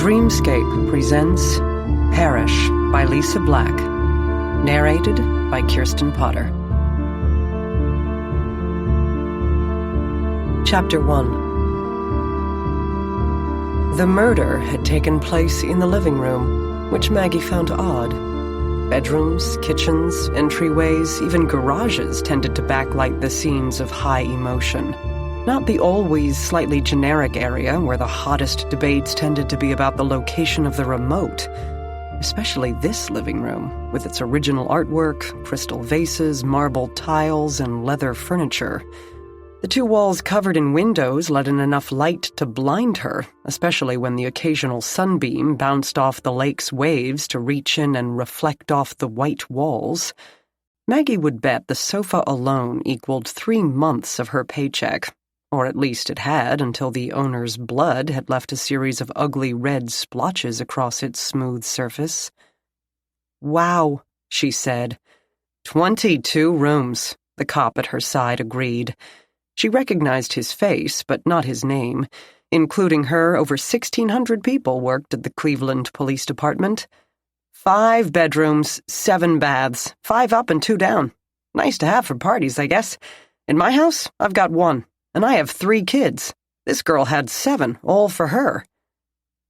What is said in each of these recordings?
Dreamscape presents Parish by Lisa Black, narrated by Kirsten Potter. Chapter 1. The murder had taken place in the living room, which Maggie found odd. Bedrooms, kitchens, entryways, even garages tended to backlight the scenes of high emotion. Not the always slightly generic area where the hottest debates tended to be about the location of the remote. Especially this living room, with its original artwork, crystal vases, marble tiles, and leather furniture. The two walls covered in windows let in enough light to blind her, especially when the occasional sunbeam bounced off the lake's waves to reach in and reflect off the white walls. Maggie would bet the sofa alone equaled 3 months of her paycheck. Or at least it had until the owner's blood had left a series of ugly red splotches across its smooth surface. "Wow," she said. 22 rooms, the cop at her side agreed. She recognized his face, but not his name. Including her, over 1,600 people worked at the Cleveland Police Department. 5 bedrooms, 7 baths, 5 up and 2 down. Nice to have for parties, I guess. In my house, I've got 1. And I have 3 kids. This girl had 7, all for her.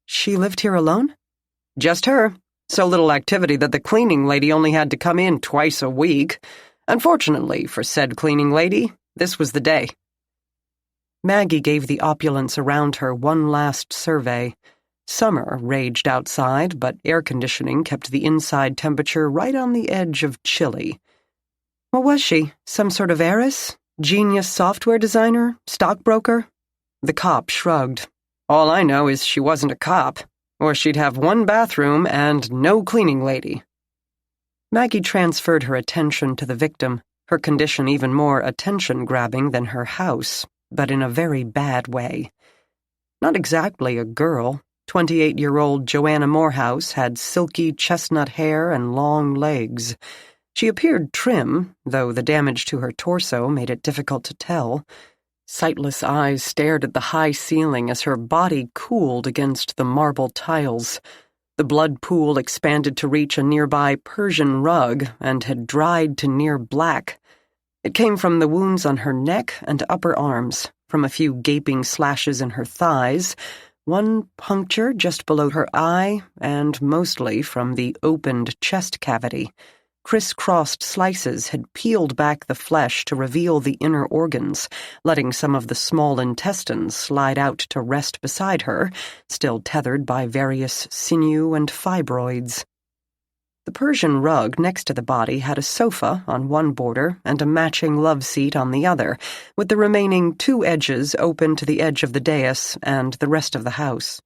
She lived here alone? Just her. So little activity that the cleaning lady only had to come in twice a week. Unfortunately for said cleaning lady, this was the day. Maggie gave the opulence around her one last survey. Summer raged outside, but air conditioning kept the inside temperature right on the edge of chilly. What was she? Some sort of heiress? Genius software designer? Stockbroker? The cop shrugged. All I know is she wasn't a cop, or she'd have 1 bathroom and no cleaning lady. Maggie transferred her attention to the victim, her condition even more attention-grabbing than her house, but in a very bad way. Not exactly a girl. 28-year-old Joanna Morehouse had silky chestnut hair and long legs. She appeared trim, though the damage to her torso made it difficult to tell. Sightless eyes stared at the high ceiling as her body cooled against the marble tiles. The blood pool expanded to reach a nearby Persian rug and had dried to near black. It came from the wounds on her neck and upper arms, from a few gaping slashes in her thighs, 1 puncture just below her eye, and mostly from the opened chest cavity. Criss-crossed slices had peeled back the flesh to reveal the inner organs, letting some of the small intestines slide out to rest beside her, still tethered by various sinew and fibroids. The Persian rug next to the body had a sofa on one border and a matching love seat on the other, with the remaining 2 edges open to the edge of the dais and the rest of the house.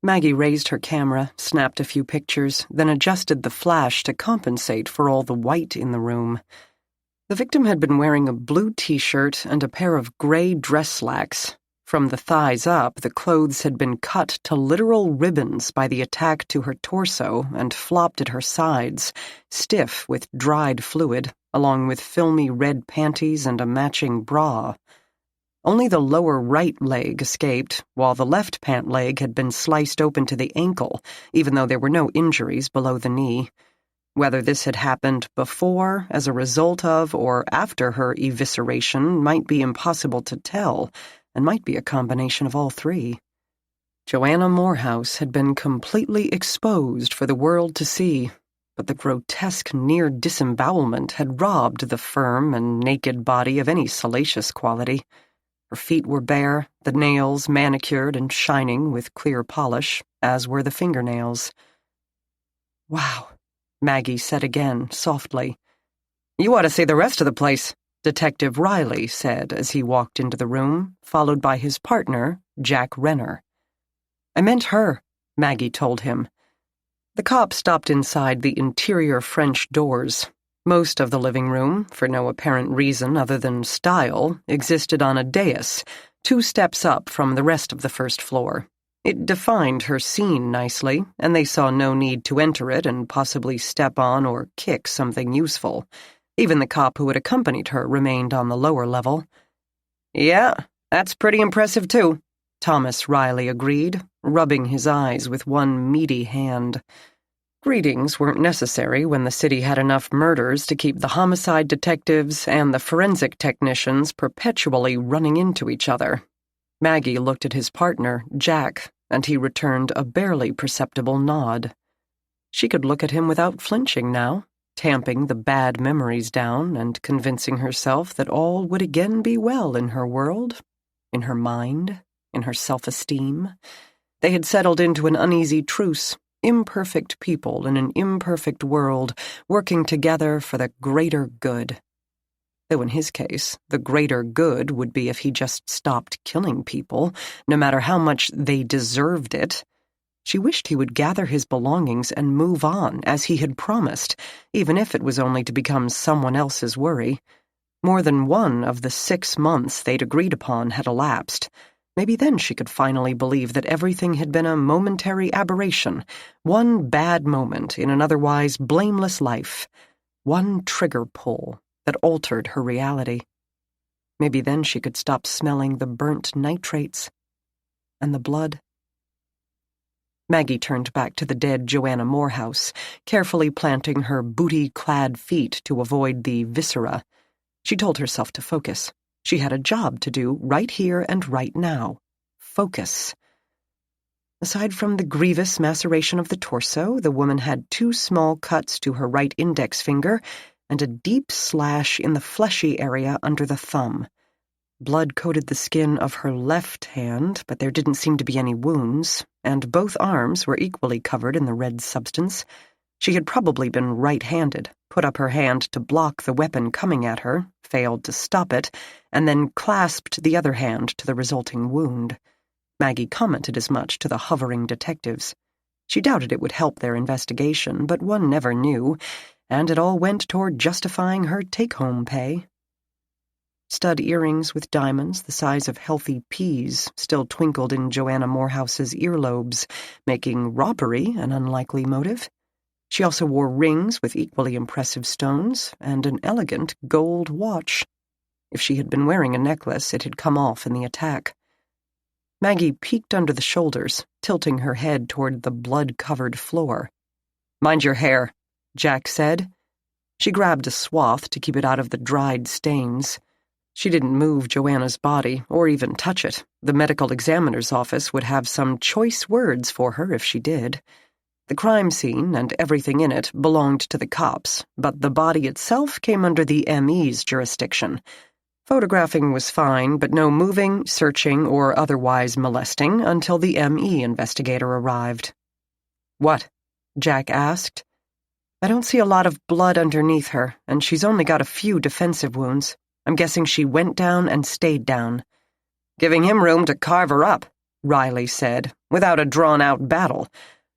Maggie raised her camera, snapped a few pictures, then adjusted the flash to compensate for all the white in the room. The victim had been wearing a blue t-shirt and a pair of gray dress slacks. From the thighs up, the clothes had been cut to literal ribbons by the attack to her torso and flopped at her sides, stiff with dried fluid, along with filmy red panties and a matching bra. Only the lower right leg escaped, while the left pant leg had been sliced open to the ankle, even though there were no injuries below the knee. Whether this had happened before, as a result of, or after her evisceration might be impossible to tell, and might be a combination of all 3. Joanna Morehouse had been completely exposed for the world to see, but the grotesque near disembowelment had robbed the firm and naked body of any salacious quality. Her feet were bare, the nails manicured and shining with clear polish, as were the fingernails. "Wow," Maggie said again, softly. "You ought to see the rest of the place," Detective Riley said as he walked into the room, followed by his partner, Jack Renner. "I meant her," Maggie told him. The cop stopped inside the interior French doors. Most of the living room, for no apparent reason other than style, existed on a dais, 2 steps up from the rest of the first floor. It defined her scene nicely, and they saw no need to enter it and possibly step on or kick something useful. Even the cop who had accompanied her remained on the lower level. "Yeah, that's pretty impressive, too," Thomas Riley agreed, rubbing his eyes with one meaty hand. Greetings weren't necessary when the city had enough murders to keep the homicide detectives and the forensic technicians perpetually running into each other. Maggie looked at his partner, Jack, and he returned a barely perceptible nod. She could look at him without flinching now, tamping the bad memories down and convincing herself that all would again be well in her world, in her mind, in her self-esteem. They had settled into an uneasy truce, imperfect people in an imperfect world, working together for the greater good. Though in his case, the greater good would be if he just stopped killing people, no matter how much they deserved it. She wished he would gather his belongings and move on, as he had promised, even if it was only to become someone else's worry. More than one of the 6 months they'd agreed upon had elapsed. Maybe then she could finally believe that everything had been a momentary aberration, one bad moment in an otherwise blameless life, one trigger pull that altered her reality. Maybe then she could stop smelling the burnt nitrates and the blood. Maggie turned back to the dead Joanna Morehouse, carefully planting her booty-clad feet to avoid the viscera. She told herself to focus. She had a job to do right here and right now. Focus. Aside from the grievous maceration of the torso, the woman had 2 small cuts to her right index finger and a deep slash in the fleshy area under the thumb. Blood coated the skin of her left hand, but there didn't seem to be any wounds, and both arms were equally covered in the red substance. She had probably been right-handed, put up her hand to block the weapon coming at her, failed to stop it, and then clasped the other hand to the resulting wound. Maggie commented as much to the hovering detectives. She doubted it would help their investigation, but one never knew, and it all went toward justifying her take-home pay. Stud earrings with diamonds the size of healthy peas still twinkled in Joanna Morehouse's earlobes, making robbery an unlikely motive. She also wore rings with equally impressive stones and an elegant gold watch. If she had been wearing a necklace, it had come off in the attack. Maggie peeked under the shoulders, tilting her head toward the blood-covered floor. "Mind your hair," Jack said. She grabbed a swath to keep it out of the dried stains. She didn't move Joanna's body, or even touch it. The medical examiner's office would have some choice words for her if she did. The crime scene and everything in it belonged to the cops, but the body itself came under the ME's jurisdiction. Photographing was fine, but no moving, searching, or otherwise molesting until the ME investigator arrived. "What?" Jack asked. "I don't see a lot of blood underneath her, and she's only got a few defensive wounds. I'm guessing she went down and stayed down." "Giving him room to carve her up," Riley said, "without a drawn-out battle.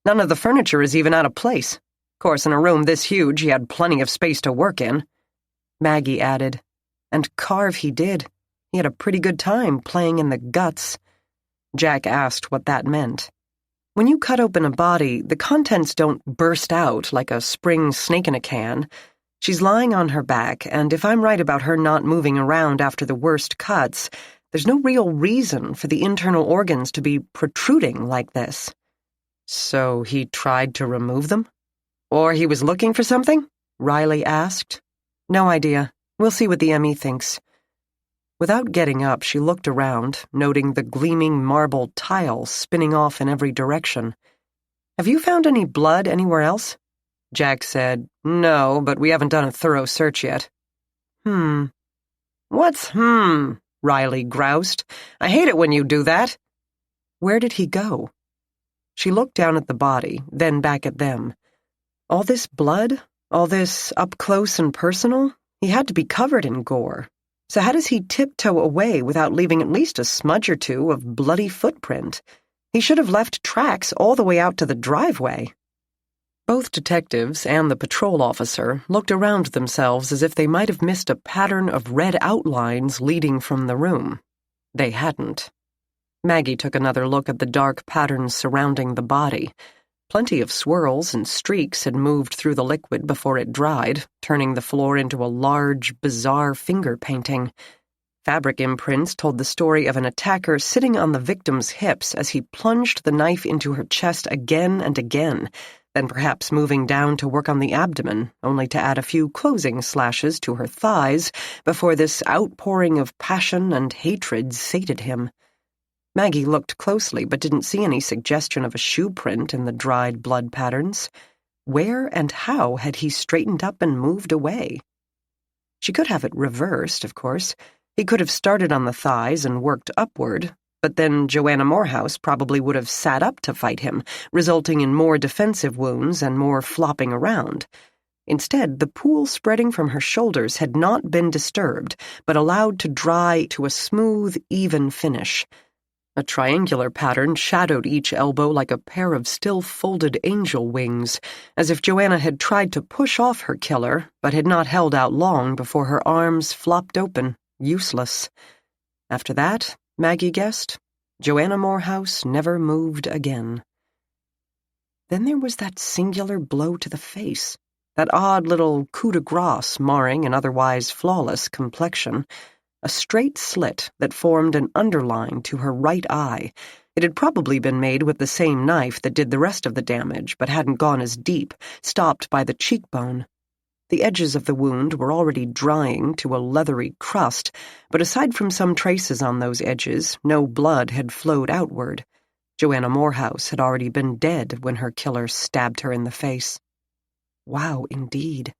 None of the furniture is even out of place. Of course, in a room this huge, he had plenty of space to work in." Maggie added, "And carve he did. He had a pretty good time playing in the guts." Jack asked what that meant. "When you cut open a body, the contents don't burst out like a spring snake in a can. She's lying on her back, and if I'm right about her not moving around after the worst cuts, there's no real reason for the internal organs to be protruding like this." "So he tried to remove them? Or he was looking for something?" Riley asked. "No idea. We'll see what the ME thinks." Without getting up, she looked around, noting the gleaming marble tiles spinning off in every direction. "Have you found any blood anywhere else?" Jack said, "No, but we haven't done a thorough search yet." "What's Riley groused. "I hate it when you do that." "Where did he go?" She looked down at the body, then back at them. All this blood? All this up close and personal? He had to be covered in gore. So how does he tiptoe away without leaving at least a smudge or two of bloody footprint? He should have left tracks all the way out to the driveway. Both detectives and the patrol officer looked around themselves as if they might have missed a pattern of red outlines leading from the room. They hadn't. Maggie took another look at the dark patterns surrounding the body. Plenty of swirls and streaks had moved through the liquid before it dried, turning the floor into a large, bizarre finger painting. Fabric imprints told the story of an attacker sitting on the victim's hips as he plunged the knife into her chest again and again, then perhaps moving down to work on the abdomen, only to add a few closing slashes to her thighs before this outpouring of passion and hatred sated him. Maggie looked closely but didn't see any suggestion of a shoe print in the dried blood patterns. Where and how had he straightened up and moved away? She could have it reversed, of course. He could have started on the thighs and worked upward, but then Joanna Morehouse probably would have sat up to fight him, resulting in more defensive wounds and more flopping around. Instead, the pool spreading from her shoulders had not been disturbed, but allowed to dry to a smooth, even finish. A triangular pattern shadowed each elbow like a pair of still-folded angel wings, as if Joanna had tried to push off her killer, but had not held out long before her arms flopped open, useless. After that, Maggie guessed, Joanna Morehouse never moved again. Then there was that singular blow to the face, that odd little coup de grace marring an otherwise flawless complexion, a straight slit that formed an underline to her right eye. It had probably been made with the same knife that did the rest of the damage, but hadn't gone as deep, stopped by the cheekbone. The edges of the wound were already drying to a leathery crust, but aside from some traces on those edges, no blood had flowed outward. Joanna Morehouse had already been dead when her killer stabbed her in the face. Wow, indeed.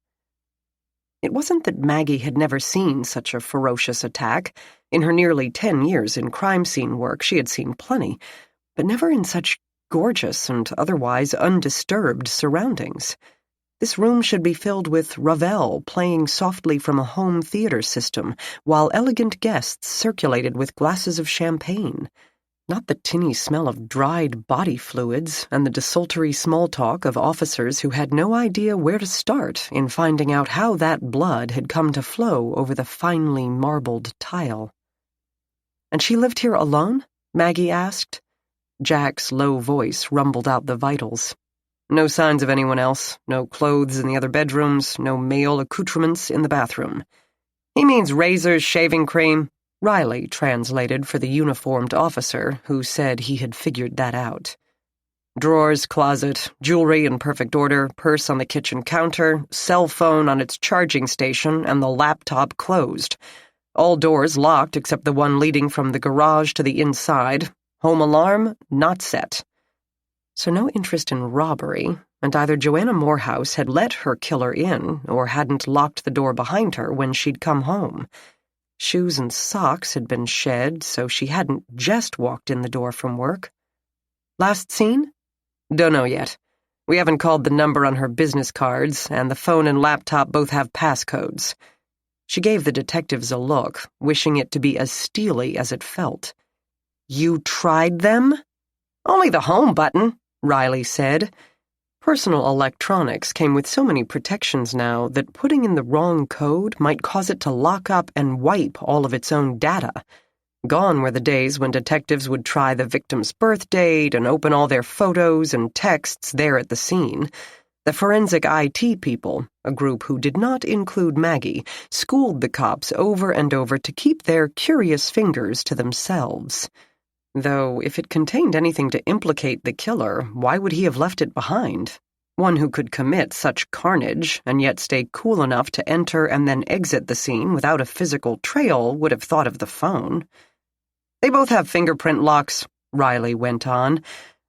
It wasn't that Maggie had never seen such a ferocious attack. In her nearly 10 years in crime scene work, she had seen plenty, but never in such gorgeous and otherwise undisturbed surroundings. This room should be filled with Ravel playing softly from a home theater system, while elegant guests circulated with glasses of champagne. Not the tinny smell of dried body fluids and the desultory small talk of officers who had no idea where to start in finding out how that blood had come to flow over the finely marbled tile. "And she lived here alone?" Maggie asked. Jack's low voice rumbled out the vitals. No signs of anyone else, no clothes in the other bedrooms, no male accoutrements in the bathroom. "He means razors, shaving cream," Riley translated for the uniformed officer, who said he had figured that out. "Drawers, closet, jewelry in perfect order, purse on the kitchen counter, cell phone on its charging station, and the laptop closed. All doors locked except the one leading from the garage to the inside. Home alarm not set." So no interest in robbery, and either Joanna Morehouse had let her killer in or hadn't locked the door behind her when she'd come home. Shoes and socks had been shed, so she hadn't just walked in the door from work. "Last seen?" "Dunno yet. We haven't called the number on her business cards, and the phone and laptop both have passcodes." She gave the detectives a look, wishing it to be as steely as it felt. "You tried them?" "Only the home button," Riley said. Personal electronics came with so many protections now that putting in the wrong code might cause it to lock up and wipe all of its own data. Gone were the days when detectives would try the victim's birth date and open all their photos and texts there at the scene. The forensic IT people, a group who did not include Maggie, schooled the cops over and over to keep their curious fingers to themselves. Though, if it contained anything to implicate the killer, why would he have left it behind? One who could commit such carnage and yet stay cool enough to enter and then exit the scene without a physical trail would have thought of the phone. "They both have fingerprint locks," Riley went on.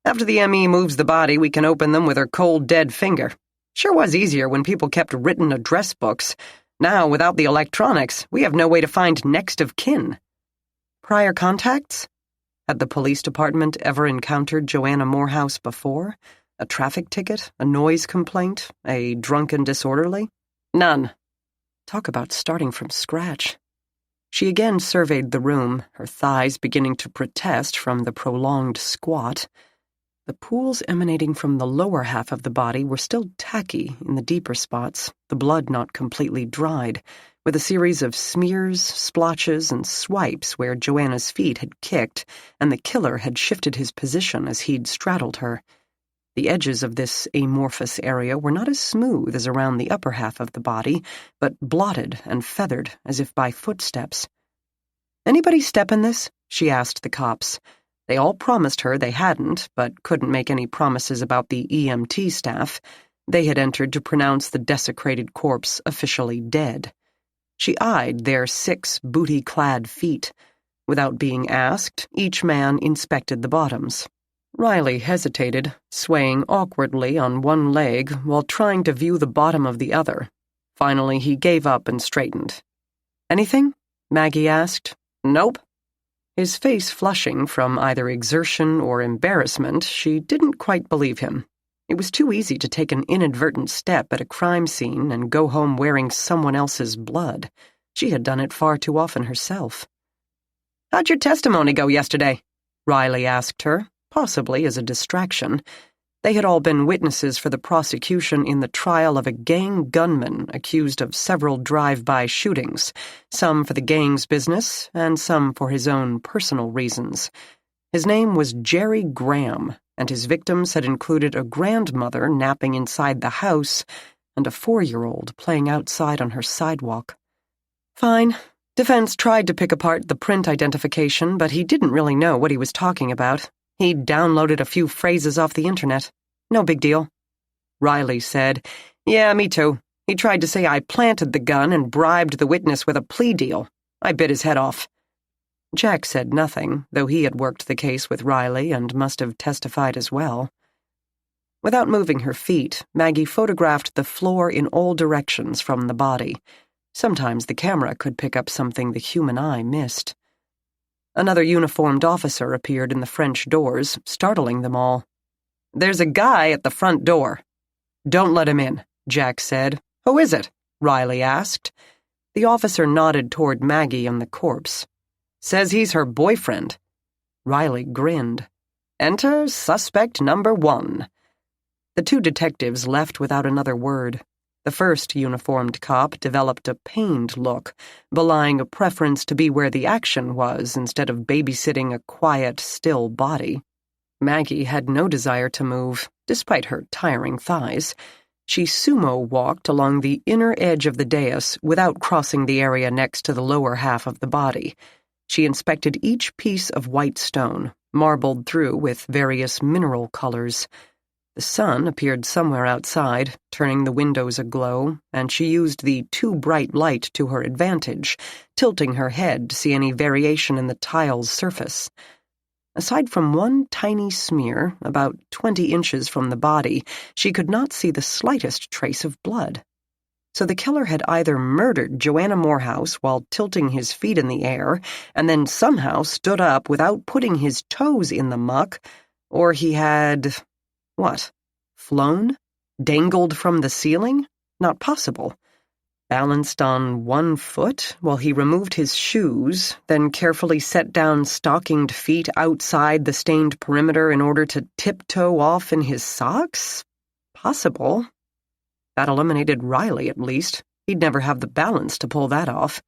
"After the ME moves the body, we can open them with her cold, dead finger. Sure was easier when people kept written address books. Now, without the electronics, we have no way to find next of kin." Prior contacts? Had the police department ever encountered Joanna Morehouse before? A traffic ticket? A noise complaint? A drunken disorderly? None. Talk about starting from scratch. She again surveyed the room, her thighs beginning to protest from the prolonged squat. The pools emanating from the lower half of the body were still tacky in the deeper spots, the blood not completely dried, with a series of smears, splotches, and swipes where Joanna's feet had kicked and the killer had shifted his position as he'd straddled her. The edges of this amorphous area were not as smooth as around the upper half of the body, but blotted and feathered as if by footsteps. "Anybody step in this?" she asked the cops. They all promised her they hadn't, but couldn't make any promises about the EMT staff. They had entered to pronounce the desecrated corpse officially dead. She eyed their 6 booty-clad feet. Without being asked, each man inspected the bottoms. Riley hesitated, swaying awkwardly on one leg while trying to view the bottom of the other. Finally, he gave up and straightened. "Anything?" Maggie asked. "Nope." His face flushing from either exertion or embarrassment, she didn't quite believe him. It was too easy to take an inadvertent step at a crime scene and go home wearing someone else's blood. She had done it far too often herself. "How'd your testimony go yesterday?" Riley asked her, possibly as a distraction. They had all been witnesses for the prosecution in the trial of a gang gunman accused of several drive-by shootings, some for the gang's business and some for his own personal reasons. His name was Jerry Graham, and his victims had included a grandmother napping inside the house and a 4-year-old playing outside on her sidewalk. Fine. Defense tried to pick apart the print identification, but he didn't really know what he was talking about. He'd downloaded a few phrases off the internet. No big deal. Riley said, "Yeah, me too. He tried to say I planted the gun and bribed the witness with a plea deal. I bit his head off." Jack said nothing, though he had worked the case with Riley and must have testified as well. Without moving her feet, Maggie photographed the floor in all directions from the body. Sometimes the camera could pick up something the human eye missed. Another uniformed officer appeared in the French doors, startling them all. "There's a guy at the front door." "Don't let him in," Jack said. "Who is it?" Riley asked. The officer nodded toward Maggie and the corpse. "Says he's her boyfriend." Riley grinned. "Enter suspect number 1. The 2 detectives left without another word. The first uniformed cop developed a pained look, belying a preference to be where the action was instead of babysitting a quiet, still body. Maggie had no desire to move, despite her tiring thighs. She sumo-walked along the inner edge of the dais without crossing the area next to the lower half of the body. She inspected each piece of white stone, marbled through with various mineral colors. The sun appeared somewhere outside, turning the windows aglow, and she used the too bright light to her advantage, tilting her head to see any variation in the tile's surface. Aside from one tiny smear, about 20 inches from the body, she could not see the slightest trace of blood. So the killer had either murdered Joanna Morehouse while tilting his feet in the air, and then somehow stood up without putting his toes in the muck, or he had... what? Flown? Dangled from the ceiling? Not possible. Balanced on one foot while he removed his shoes, then carefully set down stockinged feet outside the stained perimeter in order to tiptoe off in his socks? Possible. That eliminated Riley, at least. He'd never have the balance to pull that off.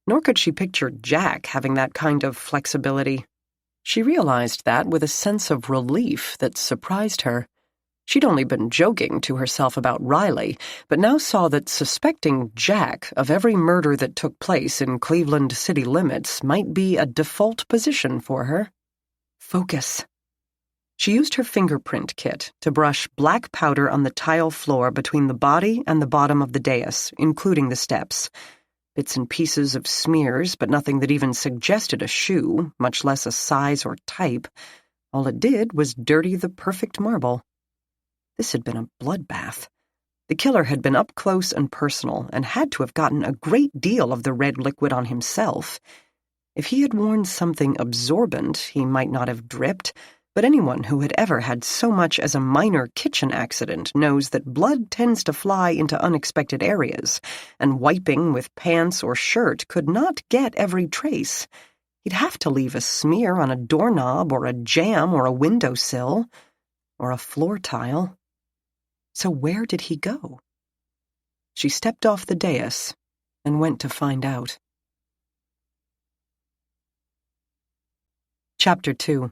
Nor could she picture Jack having that kind of flexibility. She realized that with a sense of relief that surprised her. She'd only been joking to herself about Riley, but now saw that suspecting Jack of every murder that took place in Cleveland city limits might be a default position for her. Focus. She used her fingerprint kit to brush black powder on the tile floor between the body and the bottom of the dais, including the steps. Bits and pieces of smears, but nothing that even suggested a shoe, much less a size or type. All it did was dirty the perfect marble. This had been a bloodbath. The killer had been up close and personal, and had to have gotten a great deal of the red liquid on himself. If he had worn something absorbent, he might not have dripped, but anyone who had ever had so much as a minor kitchen accident knows that blood tends to fly into unexpected areas, and wiping with pants or shirt could not get every trace. He'd have to leave a smear on a doorknob or a jamb or a windowsill or a floor tile. So where did he go? She stepped off the dais and went to find out. Chapter 2.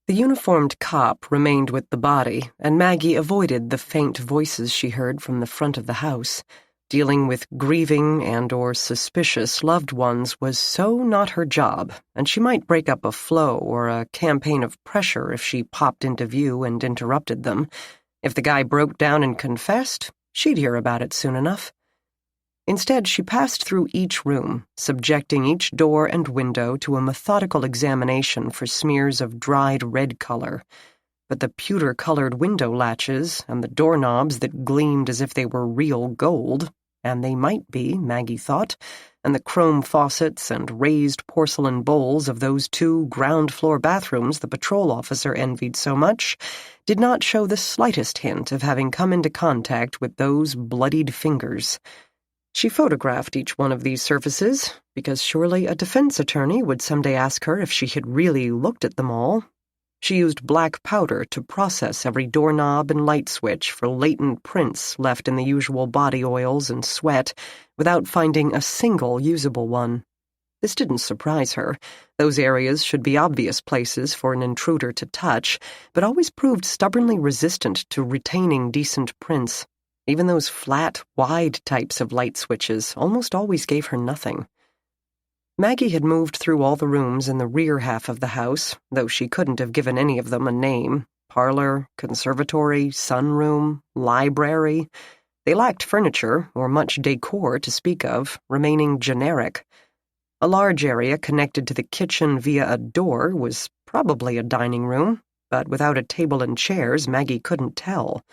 The uniformed cop remained with the body, and Maggie avoided the faint voices she heard from the front of the house. Dealing with grieving and/or suspicious loved ones was so not her job, and she might break up a flow or a campaign of pressure if she popped into view and interrupted them. If the guy broke down and confessed, she'd hear about it soon enough. Instead, she passed through each room, subjecting each door and window to a methodical examination for smears of dried red color. But the pewter-colored window latches and the doorknobs that gleamed as if they were real gold, and they might be, Maggie thought, and the chrome faucets and raised porcelain bowls of those 2 ground-floor bathrooms the patrol officer envied so much, did not show the slightest hint of having come into contact with those bloodied fingers. She photographed each one of these surfaces, because surely a defense attorney would someday ask her if she had really looked at them all. She used black powder to process every doorknob and light switch for latent prints left in the usual body oils and sweat, without finding a single usable one. This didn't surprise her. Those areas should be obvious places for an intruder to touch, but always proved stubbornly resistant to retaining decent prints. Even those flat, wide types of light switches almost always gave her nothing. Maggie had moved through all the rooms in the rear half of the house, though she couldn't have given any of them a name. Parlor, conservatory, sunroom, library. They lacked furniture or much decor to speak of, remaining generic. A large area connected to the kitchen via a door was probably a dining room, but without a table and chairs, Maggie couldn't tell.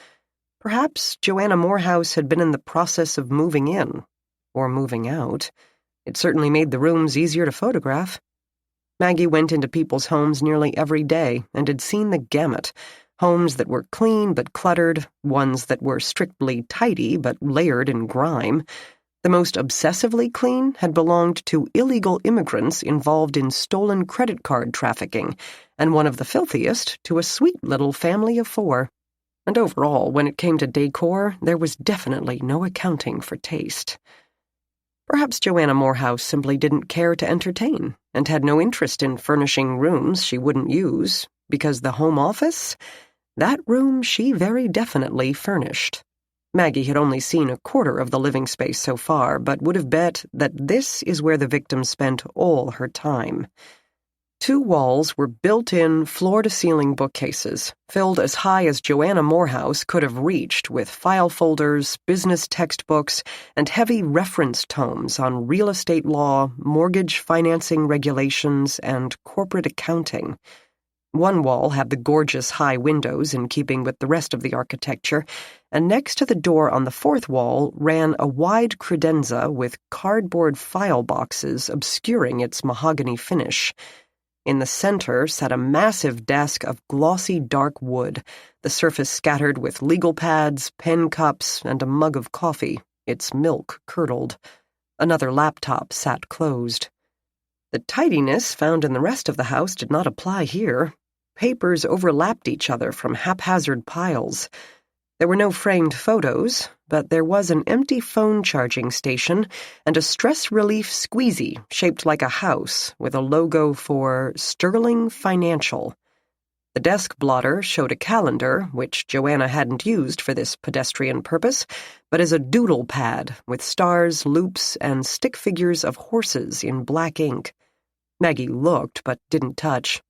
Perhaps Joanna Morehouse had been in the process of moving in, or moving out. It certainly made the rooms easier to photograph. Maggie went into people's homes nearly every day and had seen the gamut. Homes that were clean but cluttered, ones that were strictly tidy but layered in grime. The most obsessively clean had belonged to illegal immigrants involved in stolen credit card trafficking, and one of the filthiest to a sweet little family of 4. And overall, when it came to decor, there was definitely no accounting for taste. Perhaps Joanna Morehouse simply didn't care to entertain, and had no interest in furnishing rooms she wouldn't use, because the home office? That room she very definitely furnished. Maggie had only seen a quarter of the living space so far, but would have bet that this is where the victim spent all her time. 2 walls were built-in, floor-to-ceiling bookcases, filled as high as Joanna Morehouse could have reached with file folders, business textbooks, and heavy reference tomes on real estate law, mortgage financing regulations, and corporate accounting. One wall had the gorgeous high windows in keeping with the rest of the architecture, and next to the door on the 4th wall ran a wide credenza with cardboard file boxes obscuring its mahogany finish. In the center sat a massive desk of glossy dark wood, the surface scattered with legal pads, pen cups, and a mug of coffee, its milk curdled. Another laptop sat closed. The tidiness found in the rest of the house did not apply here. Papers overlapped each other from haphazard piles. There were no framed photos, but there was an empty phone charging station and a stress relief squeezy shaped like a house with a logo for Sterling Financial. The desk blotter showed a calendar, which Joanna hadn't used for this pedestrian purpose, but as a doodle pad with stars, loops, and stick figures of horses in black ink. Maggie looked but didn't touch.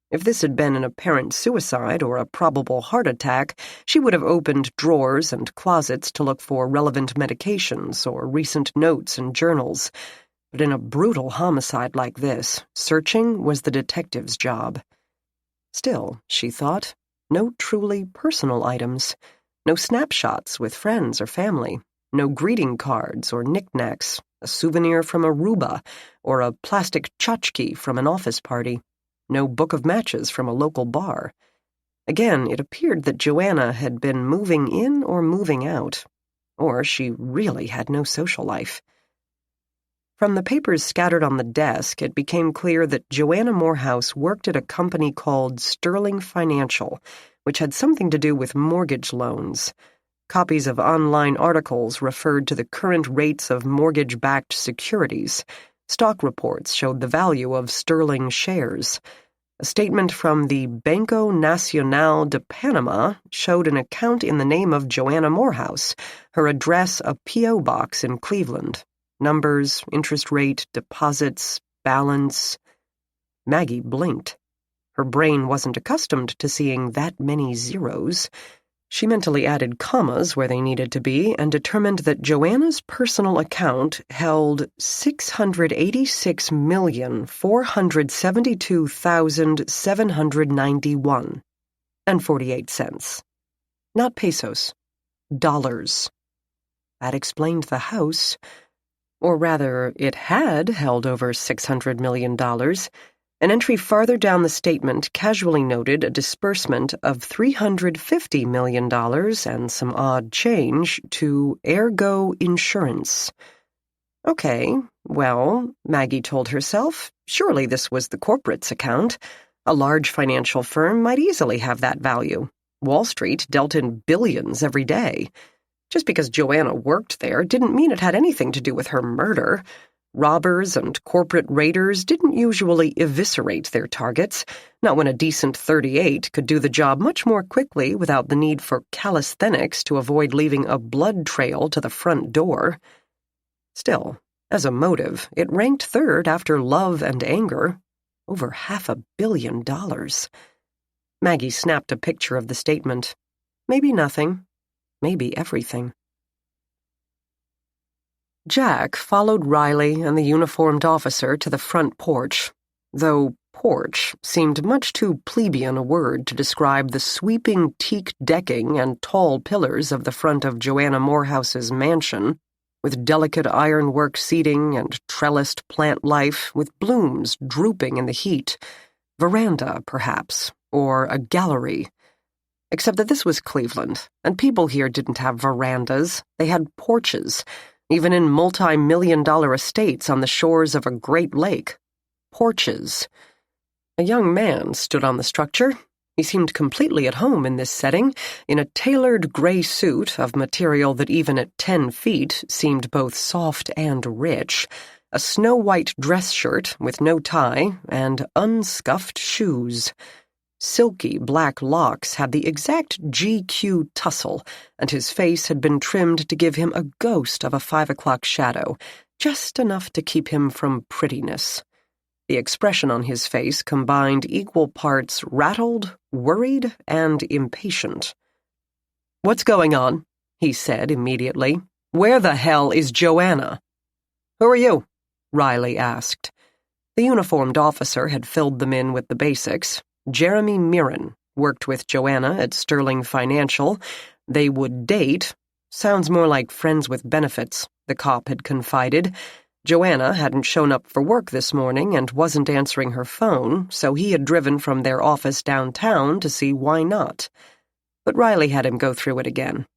If this had been an apparent suicide or a probable heart attack, she would have opened drawers and closets to look for relevant medications or recent notes and journals. But in a brutal homicide like this, searching was the detective's job. Still, she thought, no truly personal items, no snapshots with friends or family, no greeting cards or knickknacks, a souvenir from Aruba, or a plastic tchotchke from an office party. No book of matches from a local bar. Again, it appeared that Joanna had been moving in or moving out, or she really had no social life. From the papers scattered on the desk, it became clear that Joanna Morehouse worked at a company called Sterling Financial, which had something to do with mortgage loans. Copies of online articles referred to the current rates of mortgage-backed securities. Stock reports showed the value of Sterling shares. A statement from the Banco Nacional de Panama showed an account in the name of Joanna Morehouse, her address a P.O. box in Cleveland. Numbers, interest rate, deposits, balance. Maggie blinked. Her brain wasn't accustomed to seeing that many zeros. She mentally added commas where they needed to be and determined that Joanna's personal account held $686,472,791.48. Not pesos. Dollars. That explained the house. Or rather, it had held over $600 million. An entry farther down the statement casually noted a disbursement of $350 million and some odd change to Ergo Insurance. Okay, well, Maggie told herself, surely this was the corporate's account. A large financial firm might easily have that value. Wall Street dealt in billions every day. Just because Joanna worked there didn't mean it had anything to do with her murder. Robbers and corporate raiders didn't usually eviscerate their targets, not when a decent 38 could do the job much more quickly without the need for calisthenics to avoid leaving a blood trail to the front door. Still, as a motive, it ranked third after love and anger. Over $500 million. Maggie snapped a picture of the statement. Maybe nothing. Maybe everything. Jack followed Riley and the uniformed officer to the front porch, though porch seemed much too plebeian a word to describe the sweeping teak decking and tall pillars of the front of Joanna Morehouse's mansion, with delicate ironwork seating and trellised plant life with blooms drooping in the heat. Veranda, perhaps, or a gallery. Except that this was Cleveland, and people here didn't have verandas. They had porches, even in multi-million-dollar estates on the shores of a great lake. Porches. A young man stood on the structure. He seemed completely at home in this setting, in a tailored gray suit of material that even at 10 feet seemed both soft and rich, a snow-white dress shirt with no tie, and unscuffed shoes. Silky black locks had the exact GQ tussle, and his face had been trimmed to give him a ghost of a 5 o'clock shadow, just enough to keep him from prettiness. The expression on his face combined equal parts rattled, worried, and impatient. "What's going on?" he said immediately. "Where the hell is Joanna?" "Who are you?" Riley asked. The uniformed officer had filled them in with the basics. Jeremy Mirren worked with Joanna at Sterling Financial. They would date. Sounds more like friends with benefits, the cop had confided. Joanna hadn't shown up for work this morning and wasn't answering her phone, so he had driven from their office downtown to see why not. But Riley had him go through it again.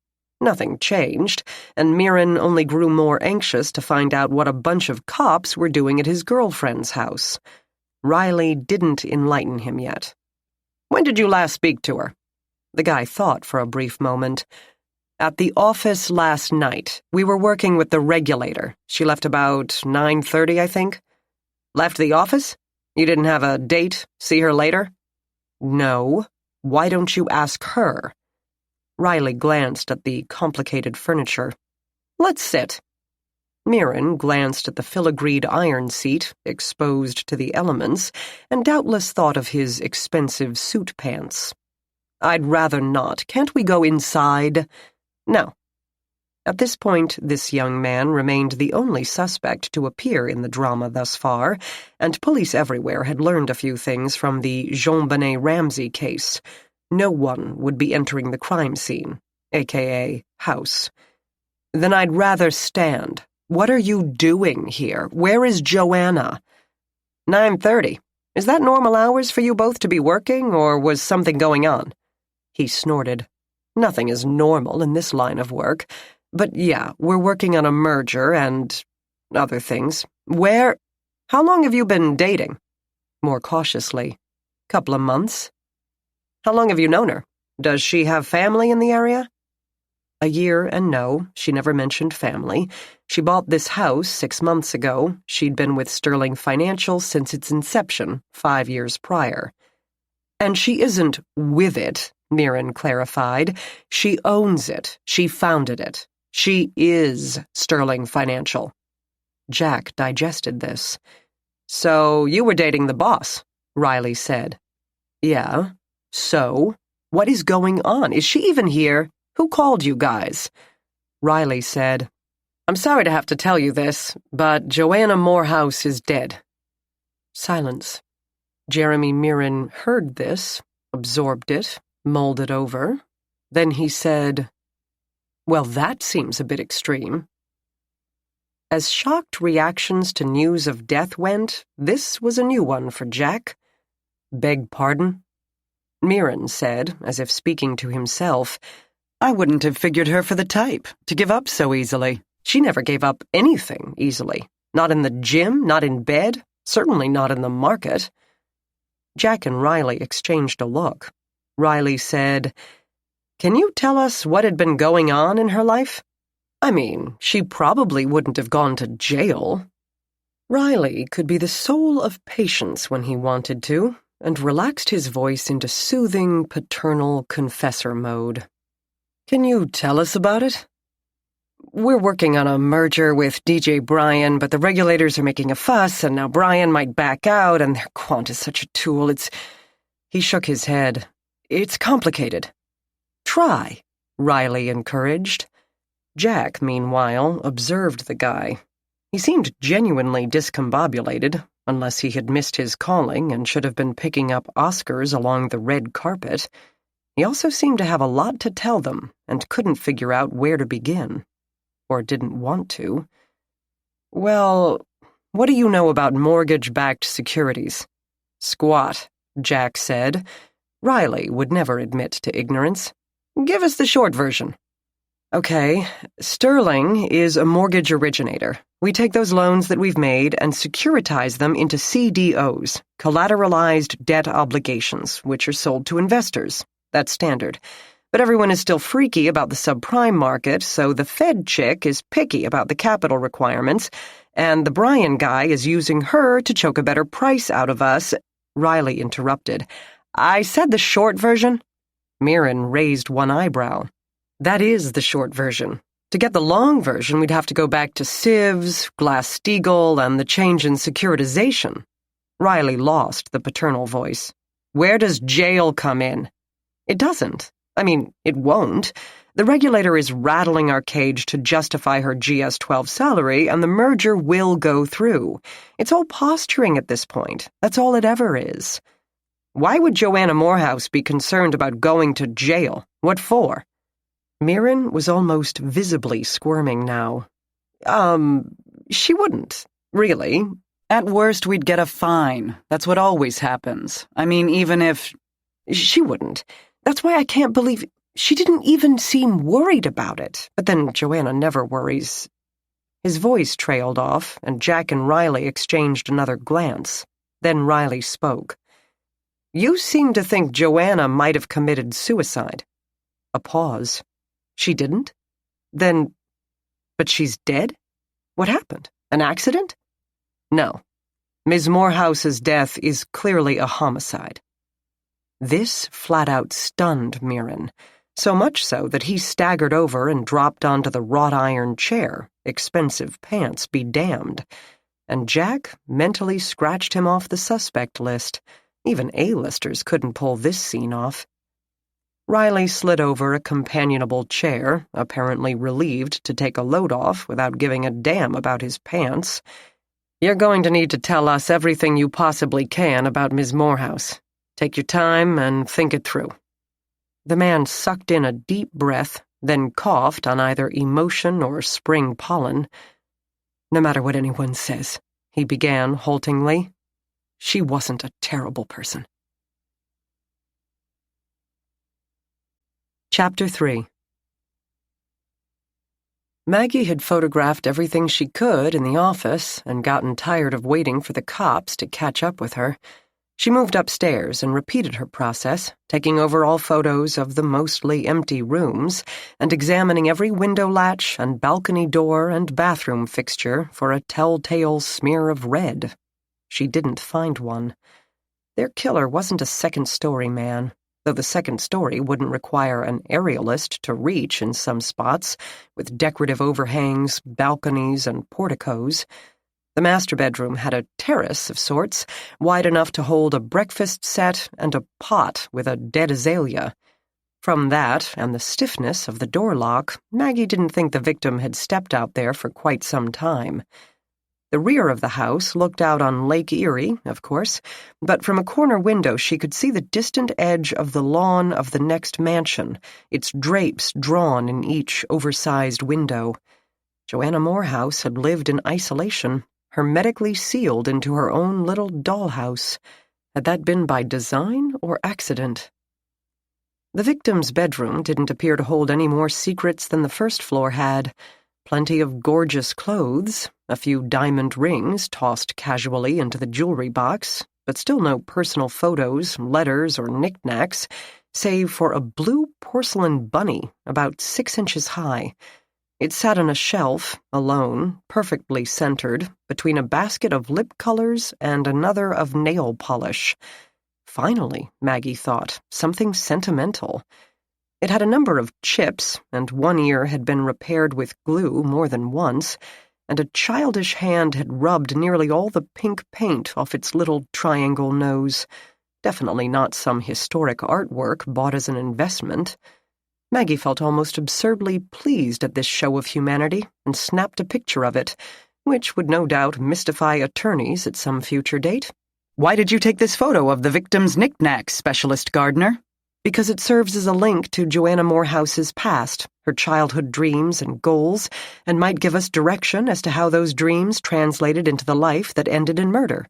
Nothing changed, and Mirren only grew more anxious to find out what a bunch of cops were doing at his girlfriend's house. Riley didn't enlighten him yet. "When did you last speak to her?" The guy thought for a brief moment. "At the office last night. We were working with the regulator. She left about 9:30, I think." "Left the office? You didn't have a date? See her later?" "No. Why don't you ask her?" Riley glanced at the complicated furniture. "Let's sit." Mirren glanced at the filigreed iron seat, exposed to the elements, and doubtless thought of his expensive suit pants. "I'd rather not. Can't we go inside?" "No." At this point, this young man remained the only suspect to appear in the drama thus far, and police everywhere had learned a few things from the Jean-Benet Ramsey case. No one would be entering the crime scene, a.k.a. house. "Then I'd rather stand. What are you doing here? Where is Joanna?" 9:30. Is that normal hours for you both to be working, or was something going on? He snorted. Nothing is normal in this line of work. But yeah, we're working on a merger and other things. Where? How long have you been dating? More cautiously. Couple of months. How long have you known her? Does she have family in the area? A year, and no, she never mentioned family. She bought this house 6 months ago. She'd been with Sterling Financial since its inception, 5 years prior. And she isn't with it, Mirren clarified. She owns it. She founded it. She is Sterling Financial. Jack digested this. So you were dating the boss, Riley said. Yeah. So? What is going on? Is she even here? Who called you guys? Riley said, I'm sorry to have to tell you this, but Joanna Morehouse is dead. Silence. Jeremy Mirren heard this, absorbed it, mulled it over. Then he said, Well, that seems a bit extreme. As shocked reactions to news of death went, this was a new one for Jack. Beg pardon? Mirren said, as if speaking to himself, I wouldn't have figured her for the type, to give up so easily. She never gave up anything easily. Not in the gym, not in bed, certainly not in the market. Jack and Riley exchanged a look. Riley said, Can you tell us what had been going on in her life? I mean, she probably wouldn't have gone to jail. Riley could be the soul of patience when he wanted to, and relaxed his voice into soothing, paternal confessor mode. Can you tell us about it? We're working on a merger with DJ Bryan, but the regulators are making a fuss, and now Bryan might back out, and their quant is such a tool. He shook his head. It's complicated. Try, Riley encouraged. Jack, meanwhile, observed the guy. He seemed genuinely discombobulated, unless he had missed his calling and should have been picking up Oscars along the red carpet. He also seemed to have a lot to tell them and couldn't figure out where to begin. Or didn't want to. Well, what do you know about mortgage-backed securities? Squat, Jack said. Riley would never admit to ignorance. Give us the short version. Okay, Sterling is a mortgage originator. We take those loans that we've made and securitize them into CDOs, collateralized debt obligations, which are sold to investors. That's standard. But everyone is still freaky about the subprime market, so the Fed chick is picky about the capital requirements, and the Bryan guy is using her to choke a better price out of us. Riley interrupted. I said the short version? Mirren raised one eyebrow. That is the short version. To get the long version, we'd have to go back to Sieves, Glass-Steagall, and the change in securitization. Riley lost the paternal voice. Where does jail come in? It doesn't. I mean, it won't. The regulator is rattling our cage to justify her GS-12 salary, and the merger will go through. It's all posturing at this point. That's all it ever is. Why would Joanna Morehouse be concerned about going to jail? What for? Mirren was almost visibly squirming now. She wouldn't, really. At worst, we'd get a fine. That's what always happens. I mean, even if... She wouldn't. That's why I can't believe... She didn't even seem worried about it. But then Joanna never worries. His voice trailed off, and Jack and Riley exchanged another glance. Then Riley spoke. You seem to think Joanna might have committed suicide. A pause. She didn't? Then... But she's dead? What happened? An accident? No. Ms. Morehouse's death is clearly a homicide. This flat-out stunned Mirren, so much so that he staggered over and dropped onto the wrought-iron chair, expensive pants be damned, and Jack mentally scratched him off the suspect list. Even A-listers couldn't pull this scene off. Riley slid over a companionable chair, apparently relieved to take a load off without giving a damn about his pants. You're going to need to tell us everything you possibly can about Ms. Morehouse. Take your time and think it through. The man sucked in a deep breath, then coughed on either emotion or spring pollen. No matter what anyone says, he began haltingly, she wasn't a terrible person. Chapter 3. Maggie had photographed everything she could in the office and gotten tired of waiting for the cops to catch up with her. She moved upstairs and repeated her process, taking over all photos of the mostly empty rooms and examining every window latch and balcony door and bathroom fixture for a telltale smear of red. She didn't find one. Their killer wasn't a second-story man, though the second story wouldn't require an aerialist to reach in some spots, with decorative overhangs, balconies, and porticos. The master bedroom had a terrace of sorts, wide enough to hold a breakfast set and a pot with a dead azalea. From that, and the stiffness of the door lock, Maggie didn't think the victim had stepped out there for quite some time. The rear of the house looked out on Lake Erie, of course, but from a corner window she could see the distant edge of the lawn of the next mansion, its drapes drawn in each oversized window. Joanna Morehouse had lived in isolation, hermetically sealed into her own little dollhouse. Had that been by design or accident? The victim's bedroom didn't appear to hold any more secrets than the first floor had. Plenty of gorgeous clothes, a few diamond rings tossed casually into the jewelry box, but still no personal photos, letters, or knickknacks, save for a blue porcelain bunny about 6 inches high. It sat on a shelf, alone, perfectly centered, between a basket of lip colors and another of nail polish. Finally, Maggie thought, something sentimental. It had a number of chips, and one ear had been repaired with glue more than once, and a childish hand had rubbed nearly all the pink paint off its little triangle nose. Definitely not some historic artwork bought as an investment. Maggie felt almost absurdly pleased at this show of humanity and snapped a picture of it, which would no doubt mystify attorneys at some future date. "Why did you take this photo of the victim's knickknacks, Specialist Gardner?" Because it serves as a link to Joanna Morehouse's past, her childhood dreams and goals, and might give us direction as to how those dreams translated into the life that ended in murder.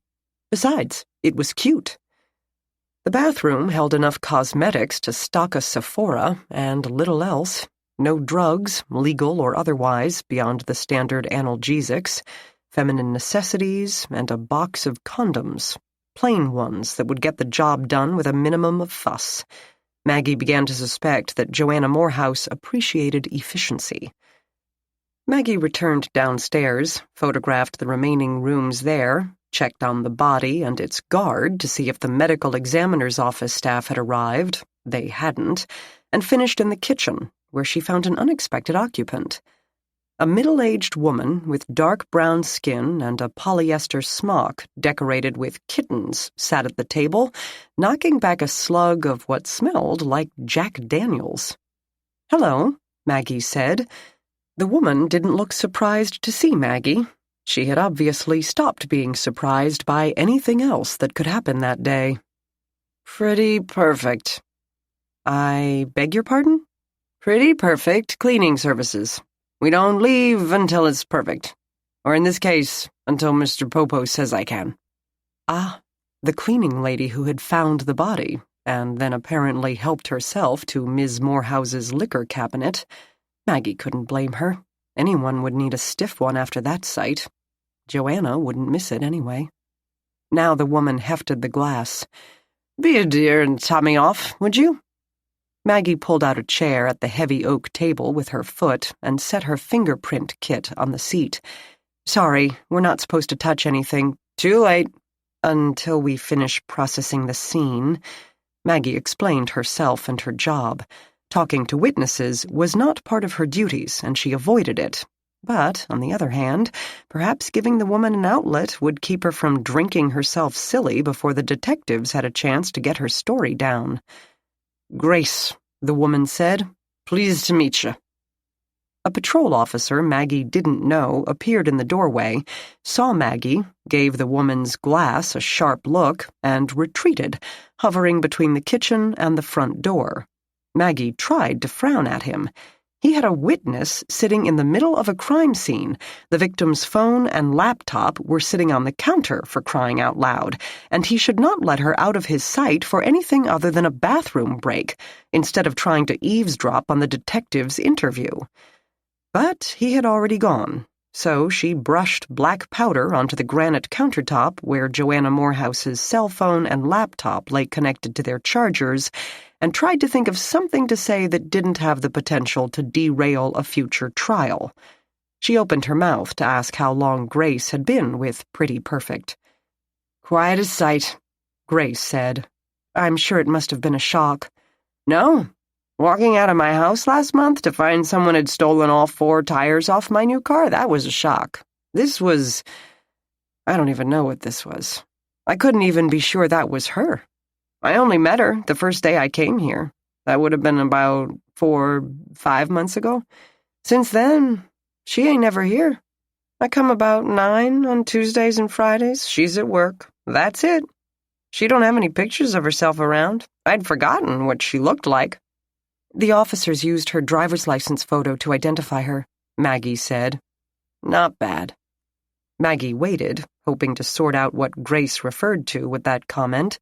Besides, it was cute. The bathroom held enough cosmetics to stock a Sephora and little else. No drugs, legal or otherwise, beyond the standard analgesics, feminine necessities, and a box of condoms. Plain ones that would get the job done with a minimum of fuss. Maggie began to suspect that Joanna Morehouse appreciated efficiency. Maggie returned downstairs, photographed the remaining rooms there, checked on the body and its guard to see if the medical examiner's office staff had arrived. They hadn't, and finished in the kitchen, where she found an unexpected occupant. A middle-aged woman with dark brown skin and a polyester smock decorated with kittens sat at the table, knocking back a slug of what smelled like Jack Daniels. "Hello," Maggie said. The woman didn't look surprised to see Maggie. She had obviously stopped being surprised by anything else that could happen that day. "Pretty perfect." "I beg your pardon?" "Pretty perfect cleaning services. We don't leave until it's perfect. Or in this case, until Mr. Popo says I can." Ah, the cleaning lady who had found the body, and then apparently helped herself to Ms. Morehouse's liquor cabinet. Maggie couldn't blame her. Anyone would need a stiff one after that sight. Joanna wouldn't miss it anyway. Now the woman hefted the glass. "Be a dear and top me off, would you?" Maggie pulled out a chair at the heavy oak table with her foot and set her fingerprint kit on the seat. "Sorry, we're not supposed to touch anything." "Too late." "Until we finish processing the scene." Maggie explained herself and her job. Talking to witnesses was not part of her duties, and she avoided it. But, on the other hand, perhaps giving the woman an outlet would keep her from drinking herself silly before the detectives had a chance to get her story down. "Grace," the woman said. "Pleased to meet you." A patrol officer Maggie didn't know appeared in the doorway, saw Maggie, gave the woman's glass a sharp look, and retreated, hovering between the kitchen and the front door. Maggie tried to frown at him. He had a witness sitting in the middle of a crime scene. The victim's phone and laptop were sitting on the counter, for crying out loud, and he should not let her out of his sight for anything other than a bathroom break, instead of trying to eavesdrop on the detective's interview. But he had already gone, so she brushed black powder onto the granite countertop where Joanna Morehouse's cell phone and laptop lay connected to their chargers, and tried to think of something to say that didn't have the potential to derail a future trial. She opened her mouth to ask how long Grace had been with Pretty Perfect. "Quiet as sight. Grace said. I'm sure it must have been a shock. No. Walking out of my house last month to find someone had stolen all 4 tires off my new car, that was a shock. This was... I don't even know what this was. I couldn't even be sure that was her. I only met her the first day I came here. That would have been about 4-5 months ago. Since then, she ain't never here. I come about 9 on Tuesdays and Fridays. She's at work. That's it. She don't have any pictures of herself around. I'd forgotten what she looked like. The officers used her driver's license photo to identify her, Maggie said. Not bad. Maggie waited, hoping to sort out what Grace referred to with that comment.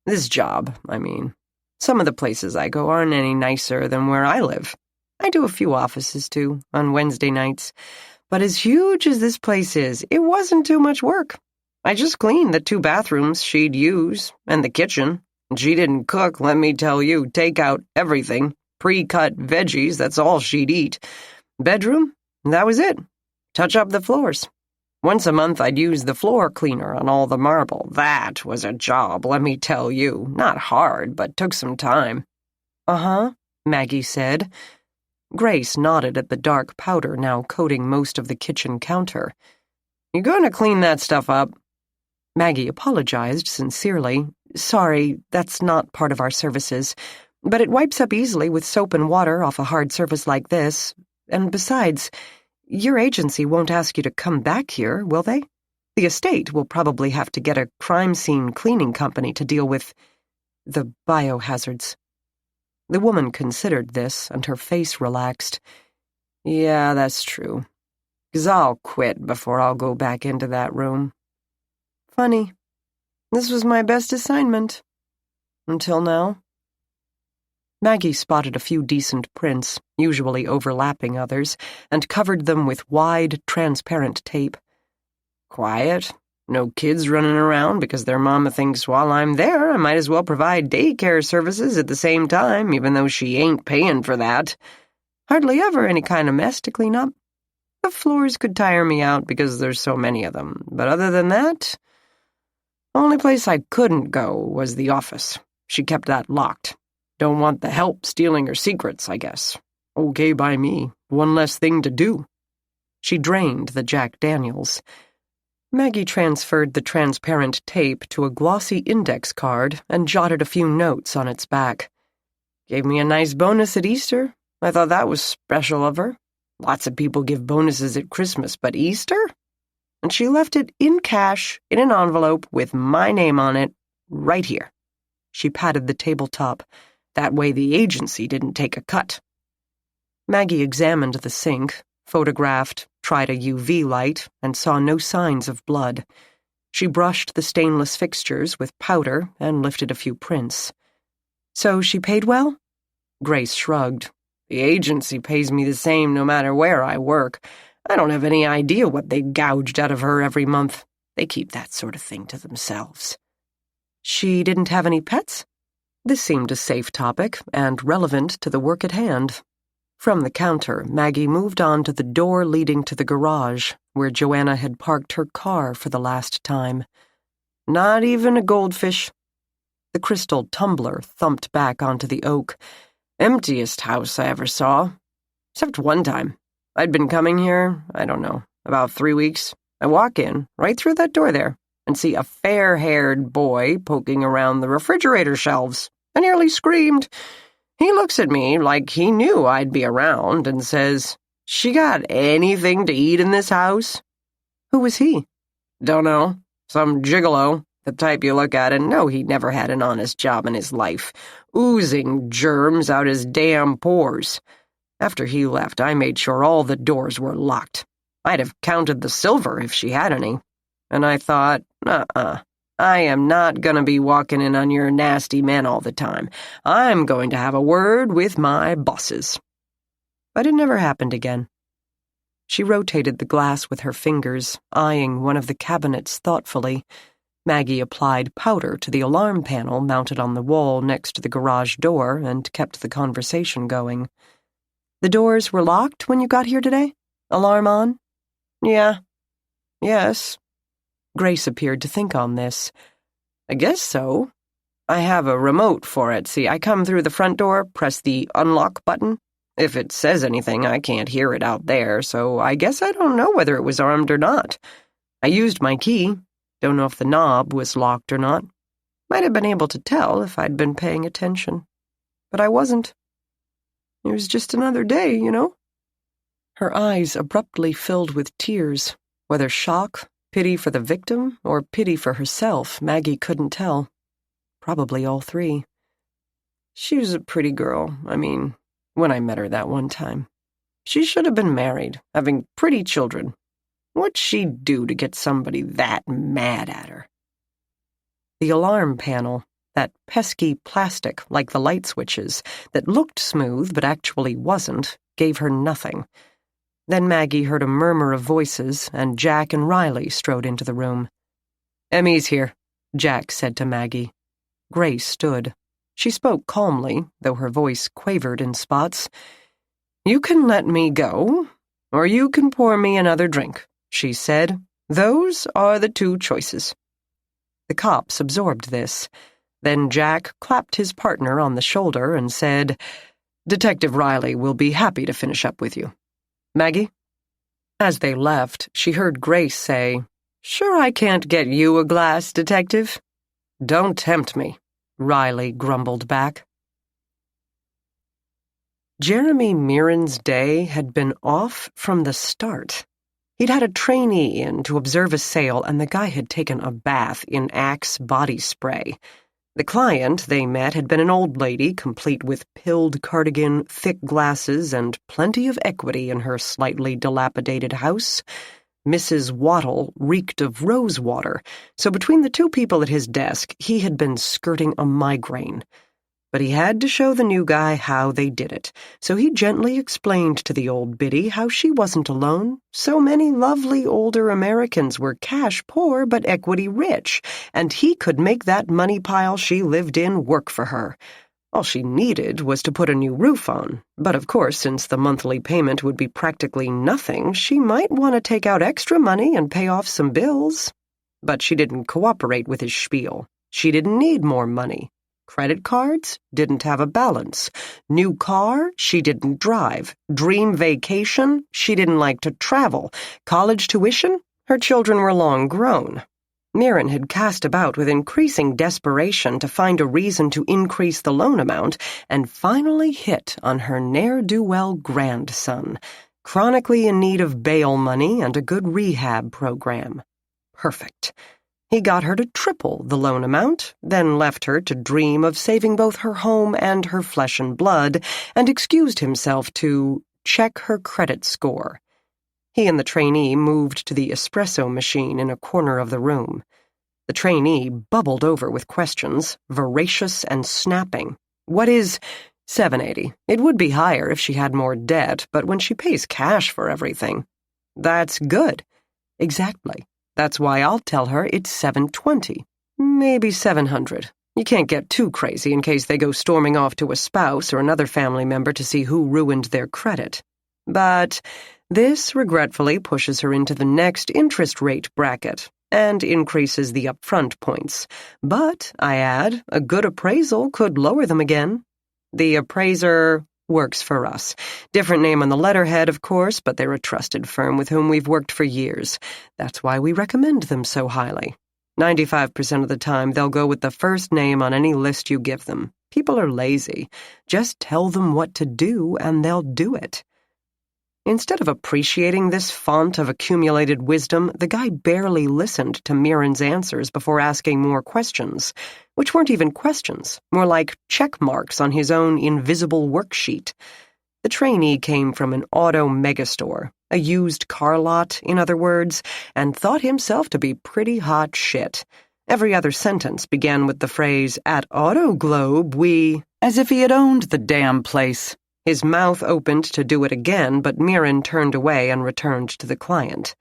This job, I mean. Some of the places I go aren't any nicer than where I live. I do a few offices, too, on Wednesday nights. But as huge as this place is, it wasn't too much work. I just cleaned the 2 bathrooms she'd use, and the kitchen. She didn't cook, let me tell you. Take out everything. Pre-cut veggies, that's all she'd eat. Bedroom? That was it. Touch up the floors. Once a month I'd use the floor cleaner on all the marble. That was a job, let me tell you. Not hard, but took some time. Uh-huh, Maggie said. Grace nodded at the dark powder now coating most of the kitchen counter. You going to clean that stuff up? Maggie apologized sincerely. Sorry, that's not part of our services, but it wipes up easily with soap and water off a hard surface like this. And besides, your agency won't ask you to come back here, will they? The estate will probably have to get a crime scene cleaning company to deal with the biohazards. The woman considered this, and her face relaxed. Yeah, that's true. 'Cause I'll quit before I'll go back into that room. Funny. This was my best assignment. Until now. Maggie spotted a few decent prints, usually overlapping others, and covered them with wide, transparent tape. Quiet. No kids running around because their mama thinks while I'm there I might as well provide daycare services at the same time, even though she ain't paying for that. Hardly ever any kind of mess to clean up. The floors could tire me out because there's so many of them, but other than that, only place I couldn't go was the office. She kept that locked. Don't want the help stealing her secrets, I guess. Okay by me. One less thing to do. She drained the Jack Daniels. Maggie transferred the transparent tape to a glossy index card and jotted a few notes on its back. Gave me a nice bonus at Easter. I thought that was special of her. Lots of people give bonuses at Christmas, but Easter? And she left it in cash, in an envelope, with my name on it, right here. She patted the tabletop. That way the agency didn't take a cut. Maggie examined the sink, photographed, tried a UV light, and saw no signs of blood. She brushed the stainless fixtures with powder and lifted a few prints. So she paid well? Grace shrugged. The agency pays me the same no matter where I work. I don't have any idea what they gouged out of her every month. They keep that sort of thing to themselves. She didn't have any pets? This seemed a safe topic and relevant to the work at hand. From the counter, Maggie moved on to the door leading to the garage, where Joanna had parked her car for the last time. Not even a goldfish. The crystal tumbler thumped back onto the oak. Emptiest house I ever saw. Except one time. I'd been coming here, I don't know, about 3 weeks. I walk in, right through that door there, and see a fair-haired boy poking around the refrigerator shelves. I nearly screamed. He looks at me like he knew I'd be around and says, "She got anything to eat in this house?" Who was he? Don't know. Some gigolo, the type you look at and know he'd never had an honest job in his life, oozing germs out his damn pores. After he left, I made sure all the doors were locked. I'd have counted the silver if she had any. And I thought, I am not going to be walking in on your nasty men all the time. I'm going to have a word with my bosses. But it never happened again. She rotated the glass with her fingers, eyeing one of the cabinets thoughtfully. Maggie applied powder to the alarm panel mounted on the wall next to the garage door and kept the conversation going. The doors were locked when you got here today? Alarm on? Yeah. Yes. Grace appeared to think on this. I guess so. I have a remote for it. See, I come through the front door, press the unlock button. If it says anything, I can't hear it out there, so I guess I don't know whether it was armed or not. I used my key. Don't know if the knob was locked or not. Might have been able to tell if I'd been paying attention. But I wasn't. It was just another day, you know? Her eyes abruptly filled with tears. Whether shock, pity for the victim, or pity for herself, Maggie couldn't tell. Probably all three. She was a pretty girl, when I met her that one time. She should have been married, having pretty children. What'd she do to get somebody that mad at her? The alarm panel, that pesky plastic like the light switches, that looked smooth but actually wasn't, gave her nothing. Then Maggie heard a murmur of voices, and Jack and Riley strode into the room. "Emmy's here," Jack said to Maggie. Grace stood. She spoke calmly, though her voice quavered in spots. "You can let me go, or you can pour me another drink," she said. "Those are the two choices." The cops absorbed this. Then Jack clapped his partner on the shoulder and said, "Detective Riley will be happy to finish up with you. Maggie?" As they left, she heard Grace say, "Sure I can't get you a glass, Detective?" "Don't tempt me," Riley grumbled back. Jeremy Mirren's day had been off from the start. He'd had a trainee in to observe a sale, and the guy had taken a bath in Axe body spray. The client they met had been an old lady, complete with pilled cardigan, thick glasses, and plenty of equity in her slightly dilapidated house. Mrs. Waddle reeked of rose water, so between the two people at his desk, he had been skirting a migraine. But he had to show the new guy how they did it, so he gently explained to the old biddy how she wasn't alone. So many lovely older Americans were cash poor but equity rich, and he could make that money pile she lived in work for her. All she needed was to put a new roof on, but of course, since the monthly payment would be practically nothing, she might want to take out extra money and pay off some bills. But she didn't cooperate with his spiel. She didn't need more money. Credit cards? Didn't have a balance. New car? She didn't drive. Dream vacation? She didn't like to travel. College tuition? Her children were long grown. Mirren had cast about with increasing desperation to find a reason to increase the loan amount, and finally hit on her ne'er-do-well grandson, chronically in need of bail money and a good rehab program. Perfect. He got her to triple the loan amount, then left her to dream of saving both her home and her flesh and blood, and excused himself to check her credit score. He and the trainee moved to the espresso machine in a corner of the room. The trainee bubbled over with questions, voracious and snapping. "What is $780? It would be higher if she had more debt, but when she pays cash for everything." "That's good." "Exactly. That's why I'll tell her it's $720. Maybe $700. You can't get too crazy in case they go storming off to a spouse or another family member to see who ruined their credit. But this regretfully pushes her into the next interest rate bracket and increases the upfront points. But, I add, a good appraisal could lower them again. The appraiser works for us. Different name on the letterhead, of course, but they're a trusted firm with whom we've worked for years. That's why we recommend them so highly. 95% of the time, they'll go with the first name on any list you give them. People are lazy. Just tell them what to do, and they'll do it. Instead of appreciating this font of accumulated wisdom, the guy barely listened to Mirren's answers before asking more questions, which weren't even questions, more like check marks on his own invisible worksheet. The trainee came from an auto megastore, a used car lot, in other words, and thought himself to be pretty hot shit. Every other sentence began with the phrase, "At Auto Globe, we..." as if he had owned the damn place. His mouth opened to do it again, but Mirren turned away and returned to the client.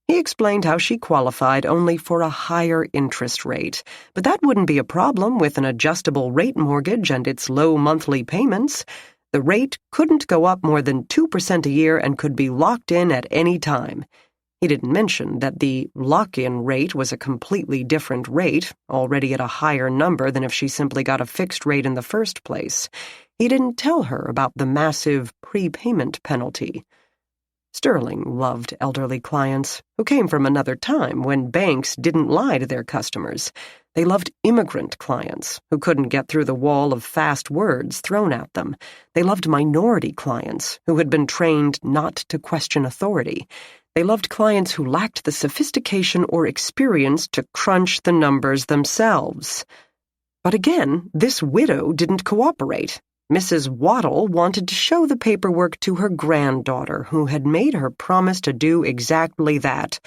He explained how she qualified only for a higher interest rate, but that wouldn't be a problem with an adjustable rate mortgage and its low monthly payments. The rate couldn't go up more than 2% a year and could be locked in at any time. He didn't mention that the lock-in rate was a completely different rate, already at a higher number than if she simply got a fixed rate in the first place. He didn't tell her about the massive prepayment penalty. Sterling loved elderly clients who came from another time when banks didn't lie to their customers. They loved immigrant clients who couldn't get through the wall of fast words thrown at them. They loved minority clients who had been trained not to question authority. They loved clients who lacked the sophistication or experience to crunch the numbers themselves. But again, this widow didn't cooperate. Mrs. Waddle wanted to show the paperwork to her granddaughter, who had made her promise to do exactly that,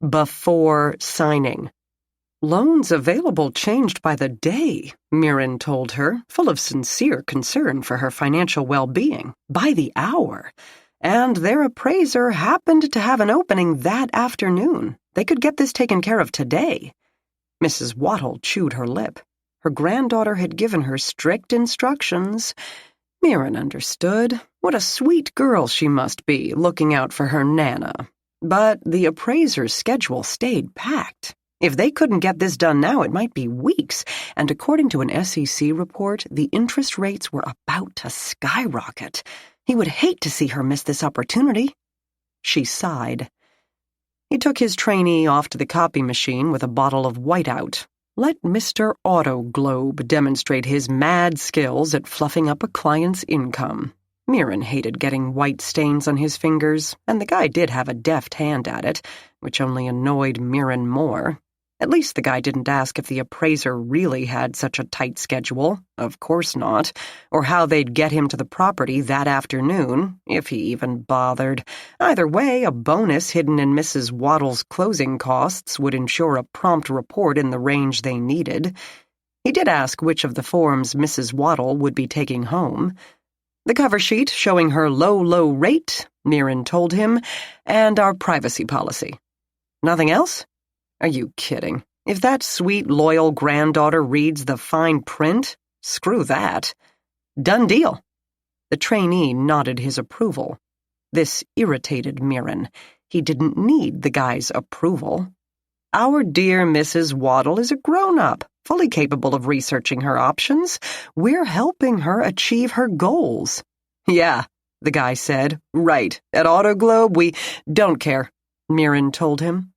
before signing. Loans available changed by the day, Mirren told her, full of sincere concern for her financial well-being, by the hour. And their appraiser happened to have an opening that afternoon. They could get this taken care of today. Mrs. Waddle chewed her lip. Her granddaughter had given her strict instructions. Mirren understood. What a sweet girl she must be, looking out for her Nana. But the appraiser's schedule stayed packed. If they couldn't get this done now, it might be weeks, and according to an SEC report, the interest rates were about to skyrocket. He would hate to see her miss this opportunity. She sighed. He took his trainee off to the copy machine with a bottle of whiteout. Let Mr. Autoglobe demonstrate his mad skills at fluffing up a client's income. Mirren hated getting white stains on his fingers, and the guy did have a deft hand at it, which only annoyed Mirren more. At least the guy didn't ask if the appraiser really had such a tight schedule, of course not, or how they'd get him to the property that afternoon, if he even bothered. Either way, a bonus hidden in Mrs. Waddle's closing costs would ensure a prompt report in the range they needed. He did ask which of the forms Mrs. Waddle would be taking home. The cover sheet showing her low rate, Mirren told him, and our privacy policy. Nothing else? Are you kidding? If that sweet, loyal granddaughter reads the fine print, screw that. Done deal. The trainee nodded his approval. This irritated Mirren. He didn't need the guy's approval. Our dear Mrs. Waddle is a grown-up, fully capable of researching her options. We're helping her achieve her goals. Yeah, the guy said. Right. At Autoglobe, we don't care, Mirren told him.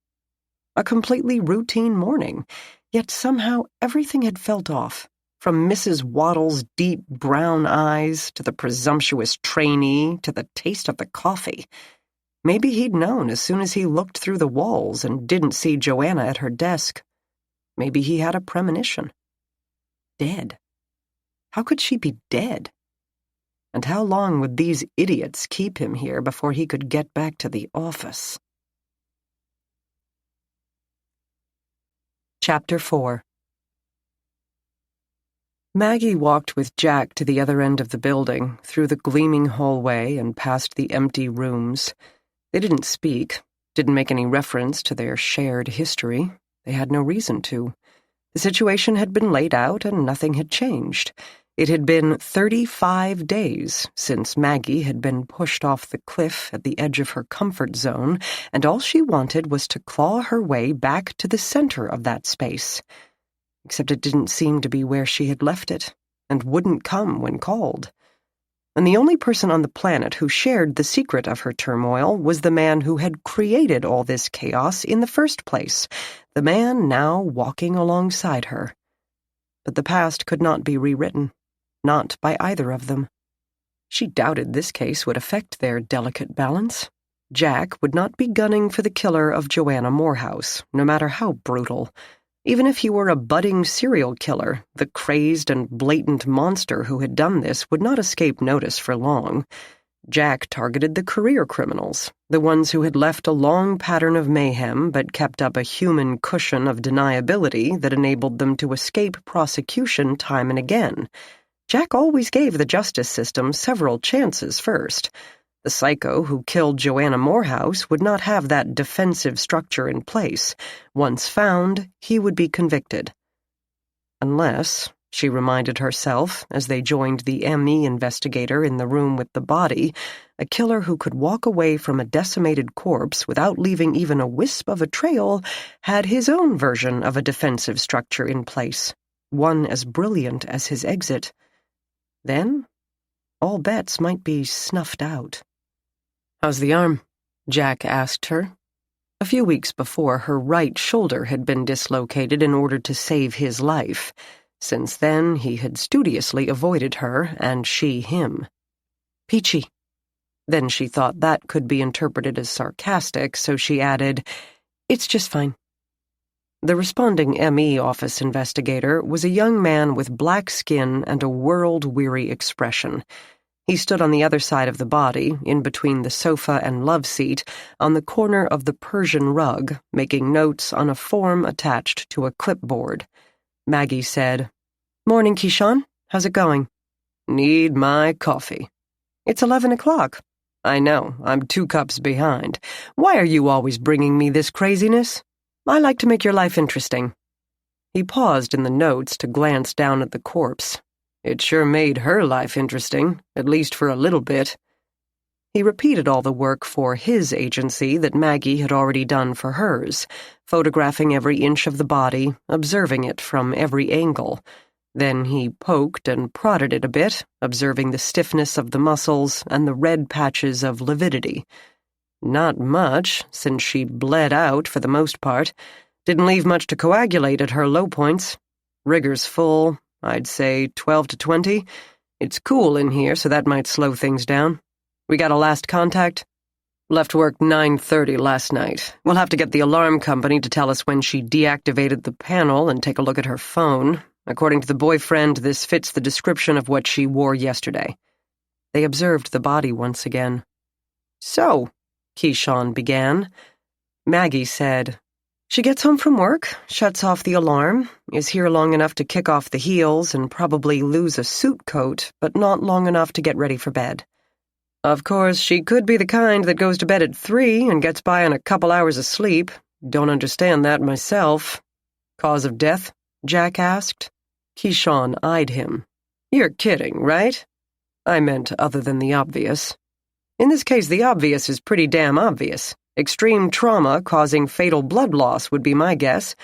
A completely routine morning, yet somehow everything had felt off, from Mrs. Waddle's deep brown eyes to the presumptuous trainee to the taste of the coffee. Maybe he'd known as soon as he looked through the walls and didn't see Joanna at her desk. Maybe he had a premonition. Dead. How could she be dead? And how long would these idiots keep him here before he could get back to the office? Chapter 4. Maggie walked with Jack to the other end of the building, through the gleaming hallway and past the empty rooms. They didn't speak, didn't make any reference to their shared history. They had no reason to. The situation had been laid out and nothing had changed. It had been 35 days since Maggie had been pushed off the cliff at the edge of her comfort zone, and all she wanted was to claw her way back to the center of that space. Except it didn't seem to be where she had left it, and wouldn't come when called. And the only person on the planet who shared the secret of her turmoil was the man who had created all this chaos in the first place, the man now walking alongside her. But the past could not be rewritten. Not by either of them. She doubted this case would affect their delicate balance. Jack would not be gunning for the killer of Joanna Morehouse, no matter how brutal. Even if he were a budding serial killer, the crazed and blatant monster who had done this would not escape notice for long. Jack targeted the career criminals, the ones who had left a long pattern of mayhem but kept up a human cushion of deniability that enabled them to escape prosecution time and again. Jack always gave the justice system several chances first. The psycho who killed Joanna Morehouse would not have that defensive structure in place. Once found, he would be convicted. Unless she reminded herself as they joined the ME investigator in the room with the body, a killer who could walk away from a decimated corpse without leaving even a wisp of a trail had his own version of a defensive structure in place, one as brilliant as his exit. Then, all bets might be snuffed out. "How's the arm?" Jack asked her. A few weeks before, her right shoulder had been dislocated in order to save his life. Since then, he had studiously avoided her, and she him. "Peachy." Then she thought that could be interpreted as sarcastic, so she added, "It's just fine." The responding ME office investigator was a young man with black skin and a world-weary expression. He stood on the other side of the body, in between the sofa and love seat, on the corner of the Persian rug, making notes on a form attached to a clipboard. Maggie said, "Morning, Keyshawn. How's it going?" "Need my coffee." "It's 11 o'clock. "I know, I'm 2 cups behind. Why are you always bringing me this craziness? I like to make your life interesting." He paused in the notes to glance down at the corpse. It sure made her life interesting, at least for a little bit. He repeated all the work for his agency that Maggie had already done for hers, photographing every inch of the body, observing it from every angle. Then he poked and prodded it a bit, observing the stiffness of the muscles and the red patches of lividity. Not much, since she bled out for the most part. Didn't leave much to coagulate at her low points. Rigor's full, I'd say 12 to 20. It's cool in here, so that might slow things down. We got a last contact? Left work 9:30 last night. We'll have to get the alarm company to tell us when she deactivated the panel and take a look at her phone. According to the boyfriend, this fits the description of what she wore yesterday." They observed the body once again. "So," Keyshawn began. Maggie said, "She gets home from work, shuts off the alarm, is here long enough to kick off the heels and probably lose a suit coat, but not long enough to get ready for bed. Of course, she could be the kind that goes to bed at 3 and gets by on a couple hours of sleep. Don't understand that myself." "Cause of death?" Jack asked. Keyshawn eyed him. "You're kidding, right?" "I meant other than the obvious." "In this case, the obvious is pretty damn obvious. Extreme trauma causing fatal blood loss would be my guess.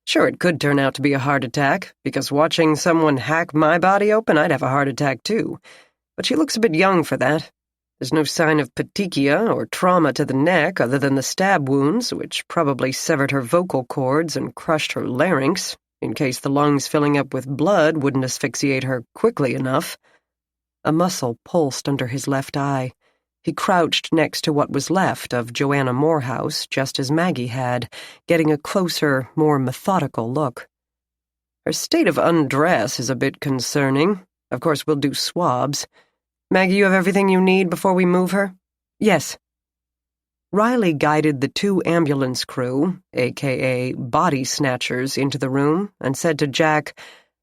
Sure, it could turn out to be a heart attack, because watching someone hack my body open, I'd have a heart attack too. But she looks a bit young for that. There's no sign of petechia or trauma to the neck other than the stab wounds, which probably severed her vocal cords and crushed her larynx, in case the lungs filling up with blood wouldn't asphyxiate her quickly enough." A muscle pulsed under his left eye. He crouched next to what was left of Joanna Morehouse, just as Maggie had, getting a closer, more methodical look. "Her state of undress is a bit concerning. Of course, we'll do swabs. Maggie, you have everything you need before we move her?" "Yes." Riley guided the 2 ambulance crew, a.k.a. body snatchers, into the room and said to Jack,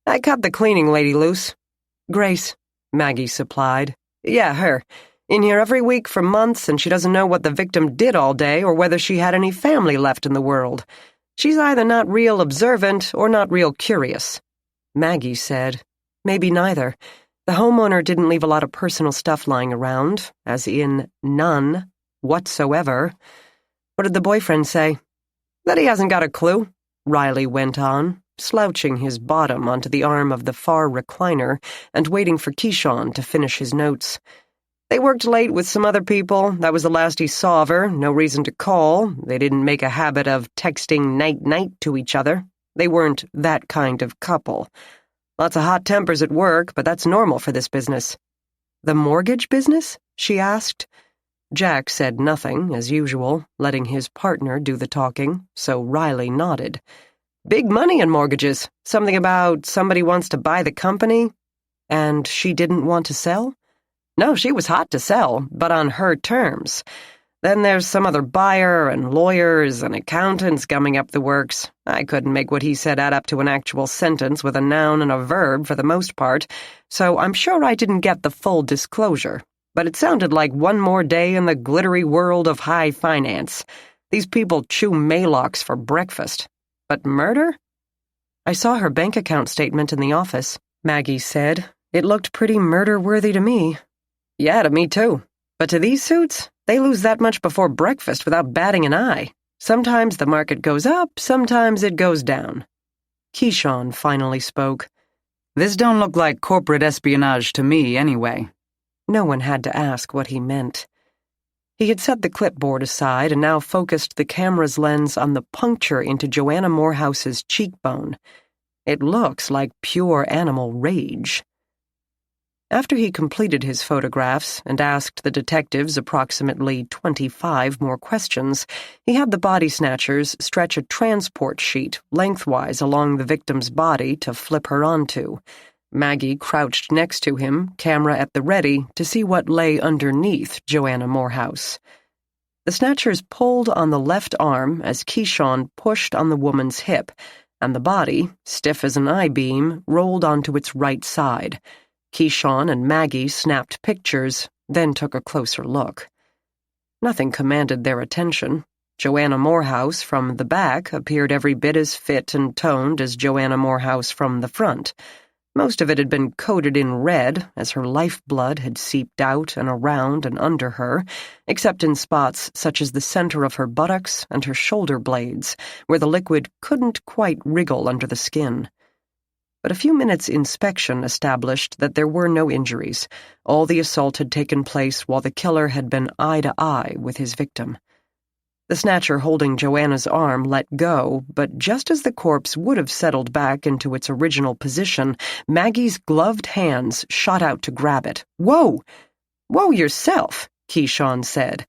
"I cut the cleaning lady loose." "Grace," Maggie supplied. "Yeah, her. In here every week for months, and she doesn't know what the victim did all day or whether she had any family left in the world. She's either not real observant or not real curious." Maggie said, "Maybe neither. The homeowner didn't leave a lot of personal stuff lying around, as in none whatsoever." "What did the boyfriend say?" "That he hasn't got a clue," Riley went on, slouching his bottom onto the arm of the far recliner and waiting for Keyshawn to finish his notes. "They worked late with some other people. That was the last he saw of her. No reason to call. They didn't make a habit of texting night-night to each other. They weren't that kind of couple. Lots of hot tempers at work, but that's normal for this business." "The mortgage business?" she asked. Jack said nothing, as usual, letting his partner do the talking, so Riley nodded. "Big money in mortgages. Something about somebody wants to buy the company." "And she didn't want to sell?" "No, she was hot to sell, but on her terms. Then there's some other buyer and lawyers and accountants gumming up the works. I couldn't make what he said add up to an actual sentence with a noun and a verb for the most part, so I'm sure I didn't get the full disclosure. But it sounded like one more day in the glittery world of high finance. These people chew maylocks for breakfast. But murder?" "I saw her bank account statement in the office." Maggie said. It looked pretty murder-worthy to me. Yeah, to me too. But to these suits, they lose that much before breakfast without batting an eye. Sometimes the market goes up, sometimes it goes down. Keyshawn finally spoke. This don't look like corporate espionage to me, anyway. No one had to ask what he meant. He had set the clipboard aside and now focused the camera's lens on the puncture into Joanna Morehouse's cheekbone. It looks like pure animal rage. After he completed his photographs and asked the detectives approximately 25 more questions, he had the body snatchers stretch a transport sheet lengthwise along the victim's body to flip her onto. Maggie crouched next to him, camera at the ready, to see what lay underneath Joanna Morehouse. The snatchers pulled on the left arm as Keyshawn pushed on the woman's hip, and the body, stiff as an I-beam, rolled onto its right side. Keyshawn and Maggie snapped pictures, then took a closer look. Nothing commanded their attention. Joanna Morehouse from the back appeared every bit as fit and toned as Joanna Morehouse from the front. Most of it had been coated in red, as her lifeblood had seeped out and around and under her, except in spots such as the center of her buttocks and her shoulder blades, where the liquid couldn't quite wriggle under the skin. But a few minutes' inspection established that there were no injuries. All the assault had taken place while the killer had been eye-to-eye with his victim. The snatcher holding Joanna's arm let go, but just as the corpse would have settled back into its original position, Maggie's gloved hands shot out to grab it. "Whoa! Whoa yourself," Keyshawn said.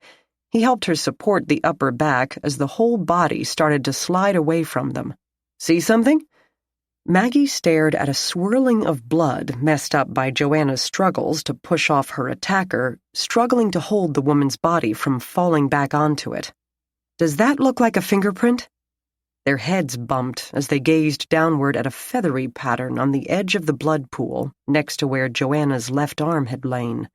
He helped her support the upper back as the whole body started to slide away from them. "See something?" Maggie stared at a swirling of blood messed up by Joanna's struggles to push off her attacker, struggling to hold the woman's body from falling back onto it. "Does that look like a fingerprint?" Their heads bumped as they gazed downward at a feathery pattern on the edge of the blood pool next to where Joanna's left arm had lain.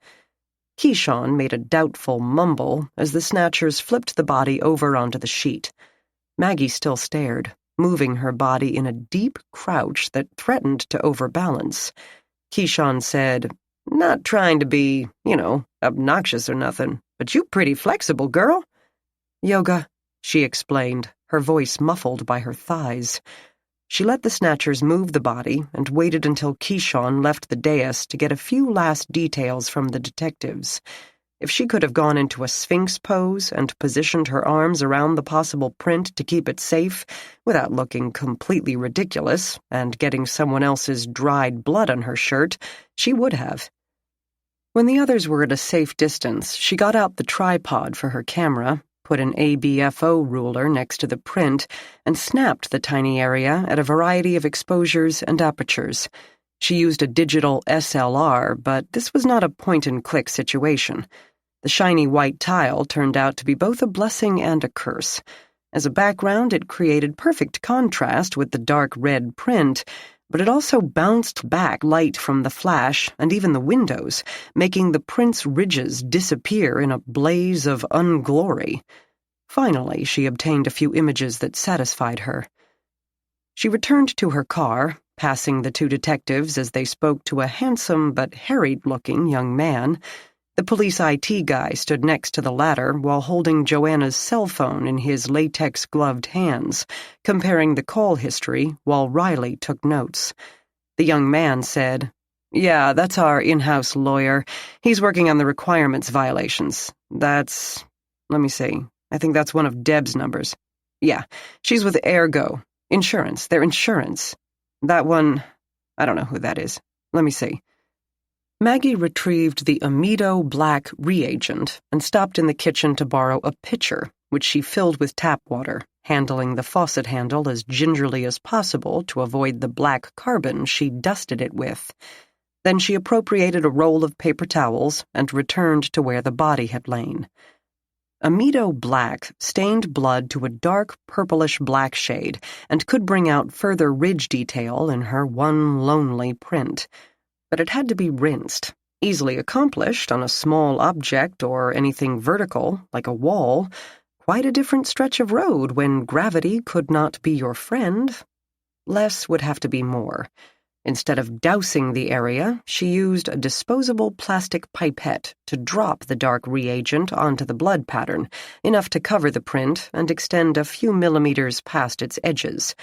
Keyshawn made a doubtful mumble as the snatchers flipped the body over onto the sheet. Maggie still stared, moving her body in a deep crouch that threatened to overbalance. Keyshawn said, "Not trying to be, obnoxious or nothing, but you pretty flexible, girl." "Yoga," she explained, her voice muffled by her thighs. She let the snatchers move the body and waited until Keyshawn left the dais to get a few last details from the detectives. If she could have gone into a sphinx pose and positioned her arms around the possible print to keep it safe without looking completely ridiculous and getting someone else's dried blood on her shirt, she would have. When the others were at a safe distance, she got out the tripod for her camera, put an ABFO ruler next to the print, and snapped the tiny area at a variety of exposures and apertures. She used a digital SLR, but this was not a point-and-click situation. The shiny white tile turned out to be both a blessing and a curse. As a background, it created perfect contrast with the dark red print, but it also bounced back light from the flash and even the windows, making the print's ridges disappear in a blaze of unglory. Finally, she obtained a few images that satisfied her. She returned to her car, passing the two detectives as they spoke to a handsome but harried-looking young man. The police IT guy stood next to the latter while holding Joanna's cell phone in his latex-gloved hands, comparing the call history while Riley took notes. The young man said, "Yeah, that's our in-house lawyer. He's working on the requirements violations. Let me see. I think that's one of Deb's numbers. Yeah, she's with Ergo. Insurance. Their insurance. That one, I don't know who that is. Let me see." Maggie retrieved the Amido black reagent and stopped in the kitchen to borrow a pitcher, which she filled with tap water, handling the faucet handle as gingerly as possible to avoid the black carbon she dusted it with. Then she appropriated a roll of paper towels and returned to where the body had lain. Amido black stained blood to a dark purplish-black shade and could bring out further ridge detail in her one lonely print. But it had to be rinsed, easily accomplished on a small object or anything vertical, like a wall. Quite a different stretch of road when gravity could not be your friend. Less would have to be more. Instead of dousing the area, she used a disposable plastic pipette to drop the dark reagent onto the blood pattern, enough to cover the print and extend a few millimeters past its edges.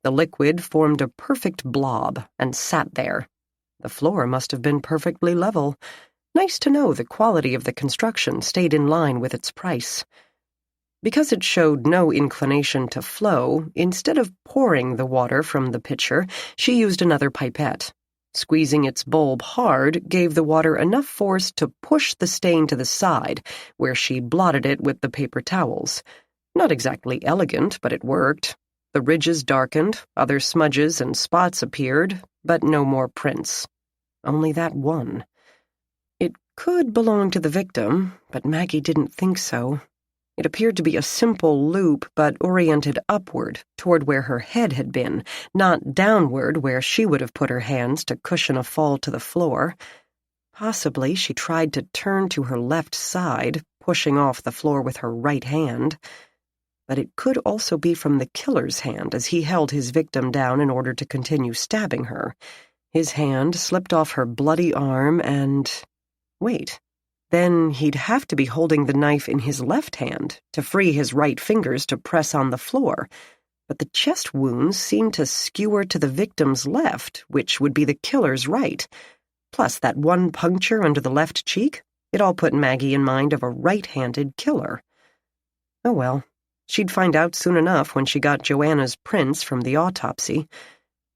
The liquid formed a perfect blob and sat there. The floor must have been perfectly level. Nice to know the quality of the construction stayed in line with its price. Because it showed no inclination to flow, instead of pouring the water from the pitcher, she used another pipette. Squeezing its bulb hard gave the water enough force to push the stain to the side, where she blotted it with the paper towels. Not exactly elegant, but it worked. The ridges darkened, other smudges and spots appeared, but no more prints. Only that one. It could belong to the victim, but Maggie didn't think so. It appeared to be a simple loop, but oriented upward, toward where her head had been, not downward where she would have put her hands to cushion a fall to the floor. Possibly she tried to turn to her left side, pushing off the floor with her right hand. But it could also be from the killer's hand as he held his victim down in order to continue stabbing her. His hand slipped off her bloody arm and... Wait. Then he'd have to be holding the knife in his left hand to free his right fingers to press on the floor. But the chest wounds seemed to skewer to the victim's left, which would be the killer's right. Plus that one puncture under the left cheek, it all put Maggie in mind of a right-handed killer. Oh well, she'd find out soon enough when she got Joanna's prints from the autopsy.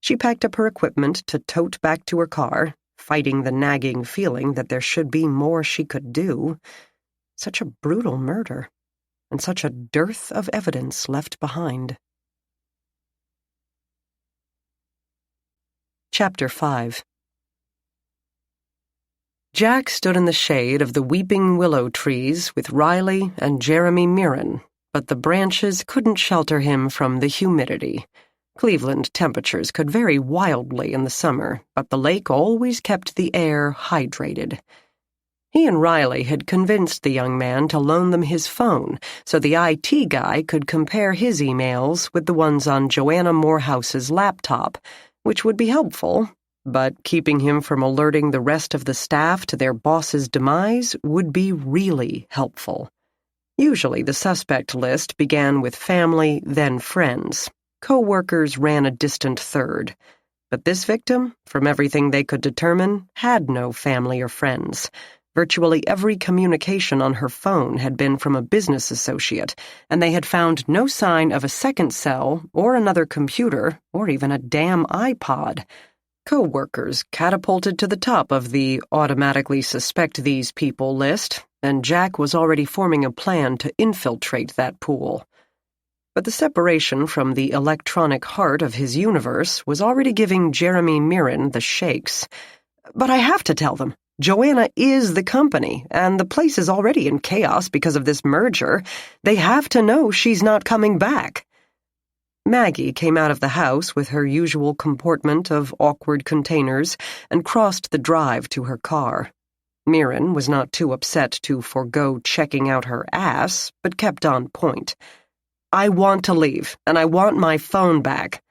She packed up her equipment to tote back to her car, fighting the nagging feeling that there should be more she could do. Such a brutal murder, and such a dearth of evidence left behind. Chapter 5. Jack stood in the shade of the weeping willow trees with Riley and Jeremy Mirren, but the branches couldn't shelter him from the humidity. Cleveland temperatures could vary wildly in the summer, but the lake always kept the air hydrated. He and Riley had convinced the young man to loan them his phone so the IT guy could compare his emails with the ones on Joanna Morehouse's laptop, which would be helpful, but keeping him from alerting the rest of the staff to their boss's demise would be really helpful. Usually the suspect list began with family, then friends. Co-workers ran a distant third. But this victim, from everything they could determine, had no family or friends. Virtually every communication on her phone had been from a business associate, and they had found no sign of a second cell or another computer or even a damn iPod. Co-workers catapulted to the top of the automatically suspect these people list, and Jack was already forming a plan to infiltrate that pool. But the separation from the electronic heart of his universe was already giving Jeremy Mirren the shakes. But I have to tell them. Joanna is the company, and the place is already in chaos because of this merger. They have to know she's not coming back. Maggie came out of the house with her usual comportment of awkward containers and crossed the drive to her car. Mirren was not too upset to forego checking out her ass, but kept on point. I want to leave, and I want my phone back.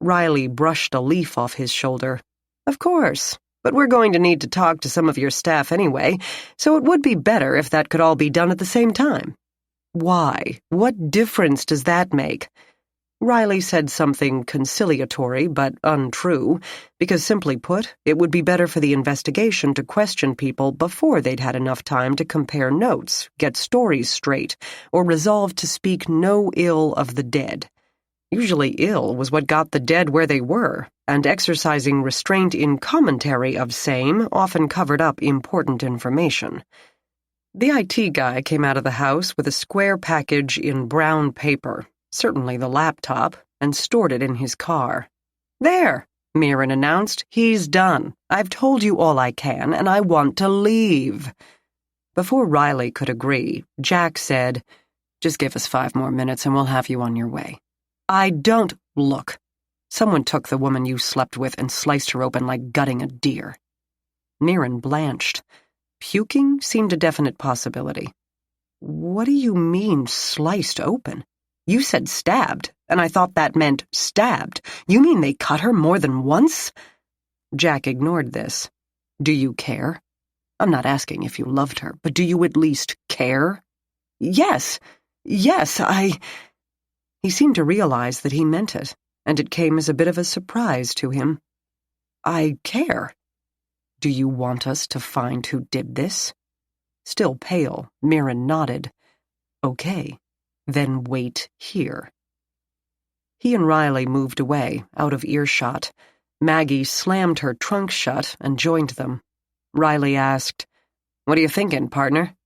Riley brushed a leaf off his shoulder. Of course, but we're going to need to talk to some of your staff anyway, so it would be better if that could all be done at the same time. Why? What difference does that make? Riley said something conciliatory but untrue, because simply put, it would be better for the investigation to question people before they'd had enough time to compare notes, get stories straight, or resolve to speak no ill of the dead. Usually ill was what got the dead where they were, and exercising restraint in commentary of same often covered up important information. The IT guy came out of the house with a square package in brown paper, certainly the laptop, and stored it in his car. There, Mirren announced. He's done. I've told you all I can, and I want to leave. Before Riley could agree, Jack said, Just give us 5 more minutes and we'll have you on your way. I don't look. Someone took the woman you slept with and sliced her open like gutting a deer. Mirren blanched. Puking seemed a definite possibility. What do you mean, sliced open? You said stabbed, and I thought that meant stabbed. You mean they cut her more than once? Jack ignored this. Do you care? I'm not asking if you loved her, but do you at least care? Yes, I... He seemed to realize that he meant it, and it came as a bit of a surprise to him. I care. Do you want us to find who did this? Still pale, Mirren nodded. Okay, then wait here. He and Riley moved away, out of earshot. Maggie slammed her trunk shut and joined them. Riley asked, "What are you thinking, partner?"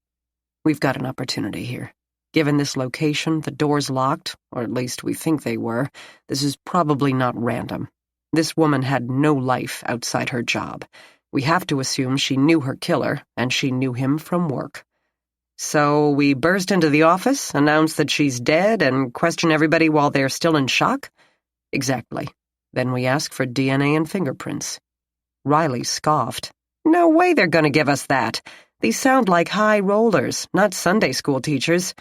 "We've got an opportunity here. Given this location, the door's locked, or at least we think they were. This is probably not random. This woman had no life outside her job. We have to assume she knew her killer, and she knew him from work. So we burst into the office, announce that she's dead, and question everybody while they're still in shock? Exactly. Then we ask for DNA and fingerprints." Riley scoffed. "No way they're going to give us that. These sound like high rollers, not Sunday school teachers."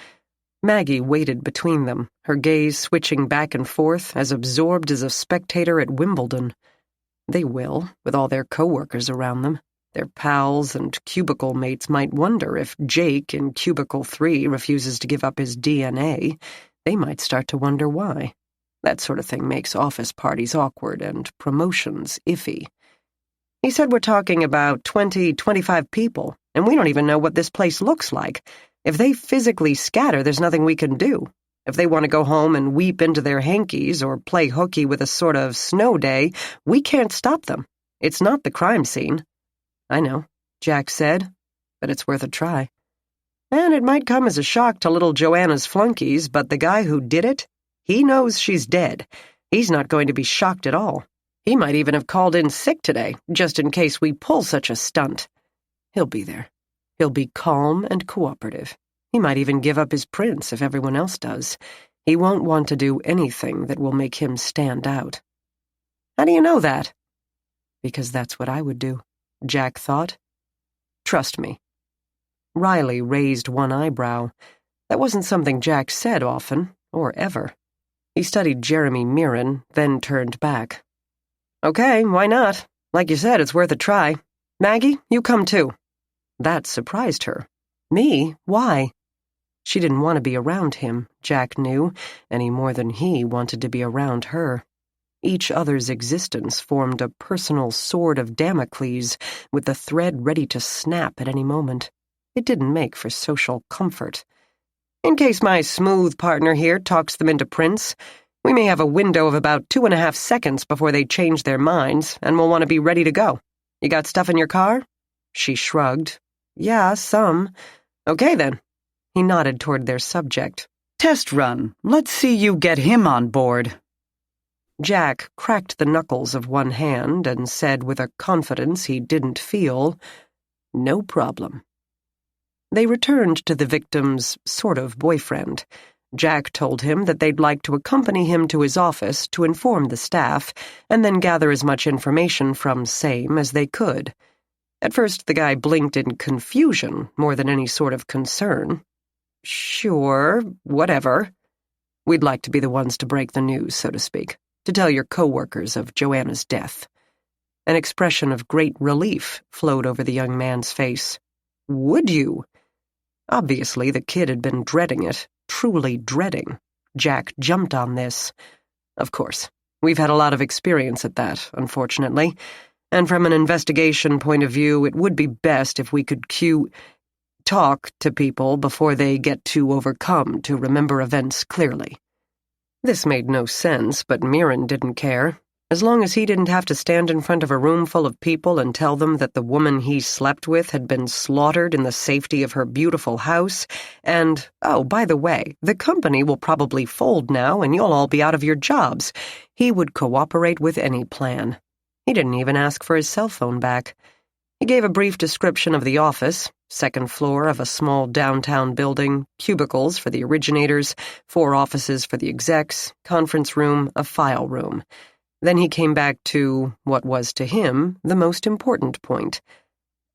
Maggie waited between them, her gaze switching back and forth, as absorbed as a spectator at Wimbledon. They will, with all their co-workers around them. Their pals and cubicle mates might wonder if Jake in Cubicle 3 refuses to give up his DNA. They might start to wonder why. That sort of thing makes office parties awkward and promotions iffy. He said we're talking about 25 people, and we don't even know what this place looks like. If they physically scatter, there's nothing we can do. If they want to go home and weep into their hankies or play hooky with a sort of snow day, we can't stop them. It's not the crime scene." "I know," Jack said, "but it's worth a try. And it might come as a shock to little Joanna's flunkies, but the guy who did it, he knows she's dead. He's not going to be shocked at all. He might even have called in sick today, just in case we pull such a stunt. He'll be there. He'll be calm and cooperative. He might even give up his prints if everyone else does. He won't want to do anything that will make him stand out." "How do you know that?" "Because that's what I would do," Jack thought. "Trust me." Riley raised one eyebrow. That wasn't something Jack said often, or ever. He studied Jeremy Mirren, then turned back. "Okay, why not? Like you said, it's worth a try. Maggie, you come too." That surprised her. Me? Why? She didn't want to be around him, Jack knew, any more than he wanted to be around her. Each other's existence formed a personal sword of Damocles, with the thread ready to snap at any moment. It didn't make for social comfort. "In case my smooth partner here talks them into prints, we may have a window of about 2.5 seconds before they change their minds, and we'll want to be ready to go. You got stuff in your car?" She shrugged. "Yeah, some." "Okay, then." He nodded toward their subject. "Test run. Let's see you get him on board." Jack cracked the knuckles of one hand and said with a confidence he didn't feel, "No problem." They returned to the victim's sort of boyfriend. Jack told him that they'd like to accompany him to his office to inform the staff and then gather as much information from same as they could. At first, the guy blinked in confusion more than any sort of concern. "Sure, whatever. We'd like to be the ones to break the news, so to speak, to tell your co-workers of Joanna's death." An expression of great relief flowed over the young man's face. "Would you?" Obviously, the kid had been dreading it, truly dreading. Jack jumped on this. "Of course. We've had a lot of experience at that, unfortunately. And from an investigation point of view, it would be best if we could talk to people before they get too overcome to remember events clearly." This made no sense, but Mirren didn't care. As long as he didn't have to stand in front of a room full of people and tell them that the woman he slept with had been slaughtered in the safety of her beautiful house, and, oh, by the way, the company will probably fold now and you'll all be out of your jobs, he would cooperate with any plan. He didn't even ask for his cell phone back. He gave a brief description of the office, 2nd floor of a small downtown building, cubicles for the originators, 4 offices for the execs, conference room, a file room. Then he came back to what was to him the most important point.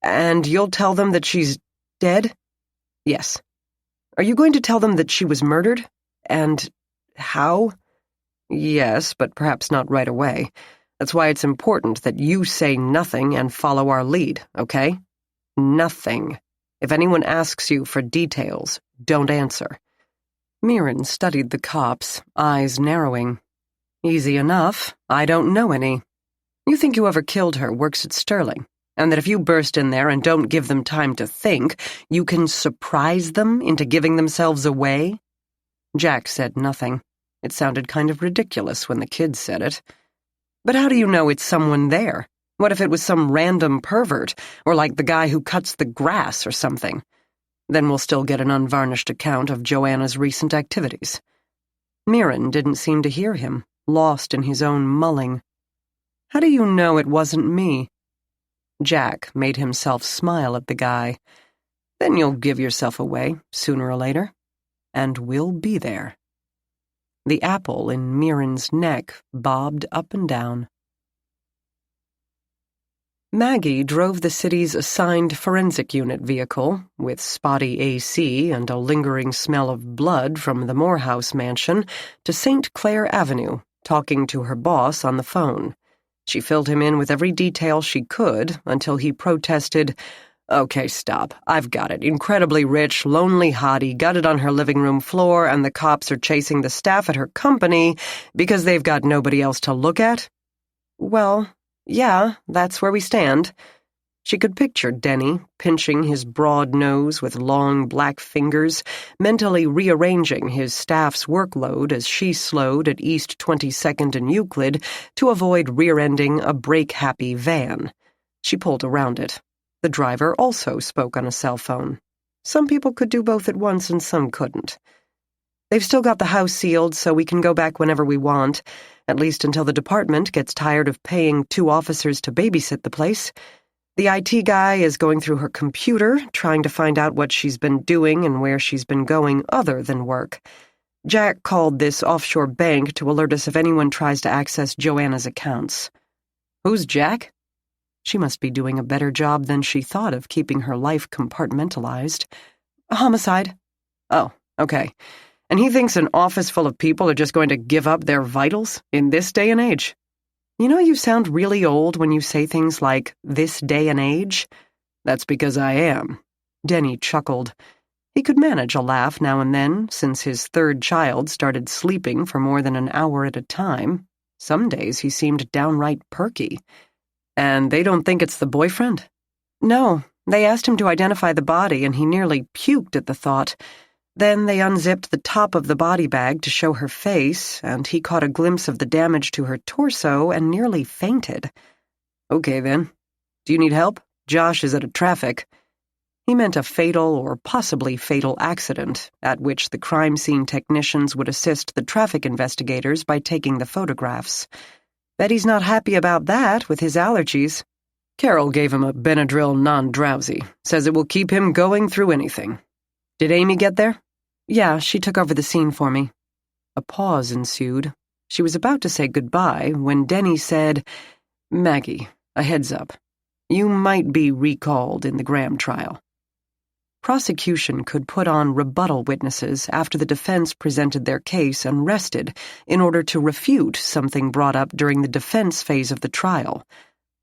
"And you'll tell them that she's dead?" "Yes." "Are you going to tell them that she was murdered? And how?" "Yes, but perhaps not right away. That's why it's important that you say nothing and follow our lead, okay? Nothing. If anyone asks you for details, don't answer." Mirren studied the cops, eyes narrowing. "Easy enough. I don't know any. You think whoever killed her works at Sterling, and that if you burst in there and don't give them time to think, you can surprise them into giving themselves away?" Jack said nothing. It sounded kind of ridiculous when the kid said it. "But how do you know it's someone there? What if it was some random pervert, or like the guy who cuts the grass or something? Then we'll still get an unvarnished account of Joanna's recent activities." Mirren didn't seem to hear him, lost in his own mulling. "How do you know it wasn't me?" Jack made himself smile at the guy. "Then you'll give yourself away, sooner or later. And we'll be there." The apple in Mirren's neck bobbed up and down. Maggie drove the city's assigned forensic unit vehicle, with spotty AC and a lingering smell of blood from the Morehouse mansion, to St. Clair Avenue, talking to her boss on the phone. She filled him in with every detail she could until he protested, "Okay, stop. I've got it. Incredibly rich, lonely hottie gutted on her living room floor, and the cops are chasing the staff at her company because they've got nobody else to look at?" "Well, yeah, that's where we stand." She could picture Denny, pinching his broad nose with long black fingers, mentally rearranging his staff's workload as she slowed at East 22nd and Euclid to avoid rear-ending a brake-happy van. She pulled around it. The driver also spoke on a cell phone. Some people could do both at once and some couldn't. "They've still got the house sealed, so we can go back whenever we want, at least until the department gets tired of paying 2 officers to babysit the place. The IT guy is going through her computer, trying to find out what she's been doing and where she's been going other than work. Jack called this offshore bank to alert us if anyone tries to access Joanna's accounts." "Who's Jack?" She must be doing a better job than she thought of keeping her life compartmentalized. "A homicide." "Oh, okay. And he thinks an office full of people are just going to give up their vitals in this day and age. You know, you sound really old when you say things like, 'this day and age'." "That's because I am." Denny chuckled. He could manage a laugh now and then, since his third child started sleeping for more than an hour at a time. Some days he seemed downright perky. "And they don't think it's the boyfriend?" "No. They asked him to identify the body, and he nearly puked at the thought. Then they unzipped the top of the body bag to show her face, and he caught a glimpse of the damage to her torso and nearly fainted." "Okay, then. Do you need help? Josh is at a traffic." He meant a fatal or possibly fatal accident, at which the crime scene technicians would assist the traffic investigators by taking the photographs. Bet he's not happy about that with his allergies. Carol gave him a Benadryl non-drowsy. Says it will keep him going through anything. Did Amy get there? Yeah, she took over the scene for me. A pause ensued. She was about to say goodbye when Denny said, "Maggie, a heads up. You might be recalled in the Graham trial." Prosecution could put on rebuttal witnesses after the defense presented their case and rested in order to refute something brought up during the defense phase of the trial.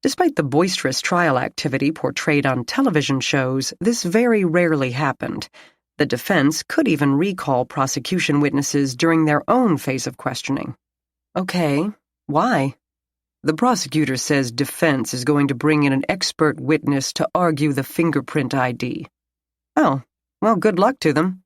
Despite the boisterous trial activity portrayed on television shows, this very rarely happened. The defense could even recall prosecution witnesses during their own phase of questioning. Okay, why? The prosecutor says defense is going to bring in an expert witness to argue the fingerprint ID. Oh, well, good luck to them.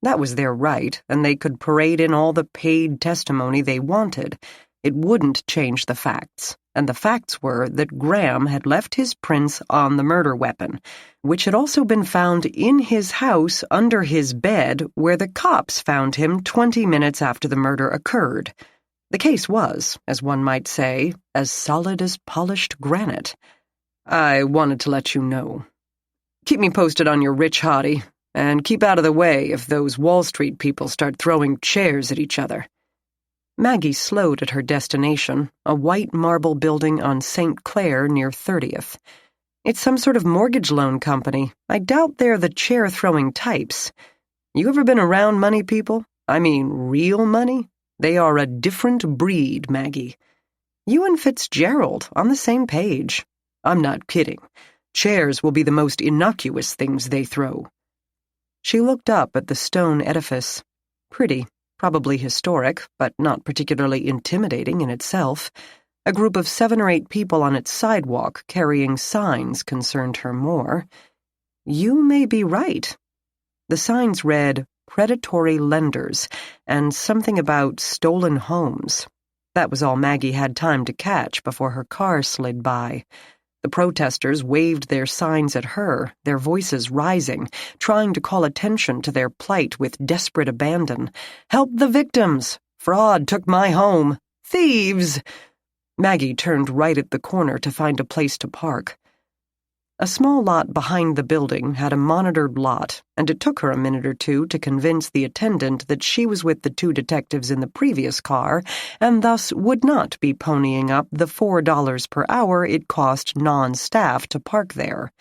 That was their right, and they could parade in all the paid testimony they wanted. It wouldn't change the facts, and the facts were that Graham had left his prints on the murder weapon, which had also been found in his house under his bed where the cops found him 20 minutes after the murder occurred. The case was, as one might say, as solid as polished granite. I wanted to let you know. Keep me posted on your rich hottie, and keep out of the way if those Wall Street people start throwing chairs at each other. Maggie slowed at her destination, a white marble building on St. Clair near 30th. It's some sort of mortgage loan company. I doubt they're the chair-throwing types. You ever been around money people? I mean real money? They are a different breed, Maggie. You and Fitzgerald on the same page. I'm not kidding. Chairs will be the most innocuous things they throw." She looked up at the stone edifice. Pretty, probably historic, but not particularly intimidating in itself. A group of 7 or 8 people on its sidewalk carrying signs concerned her more. You may be right. The signs read, "Predatory Lenders," and something about stolen homes. That was all Maggie had time to catch before her car slid by. The protesters waved their signs at her, their voices rising, trying to call attention to their plight with desperate abandon. "Help the victims! Fraud took my home! Thieves!" Maggie turned right at the corner to find a place to park. A small lot behind the building had a monitored lot, and it took her a minute or two to convince the attendant that she was with the 2 detectives in the previous car, and thus would not be ponying up the $4 per hour it cost non-staff to park there.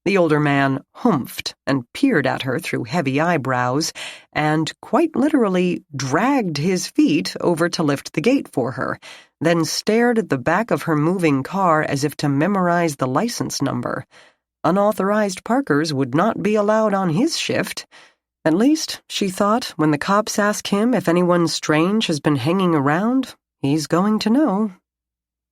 The older man humphed and peered at her through heavy eyebrows, and quite literally dragged his feet over to lift the gate for her, then stared at the back of her moving car as if to memorize the license number. Unauthorized parkers would not be allowed on his shift. At least, she thought, when the cops ask him if anyone strange has been hanging around, he's going to know.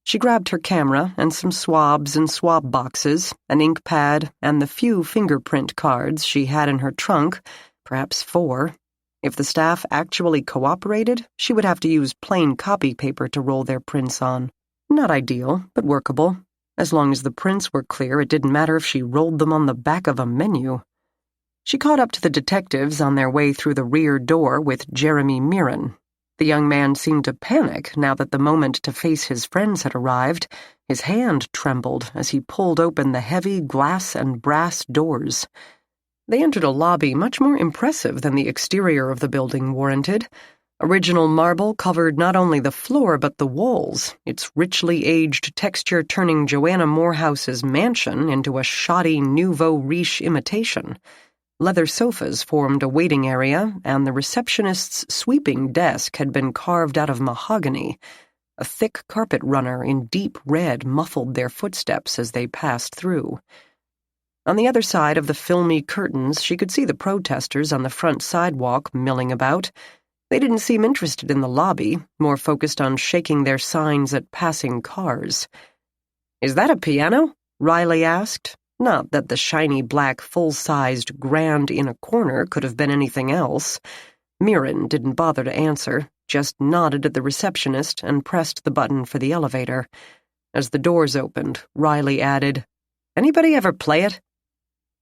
She grabbed her camera and some swabs and swab boxes, an ink pad, and the few fingerprint cards she had in her trunk, perhaps 4. If the staff actually cooperated, she would have to use plain copy paper to roll their prints on. Not ideal, but workable. As long as the prints were clear, it didn't matter if she rolled them on the back of a menu. She caught up to the detectives on their way through the rear door with Jeremy Mirren. The young man seemed to panic now that the moment to face his friends had arrived. His hand trembled as he pulled open the heavy glass and brass doors. They entered a lobby much more impressive than the exterior of the building warranted. Original marble covered not only the floor but the walls, its richly aged texture turning Joanna Morehouse's mansion into a shoddy nouveau riche imitation. Leather sofas formed a waiting area, and the receptionist's sweeping desk had been carved out of mahogany. A thick carpet runner in deep red muffled their footsteps as they passed through. On the other side of the filmy curtains, she could see the protesters on the front sidewalk milling about. They didn't seem interested in the lobby, more focused on shaking their signs at passing cars. "Is that a piano?" Riley asked. Not that the shiny black full-sized grand in a corner could have been anything else. Mirren didn't bother to answer, just nodded at the receptionist and pressed the button for the elevator. As the doors opened, Riley added, "Anybody ever play it?"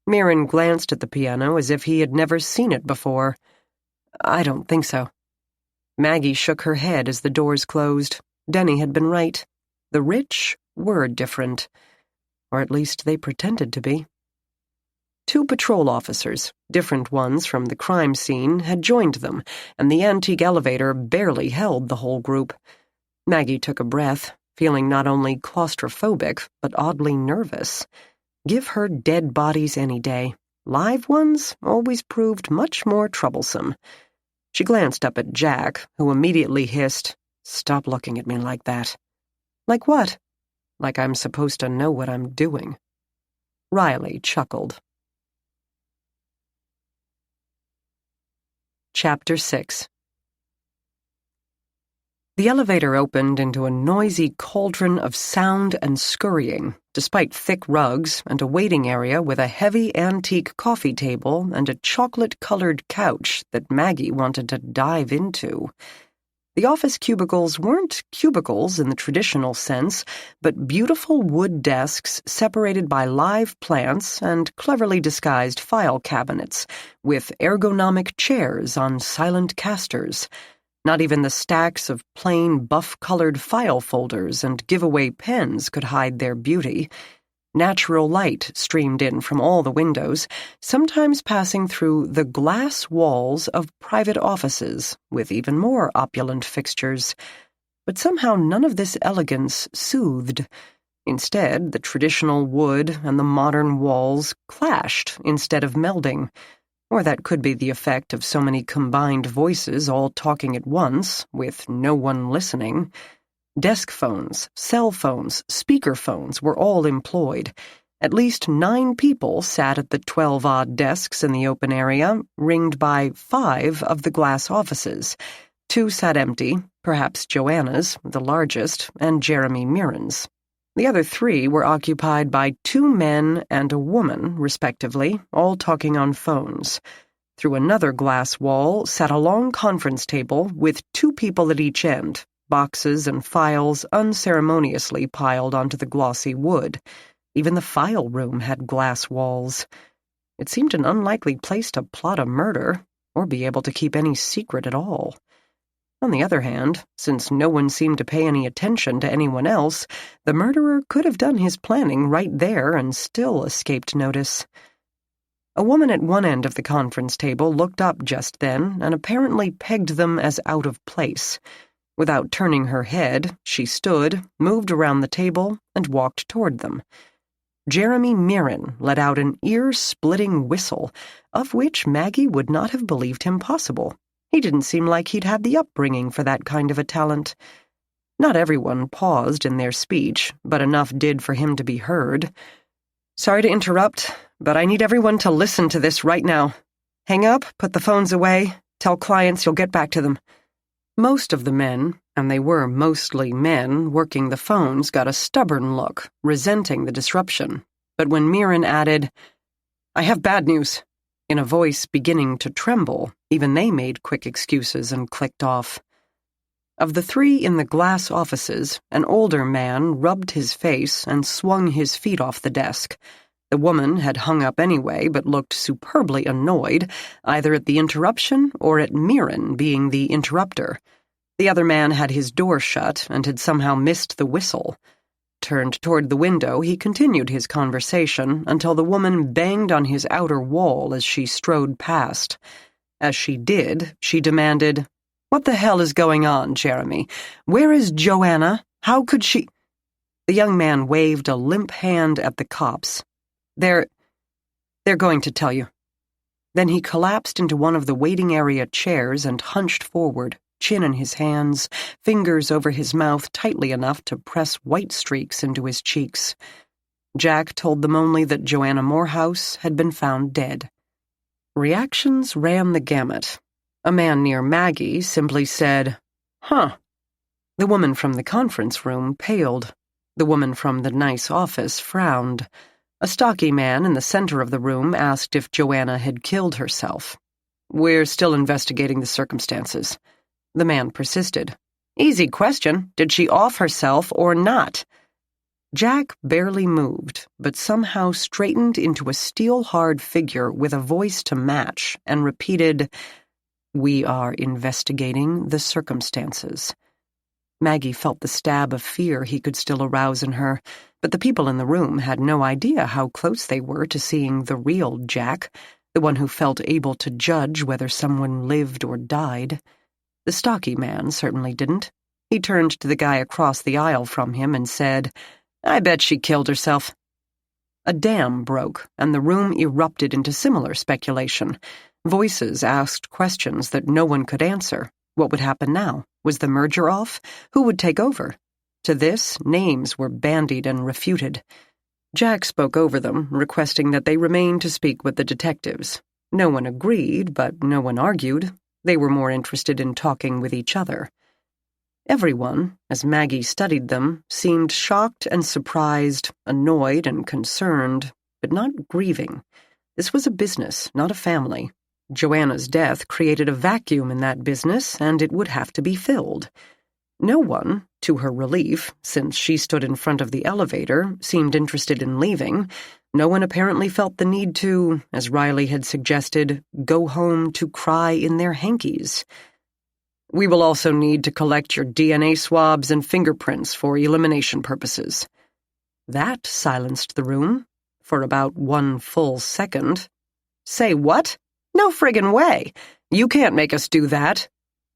Mirren glanced at the piano as if he had never seen it before. "I don't think so." Maggie shook her head as the doors closed. Denny had been right. The rich were different. Or at least they pretended to be. 2 patrol officers, different ones from the crime scene, had joined them, and the antique elevator barely held the whole group. Maggie took a breath, feeling not only claustrophobic, but oddly nervous. Give her dead bodies any day. Live ones always proved much more troublesome. She glanced up at Jack, who immediately hissed, "Stop looking at me like that." "Like what?" "Like I'm supposed to know what I'm doing." Riley chuckled. Chapter 6. The elevator opened into a noisy cauldron of sound and scurrying, despite thick rugs and a waiting area with a heavy antique coffee table and a chocolate-colored couch that Maggie wanted to dive into. The office cubicles weren't cubicles in the traditional sense, but beautiful wood desks separated by live plants and cleverly disguised file cabinets, with ergonomic chairs on silent casters. Not even the stacks of plain buff-colored file folders and giveaway pens could hide their beauty. Natural light streamed in from all the windows, sometimes passing through the glass walls of private offices with even more opulent fixtures. But somehow none of this elegance soothed. Instead, the traditional wood and the modern walls clashed instead of melding. Or that could be the effect of so many combined voices all talking at once, with no one listening. Desk phones, cell phones, speaker phones were all employed. At least 9 people sat at the 12-odd desks in the open area, ringed by 5 of the glass offices. 2 sat empty, perhaps Joanna's, the largest, and Jeremy Mirren's. The other 3 were occupied by 2 men and a woman, respectively, all talking on phones. Through another glass wall sat a long conference table with 2 people at each end, boxes and files unceremoniously piled onto the glossy wood. Even the file room had glass walls. It seemed an unlikely place to plot a murder, or be able to keep any secret at all. On the other hand, since no one seemed to pay any attention to anyone else, the murderer could have done his planning right there and still escaped notice. A woman at one end of the conference table looked up just then and apparently pegged them as out of place. Without turning her head, she stood, moved around the table, and walked toward them. Jeremy Mirren let out an ear-splitting whistle, of which Maggie would not have believed him possible. He didn't seem like he'd had the upbringing for that kind of a talent. Not everyone paused in their speech, but enough did for him to be heard. "Sorry to interrupt, but I need everyone to listen to this right now. Hang up, put the phones away, tell clients you'll get back to them." Most of the men, and they were mostly men, working the phones got a stubborn look, resenting the disruption. But when Mirren added, "I have bad news," in a voice beginning to tremble, even they made quick excuses and clicked off. Of the 3 in the glass offices, an older man rubbed his face and swung his feet off the desk. The woman had hung up anyway, but looked superbly annoyed, either at the interruption or at Mirren being the interrupter. The other man had his door shut and had somehow missed the whistle. Turned toward the window, he continued his conversation until the woman banged on his outer wall as she strode past. As she did, she demanded, "What the hell is going on, Jeremy? Where is Joanna? How could she—" The young man waved a limp hand at the cops. They're going to tell you." Then he collapsed into one of the waiting area chairs and hunched forward, chin in his hands, fingers over his mouth tightly enough to press white streaks into his cheeks. Jack told them only that Joanna Morehouse had been found dead. Reactions ran the gamut. A man near Maggie simply said, "Huh." The woman from the conference room paled. The woman from the nice office frowned. A stocky man in the center of the room asked if Joanna had killed herself. "We're still investigating the circumstances." The man persisted. "Easy question. Did she off herself or not?" Jack barely moved, but somehow straightened into a steel-hard figure with a voice to match and repeated, "We are investigating the circumstances." Maggie felt the stab of fear he could still arouse in her, but the people in the room had no idea how close they were to seeing the real Jack, the one who felt able to judge whether someone lived or died. The stocky man certainly didn't. He turned to the guy across the aisle from him and said, "I bet she killed herself." A dam broke, and the room erupted into similar speculation. Voices asked questions that no one could answer. What would happen now? Was the merger off? Who would take over? To this, names were bandied and refuted. Jack spoke over them, requesting that they remain to speak with the detectives. No one agreed, but no one argued. They were more interested in talking with each other. Everyone, as Maggie studied them, seemed shocked and surprised, annoyed and concerned, but not grieving. This was a business, not a family. Joanna's death created a vacuum in that business, and it would have to be filled. No one, to her relief, since she stood in front of the elevator, seemed interested in leaving. No one apparently felt the need to, as Riley had suggested, go home to cry in their hankies. "We will also need to collect your DNA swabs and fingerprints for elimination purposes." That silenced the room for about 1 full second. "Say what? No friggin' way! You can't make us do that."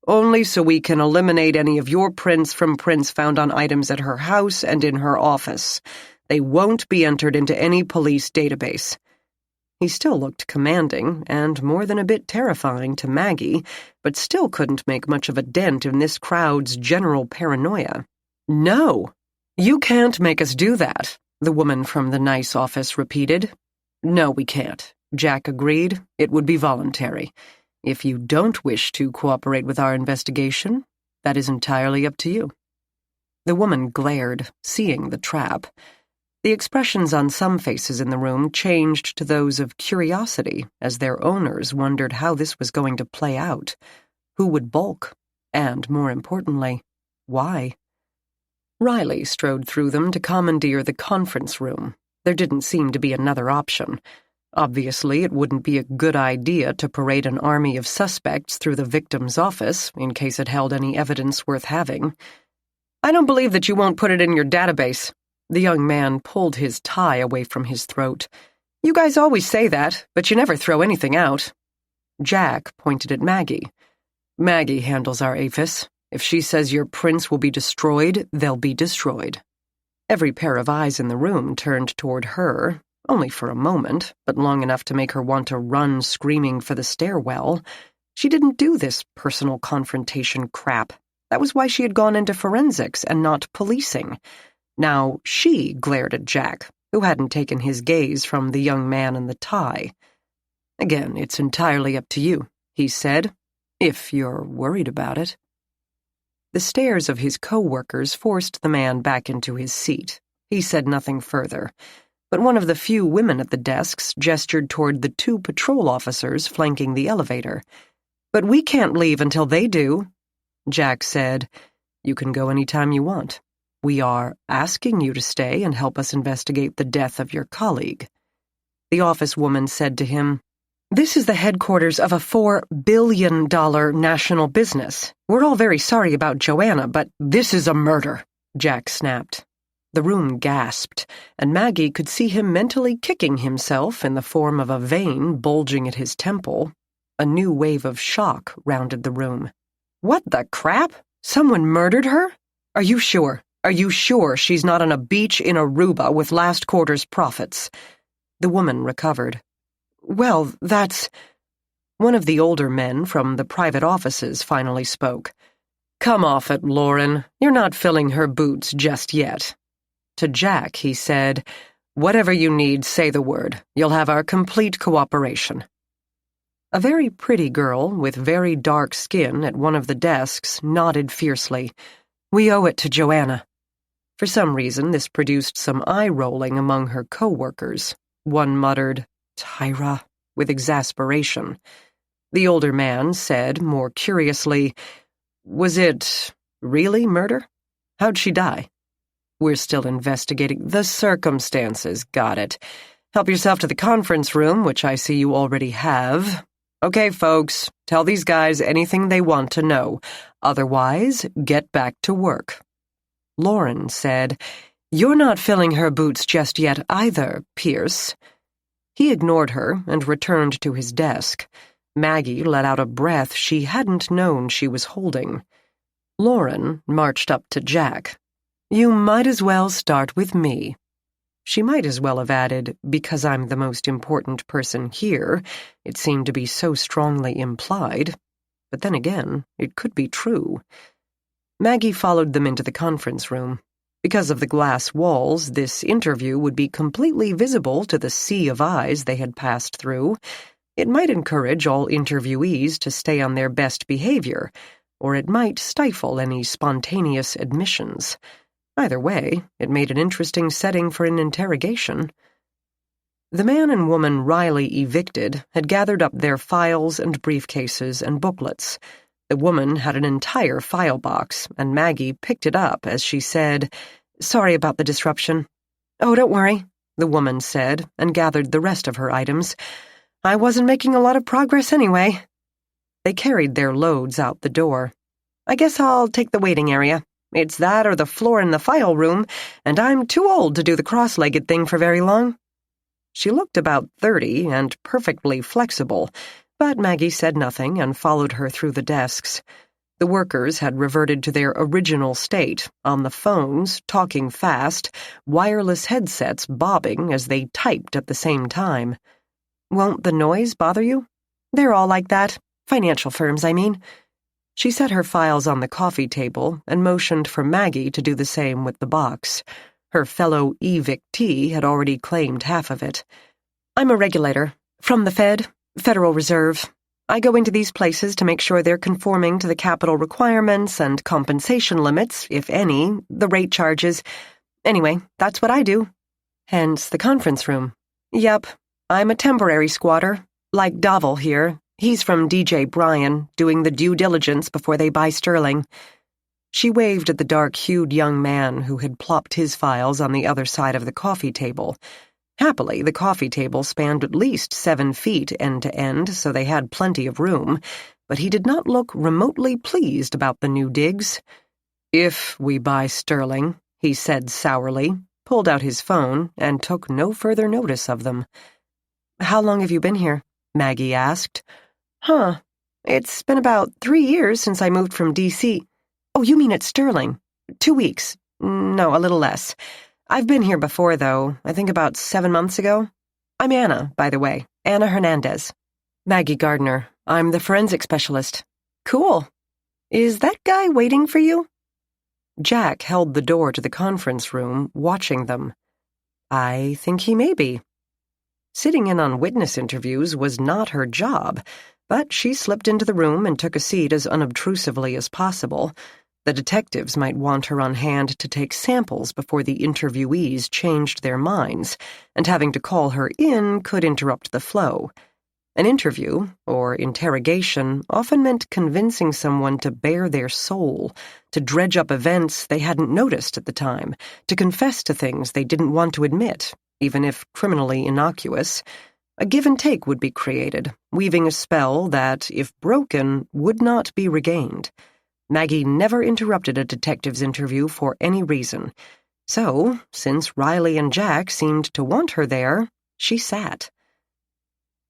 "Only so we can eliminate any of your prints from prints found on items at her house and in her office. They won't be entered into any police database." He still looked commanding and more than a bit terrifying to Maggie, but still couldn't make much of a dent in this crowd's general paranoia. No, you can't make us do that, the woman from the nice office repeated. No, we can't, Jack agreed. It would be voluntary. If you don't wish to cooperate with our investigation, that is entirely up to you. The woman glared, seeing the trap. The expressions on some faces in the room changed to those of curiosity as their owners wondered how this was going to play out. Who would balk? And, more importantly, why? Riley strode through them to commandeer the conference room. There didn't seem to be another option. Obviously, it wouldn't be a good idea to parade an army of suspects through the victim's office in case it held any evidence worth having. I don't believe that you won't put it in your database. The young man pulled his tie away from his throat. You guys always say that, but you never throw anything out. Jack pointed at Maggie. Maggie handles our APHIS. If she says your prints will be destroyed, they'll be destroyed. Every pair of eyes in the room turned toward her, only for a moment, but long enough to make her want to run screaming for the stairwell. She didn't do this personal confrontation crap. That was why she had gone into forensics and not policing. Now she glared at Jack, who hadn't taken his gaze from the young man in the tie. Again, it's entirely up to you, he said, if you're worried about it. The stares of his co-workers forced the man back into his seat. He said nothing further, but one of the few women at the desks gestured toward the 2 patrol officers flanking the elevator. But we can't leave until they do. Jack said, You can go any time you want. We are asking you to stay and help us investigate the death of your colleague. The office woman said to him, This is the headquarters of a $4 billion national business. We're all very sorry about Joanna, but this is a murder, Jack snapped. The room gasped, and Maggie could see him mentally kicking himself in the form of a vein bulging at his temple. A new wave of shock rounded the room. What the crap? Someone murdered her? Are you sure? Are you sure she's not on a beach in Aruba with last quarter's profits? The woman recovered. Well, that's... One of the older men from the private offices finally spoke. Come off it, Lauren. You're not filling her boots just yet. To Jack, he said, Whatever you need, say the word. You'll have our complete cooperation. A very pretty girl with very dark skin at one of the desks nodded fiercely. We owe it to Joanna. For some reason, this produced some eye-rolling among her co-workers. One muttered, Tyra, with exasperation. The older man said, more curiously, Was it really murder? How'd she die? We're still investigating the circumstances, got it. Help yourself to the conference room, which I see you already have. Okay, folks, tell these guys anything they want to know. Otherwise, get back to work. Lauren said, You're not filling her boots just yet either, Pierce. He ignored her and returned to his desk. Maggie let out a breath she hadn't known she was holding. Lauren marched up to Jack. You might as well start with me. She might as well have added, because I'm the most important person here. It seemed to be so strongly implied. But then again, it could be true. Maggie followed them into the conference room. Because of the glass walls, this interview would be completely visible to the sea of eyes they had passed through. It might encourage all interviewees to stay on their best behavior, or it might stifle any spontaneous admissions. Either way, it made an interesting setting for an interrogation. The man and woman Riley evicted had gathered up their files and briefcases and booklets. The woman had an entire file box, and Maggie picked it up as she said, Sorry about the disruption. Oh, don't worry, the woman said, and gathered the rest of her items. I wasn't making a lot of progress anyway. They carried their loads out the door. I guess I'll take the waiting area. It's that or the floor in the file room, and I'm too old to do the cross-legged thing for very long. She looked about 30 and perfectly flexible, but Maggie said nothing and followed her through the desks. The workers had reverted to their original state, on the phones, talking fast, wireless headsets bobbing as they typed at the same time. Won't the noise bother you? They're all like that. Financial firms, I mean. She set her files on the coffee table and motioned for Maggie to do the same with the box. Her fellow evictee had already claimed half of it. "I'm a regulator. From the Fed, Federal Reserve. I go into these places to make sure they're conforming to the capital requirements and compensation limits, if any, the rate charges. Anyway, that's what I do." Hence the conference room. "Yep, I'm a temporary squatter, like Davil here. He's from DJ Bryan, doing the due diligence before they buy Sterling." She waved at the dark-hued young man who had plopped his files on the other side of the coffee table. Happily, the coffee table spanned at least 7 feet end to end, so they had plenty of room, but he did not look remotely pleased about the new digs. "If we buy Sterling," he said sourly, pulled out his phone, and took no further notice of them. "How long have you been here?" Maggie asked. "Huh. It's been about 3 years since I moved from D.C. Oh, you mean at Sterling? 2 weeks. No, a little less. I've been here before, though. I think about 7 months ago. I'm Anna, by the way. Anna Hernandez." "Maggie Gardner. I'm the forensic specialist." "Cool. Is that guy waiting for you?" Jack held the door to the conference room, watching them. "I think he may be." Sitting in on witness interviews was not her job, but she slipped into the room and took a seat as unobtrusively as possible. The detectives might want her on hand to take samples before the interviewees changed their minds, and having to call her in could interrupt the flow. An interview, or interrogation, often meant convincing someone to bare their soul, to dredge up events they hadn't noticed at the time, to confess to things they didn't want to admit, even if criminally innocuous. A give and take would be created, weaving a spell that, if broken, would not be regained. Maggie never interrupted a detective's interview for any reason. So, since Riley and Jack seemed to want her there, she sat.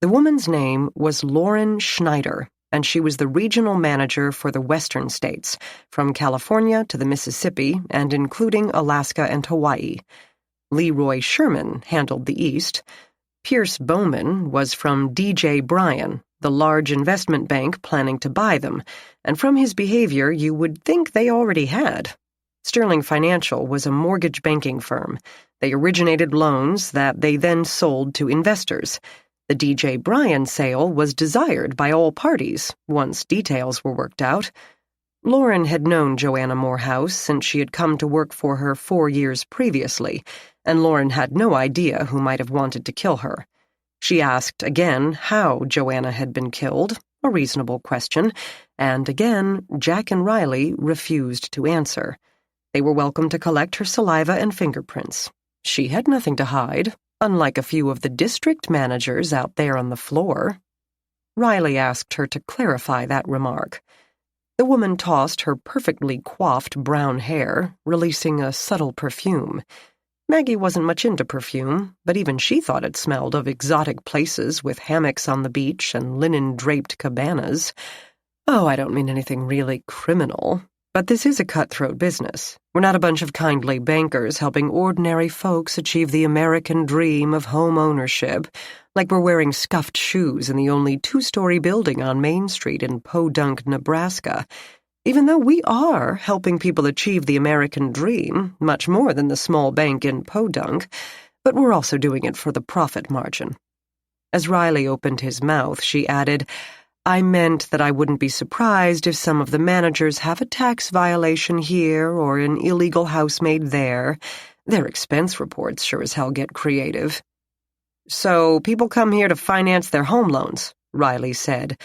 The woman's name was Lauren Schneider, and she was the regional manager for the Western states, from California to the Mississippi and including Alaska and Hawaii. Leroy Sherman handled the East. Pierce Bowman was from DJ Bryan, the large investment bank planning to buy them, and from his behavior you would think they already had. Sterling Financial was a mortgage banking firm. They originated loans that they then sold to investors. The DJ Bryan sale was desired by all parties, once details were worked out. Lauren had known Joanna Morehouse since she had come to work for her 4 years previously, and Lauren had no idea who might have wanted to kill her. She asked again how Joanna had been killed, a reasonable question, and again Jack and Riley refused to answer. They were welcome to collect her saliva and fingerprints. She had nothing to hide, unlike a few of the district managers out there on the floor. Riley asked her to clarify that remark. The woman tossed her perfectly coiffed brown hair, releasing a subtle perfume. Maggie wasn't much into perfume, but even she thought it smelled of exotic places with hammocks on the beach and linen-draped cabanas. "Oh, I don't mean anything really criminal. But this is a cutthroat business. We're not a bunch of kindly bankers helping ordinary folks achieve the American dream of home ownership, like we're wearing scuffed shoes in the only 2-story building on Main Street in Podunk, Nebraska. Even though we are helping people achieve the American dream, much more than the small bank in Podunk, but we're also doing it for the profit margin." As Riley opened his mouth, she added, "I meant that I wouldn't be surprised if some of the managers have a tax violation here or an illegal housemaid there. Their expense reports sure as hell get creative." "So people come here to finance their home loans," Riley said,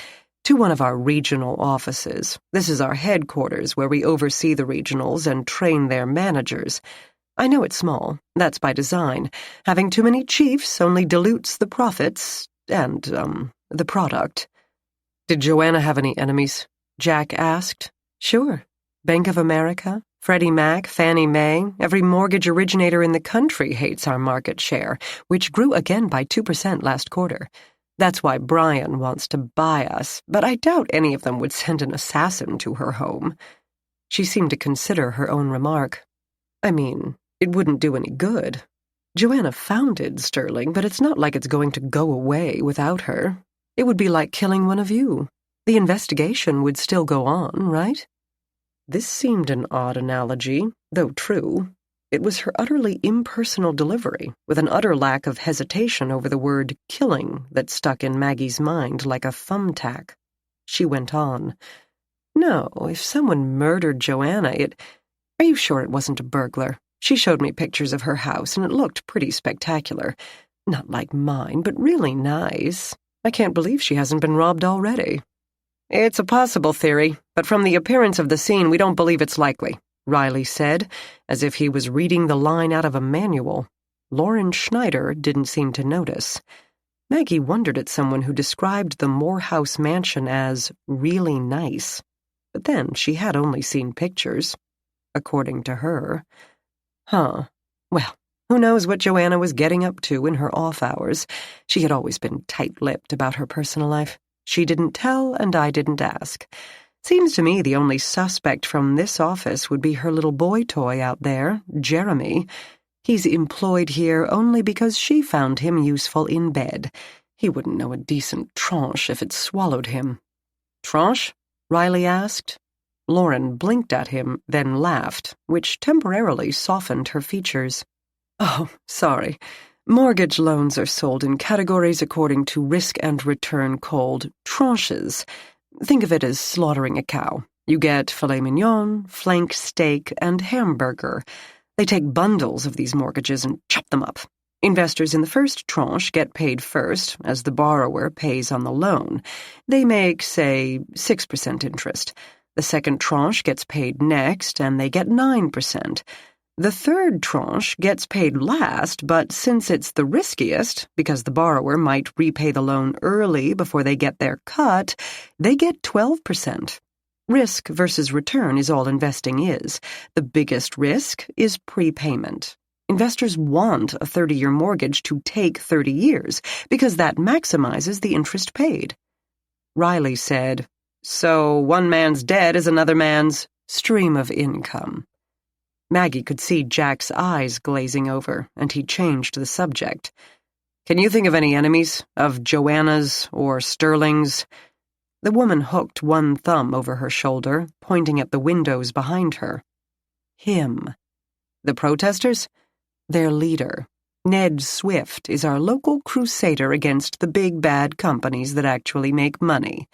"to one of our regional offices. This is our headquarters where we oversee the regionals and train their managers. I know it's small. That's by design. Having too many chiefs only dilutes the profits and, the product." "Did Joanna have any enemies?" Jack asked. "Sure. Bank of America, Freddie Mac, Fannie Mae, every mortgage originator in the country hates our market share, which grew again by 2% last quarter. That's why Brian wants to buy us, but I doubt any of them would send an assassin to her home." She seemed to consider her own remark. "I mean, it wouldn't do any good. Joanna founded Sterling, but it's not like it's going to go away without her. It would be like killing one of you. The investigation would still go on, right? This seemed an odd analogy, though true. It was her utterly impersonal delivery, with an utter lack of hesitation over the word killing that stuck in Maggie's mind like a thumbtack. She went on. No, if someone murdered Joanna, Are you sure it wasn't a burglar? She showed me pictures of her house, and it looked pretty spectacular. Not like mine, but really nice. I can't believe she hasn't been robbed already. It's a possible theory, but from the appearance of the scene, we don't believe it's likely, Riley said, as if he was reading the line out of a manual. Lauren Schneider didn't seem to notice. Maggie wondered at someone who described the Morehouse mansion as really nice. But then she had only seen pictures, according to her. Huh. Well, who knows what Joanna was getting up to in her off hours. She had always been tight-lipped about her personal life. She didn't tell, and I didn't ask. Seems to me the only suspect from this office would be her little boy toy out there, Jeremy. He's employed here only because she found him useful in bed. He wouldn't know a decent tranche if it swallowed him. Tranche? Riley asked. Lauren blinked at him, then laughed, which temporarily softened her features. Oh, sorry. Mortgage loans are sold in categories according to risk and return called tranches. Think of it as slaughtering a cow. You get filet mignon, flank steak, and hamburger. They take bundles of these mortgages and chop them up. Investors in the first tranche get paid first, as the borrower pays on the loan. They make, say, 6% interest. The second tranche gets paid next, and they get 9%. The third tranche gets paid last, but since it's the riskiest, because the borrower might repay the loan early before they get their cut, they get 12%. Risk versus return is all investing is. The biggest risk is prepayment. Investors want a 30-year mortgage to take 30 years, because that maximizes the interest paid. Riley said, So one man's debt is another man's stream of income. Maggie could see Jack's eyes glazing over, and he changed the subject. Can you think of any enemies, of Joanna's or Sterling's? The woman hooked one thumb over her shoulder, pointing at the windows behind her. Him. The protesters? Their leader. Ned Swift is our local crusader against the big bad companies that actually make money.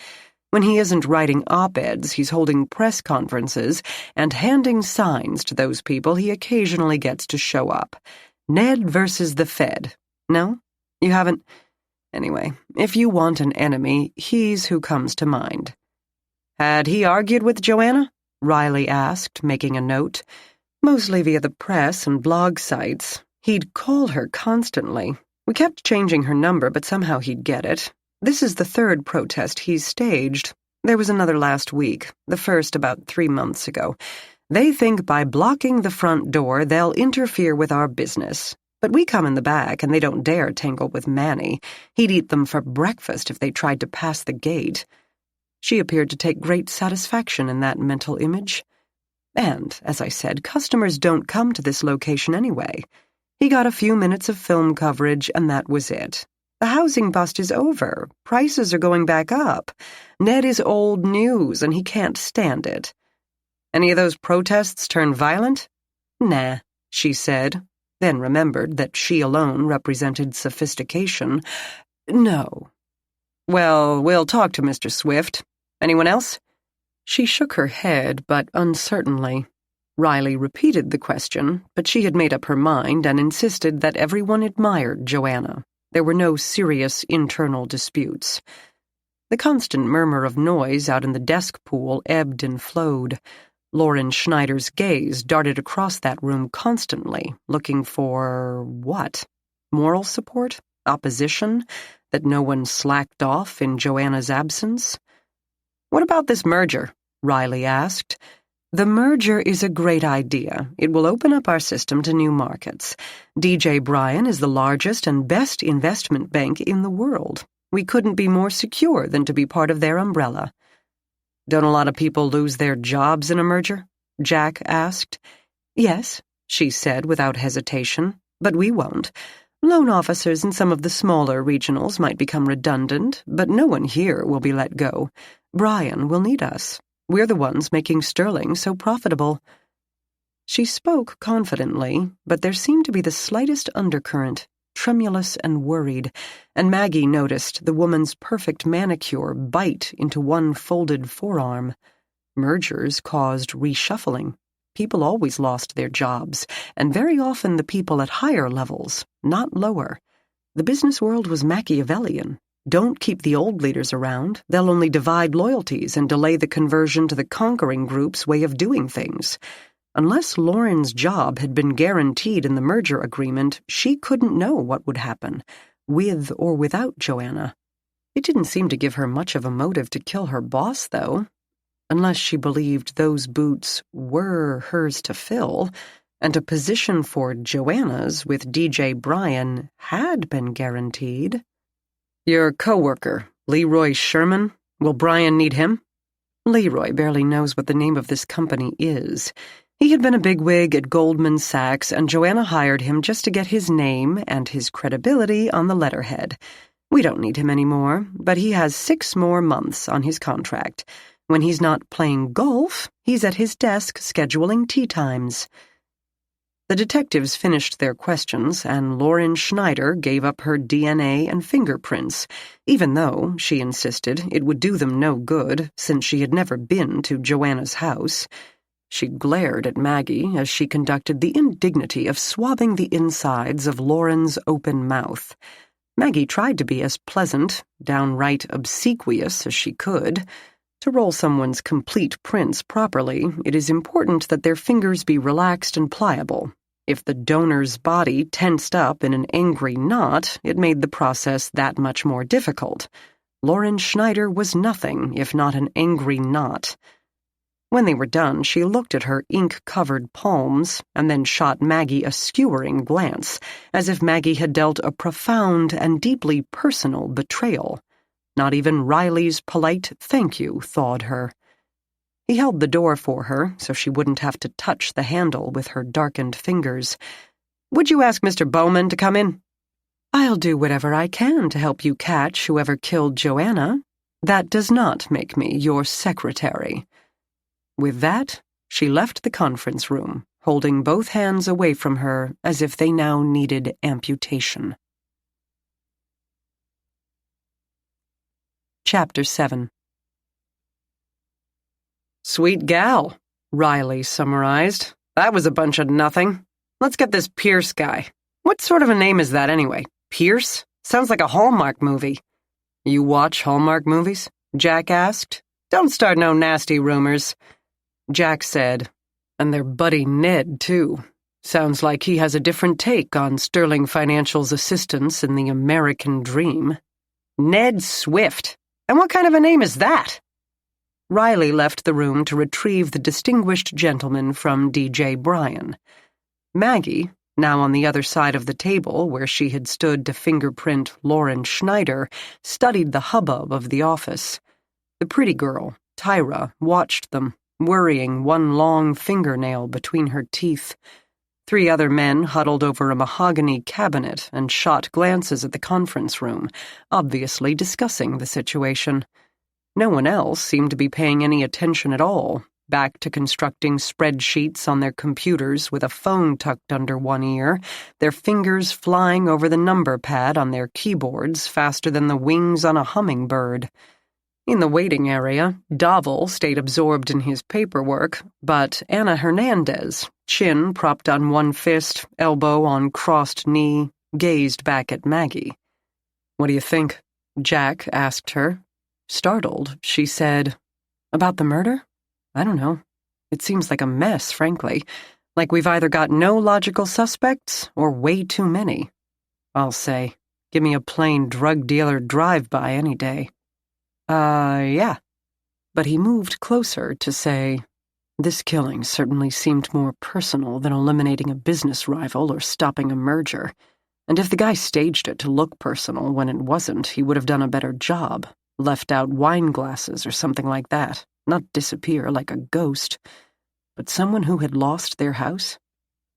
When he isn't writing op-eds, he's holding press conferences and handing signs to those people he occasionally gets to show up. Ned versus the Fed. No? You haven't? Anyway, if you want an enemy, he's who comes to mind. Had he argued with Joanna? Riley asked, making a note. Mostly via the press and blog sites. He'd call her constantly. We kept changing her number, but somehow he'd get it. This is the third protest he's staged. There was another last week, the first about 3 months ago. They think by blocking the front door, they'll interfere with our business. But we come in the back, and they don't dare tangle with Manny. He'd eat them for breakfast if they tried to pass the gate. She appeared to take great satisfaction in that mental image. And, as I said, customers don't come to this location anyway. He got a few minutes of film coverage, and that was it. The housing bust is over. Prices are going back up. Ned is old news, and he can't stand it. Any of those protests turn violent? Nah, she said, then remembered that she alone represented sophistication. No. Well, we'll talk to Mr. Swift. Anyone else? She shook her head, but uncertainly. Riley repeated the question, but she had made up her mind and insisted that everyone admired Joanna. There were no serious internal disputes. The constant murmur of noise out in the desk pool ebbed and flowed. Lauren Schneider's gaze darted across that room constantly, looking for what? Moral support? Opposition? That no one slacked off in Joanna's absence? What about this merger? Riley asked. The merger is a great idea. It will open up our system to new markets. DJ Bryan is the largest and best investment bank in the world. We couldn't be more secure than to be part of their umbrella. Don't a lot of people lose their jobs in a merger? Jack asked. Yes, she said without hesitation, but we won't. Loan officers in some of the smaller regionals might become redundant, but no one here will be let go. Brian will need us. We're the ones making Sterling so profitable." She spoke confidently, but there seemed to be the slightest undercurrent, tremulous and worried, and Maggie noticed the woman's perfect manicure bite into one folded forearm. Mergers caused reshuffling. People always lost their jobs, and very often the people at higher levels, not lower. The business world was Machiavellian. Don't keep the old leaders around. They'll only divide loyalties and delay the conversion to the conquering group's way of doing things. Unless Lauren's job had been guaranteed in the merger agreement, she couldn't know what would happen, with or without Joanna. It didn't seem to give her much of a motive to kill her boss, though, unless she believed those boots were hers to fill, and a position for Joanna's with DJ Brian had been guaranteed. "Your coworker, Leroy Sherman, will Brian need him?" Leroy barely knows what the name of this company is. He had been a bigwig at Goldman Sachs, and Joanna hired him just to get his name and his credibility on the letterhead. We don't need him anymore, but he has 6 more months on his contract. When he's not playing golf, he's at his desk scheduling tea times. The detectives finished their questions, and Lauren Schneider gave up her DNA and fingerprints, even though, she insisted, it would do them no good, since she had never been to Joanna's house. She glared at Maggie as she conducted the indignity of swabbing the insides of Lauren's open mouth. Maggie tried to be as pleasant, downright obsequious as she could. To roll someone's complete prints properly, it is important that their fingers be relaxed and pliable. If the donor's body tensed up in an angry knot, it made the process that much more difficult. Lauren Schneider was nothing if not an angry knot. When they were done, she looked at her ink-covered palms and then shot Maggie a skewering glance, as if Maggie had dealt a profound and deeply personal betrayal. Not even Riley's polite thank you thawed her. He held the door for her so she wouldn't have to touch the handle with her darkened fingers. "Would you ask Mr. Bowman to come in?" "I'll do whatever I can to help you catch whoever killed Joanna. That does not make me your secretary." With that, she left the conference room, holding both hands away from her as if they now needed amputation. Chapter 7. "Sweet gal," Riley summarized. "That was a bunch of nothing. Let's get this Pierce guy. What sort of a name is that anyway? Pierce? Sounds like a Hallmark movie." "You watch Hallmark movies?" Jack asked. "Don't start no nasty rumors." Jack said, "And their buddy Ned, too. Sounds like he has a different take on Sterling Financial's assistance in the American dream." "Ned Swift. And what kind of a name is that?" Riley left the room to retrieve the distinguished gentleman from DJ Brian. Maggie, now on the other side of the table where she had stood to fingerprint Lauren Schneider, studied the hubbub of the office. The pretty girl, Tyra, watched them, worrying one long fingernail between her teeth. 3 other men huddled over a mahogany cabinet and shot glances at the conference room, obviously discussing the situation. No one else seemed to be paying any attention at all, back to constructing spreadsheets on their computers with a phone tucked under one ear, their fingers flying over the number pad on their keyboards faster than the wings on a hummingbird. In the waiting area, Davil stayed absorbed in his paperwork, but Anna Hernandez, chin propped on one fist, elbow on crossed knee, gazed back at Maggie. "What do you think?" Jack asked her. Startled, she said, "About the murder? I don't know. It seems like a mess, frankly. Like we've either got no logical suspects or way too many. I'll say, give me a plain drug dealer drive-by any day." Yeah. But he moved closer to say, "This killing certainly seemed more personal than eliminating a business rival or stopping a merger. And if the guy staged it to look personal when it wasn't, he would have done a better job. Left out wine glasses or something like that. Not disappear like a ghost. But someone who had lost their house?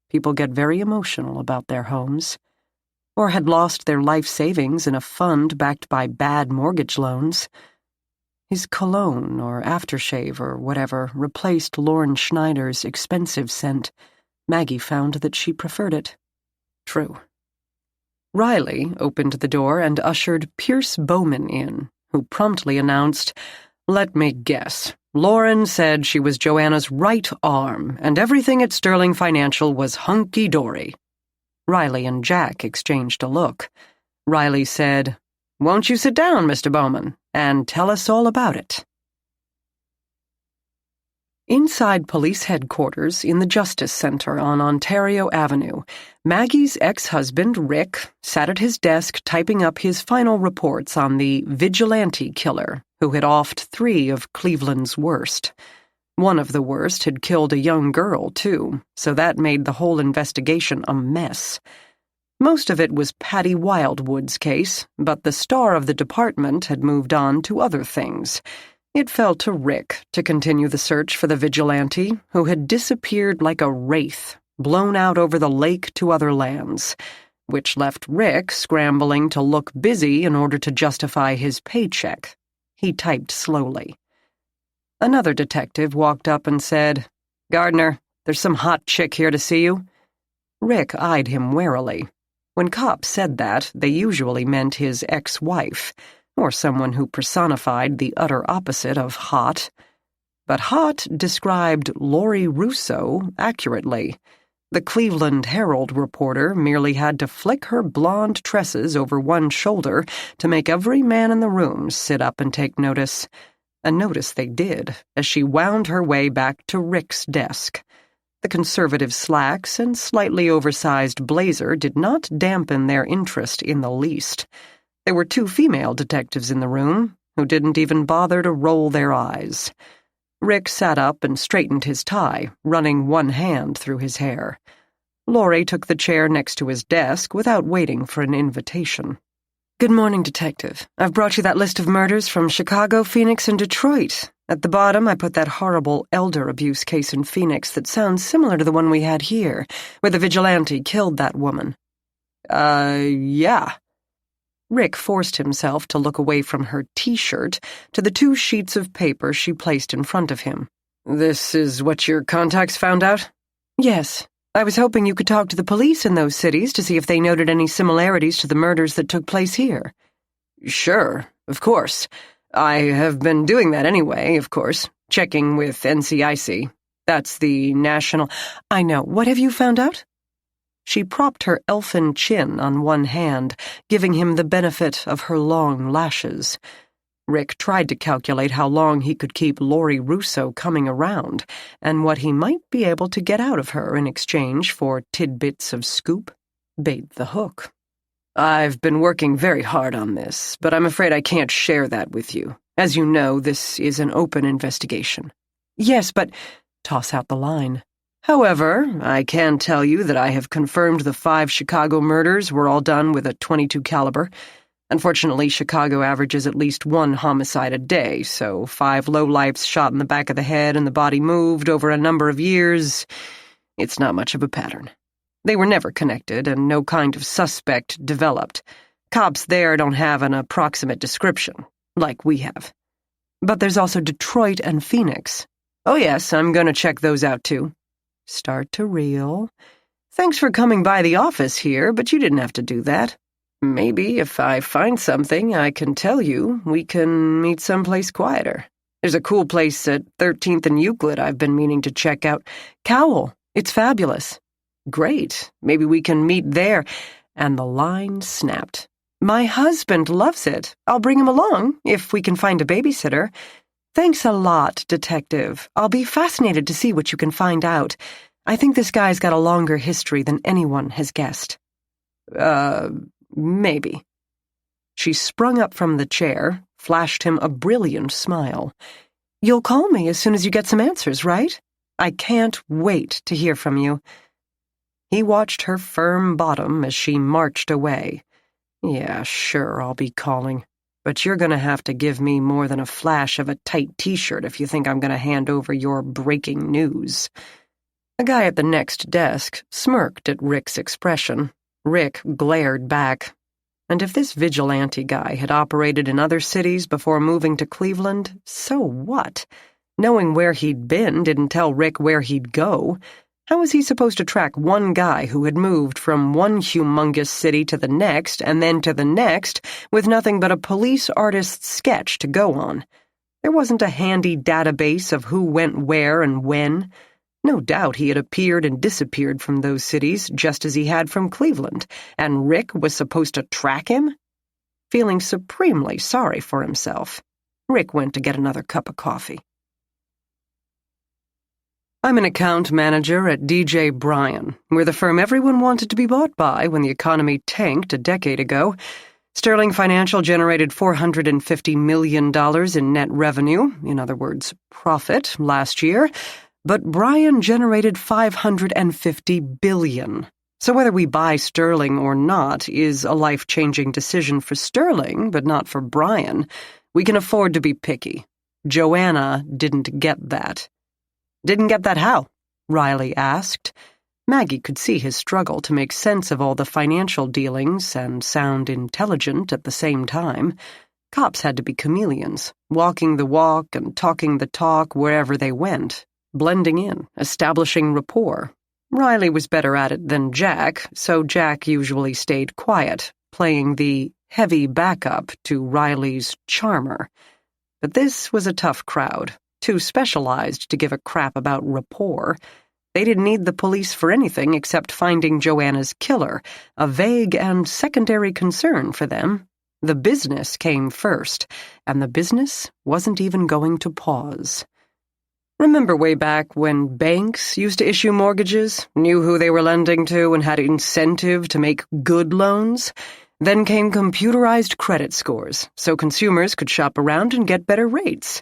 People get very emotional about their homes. Or had lost their life savings in a fund backed by bad mortgage loans. His cologne or aftershave or whatever replaced Lauren Schneider's expensive scent. Maggie found that she preferred it. True. Riley opened the door and ushered Pierce Bowman in, who promptly announced, "Let me guess. Lauren said she was Joanna's right arm, and everything at Sterling Financial was hunky-dory." Riley and Jack exchanged a look. Riley said, "Won't you sit down, Mr. Bowman, and tell us all about it?" Inside police headquarters in the Justice Center on Ontario Avenue, Maggie's ex-husband, Rick, sat at his desk typing up his final reports on the vigilante killer who had offed 3 of Cleveland's worst. One of the worst had killed a young girl, too, so that made the whole investigation a mess. Most of it was Patty Wildwood's case, but the star of the department had moved on to other things. It fell to Rick to continue the search for the vigilante, who had disappeared like a wraith, blown out over the lake to other lands, which left Rick scrambling to look busy in order to justify his paycheck. He typed slowly. Another detective walked up and said, "Gardner, there's some hot chick here to see you." Rick eyed him warily. When cops said that, they usually meant his ex-wife, or someone who personified the utter opposite of hot. But hot described Lori Russo accurately. The Cleveland Herald reporter merely had to flick her blonde tresses over one shoulder to make every man in the room sit up and take notice. And notice they did, as she wound her way back to Rick's desk. The conservative slacks and slightly oversized blazer did not dampen their interest in the least. There were 2 female detectives in the room, who didn't even bother to roll their eyes. Rick sat up and straightened his tie, running one hand through his hair. Laurie took the chair next to his desk without waiting for an invitation. "Good morning, Detective. I've brought you that list of murders from Chicago, Phoenix, and Detroit. At the bottom, I put that horrible elder abuse case in Phoenix that sounds similar to the one we had here, where the vigilante killed that woman." Yeah." Rick forced himself to look away from her T-shirt to the 2 sheets of paper she placed in front of him. "This is what your contacts found out?" "Yes. I was hoping you could talk to the police in those cities to see if they noted any similarities to the murders that took place here." "Sure, of course. I have been doing that anyway, of course, checking with NCIC. That's the National—" "I know. What have you found out?" She propped her elfin chin on one hand, giving him the benefit of her long lashes. Rick tried to calculate how long he could keep Lori Russo coming around, and what he might be able to get out of her in exchange for tidbits of scoop. Bait the hook. "I've been working very hard on this, but I'm afraid I can't share that with you. As you know, this is an open investigation." "Yes, but—" "Toss out the line. However, I can tell you that I have confirmed the 5 Chicago murders were all done with a .22 caliber. Unfortunately, Chicago averages at least 1 homicide a day, so 5 lowlifes shot in the back of the head and the body moved over a number of years. It's not much of a pattern. They were never connected, and no kind of suspect developed. Cops there don't have an approximate description, like we have. But there's also Detroit and Phoenix. Oh yes, I'm going to check those out too." Start to reel. "Thanks for coming by the office here, but you didn't have to do that. Maybe if I find something I can tell you, we can meet someplace quieter. There's a cool place at 13th and Euclid I've been meaning to check out. Cowell. It's fabulous." "Great. Maybe we can meet there." And the line snapped. "My husband loves it. I'll bring him along, if we can find a babysitter." "Thanks a lot, Detective. I'll be fascinated to see what you can find out. I think this guy's got a longer history than anyone has guessed." Maybe." She sprung up from the chair, flashed him a brilliant smile. "You'll call me as soon as you get some answers, right? I can't wait to hear from you." He watched her firm bottom as she marched away. "Yeah, sure, I'll be calling. But you're going to have to give me more than a flash of a tight T-shirt if you think I'm going to hand over your breaking news." The guy at the next desk smirked at Rick's expression. Rick glared back. And if this vigilante guy had operated in other cities before moving to Cleveland, so what? Knowing where he'd been didn't tell Rick where he'd go. How was he supposed to track one guy who had moved from one humongous city to the next and then to the next with nothing but a police artist's sketch to go on? There wasn't a handy database of who went where and when. No doubt he had appeared and disappeared from those cities just as he had from Cleveland, and Rick was supposed to track him? Feeling supremely sorry for himself, Rick went to get another cup of coffee. I'm an account manager at DJ Bryan. We're the firm everyone wanted to be bought by when the economy tanked a decade ago. Sterling Financial generated $450 million in net revenue, in other words, profit, last year, but Bryan generated $550 billion. So whether we buy Sterling or not is a life-changing decision for Sterling, but not for Bryan. We can afford to be picky. Joanna didn't get that. Didn't get that how? Riley asked. Maggie could see his struggle to make sense of all the financial dealings and sound intelligent at the same time. Cops had to be chameleons, walking the walk and talking the talk wherever they went, blending in, establishing rapport. Riley was better at it than Jack, so Jack usually stayed quiet, playing the heavy backup to Riley's charmer. But this was a tough crowd, too specialized to give a crap about rapport. They didn't need the police for anything except finding Joanna's killer, a vague and secondary concern for them. The business came first, and the business wasn't even going to pause. Remember way back when banks used to issue mortgages, knew who they were lending to, and had incentive to make good loans? Then came computerized credit scores, so consumers could shop around and get better rates.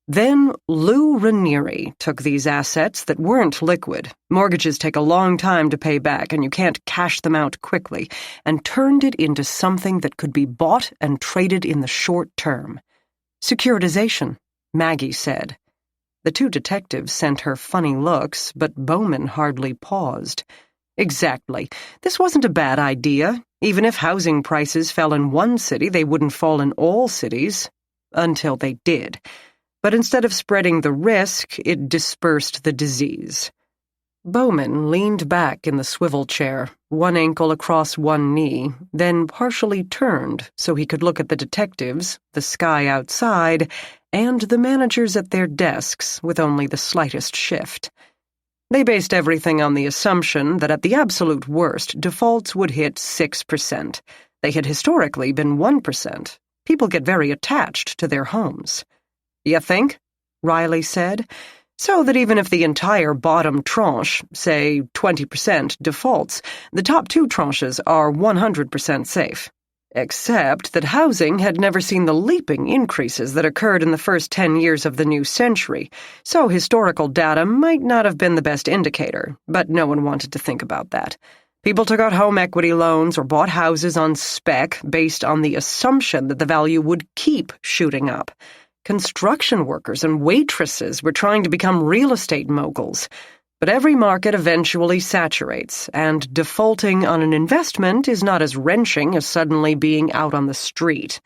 Then Lou Ranieri took these assets that weren't liquid, mortgages take a long time to pay back and you can't cash them out quickly, and turned it into something that could be bought and traded in the short term. Securitization, Maggie said. The two detectives sent her funny looks, but Bowman hardly paused. Exactly. This wasn't a bad idea. Even if housing prices fell in one city, they wouldn't fall in all cities. Until they did. But instead of spreading the risk, it dispersed the disease. Bowman leaned back in the swivel chair, one ankle across one knee, then partially turned so he could look at the detectives, the sky outside, and the managers at their desks with only the slightest shift. They based everything on the assumption that at the absolute worst, defaults would hit 6%. They had historically been 1%. People get very attached to their homes. You think? Riley said. So that even if the entire bottom tranche, say 20%, defaults, the top two tranches are 100% safe. Except that housing had never seen the leaping increases that occurred in the first 10 years of the new century, so historical data might not have been the best indicator, but no one wanted to think about that. People took out home equity loans or bought houses on spec based on the assumption that the value would keep shooting up. Construction workers and waitresses were trying to become real estate moguls. But every market eventually saturates, and defaulting on an investment is not as wrenching as suddenly being out on the street.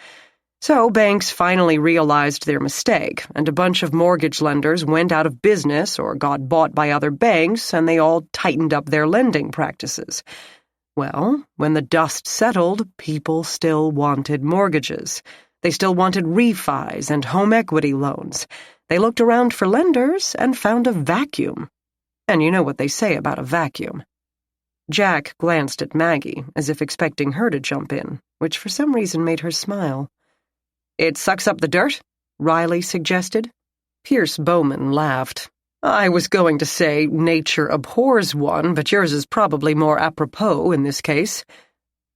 So banks finally realized their mistake, and a bunch of mortgage lenders went out of business or got bought by other banks, and they all tightened up their lending practices. Well, when the dust settled, people still wanted mortgages. They still wanted refis and home equity loans. They looked around for lenders and found a vacuum. And you know what they say about a vacuum. Jack glanced at Maggie, as if expecting her to jump in, which for some reason made her smile. It sucks up the dirt? Riley suggested. Pierce Bowman laughed. I was going to say nature abhors one, but yours is probably more apropos in this case.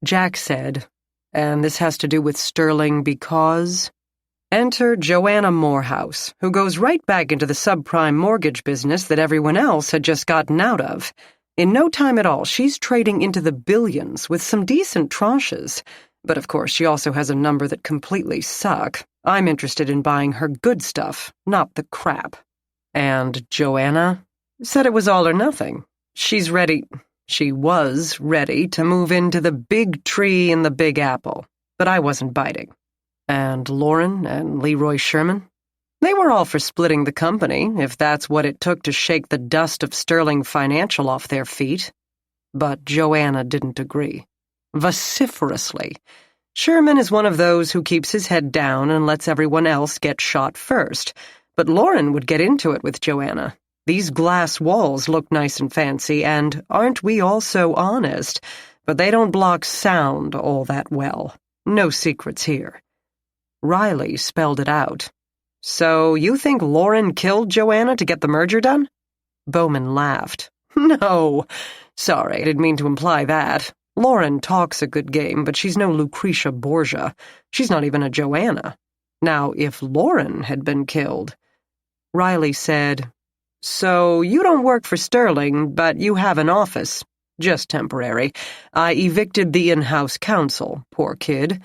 Jack said, and this has to do with Sterling because... Enter Joanna Morehouse, who goes right back into the subprime mortgage business that everyone else had just gotten out of. In no time at all, she's trading into the billions with some decent tranches. But of course, she also has a number that completely suck. I'm interested in buying her good stuff, not the crap. And Joanna said it was all or nothing. She's ready. She was ready to move into the big tree in the Big Apple, but I wasn't biting. And Lauren and Leroy Sherman? They were all for splitting the company, if that's what it took to shake the dust of Sterling Financial off their feet. But Joanna didn't agree. Vociferously. Sherman is one of those who keeps his head down and lets everyone else get shot first, but Lauren would get into it with Joanna. These glass walls look nice and fancy, and aren't we all so honest? But they don't block sound all that well. No secrets here. Riley spelled it out. So you think Lauren killed Joanna to get the merger done? Bowman laughed. No. Sorry, I didn't mean to imply that. Lauren talks a good game, but she's no Lucretia Borgia. She's not even a Joanna. Now, if Lauren had been killed... Riley said, So you don't work for Sterling, but you have an office. Just temporary. I evicted the in-house counsel, poor kid.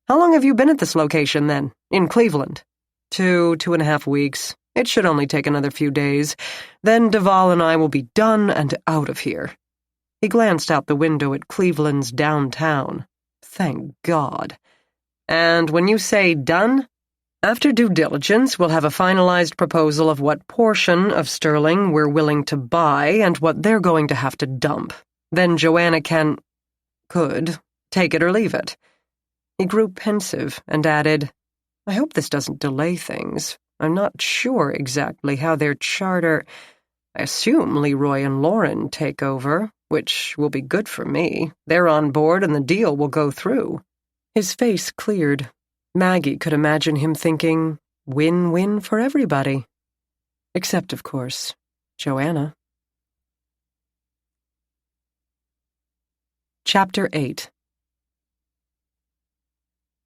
How long have you been at this location, then? In Cleveland? 2.5 weeks. It should only take another few days. Then Duvall and I will be done and out of here. He glanced out the window at Cleveland's downtown. Thank God. And when you say done? After due diligence, we'll have a finalized proposal of what portion of Sterling we're willing to buy and what they're going to have to dump. Then Joanna could take it or leave it. He grew pensive and added, I hope this doesn't delay things. I'm not sure exactly how their charter... I assume Leroy and Lauren take over, which will be good for me. They're on board and the deal will go through. His face cleared. Maggie could imagine him thinking, win-win for everybody. Except, of course, Joanna. Chapter 8.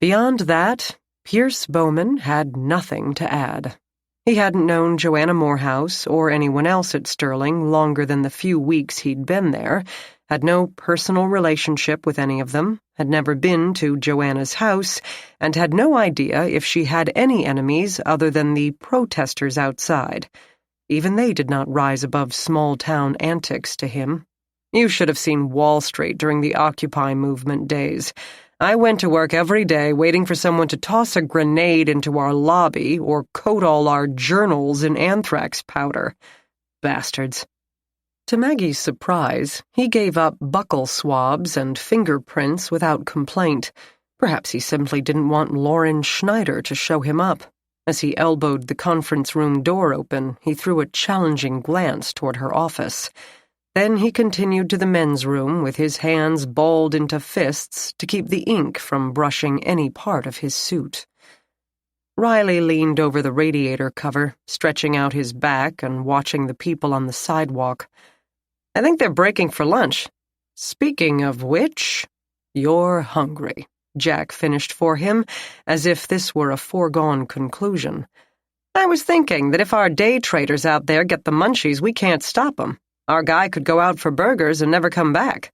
Beyond that, Pierce Bowman had nothing to add. He hadn't known Joanna Morehouse or anyone else at Sterling longer than the few weeks he'd been there, had no personal relationship with any of them, had never been to Joanna's house, and had no idea if she had any enemies other than the protesters outside. Even they did not rise above small-town antics to him. You should have seen Wall Street during the Occupy movement days. I went to work every day waiting for someone to toss a grenade into our lobby or coat all our journals in anthrax powder. Bastards. To Maggie's surprise, he gave up buckle swabs and fingerprints without complaint. Perhaps he simply didn't want Lauren Schneider to show him up. As he elbowed the conference room door open, he threw a challenging glance toward her office. Then he continued to the men's room with his hands balled into fists to keep the ink from brushing any part of his suit. Riley leaned over the radiator cover, stretching out his back and watching the people on the sidewalk. I think they're breaking for lunch. Speaking of which, you're hungry, Jack finished for him, as if this were a foregone conclusion. I was thinking that if our day traders out there get the munchies, we can't stop them. Our guy could go out for burgers and never come back.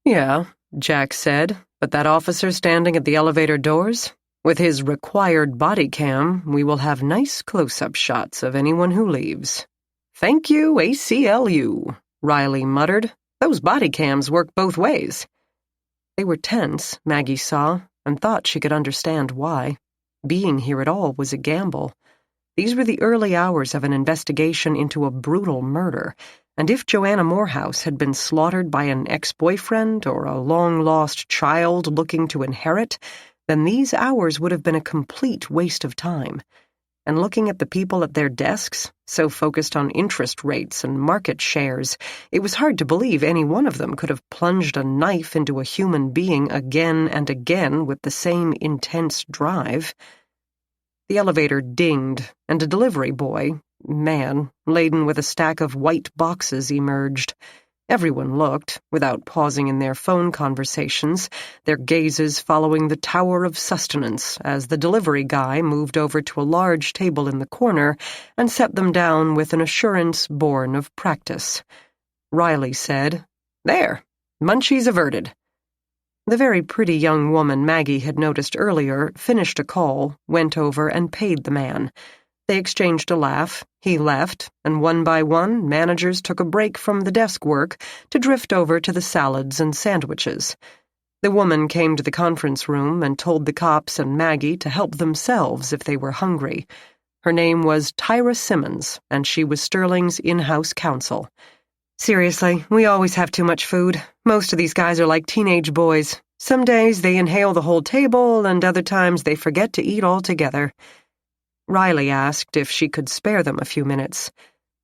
Yeah, Jack said, but that officer standing at the elevator doors? With his required body cam, we will have nice close-up shots of anyone who leaves. Thank you, ACLU, Riley muttered. Those body cams work both ways. They were tense, Maggie saw, and thought she could understand why. Being here at all was a gamble. These were the early hours of an investigation into a brutal murder, and if Joanna Morehouse had been slaughtered by an ex-boyfriend or a long-lost child looking to inherit, then these hours would have been a complete waste of time. And looking at the people at their desks, so focused on interest rates and market shares, it was hard to believe any one of them could have plunged a knife into a human being again and again with the same intense drive. The elevator dinged, and a delivery boy, man, laden with a stack of white boxes, emerged. Everyone looked, without pausing in their phone conversations, their gazes following the tower of sustenance as the delivery guy moved over to a large table in the corner and set them down with an assurance born of practice. Riley said, There, munchies averted. The very pretty young woman Maggie had noticed earlier finished a call, went over and paid the man. They exchanged a laugh, he left, and one by one, managers took a break from the desk work to drift over to the salads and sandwiches. The woman came to the conference room and told the cops and Maggie to help themselves if they were hungry. Her name was Tyra Simmons, and she was Sterling's in-house counsel. Seriously, we always have too much food. Most of these guys are like teenage boys. Some days they inhale the whole table, and other times they forget to eat altogether. Riley asked if she could spare them a few minutes.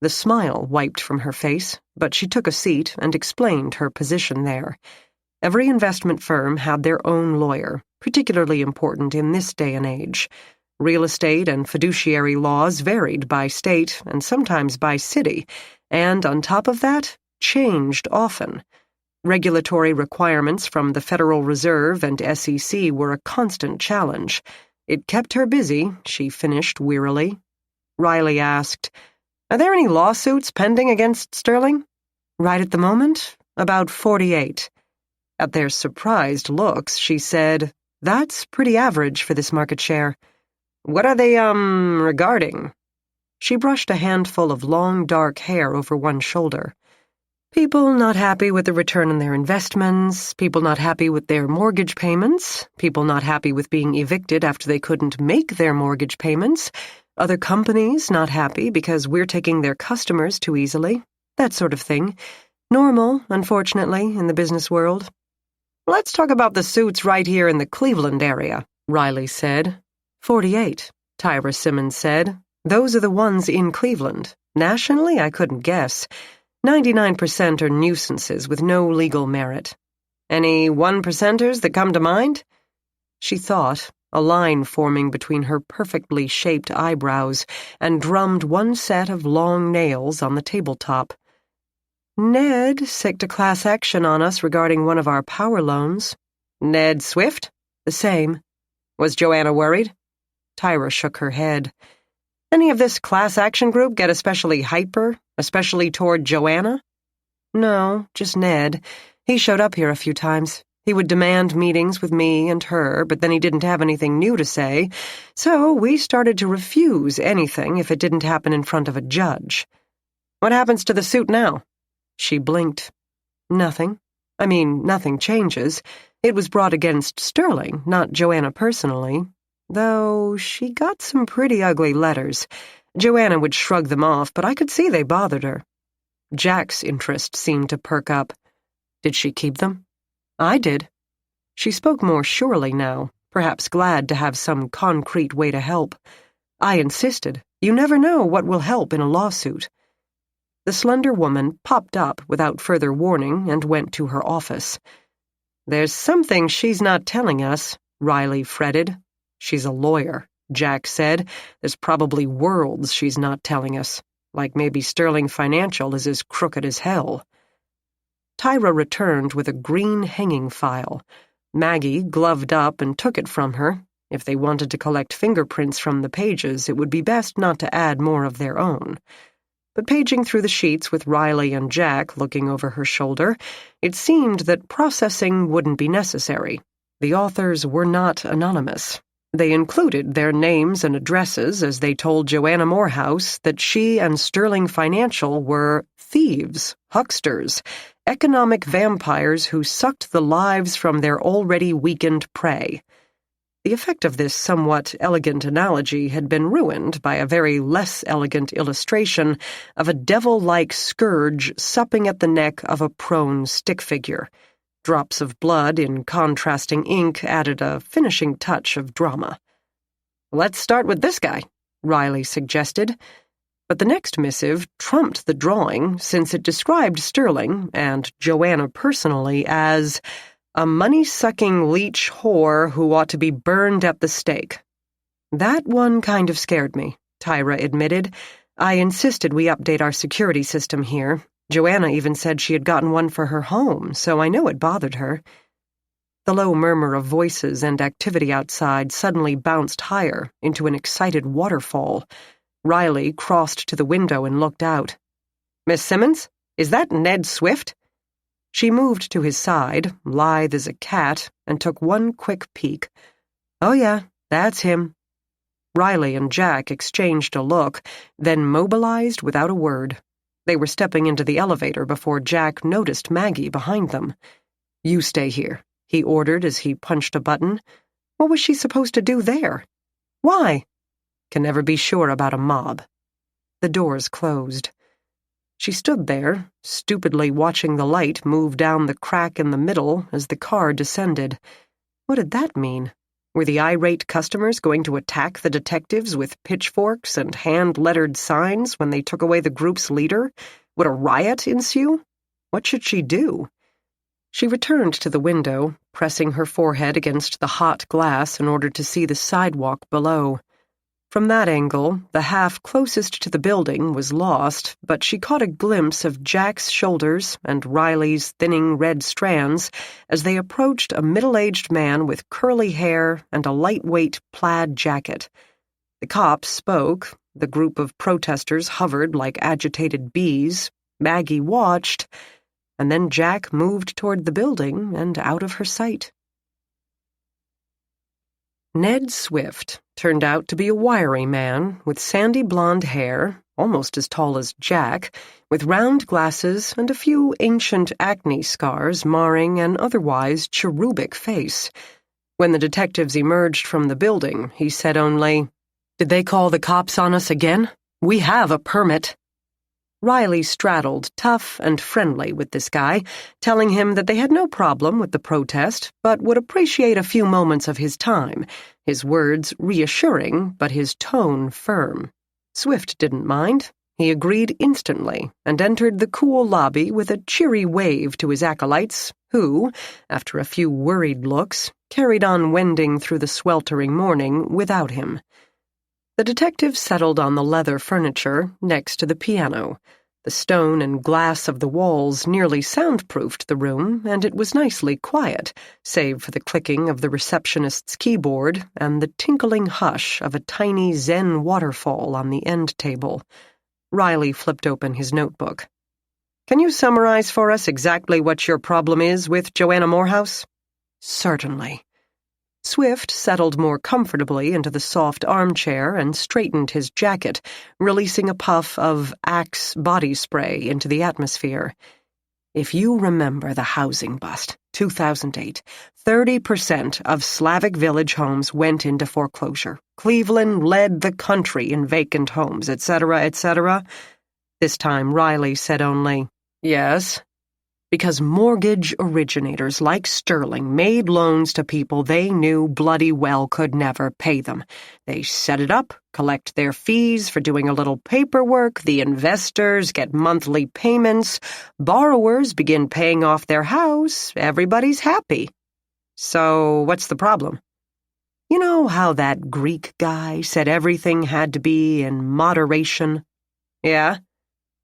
The smile wiped from her face, but she took a seat and explained her position there. Every investment firm had their own lawyer, particularly important in this day and age. Real estate and fiduciary laws varied by state and sometimes by city, and on top of that, changed often. Regulatory requirements from the Federal Reserve and SEC were a constant challenge. It kept her busy, she finished wearily. Riley asked, "Are there any lawsuits pending against Sterling?" "Right at the moment, about 48. At their surprised looks, she said, "That's pretty average for this market share." "What are they, regarding?" She brushed a handful of long, dark hair over one shoulder. People not happy with the return on their investments, people not happy with their mortgage payments, people not happy with being evicted after they couldn't make their mortgage payments, other companies not happy because we're taking their customers too easily, that sort of thing. Normal, unfortunately, in the business world. "Let's talk about the suits right here in the Cleveland area," Riley said. 48, Tyra Simmons said. "Those are the ones in Cleveland. Nationally, I couldn't guess. 99% are nuisances with no legal merit. Any 1%ers that come to mind?" She thought, a line forming between her perfectly shaped eyebrows, and drummed one set of long nails on the tabletop. "Ned sicked a class action on us regarding one of our power loans." "Ned Swift?" "The same." "Was Joanna worried?" Tyra shook her head. "Any of this class action group get especially hyper, especially toward Joanna?" "No, just Ned. He showed up here a few times. He would demand meetings with me and her, but then he didn't have anything new to say, so we started to refuse anything if it didn't happen in front of a judge." "What happens to the suit now?" She blinked. "Nothing. I mean, nothing changes. It was brought against Sterling, not Joanna personally. Though she got some pretty ugly letters. Joanna would shrug them off, but I could see they bothered her." Jack's interest seemed to perk up. "Did she keep them?" "I did." She spoke more surely now, perhaps glad to have some concrete way to help. "I insisted. You never know what will help in a lawsuit." The slender woman popped up without further warning and went to her office. "There's something she's not telling us," Riley fretted. "She's a lawyer," Jack said. "There's probably worlds she's not telling us. Like maybe Sterling Financial is as crooked as hell." Tyra returned with a green hanging file. Maggie gloved up and took it from her. If they wanted to collect fingerprints from the pages, it would be best not to add more of their own. But paging through the sheets with Riley and Jack looking over her shoulder, it seemed that processing wouldn't be necessary. The authors were not anonymous. They included their names and addresses as they told Joanna Morehouse that she and Sterling Financial were thieves, hucksters, economic vampires who sucked the lives from their already weakened prey. The effect of this somewhat elegant analogy had been ruined by a very less elegant illustration of a devil-like scourge supping at the neck of a prone stick figure. Drops of blood in contrasting ink added a finishing touch of drama. "Let's start with this guy," Riley suggested. But the next missive trumped the drawing since it described Sterling, and Joanna personally, as a money-sucking leech whore who ought to be burned at the stake. "That one kind of scared me," Tyra admitted. "I insisted we update our security system here. Joanna even said she had gotten one for her home, so I know it bothered her." The low murmur of voices and activity outside suddenly bounced higher into an excited waterfall. Riley crossed to the window and looked out. "Miss Simmons, is that Ned Swift?" She moved to his side, lithe as a cat, and took one quick peek. "Oh yeah, that's him." Riley and Jack exchanged a look, then mobilized without a word. They were stepping into the elevator before Jack noticed Maggie behind them. "You stay here," he ordered as he punched a button. What was she supposed to do there? Why? Can never be sure about a mob. The doors closed. She stood there, stupidly watching the light move down the crack in the middle as the car descended. What did that mean? Were the irate customers going to attack the detectives with pitchforks and hand-lettered signs when they took away the group's leader? Would a riot ensue? What should she do? She returned to the window, pressing her forehead against the hot glass in order to see the sidewalk below. From that angle, the half closest to the building was lost, but she caught a glimpse of Jack's shoulders and Riley's thinning red strands as they approached a middle-aged man with curly hair and a lightweight plaid jacket. The cops spoke, the group of protesters hovered like agitated bees, Maggie watched, and then Jack moved toward the building and out of her sight. Ned Swift turned out to be a wiry man with sandy blonde hair, almost as tall as Jack, with round glasses and a few ancient acne scars marring an otherwise cherubic face. When the detectives emerged from the building, he said only, "Did they call the cops on us again? We have a permit." Riley straddled, tough and friendly with this guy, telling him that they had no problem with the protest, but would appreciate a few moments of his time, his words reassuring, but his tone firm. Swift didn't mind. He agreed instantly and entered the cool lobby with a cheery wave to his acolytes, who, after a few worried looks, carried on wending through the sweltering morning without him. The detective settled on the leather furniture next to the piano. The stone and glass of the walls nearly soundproofed the room, and it was nicely quiet, save for the clicking of the receptionist's keyboard and the tinkling hush of a tiny Zen waterfall on the end table. Riley flipped open his notebook. "Can you summarize for us exactly what your problem is with Joanna Morehouse?" "Certainly." Swift settled more comfortably into the soft armchair and straightened his jacket, releasing a puff of Axe body spray into the atmosphere. "If you remember the housing bust, 2008, 30% of Slavic village homes went into foreclosure. Cleveland led the country in vacant homes, etc., etc." This time Riley said only, "Yes." Because mortgage originators like Sterling made loans to people they knew bloody well could never pay them. They set it up, collect their fees for doing a little paperwork, the investors get monthly payments, borrowers begin paying off their house, everybody's happy. So what's the problem? You know how that Greek guy said everything had to be in moderation? Yeah?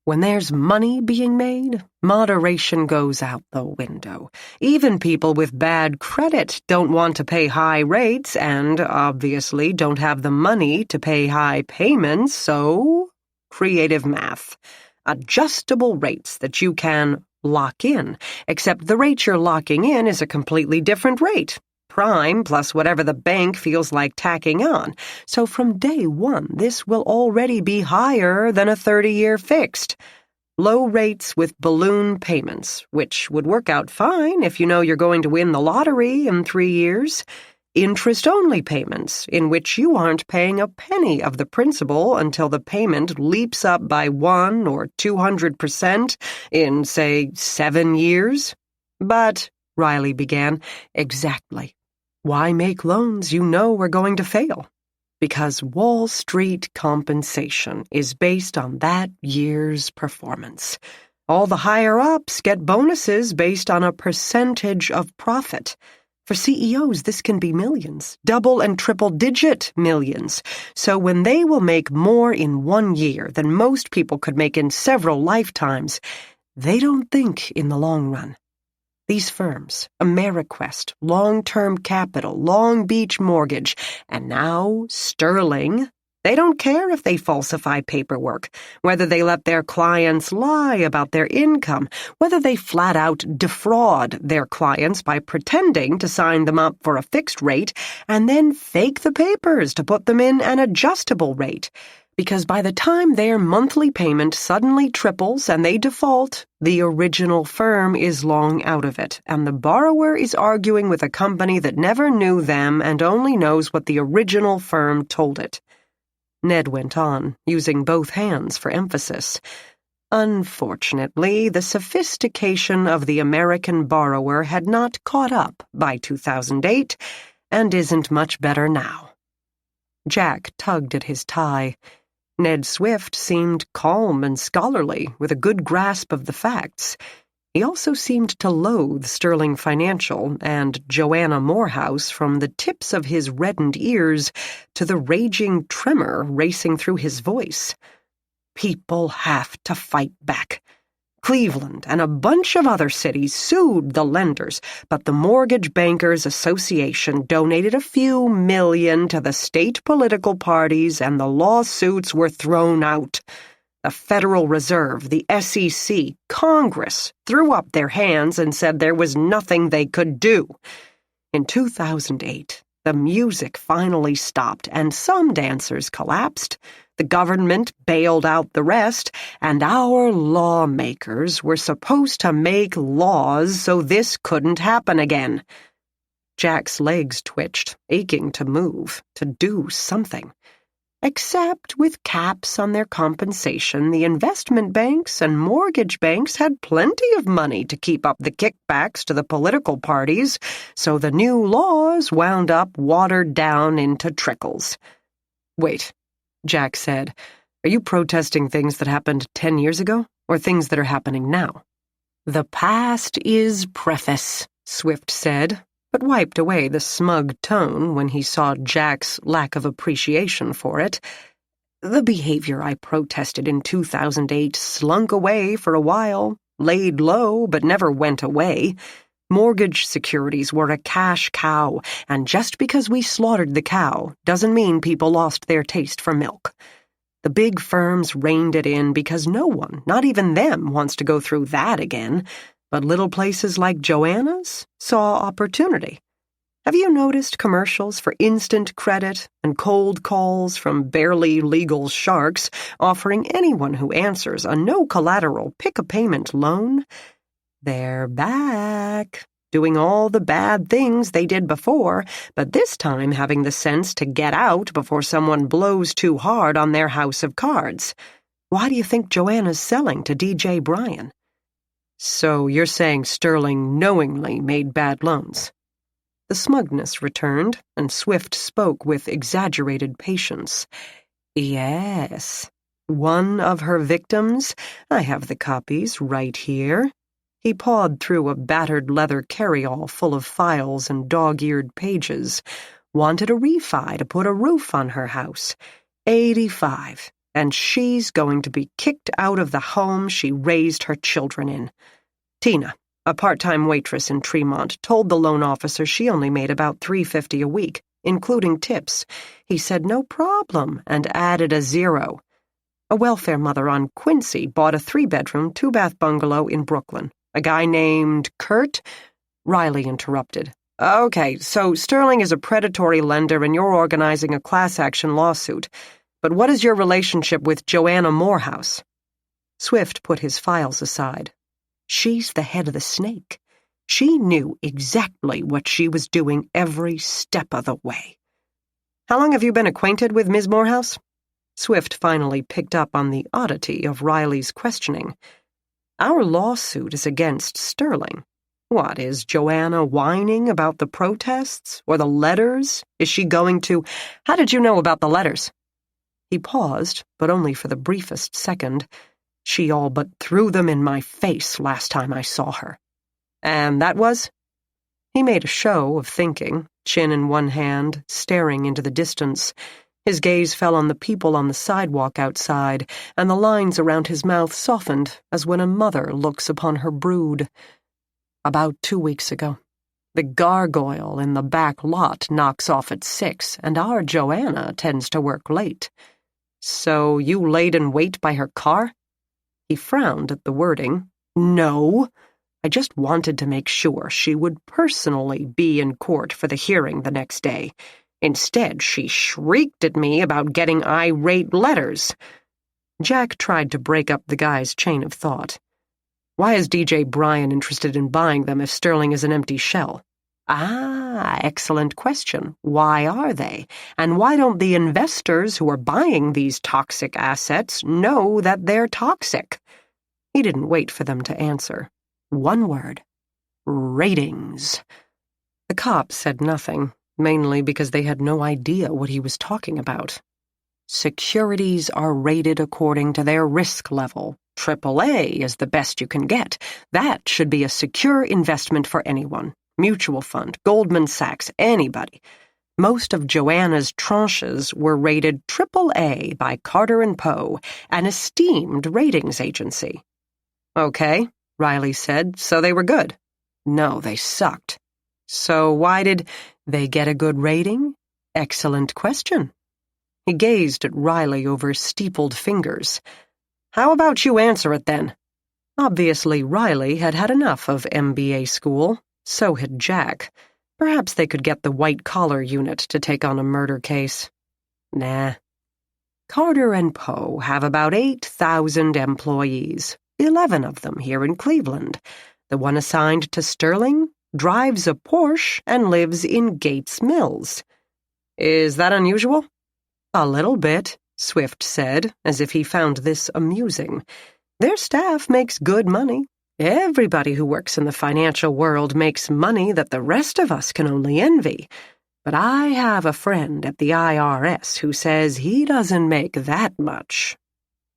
When there's money being made, moderation goes out the window. Even people with bad credit don't want to pay high rates and, obviously, don't have the money to pay high payments, so creative math. Adjustable rates that you can lock in, except the rate you're locking in is a completely different rate. Prime plus whatever the bank feels like tacking on. So from day one, this will already be higher than a 30-year fixed. Low rates with balloon payments, which would work out fine if you know you're going to win the lottery in 3 years. Interest-only payments, in which you aren't paying a penny of the principal until the payment leaps up by 1 or 200% in, say, 7 years. But, Riley began, exactly. Why make loans you know are going to fail? Because Wall Street compensation is based on that year's performance. All the higher-ups get bonuses based on a percentage of profit. For CEOs, this can be millions, double and triple-digit millions. So when they will make more in 1 year than most people could make in several lifetimes, they don't think in the long run. These firms, Ameriquest, Long-Term Capital, Long Beach Mortgage, and now Sterling, They don't care if they falsify paperwork, whether they let their clients lie about their income, whether they flat out defraud their clients by pretending to sign them up for a fixed rate and then fake the papers to put them in an adjustable rate. Because by the time their monthly payment suddenly triples and they default, the original firm is long out of it, and the borrower is arguing with a company that never knew them and only knows what the original firm told it. Ned went on, using both hands for emphasis. Unfortunately, the sophistication of the American borrower had not caught up by 2008 and isn't much better now. Jack tugged at his tie. Ned Swift seemed calm and scholarly, with a good grasp of the facts. He also seemed to loathe Sterling Financial and Joanna Morehouse from the tips of his reddened ears to the raging tremor racing through his voice. People have to fight back. Cleveland and a bunch of other cities sued the lenders, but the Mortgage Bankers Association donated a few million to the state political parties and the lawsuits were thrown out. The Federal Reserve, the SEC, Congress threw up their hands and said there was nothing they could do. In 2008, the music finally stopped and some dancers collapsed. The government bailed out the rest, and our lawmakers were supposed to make laws so this couldn't happen again. Jack's legs twitched, aching to move, to do something. Except with caps on their compensation, the investment banks and mortgage banks had plenty of money to keep up the kickbacks to the political parties, so the new laws wound up watered down into trickles. Wait, Jack said, are you protesting things that happened 10 years ago, or things that are happening now? The past is preface, Swift said, but wiped away the smug tone when he saw Jack's lack of appreciation for it. The behavior I protested in 2008 slunk away for a while, laid low but never went away. Mortgage securities were a cash cow, and just because we slaughtered the cow doesn't mean people lost their taste for milk. The big firms reined it in because no one, not even them, wants to go through that again, but little places like Joanna's saw opportunity. Have you noticed commercials for instant credit and cold calls from barely legal sharks offering anyone who answers a no-collateral pick-a-payment loan? They're back, doing all the bad things they did before, but this time having the sense to get out before someone blows too hard on their house of cards. Why do you think Joanna's selling to DJ Bryan? So you're saying Sterling knowingly made bad loans? The smugness returned, and Swift spoke with exaggerated patience. Yes. One of her victims, I have the copies right here. He pawed through a battered leather carryall full of files and dog-eared pages. Wanted a refi to put a roof on her house. 85, and she's going to be kicked out of the home she raised her children in. Tina, a part-time waitress in Tremont, told the loan officer she only made about $350 a week, including tips. He said no problem and added a zero. A welfare mother on Quincy bought a 3-bedroom, 2-bath bungalow in Brooklyn. A guy named Kurt? Riley interrupted. Okay, so Sterling is a predatory lender and you're organizing a class-action lawsuit. But what is your relationship with Joanna Morehouse? Swift put his files aside. She's the head of the snake. She knew exactly what she was doing every step of the way. How long have you been acquainted with Ms. Morehouse? Swift finally picked up on the oddity of Riley's questioning. Our lawsuit is against Sterling. What, is Joanna whining about the protests or the letters? Is she going to... How did you know about the letters? He paused, but only for the briefest second. She all but threw them in my face last time I saw her. And that was? He made a show of thinking, chin in one hand, staring into the distance. His gaze fell on the people on the sidewalk outside, and the lines around his mouth softened as when a mother looks upon her brood. About 2 weeks ago. The gargoyle in the back lot knocks off at 6, and our Joanna tends to work late. So you laid in wait by her car? He frowned at the wording. No. I just wanted to make sure she would personally be in court for the hearing the next day. Instead, she shrieked at me about getting irate letters. Jack tried to break up the guy's chain of thought. Why is DJ Bryan interested in buying them if Sterling is an empty shell? Ah, excellent question. Why are they? And why don't the investors who are buying these toxic assets know that they're toxic? He didn't wait for them to answer. One word. Ratings. The cops said nothing, mainly because they had no idea what he was talking about. Securities are rated according to their risk level. AAA is the best you can get. That should be a secure investment for anyone. Mutual fund, Goldman Sachs, anybody. Most of Joanna's tranches were rated AAA by Carter & Poe, an esteemed ratings agency. Okay, Riley said, so they were good. No, they sucked. So why did they get a good rating? Excellent question. He gazed at Riley over steepled fingers. How about you answer it then? Obviously, Riley had had enough of MBA school. So had Jack. Perhaps they could get the white-collar unit to take on a murder case. Nah. Carter & Poe have about 8,000 employees, 11 of them here in Cleveland. The one assigned to Sterling drives a Porsche and lives in Gates Mills. Is that unusual? A little bit, Swift said, as if he found this amusing. Their staff makes good money. Everybody who works in the financial world makes money that the rest of us can only envy. But I have a friend at the IRS who says he doesn't make that much.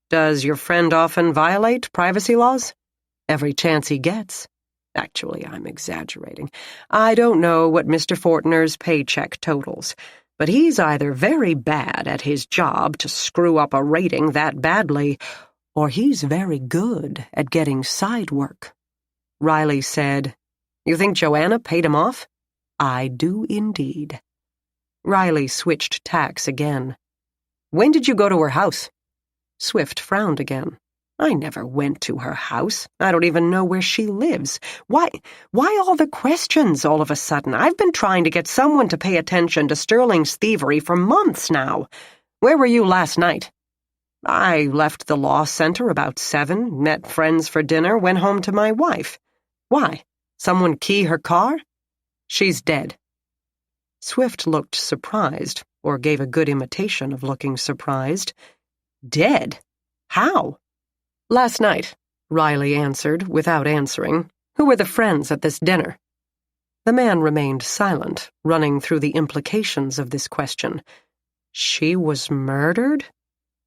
Does your friend often violate privacy laws? Every chance he gets. Actually, I'm exaggerating. I don't know what Mr. Fortner's paycheck totals, but he's either very bad at his job to screw up a rating that badly, or he's very good at getting side work. Riley said, You think Joanna paid him off? I do indeed. Riley switched tacks again. When did you go to her house? Swift frowned again. I never went to her house. I don't even know where she lives. Why all the questions all of a sudden? I've been trying to get someone to pay attention to Sterling's thievery for months now. Where were you last night? I left the law center about 7, met friends for dinner, went home to my wife. Why? Someone key her car? She's dead. Swift looked surprised, or gave a good imitation of looking surprised. Dead? How? Last night, Riley answered, without answering. Who were the friends at this dinner? The man remained silent, running through the implications of this question. She was murdered?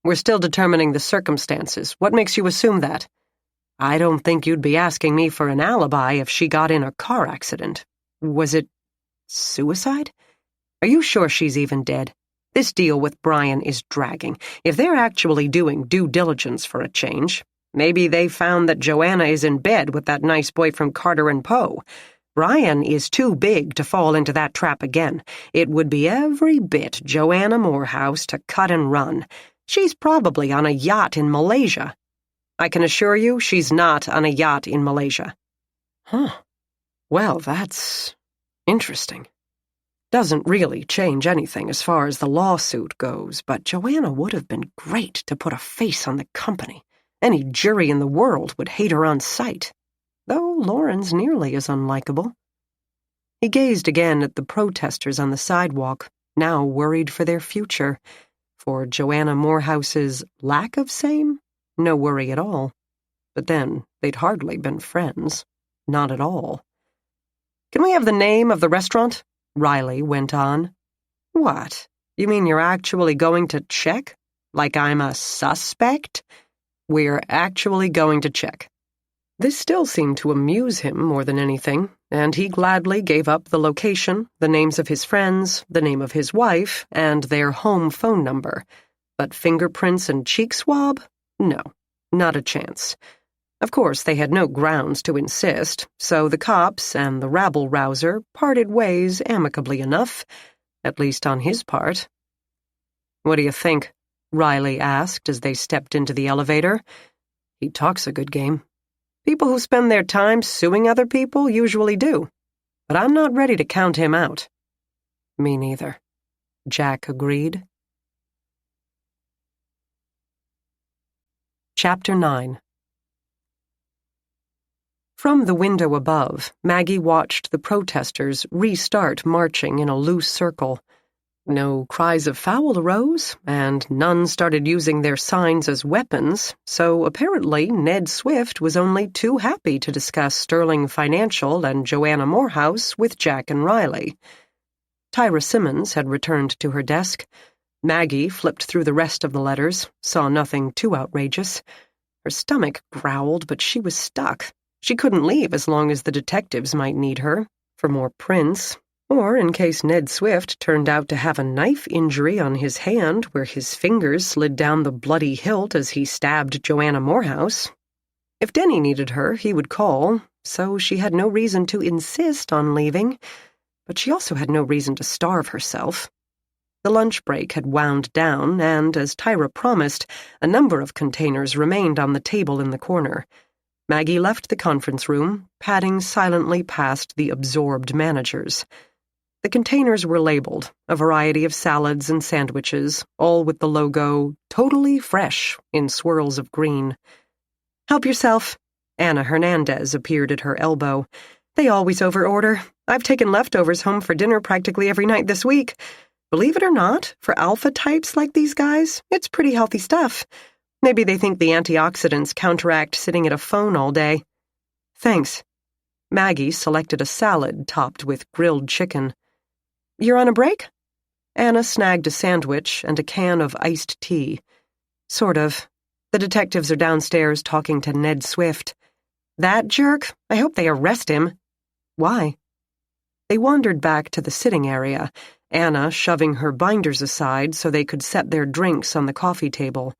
We're still determining the circumstances. What makes you assume that? I don't think you'd be asking me for an alibi if she got in a car accident. Was it suicide? Are you sure she's even dead? This deal with Bryan is dragging. If they're actually doing due diligence for a change, maybe they found that Joanna is in bed with that nice boy from Carter & Poe. Bryan is too big to fall into that trap again. It would be every bit Joanna Morehouse to cut and run. She's probably on a yacht in Malaysia. I can assure you she's not on a yacht in Malaysia. Huh. Well, that's interesting. Doesn't really change anything as far as the lawsuit goes, but Joanna would have been great to put a face on the company. Any jury in the world would hate her on sight, though Lauren's nearly as unlikable. He gazed again at the protesters on the sidewalk, now worried for their future. For Joanna Morehouse's lack of same, no worry at all. But then, they'd hardly been friends. Not at all. Can we have the name of the restaurant? Riley went on. What? You mean you're actually going to check? Like I'm a suspect? We're actually going to check. This still seemed to amuse him more than anything, and he gladly gave up the location, the names of his friends, the name of his wife, and their home phone number. But fingerprints and cheek swab? No, not a chance. Of course, they had no grounds to insist, so the cops and the rabble-rouser parted ways amicably enough, at least on his part. "What do you think?" Riley asked as they stepped into the elevator. "He talks a good game. People who spend their time suing other people usually do, but I'm not ready to count him out." "Me neither," Jack agreed. Chapter 9. From the window above, Maggie watched the protesters restart marching in a loose circle. No cries of foul arose, and none started using their signs as weapons, so apparently Ned Swift was only too happy to discuss Sterling Financial and Joanna Morehouse with Jack and Riley. Tyra Simmons had returned to her desk. Maggie flipped through the rest of the letters, saw nothing too outrageous. Her stomach growled, but she was stuck. She couldn't leave as long as the detectives might need her, for more prints, or in case Ned Swift turned out to have a knife injury on his hand where his fingers slid down the bloody hilt as he stabbed Joanna Morehouse. If Denny needed her, he would call, so she had no reason to insist on leaving, but she also had no reason to starve herself. The lunch break had wound down, and, as Tyra promised, a number of containers remained on the table in the corner. Maggie left the conference room, padding silently past the absorbed managers. The containers were labeled, a variety of salads and sandwiches, all with the logo, "Totally Fresh," in swirls of green. "Help yourself." Anna Hernandez appeared at her elbow. "They always overorder. I've taken leftovers home for dinner practically every night this week. Believe it or not, for alpha types like these guys, it's pretty healthy stuff. Maybe they think the antioxidants counteract sitting at a phone all day." "Thanks." Maggie selected a salad topped with grilled chicken. "You're on a break?" Anna snagged a sandwich and a can of iced tea. "Sort of. The detectives are downstairs talking to Ned Swift." "That jerk? I hope they arrest him." "Why?" They wandered back to the sitting area, Anna shoving her binders aside so they could set their drinks on the coffee table.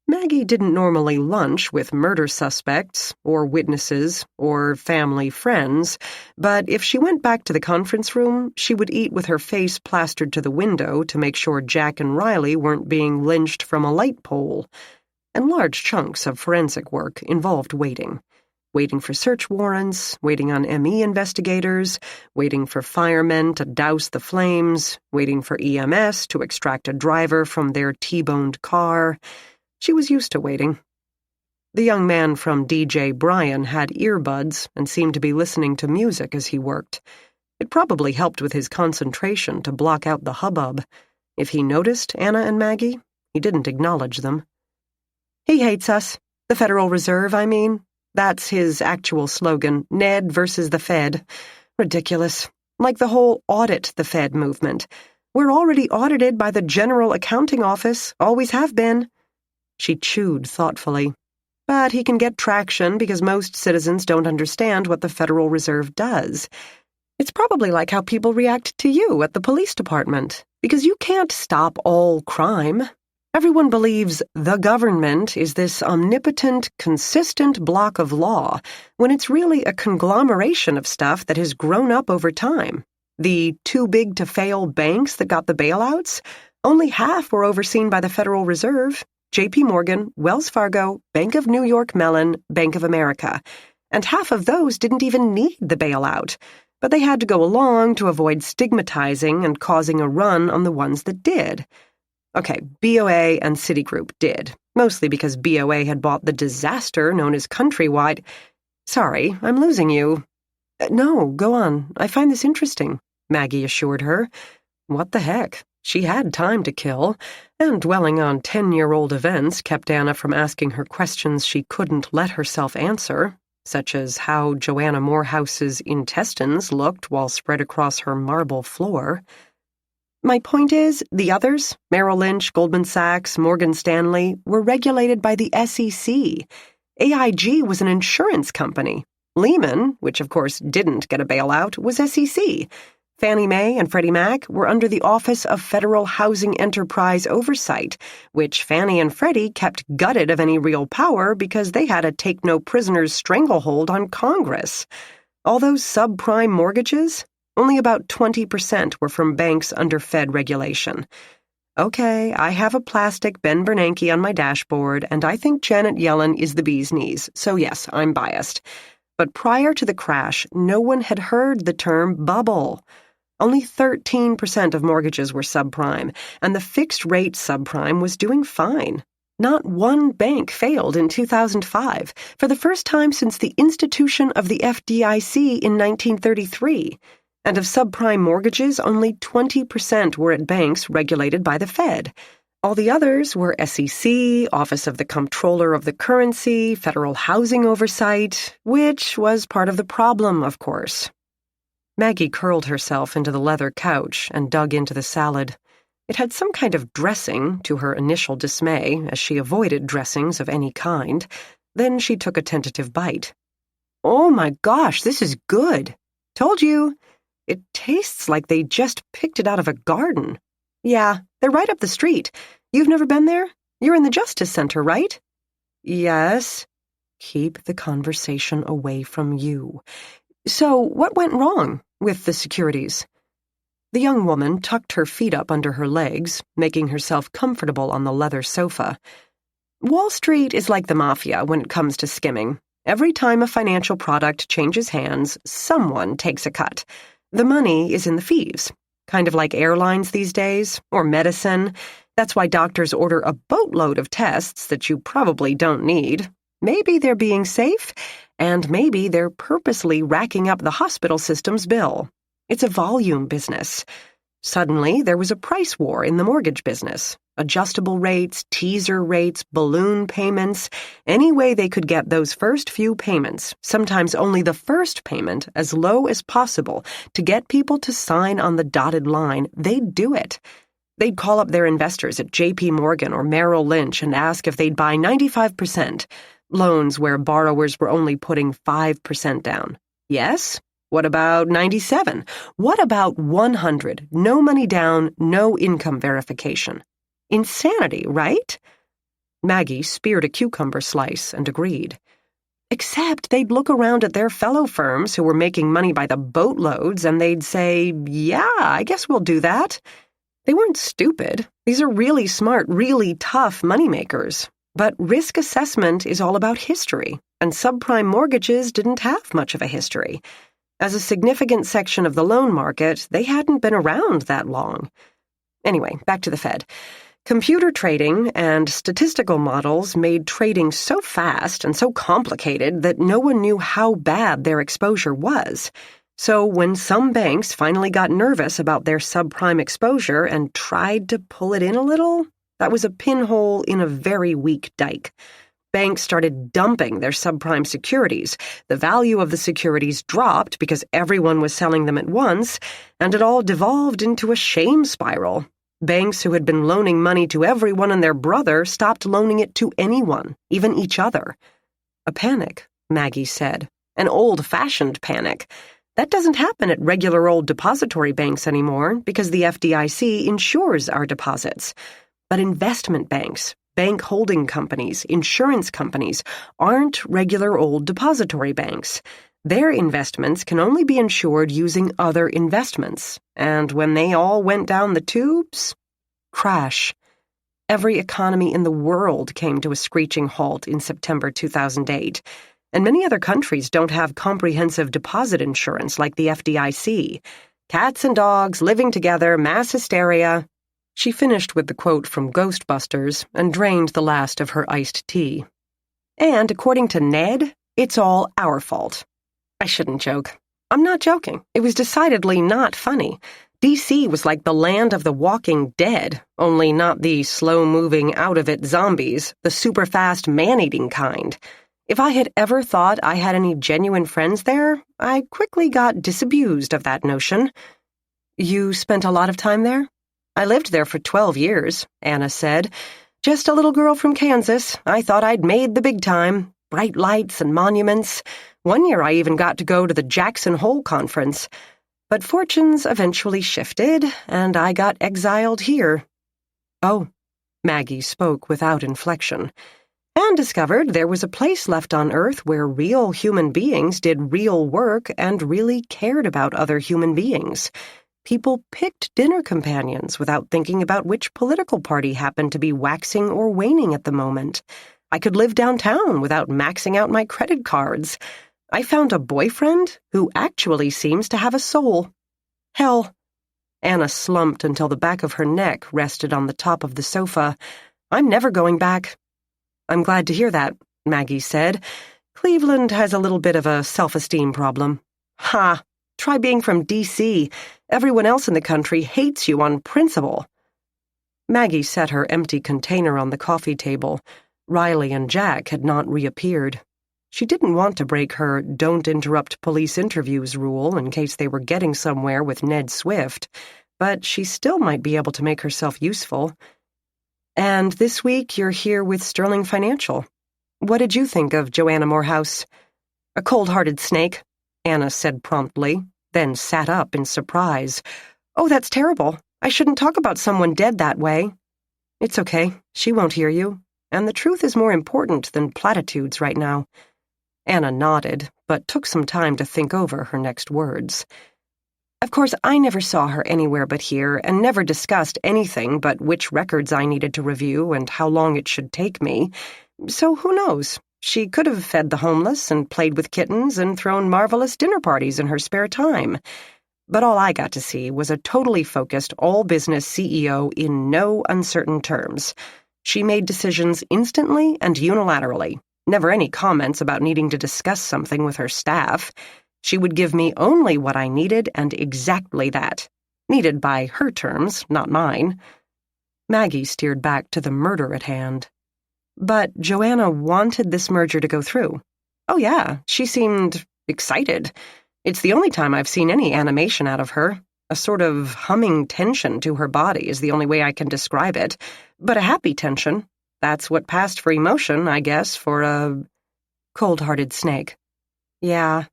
Maggie didn't normally lunch with murder suspects, or witnesses, or family friends, but if she went back to the conference room, she would eat with her face plastered to the window to make sure Jack and Riley weren't being lynched from a light pole. And large chunks of forensic work involved waiting. Waiting for search warrants, waiting on ME investigators, waiting for firemen to douse the flames, waiting for EMS to extract a driver from their T-boned car. She was used to waiting. The young man from DJ Bryan had earbuds and seemed to be listening to music as he worked. It probably helped with his concentration to block out the hubbub. If he noticed Anna and Maggie, he didn't acknowledge them. "He hates us. The Federal Reserve, I mean. That's his actual slogan, Ned versus the Fed. Ridiculous. Like the whole audit the Fed movement. We're already audited by the General Accounting Office, always have been." She chewed thoughtfully. "But he can get traction because most citizens don't understand what the Federal Reserve does. It's probably like how people react to you at the police department, because you can't stop all crime. Everyone believes the government is this omnipotent, consistent block of law, when it's really a conglomeration of stuff that has grown up over time. The too-big-to-fail banks that got the bailouts, only half were overseen by the Federal Reserve. J.P. Morgan, Wells Fargo, Bank of New York Mellon, Bank of America. And half of those didn't even need the bailout, but they had to go along to avoid stigmatizing and causing a run on the ones that did. Okay, BOA and Citigroup did, mostly because BOA had bought the disaster known as Countrywide. Sorry, I'm losing you. No, go on. I find this interesting, Maggie assured her. What the heck? She had time to kill, and dwelling on 10-year-old events kept Anna from asking her questions she couldn't let herself answer, such as how Joanna Morehouse's intestines looked while spread across her marble floor. My point is, the others, Merrill Lynch, Goldman Sachs, Morgan Stanley, were regulated by the SEC. AIG was an insurance company. Lehman, which of course didn't get a bailout, was SEC. Fannie Mae and Freddie Mac were under the Office of Federal Housing Enterprise Oversight, which Fannie and Freddie kept gutted of any real power because they had a take-no-prisoners stranglehold on Congress. All those subprime mortgages, only about 20% were from banks under Fed regulation. Okay, I have a plastic Ben Bernanke on my dashboard, and I think Janet Yellen is the bee's knees, so yes, I'm biased. But prior to the crash, no one had heard the term bubble. Only 13% of mortgages were subprime, and the fixed-rate subprime was doing fine. Not one bank failed in 2005, for the first time since the institution of the FDIC in 1933. And of subprime mortgages, only 20% were at banks regulated by the Fed. All the others were SEC, Office of the Comptroller of the Currency, Federal Housing Oversight, which was part of the problem, of course. Maggie curled herself into the leather couch and dug into the salad. It had some kind of dressing, to her initial dismay, as she avoided dressings of any kind. Then she took a tentative bite. Oh my gosh, this is good. Told you. It tastes like they just picked it out of a garden. Yeah, they're right up the street. You've never been there? You're in the Justice Center, right? Yes. Keep the conversation away from you. So, what went wrong with the securities? The young woman tucked her feet up under her legs, making herself comfortable on the leather sofa. Wall Street is like the mafia when it comes to skimming. Every time a financial product changes hands, someone takes a cut. The money is in the fees. Kind of like airlines these days, or medicine. That's why doctors order a boatload of tests that you probably don't need. Maybe they're being safe, and maybe they're purposely racking up the hospital system's bill. It's a volume business. Suddenly, there was a price war in the mortgage business. Adjustable rates, teaser rates, balloon payments, any way they could get those first few payments, sometimes only the first payment, as low as possible to get people to sign on the dotted line, they'd do it. They'd call up their investors at J.P. Morgan or Merrill Lynch and ask if they'd buy 95%, loans where borrowers were only putting 5% down. Yes? What about 97? What about 100? No money down, no income verification. Insanity, right? Maggie speared a cucumber slice and agreed. Except they'd look around at their fellow firms who were making money by the boatloads and they'd say, yeah, I guess we'll do that. They weren't stupid. These are really smart, really tough moneymakers. But risk assessment is all about history, and subprime mortgages didn't have much of a history. As a significant section of the loan market, they hadn't been around that long. Anyway, back to the Fed. Computer trading and statistical models made trading so fast and so complicated that no one knew how bad their exposure was. So when some banks finally got nervous about their subprime exposure and tried to pull it in a little, that was a pinhole in a very weak dike. Banks started dumping their subprime securities. The value of the securities dropped because everyone was selling them at once, and it all devolved into a shame spiral. Banks who had been loaning money to everyone and their brother stopped loaning it to anyone, even each other. A panic, Maggie said. An old-fashioned panic. That doesn't happen at regular old depository banks anymore because the FDIC insures our deposits. But investment banks, bank holding companies, insurance companies aren't regular old depository banks. Their investments can only be insured using other investments. And when they all went down the tubes, crash. Every economy in the world came to a screeching halt in September 2008. And many other countries don't have comprehensive deposit insurance like the FDIC. Cats and dogs living together, mass hysteria. She finished with the quote from Ghostbusters and drained the last of her iced tea. And according to Ned, it's all our fault. I shouldn't joke. I'm not joking. It was decidedly not funny. D.C. was like the land of the walking dead, only not the slow-moving, out-of-it zombies, the super-fast man-eating kind. If I had ever thought I had any genuine friends there, I quickly got disabused of that notion. You spent a lot of time there? I lived there for 12 years, Anna said. Just a little girl from Kansas. I thought I'd made the big time. Bright lights and monuments. One year I even got to go to the Jackson Hole Conference. But fortunes eventually shifted, and I got exiled here. Oh, Maggie spoke without inflection, and discovered there was a place left on Earth where real human beings did real work and really cared about other human beings. People picked dinner companions without thinking about which political party happened to be waxing or waning at the moment. I could live downtown without maxing out my credit cards. I found a boyfriend who actually seems to have a soul. Hell. Anna slumped until the back of her neck rested on the top of the sofa. I'm never going back. I'm glad to hear that, Maggie said. Cleveland has a little bit of a self-esteem problem. Ha! Try being from D.C. Everyone else in the country hates you on principle. Maggie set her empty container on the coffee table. Riley and Jack had not reappeared. She didn't want to break her don't interrupt police interviews rule in case they were getting somewhere with Ned Swift, but she still might be able to make herself useful. And this week you're here with Sterling Financial. What did you think of Joanna Morehouse? A cold-hearted snake, Anna said promptly, then sat up in surprise. Oh, that's terrible. I shouldn't talk about someone dead that way. It's okay. She won't hear you. And the truth is more important than platitudes right now. Anna nodded, but took some time to think over her next words. Of course, I never saw her anywhere but here, and never discussed anything but which records I needed to review and how long it should take me. So who knows? She could have fed the homeless and played with kittens and thrown marvelous dinner parties in her spare time. But all I got to see was a totally focused, all-business CEO in no uncertain terms. She made decisions instantly and unilaterally. Never any comments about needing to discuss something with her staff. She would give me only what I needed and exactly that. Needed by her terms, not mine. Maggie steered back to the murder at hand. But Joanna wanted this merger to go through. Oh yeah, she seemed excited. It's the only time I've seen any animation out of her. A sort of humming tension to her body is the only way I can describe it. But a happy tension. That's what passed for emotion, I guess, for a cold-hearted snake. Yeah,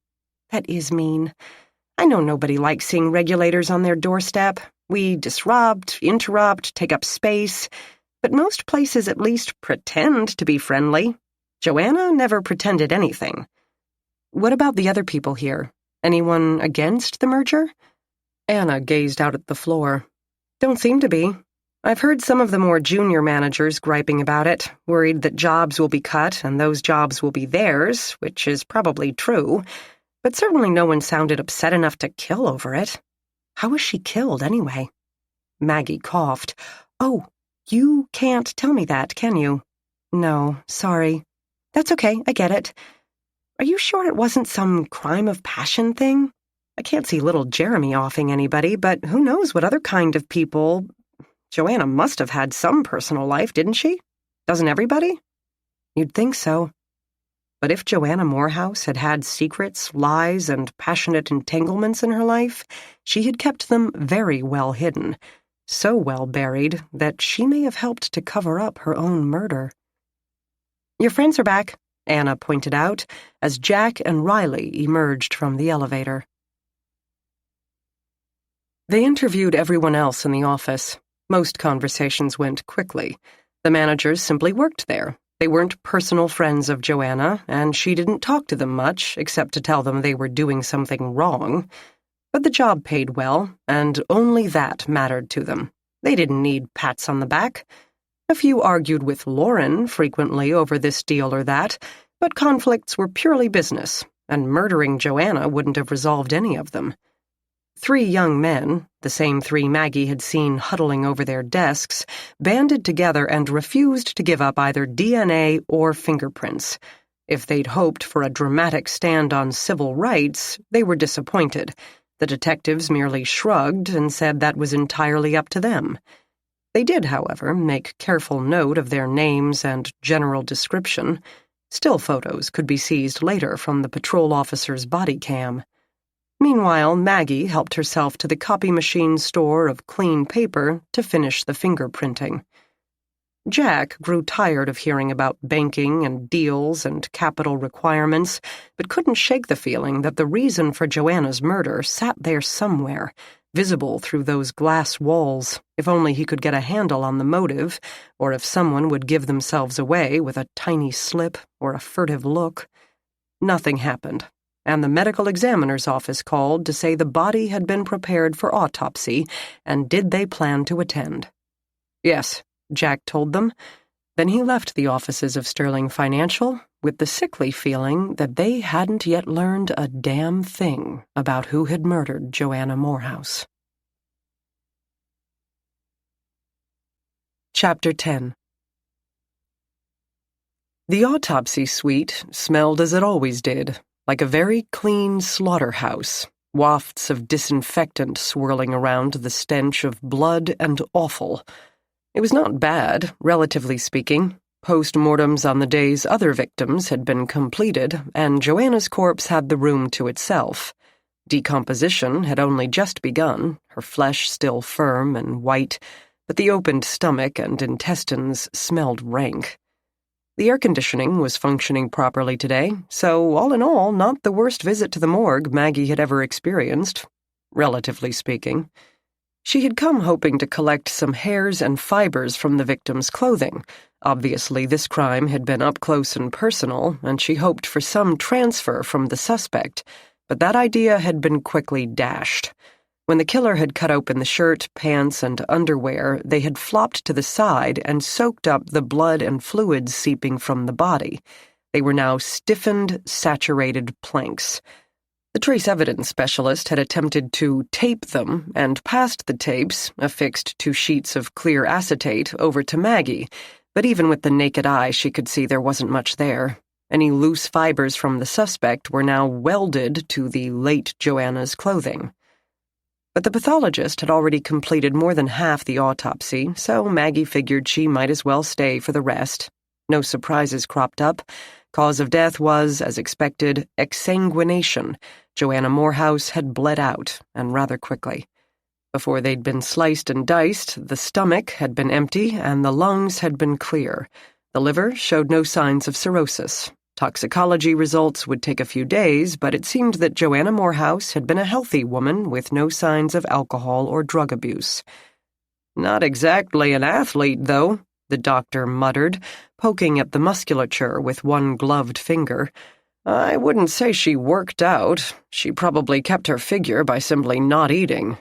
that is mean. I know nobody likes seeing regulators on their doorstep. We disrupt, interrupt, take up space. But most places at least pretend to be friendly. Joanna never pretended anything. What about the other people here? Anyone against the merger? Anna gazed out at the floor. Don't seem to be. I've heard some of the more junior managers griping about it, worried that jobs will be cut and those jobs will be theirs, which is probably true, but certainly no one sounded upset enough to kill over it. How was she killed, anyway? Maggie coughed. Oh, you can't tell me that, can you? No, sorry. That's okay, I get it. Are you sure it wasn't some crime of passion thing? I can't see little Jeremy offing anybody, but who knows what other kind of people... Joanna must have had some personal life, didn't she? Doesn't everybody? You'd think so. But if Joanna Morehouse had had secrets, lies, and passionate entanglements in her life, she had kept them very well hidden, so well buried that she may have helped to cover up her own murder. Your friends are back, Anna pointed out, as Jack and Riley emerged from the elevator. They interviewed everyone else in the office. Most conversations went quickly. The managers simply worked there. They weren't personal friends of Joanna, and she didn't talk to them much, except to tell them they were doing something wrong. But the job paid well, and only that mattered to them. They didn't need pats on the back. A few argued with Lauren frequently over this deal or that, but conflicts were purely business, and murdering Joanna wouldn't have resolved any of them. 3 young men, the same 3 Maggie had seen huddling over their desks, banded together and refused to give up either DNA or fingerprints. If they'd hoped for a dramatic stand on civil rights, they were disappointed. The detectives merely shrugged and said that was entirely up to them. They did, however, make careful note of their names and general description. Still photos could be seized later from the patrol officer's body cam. Meanwhile, Maggie helped herself to the copy machine's store of clean paper to finish the fingerprinting. Jack grew tired of hearing about banking and deals and capital requirements, but couldn't shake the feeling that the reason for Joanna's murder sat there somewhere, visible through those glass walls, if only he could get a handle on the motive, or if someone would give themselves away with a tiny slip or a furtive look. Nothing happened, and the medical examiner's office called to say the body had been prepared for autopsy, and did they plan to attend. Yes, Jack told them. Then he left the offices of Sterling Financial with the sickly feeling that they hadn't yet learned a damn thing about who had murdered Joanna Morehouse. Chapter 10. The autopsy suite smelled as it always did, like a very clean slaughterhouse, wafts of disinfectant swirling around the stench of blood and offal. It was not bad, relatively speaking. Post-mortems on the day's other victims had been completed, and Joanna's corpse had the room to itself. Decomposition had only just begun, her flesh still firm and white, but the opened stomach and intestines smelled rank. The air conditioning was functioning properly today, so all in all, not the worst visit to the morgue Maggie had ever experienced, relatively speaking. She had come hoping to collect some hairs and fibers from the victim's clothing. Obviously, this crime had been up close and personal, and she hoped for some transfer from the suspect, but that idea had been quickly dashed. When the killer had cut open the shirt, pants, and underwear, they had flopped to the side and soaked up the blood and fluids seeping from the body. They were now stiffened, saturated planks. The trace evidence specialist had attempted to tape them and passed the tapes, affixed to sheets of clear acetate, over to Maggie, but even with the naked eye she could see there wasn't much there. Any loose fibers from the suspect were now welded to the late Joanna's clothing. But the pathologist had already completed more than half the autopsy, so Maggie figured she might as well stay for the rest. No surprises cropped up. Cause of death was, as expected, exsanguination. Joanna Morehouse had bled out, and rather quickly. Before they'd been sliced and diced, the stomach had been empty and the lungs had been clear. The liver showed no signs of cirrhosis. Toxicology results would take a few days, but it seemed that Joanna Morehouse had been a healthy woman with no signs of alcohol or drug abuse. "Not exactly an athlete, though," the doctor muttered, poking at the musculature with one gloved finger. "I wouldn't say she worked out. She probably kept her figure by simply not eating."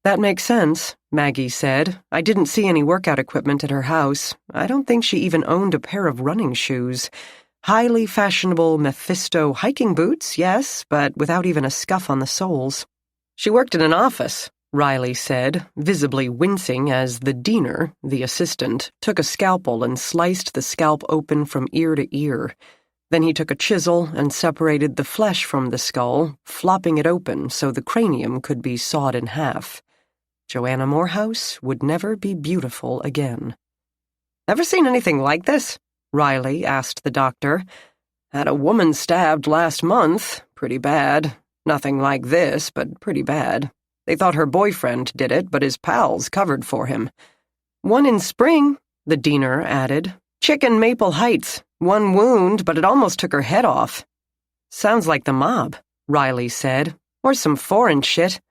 "That makes sense," Maggie said. "I didn't see any workout equipment at her house. I don't think she even owned a pair of running shoes. Highly fashionable Mephisto hiking boots, yes, but without even a scuff on the soles." "She worked in an office," Riley said, visibly wincing as the diener, the assistant, took a scalpel and sliced the scalp open from ear to ear. Then he took a chisel and separated the flesh from the skull, flopping it open so the cranium could be sawed in half. Joanna Morehouse would never be beautiful again. "Ever seen anything like this?" Riley asked the doctor. "Had a woman stabbed last month. Pretty bad. Nothing like this, but pretty bad. They thought her boyfriend did it, but his pals covered for him." "One in spring," the diener added. "Chicken Maple Heights. One wound, but it almost took her head off." "Sounds like the mob," Riley said. "Or some foreign shit."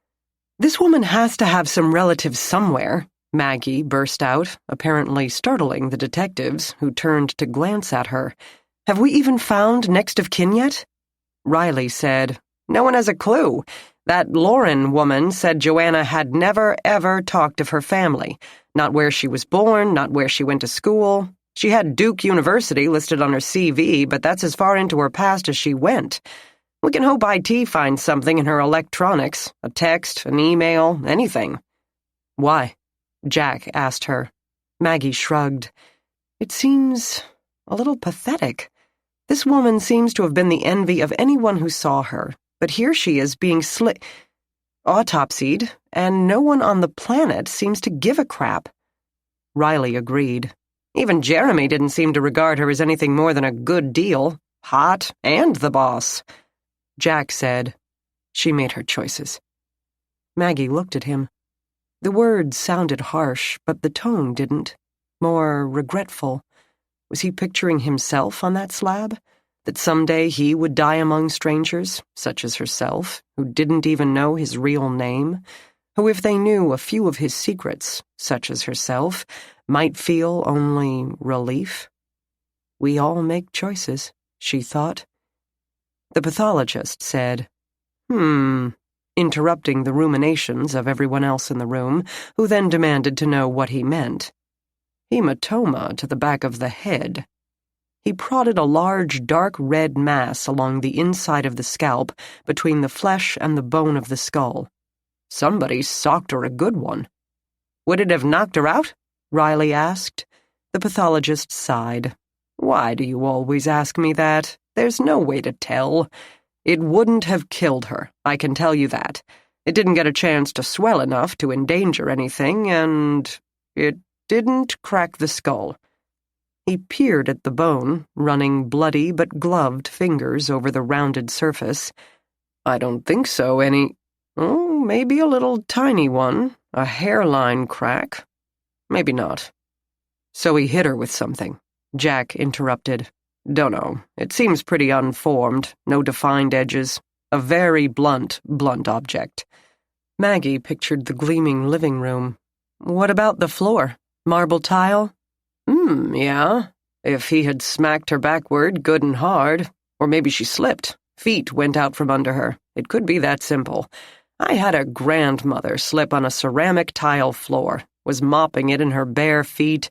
"This woman has to have some relatives somewhere," Maggie burst out, apparently startling the detectives, who turned to glance at her. "Have we even found next of kin yet?" Riley said, "No one has a clue. That Lauren woman said Joanna had never, ever talked of her family. Not where she was born, not where she went to school. She had Duke University listed on her CV, but that's as far into her past as she went. We can hope IT finds something in her electronics, a text, an email, anything." "Why?" Jack asked her. Maggie shrugged. "It seems a little pathetic. This woman seems to have been the envy of anyone who saw her, but here she is being autopsied, and no one on the planet seems to give a crap." Riley agreed. "Even Jeremy didn't seem to regard her as anything more than a good deal. Hot, and the boss." Jack said, "She made her choices." Maggie looked at him. The words sounded harsh, but the tone didn't. more regretful. Was he picturing himself on that slab? That someday he would die among strangers, such as herself, who didn't even know his real name, who, if they knew a few of his secrets, such as herself, might feel only relief? We all make choices, she thought. The pathologist said, interrupting the ruminations of everyone else in the room, who then demanded to know what he meant. Hematoma to the back of the head. He prodded a large, dark red mass along the inside of the scalp, between the flesh and the bone of the skull. Somebody socked her a good one. Would it have knocked her out? Riley asked. The pathologist sighed. Why do you always ask me that? There's no way to tell. It wouldn't have killed her, I can tell you that. It didn't get a chance to swell enough to endanger anything, and it didn't crack the skull. He peered at the bone, running bloody but gloved fingers over the rounded surface. I don't think so, maybe a little tiny one, a hairline crack. Maybe not. So he hit her with something, Jack interrupted. Dunno. It seems pretty unformed, no defined edges. A very blunt object. Maggie pictured the gleaming living room. What about the floor? Marble tile? Yeah. If he had smacked her backward good and hard, or maybe she slipped. Feet went out from under her. It could be that simple. I had a grandmother slip on a ceramic tile floor, was mopping it in her bare feet.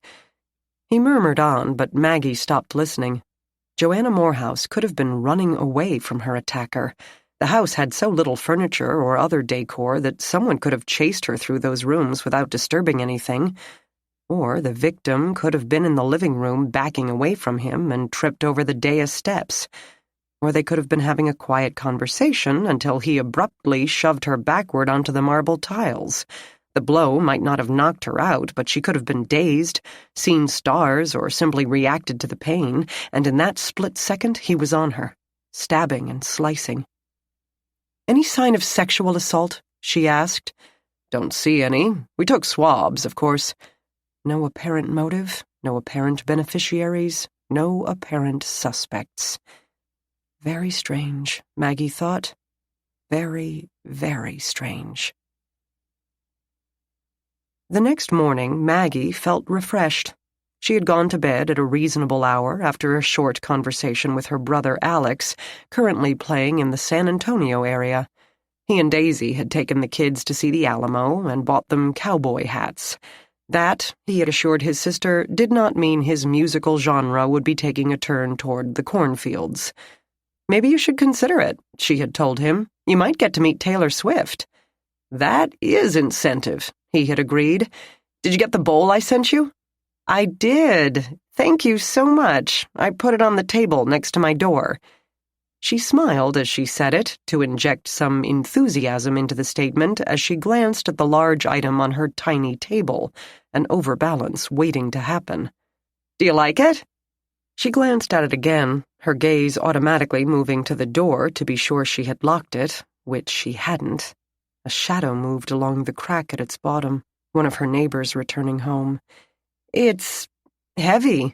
He murmured on, but Maggie stopped listening. Joanna Morehouse could have been running away from her attacker. The house had so little furniture or other decor that someone could have chased her through those rooms without disturbing anything. Or the victim could have been in the living room backing away from him and tripped over the dais steps. Or they could have been having a quiet conversation until he abruptly shoved her backward onto the marble tiles. The blow might not have knocked her out, but she could have been dazed, seen stars, or simply reacted to the pain, and in that split second he was on her, stabbing and slicing. Any sign of sexual assault? She asked. Don't see any. We took swabs, of course. No apparent motive, no apparent beneficiaries, no apparent suspects. Very strange, Maggie thought. Very, very strange. The next morning, Maggie felt refreshed. She had gone to bed at a reasonable hour after a short conversation with her brother Alex, currently playing in the San Antonio area. He and Daisy had taken the kids to see the Alamo and bought them cowboy hats. That, he had assured his sister, did not mean his musical genre would be taking a turn toward the cornfields. Maybe you should consider it, she had told him. You might get to meet Taylor Swift. That is incentive, he had agreed. Did you get the bowl I sent you? I did. Thank you so much. I put it on the table next to my door. She smiled as she said it, to inject some enthusiasm into the statement as she glanced at the large item on her tiny table, an overbalance waiting to happen. Do you like it? She glanced at it again, her gaze automatically moving to the door to be sure she had locked it, which she hadn't. A shadow moved along the crack at its bottom, one of her neighbors returning home. It's heavy.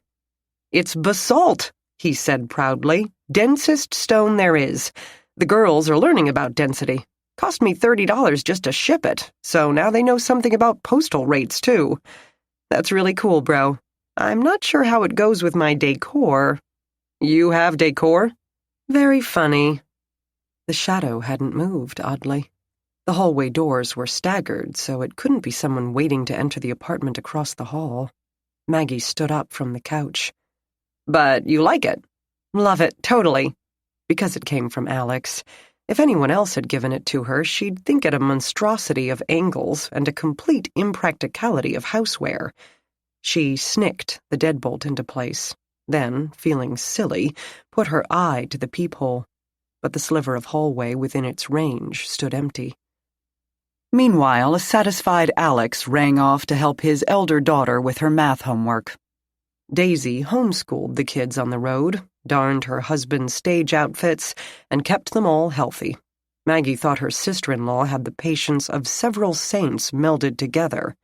It's basalt, he said proudly. Densest stone there is. The girls are learning about density. Cost me $30 just to ship it, so now they know something about postal rates, too. That's really cool, bro. I'm not sure how it goes with my decor. You have decor? Very funny. The shadow hadn't moved, oddly. The hallway doors were staggered, so it couldn't be someone waiting to enter the apartment across the hall. Maggie stood up from the couch. But you like it? Love it, totally. Because it came from Alex. If anyone else had given it to her, she'd think it a monstrosity of angles and a complete impracticality of houseware. She snicked the deadbolt into place, then, feeling silly, put her eye to the peephole. But the sliver of hallway within its range stood empty. Meanwhile, a satisfied Alex rang off to help his elder daughter with her math homework. Daisy homeschooled the kids on the road, darned her husband's stage outfits, and kept them all healthy. Maggie thought her sister-in-law had the patience of several saints melded together.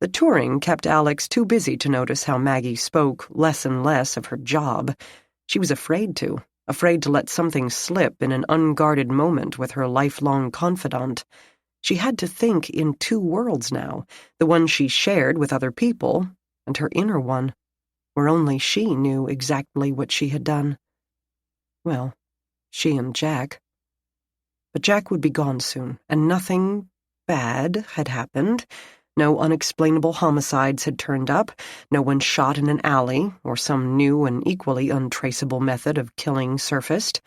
The touring kept Alex too busy to notice how Maggie spoke less and less of her job. She was afraid to let something slip in an unguarded moment with her lifelong confidant. She had to think in two worlds now, the one she shared with other people, and her inner one, where only she knew exactly what she had done. Well, she and Jack. But Jack would be gone soon, and nothing bad had happened. No unexplainable homicides had turned up, no one shot in an alley, or some new and equally untraceable method of killing surfaced.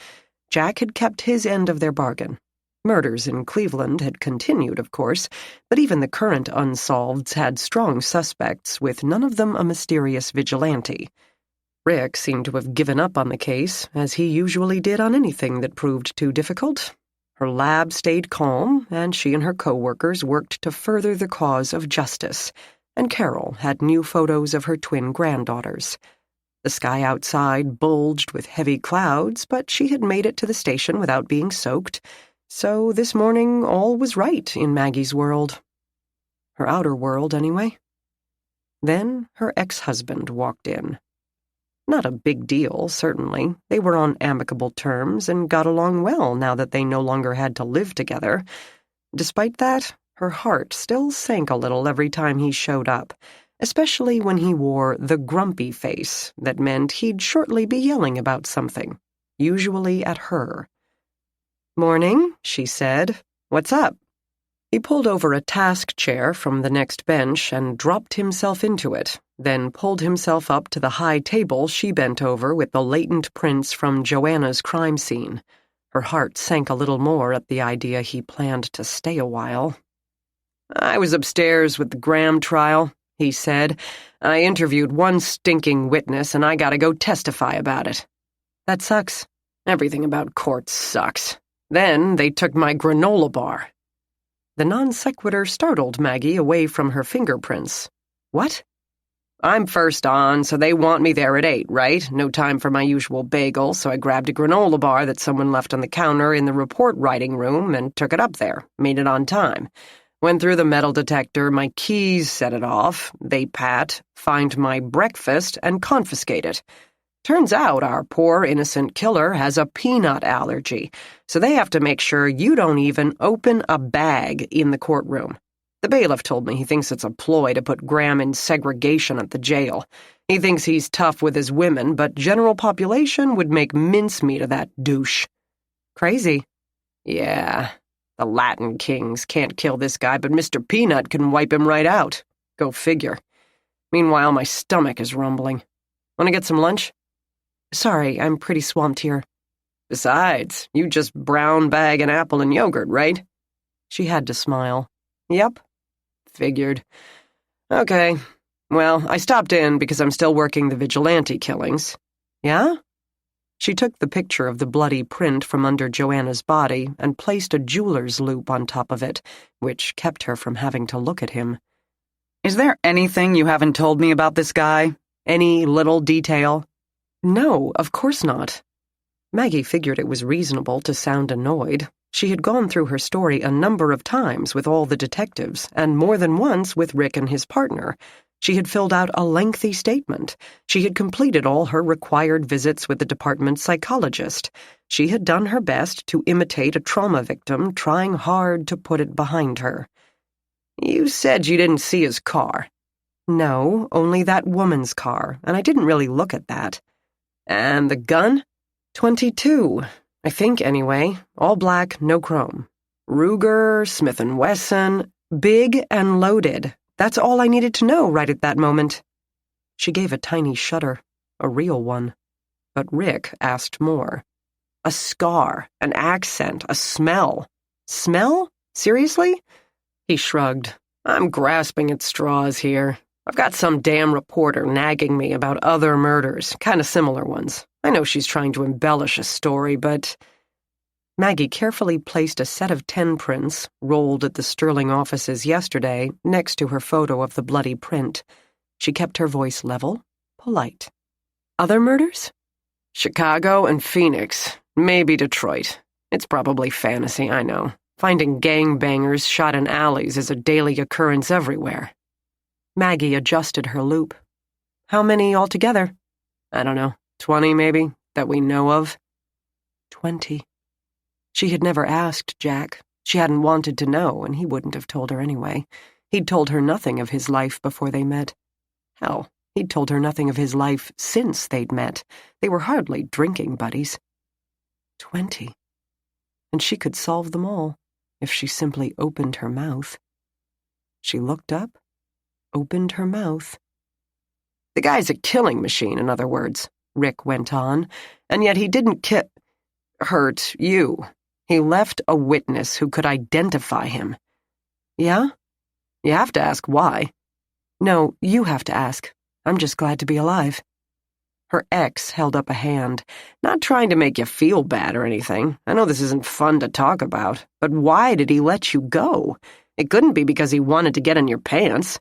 Jack had kept his end of their bargain. Murders in Cleveland had continued, of course, but even the current unsolveds had strong suspects, with none of them a mysterious vigilante. Rick seemed to have given up on the case, as he usually did on anything that proved too difficult. Her lab stayed calm, and she and her co-workers worked to further the cause of justice, and Carol had new photos of her twin granddaughters. The sky outside bulged with heavy clouds, but she had made it to the station without being soaked, so this morning all was right in Maggie's world. Her outer world, anyway. Then her ex-husband walked in. Not a big deal, certainly. They were on amicable terms and got along well now that they no longer had to live together. Despite that, her heart still sank a little every time he showed up, especially when he wore the grumpy face that meant he'd shortly be yelling about something, usually at her. "Morning," she said. "What's up?" He pulled over a task chair from the next bench and dropped himself into it, then pulled himself up to the high table she bent over with the latent prints from Joanna's crime scene. Her heart sank a little more at the idea he planned to stay a while. "I was upstairs with the Graham trial," he said. "I interviewed one stinking witness and I gotta go testify about it." "That sucks." "Everything about court sucks. Then they took my granola bar." The non-sequitur startled Maggie away from her fingerprints. "What?" "I'm first on, so they want me there at 8, right? No time for my usual bagel, so I grabbed a granola bar that someone left on the counter in the report writing room and took it up there, made it on time. Went through the metal detector, my keys set it off, they find my breakfast, and confiscate it. Turns out our poor innocent killer has a peanut allergy, so they have to make sure you don't even open a bag in the courtroom. The bailiff told me he thinks it's a ploy to put Graham in segregation at the jail. He thinks he's tough with his women, but general population would make mincemeat of that douche." "Crazy." "Yeah, the Latin kings can't kill this guy, but Mr. Peanut can wipe him right out. Go figure. Meanwhile, my stomach is rumbling. Want to get some lunch?" "Sorry, I'm pretty swamped here." "Besides, you just brown bag an apple and yogurt, right?" She had to smile. "Yep." "Figured. Okay. Well, I stopped in because I'm still working the vigilante killings." "Yeah?" She took the picture of the bloody print from under Joanna's body and placed a jeweler's loop on top of it, which kept her from having to look at him. "Is there anything you haven't told me about this guy? Any little detail?" "No, of course not." Maggie figured it was reasonable to sound annoyed. She had gone through her story a number of times with all the detectives, and more than once with Rick and his partner. She had filled out a lengthy statement. She had completed all her required visits with the department psychologist. She had done her best to imitate a trauma victim, trying hard to put it behind her. "You said you didn't see his car." "No, only that woman's car, and I didn't really look at that." "And the gun?" "22, I think anyway. All black, no chrome. Ruger, Smith & Wesson, big and loaded. That's all I needed to know right at that moment." She gave a tiny shudder, a real one. But Rick asked more. "A scar, an accent, a smell." "Smell? Seriously?" He shrugged. "I'm grasping at straws here. I've got some damn reporter nagging me about other murders, kind of similar ones. I know she's trying to embellish a story, but—" Maggie carefully placed a set of 10 prints, rolled at the Sterling offices yesterday, next to her photo of the bloody print. She kept her voice level, polite. "Other murders?" "Chicago and Phoenix, maybe Detroit. It's probably fantasy, I know. Finding gangbangers shot in alleys is a daily occurrence everywhere." Maggie adjusted her loop. How many altogether? I don't know, 20 maybe, that we know of. 20. She had never asked Jack. She hadn't wanted to know, and he wouldn't have told her anyway. He'd told her nothing of his life before they met. Hell, he'd told her nothing of his life since they'd met. They were hardly drinking buddies. 20. And she could solve them all, if she simply opened her mouth. She looked up, opened her mouth. The guy's a killing machine, in other words, Rick went on, and yet he didn't hurt you. He left a witness who could identify him. Yeah? You have to ask why. No, you have to ask. I'm just glad to be alive. Her ex held up a hand. Not trying to make you feel bad or anything. I know this isn't fun to talk about, but why did he let you go? It couldn't be because he wanted to get in your pants.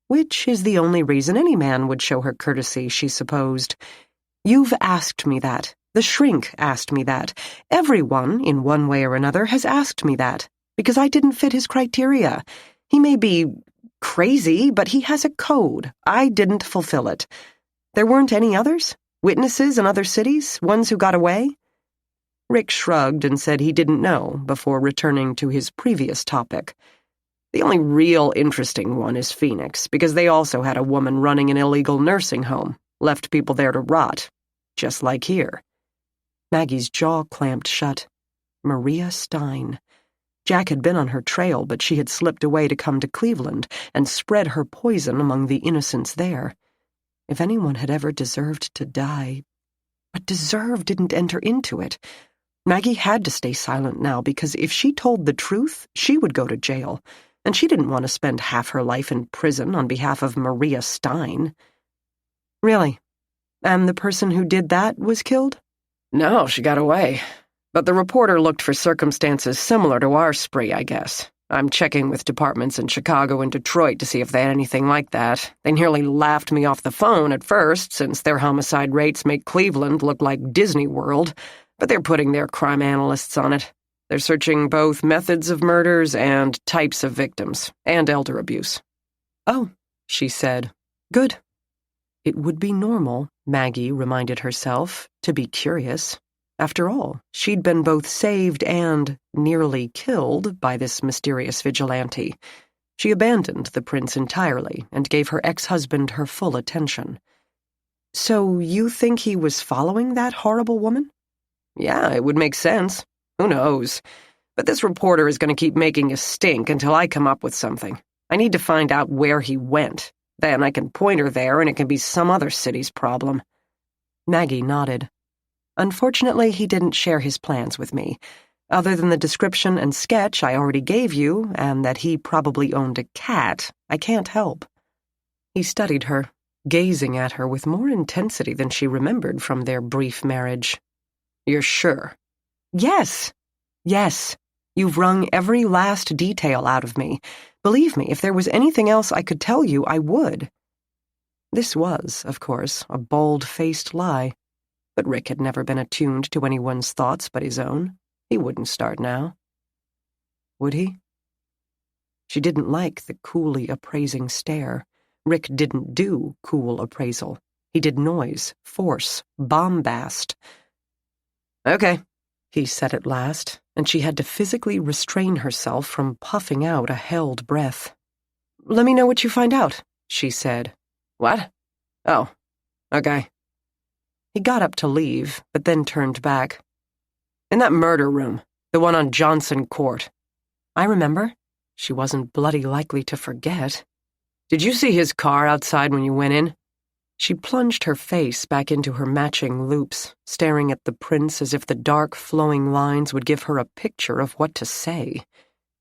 Which is the only reason any man would show her courtesy, she supposed. You've asked me that. The shrink asked me that. Everyone, in one way or another, has asked me that, because I didn't fit his criteria. He may be crazy, but he has a code. I didn't fulfill it. There weren't any others? Witnesses in other cities? Ones who got away? Rick shrugged and said he didn't know before returning to his previous topic. The only real interesting one is Phoenix, because they also had a woman running an illegal nursing home, left people there to rot, just like here. Maggie's jaw clamped shut. Maria Stein. Jack had been on her trail, but she had slipped away to come to Cleveland and spread her poison among the innocents there. If anyone had ever deserved to die... But deserve didn't enter into it. Maggie had to stay silent now, because if she told the truth, she would go to jail, and she didn't want to spend half her life in prison on behalf of Maria Stein. Really? And the person who did that was killed? No, she got away. But the reporter looked for circumstances similar to our spree, I guess. I'm checking with departments in Chicago and Detroit to see if they had anything like that. They nearly laughed me off the phone at first, since their homicide rates make Cleveland look like Disney World, but they're putting their crime analysts on it. They're searching both methods of murders and types of victims, and elder abuse. Oh, she said. Good. It would be normal, Maggie reminded herself, to be curious. After all, she'd been both saved and nearly killed by this mysterious vigilante. She abandoned the prince entirely and gave her ex-husband her full attention. So you think he was following that horrible woman? Yeah, it would make sense. Who knows? But this reporter is going to keep making a stink until I come up with something. I need to find out where he went. Then I can point her there and it can be some other city's problem. Maggie nodded. Unfortunately, he didn't share his plans with me. Other than the description and sketch I already gave you, and that he probably owned a cat, I can't help. He studied her, gazing at her with more intensity than she remembered from their brief marriage. You're sure? Yes. Yes. You've wrung every last detail out of me. Believe me, if there was anything else I could tell you, I would. This was, of course, a bold-faced lie. But Rick had never been attuned to anyone's thoughts but his own. He wouldn't start now. Would he? She didn't like the coolly appraising stare. Rick didn't do cool appraisal. He did noise, force, bombast. Okay, he said at last, and she had to physically restrain herself from puffing out a held breath. Let me know what you find out, she said. What? Oh, okay. He got up to leave, but then turned back. In that murder room, the one on Johnson Court. I remember. She wasn't bloody likely to forget. Did you see his car outside when you went in? She plunged her face back into her matching loops, staring at the prince as if the dark, flowing lines would give her a picture of what to say.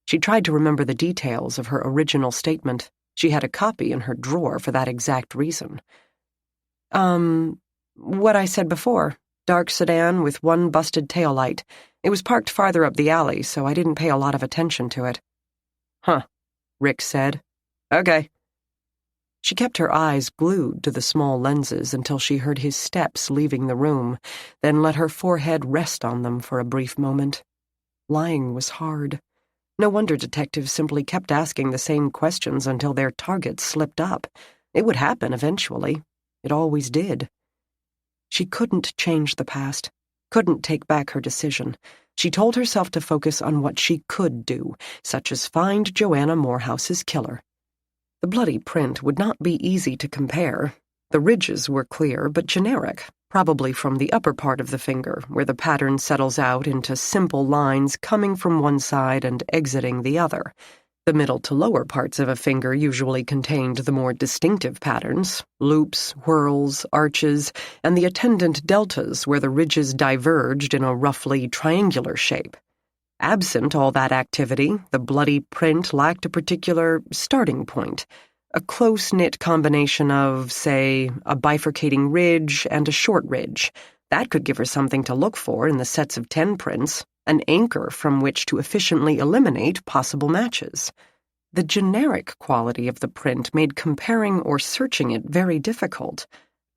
She tried to remember the details of her original statement. She had a copy in her drawer for that exact reason. What I said before. Dark sedan with one busted taillight. It was parked farther up the alley, so I didn't pay a lot of attention to it. Huh, Rick said. Okay. She kept her eyes glued to the small lenses until she heard his steps leaving the room, then let her forehead rest on them for a brief moment. Lying was hard. No wonder detectives simply kept asking the same questions until their targets slipped up. It would happen eventually. It always did. She couldn't change the past, couldn't take back her decision. She told herself to focus on what she could do, such as find Joanna Morehouse's killer. The bloody print would not be easy to compare. The ridges were clear but generic, probably from the upper part of the finger, where the pattern settles out into simple lines coming from one side and exiting the other. The middle to lower parts of a finger usually contained the more distinctive patterns, loops, whorls, arches, and the attendant deltas where the ridges diverged in a roughly triangular shape. Absent all that activity, the bloody print lacked a particular starting point, a close-knit combination of, say, a bifurcating ridge and a short ridge. That could give her something to look for in the sets of 10 prints, an anchor from which to efficiently eliminate possible matches. The generic quality of the print made comparing or searching it very difficult.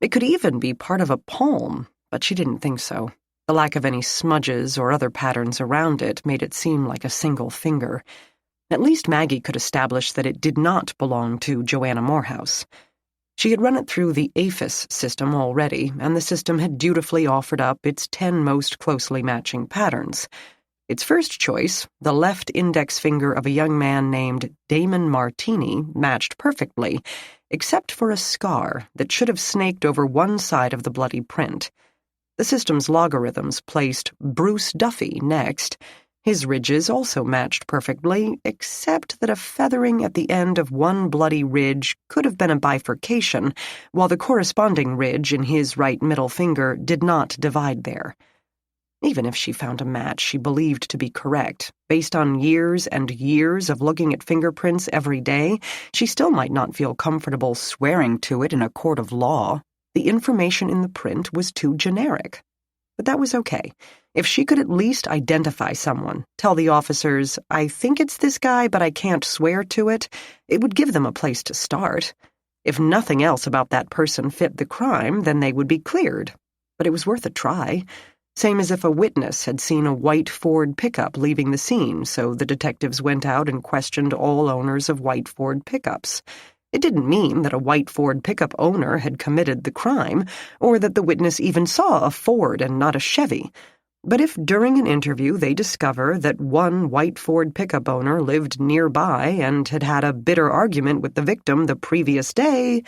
It could even be part of a palm, but she didn't think so. The lack of any smudges or other patterns around it made it seem like a single finger. At least Maggie could establish that it did not belong to Joanna Morehouse. She had run it through the APHIS system already, and the system had dutifully offered up its 10 most closely matching patterns. Its first choice, the left index finger of a young man named Damon Martini, matched perfectly, except for a scar that should have snaked over one side of the bloody print. The system's logarithms placed Bruce Duffy next. His ridges also matched perfectly, except that a feathering at the end of one bloody ridge could have been a bifurcation, while the corresponding ridge in his right middle finger did not divide there. Even if she found a match she believed to be correct, based on years and years of looking at fingerprints every day, she still might not feel comfortable swearing to it in a court of law. The information in the print was too generic. But that was okay. If she could at least identify someone, tell the officers, "I think it's this guy, but I can't swear to it," it would give them a place to start. If nothing else about that person fit the crime, then they would be cleared. But it was worth a try. Same as if a witness had seen a white Ford pickup leaving the scene, so the detectives went out and questioned all owners of white Ford pickups. It didn't mean that a white Ford pickup owner had committed the crime, or that the witness even saw a Ford and not a Chevy. But if during an interview they discover that one white Ford pickup owner lived nearby and had had a bitter argument with the victim the previous day,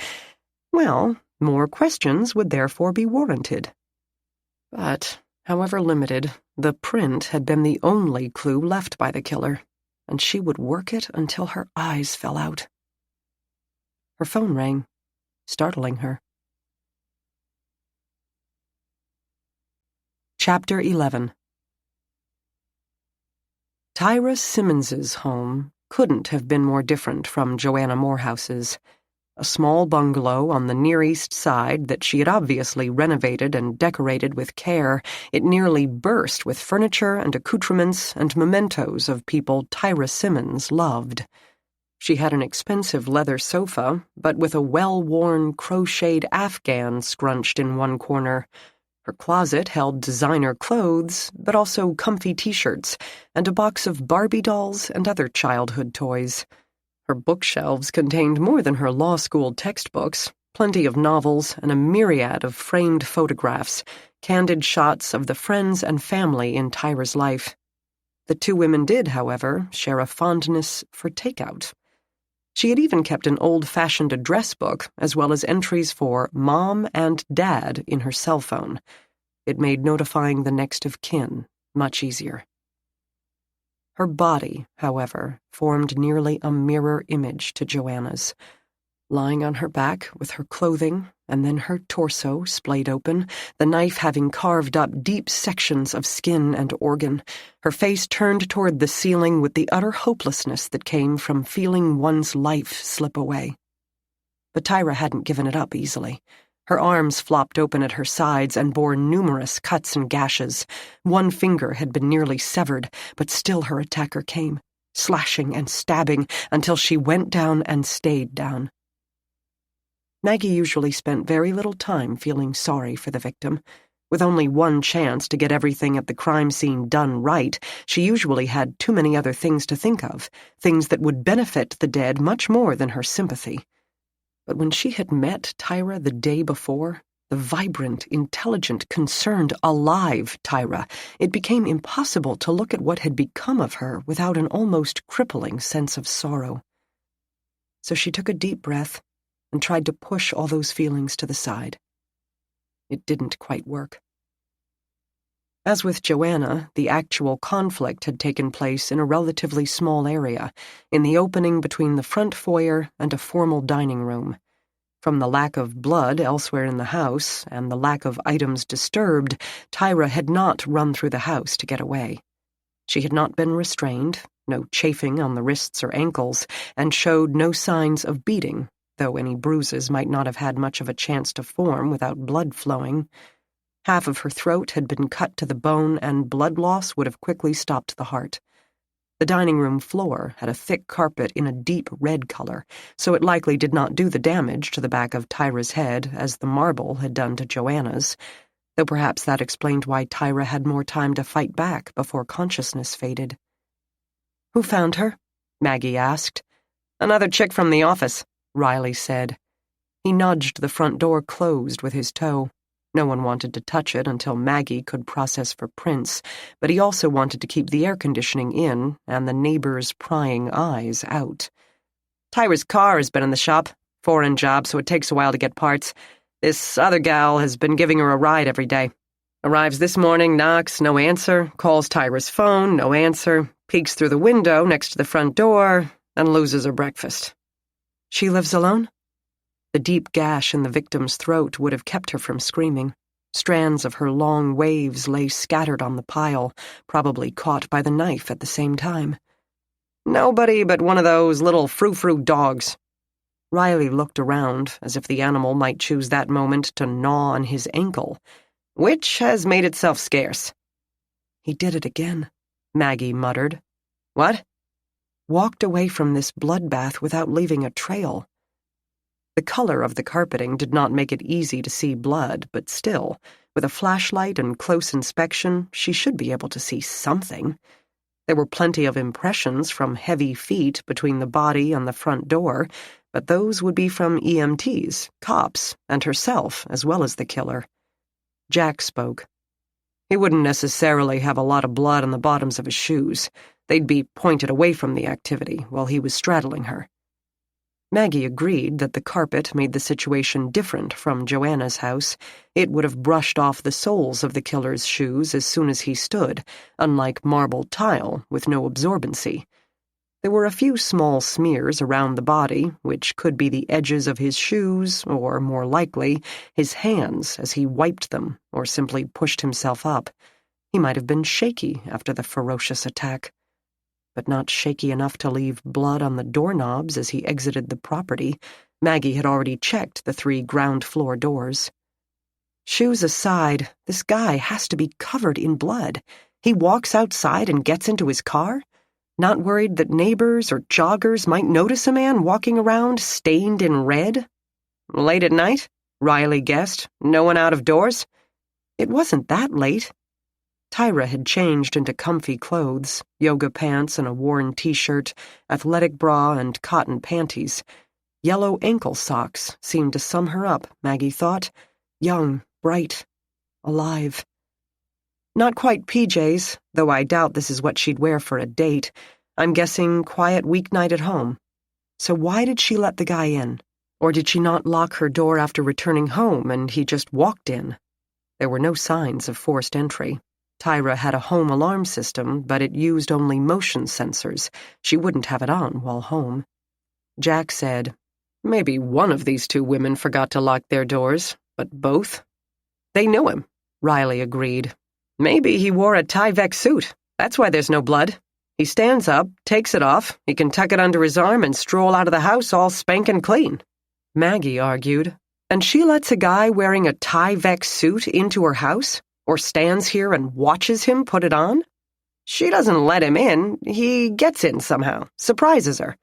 well, more questions would therefore be warranted. But, however limited, the print had been the only clue left by the killer, and she would work it until her eyes fell out. Her phone rang, startling her. Chapter 11. Tyra Simmons's home couldn't have been more different from Joanna Morehouse's. A small bungalow on the Near East Side that she had obviously renovated and decorated with care, it nearly burst with furniture and accoutrements and mementos of people Tyra Simmons loved. She had an expensive leather sofa, but with a well-worn crocheted afghan scrunched in one corner. Her closet held designer clothes, but also comfy t-shirts, and a box of Barbie dolls and other childhood toys. Her bookshelves contained more than her law school textbooks, plenty of novels and a myriad of framed photographs, candid shots of the friends and family in Tyra's life. The two women did, however, share a fondness for takeout. She had even kept an old-fashioned address book, as well as entries for Mom and Dad in her cell phone. It made notifying the next of kin much easier. Her body, however, formed nearly a mirror image to Joanna's. Lying on her back with her clothing and then her torso splayed open, the knife having carved up deep sections of skin and organ, her face turned toward the ceiling with the utter hopelessness that came from feeling one's life slip away. But Tyra hadn't given it up easily. Her arms flopped open at her sides and bore numerous cuts and gashes. One finger had been nearly severed, but still her attacker came, slashing and stabbing until she went down and stayed down. Maggie usually spent very little time feeling sorry for the victim. With only one chance to get everything at the crime scene done right, she usually had too many other things to think of, things that would benefit the dead much more than her sympathy. But when she had met Tyra the day before, the vibrant, intelligent, concerned, alive Tyra, it became impossible to look at what had become of her without an almost crippling sense of sorrow. So she took a deep breath and tried to push all those feelings to the side. It didn't quite work. As with Joanna, the actual conflict had taken place in a relatively small area, in the opening between the front foyer and a formal dining room. From the lack of blood elsewhere in the house and the lack of items disturbed, Tyra had not run through the house to get away. She had not been restrained, no chafing on the wrists or ankles, and showed no signs of beating, though any bruises might not have had much of a chance to form without blood flowing. Half of her throat had been cut to the bone, and blood loss would have quickly stopped the heart. The dining room floor had a thick carpet in a deep red color, so it likely did not do the damage to the back of Tyra's head as the marble had done to Joanna's, though perhaps that explained why Tyra had more time to fight back before consciousness faded. "Who found her?" Maggie asked. "Another chick from the office," Riley said. He nudged the front door closed with his toe. No one wanted to touch it until Maggie could process for prints, but he also wanted to keep the air conditioning in and the neighbors' prying eyes out. "Tyra's car has been in the shop. Foreign job, so it takes a while to get parts. This other gal has been giving her a ride every day. Arrives this morning, knocks, no answer, calls Tyra's phone, no answer, peeks through the window next to the front door, and loses her breakfast." "She lives alone?" The deep gash in the victim's throat would have kept her from screaming. Strands of her long waves lay scattered on the pile, probably caught by the knife at the same time. "Nobody but one of those little frou-frou dogs." Riley looked around, as if the animal might choose that moment to gnaw on his ankle, which has made itself scarce. "He did it again," Maggie muttered. "What?" "Walked away from this bloodbath without leaving a trail." The color of the carpeting did not make it easy to see blood, but still, with a flashlight and close inspection, she should be able to see something. There were plenty of impressions from heavy feet between the body and the front door, but those would be from EMTs, cops, and herself, as well as the killer. Jack spoke. "He wouldn't necessarily have a lot of blood on the bottoms of his shoes. They'd be pointed away from the activity while he was straddling her." Maggie agreed that the carpet made the situation different from Joanna's house. It would have brushed off the soles of the killer's shoes as soon as he stood, unlike marble tile with no absorbency. There were a few small smears around the body, which could be the edges of his shoes, or, more likely, his hands as he wiped them or simply pushed himself up. He might have been shaky after the ferocious attack, but not shaky enough to leave blood on the doorknobs as he exited the property. Maggie had already checked the 3 ground-floor doors. Shoes aside, this guy has to be covered in blood. He walks outside and gets into his car? Not worried that neighbors or joggers might notice a man walking around stained in red? "Late at night?" Riley guessed. "No one out of doors?" It wasn't that late. Tyra had changed into comfy clothes, yoga pants and a worn t-shirt, athletic bra and cotton panties. Yellow ankle socks seemed to sum her up, Maggie thought. Young, bright, alive. Not quite PJs, though I doubt this is what she'd wear for a date. I'm guessing quiet weeknight at home. So why did she let the guy in? Or did she not lock her door after returning home and he just walked in? There were no signs of forced entry. Tyra had a home alarm system, but it used only motion sensors. She wouldn't have it on while home. Jack said, "Maybe one of these 2 women forgot to lock their doors, but both?" "They knew him," Riley agreed. "Maybe he wore a Tyvek suit. That's why there's no blood. He stands up, takes it off, he can tuck it under his arm and stroll out of the house all spankin' clean." Maggie argued, "And she lets a guy wearing a Tyvek suit into her house? Or stands here and watches him put it on? She doesn't let him in. He gets in somehow, surprises her."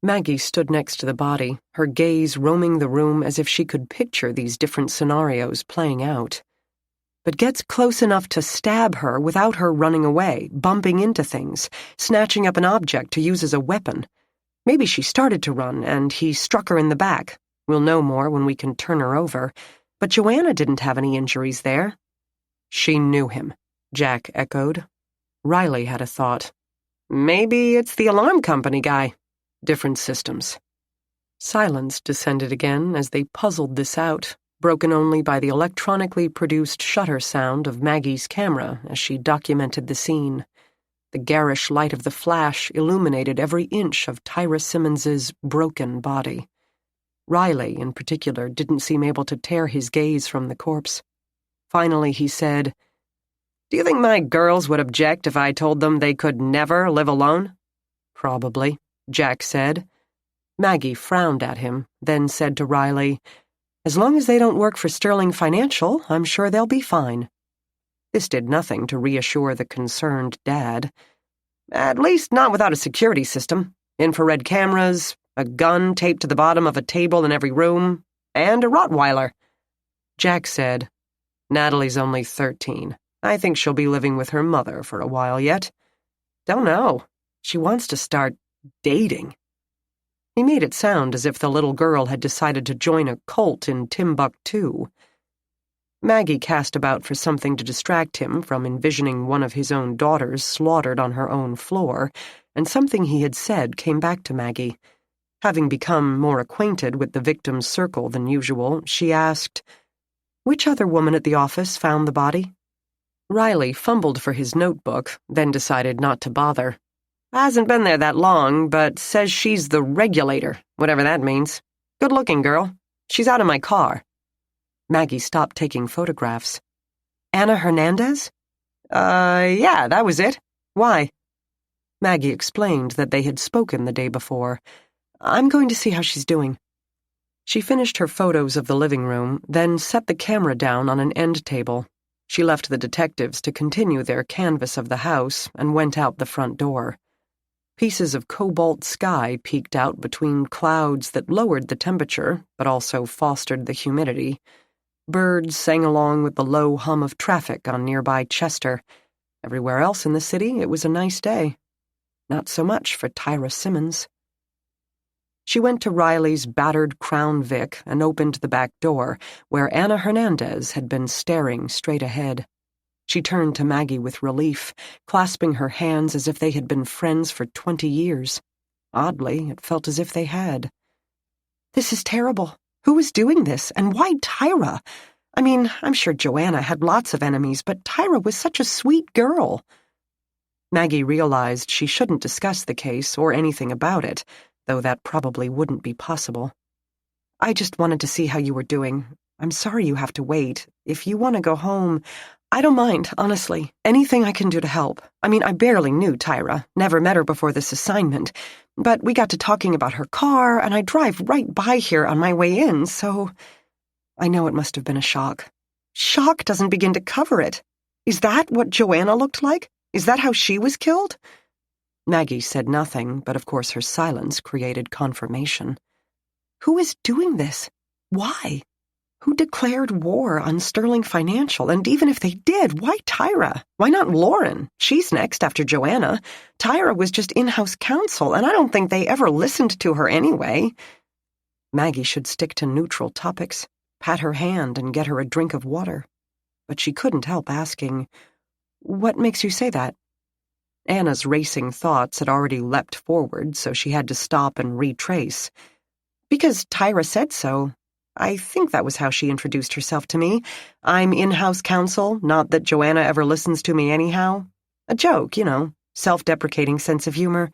Maggie stood next to the body, her gaze roaming the room as if she could picture these different scenarios playing out. but gets close enough to stab her without her running away, bumping into things, snatching up an object to use as a weapon. Maybe she started to run, and he struck her in the back. We'll know more when we can turn her over. But Joanna didn't have any injuries there. She knew him, Jack echoed. Riley had a thought. Maybe it's the alarm company guy. Different systems. Silence descended again as they puzzled this out, broken only by the electronically produced shutter sound of Maggie's camera as she documented the scene. The garish light of the flash illuminated every inch of Tyra Simmons's broken body. Riley, in particular, didn't seem able to tear his gaze from the corpse. Finally, he said, "Do you think my girls would object if I told them they could never live alone?" "Probably," Jack said. Maggie frowned at him, then said to Riley, "As long as they don't work for Sterling Financial, I'm sure they'll be fine." This did nothing to reassure the concerned dad. "At least not without a security system. Infrared cameras, a gun taped to the bottom of a table in every room, and a Rottweiler." Jack said, "Natalie's only 13. I think she'll be living with her mother for a while yet. Don't know. She wants to start dating." He made it sound as if the little girl had decided to join a cult in Timbuktu. Maggie cast about for something to distract him from envisioning one of his own daughters slaughtered on her own floor, and something he had said came back to Maggie. Having become more acquainted with the victim's circle than usual, she asked, "Which other woman at the office found the body?" Riley fumbled for his notebook, then decided not to bother. "Hasn't been there that long, but says she's the regulator, whatever that means. Good-looking girl. She's out of my car." Maggie stopped taking photographs. "Anna Hernandez?" Yeah, that was it. Why?" Maggie explained that they had spoken the day before. "I'm going to see how she's doing." She finished her photos of the living room, then set the camera down on an end table. She left the detectives to continue their canvass of the house and went out the front door. Pieces of cobalt sky peeked out between clouds that lowered the temperature, but also fostered the humidity. Birds sang along with the low hum of traffic on nearby Chester. Everywhere else in the city, it was a nice day. Not so much for Tyra Simmons. She went to Riley's battered Crown Vic and opened the back door, where Anna Hernandez had been staring straight ahead. She turned to Maggie with relief, clasping her hands as if they had been friends for 20 years. Oddly, it felt as if they had. "This is terrible. Who is doing this, and why Tyra? I mean, I'm sure Joanna had lots of enemies, but Tyra was such a sweet girl." Maggie realized she shouldn't discuss the case or anything about it, though that probably wouldn't be possible. "I just wanted to see how you were doing. I'm sorry you have to wait. If you want to go home, I don't mind, honestly. Anything I can do to help. I mean, I barely knew Tyra, never met her before this assignment, but we got to talking about her car, and I drive right by here on my way in, so I know it must have been a shock." "Shock doesn't begin to cover it. Is that what Joanna looked like? Is that how she was killed?" Maggie said nothing, but of course her silence created confirmation. "Who is doing this? Why? Who declared war on Sterling Financial? And even if they did, why Tyra? Why not Lauren? She's next after Joanna. Tyra was just in-house counsel, and I don't think they ever listened to her anyway." Maggie should stick to neutral topics, pat her hand and get her a drink of water. But she couldn't help asking, "What makes you say that?" Anna's racing thoughts had already leapt forward, so she had to stop and retrace. "Because Tyra said so. I think that was how she introduced herself to me. I'm in-house counsel, not that Joanna ever listens to me anyhow. A joke, you know, self-deprecating sense of humor.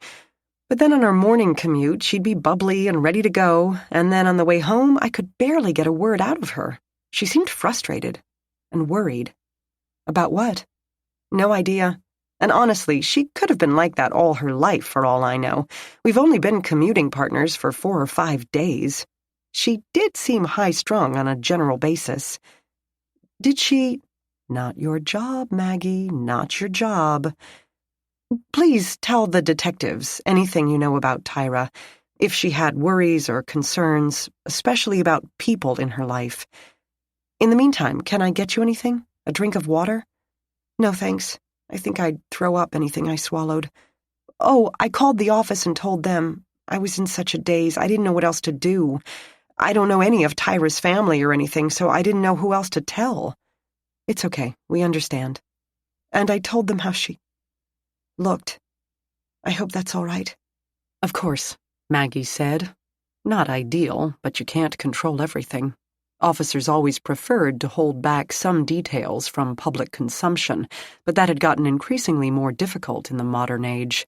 But then on our morning commute, she'd be bubbly and ready to go, and then on the way home, I could barely get a word out of her. She seemed frustrated and worried." "About what?" "No idea. And honestly, she could have been like that all her life, for all I know. We've only been commuting partners for 4 or 5 days. She did seem high-strung on a general basis." "Did she—" "Not your job, Maggie, not your job. Please tell the detectives anything you know about Tyra, if she had worries or concerns, especially about people in her life. In the meantime, can I get you anything? A drink of water? No, thanks. I think I'd throw up anything I swallowed. Oh, I called the office and told them. I was in such a daze, I didn't know what else to do. I don't know any of Tyra's family or anything, so I didn't know who else to tell. It's okay, we understand. And I told them how she looked. I hope that's all right. Of course, Maggie said. Not ideal, but you can't control everything. Officers always preferred to hold back some details from public consumption, but that had gotten increasingly more difficult in the modern age.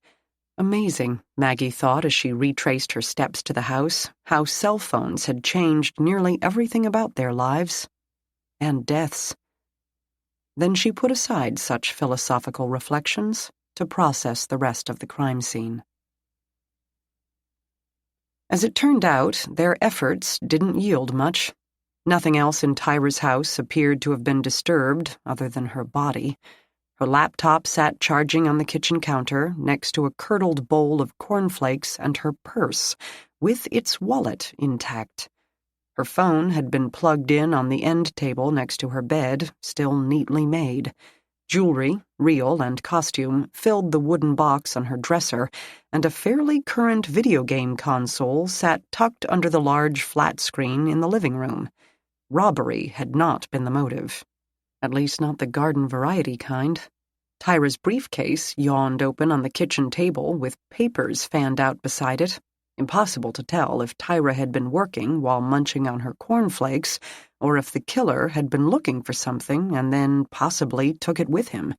Amazing, Maggie thought as she retraced her steps to the house, how cell phones had changed nearly everything about their lives. And deaths. Then she put aside such philosophical reflections to process the rest of the crime scene. As it turned out, their efforts didn't yield much. Nothing else in Tyra's house appeared to have been disturbed other than her body. Her laptop sat charging on the kitchen counter next to a curdled bowl of cornflakes and her purse, with its wallet intact. Her phone had been plugged in on the end table next to her bed, still neatly made. Jewelry, real and costume, filled the wooden box on her dresser, and a fairly current video game console sat tucked under the large flat screen in the living room. Robbery had not been the motive. At least not the garden variety kind. Tyra's briefcase yawned open on the kitchen table with papers fanned out beside it. Impossible to tell if Tyra had been working while munching on her cornflakes, or if the killer had been looking for something and then possibly took it with him.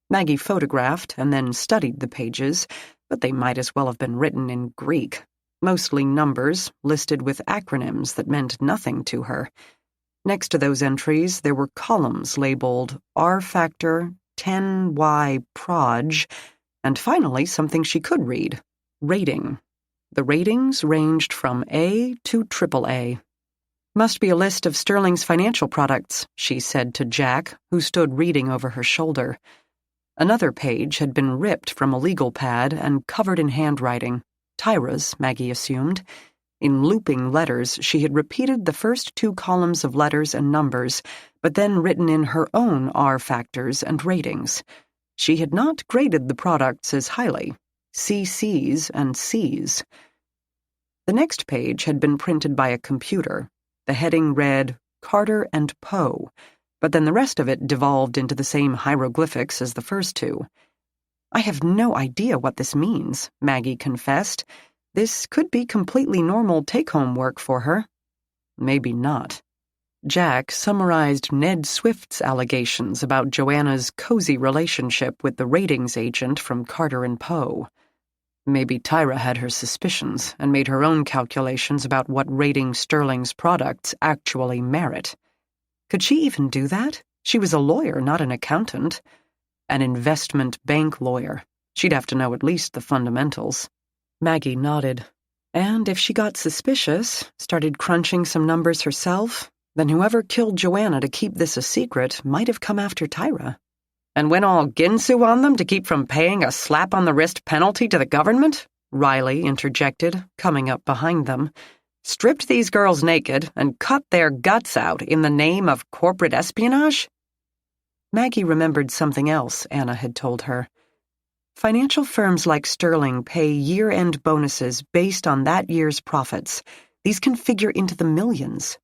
Maggie photographed and then studied the pages, but they might as well have been written in Greek. Mostly numbers, listed with acronyms that meant nothing to her. Next to those entries, there were columns labeled R-Factor, 10Y Proj, and finally something she could read, rating. The ratings ranged from A to AAA. Must be a list of Sterling's financial products, she said to Jack, who stood reading over her shoulder. Another page had been ripped from a legal pad and covered in handwriting. Tyra's, Maggie assumed. In looping letters, she had repeated the first 2 columns of letters and numbers, but then written in her own R-factors and ratings. She had not graded the products as highly. CCs and Cs. The next page had been printed by a computer. The heading read, Carter and Poe, but then the rest of it devolved into the same hieroglyphics as the first 2. I have no idea what this means, Maggie confessed. This could be completely normal take-home work for her. Maybe not. Jack summarized Ned Swift's allegations about Joanna's cozy relationship with the ratings agent from Carter and Poe. Maybe Tyra had her suspicions and made her own calculations about what rating Sterling's products actually merit. Could she even do that? She was a lawyer, not an accountant. An investment bank lawyer. She'd have to know at least the fundamentals. Maggie nodded. And if she got suspicious, started crunching some numbers herself, then whoever killed Joanna to keep this a secret might have come after Tyra. And went all Ginsu on them to keep from paying a slap-on-the-wrist penalty to the government? Riley interjected, coming up behind them. Stripped these girls naked and cut their guts out in the name of corporate espionage? Maggie remembered something else Anna had told her. Financial firms like Sterling pay year-end bonuses based on that year's profits. These can figure into the millions.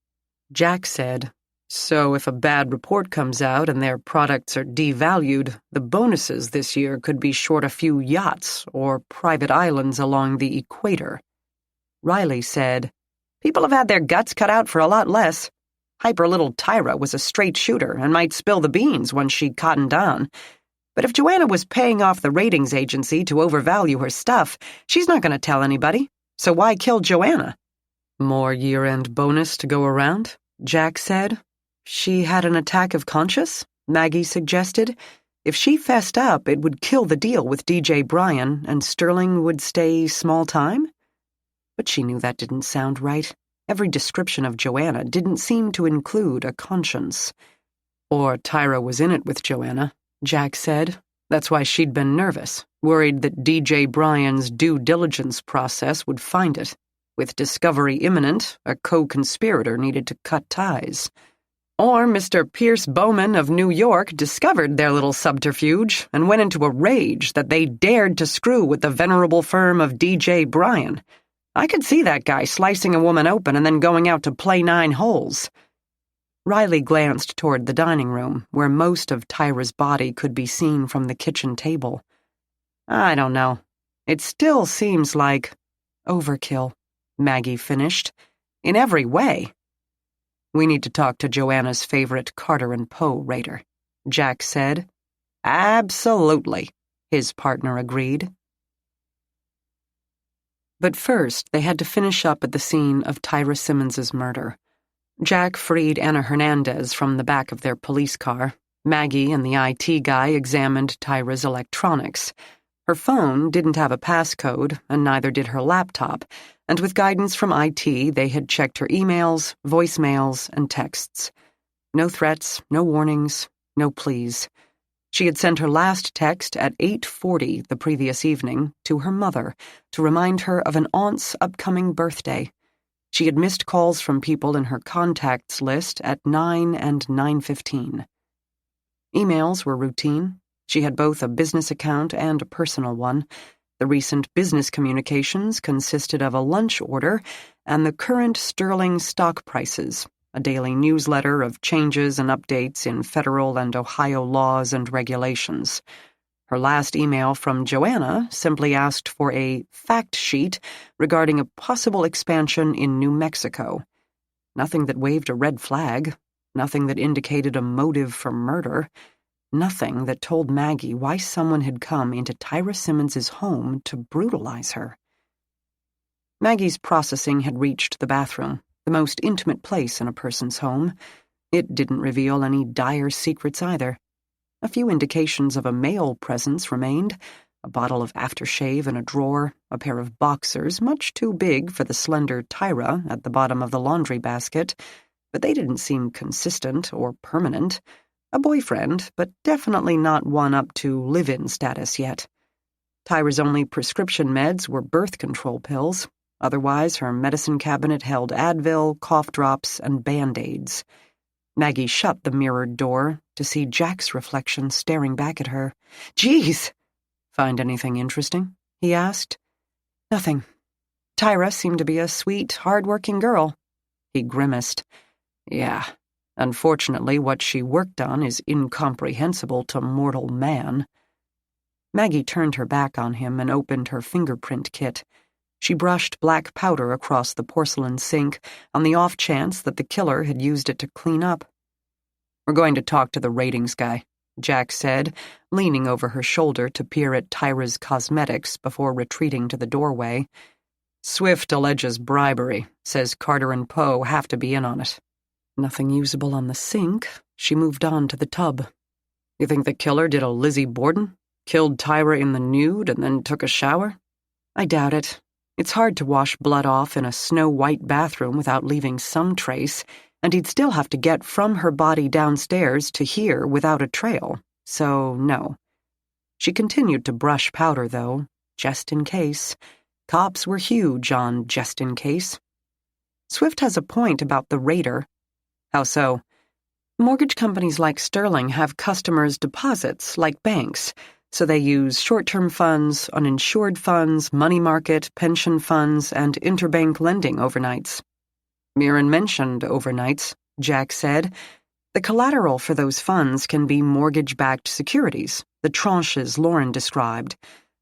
Jack said, so if a bad report comes out and their products are devalued, the bonuses this year could be short a few yachts or private islands along the equator. Riley said, people have had their guts cut out for a lot less. Hyper little Tyra was a straight shooter and might spill the beans once she cottoned on. But if Joanna was paying off the ratings agency to overvalue her stuff, she's not going to tell anybody. So why kill Joanna? More year-end bonus to go around, Jack said. She had an attack of conscience, Maggie suggested. If she fessed up, it would kill the deal with DJ Bryan, and Sterling would stay small time? But she knew that didn't sound right. Every description of Joanna didn't seem to include a conscience. Or Tyra was in it with Joanna, Jack said. That's why she'd been nervous, worried that DJ Bryan's due diligence process would find it. With discovery imminent, a co-conspirator needed to cut ties. Or Mr. Pierce Bowman of New York discovered their little subterfuge and went into a rage that they dared to screw with the venerable firm of D.J. Bryan. I could see that guy slicing a woman open and then going out to play 9 holes. Riley glanced toward the dining room, where most of Tyra's body could be seen from the kitchen table. I don't know. It still seems like overkill, Maggie finished. In every way. We need to talk to Joanna's favorite Carter and Poe raider, Jack said. Absolutely, his partner agreed. But first, they had to finish up at the scene of Tyra Simmons's murder. Jack freed Anna Hernandez from the back of their police car. Maggie and the IT guy examined Tyra's electronics. Her phone didn't have a passcode, and neither did her laptop, and with guidance from IT, they had checked her emails, voicemails, and texts. No threats, no warnings, no pleas. She had sent her last text at 8:40 the previous evening to her mother to remind her of an aunt's upcoming birthday. She had missed calls from people in her contacts list at 9 and 9:15. Emails were routine. She had both a business account and a personal one. The recent business communications consisted of a lunch order and the current sterling stock prices, a daily newsletter of changes and updates in federal and Ohio laws and regulations. Her last email from Joanna simply asked for a fact sheet regarding a possible expansion in New Mexico. Nothing that waved a red flag, nothing that indicated a motive for murder. Nothing that told Maggie why someone had come into Tyra Simmons's home to brutalize her. Maggie's processing had reached the bathroom, the most intimate place in a person's home. It didn't reveal any dire secrets either. A few indications of a male presence remained, a bottle of aftershave in a drawer, a pair of boxers much too big for the slender Tyra at the bottom of the laundry basket, but they didn't seem consistent or permanent. A boyfriend, but definitely not one up to live-in status yet. Tyra's only prescription meds were birth control pills. Otherwise, her medicine cabinet held Advil, cough drops, and Band-Aids. Maggie shut the mirrored door to see Jack's reflection staring back at her. "Geez! Find anything interesting?" he asked. "Nothing. Tyra seemed to be a sweet, hard-working girl." He grimaced. "Yeah. Unfortunately, what she worked on is incomprehensible to mortal man." Maggie turned her back on him and opened her fingerprint kit. She brushed black powder across the porcelain sink on the off chance that the killer had used it to clean up. "We're going to talk to the ratings guy," Jack said, leaning over her shoulder to peer at Tyra's cosmetics before retreating to the doorway. "Swift alleges bribery, says Carter and Poe have to be in on it." Nothing usable on the sink, she moved on to the tub. "You think the killer did a Lizzie Borden? Killed Tyra in the nude and then took a shower?" "I doubt it. It's hard to wash blood off in a snow-white bathroom without leaving some trace, and he'd still have to get from her body downstairs to here without a trail, so no." She continued to brush powder, though, just in case. Cops were huge on just in case. "Swift has a point about the raider." "How so?" "Mortgage companies like Sterling have customers' deposits like banks, so they use short-term funds, uninsured funds, money market, pension funds, and interbank lending overnights." "Mirren mentioned overnights," Jack said. "The collateral for those funds can be mortgage-backed securities, the tranches Lauren described.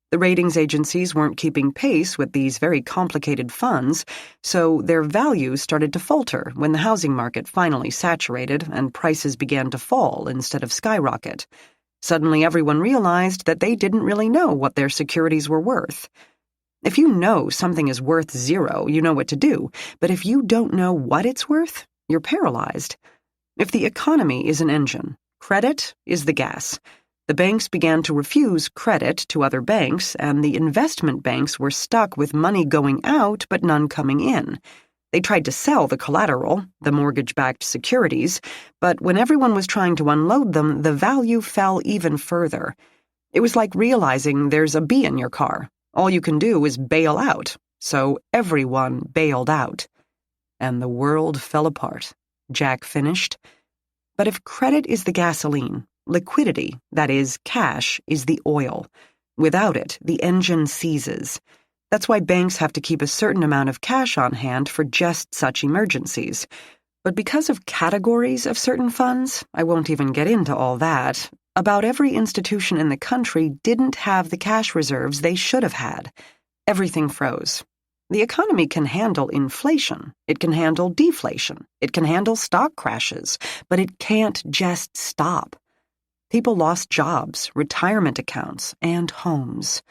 The ratings agencies weren't keeping pace with these very complicated funds, so their values started to falter when the housing market finally saturated and prices began to fall instead of skyrocket. Suddenly everyone realized that they didn't really know what their securities were worth. If you know something is worth zero, you know what to do, but if you don't know what it's worth, you're paralyzed. If the economy is an engine, credit is the gas. The banks began to refuse credit to other banks, and the investment banks were stuck with money going out but none coming in. They tried to sell the collateral, the mortgage-backed securities, but when everyone was trying to unload them, the value fell even further. It was like realizing there's a bee in your car. All you can do is bail out, so everyone bailed out. And the world fell apart," Jack finished. But if credit is the gasoline, liquidity, that is, cash, is the oil. Without it, the engine seizes. That's why banks have to keep a certain amount of cash on hand for just such emergencies. But because of categories of certain funds, I won't even get into all that, about every institution in the country didn't have the cash reserves they should have had. Everything froze. The economy can handle inflation, it can handle deflation, it can handle stock crashes, but it can't just stop. People lost jobs, retirement accounts, and homes.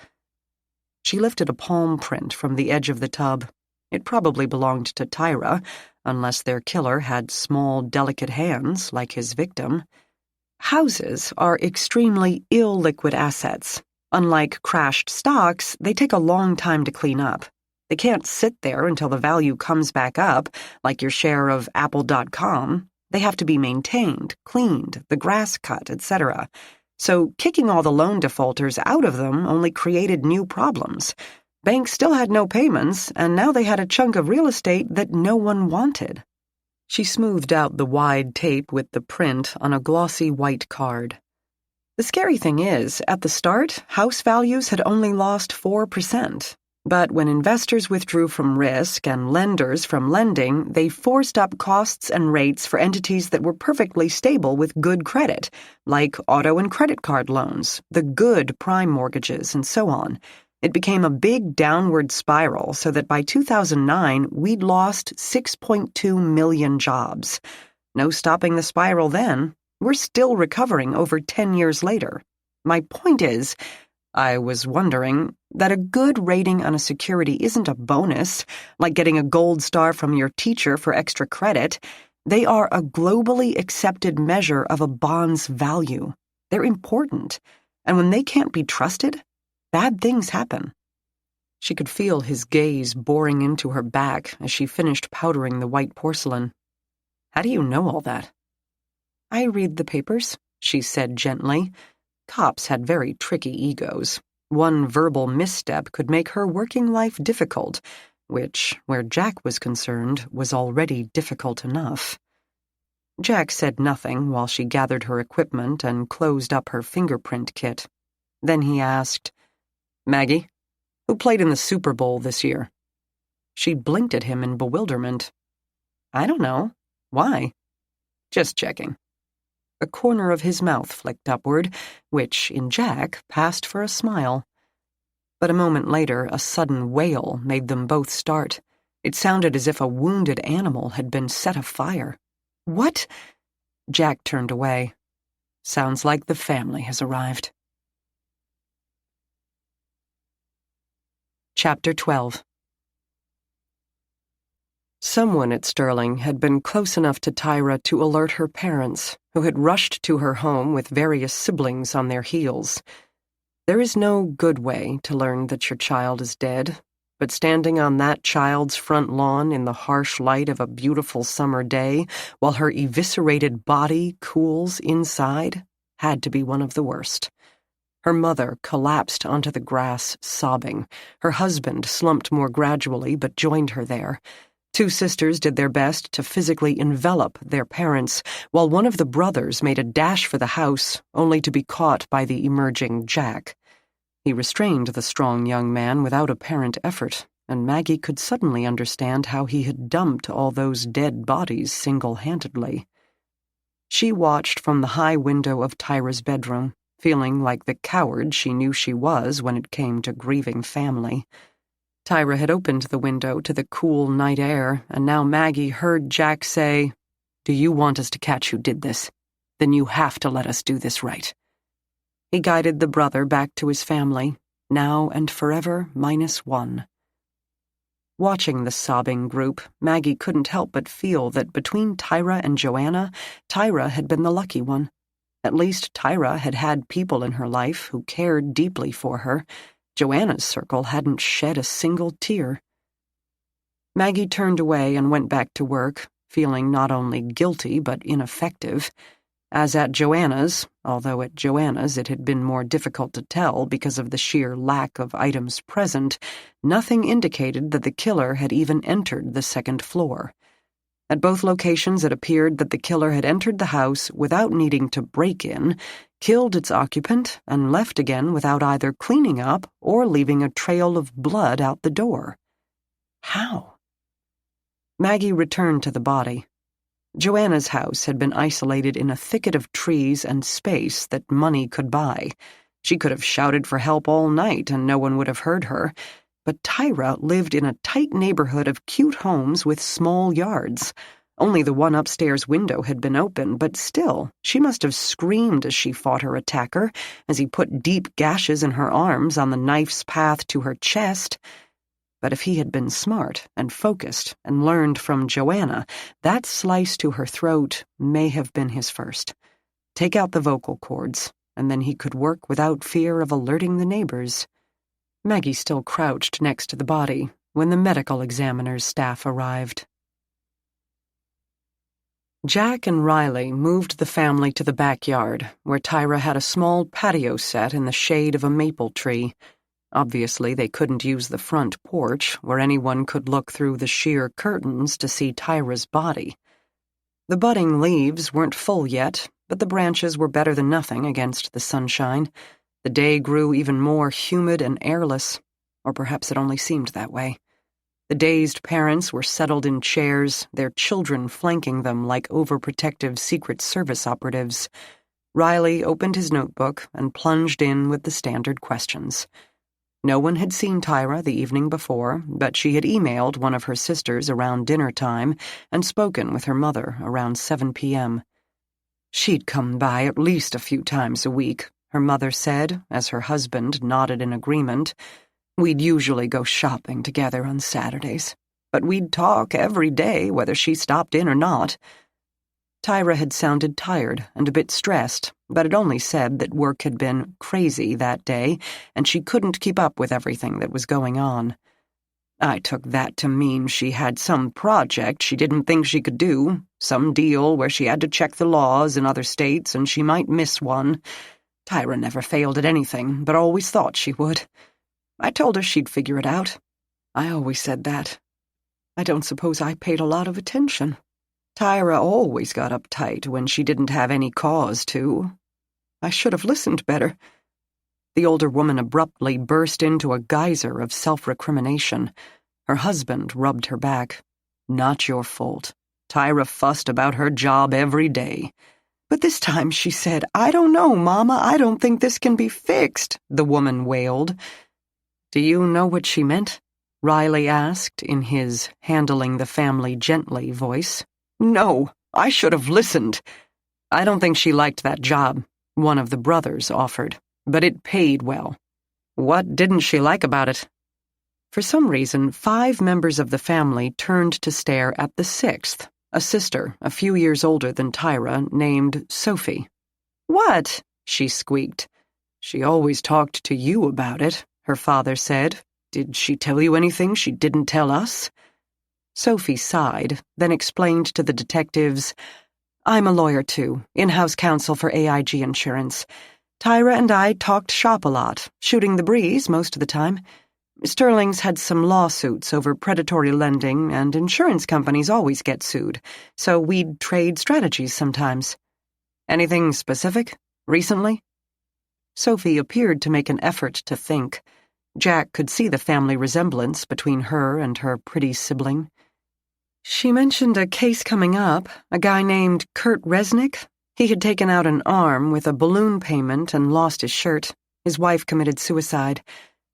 She lifted a palm print from the edge of the tub. It probably belonged to Tyra, unless their killer had small, delicate hands like his victim. Houses are extremely illiquid assets. Unlike crashed stocks, they take a long time to clean up. They can't sit there until the value comes back up, like your share of Apple.com. They have to be maintained, cleaned, the grass cut, etc. So kicking all the loan defaulters out of them only created new problems. Banks still had no payments, and now they had a chunk of real estate that no one wanted. She smoothed out the wide tape with the print on a glossy white card. The scary thing is, at the start, house values had only lost 4%. But when investors withdrew from risk and lenders from lending, they forced up costs and rates for entities that were perfectly stable with good credit, like auto and credit card loans, the good prime mortgages, and so on. It became a big downward spiral so that by 2009, we'd lost 6.2 million jobs. No stopping the spiral then. We're still recovering over 10 years later. My point is, I was wondering that a good rating on a security isn't a bonus, like getting a gold star from your teacher for extra credit. They are a globally accepted measure of a bond's value. They're important, and when they can't be trusted, bad things happen. She could feel his gaze boring into her back as she finished powdering the white porcelain. How do you know all that? I read the papers, she said gently. Cops had very tricky egos. One verbal misstep could make her working life difficult, which, where Jack was concerned, was already difficult enough. Jack said nothing while she gathered her equipment and closed up her fingerprint kit. Then he asked, Maggie, who played in the Super Bowl this year? She blinked at him in bewilderment. I don't know. Why? Just checking. A corner of his mouth flicked upward, which, in Jack, passed for a smile. But a moment later, a sudden wail made them both start. It sounded as if a wounded animal had been set afire. What? Jack turned away. Sounds like the family has arrived. Chapter 12. Someone at Sterling had been close enough to Tyra to alert her parents, who had rushed to her home with various siblings on their heels. There is no good way to learn that your child is dead, but standing on that child's front lawn in the harsh light of a beautiful summer day while her eviscerated body cools inside had to be one of the worst. Her mother collapsed onto the grass, sobbing. Her husband slumped more gradually but joined her there. Two sisters did their best to physically envelop their parents, while one of the brothers made a dash for the house, only to be caught by the emerging Jack. He restrained the strong young man without apparent effort, and Maggie could suddenly understand how he had dumped all those dead bodies single-handedly. She watched from the high window of Tyra's bedroom, feeling like the coward she knew she was when it came to grieving family. Tyra had opened the window to the cool night air, and now Maggie heard Jack say, "Do you want us to catch who did this? Then you have to let us do this right." He guided the brother back to his family, now and forever -1. Watching the sobbing group, Maggie couldn't help but feel that between Tyra and Joanna, Tyra had been the lucky one. At least Tyra had had people in her life who cared deeply for her. Joanna's circle hadn't shed a single tear. Maggie turned away and went back to work, feeling not only guilty but ineffective. As at Joanna's, although at Joanna's it had been more difficult to tell because of the sheer lack of items present, nothing indicated that the killer had even entered the second floor. At both locations, it appeared that the killer had entered the house without needing to break in, killed its occupant, and left again without either cleaning up or leaving a trail of blood out the door. How? Maggie returned to the body. Joanna's house had been isolated in a thicket of trees and space that money could buy. She could have shouted for help all night and no one would have heard her. But Tyra lived in a tight neighborhood of cute homes with small yards. Only the one upstairs window had been open, but still, she must have screamed as she fought her attacker, as he put deep gashes in her arms on the knife's path to her chest. But if he had been smart and focused and learned from Joanna, that slice to her throat may have been his first. Take out the vocal cords, and then he could work without fear of alerting the neighbors. Maggie still crouched next to the body when the medical examiner's staff arrived. Jack and Riley moved the family to the backyard, where Tyra had a small patio set in the shade of a maple tree. Obviously, they couldn't use the front porch, where anyone could look through the sheer curtains to see Tyra's body. The budding leaves weren't full yet, but the branches were better than nothing against the sunshine. The day grew even more humid and airless, or perhaps it only seemed that way. The dazed parents were settled in chairs, their children flanking them like overprotective Secret Service operatives. Riley opened his notebook and plunged in with the standard questions. No one had seen Tyra the evening before, but she had emailed one of her sisters around dinner time and spoken with her mother around 7 p.m. She'd come by at least a few times a week, her mother said, as her husband nodded in agreement. We'd usually go shopping together on Saturdays, but we'd talk every day whether she stopped in or not. Tyra had sounded tired and a bit stressed, but had only said that work had been crazy that day, and she couldn't keep up with everything that was going on. I took that to mean she had some project she didn't think she could do, some deal where she had to check the laws in other states and she might miss one. Tyra never failed at anything, but always thought she would. I told her she'd figure it out. I always said that. I don't suppose I paid a lot of attention. Tyra always got uptight when she didn't have any cause to. I should have listened better. The older woman abruptly burst into a geyser of self-recrimination. Her husband rubbed her back. Not your fault. Tyra fussed about her job every day. But this time she said, I don't know, Mama, I don't think this can be fixed, the woman wailed. Do you know what she meant? Riley asked in his handling the family gently voice. No, I should have listened. I don't think she liked that job, one of the brothers offered, but it paid well. What didn't she like about it? For some reason, 5 members of the family turned to stare at the 6th, a sister a few years older than Tyra named Sophie. What? She squeaked. She always talked to you about it, her father said. Did she tell you anything she didn't tell us? Sophie sighed, then explained to the detectives, I'm a lawyer too, in-house counsel for AIG Insurance. Tyra and I talked shop a lot, shooting the breeze most of the time. Sterling's had some lawsuits over predatory lending, and insurance companies always get sued, so we'd trade strategies sometimes. Anything specific? Recently? Sophie appeared to make an effort to think. Jack could see the family resemblance between her and her pretty sibling. She mentioned a case coming up, a guy named Kurt Resnick. He had taken out an arm with a balloon payment and lost his shirt. His wife committed suicide.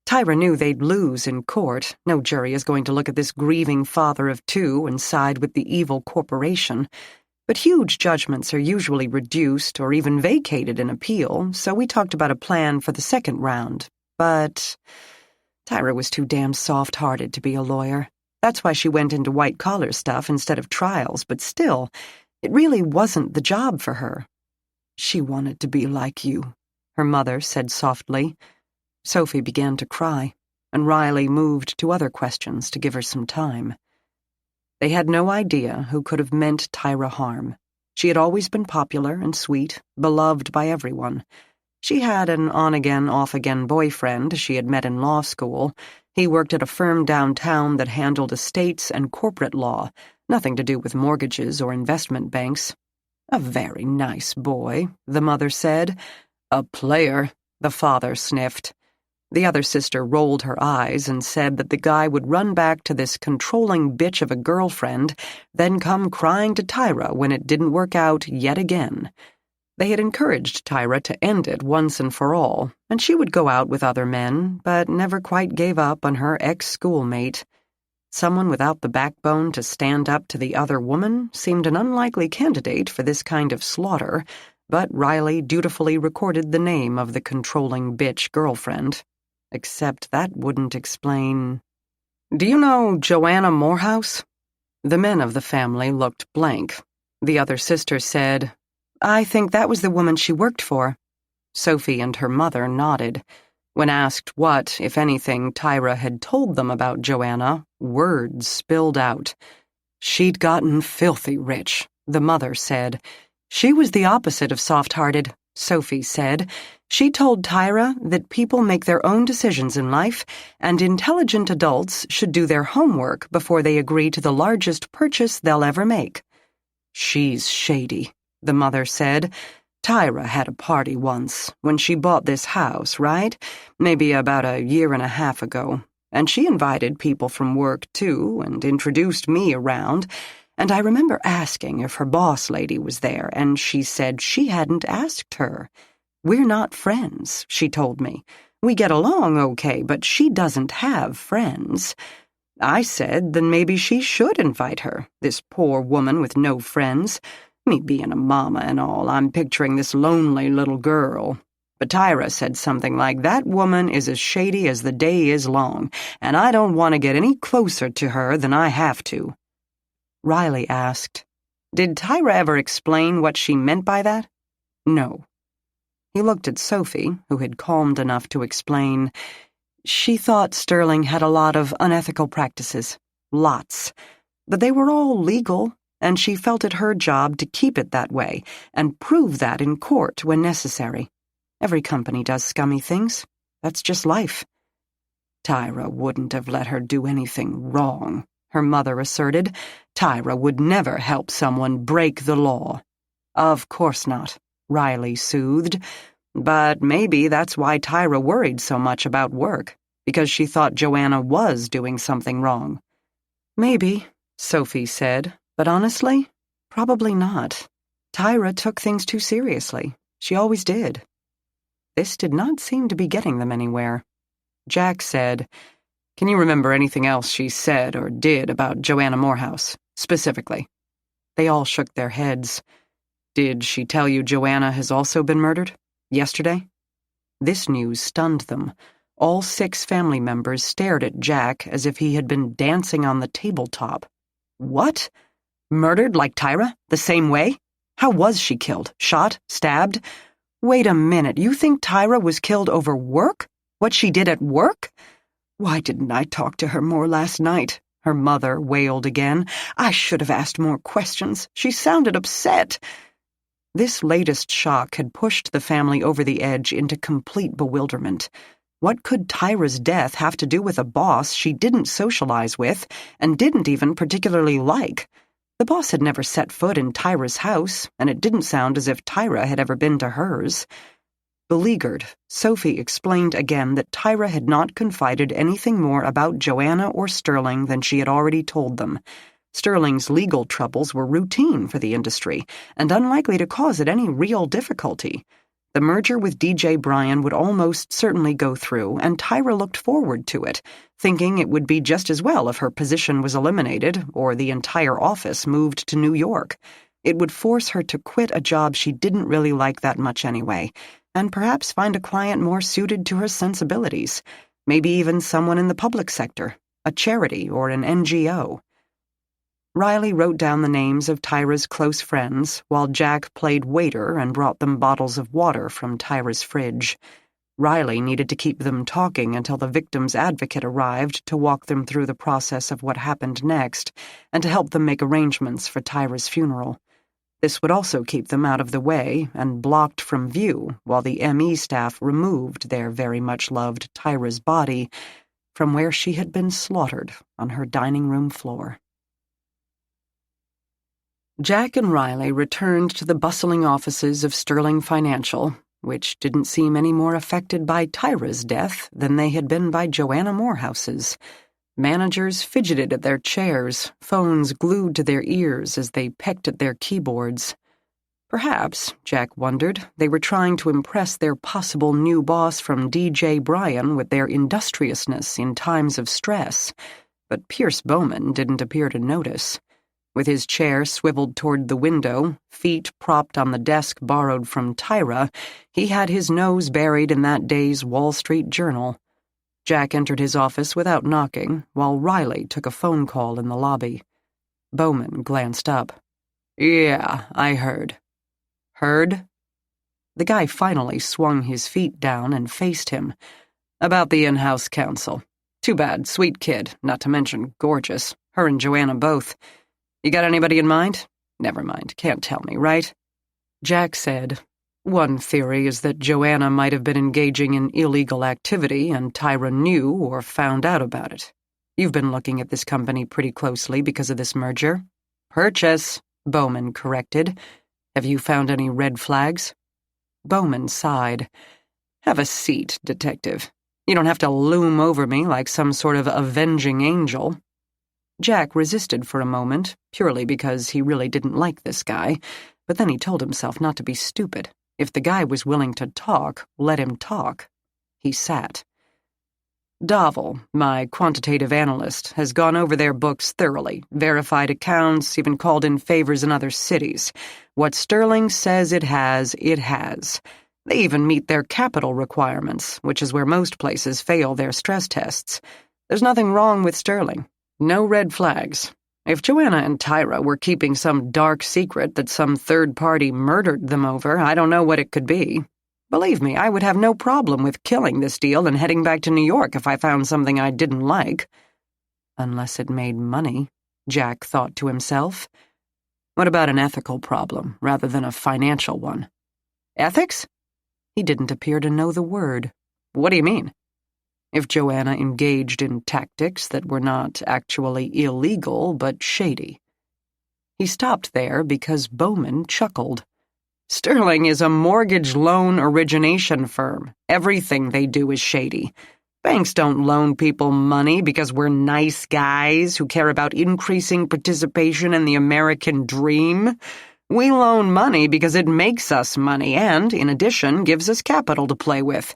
Tyra knew they'd lose in court. No jury is going to look at this grieving father of 2 and side with the evil corporation. But huge judgments are usually reduced or even vacated in appeal, so we talked about a plan for the second round. But Tyra was too damn soft-hearted to be a lawyer. That's why she went into white-collar stuff instead of trials, but still, it really wasn't the job for her. She wanted to be like you, her mother said softly. Sophie began to cry, and Riley moved to other questions to give her some time. They had no idea who could have meant Tyra harm. She had always been popular and sweet, beloved by everyone. She had an on-again, off-again boyfriend she had met in law school. He worked at a firm downtown that handled estates and corporate law, Nothing to do with mortgages or investment banks. A very nice boy, the mother said. A player, the father sniffed. The other sister rolled her eyes and said that the guy would run back to this controlling bitch of a girlfriend, then come crying to Tyra when it didn't work out yet again. They had encouraged Tyra to end it once and for all, and she would go out with other men, but never quite gave up on her ex-schoolmate. Someone without the backbone to stand up to the other woman seemed an unlikely candidate for this kind of slaughter, but Riley dutifully recorded the name of the controlling bitch girlfriend. Except that wouldn't explain... "Do you know Joanna Morehouse?" The men of the family looked blank. The other sister said, "I think that was the woman she worked for." Sophie and her mother nodded. When asked what, if anything, Tyra had told them about Joanna, words spilled out. "She'd gotten filthy rich," the mother said. "She was the opposite of soft-hearted," Sophie said. "She told Tyra that people make their own decisions in life, and intelligent adults should do their homework before they agree to the largest purchase they'll ever make." "She's shady," the mother said. "Tyra had a party once, when she bought this house, right? Maybe about a year and a half ago. And she invited people from work, too, and introduced me around. And I remember asking if her boss lady was there, and she said she hadn't asked her. 'We're not friends,' she told me. 'We get along okay, but she doesn't have friends.' I said then maybe she should invite her, this poor woman with no friends. Me being a mama and all, I'm picturing this lonely little girl. But Tyra said something like, 'That woman is as shady as the day is long, and I don't want to get any closer to her than I have to.'" Riley asked, "Did Tyra ever explain what she meant by that?" "No." He looked at Sophie, who had calmed enough to explain. "She thought Sterling had a lot of unethical practices. Lots. But they were all legal, and she felt it her job to keep it that way and prove that in court when necessary. Every company does scummy things. That's just life." "Tyra wouldn't have let her do anything wrong," her mother asserted. "Tyra would never help someone break the law." "Of course not," Riley soothed. "But maybe that's why Tyra worried so much about work, because she thought Joanna was doing something wrong." "Maybe," Sophie said, "but honestly, probably not. Tyra took things too seriously. She always did." This did not seem to be getting them anywhere. Jack said, "Can you remember anything else she said or did about Joanna Morehouse, specifically?" They all shook their heads. "Did she tell you Joanna has also been murdered? Yesterday?" This news stunned them. All 6 family members stared at Jack as if he had been dancing on the tabletop. "What? Murdered like Tyra? The same way? How was she killed? Shot? Stabbed? Wait a minute, you think Tyra was killed over work? What she did at work? Why didn't I talk to her more last night?" her mother wailed again. "I should have asked more questions. She sounded upset." This latest shock had pushed the family over the edge into complete bewilderment. What could Tyra's death have to do with a boss she didn't socialize with and didn't even particularly like? The boss had never set foot in Tyra's house, and it didn't sound as if Tyra had ever been to hers. Beleaguered, Sophie explained again that Tyra had not confided anything more about Joanna or Sterling than she had already told them. Sterling's legal troubles were routine for the industry, and unlikely to cause it any real difficulty. The merger with DJ Bryan would almost certainly go through, and Tyra looked forward to it, thinking it would be just as well if her position was eliminated or the entire office moved to New York. It would force her to quit a job she didn't really like that much anyway, and perhaps find a client more suited to her sensibilities, maybe even someone in the public sector, a charity or an NGO. Riley wrote down the names of Tyra's close friends, while Jack played waiter and brought them bottles of water from Tyra's fridge. Riley needed to keep them talking until the victim's advocate arrived to walk them through the process of what happened next, and to help them make arrangements for Tyra's funeral. This would also keep them out of the way and blocked from view while the ME staff removed their very much loved Tyra's body from where she had been slaughtered on her dining room floor. Jack and Riley returned to the bustling offices of Sterling Financial, which didn't seem any more affected by Tyra's death than they had been by Joanna Morehouse's. Managers fidgeted at their chairs, phones glued to their ears as they pecked at their keyboards. Perhaps, Jack wondered, they were trying to impress their possible new boss from D.J. Bryan with their industriousness in times of stress, but Pierce Bowman didn't appear to notice. With his chair swiveled toward the window, feet propped on the desk borrowed from Tyra, he had his nose buried in that day's Wall Street Journal. Jack entered his office without knocking, while Riley took a phone call in the lobby. Bowman glanced up. "Yeah, I heard." "Heard?" The guy finally swung his feet down and faced him. "About the in-house counsel. Too bad, sweet kid, not to mention gorgeous. Her and Joanna both. You got anybody in mind? Never mind, can't tell me, right?" Jack said, "One theory is that Joanna might have been engaging in illegal activity and Tyra knew or found out about it. You've been looking at this company pretty closely because of this merger." "Purchase," Bowman corrected. "Have you found any red flags?" Bowman sighed. "Have a seat, detective. You don't have to loom over me like some sort of avenging angel." Jack resisted for a moment, purely because he really didn't like this guy, but then he told himself not to be stupid. If the guy was willing to talk, let him talk. He sat. "Dovell, my quantitative analyst, has gone over their books thoroughly, verified accounts, even called in favors in other cities. What Sterling says it has, it has. They even meet their capital requirements, which is where most places fail their stress tests. There's nothing wrong with Sterling. No red flags. If Joanna and Tyra were keeping some dark secret that some third party murdered them over, I don't know what it could be. Believe me, I would have no problem with killing this deal and heading back to New York if I found something I didn't like." Unless it made money, Jack thought to himself. What about an ethical problem rather than a financial one? Ethics? He didn't appear to know the word. What do you mean? If Joanna engaged in tactics that were not actually illegal but shady. He stopped there because Bowman chuckled. "Sterling is a mortgage loan origination firm. Everything they do is shady. Banks don't loan people money because we're nice guys who care about increasing participation in the American dream. We loan money because it makes us money and, in addition, gives us capital to play with.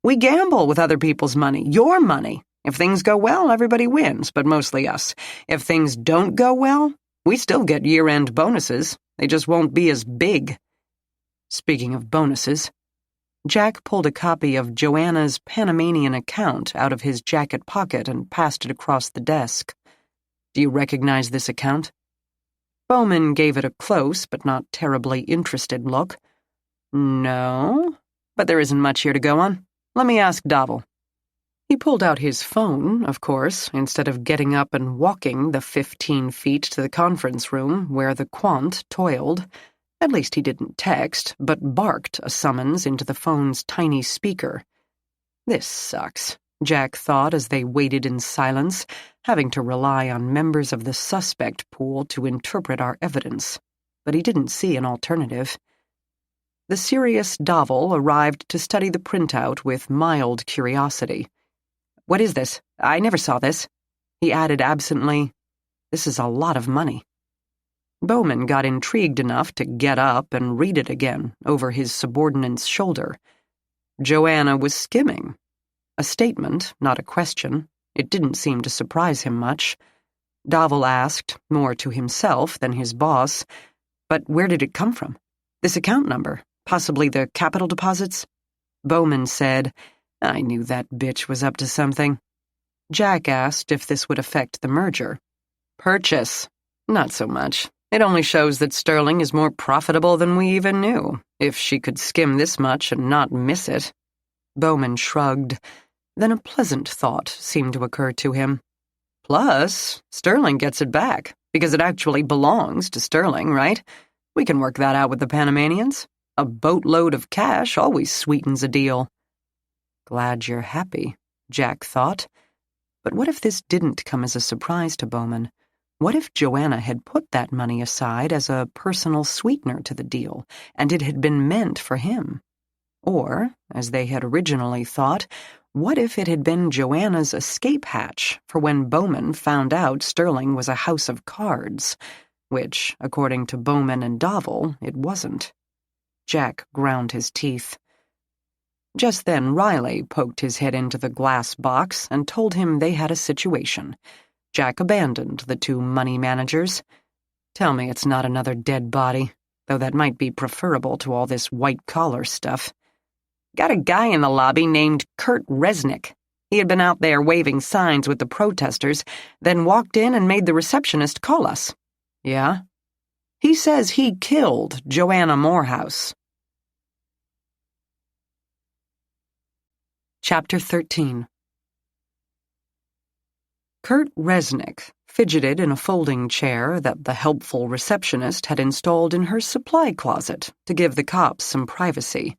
We gamble with other people's money, your money. If things go well, everybody wins, but mostly us. If things don't go well, we still get year-end bonuses. They just won't be as big." Speaking of bonuses, Jack pulled a copy of Joanna's Panamanian account out of his jacket pocket and passed it across the desk. "Do you recognize this account?" Bowman gave it a close but not terribly interested look. "No, but there isn't much here to go on. Let me ask Dovell." He pulled out his phone, of course, instead of getting up and walking the 15 feet to the conference room where the quant toiled. At least he didn't text, but barked a summons into the phone's tiny speaker. This sucks, Jack thought as they waited in silence, having to rely on members of the suspect pool to interpret our evidence. But he didn't see an alternative. The serious Dovell arrived to study the printout with mild curiosity. "What is this? I never saw this." He added absently, "This is a lot of money." Bowman got intrigued enough to get up and read it again over his subordinate's shoulder. Joanna was skimming. A statement, not a question. It didn't seem to surprise him much. Dovell asked, more to himself than his boss, "But where did it come from? This account number? Possibly the capital deposits?" Bowman said, "I knew that bitch was up to something." Jack asked if this would affect the merger. "Purchase. Not so much. It only shows that Sterling is more profitable than we even knew, if she could skim this much and not miss it." Bowman shrugged. Then a pleasant thought seemed to occur to him. "Plus, Sterling gets it back, because it actually belongs to Sterling, right? We can work that out with the Panamanians. A boatload of cash always sweetens a deal." Glad you're happy, Jack thought. But what if this didn't come as a surprise to Bowman? What if Joanna had put that money aside as a personal sweetener to the deal, and it had been meant for him? Or, as they had originally thought, what if it had been Joanna's escape hatch for when Bowman found out Sterling was a house of cards, which, according to Bowman and Dovell, it wasn't. Jack ground his teeth. Just then Riley poked his head into the glass box and told him they had a situation. Jack abandoned the two money managers. Tell me it's not another dead body, though that might be preferable to all this white-collar stuff. Got a guy in the lobby named Kurt Resnick. He had been out there waving signs with the protesters, then walked in and made the receptionist call us. Yeah? He says he killed Joanna Morehouse. Chapter 13. Kurt Resnick fidgeted in a folding chair that the helpful receptionist had installed in her supply closet to give the cops some privacy.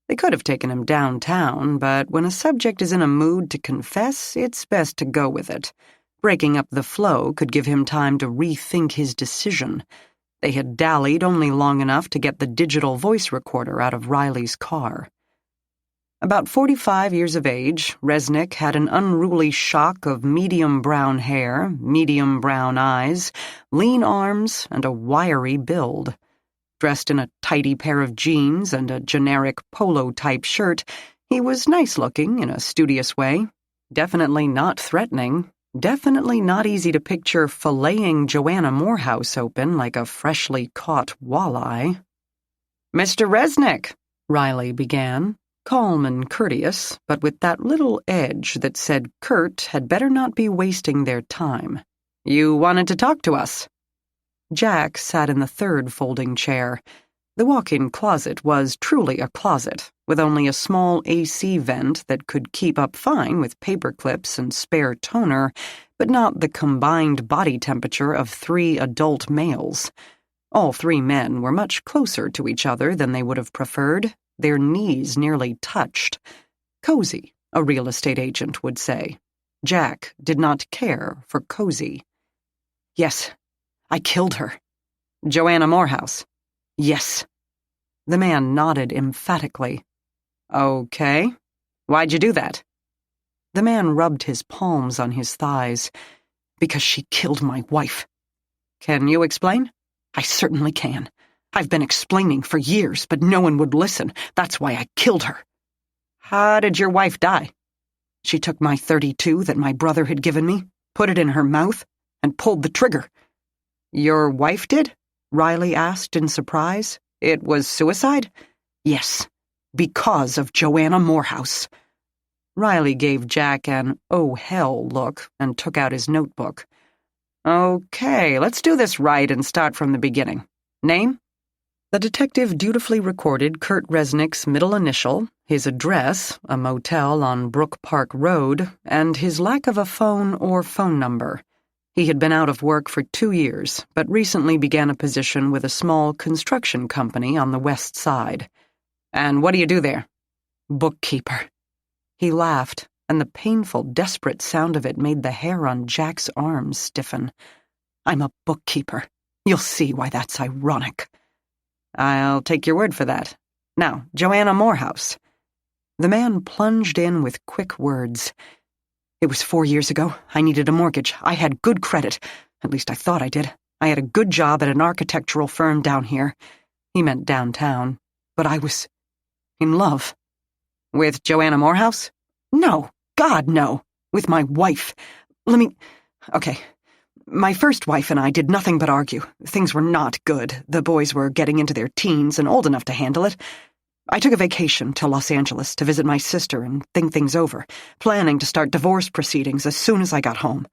They could have taken him downtown, but when a subject is in a mood to confess, it's best to go with it. Breaking up the flow could give him time to rethink his decision. They had dallied only long enough to get the digital voice recorder out of Riley's car. About 45 years of age, Resnick had an unruly shock of medium brown hair, medium brown eyes, lean arms, and a wiry build. Dressed in a tidy pair of jeans and a generic polo-type shirt, he was nice-looking in a studious way. Definitely not threatening. Definitely not easy to picture filleting Joanna Morehouse open like a freshly caught walleye. "Mr. Resnick," Riley began, calm and courteous, but with that little edge that said Kurt had better not be wasting their time. "You wanted to talk to us." Jack sat in the third folding chair. The walk-in closet was truly a closet, with only a small AC vent that could keep up fine with paper clips and spare toner, but not the combined body temperature of 3 adult males. All 3 men were much closer to each other than they would have preferred. Their knees nearly touched. Cozy, a real estate agent would say. Jack did not care for cozy. "Yes, I killed her." "Joanna Morehouse?" "Yes." The man nodded emphatically. "Okay. Why'd you do that?" The man rubbed his palms on his thighs. "Because she killed my wife." "Can you explain?" "I certainly can. I've been explaining for years, but no one would listen. That's why I killed her." "How did your wife die?" "She took my .32 that my brother had given me, put it in her mouth, and pulled the trigger." "Your wife did?" Riley asked in surprise. "It was suicide?" "Yes, because of Joanna Morehouse." Riley gave Jack an "oh hell" look and took out his notebook. "Okay, let's do this right and start from the beginning. Name?" The detective dutifully recorded Kurt Resnick's middle initial, his address, a motel on Brook Park Road, and his lack of a phone or phone number. He had been out of work for 2 years, but recently began a position with a small construction company on the west side. "And what do you do there?" "Bookkeeper." He laughed, and the painful, desperate sound of it made the hair on Jack's arms stiffen. "I'm a bookkeeper. You'll see why that's ironic." "I'll take your word for that. Now, Joanna Morehouse." The man plunged in with quick words. "It was 4 years ago. I needed a mortgage. I had good credit. At least I thought I did. I had a good job at an architectural firm down here." He meant downtown. "But I was in love." "With Joanna Morehouse?" "No. God, no. With my wife. Okay. My first wife and I did nothing but argue. Things were not good. The boys were getting into their teens and old enough to handle it. I took a vacation to Los Angeles to visit my sister and think things over, planning to start divorce proceedings as soon as I got home.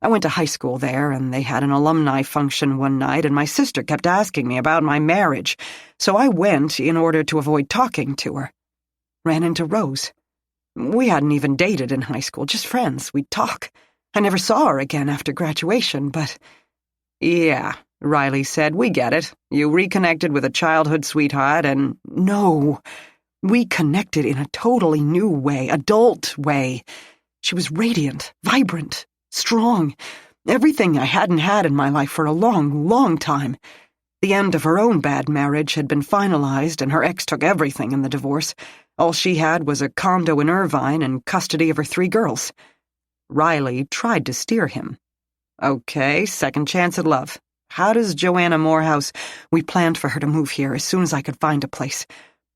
I went to high school there, and they had an alumni function one night, and my sister kept asking me about my marriage, so I went in order to avoid talking to her. Ran into Rose. We hadn't even dated in high school, just friends. We'd talk. I never saw her again after graduation, but—" "Yeah," Riley said, "we get it. You reconnected with a childhood sweetheart and—" "No. We connected in a totally new way, adult way. She was radiant, vibrant, strong. Everything I hadn't had in my life for a long, long time. The end of her own bad marriage had been finalized, and her ex took everything in the divorce. All she had was a condo in Irvine and custody of her 3 girls. Riley tried to steer him. Okay, second chance at love. How does Joanna Morehouse— We planned for her to move here as soon as I could find a place.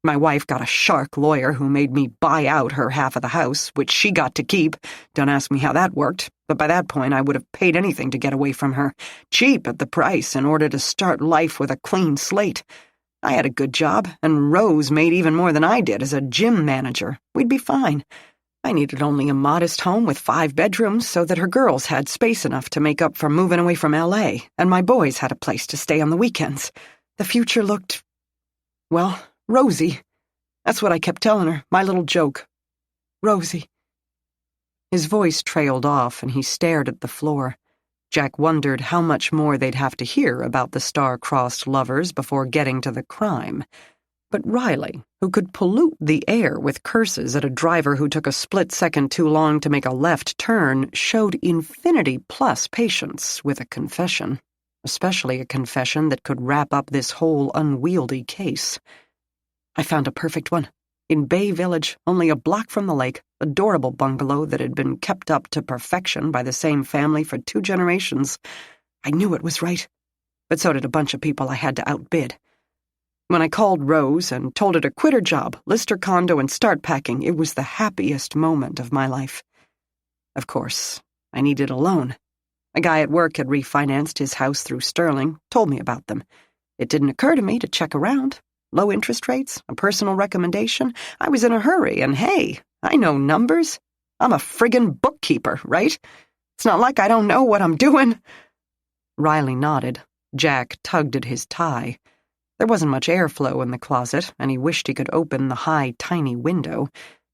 My wife got a shark lawyer who made me buy out her half of the house, which she got to keep. Don't ask me how that worked, but by that point I would have paid anything to get away from her. Cheap at the price in order to start life with a clean slate. I had a good job, and Rose made even more than I did as a gym manager. We'd be fine. I needed only a modest home with 5 bedrooms so that her girls had space enough to make up for moving away from L.A., and my boys had a place to stay on the weekends. The future looked, well, rosy. That's what I kept telling her, my little joke. Rosy. His voice trailed off, and he stared at the floor. Jack wondered how much more they'd have to hear about the star-crossed lovers before getting to the crime. But Riley, who could pollute the air with curses at a driver who took a split second too long to make a left turn, showed infinity-plus patience with a confession, especially a confession that could wrap up this whole unwieldy case. I found a perfect one. In Bay Village, only a block from the lake, adorable bungalow that had been kept up to perfection by the same family for 2 generations. I knew it was right, but so did a bunch of people I had to outbid. When I called Rose and told her to quit her job, list her condo, and start packing, it was the happiest moment of my life. Of course, I needed a loan. A guy at work had refinanced his house through Sterling, told me about them. It didn't occur to me to check around. Low interest rates, a personal recommendation. I was in a hurry, and hey, I know numbers. I'm a friggin' bookkeeper, right? It's not like I don't know what I'm doing. Riley nodded. Jack tugged at his tie. There wasn't much airflow in the closet, and he wished he could open the high, tiny window,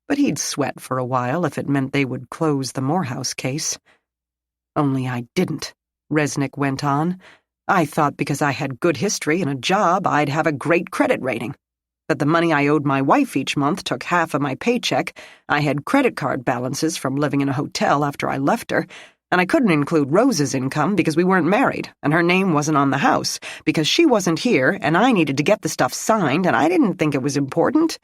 but he'd sweat for a while if it meant they would close the Morehouse case. Only I didn't, Resnick went on. I thought because I had good history and a job, I'd have a great credit rating. That the money I owed my wife each month took half of my paycheck. I had credit card balances from living in a hotel after I left her, and I couldn't include Rose's income because we weren't married, and her name wasn't on the house, because she wasn't here, and I needed to get the stuff signed, and I didn't think it was important.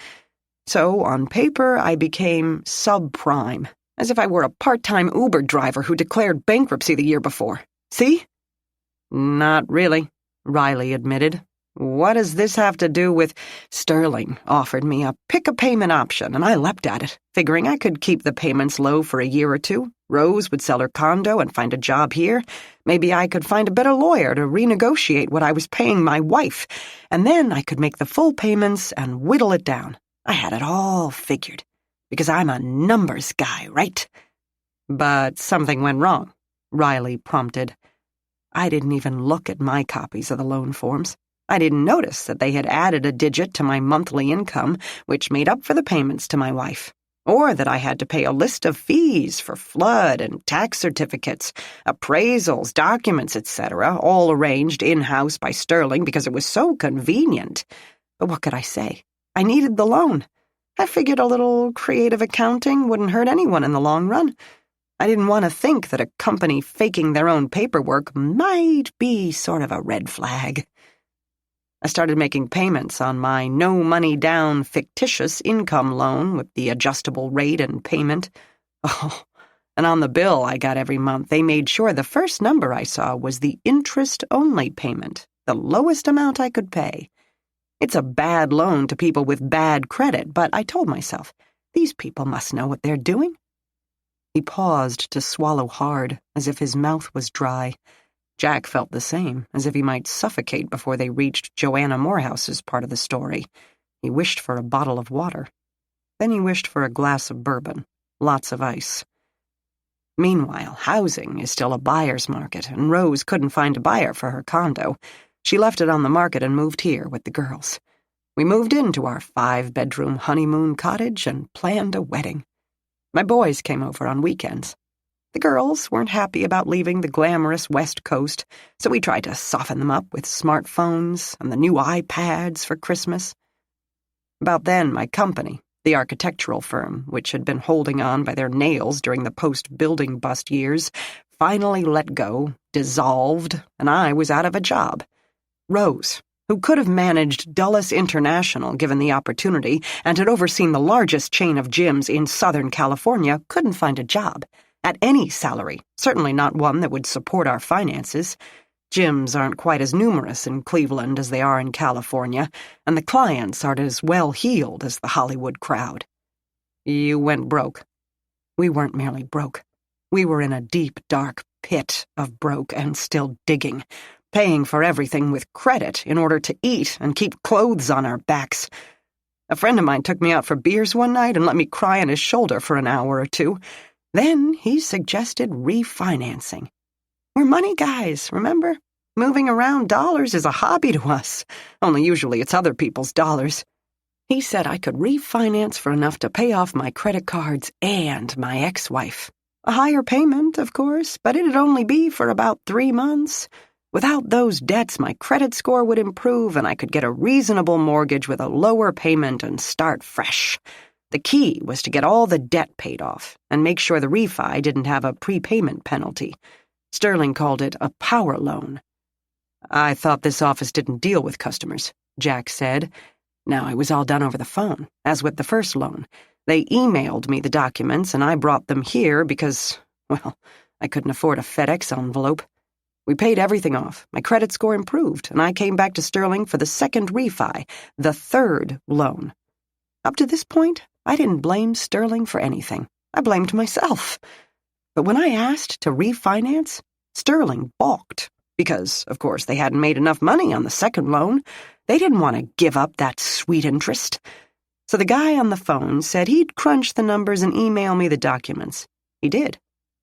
So, on paper, I became subprime, as if I were a part-time Uber driver who declared bankruptcy the year before. See? Not really, Riley admitted. What does this have to do with— Sterling offered me a pick-a-payment option, and I leapt at it, figuring I could keep the payments low for a year or 2. Rose would sell her condo and find a job here. Maybe I could find a better lawyer to renegotiate what I was paying my wife, and then I could make the full payments and whittle it down. I had it all figured, because I'm a numbers guy, right? But something went wrong, Riley prompted. I didn't even look at my copies of the loan forms. I didn't notice that they had added a digit to my monthly income, which made up for the payments to my wife, or that I had to pay a list of fees for flood and tax certificates, appraisals, documents, etc., all arranged in-house by Sterling because it was so convenient. But what could I say? I needed the loan. I figured a little creative accounting wouldn't hurt anyone in the long run. I didn't want to think that a company faking their own paperwork might be sort of a red flag. I started making payments on my no-money-down fictitious income loan with the adjustable rate and payment. Oh, and on the bill I got every month, they made sure the first number I saw was the interest-only payment, the lowest amount I could pay. It's a bad loan to people with bad credit, but I told myself, these people must know what they're doing. He paused to swallow hard, as if his mouth was dry. Jack felt the same, as if he might suffocate before they reached Joanna Morehouse's part of the story. He wished for a bottle of water. Then he wished for a glass of bourbon, lots of ice. Meanwhile, housing is still a buyer's market, and Rose couldn't find a buyer for her condo. She left it on the market and moved here with the girls. We moved into our 5-bedroom honeymoon cottage and planned a wedding. My boys came over on weekends. The girls weren't happy about leaving the glamorous West Coast, so we tried to soften them up with smartphones and the new iPads for Christmas. About then, my company, the architectural firm, which had been holding on by their nails during the post-building bust years, finally let go, dissolved, and I was out of a job. Rose, who could have managed Dulles International given the opportunity and had overseen the largest chain of gyms in Southern California, couldn't find a job. At any salary, certainly not one that would support our finances. Gyms aren't quite as numerous in Cleveland as they are in California, and the clients aren't as well-heeled as the Hollywood crowd. You went broke. We weren't merely broke. We were in a deep, dark pit of broke and still digging, paying for everything with credit in order to eat and keep clothes on our backs. A friend of mine took me out for beers one night and let me cry on his shoulder for an hour or two. Then he suggested refinancing. We're money guys, remember? Moving around dollars is a hobby to us, only usually it's other people's dollars. He said I could refinance for enough to pay off my credit cards and my ex-wife. A higher payment, of course, but it'd only be for about 3 months. Without those debts, my credit score would improve and I could get a reasonable mortgage with a lower payment and start fresh. The key was to get all the debt paid off and make sure the refi didn't have a prepayment penalty. Sterling called it a power loan. I thought this office didn't deal with customers, Jack said. Now it was all done over the phone, as with the first loan. They emailed me the documents and I brought them here because, well, I couldn't afford a FedEx envelope. We paid everything off. My credit score improved, and I came back to Sterling for the second refi, the third loan. Up to this point, I didn't blame Sterling for anything. I blamed myself. But when I asked to refinance, Sterling balked because, of course, they hadn't made enough money on the second loan. They didn't want to give up that sweet interest. So the guy on the phone said he'd crunch the numbers and email me the documents. He did,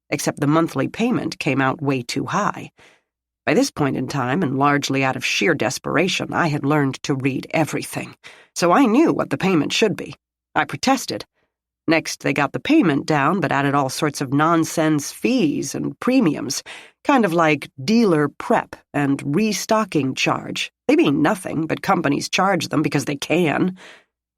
except the monthly payment came out way too high. By this point in time, and largely out of sheer desperation, I had learned to read everything, so I knew what the payment should be. I protested. Next, they got the payment down, but added all sorts of nonsense fees and premiums, kind of like dealer prep and restocking charge. They mean nothing, but companies charge them because they can.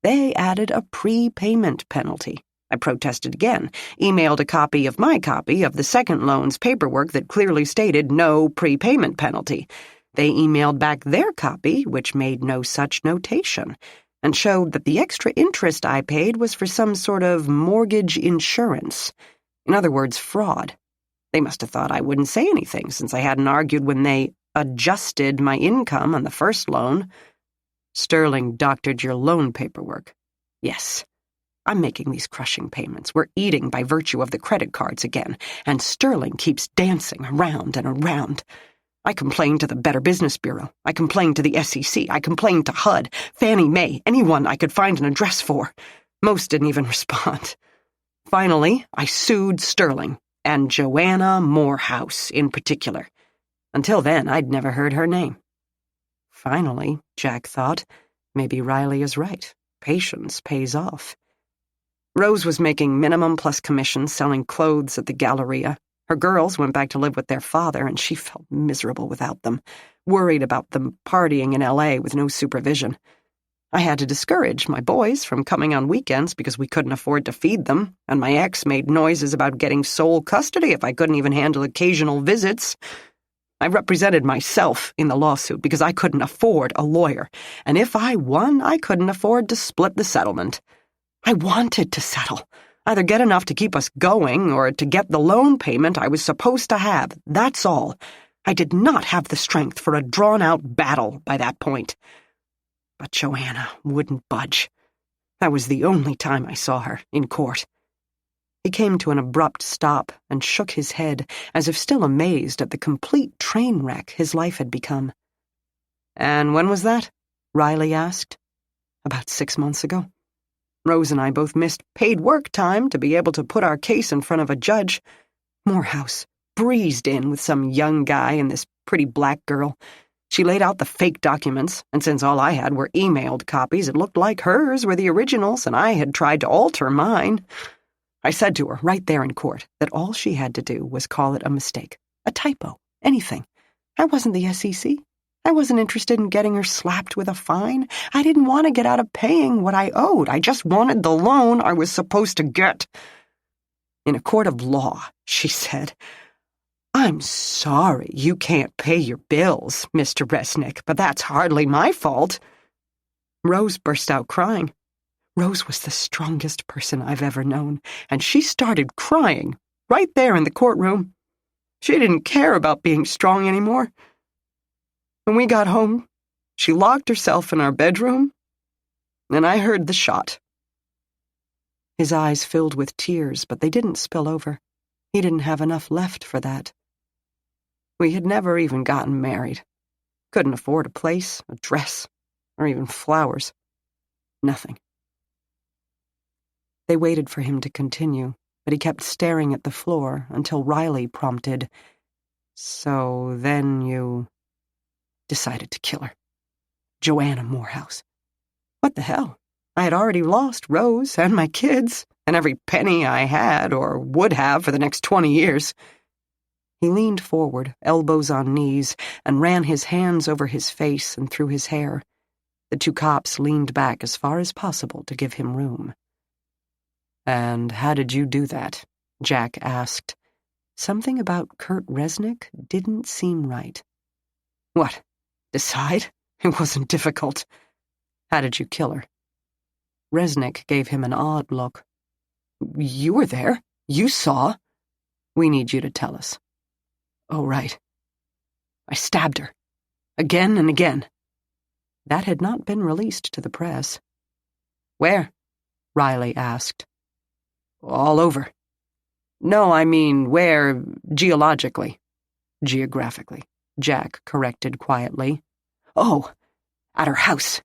They added a prepayment penalty. I protested again, emailed a copy of my copy of the second loan's paperwork that clearly stated no prepayment penalty. They emailed back their copy, which made no such notation, and showed that the extra interest I paid was for some sort of mortgage insurance. In other words, fraud. They must have thought I wouldn't say anything since I hadn't argued when they adjusted my income on the first loan. Sterling doctored your loan paperwork. Yes. I'm making these crushing payments. We're eating by virtue of the credit cards again, and Sterling keeps dancing around and around. I complained to the Better Business Bureau. I complained to the SEC. I complained to HUD, Fannie Mae, anyone I could find an address for. Most didn't even respond. Finally, I sued Sterling, and Joanna Morehouse in particular. Until then, I'd never heard her name. Finally, Jack thought, maybe Riley is right. Patience pays off. Rose was making minimum plus commissions selling clothes at the Galleria. Her girls went back to live with their father, and she felt miserable without them, worried about them partying in L.A. with no supervision. I had to discourage my boys from coming on weekends because we couldn't afford to feed them, and my ex made noises about getting sole custody if I couldn't even handle occasional visits. I represented myself in the lawsuit because I couldn't afford a lawyer, and if I won, I couldn't afford to split the settlement. I wanted to settle, either get enough to keep us going or to get the loan payment I was supposed to have, that's all. I did not have the strength for a drawn-out battle by that point. But Joanna wouldn't budge. That was the only time I saw her, in court. He came to an abrupt stop and shook his head, as if still amazed at the complete train wreck his life had become. "And when was that?" Riley asked. "About 6 months ago. Rose and I both missed paid work time to be able to put our case in front of a judge. Morehouse breezed in with some young guy and this pretty black girl. She laid out the fake documents, and since all I had were emailed copies, it looked like hers were the originals, and I had tried to alter mine. I said to her right there in court that all she had to do was call it a mistake, a typo, anything. I wasn't the SEC. I wasn't interested in getting her slapped with a fine. I didn't want to get out of paying what I owed. I just wanted the loan I was supposed to get. In a court of law, she said, I'm sorry you can't pay your bills, Mr. Resnick, but that's hardly my fault. Rose burst out crying. Rose was the strongest person I've ever known, and she started crying right there in the courtroom. She didn't care about being strong anymore. When we got home, she locked herself in our bedroom, and I heard the shot. His eyes filled with tears, but they didn't spill over. He didn't have enough left for that. We had never even gotten married. Couldn't afford a place, a dress, or even flowers. Nothing. They waited for him to continue, but he kept staring at the floor until Riley prompted, "So then you decided to kill her. Joanna Morehouse." What the hell? I had already lost Rose and my kids, and every penny I had or would have for the next 20 years. He leaned forward, elbows on knees, and ran his hands over his face and through his hair. The two cops leaned back as far as possible to give him room. "And how did you do that?" Jack asked. Something about Kurt Resnick didn't seem right. "What? Decide? It wasn't difficult. How did you kill her?" Resnick gave him an odd look. "You were there. You saw." "We need you to tell us." "Oh, right. I stabbed her. Again and again." That had not been released to the press. "Where?" Riley asked. "All over." "No, I mean, where geologically?" "Geographically," Jack corrected quietly. "Oh, at her house."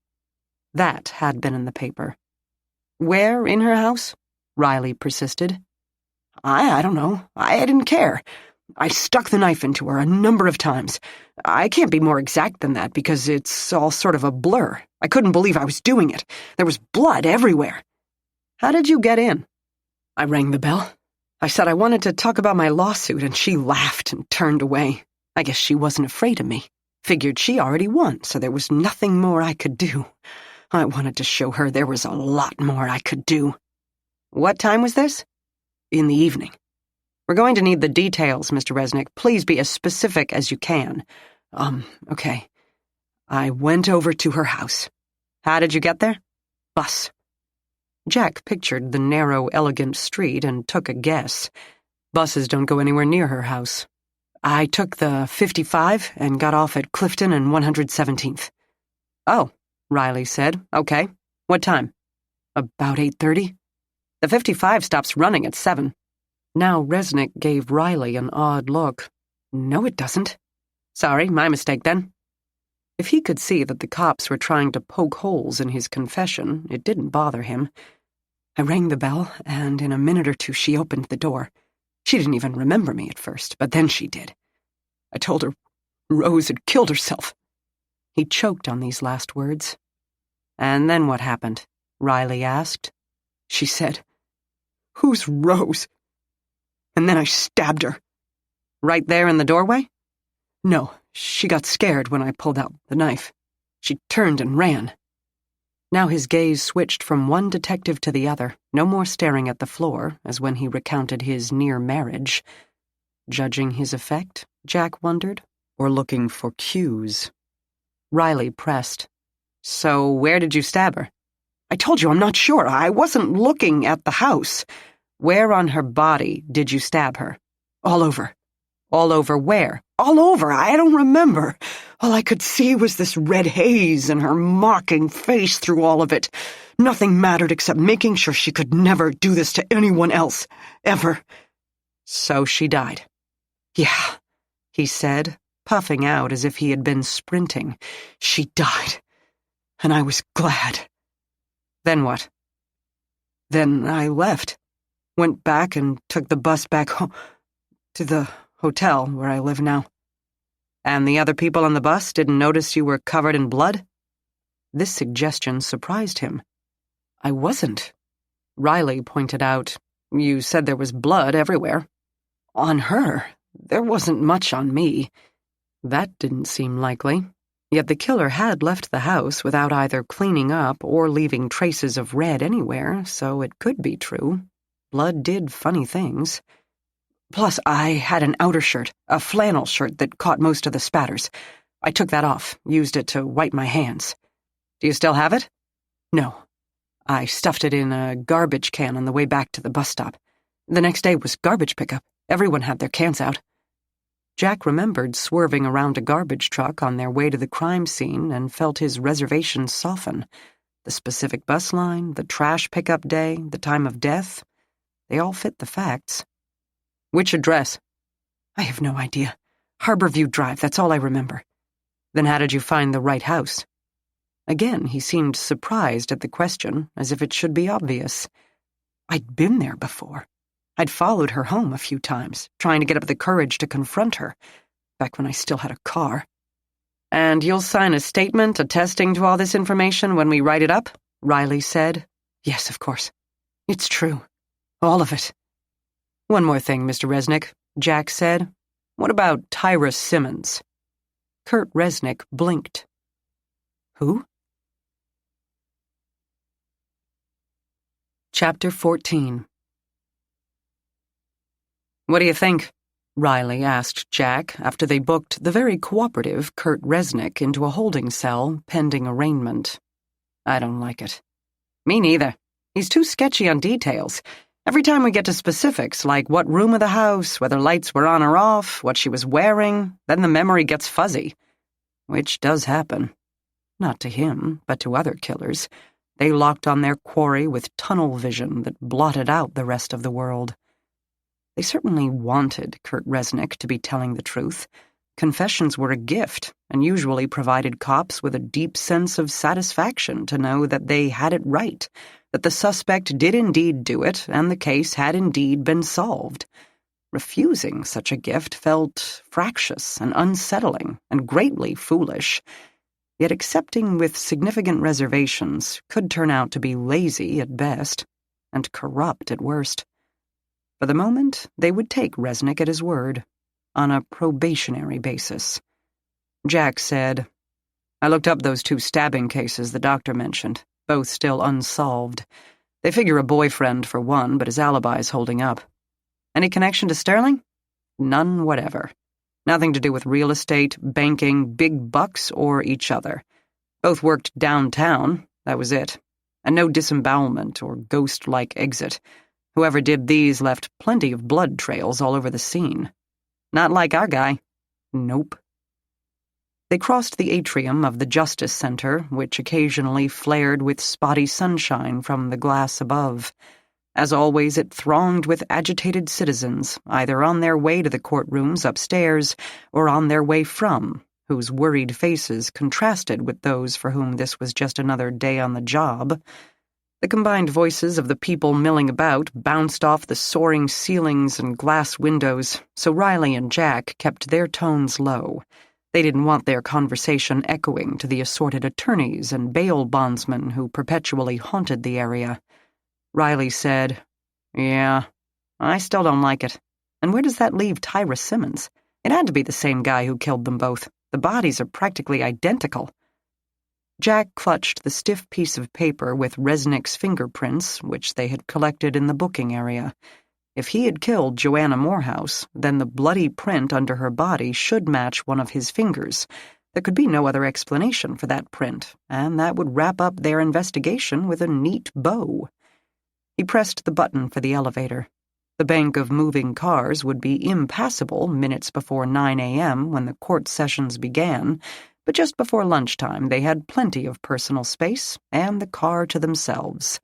That had been in the paper. "Where in her house?" Riley persisted. I don't know. I didn't care. I stuck the knife into her a number of times. I can't be more exact than that because it's all sort of a blur. I couldn't believe I was doing it. There was blood everywhere." "How did you get in?" "I rang the bell. I said I wanted to talk about my lawsuit, and she laughed and turned away. I guess she wasn't afraid of me. Figured she already won, so there was nothing more I could do. I wanted to show her there was a lot more I could do." "What time was this?" "In the evening." "We're going to need the details, Mr. Resnick. Please be as specific as you can." Okay. I went over to her house." "How did you get there?" "Bus." Jack pictured the narrow, elegant street and took a guess. Buses don't go anywhere near her house. "I took the 55 and got off at Clifton and 117th. "Oh," Riley said. "Okay. What time?" "About 8:30. "The 55 stops running at 7. Now Resnick gave Riley an odd look. "No, it doesn't." "Sorry, my mistake then." If he could see that the cops were trying to poke holes in his confession, it didn't bother him. "I rang the bell, and in a minute or two she opened the door. She didn't even remember me at first, but then she did. I told her Rose had killed herself." He choked on these last words. "And then what happened?" Riley asked. "She said, 'Who's Rose?' And then I stabbed her." "Right there in the doorway?" "No, she got scared when I pulled out the knife. She turned and ran." Now his gaze switched from one detective to the other, no more staring at the floor, as when he recounted his near marriage. Judging his effect, Jack wondered, or looking for cues. Riley pressed. "So where did you stab her?" "I told you I'm not sure. I wasn't looking at the house." "Where on her body did you stab her?" "All over." "All over where?" "All over. I don't remember. All I could see was this red haze and her mocking face through all of it. Nothing mattered except making sure she could never do this to anyone else. Ever." "So she died." "Yeah," he said, puffing out as if he had been sprinting. "She died. And I was glad." "Then what?" "Then I left. Went back and took the bus back home to the hotel where I live now." "And the other people on the bus didn't notice you were covered in blood?" This suggestion surprised him. "I wasn't." Riley pointed out, "You said there was blood everywhere." "On her. There wasn't much on me." That didn't seem likely. Yet the killer had left the house without either cleaning up or leaving traces of red anywhere, so it could be true. Blood did funny things. Plus, I had an outer shirt, a flannel shirt that caught most of the spatters. I took that off, used it to wipe my hands. Do you still have it? No. I stuffed it in a garbage can on the way back to the bus stop. The next day was garbage pickup. Everyone had their cans out. Jack remembered swerving around a garbage truck on their way to the crime scene and felt his reservations soften. The specific bus line, the trash pickup day, the time of death, they all fit the facts. Which address? I have no idea. Harborview Drive, that's all I remember. Then how did you find the right house? Again, he seemed surprised at the question, as if it should be obvious. I'd been there before. I'd followed her home a few times, trying to get up the courage to confront her, back when I still had a car. And you'll sign a statement attesting to all this information when we write it up? Riley said. Yes, of course. It's true. All of it. One more thing, Mr. Resnick, Jack said. What about Tyra Simmons? Kurt Resnick blinked. Who? Chapter 14. What do you think? Riley asked Jack after they booked the very cooperative Kurt Resnick into a holding cell pending arraignment. I don't like it. Me neither. He's too sketchy on details. Every time we get to specifics, like what room of the house, whether lights were on or off, what she was wearing, then the memory gets fuzzy. Which does happen. Not to him, but to other killers. They locked on their quarry with tunnel vision that blotted out the rest of the world. They certainly wanted Kurt Resnick to be telling the truth. Confessions were a gift, and usually provided cops with a deep sense of satisfaction to know that they had it right, that the suspect did indeed do it, and the case had indeed been solved. Refusing such a gift felt fractious and unsettling, and greatly foolish. Yet accepting with significant reservations could turn out to be lazy at best, and corrupt at worst. For the moment, they would take Resnick at his word, on a probationary basis. Jack said, I looked up those 2 stabbing cases the doctor mentioned, both still unsolved. They figure a boyfriend for one, but his alibi's holding up. Any connection to Sterling? None whatever. Nothing to do with real estate, banking, big bucks, or each other. Both worked downtown, that was it. And no disembowelment or ghost-like exit. Whoever did these left plenty of blood trails all over the scene. Not like our guy. Nope. They crossed the atrium of the Justice Center, which occasionally flared with spotty sunshine from the glass above. As always, it thronged with agitated citizens, either on their way to the courtrooms upstairs or on their way from, whose worried faces contrasted with those for whom this was just another day on the job. The combined voices of the people milling about bounced off the soaring ceilings and glass windows, so Riley and Jack kept their tones low. They didn't want their conversation echoing to the assorted attorneys and bail bondsmen who perpetually haunted the area. Riley said, Yeah, I still don't like it. And where does that leave Tyra Simmons? It had to be the same guy who killed them both. The bodies are practically identical. Jack clutched the stiff piece of paper with Resnick's fingerprints, which they had collected in the booking area. If he had killed Joanna Morehouse, then the bloody print under her body should match one of his fingers. There could be no other explanation for that print, and that would wrap up their investigation with a neat bow. He pressed the button for the elevator. The bank of moving cars would be impassable minutes before 9 a.m. when the court sessions began, but just before lunchtime they had plenty of personal space and the car to themselves.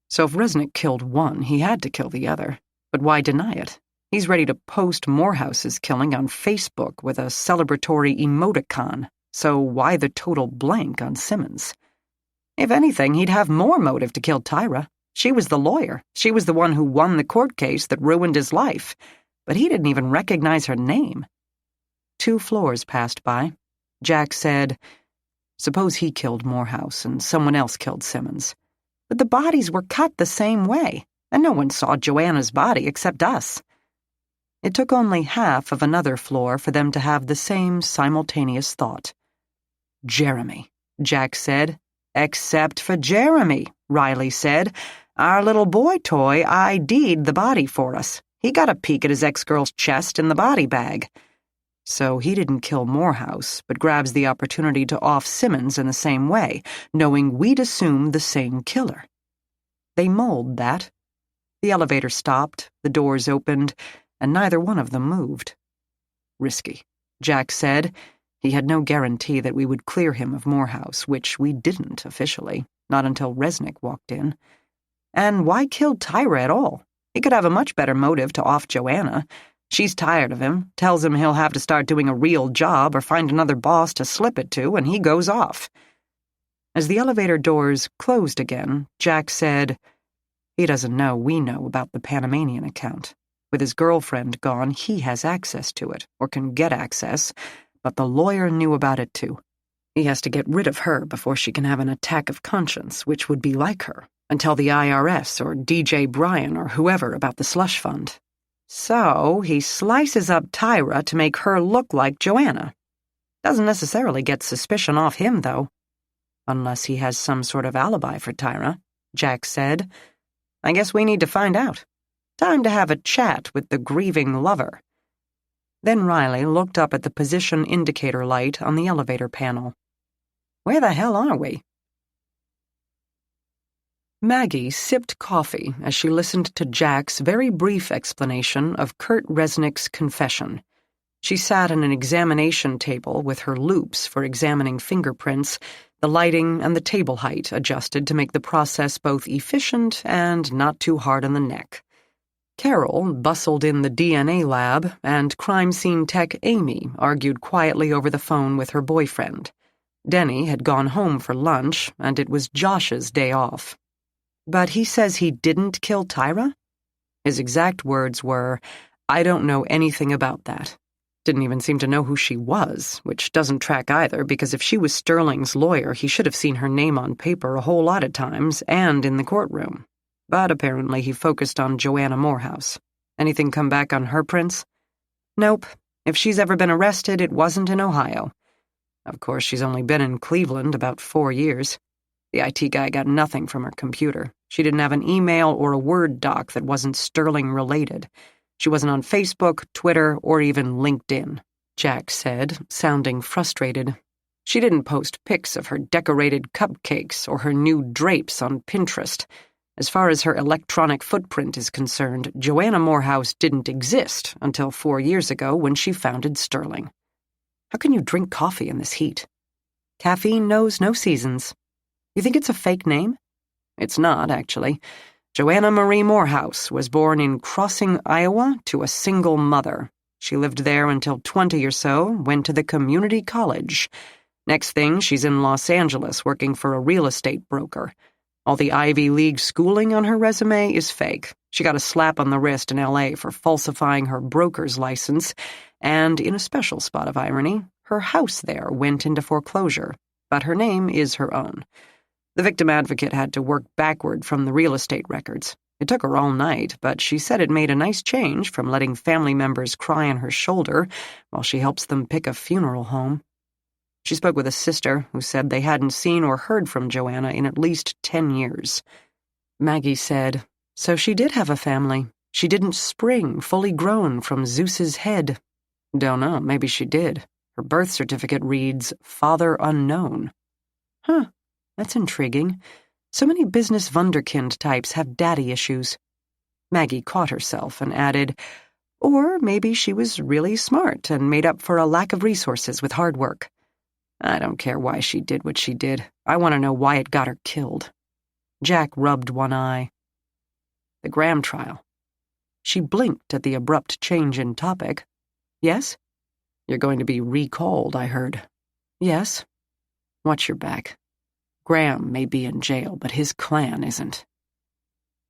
So if Resnick killed one, he had to kill the other. But why deny it? He's ready to post Morehouse's killing on Facebook with a celebratory emoticon, so why the total blank on Simmons? If anything, he'd have more motive to kill Tyra. She was the lawyer. She was the one who won the court case that ruined his life. But he didn't even recognize her name. 2 floors passed by. Jack said, Suppose he killed Morehouse and someone else killed Simmons. But the bodies were cut the same way, and no one saw Joanna's body except us. It took only half of another floor for them to have the same simultaneous thought. Jeremy, Jack said. Except for Jeremy, Riley said. Our little boy toy ID'd the body for us. He got a peek at his ex-girl's chest in the body bag. So he didn't kill Morehouse, but grabs the opportunity to off Simmons in the same way, knowing we'd assume the same killer. They mulled that. The elevator stopped, the doors opened, and neither one of them moved. Risky, Jack said. He had no guarantee that we would clear him of Morehouse, which we didn't officially, not until Resnick walked in. And why kill Tyra at all? He could have a much better motive to off Joanna. She's tired of him, tells him he'll have to start doing a real job or find another boss to slip it to, and he goes off. As the elevator doors closed again, Jack said, "He doesn't know we know about the Panamanian account. With his girlfriend gone, he has access to it, or can get access, but the lawyer knew about it too. He has to get rid of her before she can have an attack of conscience, which would be like her, and tell the IRS or DJ Bryan or whoever about the slush fund. So he slices up Tyra to make her look like Joanna. Doesn't necessarily get suspicion off him, though. Unless he has some sort of alibi for Tyra," Jack said. "I guess we need to find out. Time to have a chat with the grieving lover." Then Riley looked up at the position indicator light on the elevator panel. "Where the hell are we?" Maggie sipped coffee as she listened to Jack's very brief explanation of Kurt Resnick's confession. She sat at an examination table with her loops for examining fingerprints, the lighting and the table height adjusted to make the process both efficient and not too hard on the neck. Carol bustled in the DNA lab, and crime scene tech Amy argued quietly over the phone with her boyfriend. Denny had gone home for lunch, and it was Josh's day off. "But he says he didn't kill Tyra?" His exact words were, "I don't know anything about that." Didn't even seem to know who she was, which doesn't track either, because if she was Sterling's lawyer, he should have seen her name on paper a whole lot of times, and in the courtroom. But apparently he focused on Joanna Morehouse. Anything come back on her prints? Nope. If she's ever been arrested, it wasn't in Ohio. Of course, she's only been in Cleveland about 4 years. The IT guy got nothing from her computer. She didn't have an email or a Word doc that wasn't Sterling-related. She wasn't on Facebook, Twitter, or even LinkedIn, Jack said, sounding frustrated. She didn't post pics of her decorated cupcakes or her new drapes on Pinterest. As far as her electronic footprint is concerned, Joanna Morehouse didn't exist until 4 years ago when she founded Sterling. How can you drink coffee in this heat? Caffeine knows no seasons. You think it's a fake name? It's not, actually. Joanna Marie Morehouse was born in Crossing, Iowa, to a single mother. She lived there until 20 or so, went to the community college. Next thing, she's in Los Angeles working for a real estate broker. All the Ivy League schooling on her resume is fake. She got a slap on the wrist in L.A. for falsifying her broker's license, and in a special spot of irony, her house there went into foreclosure, but her name is her own. The victim advocate had to work backward from the real estate records. It took her all night, but she said it made a nice change from letting family members cry on her shoulder while she helps them pick a funeral home. She spoke with a sister who said they hadn't seen or heard from Joanna in at least 10 years. Maggie said, "So she did have a family. She didn't spring fully grown from Zeus's head." Don't know, maybe she did. Her birth certificate reads, "Father Unknown." Huh. That's intriguing. So many business wunderkind types have daddy issues. Maggie caught herself and added, "Or maybe she was really smart and made up for a lack of resources with hard work. I don't care why she did what she did. I want to know why it got her killed." Jack rubbed one eye. "The Graham trial." She blinked at the abrupt change in topic. "Yes?" "You're going to be recalled, I heard." "Yes." "Watch your back. Graham may be in jail, but his clan isn't."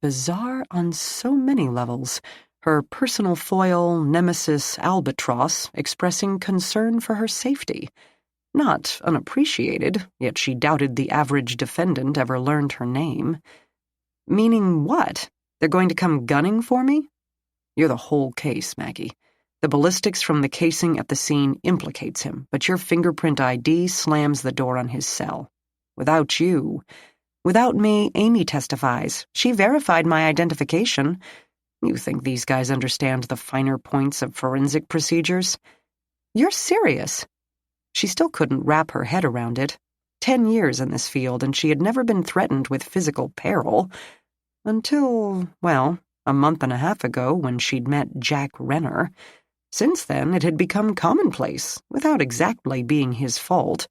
Bizarre on so many levels. Her personal foil, nemesis Albatross, expressing concern for her safety. Not unappreciated, yet she doubted the average defendant ever learned her name. Meaning what? They're going to come gunning for me? You're the whole case, Maggie. The ballistics from the casing at the scene implicates him, but your fingerprint ID slams the door on his cell. Without you. Without me, Amy testifies. She verified my identification. You think these guys understand the finer points of forensic procedures? You're serious? She still couldn't wrap her head around it. 10 years in this field, and she had never been threatened with physical peril. Until, well, a month and a half ago when she'd met Jack Renner. Since then, it had become commonplace, without exactly being his fault,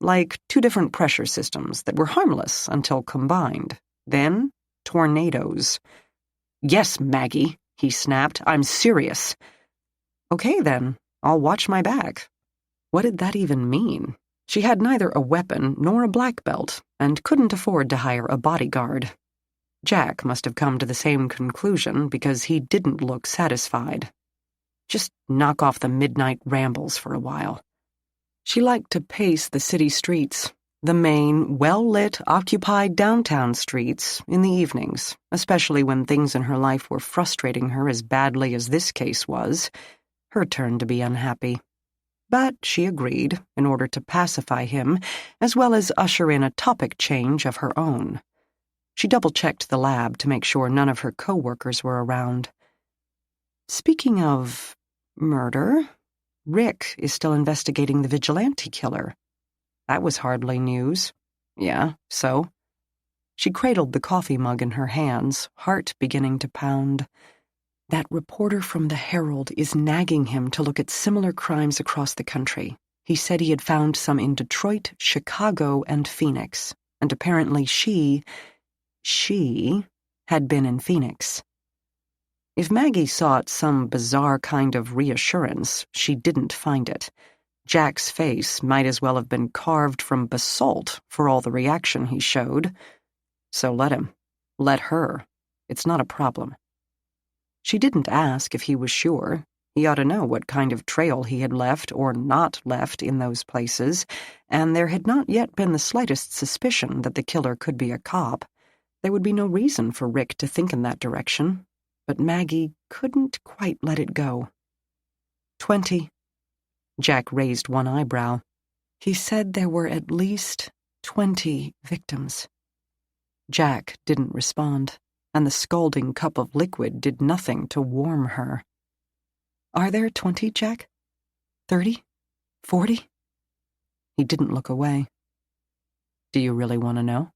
like two different pressure systems that were harmless until combined. Then, tornadoes. "Yes, Maggie," he snapped. "I'm serious." "Okay, then. I'll watch my back." What did that even mean? She had neither a weapon nor a black belt, and couldn't afford to hire a bodyguard. Jack must have come to the same conclusion because he didn't look satisfied. Just knock off the midnight rambles for a while. She liked to pace the city streets, the main, well-lit, occupied downtown streets, in the evenings, especially when things in her life were frustrating her as badly as this case was. Her turn to be unhappy. But she agreed, in order to pacify him, as well as usher in a topic change of her own. She double-checked the lab to make sure none of her co-workers were around. Speaking of murder, Rick is still investigating the vigilante killer. That was hardly news. Yeah, so? She cradled the coffee mug in her hands, heart beginning to pound. That reporter from the Herald is nagging him to look at similar crimes across the country. He said he had found some in Detroit, Chicago, and Phoenix, and apparently she had been in Phoenix. If Maggie sought some bizarre kind of reassurance, she didn't find it. Jack's face might as well have been carved from basalt for all the reaction he showed. So let him. Let her. It's not a problem. She didn't ask if he was sure. He ought to know what kind of trail he had left or not left in those places, and there had not yet been the slightest suspicion that the killer could be a cop. There would be no reason for Rick to think in that direction, but Maggie couldn't quite let it go. 20. Jack raised one eyebrow. He said there were at least 20 victims. Jack didn't respond, and the scalding cup of liquid did nothing to warm her. Are there 20, Jack? 30? 40? He didn't look away. Do you really want to know?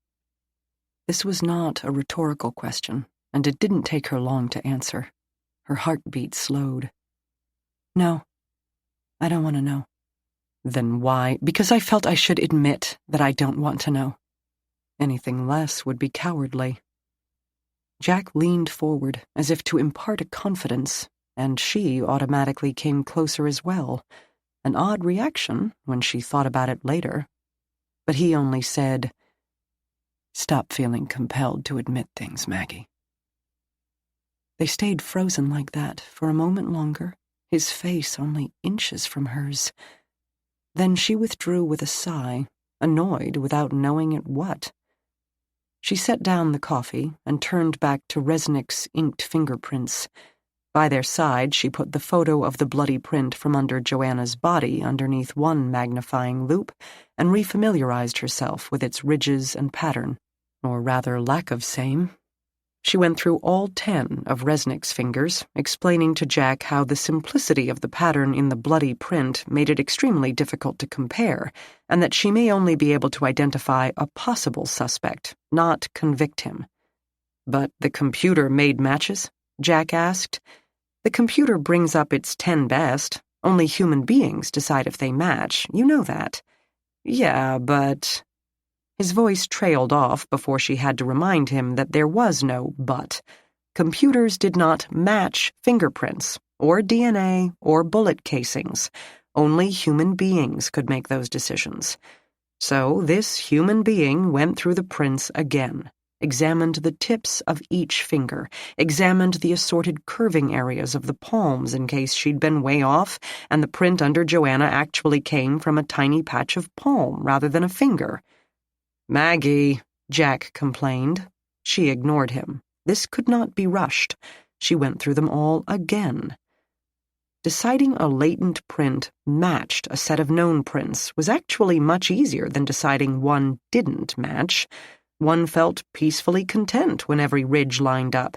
This was not a rhetorical question, and it didn't take her long to answer. Her heartbeat slowed. No, I don't want to know. Then why? Because I felt I should admit that I don't want to know. Anything less would be cowardly. Jack leaned forward as if to impart a confidence, and she automatically came closer as well, an odd reaction when she thought about it later. But he only said, "Stop feeling compelled to admit things, Maggie." They stayed frozen like that for a moment longer, his face only inches from hers. Then she withdrew with a sigh, annoyed without knowing at what. She set down the coffee and turned back to Resnick's inked fingerprints. By their side, she put the photo of the bloody print from under Joanna's body underneath one magnifying loupe and refamiliarized herself with its ridges and pattern, or rather lack of same. She went through all 10 of Resnick's fingers, explaining to Jack how the simplicity of the pattern in the bloody print made it extremely difficult to compare, and that she may only be able to identify a possible suspect, not convict him. But the computer made matches? Jack asked. The computer brings up its 10 best. Only human beings decide if they match. You know that. Yeah, but... His voice trailed off before she had to remind him that there was no but. Computers did not match fingerprints, or DNA, or bullet casings. Only human beings could make those decisions. So this human being went through the prints again, examined the tips of each finger, examined the assorted curving areas of the palms in case she'd been way off, and the print under Joanna actually came from a tiny patch of palm rather than a finger. "Maggie," Jack complained. She ignored him. This could not be rushed. She went through them all again. Deciding a latent print matched a set of known prints was actually much easier than deciding one didn't match. One felt peacefully content when every ridge lined up.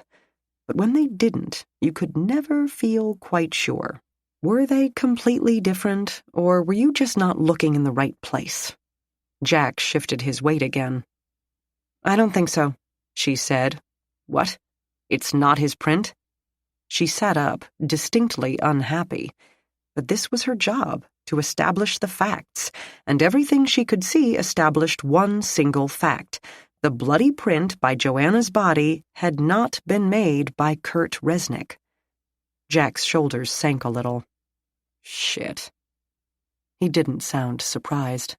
But when they didn't, you could never feel quite sure. Were they completely different, or were you just not looking in the right place? Jack shifted his weight again. "I don't think so," she said. "What? It's not his print?" She sat up, distinctly unhappy. But this was her job, to establish the facts, and everything she could see established one single fact. The bloody print by Joanna's body had not been made by Kurt Resnick. Jack's shoulders sank a little. Shit. He didn't sound surprised.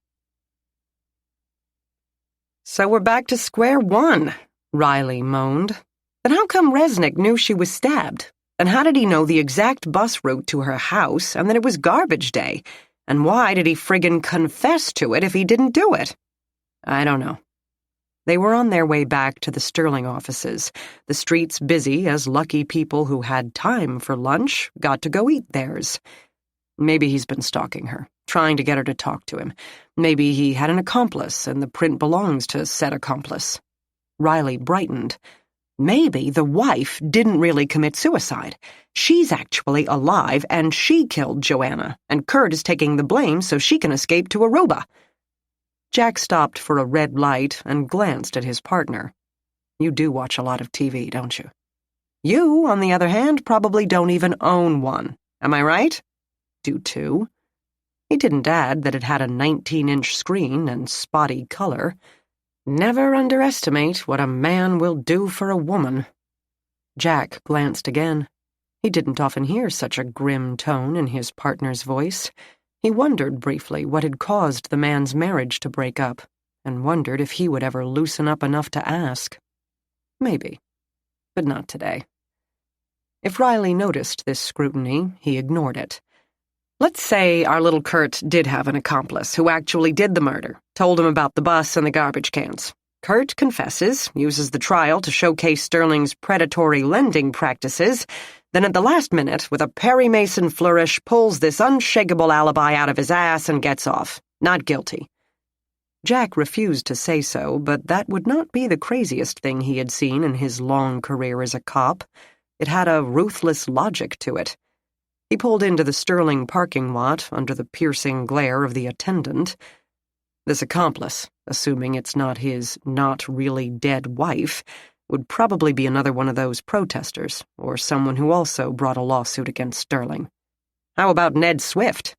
"So we're back to square one," Riley moaned. "Then how come Resnick knew she was stabbed? And how did he know the exact bus route to her house and that it was garbage day? And why did he friggin' confess to it if he didn't do it?" "I don't know." They were on their way back to the Sterling offices, the streets busy as lucky people who had time for lunch got to go eat theirs. Maybe he's been stalking her, trying to get her to talk to him. Maybe he had an accomplice, and the print belongs to said accomplice. Riley brightened. Maybe the wife didn't really commit suicide. She's actually alive, and she killed Joanna, and Kurt is taking the blame so she can escape to Aruba. Jack stopped for a red light and glanced at his partner. "You do watch a lot of TV, don't you? You, on the other hand, probably don't even own one. Am I right?" "Do too." He didn't add that it had a 19-inch screen and spotty color. Never underestimate what a man will do for a woman. Jack glanced again. He didn't often hear such a grim tone in his partner's voice. He wondered briefly what had caused the man's marriage to break up, and wondered if he would ever loosen up enough to ask. Maybe, but not today. If Riley noticed this scrutiny, he ignored it. "Let's say our little Kurt did have an accomplice who actually did the murder, told him about the bus and the garbage cans. Kurt confesses, uses the trial to showcase Sterling's predatory lending practices, then at the last minute, with a Perry Mason flourish, pulls this unshakable alibi out of his ass and gets off. Not guilty." Jack refused to say so, but that would not be the craziest thing he had seen in his long career as a cop. It had a ruthless logic to it. He pulled into the Sterling parking lot under the piercing glare of the attendant. This accomplice, assuming it's not his not-really-dead wife, would probably be another one of those protesters, or someone who also brought a lawsuit against Sterling. How about Ned Swift?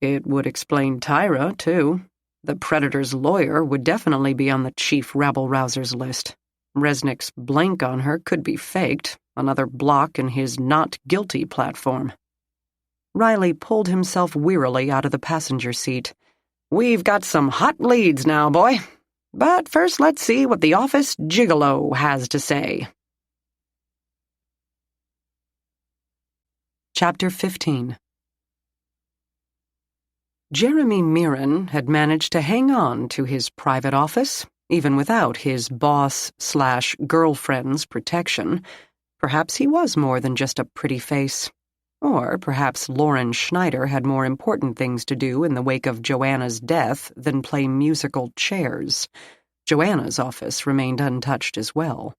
It would explain Tyra, too. The Predator's lawyer would definitely be on the chief rabble-rousers list. Resnick's blank on her could be faked, another block in his not-guilty platform. Riley pulled himself wearily out of the passenger seat. "We've got some hot leads now, boy. But first let's see what the office gigolo has to say." Chapter 15. Jeremy Mirren had managed to hang on to his private office, even without his boss/girlfriend's protection. Perhaps he was more than just a pretty face. Or perhaps Lauren Schneider had more important things to do in the wake of Joanna's death than play musical chairs. Joanna's office remained untouched as well.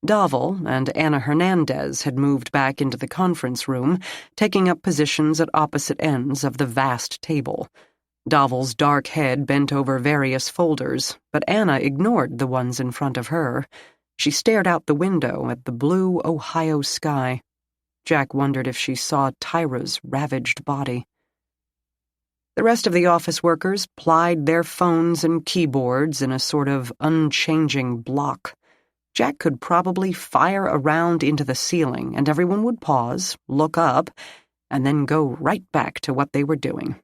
Davil and Anna Hernandez had moved back into the conference room, taking up positions at opposite ends of the vast table. Davil's dark head bent over various folders, but Anna ignored the ones in front of her. She stared out the window at the blue Ohio sky. Jack wondered if she saw Tyra's ravaged body. The rest of the office workers plied their phones and keyboards in a sort of unchanging block. Jack could probably fire a round into the ceiling, and everyone would pause, look up, and then go right back to what they were doing.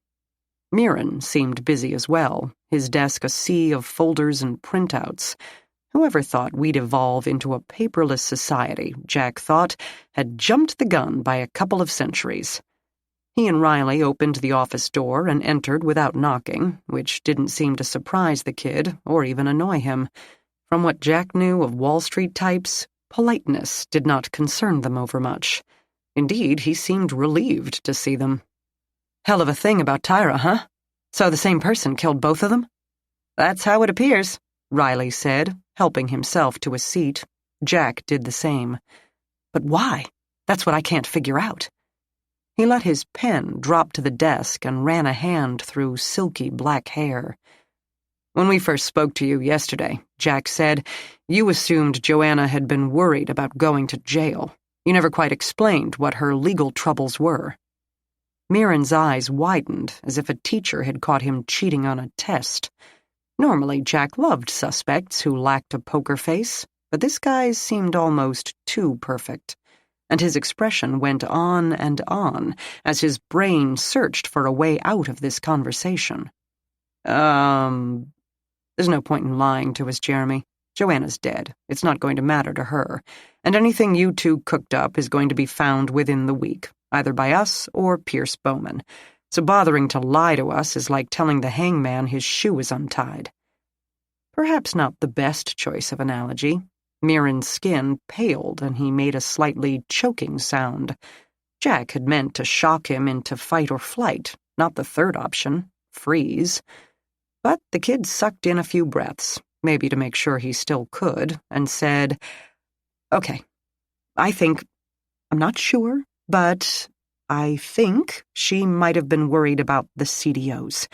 Mirren seemed busy as well, his desk a sea of folders and printouts. Whoever thought we'd evolve into a paperless society, Jack thought, had jumped the gun by a couple of centuries. He and Riley opened the office door and entered without knocking, which didn't seem to surprise the kid or even annoy him. From what Jack knew of Wall Street types, politeness did not concern them overmuch. Indeed, he seemed relieved to see them. "Hell of a thing about Tyra, huh? So the same person killed both of them?" "That's how it appears," Riley said, helping himself to a seat. Jack did the same. But why? That's what I can't figure out. He let his pen drop to the desk and ran a hand through silky black hair. When we first spoke to you yesterday, Jack said, you assumed Joanna had been worried about going to jail. You never quite explained what her legal troubles were. Mirren's eyes widened as if a teacher had caught him cheating on a test. Normally, Jack loved suspects who lacked a poker face, but this guy's seemed almost too perfect, and his expression went on and on as his brain searched for a way out of this conversation. There's no point in lying to us, Jeremy. Joanna's dead. It's not going to matter to her, and anything you two cooked up is going to be found within the week, either by us or Pierce Bowman. So bothering to lie to us is like telling the hangman his shoe is untied. Perhaps not the best choice of analogy. Mirren's skin paled, and he made a slightly choking sound. Jack had meant to shock him into fight or flight, not the third option, freeze. But the kid sucked in a few breaths, maybe to make sure he still could, and said, Okay, I'm not sure, but I think she might have been worried about the CDOs.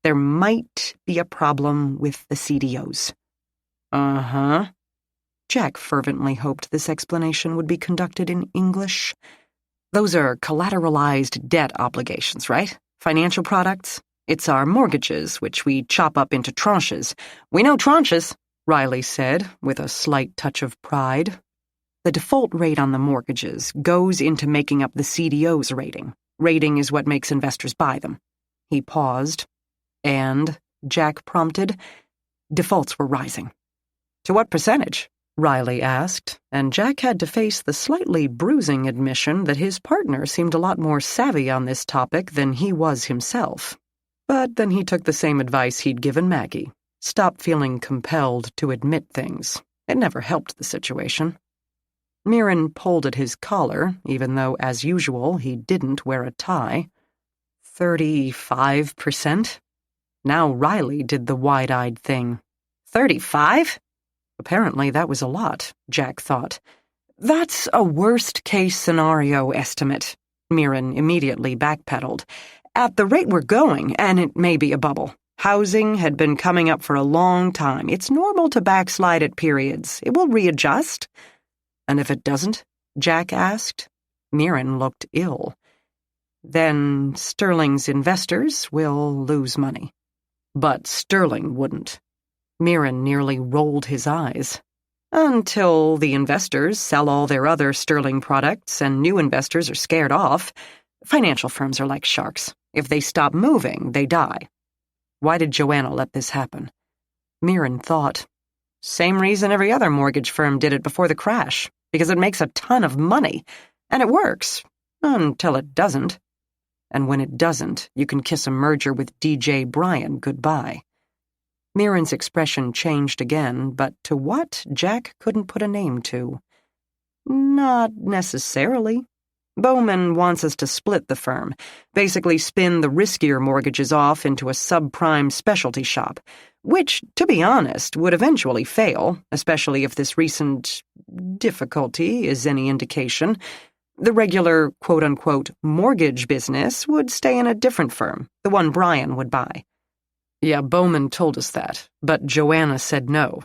There might be a problem with the CDOs. Uh-huh. Jack fervently hoped this explanation would be conducted in English. Those are collateralized debt obligations, right? Financial products? It's our mortgages, which we chop up into tranches. We know tranches, Riley said, with a slight touch of pride. The default rate on the mortgages goes into making up the CDO's rating. Rating is what makes investors buy them. He paused. And, Jack prompted, defaults were rising. To what percentage? Riley asked, and Jack had to face the slightly bruising admission that his partner seemed a lot more savvy on this topic than he was himself. But then he took the same advice he'd given Maggie. Stop feeling compelled to admit things. It never helped the situation. Mirren pulled at his collar, even though, as usual, he didn't wear a tie. 35%? Now Riley did the wide-eyed thing. 35? Apparently that was a lot, Jack thought. That's a worst-case scenario estimate, Mirren immediately backpedaled. At the rate we're going, and it may be a bubble. Housing had been coming up for a long time. It's normal to backslide at periods. It will readjust. And if it doesn't? Jack asked. Mirren looked ill. Then Sterling's investors will lose money. But Sterling wouldn't. Mirren nearly rolled his eyes. Until the investors sell all their other Sterling products and new investors are scared off. Financial firms are like sharks. If they stop moving, they die. Why did Joanna let this happen? Mirren thought. Same reason every other mortgage firm did it before the crash. Because it makes a ton of money. And it works. Until it doesn't. And when it doesn't, you can kiss a merger with DJ Bryan goodbye. Mirren's expression changed again, but to what, Jack couldn't put a name to. Not necessarily. Bowman wants us to split the firm, basically spin the riskier mortgages off into a subprime specialty shop, which, to be honest, would eventually fail, especially if this recent difficulty is any indication. The regular, quote-unquote, mortgage business would stay in a different firm, the one Bryan would buy. Yeah, Bowman told us that, but Joanna said no.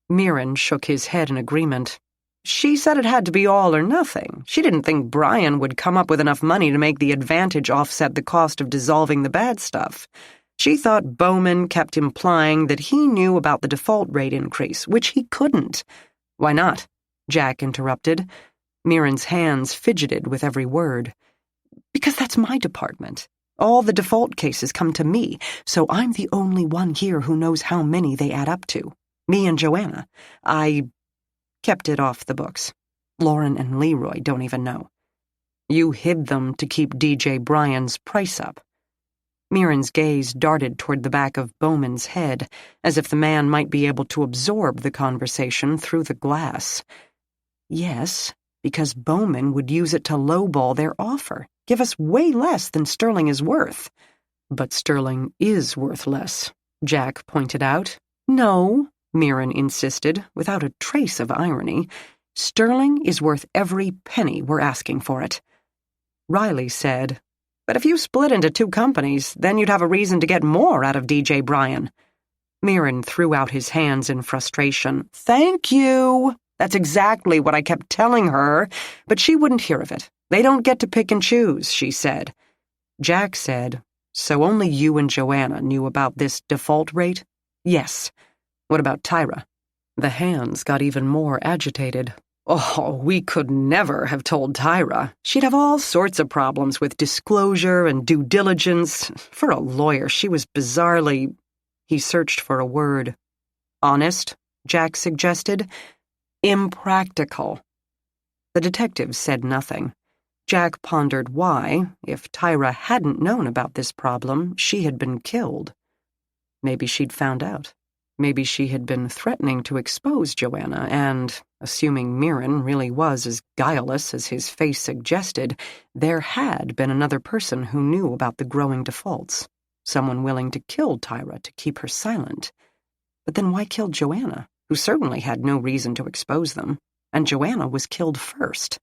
Mirren shook his head in agreement. She said it had to be all or nothing. She didn't think Bryan would come up with enough money to make the advantage offset the cost of dissolving the bad stuff. She thought Bowman kept implying that he knew about the default rate increase, which he couldn't. Why not? Jack interrupted. Mirren's hands fidgeted with every word. Because that's my department. All the default cases come to me, so I'm the only one here who knows how many they add up to. Me and Joanna. I kept it off the books. Lauren and Leroy don't even know. You hid them to keep DJ Bryan's price up. Mirren's gaze darted toward the back of Bowman's head, as if the man might be able to absorb the conversation through the glass. Yes, because Bowman would use it to lowball their offer. Give us way less than Sterling is worth. But Sterling is worth less, Jack pointed out. No, Mirren insisted, without a trace of irony. Sterling is worth every penny we're asking for it." Riley said, "But if you split into two companies, then you'd have a reason to get more out of DJ Bryan." Mirren threw out his hands in frustration. "Thank you! That's exactly what I kept telling her, but she wouldn't hear of it. They don't get to pick and choose," she said. Jack said, "So only you and Joanna knew about this default rate?" "Yes." "What about Tyra?" The hands got even more agitated. "Oh, we could never have told Tyra. She'd have all sorts of problems with disclosure and due diligence. For a lawyer, she was bizarrely—" He searched for a word. "Honest," Jack suggested. "Impractical." The detective said nothing. Jack pondered why, if Tyra hadn't known about this problem, she had been killed. Maybe she'd found out. Maybe she had been threatening to expose Joanna and, assuming Mirren really was as guileless as his face suggested, there had been another person who knew about the growing defaults, someone willing to kill Tyra to keep her silent. But then why kill Joanna, who certainly had no reason to expose them, and Joanna was killed first?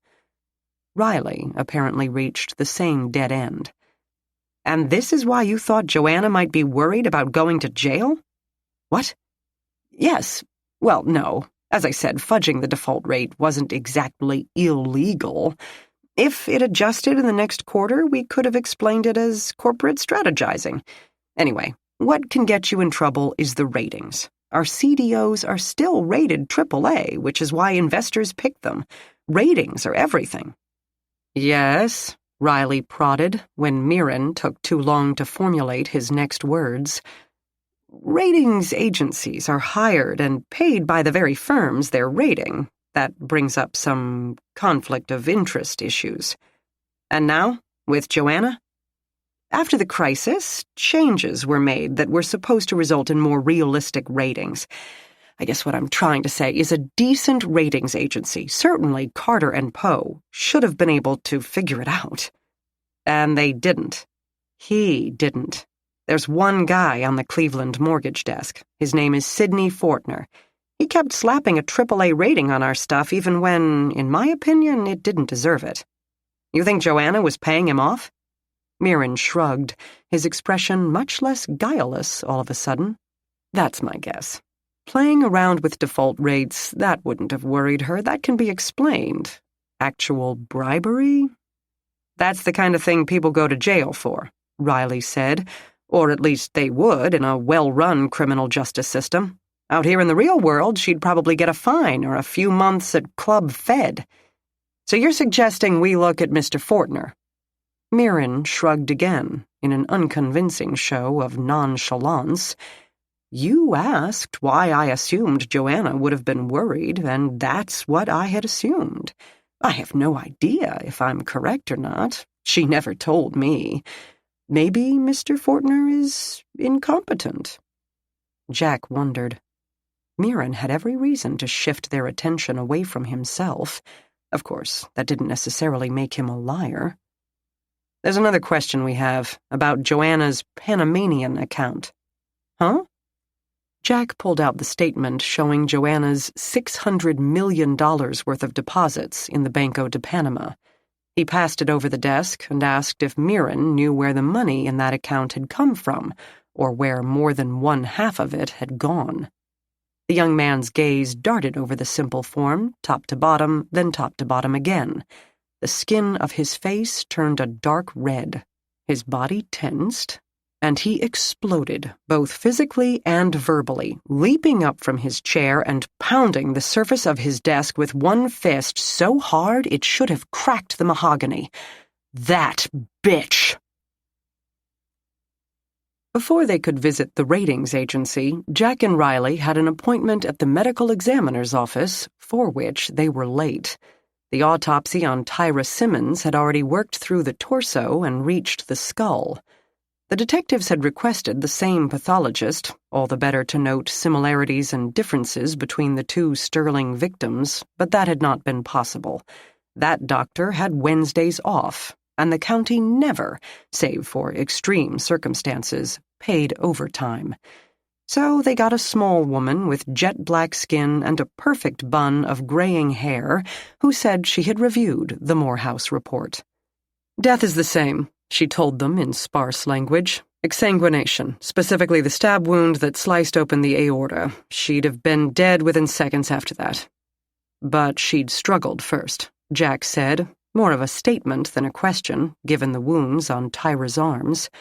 Riley apparently reached the same dead end. "And this is why you thought Joanna might be worried about going to jail?" "What?" "Yes. Well, no. As I said, fudging the default rate wasn't exactly illegal. If it adjusted in the next quarter, we could have explained it as corporate strategizing. Anyway, what can get you in trouble is the ratings. Our CDOs are still rated AAA, which is why investors pick them. Ratings are everything." "Yes," Riley prodded when Mirren took too long to formulate his next words. "Ratings agencies are hired and paid by the very firms they're rating. That brings up some conflict of interest issues. And now, with Joanna? After the crisis, changes were made that were supposed to result in more realistic ratings. I guess what I'm trying to say is a decent ratings agency, certainly Carter and Poe, should have been able to figure it out. And they didn't. He didn't. There's one guy on the Cleveland mortgage desk. His name is Sidney Fortner. He kept slapping a AAA rating on our stuff even when, in my opinion, it didn't deserve it. You think Joanna was paying him off?" Mirren shrugged, his expression much less guileless all of a sudden. "That's my guess. Playing around with default rates, that wouldn't have worried her. That can be explained. Actual bribery? That's the kind of thing people go to jail for," Riley said. "Or at least they would in a well-run criminal justice system. Out here in the real world, she'd probably get a fine or a few months at Club Fed. So you're suggesting we look at Mr. Fortner?" Mirren shrugged again, in an unconvincing show of nonchalance. "You asked why I assumed Joanna would have been worried, and that's what I had assumed. I have no idea if I'm correct or not. She never told me. Maybe Mr. Fortner is incompetent." Jack wondered. Mirren had every reason to shift their attention away from himself. Of course, that didn't necessarily make him a liar. "There's another question we have, about Joanna's Panamanian account." "Huh?" Jack pulled out the statement showing Joanna's $600 million worth of deposits in the Banco de Panama. He passed it over the desk and asked if Mirren knew where the money in that account had come from, or where more than one half of it had gone. The young man's gaze darted over the simple form, top to bottom, then top to bottom again. The skin of his face turned a dark red. His body tensed, and he exploded, both physically and verbally, leaping up from his chair and pounding the surface of his desk with one fist so hard it should have cracked the mahogany. "That bitch!" Before they could visit the ratings agency, Jack and Riley had an appointment at the medical examiner's office, for which they were late. The autopsy on Tyra Simmons had already worked through the torso and reached the skull. The detectives had requested the same pathologist, all the better to note similarities and differences between the two Sterling victims, but that had not been possible. That doctor had Wednesdays off, and the county never, save for extreme circumstances, paid overtime. So they got a small woman with jet-black skin and a perfect bun of graying hair who said she had reviewed the Morehouse report. "Death is the same," she told them in sparse language. "Exsanguination, specifically the stab wound that sliced open the aorta. She'd have been dead within seconds after that." "But she'd struggled first," Jack said, more of a statement than a question, given the wounds on Tyra's arms.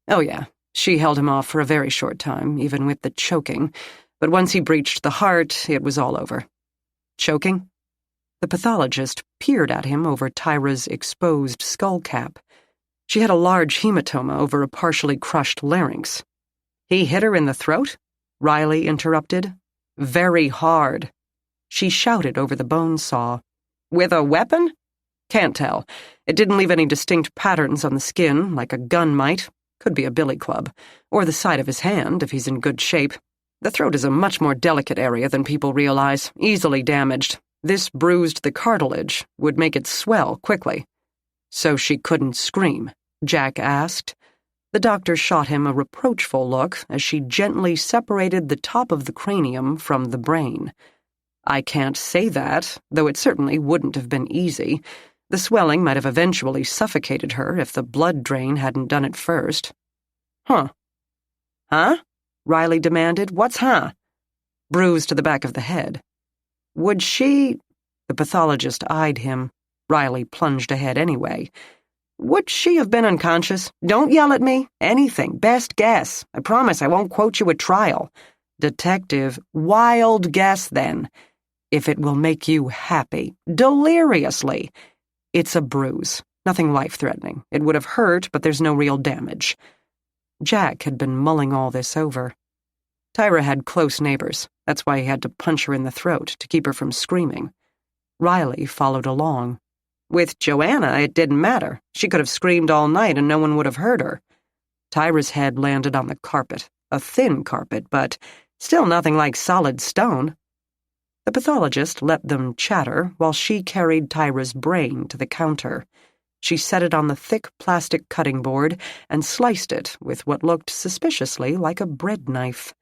"Oh yeah, she held him off for a very short time, even with the choking, but once he breached the heart, it was all over." "Choking?" The pathologist peered at him over Tyra's exposed skull cap. She had a large hematoma over a partially crushed larynx. "He hit her in the throat?" Riley interrupted. "Very hard." She shouted over the bone saw. "With a weapon?" "Can't tell. It didn't leave any distinct patterns on the skin, like a gun might. Could be a billy club. Or the side of his hand, if he's in good shape. The throat is a much more delicate area than people realize, easily damaged. This bruised the cartilage, would make it swell quickly." "So she couldn't scream?" Jack asked. The doctor shot him a reproachful look as she gently separated the top of the cranium from the brain. "I can't say that, though it certainly wouldn't have been easy. The swelling might have eventually suffocated her if the blood drain hadn't done it first." "Huh?" "Huh?" Riley demanded. "What's huh?" "Bruise to the back of the head." "Would she—" The pathologist eyed him. Riley plunged ahead anyway. "Would she have been unconscious? Don't yell at me. Anything. Best guess. I promise I won't quote you at trial." "Detective, wild guess then. If it will make you happy. Deliriously. It's a bruise. Nothing life-threatening. It would have hurt, but there's no real damage." Jack had been mulling all this over. Tyra had close neighbors. That's why he had to punch her in the throat, to keep her from screaming. Riley followed along. "With Joanna, it didn't matter. She could have screamed all night and no one would have heard her." Tyra's head landed on the carpet. A thin carpet, but still nothing like solid stone. The pathologist let them chatter while she carried Tyra's brain to the counter. She set it on the thick plastic cutting board and sliced it with what looked suspiciously like a bread knife.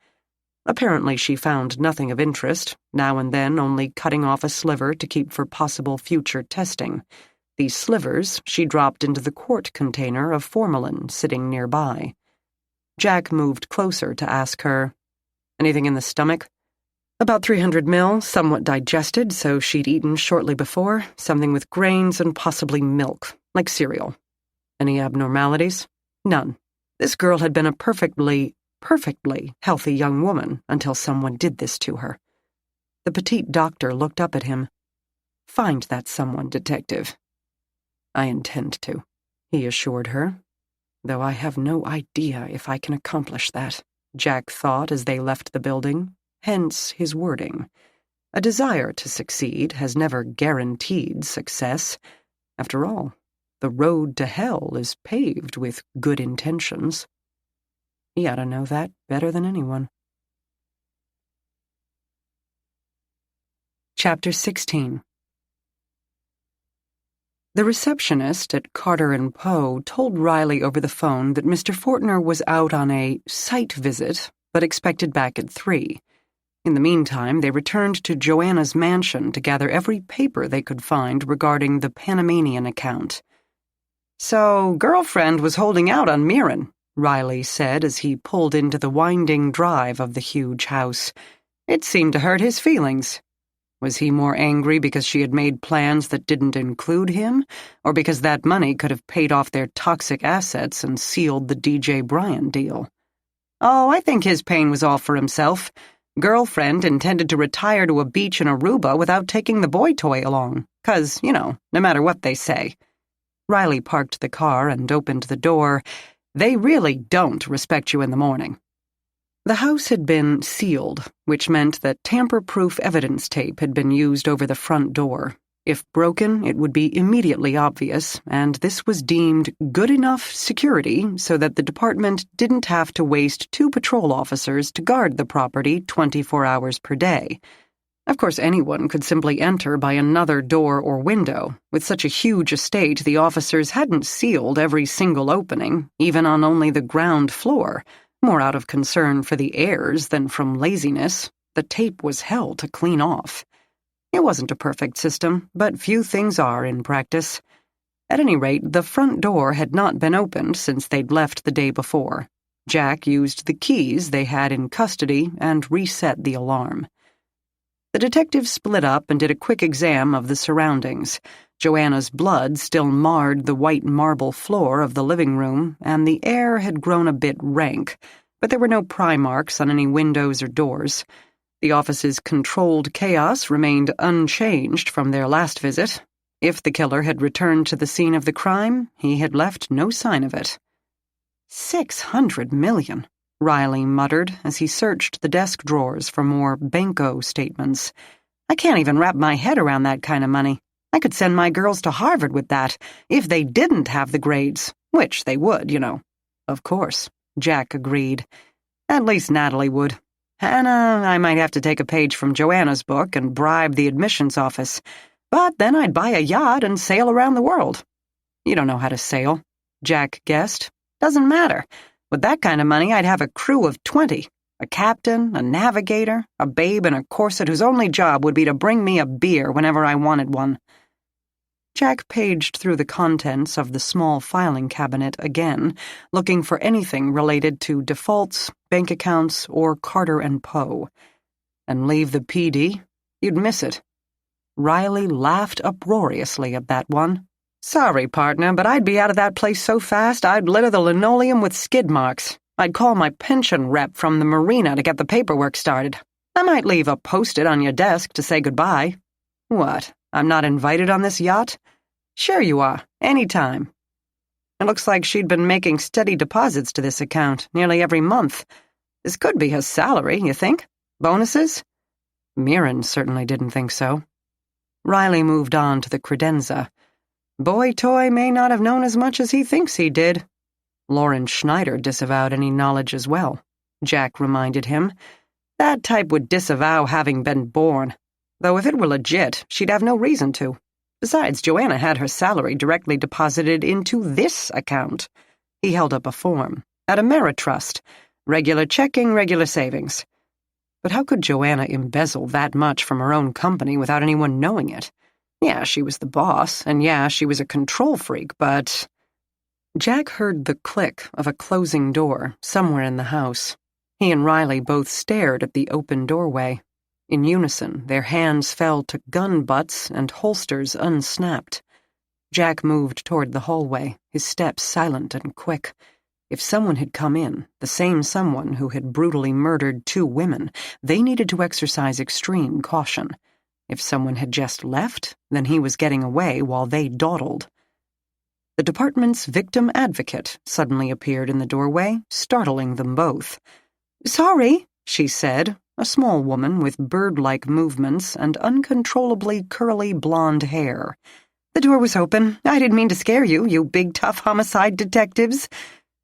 Apparently she found nothing of interest, now and then only cutting off a sliver to keep for possible future testing. These slivers she dropped into the quart container of formalin sitting nearby. Jack moved closer to ask her, "Anything in the stomach?" "About 300 mil, somewhat digested, so she'd eaten shortly before, something with grains and possibly milk, like cereal." "Any abnormalities?" "None. This girl had been a perfectly healthy young woman until someone did this to her." The petite doctor looked up at him. "Find that someone, Detective." "I intend to," he assured her. "Though I have no idea if I can accomplish that," Jack thought as they left the building. Hence his wording. A desire to succeed has never guaranteed success. After all, the road to hell is paved with good intentions. He ought to know that better than anyone. Chapter 16. The receptionist at Carter & Poe told Riley over the phone that Mr. Fortner was out on a site visit, but expected back at 3. In the meantime, they returned to Joanna's mansion to gather every paper they could find regarding the Panamanian account. "So, girlfriend was holding out on Mirren," Riley said as he pulled into the winding drive of the huge house. "It seemed to hurt his feelings." Was he more angry because she had made plans that didn't include him, or because that money could have paid off their toxic assets and sealed the DJ Bryan deal? "Oh, I think his pain was all for himself. Girlfriend intended to retire to a beach in Aruba without taking the boy toy along, 'cause, no matter what they say." Riley parked the car and opened the door. "They really don't respect you in the morning." The house had been sealed, which meant that tamper-proof evidence tape had been used over the front door. If broken, it would be immediately obvious, and this was deemed good enough security so that the department didn't have to waste 2 patrol officers to guard the property 24 hours per day. Of course, anyone could simply enter by another door or window. With such a huge estate, the officers hadn't sealed every single opening, even on only the ground floor, More out of concern for the heirs than from laziness. The tape was hell to clean off. It wasn't a perfect system, but few things are in practice. At any rate, the front door had not been opened since they'd left the day before. Jack used the keys they had in custody and reset the alarm. The detectives split up and did a quick exam of the surroundings. Joanna's blood still marred the white marble floor of the living room, and the air had grown a bit rank, but there were no pry marks on any windows or doors. The office's controlled chaos remained unchanged from their last visit. If the killer had returned to the scene of the crime, he had left no sign of it. 600 million, Riley muttered as he searched the desk drawers for more banco statements. I can't even wrap my head around that kind of money. I could send my girls to Harvard with that, if they didn't have the grades, which they would, you know. Of course, Jack agreed. At least Natalie would. Hannah, I might have to take a page from Joanna's book and bribe the admissions office, but then I'd buy a yacht and sail around the world. You don't know how to sail, Jack guessed. Doesn't matter. With that kind of money, I'd have a crew of 20. A captain, a navigator, a babe in a corset whose only job would be to bring me a beer whenever I wanted one. Jack paged through the contents of the small filing cabinet again, looking for anything related to defaults, bank accounts, or Carter and Poe. And leave the PD? You'd miss it. Riley laughed uproariously at that one. Sorry, partner, but I'd be out of that place so fast I'd litter the linoleum with skid marks. I'd call my pension rep from the marina to get the paperwork started. I might leave a post-it on your desk to say goodbye. What, I'm not invited on this yacht? Sure you are, any time. It looks like she'd been making steady deposits to this account nearly every month. This could be her salary, you think? Bonuses? Mirren certainly didn't think so. Riley moved on to the credenza. Boy Toy may not have known as much as he thinks he did. Lauren Schneider disavowed any knowledge as well, Jack reminded him. That type would disavow having been born, though if it were legit, she'd have no reason to. Besides, Joanna had her salary directly deposited into this account. He held up a form. At Ameritrust. Regular checking, regular savings. But how could Joanna embezzle that much from her own company without anyone knowing it? Yeah, she was the boss, and yeah, she was a control freak, but... Jack heard the click of a closing door somewhere in the house. He and Riley both stared at the open doorway. In unison, their hands fell to gun butts and holsters unsnapped. Jack moved toward the hallway, his steps silent and quick. If someone had come in, the same someone who had brutally murdered 2 women, they needed to exercise extreme caution. If someone had just left, then he was getting away while they dawdled. The department's victim advocate suddenly appeared in the doorway, startling them both. Sorry, she said, a small woman with bird-like movements and uncontrollably curly blonde hair. The door was open. I didn't mean to scare you, you big tough homicide detectives.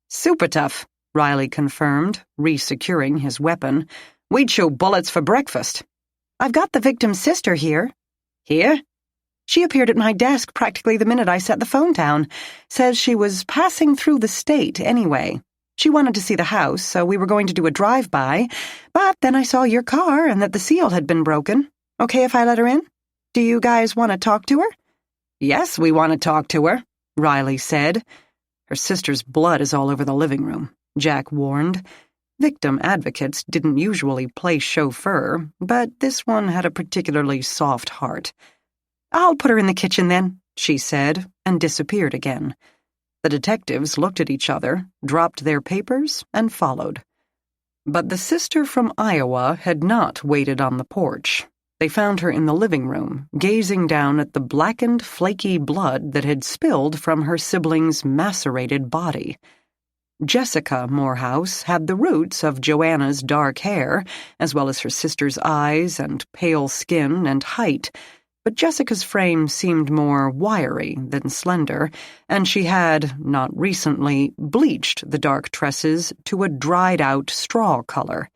Super tough, Riley confirmed, re-securing his weapon. We'd chew bullets for breakfast. I've got the victim's sister here. Here? She appeared at my desk practically the minute I set the phone down. Says she was passing through the state anyway. She wanted to see the house, so we were going to do a drive-by, but then I saw your car and that the seal had been broken. Okay if I let her in? Do you guys want to talk to her? Yes, we want to talk to her, Riley said. Her sister's blood is all over the living room, Jack warned. Victim advocates didn't usually play chauffeur, but this one had a particularly soft heart. I'll put her in the kitchen then, she said, and disappeared again. The detectives looked at each other, dropped their papers, and followed. But the sister from Iowa had not waited on the porch. They found her in the living room, gazing down at the blackened, flaky blood that had spilled from her sibling's macerated body. Jessica Morehouse had the roots of Joanna's dark hair, as well as her sister's eyes and pale skin and height, but Jessica's frame seemed more wiry than slender, and she had, not recently, bleached the dark tresses to a dried-out straw color.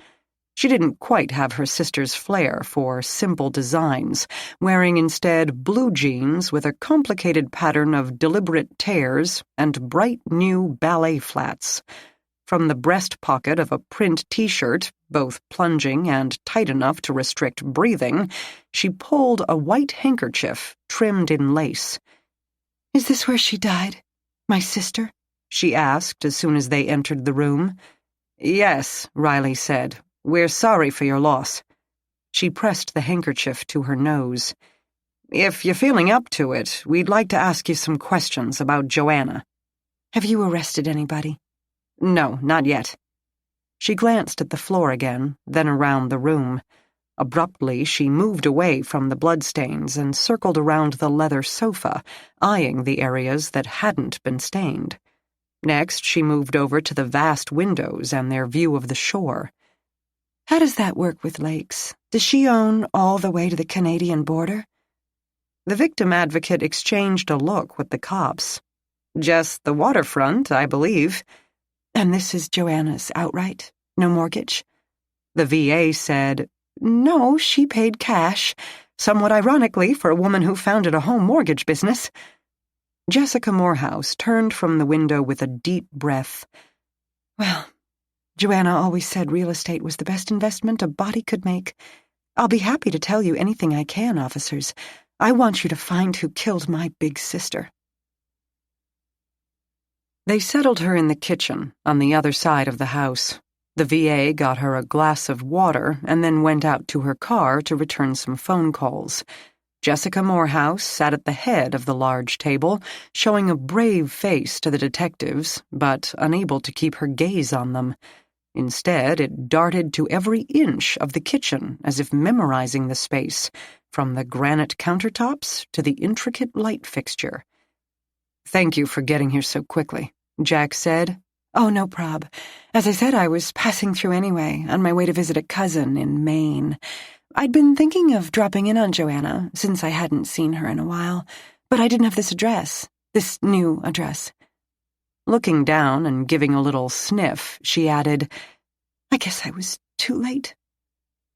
She didn't quite have her sister's flair for simple designs, wearing instead blue jeans with a complicated pattern of deliberate tears and bright new ballet flats. From the breast pocket of a print T-shirt, both plunging and tight enough to restrict breathing, she pulled a white handkerchief trimmed in lace. "Is this where she died? My sister?" she asked as soon as they entered the room. "Yes," Riley said. "We're sorry for your loss." She pressed the handkerchief to her nose. "If you're feeling up to it, we'd like to ask you some questions about Joanna." "Have you arrested anybody?" "No, not yet." She glanced at the floor again, then around the room. Abruptly, she moved away from the bloodstains and circled around the leather sofa, eyeing the areas that hadn't been stained. Next, she moved over to the vast windows and their view of the shore. "How does that work with lakes? Does she own all the way to the Canadian border?" The victim advocate exchanged a look with the cops. "Just the waterfront, I believe." "And this is Joanna's outright? No mortgage?" The VA said, "No, she paid cash, somewhat ironically for a woman who founded a home mortgage business." Jessica Morehouse turned from the window with a deep breath. "Well, Joanna always said real estate was the best investment a body could make. I'll be happy to tell you anything I can, officers. I want you to find who killed my big sister." They settled her in the kitchen, on the other side of the house. The VA got her a glass of water and then went out to her car to return some phone calls. Jessica Morehouse sat at the head of the large table, showing a brave face to the detectives, but unable to keep her gaze on them. Instead, it darted to every inch of the kitchen, as if memorizing the space, from the granite countertops to the intricate light fixture. "Thank you for getting here so quickly," Jack said. "Oh, no prob. As I said, I was passing through anyway, on my way to visit a cousin in Maine. I'd been thinking of dropping in on Joanna, since I hadn't seen her in a while, but I didn't have this new address." Looking down and giving a little sniff, she added, "I guess I was too late."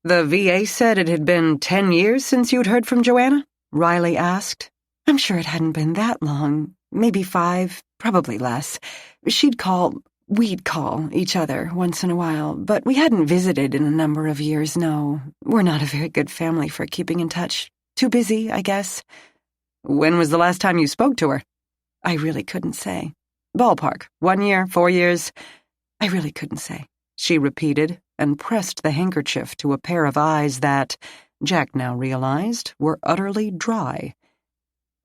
"The VA said it had been 10 years since you'd heard from Joanna?" Riley asked. "I'm sure it hadn't been that long. Maybe 5, probably less. We'd call each other once in a while, but we hadn't visited in a number of years, no. We're not a very good family for keeping in touch. Too busy, I guess." "When was the last time you spoke to her?" "I really couldn't say." "Ballpark, 1 year, 4 years?" "I really couldn't say," she repeated, and pressed the handkerchief to a pair of eyes that, Jack now realized, were utterly dry.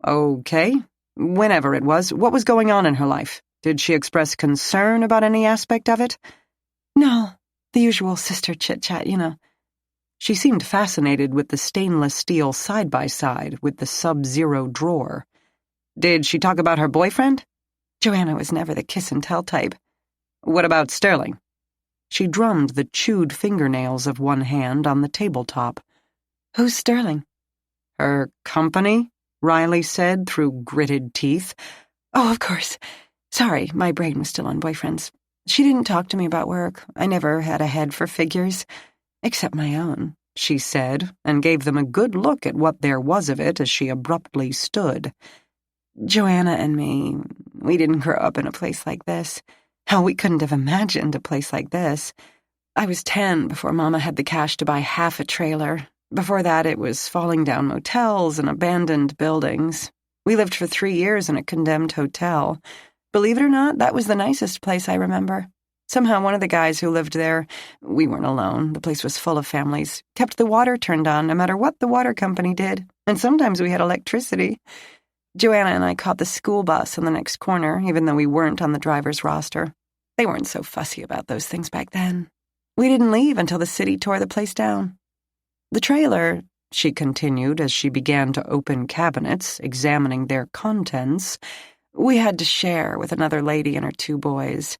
"Okay. Whenever it was, what was going on in her life? Did she express concern about any aspect of it?" "No, the usual sister chit-chat, you know." She seemed fascinated with the stainless steel side-by-side with the sub-zero drawer. "Did she talk about her boyfriend?" Joanna was never the kiss-and-tell type. "What about Sterling?" She drummed the chewed fingernails of one hand on the tabletop. "Who's Sterling?" "Her company?" Riley said through gritted teeth. "Oh, of course. Sorry, my brain was still on boyfriends. She didn't talk to me about work. I never had a head for figures. Except my own," she said, and gave them a good look at what there was of it as she abruptly stood. "Joanna and me, we didn't grow up in a place like this. Hell, we couldn't have imagined a place like this. I was 10 before Mama had the cash to buy half a trailer. Before that, it was falling down motels and abandoned buildings. We lived for 3 years in a condemned hotel. Believe it or not, that was the nicest place I remember. Somehow one of the guys who lived there, we weren't alone, the place was full of families, kept the water turned on no matter what the water company did, and sometimes we had electricity. Joanna and I caught the school bus on the next corner, even though we weren't on the driver's roster. They weren't so fussy about those things back then. We didn't leave until the city tore the place down. The trailer," she continued as she began to open cabinets, examining their contents, "we had to share with another lady and her 2 boys.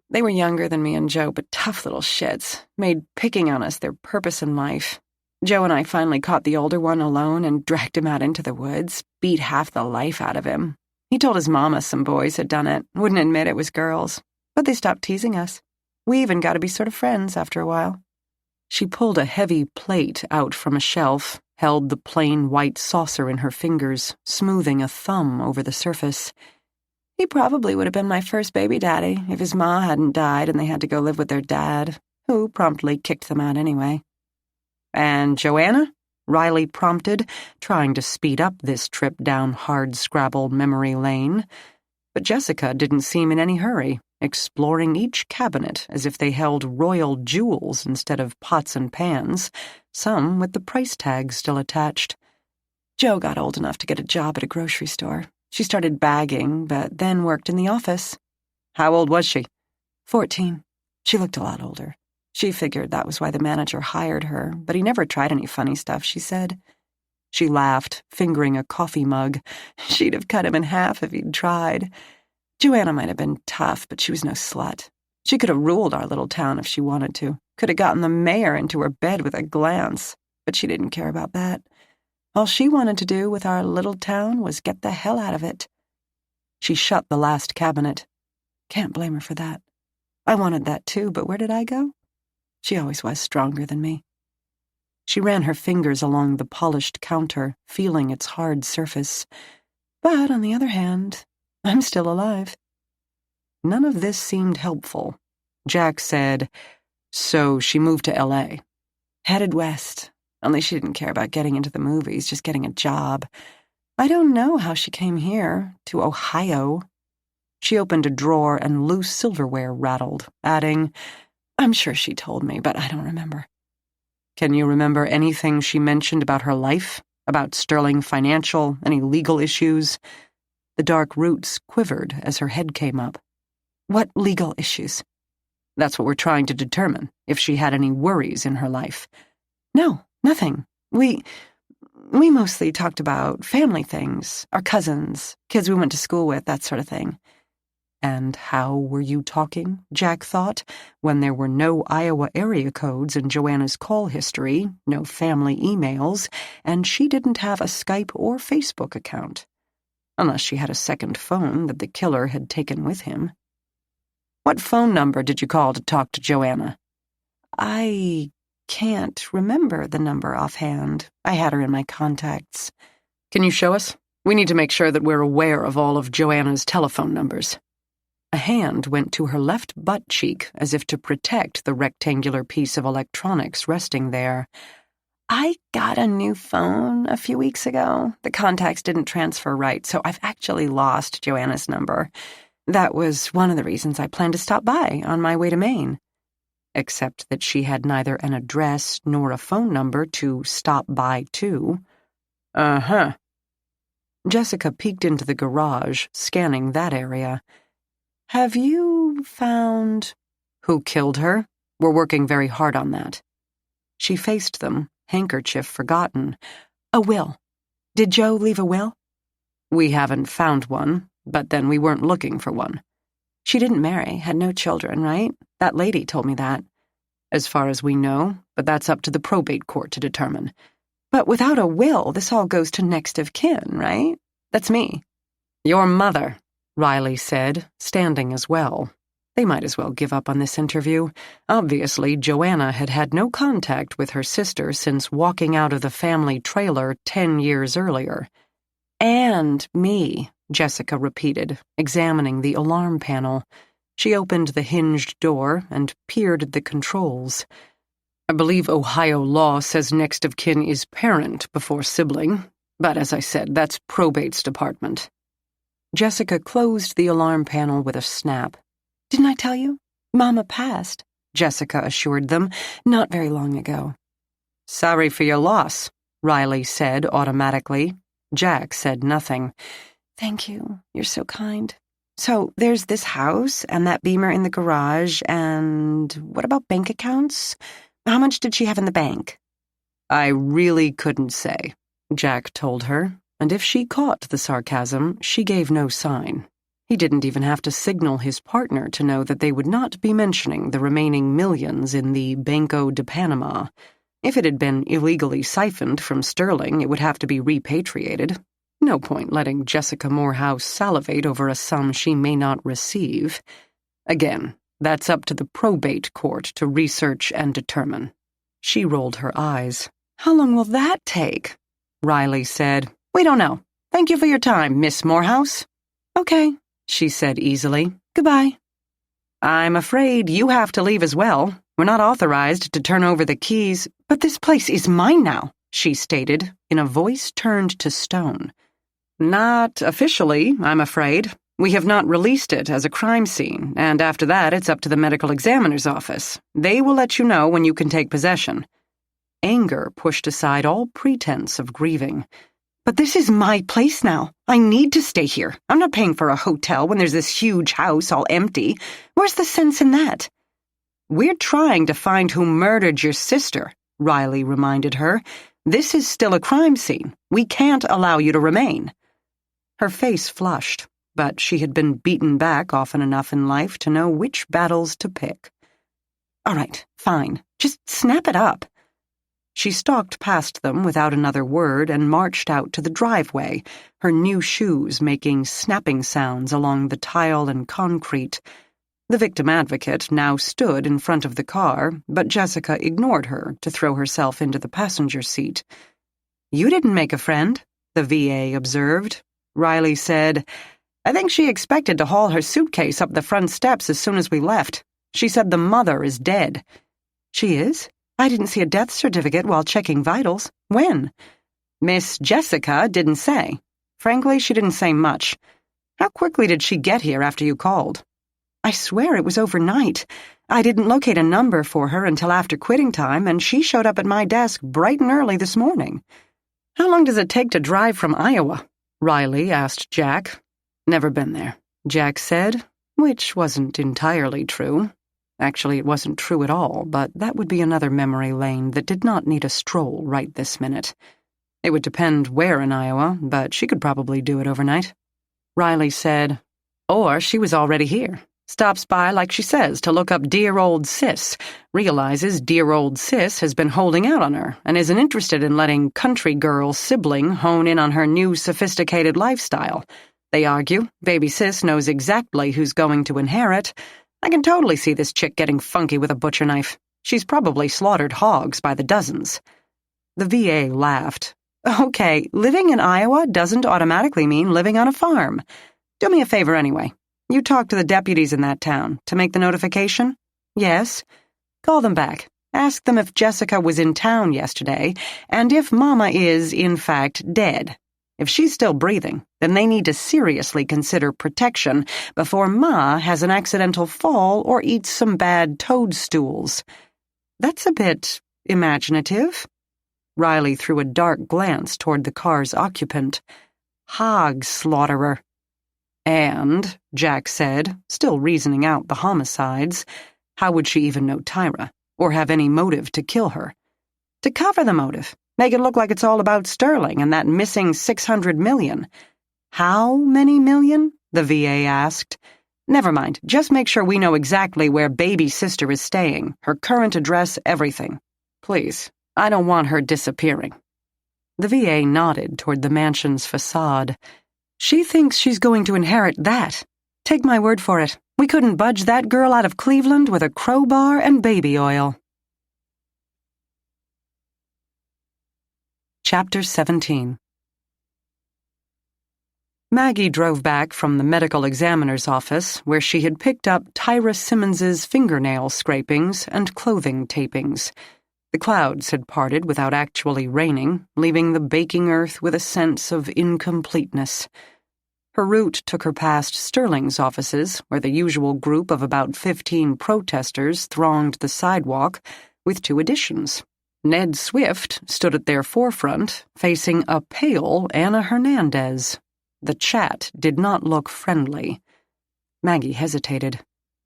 They were younger than me and Joe, but tough little shits, made picking on us their purpose in life. Joe and I finally caught the older one alone and dragged him out into the woods, beat half the life out of him. He told his mama some boys had done it, wouldn't admit it was girls, but they stopped teasing us. We even got to be sort of friends after a while." She pulled a heavy plate out from a shelf, held the plain white saucer in her fingers, smoothing a thumb over the surface. He probably would have been my first baby daddy if his ma hadn't died and they had to go live with their dad, who promptly kicked them out anyway. And Joanna? Riley prompted, trying to speed up this trip down hard-scrabble memory lane. But Jessica didn't seem in any hurry, exploring each cabinet as if they held royal jewels instead of pots and pans, some with the price tag still attached. Jo got old enough to get a job at a grocery store. She started bagging, but then worked in the office. How old was she? 14. She looked a lot older. She figured that was why the manager hired her, but he never tried any funny stuff, she said. She laughed, fingering a coffee mug. She'd have cut him in half if he'd tried. Joanna might have been tough, but she was no slut. She could have ruled our little town if she wanted to. Could have gotten the mayor into her bed with a glance, but she didn't care about that. All she wanted to do with our little town was get the hell out of it. She shut the last cabinet. Can't blame her for that. I wanted that too, but where did I go? She always was stronger than me. She ran her fingers along the polished counter, feeling its hard surface. But on the other hand, I'm still alive. None of this seemed helpful. Jack said, "So she moved to L.A. Headed west. Only she didn't care about getting into the movies, just getting a job. I don't know how she came here, to Ohio." She opened a drawer and loose silverware rattled, adding, "I'm sure she told me, but I don't remember." "Can you remember anything she mentioned about her life? About Sterling Financial, any legal issues?" The dark roots quivered as her head came up. "What legal issues?" "That's what we're trying to determine, if she had any worries in her life." "No, nothing. We mostly talked about family things, our cousins, kids we went to school with, that sort of thing." And how were you talking, Jack thought, when there were no Iowa area codes in Joanna's call history, no family emails, and she didn't have a Skype or Facebook account. Unless she had a second phone that the killer had taken with him. "What phone number did you call to talk to Joanna?" "I can't remember the number offhand. I had her in my contacts." "Can you show us? We need to make sure that we're aware of all of Joanna's telephone numbers." A hand went to her left butt cheek as if to protect the rectangular piece of electronics resting there. "I got a new phone a few weeks ago. The contacts didn't transfer right, so I've actually lost Joanna's number. That was one of the reasons I planned to stop by on my way to Maine." Except that she had neither an address nor a phone number to stop by to. "Uh-huh." Jessica peeked into the garage, scanning that area. "Have you found—" "Who killed her? We're working very hard on that." She faced them, handkerchief forgotten. "A will. Did Jo leave a will?" "We haven't found one, but then we weren't looking for one." "She didn't marry, had no children, right? That lady told me that." "As far as we know, but that's up to the probate court to determine." "But without a will, this all goes to next of kin, right? That's me." "Your mother," Riley said, standing as well. They might as well give up on this interview. Obviously, Joanna had had no contact with her sister since walking out of the family trailer 10 years earlier. "And me," Jessica repeated, examining the alarm panel. She opened the hinged door and peered at the controls. "I believe Ohio law says next of kin is parent before sibling, but as I said, that's probate's department." Jessica closed the alarm panel with a snap. "Didn't I tell you? Mama passed," Jessica assured them, "not very long ago." "Sorry for your loss," Riley said automatically. Jack said nothing. "Thank you. You're so kind. So there's this house and that Beamer in the garage, and what about bank accounts? How much did she have in the bank?" "I really couldn't say," Jack told her, and if she caught the sarcasm, she gave no sign. He didn't even have to signal his partner to know that they would not be mentioning the remaining millions in the Banco de Panama. If it had been illegally siphoned from Sterling, it would have to be repatriated. No point letting Jessica Morehouse salivate over a sum she may not receive. Again, that's up to the probate court to research and determine. She rolled her eyes. "How long will that take?" Riley said, "We don't know. Thank you for your time, Miss Morehouse." "Okay, she said easily. Goodbye. I'm afraid you have to leave as well. We're not authorized to turn over the keys. But this place is mine now, she stated, in a voice turned to stone. Not officially, I'm afraid. We have not released it as a crime scene, and after that it's up to the medical examiner's office. They will let you know when you can take possession. Anger pushed aside all pretense of grieving. But this is my place now. I need to stay here. I'm not paying for a hotel when there's this huge house all empty. Where's the sense in that? We're trying to find who murdered your sister, Riley reminded her. This is still a crime scene. We can't allow you to remain. Her face flushed, but she had been beaten back often enough in life to know which battles to pick. All right, fine. Just snap it up. She stalked past them without another word and marched out to the driveway, her new shoes making snapping sounds along the tile and concrete. The victim advocate now stood in front of the car, but Jessica ignored her to throw herself into the passenger seat. You didn't make a friend, the VA observed. Riley said, I think she expected to haul her suitcase up the front steps as soon as we left. She said the mother is dead. She is? I didn't see a death certificate while checking vitals. When? Miss Jessica didn't say. Frankly, she didn't say much. How quickly did she get here after you called? I swear it was overnight. I didn't locate a number for her until after quitting time, and she showed up at my desk bright and early this morning. How long does it take to drive from Iowa? Riley asked Jack. Never been there, Jack said, which wasn't entirely true. Actually, it wasn't true at all, but that would be another memory lane that did not need a stroll right this minute. It would depend where in Iowa, but she could probably do it overnight. Riley said, or she was already here. Stops by like she says to look up dear old sis, realizes dear old sis has been holding out on her and isn't interested in letting country girl sibling hone in on her new sophisticated lifestyle. They argue, baby sis knows exactly who's going to inherit. I can totally see this chick getting funky with a butcher knife. She's probably slaughtered hogs by the dozens. The VA laughed. Okay, living in Iowa doesn't automatically mean living on a farm. Do me a favor anyway. You talk to the deputies in that town to make the notification? Yes. Call them back. Ask them if Jessica was in town yesterday, and if Mama is, in fact, dead. If she's still breathing, then they need to seriously consider protection before Ma has an accidental fall or eats some bad toadstools. That's a bit imaginative. Riley threw a dark glance toward the car's occupant. Hog slaughterer. And, Jack said, still reasoning out the homicides, how would she even know Tyra, or have any motive to kill her? To cover the motive. Make it look like it's all about Sterling and that missing $600 million. How many million? The VA asked. Never mind, just make sure we know exactly where baby sister is staying, her current address, everything. Please, I don't want her disappearing. The VA nodded toward the mansion's facade. She thinks she's going to inherit that. Take my word for it, we couldn't budge that girl out of Cleveland with a crowbar and baby oil. Chapter 17. Maggie drove back from the medical examiner's office, where she had picked up Tyra Simmons's fingernail scrapings and clothing tapings. The clouds had parted without actually raining, leaving the baking earth with a sense of incompleteness. Her route took her past Sterling's offices, where the usual group of about 15 protesters thronged the sidewalk, with two additions. Ned Swift stood at their forefront, facing a pale Anna Hernandez. The chat did not look friendly. Maggie hesitated.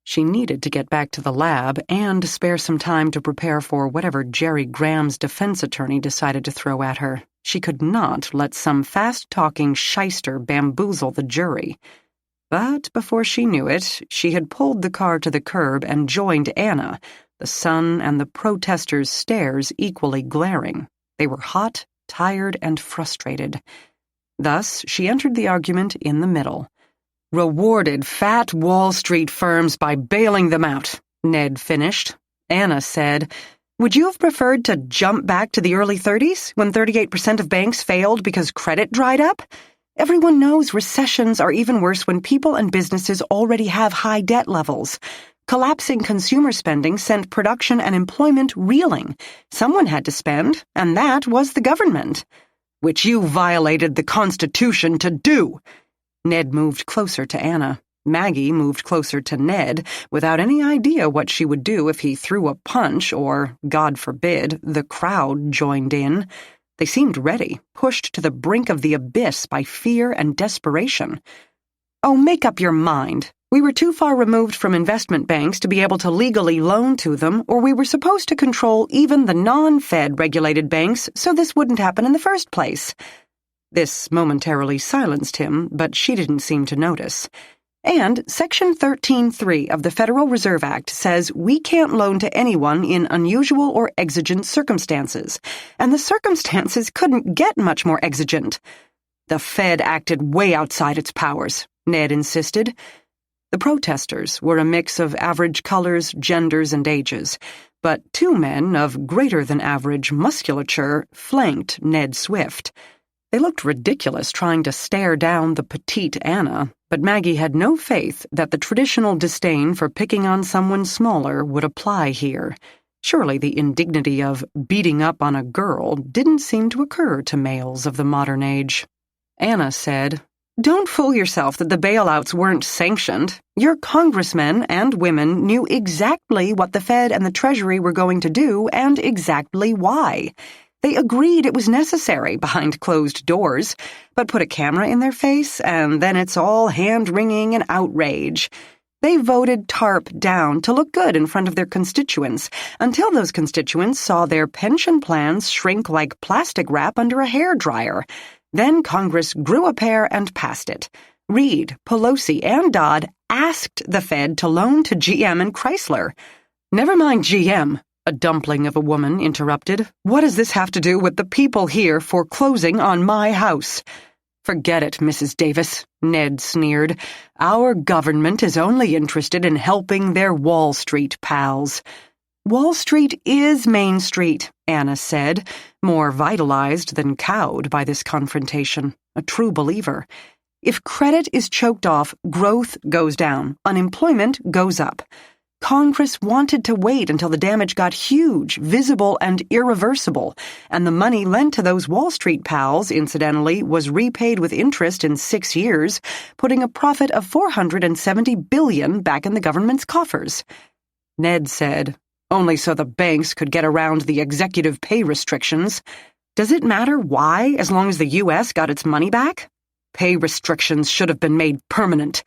She needed to get back to the lab and spare some time to prepare for whatever Jerry Graham's defense attorney decided to throw at her. She could not let some fast-talking shyster bamboozle the jury. But before she knew it, she had pulled the car to the curb and joined Anna, the sun and the protesters' stares equally glaring. They were hot, tired, and frustrated. Thus, she entered the argument in the middle. Rewarded fat Wall Street firms by bailing them out, Ned finished. Anna said, would you have preferred to jump back to the early 30s, when 38% of banks failed because credit dried up? Everyone knows recessions are even worse when people and businesses already have high debt levels. Collapsing consumer spending sent production and employment reeling. Someone had to spend, and that was the government. Which you violated the Constitution to do. Ned moved closer to Anna. Maggie moved closer to Ned, without any idea what she would do if he threw a punch or, God forbid, the crowd joined in. They seemed ready, pushed to the brink of the abyss by fear and desperation. Oh, make up your mind. We were too far removed from investment banks to be able to legally loan to them, or we were supposed to control even the non-Fed regulated banks, so this wouldn't happen in the first place. This momentarily silenced him, but she didn't seem to notice. And Section 13(3) of the Federal Reserve Act says we can't loan to anyone in unusual or exigent circumstances, and the circumstances couldn't get much more exigent. The Fed acted way outside its powers, Ned insisted. The protesters were a mix of average colors, genders, and ages, but two men of greater-than-average musculature flanked Ned Swift. They looked ridiculous trying to stare down the petite Anna, but Maggie had no faith that the traditional disdain for picking on someone smaller would apply here. Surely the indignity of beating up on a girl didn't seem to occur to males of the modern age. Anna said, "Don't fool yourself that the bailouts weren't sanctioned. Your congressmen and women knew exactly what the Fed and the Treasury were going to do and exactly why. They agreed it was necessary behind closed doors, but put a camera in their face, and then it's all hand-wringing and outrage. They voted TARP down to look good in front of their constituents, until those constituents saw their pension plans shrink like plastic wrap under a hairdryer. Then Congress grew a pair and passed it. Reid, Pelosi, and Dodd asked the Fed to loan to GM and Chrysler. Never mind GM. A dumpling of a woman interrupted. What does this have to do with the people here foreclosing on my house? Forget it, Mrs. Davis, Ned sneered. Our government is only interested in helping their Wall Street pals. Wall Street is Main Street, Anna said, more vitalized than cowed by this confrontation, a true believer. If credit is choked off, growth goes down, unemployment goes up. Congress wanted to wait until the damage got huge, visible, and irreversible, and the money lent to those Wall Street pals, incidentally, was repaid with interest in 6 years, putting a profit of $470 billion back in the government's coffers. Ned said, "Only so the banks could get around the executive pay restrictions. Does it matter why, as long as the U.S. got its money back? Pay restrictions should have been made permanent.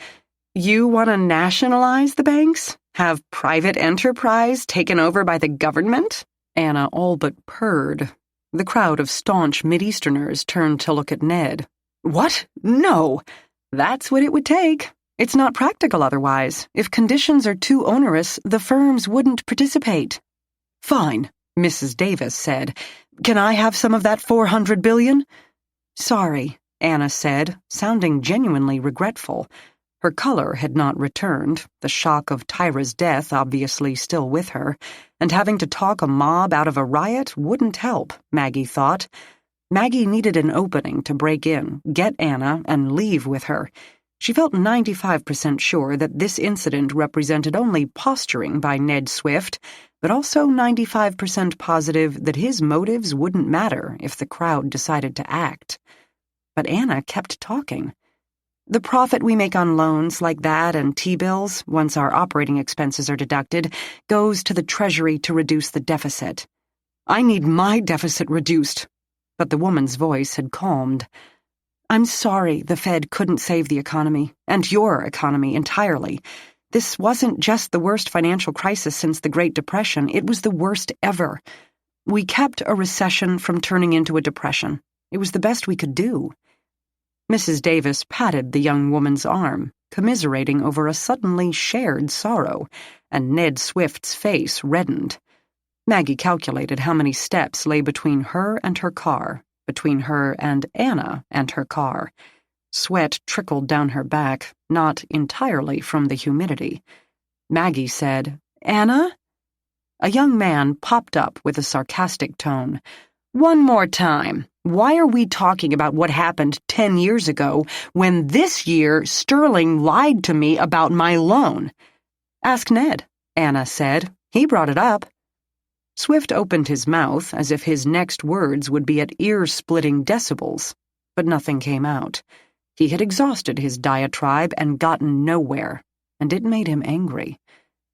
You want to nationalize the banks? Have private enterprise taken over by the government?" Anna all but purred. The crowd of staunch Mideasterners turned to look at Ned. What? No! That's what it would take. It's not practical otherwise. If conditions are too onerous, the firms wouldn't participate. Fine, Mrs. Davis said. Can I have some of that $400 billion? Sorry, Anna said, sounding genuinely regretful. Her color had not returned, the shock of Tyra's death obviously still with her, and having to talk a mob out of a riot wouldn't help, Maggie thought. Maggie needed an opening to break in, get Anna, and leave with her. She felt 95% sure that this incident represented only posturing by Ned Swift, but also 95% positive that his motives wouldn't matter if the crowd decided to act. But Anna kept talking. The profit we make on loans like that and T-bills, once our operating expenses are deducted, goes to the Treasury to reduce the deficit. I need my deficit reduced. But the woman's voice had calmed. I'm sorry the Fed couldn't save the economy, and your economy entirely. This wasn't just the worst financial crisis since the Great Depression, it was the worst ever. We kept a recession from turning into a depression. It was the best we could do. Mrs. Davis patted the young woman's arm, commiserating over a suddenly shared sorrow, and Ned Swift's face reddened. Maggie calculated how many steps lay between her and her car, between her and Anna and her car. Sweat trickled down her back, not entirely from the humidity. Maggie said, Anna? A young man popped up with a sarcastic tone. One more time. Why are we talking about what happened 10 years ago when this year Sterling lied to me about my loan? Ask Ned, Anna said. He brought it up. Swift opened his mouth as if his next words would be at ear-splitting decibels, but nothing came out. He had exhausted his diatribe and gotten nowhere, and it made him angry.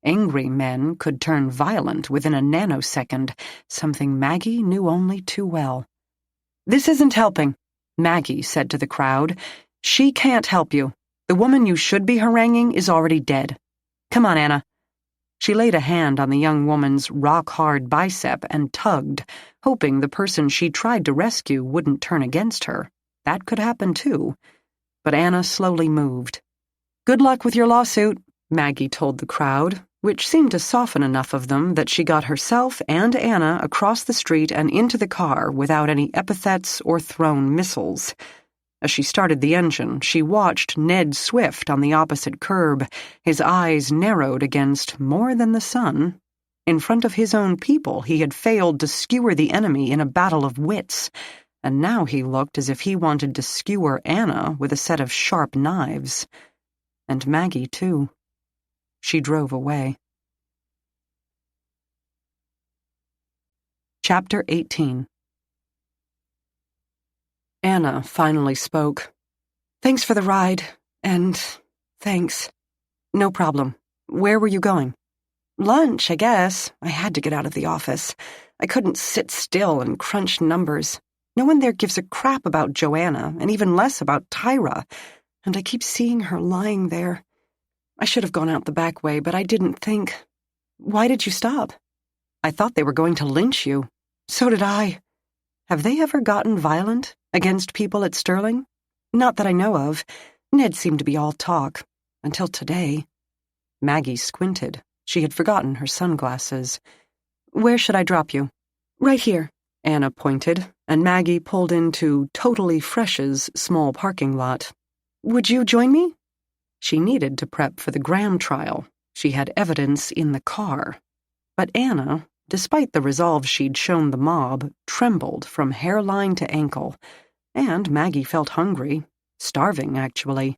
Angry men could turn violent within a nanosecond, something Maggie knew only too well. "This isn't helping," Maggie said to the crowd. "She can't help you. The woman you should be haranguing is already dead. Come on, Anna." She laid a hand on the young woman's rock-hard bicep and tugged, hoping the person she tried to rescue wouldn't turn against her. That could happen, too. But Anna slowly moved. "Good luck with your lawsuit," Maggie told the crowd, which seemed to soften enough of them that she got herself and Anna across the street and into the car without any epithets or thrown missiles. As she started the engine, she watched Ned Swift on the opposite curb, his eyes narrowed against more than the sun. In front of his own people, he had failed to skewer the enemy in a battle of wits, and now he looked as if he wanted to skewer Anna with a set of sharp knives. And Maggie, too. She drove away. Chapter 18. Anna finally spoke. "Thanks for the ride, and thanks." "No problem. Where were you going?" "Lunch, I guess. I had to get out of the office. I couldn't sit still and crunch numbers. No one there gives a crap about Joanna, and even less about Tyra, and I keep seeing her lying there. I should have gone out the back way, but I didn't think. Why did you stop?" "I thought they were going to lynch you." "So did I." "Have they ever gotten violent against people at Sterling?" "Not that I know of. Ned seemed to be all talk. Until today." Maggie squinted. She had forgotten her sunglasses. "Where should I drop you?" "Right here," Anna pointed, and Maggie pulled into Totally Fresh's small parking lot. "Would you join me?" She needed to prep for the Graham trial. She had evidence in the car. But Anna, despite the resolve she'd shown the mob, trembled from hairline to ankle. And Maggie felt hungry. Starving, actually.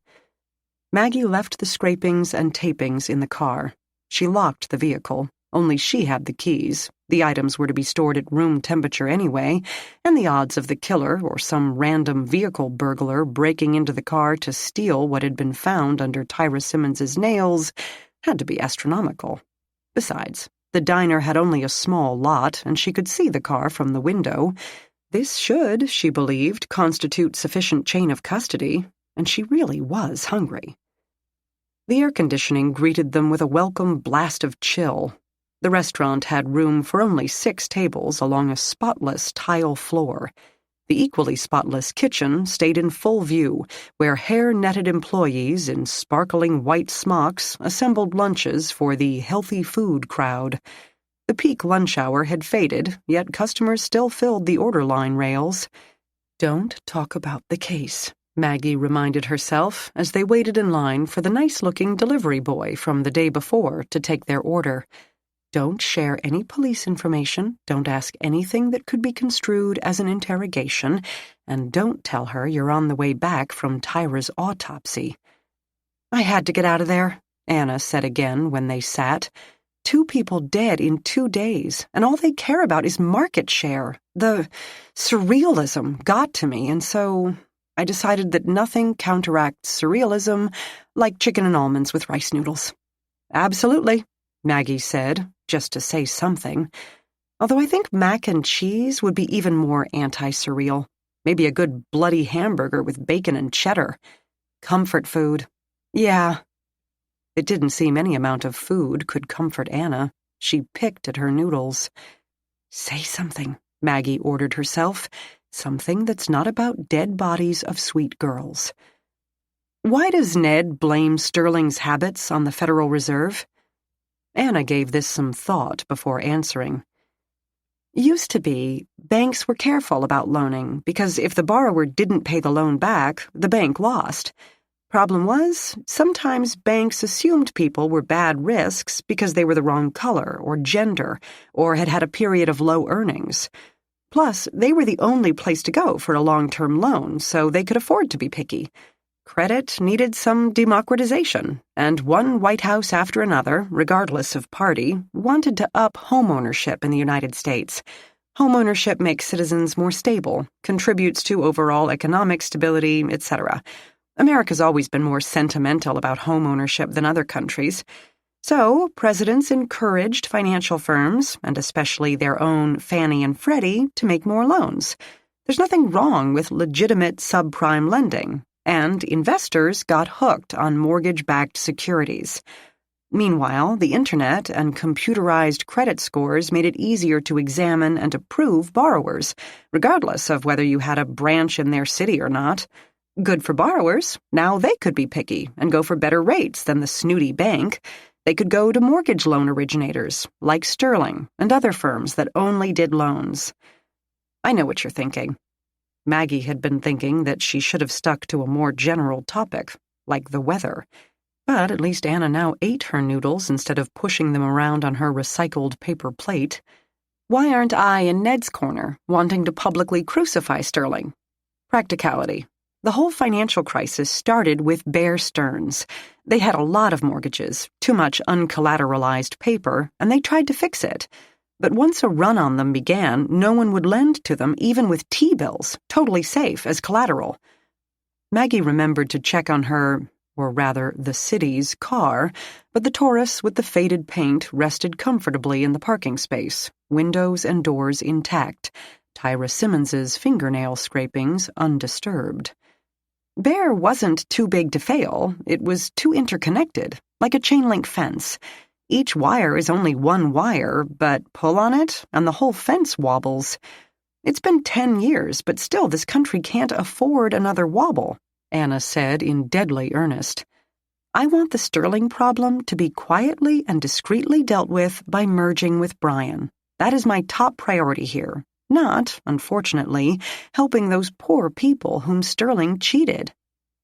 Maggie left the scrapings and tapings in the car. She locked the vehicle. Only she had the keys. The items were to be stored at room temperature anyway, and the odds of the killer or some random vehicle burglar breaking into the car to steal what had been found under Tyra Simmons's nails had to be astronomical. Besides, the diner had only a small lot, and she could see the car from the window. This should, she believed, constitute sufficient chain of custody, and she really was hungry. The air conditioning greeted them with a welcome blast of chill. The restaurant had room for only 6 tables along a spotless tile floor. The equally spotless kitchen stayed in full view, where hair-netted employees in sparkling white smocks assembled lunches for the healthy food crowd. The peak lunch hour had faded, yet customers still filled the order line rails. "Don't talk about the case," Maggie reminded herself as they waited in line for the nice-looking delivery boy from the day before to take their order. "Don't share any police information, don't ask anything that could be construed as an interrogation, and don't tell her you're on the way back from Tyra's autopsy." "I had to get out of there," Anna said again when they sat. 2 people dead in 2 days, and all they care about is market share. The surrealism got to me, and so I decided that nothing counteracts surrealism like chicken and almonds with rice noodles. "Absolutely," Maggie said, just to say something. Although I think mac and cheese would be even more anti-surreal. Maybe a good bloody hamburger with bacon and cheddar. Comfort food. Yeah. It didn't seem any amount of food could comfort Anna. She picked at her noodles. "Say something," Maggie ordered herself. "Something that's not about dead bodies of sweet girls." "Why does Ned blame Sterling's habits on the Federal Reserve?" Anna gave this some thought before answering. "Used to be, banks were careful about loaning because if the borrower didn't pay the loan back, the bank lost. Problem was, sometimes banks assumed people were bad risks because they were the wrong color or gender or had had a period of low earnings. Plus, they were the only place to go for a long-term loan, so they could afford to be picky. Credit needed some democratization, and one White House after another, regardless of party, wanted to up homeownership in the United States. Homeownership makes citizens more stable, contributes to overall economic stability, etc. America's always been more sentimental about homeownership than other countries. So, presidents encouraged financial firms, and especially their own Fannie and Freddie, to make more loans. There's nothing wrong with legitimate subprime lending, and investors got hooked on mortgage-backed securities. Meanwhile, the internet and computerized credit scores made it easier to examine and approve borrowers, regardless of whether you had a branch in their city or not. Good for borrowers. Now they could be picky and go for better rates than the snooty bank. They could go to mortgage loan originators, like Sterling and other firms that only did loans. I know what you're thinking. Maggie had been thinking that she should have stuck to a more general topic, like the weather. But at least Anna now ate her noodles instead of pushing them around on her recycled paper plate. Why aren't I in Ned's corner, wanting to publicly crucify Sterling? Practicality. The whole financial crisis started with Bear Stearns. They had a lot of mortgages, too much uncollateralized paper, and they tried to fix it. But once a run on them began, no one would lend to them even with T-bills, totally safe as collateral. Maggie remembered to check on her, or rather the city's, car, but the Taurus with the faded paint rested comfortably in the parking space, windows and doors intact, Tyra Simmons's fingernail scrapings undisturbed. Bear wasn't too big to fail. It was too interconnected, like a chain-link fence. Each wire is only one wire, but pull on it, and the whole fence wobbles. It's been 10 years, but still this country can't afford another wobble, Anna said in deadly earnest. I want the Sterling problem to be quietly and discreetly dealt with by merging with Brian. That is my top priority here. Not, unfortunately, helping those poor people whom Sterling cheated.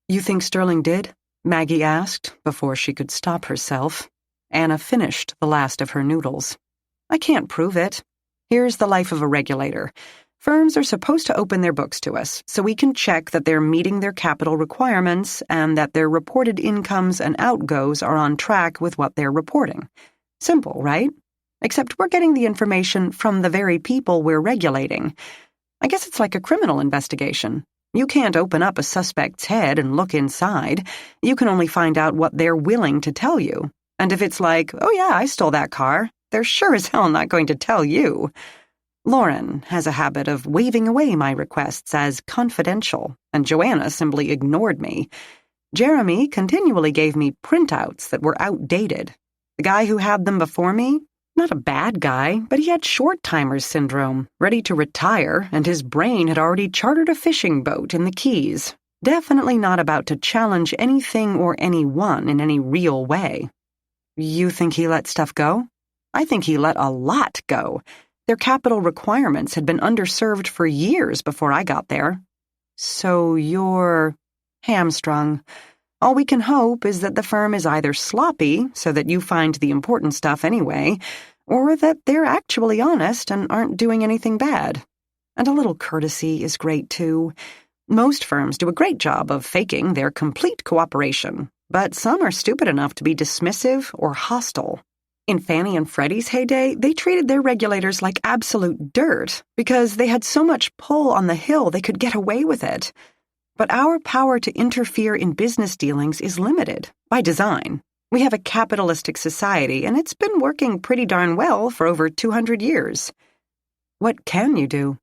You think Sterling did? Maggie asked, before she could stop herself. Anna finished the last of her noodles. I can't prove it. Here's the life of a regulator. Firms are supposed to open their books to us, so we can check that they're meeting their capital requirements and that their reported incomes and outgoes are on track with what they're reporting. Simple, right? Except we're getting the information from the very people we're regulating. I guess it's like a criminal investigation. You can't open up a suspect's head and look inside. You can only find out what they're willing to tell you. And if it's like, oh yeah, I stole that car, they're sure as hell not going to tell you. Lauren has a habit of waving away my requests as confidential, and Joanna simply ignored me. Jeremy continually gave me printouts that were outdated. The guy who had them before me, not a bad guy, but he had short-timers syndrome, ready to retire, and his brain had already chartered a fishing boat in the Keys. Definitely not about to challenge anything or anyone in any real way. You think he let stuff go? I think he let a lot go. Their capital requirements had been underserved for years before I got there. So you're hamstrung. All we can hope is that the firm is either sloppy, so that you find the important stuff anyway, or that they're actually honest and aren't doing anything bad. And a little courtesy is great, too. Most firms do a great job of faking their complete cooperation, but some are stupid enough to be dismissive or hostile. In Fannie and Freddie's heyday, they treated their regulators like absolute dirt because they had so much pull on the hill they could get away with it. But our power to interfere in business dealings is limited, by design. We have a capitalistic society, and it's been working pretty darn well for over 200 years. What can you do?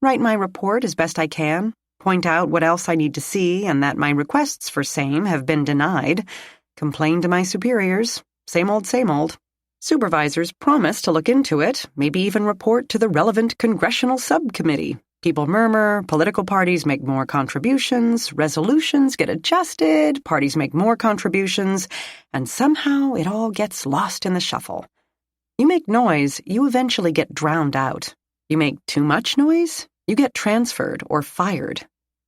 Write my report as best I can, point out what else I need to see and that my requests for same have been denied, complain to my superiors, same old, same old. Supervisors promise to look into it, maybe even report to the relevant congressional subcommittee. People murmur, political parties make more contributions, resolutions get adjusted, parties make more contributions, and somehow it all gets lost in the shuffle. You make noise, you eventually get drowned out. You make too much noise, you get transferred or fired.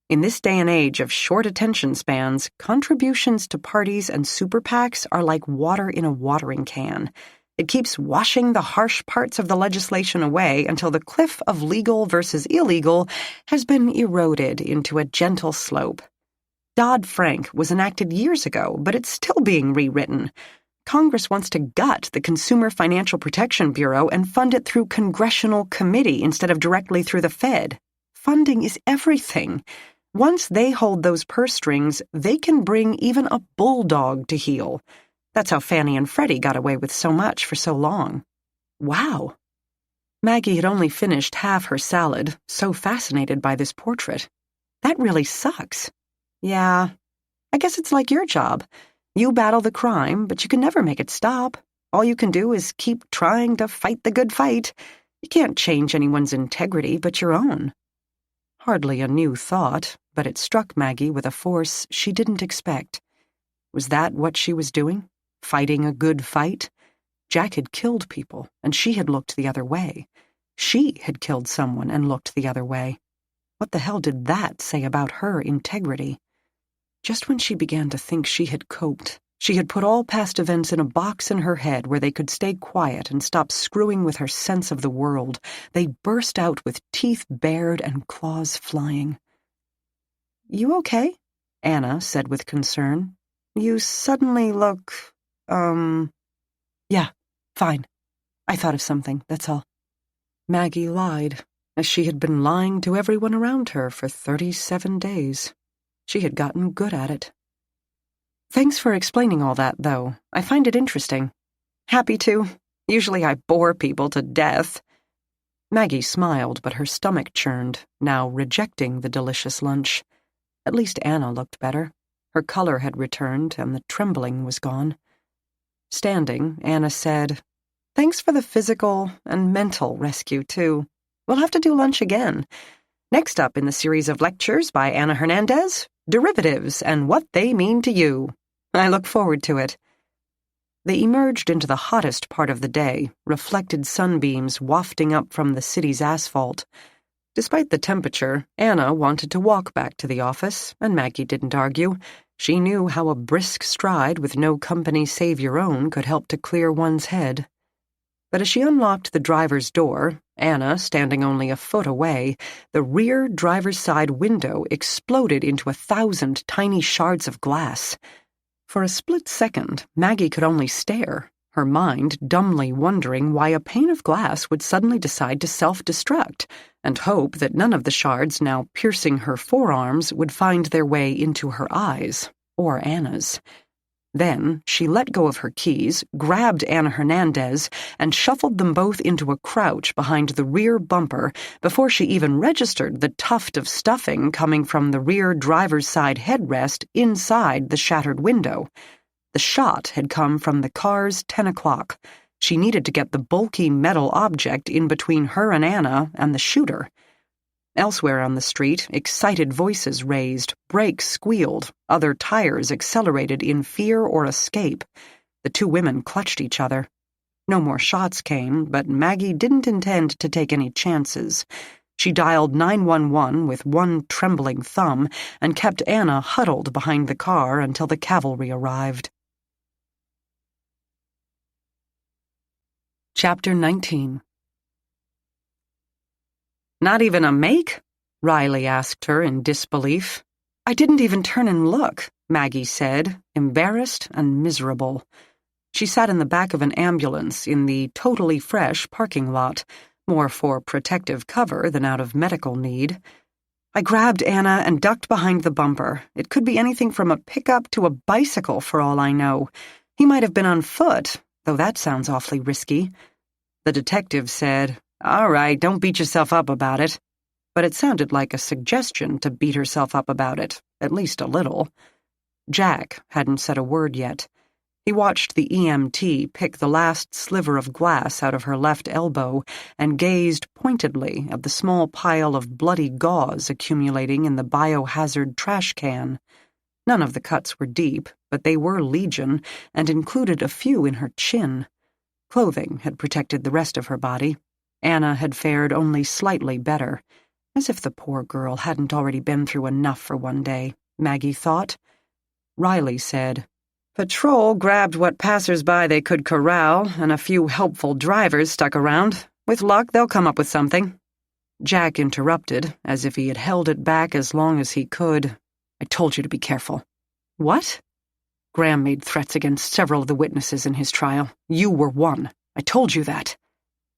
In this day and age of short attention spans, contributions to parties and super PACs are like water in a watering can. It keeps washing the harsh parts of the legislation away until the cliff of legal versus illegal has been eroded into a gentle slope. Dodd-Frank was enacted years ago, but it's still being rewritten. Congress wants to gut the Consumer Financial Protection Bureau and fund it through congressional committee instead of directly through the Fed. Funding is everything. Once they hold those purse strings, they can bring even a bulldog to heel. That's how Fannie and Freddie got away with so much for so long. Wow. Maggie had only finished half her salad, so fascinated by this portrait. That really sucks. Yeah, I guess it's like your job. You battle the crime, but you can never make it stop. All you can do is keep trying to fight the good fight. You can't change anyone's integrity but your own. Hardly a new thought, but it struck Maggie with a force she didn't expect. Was that what she was doing? Fighting a good fight? Jack had killed people, and she had looked the other way. She had killed someone and looked the other way. What the hell did that say about her integrity? Just when she began to think she had coped, she had put all past events in a box in her head where they could stay quiet and stop screwing with her sense of the world, they burst out with teeth bared and claws flying. "You okay?" Anna said with concern. "You suddenly look, Yeah, fine. I thought of something, that's all." Maggie lied, as she had been lying to everyone around her for 37 days. She had gotten good at it. "Thanks for explaining all that, though. I find it interesting." "Happy to. Usually I bore people to death." Maggie smiled, but her stomach churned, now rejecting the delicious lunch. At least Anna looked better. Her color had returned, and the trembling was gone. Standing, Anna said, "Thanks for the physical and mental rescue, too. We'll have to do lunch again. Next up in the series of lectures by Ana Hernandez, Derivatives and What They Mean to You. I look forward to it." They emerged into the hottest part of the day, reflected sunbeams wafting up from the city's asphalt. Despite the temperature, Anna wanted to walk back to the office, and Maggie didn't argue. She knew how a brisk stride with no company save your own could help to clear one's head. But as she unlocked the driver's door, Anna, standing only a foot away, the rear driver's side window exploded into 1,000 tiny shards of glass. For a split second, Maggie could only stare, her mind dumbly wondering why a pane of glass would suddenly decide to self-destruct, and hope that none of the shards now piercing her forearms would find their way into her eyes, or Anna's. Then she let go of her keys, grabbed Ana Hernandez, and shuffled them both into a crouch behind the rear bumper before she even registered the tuft of stuffing coming from the rear driver's side headrest inside the shattered window. The shot had come from the car's 10 o'clock. She needed to get the bulky metal object in between her and Anna and the shooter. Elsewhere on the street, excited voices raised, brakes squealed, other tires accelerated in fear or escape. The two women clutched each other. No more shots came, but Maggie didn't intend to take any chances. She dialed 911 with one trembling thumb and kept Anna huddled behind the car until the cavalry arrived. Chapter 19. "Not even a make?" Riley asked her in disbelief. "I didn't even turn and look," Maggie said, embarrassed and miserable. She sat in the back of an ambulance in the totally fresh parking lot, more for protective cover than out of medical need. "I grabbed Anna and ducked behind the bumper. It could be anything from a pickup to a bicycle for all I know. He might have been on foot, though that sounds awfully risky." The detective said, "All right, don't beat yourself up about it." But it sounded like a suggestion to beat herself up about it, at least a little. Jack hadn't said a word yet. He watched the EMT pick the last sliver of glass out of her left elbow and gazed pointedly at the small pile of bloody gauze accumulating in the biohazard trash can. None of the cuts were deep, but they were legion and included a few in her chin. Clothing had protected the rest of her body. Anna had fared only slightly better, as if the poor girl hadn't already been through enough for one day, Maggie thought. Riley said, Patrol grabbed what passers-by they could corral, and a few helpful drivers stuck around. With luck, they'll come up with something. Jack interrupted, as if he had held it back as long as he could. I told you to be careful. What? Graham made threats against several of the witnesses in his trial. You were one. I told you that.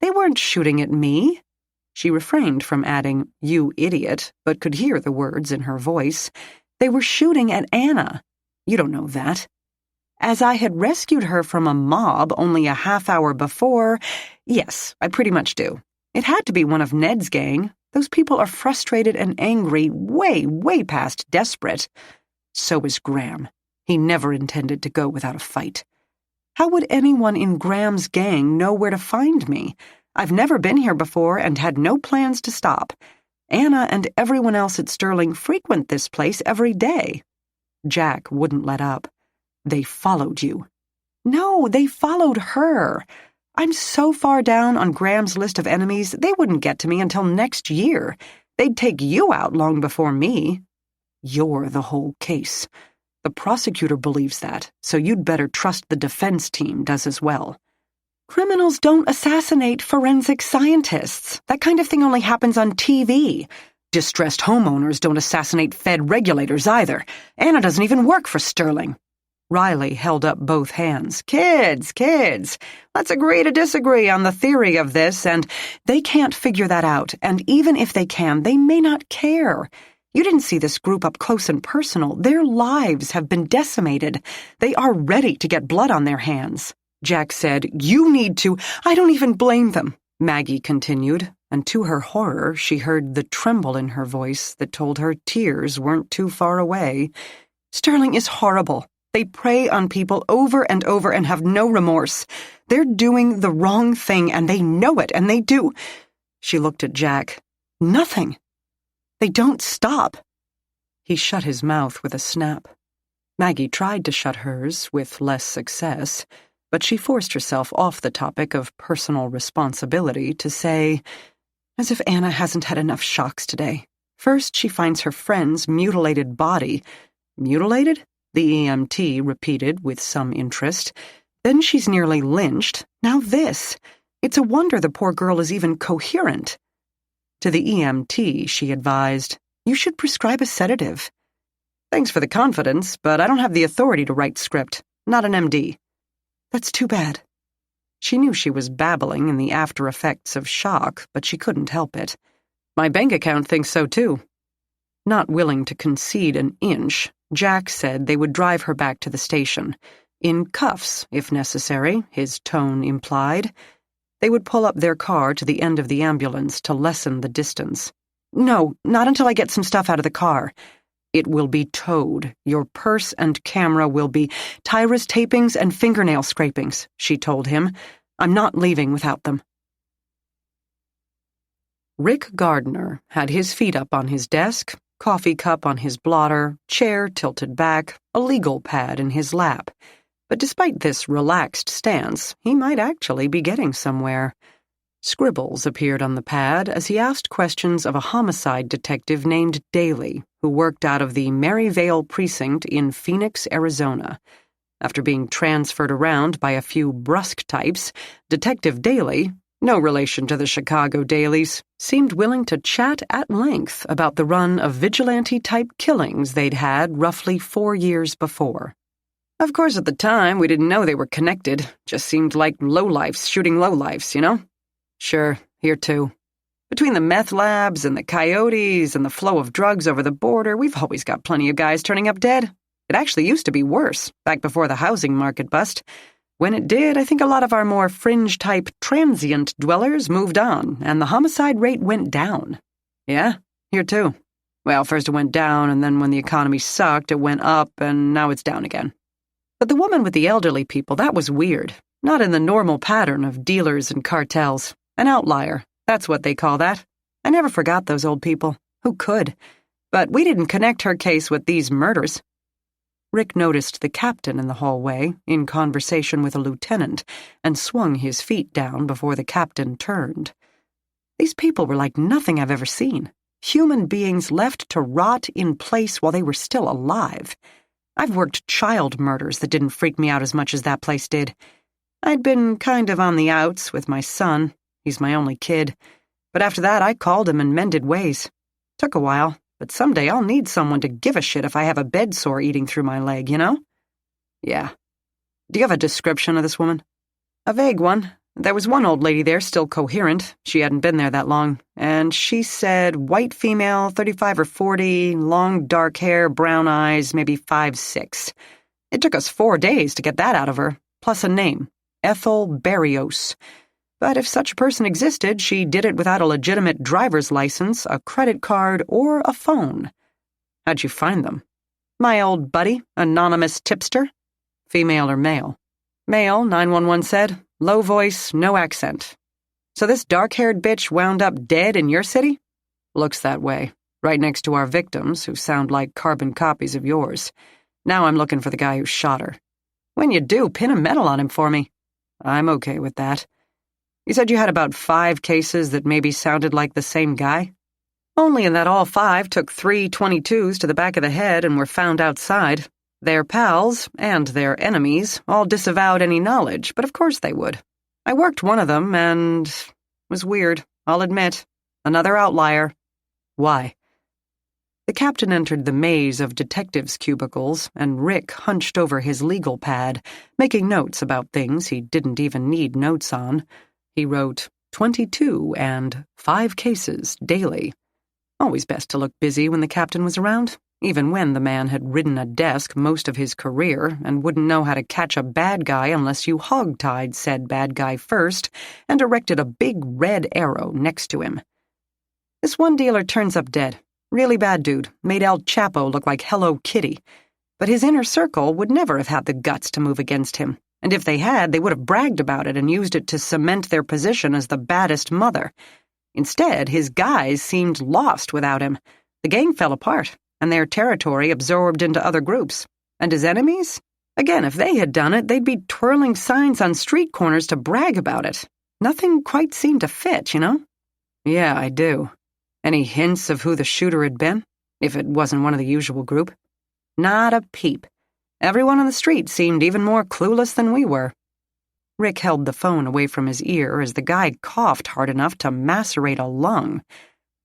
They weren't shooting at me. She refrained from adding, "You idiot," but could hear the words in her voice. They were shooting at Anna. You don't know that. As I had rescued her from a mob only a half-hour before, yes, I pretty much do. It had to be one of Ned's gang. Those people are frustrated and angry, way, way past desperate. So is Graham. He never intended to go without a fight. How would anyone in Graham's gang know where to find me? I've never been here before and had no plans to stop. Anna and everyone else at Sterling frequent this place every day. Jack wouldn't let up. They followed you. No, they followed her. I'm so far down on Graham's list of enemies, they wouldn't get to me until next year. They'd take you out long before me. You're the whole case. The prosecutor believes that, so you'd better trust the defense team does as well. Criminals don't assassinate forensic scientists. That kind of thing only happens on TV. Distressed homeowners don't assassinate Fed regulators either. Anna doesn't even work for Sterling. Riley held up both hands. Kids, let's agree to disagree on the theory of this, and they can't figure that out, and even if they can, they may not care. You didn't see this group up close and personal. Their lives have been decimated. They are ready to get blood on their hands. Jack said, You need to— I don't even blame them, Maggie continued, and to her horror, she heard the tremble in her voice that told her tears weren't too far away. Sterling is horrible. They prey on people over and over and have no remorse. They're doing the wrong thing, and they know it, and they do— She looked at Jack. Nothing. They don't stop. He shut his mouth with a snap. Maggie tried to shut hers, with less success, but she forced herself off the topic of personal responsibility to say, as if Anna hasn't had enough shocks today. First, she finds her friend's mutilated body. Mutilated? The EMT repeated with some interest. Then she's nearly lynched. Now this. It's a wonder the poor girl is even coherent. To the EMT, she advised, You should prescribe a sedative. Thanks for the confidence, but I don't have the authority to write script. Not an MD. That's too bad. She knew she was babbling in the after effects of shock, but she couldn't help it. My bank account thinks so too. Not willing to concede an inch, Jack said they would drive her back to the station. In cuffs, if necessary, his tone implied. They would pull up their car to the end of the ambulance to lessen the distance. No, not until I get some stuff out of the car. It will be towed. Your purse and camera will be Tyra's tapings and fingernail scrapings, she told him. I'm not leaving without them. Rick Gardner had his feet up on his desk, coffee cup on his blotter, chair tilted back, a legal pad in his lap. But despite this relaxed stance, he might actually be getting somewhere. Scribbles appeared on the pad as he asked questions of a homicide detective named Daly, who worked out of the Maryvale precinct in Phoenix, Arizona. After being transferred around by a few brusque types, Detective Daly, no relation to the Chicago Dailies, seemed willing to chat at length about the run of vigilante-type killings they'd had roughly 4 years before. Of course, at the time, we didn't know they were connected. Just seemed like lowlifes shooting lowlifes, you know? Sure, here too. Between the meth labs and the coyotes and the flow of drugs over the border, we've always got plenty of guys turning up dead. It actually used to be worse, back before the housing market bust. When it did, I think a lot of our more fringe-type transient dwellers moved on, and the homicide rate went down. Yeah, here too. Well, first it went down, and then when the economy sucked, it went up, and now it's down again. But the woman with the elderly people, that was weird. Not in the normal pattern of dealers and cartels. An outlier, that's what they call that. I never forgot those old people. Who could? But we didn't connect her case with these murders. Rick noticed the captain in the hallway, in conversation with a lieutenant, and swung his feet down before the captain turned. These people were like nothing I've ever seen. Human beings left to rot in place while they were still alive. I've worked child murders that didn't freak me out as much as that place did. I'd been kind of on the outs with my son. He's my only kid. But after that, I called him and mended ways. Took a while, but someday I'll need someone to give a shit if I have a bed sore eating through my leg, you know? Yeah. Do you have a description of this woman? A vague one. There was one old lady there still coherent. She hadn't been there that long. And she said white female, 35 or 40, long dark hair, brown eyes, maybe 5'6". It took us 4 days to get that out of her, plus a name, Ethel Barrios. But if such a person existed, she did it without a legitimate driver's license, a credit card, or a phone. How'd you find them? My old buddy, anonymous tipster. Female or male? Male, 911 said. Low voice, no accent. So this dark-haired bitch wound up dead in your city? Looks that way, right next to our victims, who sound like carbon copies of yours. Now I'm looking for the guy who shot her. When you do, pin a medal on him for me. I'm okay with that. You said you had about 5 cases that maybe sounded like the same guy? Only in that all 5 took 3 .22s to the back of the head and were found outside. Their pals, and their enemies, all disavowed any knowledge, but of course they would. I worked one of them, and it was weird, I'll admit. Another outlier. Why? The captain entered the maze of detectives' cubicles, and Rick hunched over his legal pad, making notes about things he didn't even need notes on. He wrote 22 and 5 cases daily. Always best to look busy when the captain was around, even when the man had ridden a desk most of his career and wouldn't know how to catch a bad guy unless you hog-tied said bad guy first and erected a big red arrow next to him. This one dealer turns up dead. Really bad dude, made El Chapo look like Hello Kitty. But his inner circle would never have had the guts to move against him, and if they had, they would have bragged about it and used it to cement their position as the baddest mother. Instead, his guys seemed lost without him. The gang fell apart, and their territory absorbed into other groups. And his enemies? Again, if they had done it, they'd be twirling signs on street corners to brag about it. Nothing quite seemed to fit, you know? Yeah, I do. Any hints of who the shooter had been? If it wasn't one of the usual group? Not a peep. Everyone on the street seemed even more clueless than we were. Rick held the phone away from his ear as the guy coughed hard enough to macerate a lung.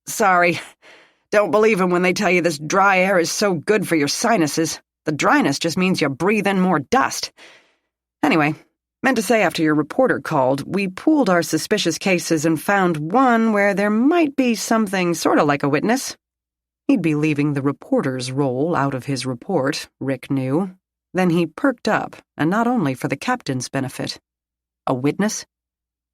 Sorry. Don't believe them when they tell you this dry air is so good for your sinuses. The dryness just means you breathe in more dust. Anyway, meant to say after your reporter called, we pooled our suspicious cases and found one where there might be something sort of like a witness. He'd be leaving the reporter's role out of his report, Rick knew. Then he perked up, and not only for the captain's benefit. A witness?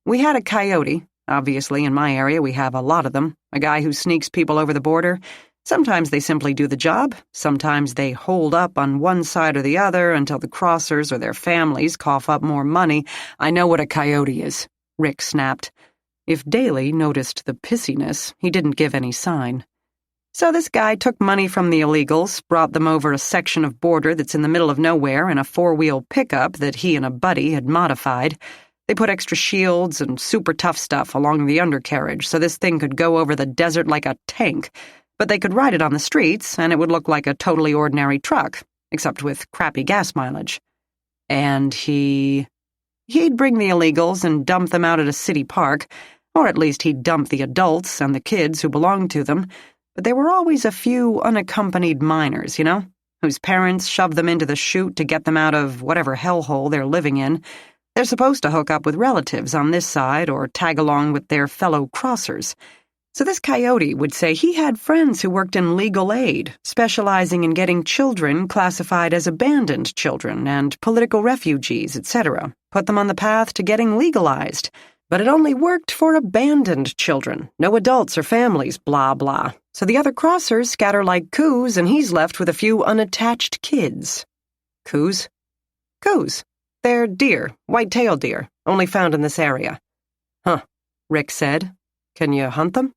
We had a coyote. Obviously, in my area, we have a lot of them. A guy who sneaks people over the border. Sometimes they simply do the job. Sometimes they hold up on one side or the other until the crossers or their families cough up more money. I know what a coyote is, Rick snapped. If Daly noticed the pissiness, he didn't give any sign. So this guy took money from the illegals, brought them over a section of border that's in the middle of nowhere in a 4-wheel pickup that he and a buddy had modified. They put extra shields and super tough stuff along the undercarriage so this thing could go over the desert like a tank, but they could ride it on the streets and it would look like a totally ordinary truck, except with crappy gas mileage. And he'd bring the illegals and dump them out at a city park, or at least he'd dump the adults and the kids who belonged to them, but there were always a few unaccompanied minors, you know, whose parents shoved them into the chute to get them out of whatever hellhole they're living in. They're supposed to hook up with relatives on this side or tag along with their fellow crossers. So this coyote would say he had friends who worked in legal aid, specializing in getting children classified as abandoned children and political refugees, etc., put them on the path to getting legalized. But it only worked for abandoned children, no adults or families, blah, blah. So the other crossers scatter like coos, and he's left with a few unattached kids. Coos? Coos. They're deer, white-tailed deer, only found in this area. Huh, Rick said. Can you hunt them?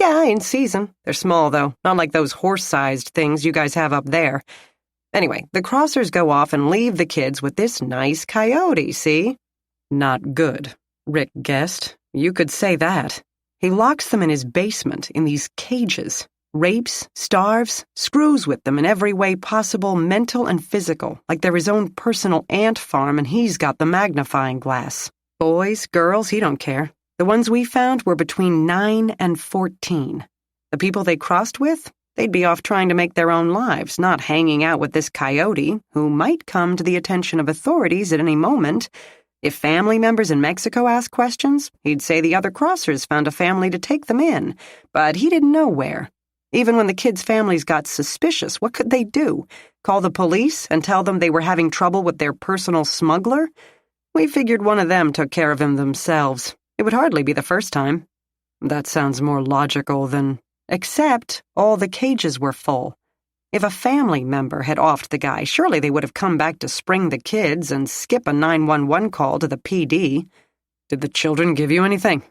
Yeah, in season. They're small, though, not like those horse-sized things you guys have up there. Anyway, the crossers go off and leave the kids with this nice coyote, see? Not good, Rick guessed. You could say that. He locks them in his basement in these cages. Rapes, starves, screws with them in every way possible, mental and physical, like they're his own personal ant farm and he's got the magnifying glass. Boys, girls, he don't care. The ones we found were between 9 and 14. The people they crossed with? They'd be off trying to make their own lives, not hanging out with this coyote, who might come to the attention of authorities at any moment. If family members in Mexico asked questions, he'd say the other crossers found a family to take them in, but he didn't know where. Even when the kids' families got suspicious, what could they do? Call the police and tell them they were having trouble with their personal smuggler? We figured one of them took care of him themselves. It would hardly be the first time. That sounds more logical than... Except all the cages were full. If a family member had offed the guy, surely they would have come back to spring the kids and skip a 911 call to the PD. Did the children give you anything?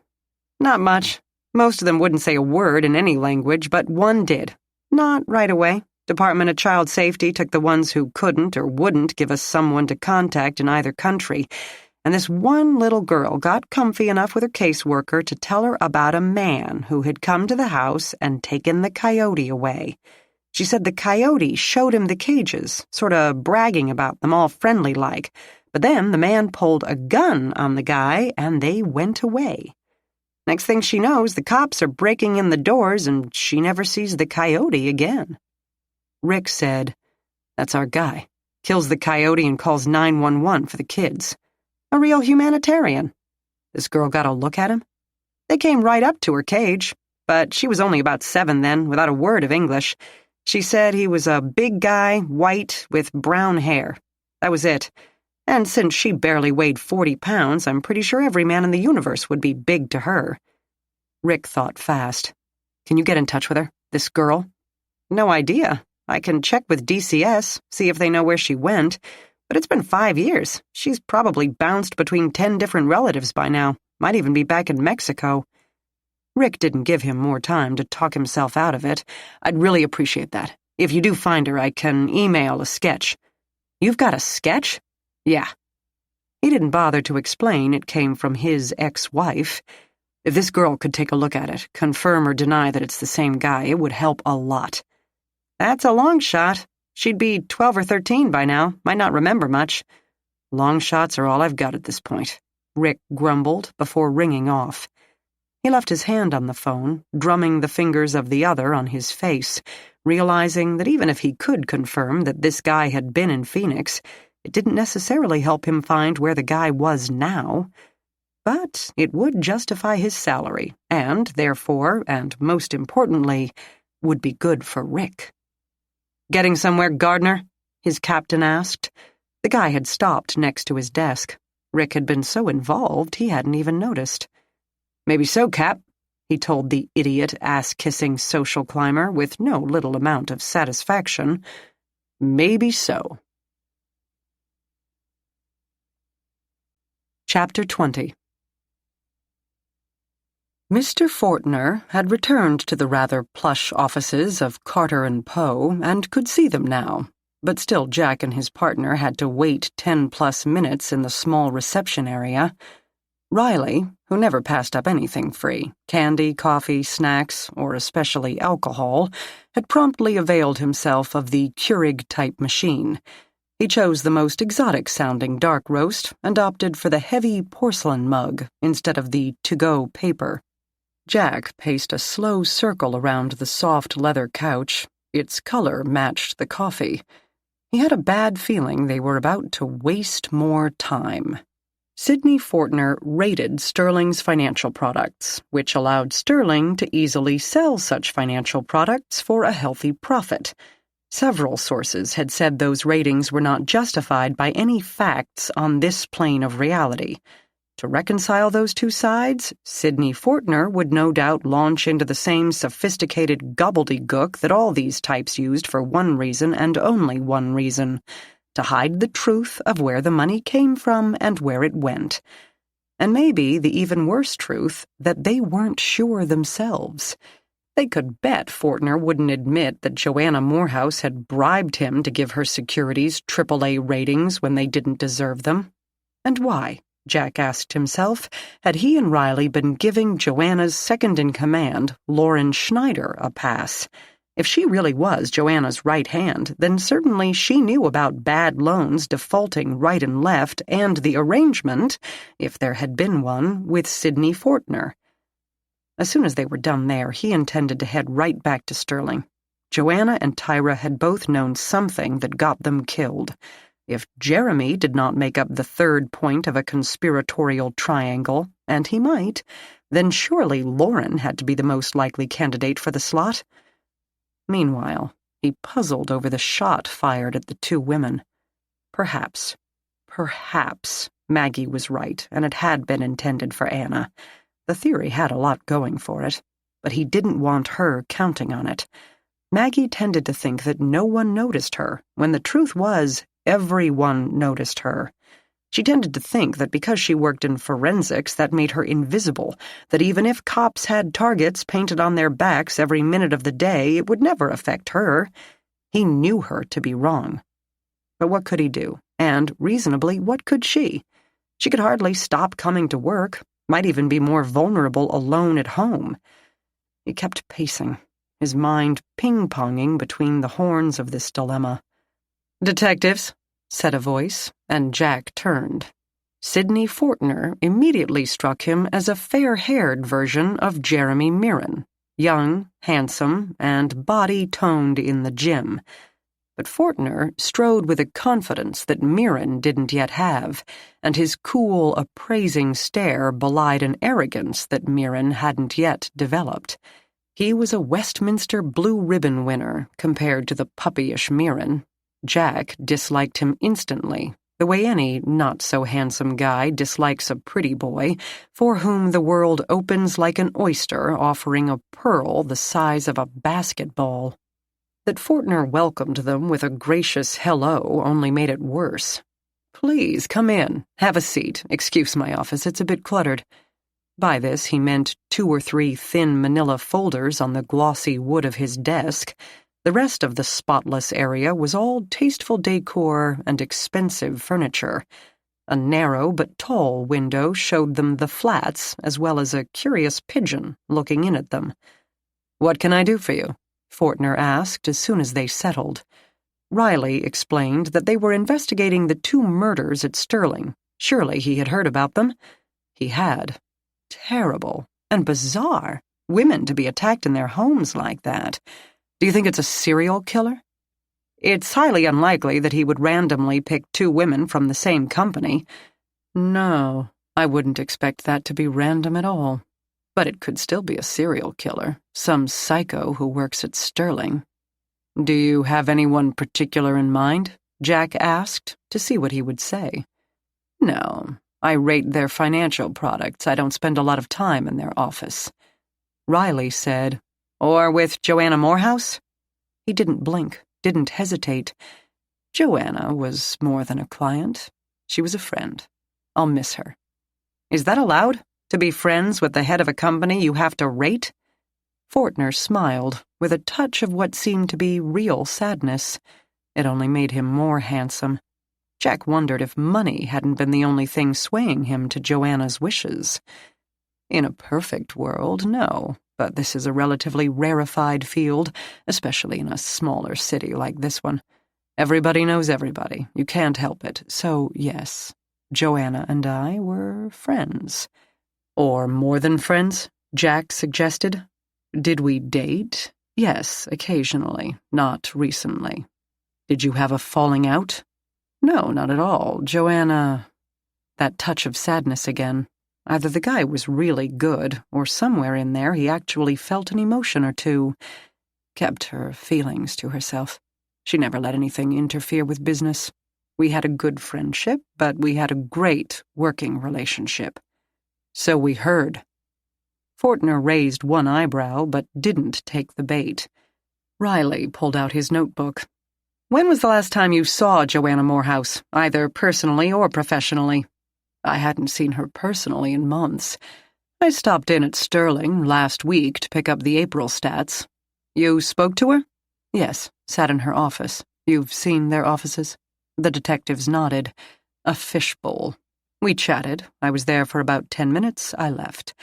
Not much. Most of them wouldn't say a word in any language, but one did. Not right away. Department of Child Safety took the ones who couldn't or wouldn't give us someone to contact in either country, and this one little girl got comfy enough with her caseworker to tell her about a man who had come to the house and taken the coyote away. She said the coyote showed him the cages, sort of bragging about them, all friendly-like, but then the man pulled a gun on the guy and they went away. Next thing she knows, the cops are breaking in the doors and she never sees the coyote again. Rick said, "That's our guy. Kills the coyote and calls 911 for the kids. A real humanitarian." This girl got a look at him. They came right up to her cage, but she was only about 7 then, without a word of English. She said he was a big guy, white, with brown hair. That was it. And since she barely weighed 40 pounds, I'm pretty sure every man in the universe would be big to her. Rick thought fast. Can you get in touch with her, this girl? No idea. I can check with DCS, see if they know where she went, but it's been 5 years. She's probably bounced between 10 different relatives by now. Might even be back in Mexico. Rick didn't give him more time to talk himself out of it. I'd really appreciate that. If you do find her, I can email a sketch. You've got a sketch? Yeah. He didn't bother to explain it came from his ex-wife. If this girl could take a look at it, confirm or deny that it's the same guy, it would help a lot. That's a long shot. She'd be 12 or 13 by now, might not remember much. Long shots are all I've got at this point, Rick grumbled before ringing off. He left his hand on the phone, drumming the fingers of the other on his face, realizing that even if he could confirm that this guy had been in Phoenix, it didn't necessarily help him find where the guy was now. But it would justify his salary, and therefore, and most importantly, would be good for Rick. "Getting somewhere, Gardner?" his captain asked. The guy had stopped next to his desk. Rick had been so involved he hadn't even noticed. "Maybe so, Cap," he told the idiot ass-kissing social climber with no little amount of satisfaction. "Maybe so." Chapter 20. Mr. Fortner had returned to the rather plush offices of Carter and Poe and could see them now, but still Jack and his partner had to wait 10+ minutes in the small reception area. Riley, who never passed up anything free, candy, coffee, snacks, or especially alcohol, had promptly availed himself of the Keurig-type machine. He chose the most exotic-sounding dark roast and opted for the heavy porcelain mug instead of the to-go paper. Jack paced a slow circle around the soft leather couch. Its color matched the coffee. He had a bad feeling they were about to waste more time. Sidney Fortner rated Sterling's financial products, which allowed Sterling to easily sell such financial products for a healthy profit. Several sources had said those ratings were not justified by any facts on this plane of reality. To reconcile those two sides, Sidney Fortner would no doubt launch into the same sophisticated gobbledygook that all these types used for one reason and only one reason: to hide the truth of where the money came from and where it went. And maybe the even worse truth that they weren't sure themselves. They could bet Fortner wouldn't admit that Joanna Morehouse had bribed him to give her securities AAA ratings when they didn't deserve them. And why? Jack asked himself, had he and Riley been giving Joanna's second-in-command, Lauren Schneider, a pass? If she really was Joanna's right hand, then certainly she knew about bad loans defaulting right and left and the arrangement, if there had been one, with Sidney Fortner. As soon as they were done there, he intended to head right back to Sterling. Joanna and Tyra had both known something that got them killed. If Jeremy did not make up the third point of a conspiratorial triangle, and he might, then surely Lauren had to be the most likely candidate for the slot. Meanwhile, he puzzled over the shot fired at the two women. Perhaps Maggie was right, and it had been intended for Anna. The theory had a lot going for it, but he didn't want her counting on it. Maggie tended to think that no one noticed her, when the truth was, everyone noticed her. She tended to think that because she worked in forensics, that made her invisible, that even if cops had targets painted on their backs every minute of the day, it would never affect her. He knew her to be wrong. But what could he do? And, reasonably, what could she? She could hardly stop coming to work, might even be more vulnerable alone at home. He kept pacing, his mind ping-ponging between the horns of this dilemma. "Detectives," said a voice, and Jack turned. Sidney Fortner immediately struck him as a fair-haired version of Jeremy Mirren, young, handsome, and body-toned in the gym. But Fortner strode with a confidence that Mirren didn't yet have, and his cool, appraising stare belied an arrogance that Mirren hadn't yet developed. He was a Westminster Blue Ribbon winner compared to the puppyish Mirren. Jack disliked him instantly, the way any not-so-handsome guy dislikes a pretty boy, for whom the world opens like an oyster offering a pearl the size of a basketball. That Fortner welcomed them with a gracious hello only made it worse. "Please, come in. Have a seat. Excuse my office, it's a bit cluttered." By this he meant 2 or 3 thin manila folders on the glossy wood of his desk. The rest of the spotless area was all tasteful decor and expensive furniture. A narrow but tall window showed them the flats, as well as a curious pigeon looking in at them. "What can I do for you?" Fortner asked as soon as they settled. Riley explained that they were investigating the 2 murders at Sterling. Surely he had heard about them. He had. Terrible and bizarre. Women to be attacked in their homes like that. "Do you think it's a serial killer?" "It's highly unlikely that he would randomly pick 2 women from the same company." "No, I wouldn't expect that to be random at all. But it could still be a serial killer, some psycho who works at Sterling." "Do you have anyone particular in mind?" Jack asked, to see what he would say. "No, I rate their financial products. I don't spend a lot of time in their office." Riley said, "Or with Joanna Morehouse?" He didn't blink, didn't hesitate. Joanna was more than a client. She was a friend. I'll miss her. "Is that allowed? To be friends with the head of a company you have to rate?" Fortner smiled, with a touch of what seemed to be real sadness. It only made him more handsome. Jack wondered if money hadn't been the only thing swaying him to Joanna's wishes. In a perfect world, no. But this is a relatively rarefied field, especially in a smaller city like this one. Everybody knows everybody. You can't help it. So, yes, Joanna and I were friends. "Or more than friends," Jack suggested. "Did we date?" "Yes, occasionally, not recently." "Did you have a falling out?" "No, not at all. Joanna—" That touch of sadness again. Either the guy was really good, or somewhere in there he actually felt an emotion or two. Kept her feelings to herself. She never let anything interfere with business. We had a good friendship, but we had a great working relationship. "So we heard." Fortner raised one eyebrow, but didn't take the bait. Riley pulled out his notebook. "When was the last time you saw Joanna Morehouse, either personally or professionally?" "I hadn't seen her personally in months. I stopped in at Sterling last week to pick up the April stats." "You spoke to her?" "Yes, sat in her office. You've seen their offices?" The detectives nodded. "A fishbowl." We chatted. I was there for about 10 minutes. I left.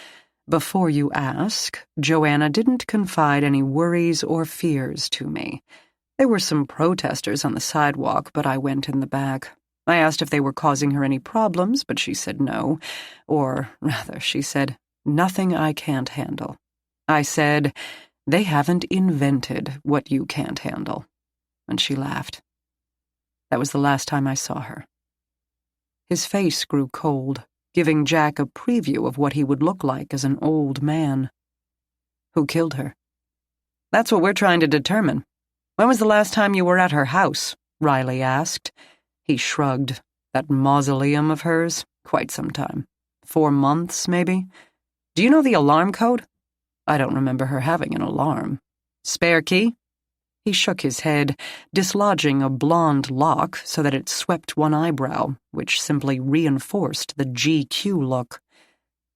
Before you ask, Joanna didn't confide any worries or fears to me. There were some protesters on the sidewalk, but I went in the back. I asked if they were causing her any problems, but she said no. Or, rather, she said, nothing I can't handle. I said, they haven't invented what you can't handle. And she laughed. That was the last time I saw her. His face grew cold, giving Jack a preview of what he would look like as an old man. Who killed her? That's what we're trying to determine. When was the last time you were at her house? Riley asked. He shrugged. That mausoleum of hers? Quite some time. 4 months, maybe? Do you know the alarm code? I don't remember her having an alarm. Spare key? He shook his head, dislodging a blonde lock so that it swept one eyebrow, which simply reinforced the GQ look.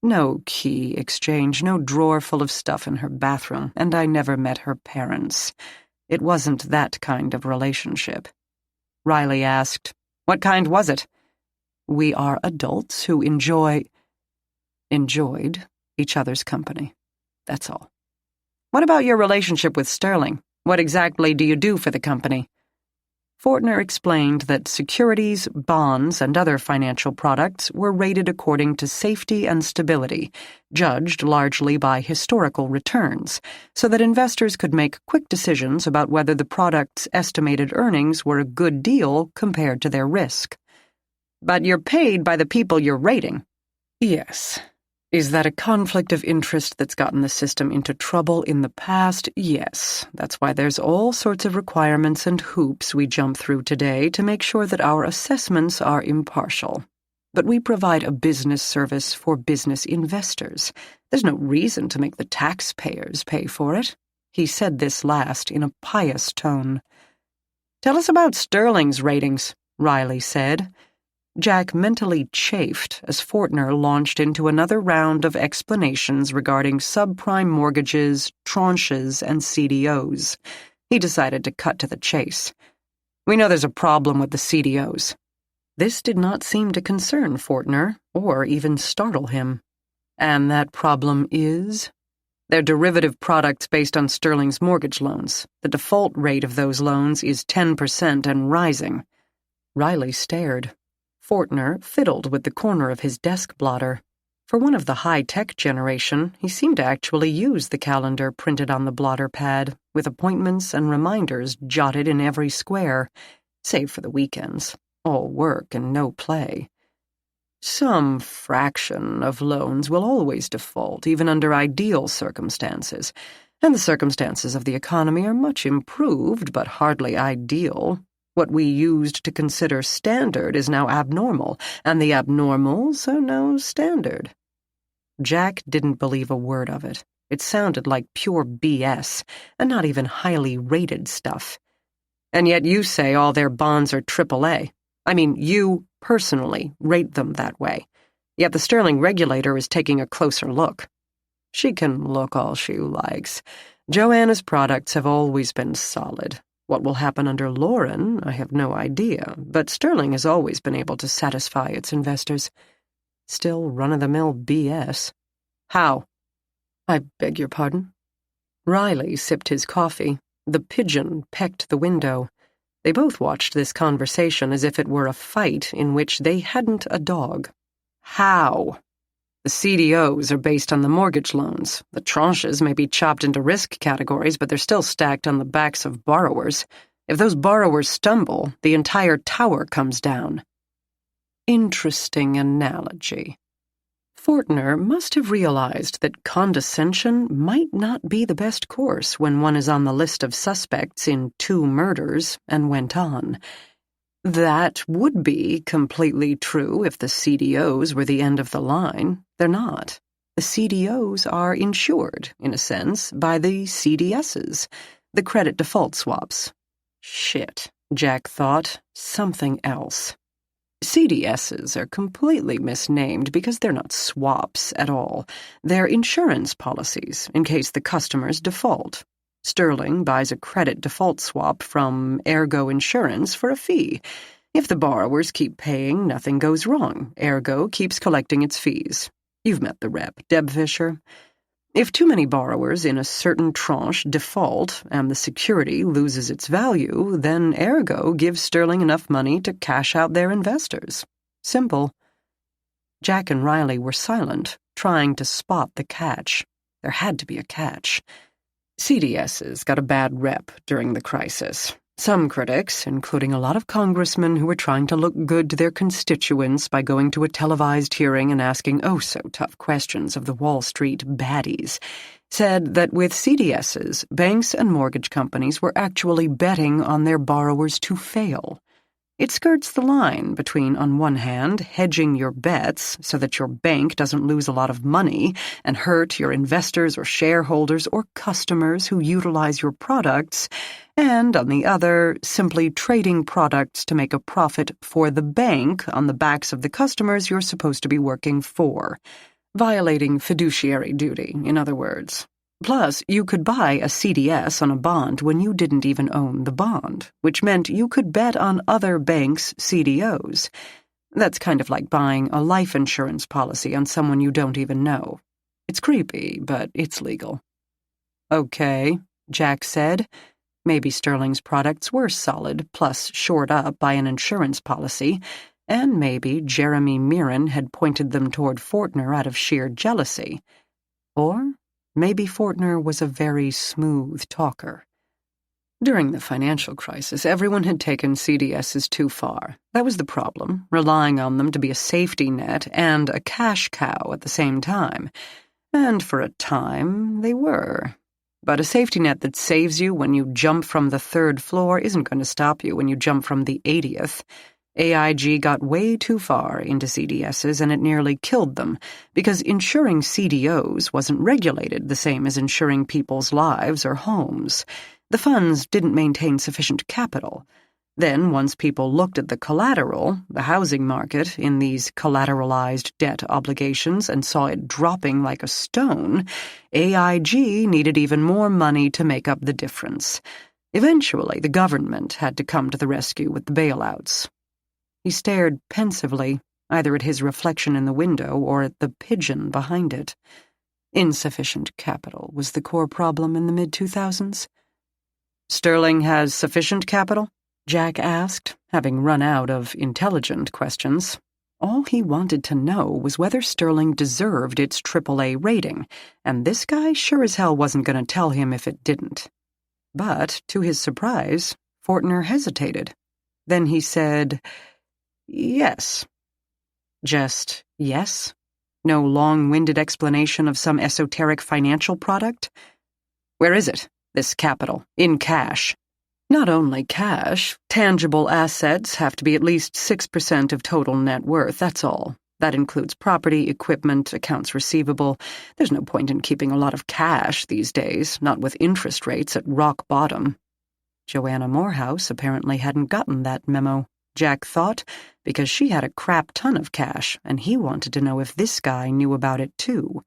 No key exchange, no drawer full of stuff in her bathroom, and I never met her parents. It wasn't that kind of relationship. Riley asked, what kind was it? We are adults who enjoyed each other's company. That's all. What about your relationship with Sterling? What exactly do you do for the company? Fortner explained that securities, bonds, and other financial products were rated according to safety and stability, judged largely by historical returns, so that investors could make quick decisions about whether the product's estimated earnings were a good deal compared to their risk. But you're paid by the people you're rating. Yes. Is that a conflict of interest that's gotten the system into trouble in the past? Yes. That's why there's all sorts of requirements and hoops we jump through today to make sure that our assessments are impartial. But we provide a business service for business investors. There's no reason to make the taxpayers pay for it. He said this last in a pious tone. Tell us about Sterling's ratings, Riley said. Jack mentally chafed as Fortner launched into another round of explanations regarding subprime mortgages, tranches, and CDOs. He decided to cut to the chase. We know there's a problem with the CDOs. This did not seem to concern Fortner, or even startle him. And that problem is? They're derivative products based on Sterling's mortgage loans. The default rate of those loans is 10% and rising. Riley stared. Fortner fiddled with the corner of his desk blotter. For one of the high-tech generation, he seemed to actually use the calendar printed on the blotter pad, with appointments and reminders jotted in every square, save for the weekends. All work and no play. Some fraction of loans will always default, even under ideal circumstances, and the circumstances of the economy are much improved, but hardly ideal. What we used to consider standard is now abnormal, and the abnormals are now standard. Jack didn't believe a word of it. It sounded like pure BS, and not even highly rated stuff. And yet you say all their bonds are AAA. I mean, you personally rate them that way. Yet the Sterling regulator is taking a closer look. She can look all she likes. Joanna's products have always been solid. What will happen under Lauren, I have no idea, but Sterling has always been able to satisfy its investors. Still run-of-the-mill BS. How? I beg your pardon? Riley sipped his coffee. The pigeon pecked the window. They both watched this conversation as if it were a fight in which they hadn't a dog. How? The CDOs are based on the mortgage loans. The tranches may be chopped into risk categories, but they're still stacked on the backs of borrowers. If those borrowers stumble, the entire tower comes down. Interesting analogy. Fortner must have realized that condescension might not be the best course when one is on the list of suspects in 2 murders, and went on. That would be completely true if the CDOs were the end of the line. They're not. The CDOs are insured, in a sense, by the CDSs, the credit default swaps. Shit, Jack thought. Something else. CDSs are completely misnamed because they're not swaps at all. They're insurance policies, in case the customers default. Sterling buys a credit default swap from Ergo Insurance for a fee. If the borrowers keep paying, nothing goes wrong, ergo keeps collecting its fees. You've met the rep, Deb Fisher. If too many borrowers in a certain tranche default and the security loses its value, then ergo gives Sterling enough money to cash out their investors. Simple. Jack and Riley were silent, trying to spot the catch. There had to be a catch. CDSs got a bad rep during the crisis. Some critics, including a lot of congressmen who were trying to look good to their constituents by going to a televised hearing and asking oh-so-tough questions of the Wall Street baddies, said that with CDSs, banks and mortgage companies were actually betting on their borrowers to fail. It skirts the line between, on one hand, hedging your bets so that your bank doesn't lose a lot of money and hurt your investors or shareholders or customers who utilize your products, and, on the other, simply trading products to make a profit for the bank on the backs of the customers you're supposed to be working for. Violating fiduciary duty, in other words. Plus, you could buy a CDS on a bond when you didn't even own the bond, which meant you could bet on other banks' CDOs. That's kind of like buying a life insurance policy on someone you don't even know. It's creepy, but it's legal. Okay, Jack said. Maybe Sterling's products were solid, plus shored up by an insurance policy, and maybe Jeremy Mirren had pointed them toward Fortner out of sheer jealousy. Or maybe Fortner was a very smooth talker. During the financial crisis, everyone had taken CDSs too far. That was the problem, relying on them to be a safety net and a cash cow at the same time. And for a time, they were. But a safety net that saves you when you jump from the 3rd floor isn't going to stop you when you jump from the 80th. AIG got way too far into CDSs and it nearly killed them, because insuring CDOs wasn't regulated the same as insuring people's lives or homes. The funds didn't maintain sufficient capital. Then, once people looked at the collateral, the housing market, in these collateralized debt obligations and saw it dropping like a stone, AIG needed even more money to make up the difference. Eventually, the government had to come to the rescue with the bailouts. He stared pensively, either at his reflection in the window or at the pigeon behind it. Insufficient capital was the core problem in the mid-2000s. Sterling has sufficient capital? Jack asked, having run out of intelligent questions. All he wanted to know was whether Sterling deserved its AAA rating, and this guy sure as hell wasn't going to tell him if it didn't. But, to his surprise, Fortner hesitated. Then he said, "Yes." Just yes? No long-winded explanation of some esoteric financial product? Where is it, this capital, in cash? Not only cash, tangible assets have to be at least 6% of total net worth, that's all. That includes property, equipment, accounts receivable. There's no point in keeping a lot of cash these days, not with interest rates at rock bottom. Joanna Morehouse apparently hadn't gotten that memo, Jack thought, because she had a crap ton of cash, and he wanted to know if this guy knew about it too,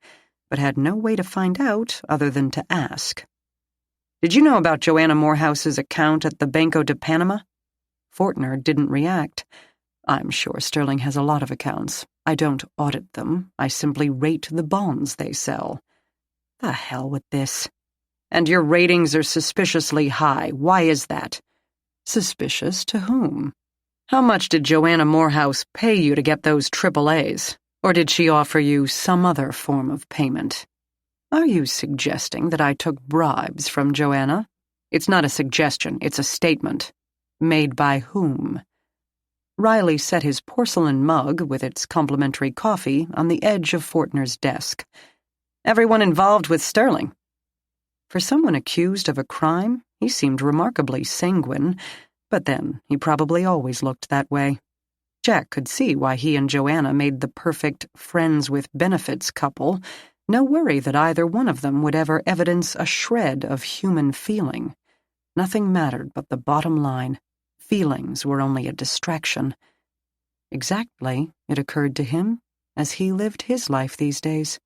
but had no way to find out other than to ask. "Did you know about Joanna Morehouse's account at the Banco de Panama?" Fortner didn't react. "I'm sure Sterling has a lot of accounts. I don't audit them. I simply rate the bonds they sell." The hell with this. "And your ratings are suspiciously high. Why is that?" "Suspicious to whom?" "How much did Joanna Morehouse pay you to get those AAAs? Or did she offer you some other form of payment?" "Are you suggesting that I took bribes from Joanna?" "It's not a suggestion, it's a statement." "Made by whom?" Riley set his porcelain mug with its complimentary coffee on the edge of Fortner's desk. "Everyone involved with Sterling." For someone accused of a crime, he seemed remarkably sanguine, but then he probably always looked that way. Jack could see why he and Joanna made the perfect friends-with-benefits couple. No worry that either one of them would ever evidence a shred of human feeling. Nothing mattered but the bottom line. Feelings were only a distraction. Exactly, it occurred to him, as he lived his life these days.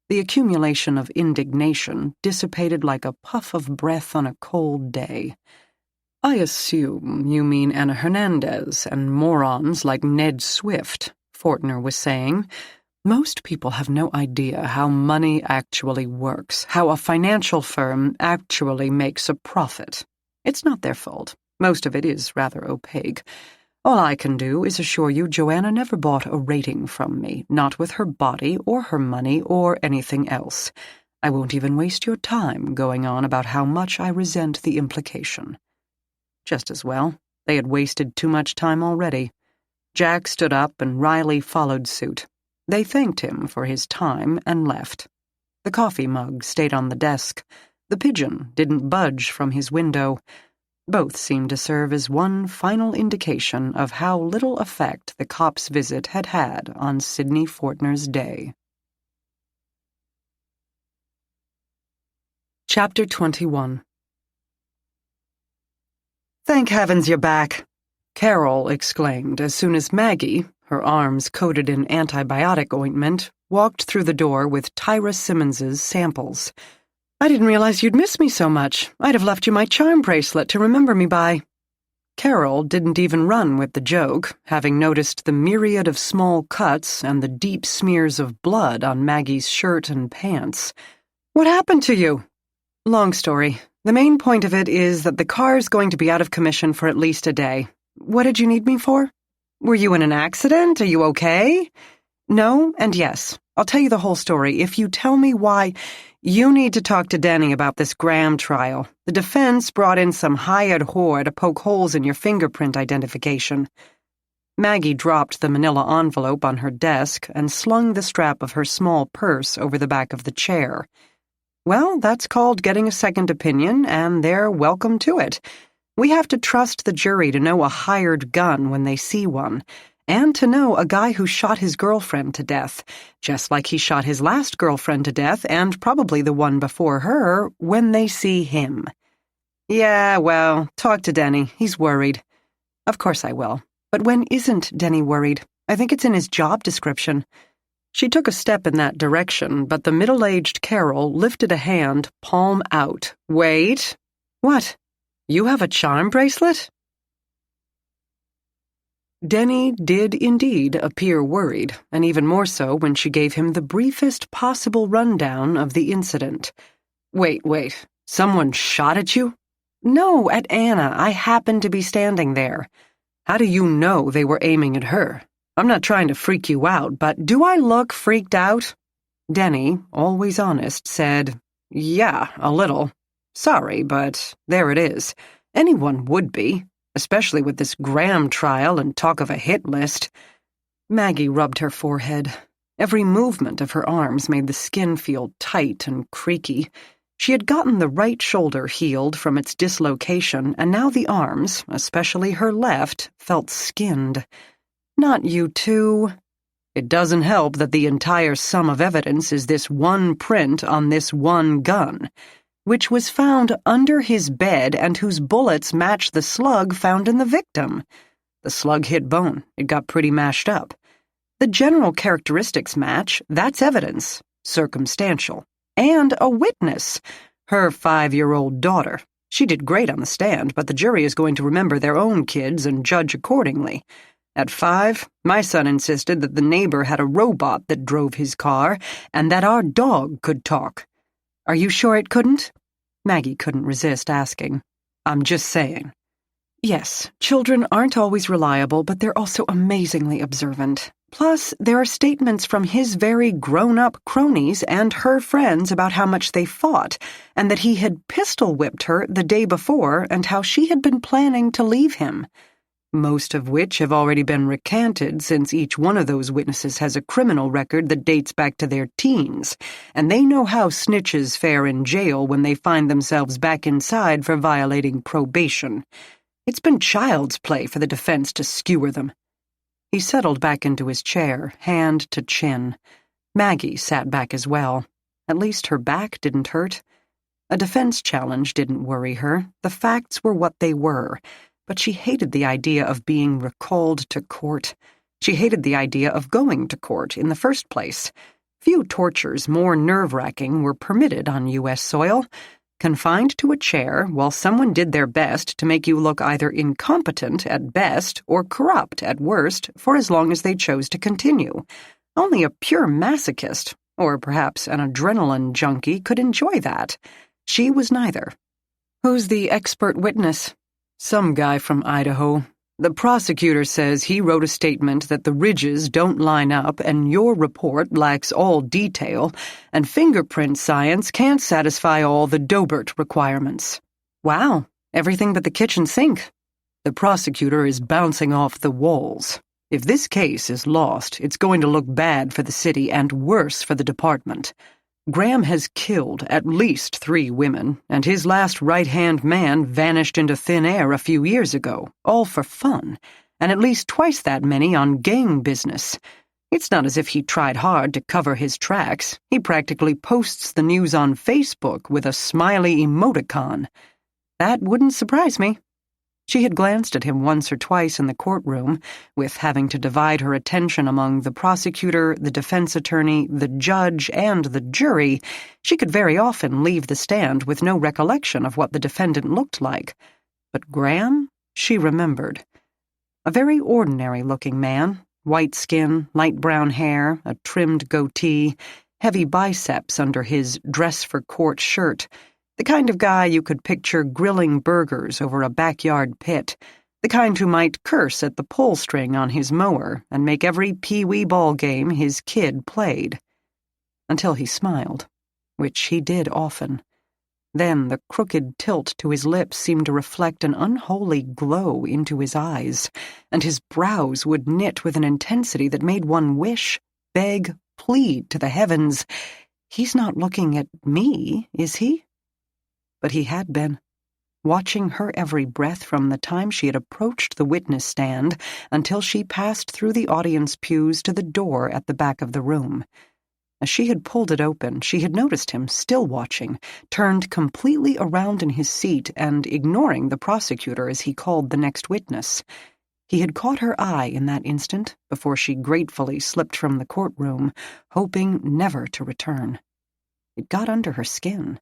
The accumulation of indignation dissipated like a puff of breath on a cold day. I assume you mean Anna Hernandez and morons like Ned Swift, Fortner was saying. Most people have no idea how money actually works, how a financial firm actually makes a profit. It's not their fault. Most of it is rather opaque. All I can do is assure you Joanna never bought a rating from me, not with her body or her money or anything else. I won't even waste your time going on about how much I resent the implication. Just as well. They had wasted too much time already. Jack stood up and Riley followed suit. They thanked him for his time and left. The coffee mug stayed on the desk. The pigeon didn't budge from his window. Both seemed to serve as one final indication of how little effect the cop's visit had had on Sidney Fortner's day. Chapter 21. "Thank heavens you're back," Carol exclaimed as soon as Maggie, her arms coated in antibiotic ointment, walked through the door with Tyra Simmons's samples. "I didn't realize you'd miss me so much. I'd have left you my charm bracelet to remember me by." Carol didn't even run with the joke, having noticed the myriad of small cuts and the deep smears of blood on Maggie's shirt and pants. "What happened to you?" "Long story. The main point of it is that the car's going to be out of commission for at least a day. What did you need me for? Were you in an accident? Are you okay?" "No and yes. I'll tell you the whole story if you tell me why." "You need to talk to Denny about this Graham trial. The defense brought in some hired whore to poke holes in your fingerprint identification." Maggie dropped the manila envelope on her desk and slung the strap of her small purse over the back of the chair. "Well, that's called getting a second opinion, and they're welcome to it. We have to trust the jury to know a hired gun when they see one, and to know a guy who shot his girlfriend to death, just like he shot his last girlfriend to death and probably the one before her, when they see him." "Yeah, well, talk to Denny. He's worried." "Of course I will. But when isn't Denny worried? I think it's in his job description." She took a step in that direction, but the middle-aged Carol lifted a hand, palm out. "Wait. What? You have a charm bracelet?" Denny did indeed appear worried, and even more so when she gave him the briefest possible rundown of the incident. Wait. Someone shot at you?" "No, at Anna. I happened to be standing there." "How do you know they were aiming at her? I'm not trying to freak you out, but do I look freaked out?" Denny, always honest, said, "Yeah, a little. Sorry, but there it is. Anyone would be, especially with this Graham trial and talk of a hit list." Maggie rubbed her forehead. Every movement of her arms made the skin feel tight and creaky. She had gotten the right shoulder healed from its dislocation, and now the arms, especially her left, felt skinned. "Not you two." "It doesn't help that the entire sum of evidence is this one print on this one gun, which was found under his bed and whose bullets match the slug found in the victim. The slug hit bone. It got pretty mashed up. The general characteristics match. That's evidence. Circumstantial. And a witness. Her 5-year-old daughter. She did great on the stand, but the jury is going to remember their own kids and judge accordingly. At 5, my son insisted that the neighbor had a robot that drove his car and that our dog could talk. Are you sure it couldn't?" Maggie couldn't resist asking. "I'm just saying." "Yes, children aren't always reliable, but they're also amazingly observant. Plus, there are statements from his very grown-up cronies and her friends about how much they fought, and that he had pistol-whipped her the day before and how she had been planning to leave him. Most of which have already been recanted since each one of those witnesses has a criminal record that dates back to their teens, and they know how snitches fare in jail when they find themselves back inside for violating probation. It's been child's play for the defense to skewer them." He settled back into his chair, hand to chin. Maggie sat back as well. At least her back didn't hurt. A defense challenge didn't worry her. The facts were what they were. But she hated the idea of being recalled to court. She hated the idea of going to court in the first place. Few tortures more nerve-wracking were permitted on U.S. soil. confined to a chair while someone did their best to make you look either incompetent at best or corrupt at worst for as long as they chose to continue. Only a pure masochist, or perhaps an adrenaline junkie, could enjoy that. She was neither. Who's the expert witness? Some guy from Idaho. The prosecutor says he wrote a statement that the ridges don't line up and your report lacks all detail, and fingerprint science can't satisfy all the Dobert requirements. Wow, everything but the kitchen sink. The prosecutor is bouncing off the walls. If this case is lost, it's going to look bad for the city and worse for the department. Graham has killed at least 3 women, and his last right-hand man vanished into thin air a few years ago, all for fun, and at least twice that many on gang business. It's not as if he tried hard to cover his tracks. He practically posts the news on Facebook with a smiley emoticon. That wouldn't surprise me. She had glanced at him once or twice in the courtroom, with having to divide her attention among the prosecutor, the defense attorney, the judge, and the jury. She could very often leave the stand with no recollection of what the defendant looked like. But Graham, she remembered. A very ordinary-looking man, white skin, light brown hair, a trimmed goatee, heavy biceps under his dress-for-court shirt. The kind of guy you could picture grilling burgers over a backyard pit, the kind who might curse at the pull string on his mower and make every pee-wee ball game his kid played. Until he smiled, which he did often. Then the crooked tilt to his lips seemed to reflect an unholy glow into his eyes, and his brows would knit with an intensity that made one wish, beg, plead to the heavens, "He's not looking at me, is he?" But he had been, watching her every breath from the time she had approached the witness stand until she passed through the audience pews to the door at the back of the room. As she had pulled it open, she had noticed him still watching, turned completely around in his seat and ignoring the prosecutor as he called the next witness. He had caught her eye in that instant before she gratefully slipped from the courtroom, hoping never to return. It got under her skin.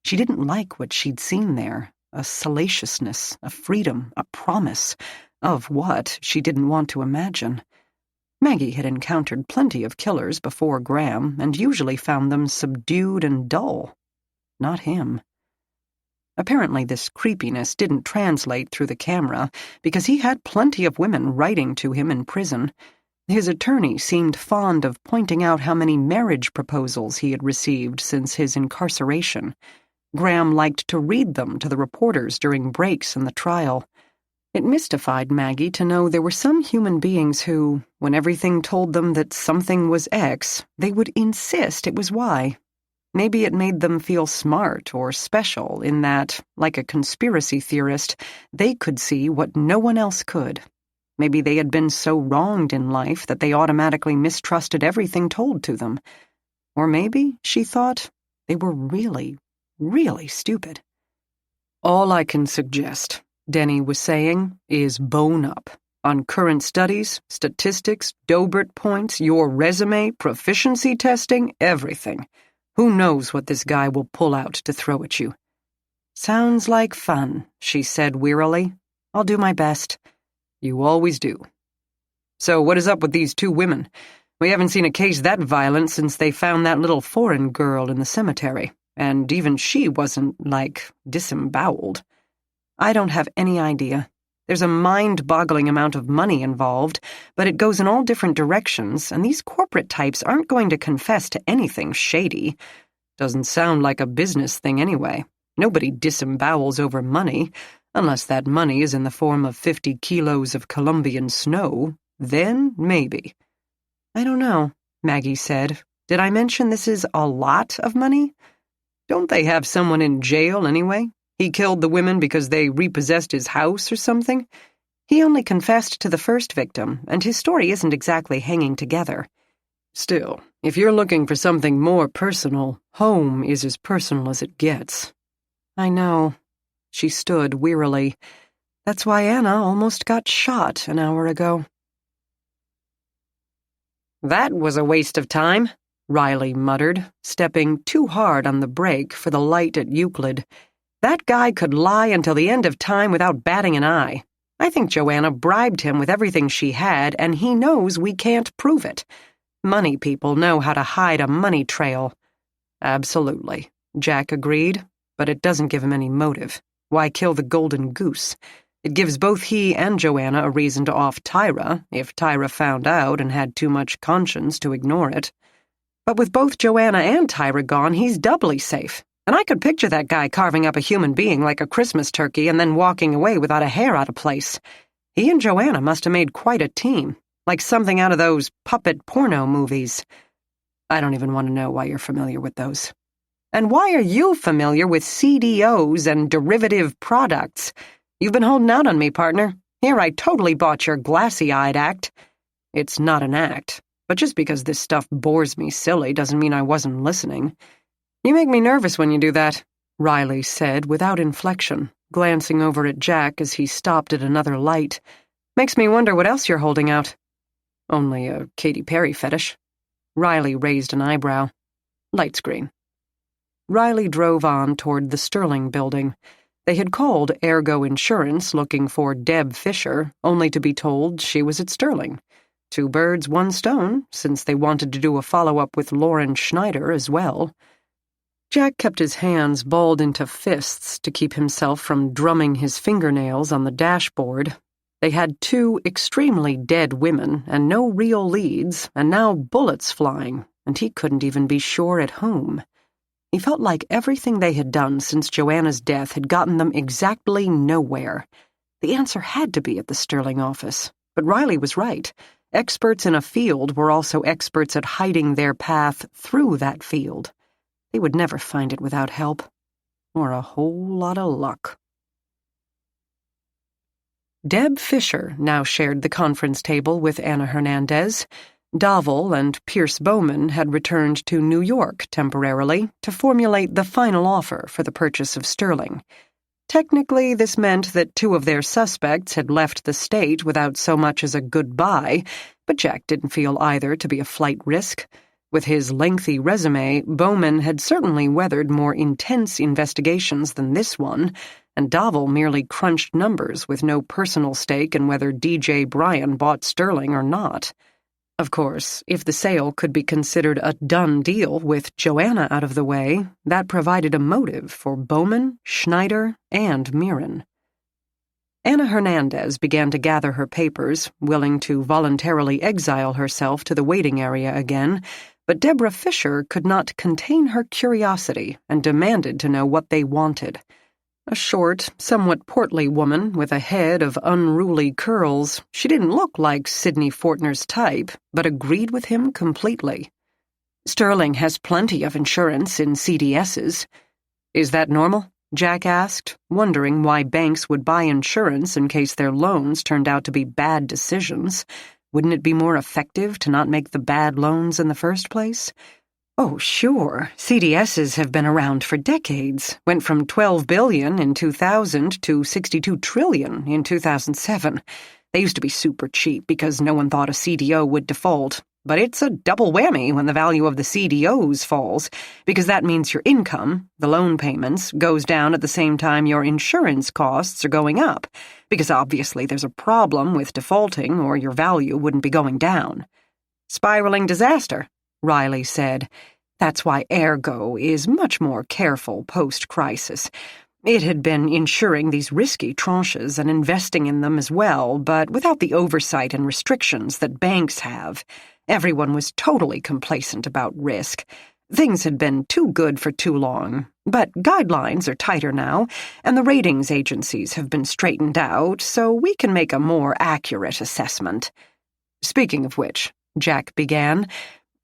She didn't like what she'd seen there, a salaciousness, a freedom, a promise, of what she didn't want to imagine. Maggie had encountered plenty of killers before Graham and usually found them subdued and dull. Not him. Apparently this creepiness didn't translate through the camera because he had plenty of women writing to him in prison. His attorney seemed fond of pointing out how many marriage proposals he had received since his incarceration. Graham liked to read them to the reporters during breaks in the trial. It mystified Maggie to know there were some human beings who, when everything told them that something was X, they would insist it was Y. Maybe it made them feel smart or special in that, like a conspiracy theorist, they could see what no one else could. Maybe they had been so wronged in life that they automatically mistrusted everything told to them. Or maybe, she thought, they were really stupid. "All I can suggest," Denny was saying, "is bone up. On current studies, statistics, Dobert points, your resume, proficiency testing, everything. Who knows what this guy will pull out to throw at you?" "Sounds like fun," she said wearily. "I'll do my best." "You always do." "So what is up with these 2 women? We haven't seen a case that violent since they found that little foreign girl in the cemetery. And even she wasn't, disemboweled." "I don't have any idea. There's a mind-boggling amount of money involved, but it goes in all different directions, and these corporate types aren't going to confess to anything shady. Doesn't sound like a business thing anyway. Nobody disembowels over money, unless that money is in the form of 50 kilos of Colombian snow. Then, maybe." "I don't know," Maggie said. "Did I mention this is a lot of money?" "Don't they have someone in jail anyway? He killed the women because they repossessed his house or something?" "He only confessed to the first victim, and his story isn't exactly hanging together." "Still, if you're looking for something more personal, home is as personal as it gets." "I know." She stood wearily. "That's why Anna almost got shot an hour ago." That was a waste of time, Riley muttered, stepping too hard on the brake for the light at Euclid. That guy could lie until the end of time without batting an eye. I think Joanna bribed him with everything she had, and he knows we can't prove it. Money people know how to hide a money trail. Absolutely, Jack agreed, but it doesn't give him any motive. Why kill the golden goose? It gives both he and Joanna a reason to off Tyra, if Tyra found out and had too much conscience to ignore it. But with both Joanna and Tyra gone, he's doubly safe. And I could picture that guy carving up a human being like a Christmas turkey and then walking away without a hair out of place. He and Joanna must have made quite a team, like something out of those puppet porno movies. I don't even want to know why you're familiar with those. And why are you familiar with CDOs and derivative products? You've been holding out on me, partner. Here, I totally bought your glassy-eyed act. It's not an act, but just because this stuff bores me silly doesn't mean I wasn't listening. You make me nervous when you do that, Riley said without inflection, glancing over at Jack as he stopped at another light. Makes me wonder what else you're holding out. Only a Katy Perry fetish. Riley raised an eyebrow. Light screen. Riley drove on toward the Sterling building. They had called Ergo Insurance looking for Deb Fisher, only to be told she was at Sterling. 2 birds, 1 stone, since they wanted to do a follow-up with Lauren Schneider as well. Jack kept his hands balled into fists to keep himself from drumming his fingernails on the dashboard. They had 2 extremely dead women and no real leads, and now bullets flying, and he couldn't even be sure at whom. He felt like everything they had done since Joanna's death had gotten them exactly nowhere. The answer had to be at the Sterling office, but Riley was right. Experts in a field were also experts at hiding their path through that field. They would never find it without help, or a whole lot of luck. Deb Fisher now shared the conference table with Anna Hernandez. Davil and Pierce Bowman had returned to New York temporarily to formulate the final offer for the purchase of Sterling. Technically, this meant that 2 of their suspects had left the state without so much as a goodbye, but Jack didn't feel either to be a flight risk. With his lengthy resume, Bowman had certainly weathered more intense investigations than this one, and Davil merely crunched numbers with no personal stake in whether DJ Bryan bought Sterling or not. Of course, if the sale could be considered a done deal with Joanna out of the way, that provided a motive for Bowman, Schneider, and Mirren. Anna Hernandez began to gather her papers, willing to voluntarily exile herself to the waiting area again, but Deborah Fisher could not contain her curiosity and demanded to know what they wanted. A short, somewhat portly woman with a head of unruly curls, she didn't look like Sidney Fortner's type, but agreed with him completely. Sterling has plenty of insurance in CDSs. Is that normal? Jack asked, wondering why banks would buy insurance in case their loans turned out to be bad decisions. Wouldn't it be more effective to not make the bad loans in the first place? Oh, sure. CDSs have been around for decades. Went from $12 billion in 2000 to $62 trillion in 2007. They used to be super cheap because no one thought a CDO would default. But it's a double whammy when the value of the CDOs falls, because that means your income, the loan payments, goes down at the same time your insurance costs are going up, because obviously there's a problem with defaulting or your value wouldn't be going down. Spiraling disaster, Riley said. That's why Ergo is much more careful post-crisis. It had been insuring these risky tranches and investing in them as well, but without the oversight and restrictions that banks have. Everyone was totally complacent about risk. Things had been too good for too long, but guidelines are tighter now, and the ratings agencies have been straightened out, so we can make a more accurate assessment. Speaking of which, Jack began,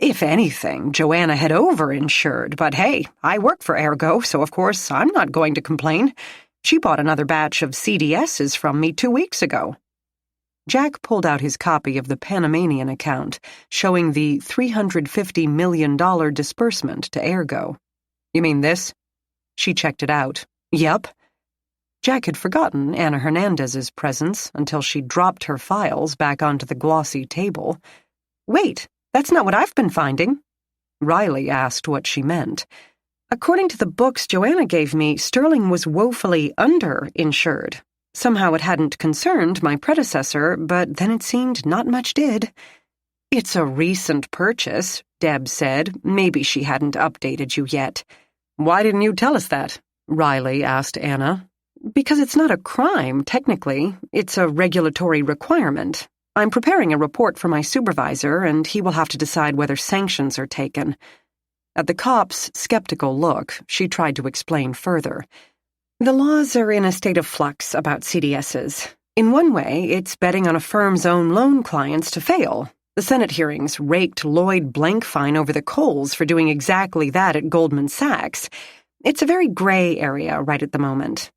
if anything, Joanna had over-insured, but hey, I work for Ergo, so of course I'm not going to complain. She bought another batch of CDSs from me 2 weeks ago. Jack pulled out his copy of the Panamanian account, showing the $350 million disbursement to Ergo. You mean this? She checked it out. Yep. Jack had forgotten Anna Hernandez's presence until she dropped her files back onto the glossy table. Wait, that's not what I've been finding. Riley asked what she meant. According to the books Joanna gave me, Sterling was woefully underinsured. Somehow it hadn't concerned my predecessor, but then it seemed not much did. It's a recent purchase, Deb said. Maybe she hadn't updated you yet. Why didn't you tell us that? Riley asked Anna. Because it's not a crime, technically. It's a regulatory requirement. I'm preparing a report for my supervisor, and he will have to decide whether sanctions are taken. At the cop's skeptical look, she tried to explain further. The laws are in a state of flux about CDSs. In one way, it's betting on a firm's own loan clients to fail. The Senate hearings raked Lloyd Blankfein over the coals for doing exactly that at Goldman Sachs. It's a very gray area right at the moment.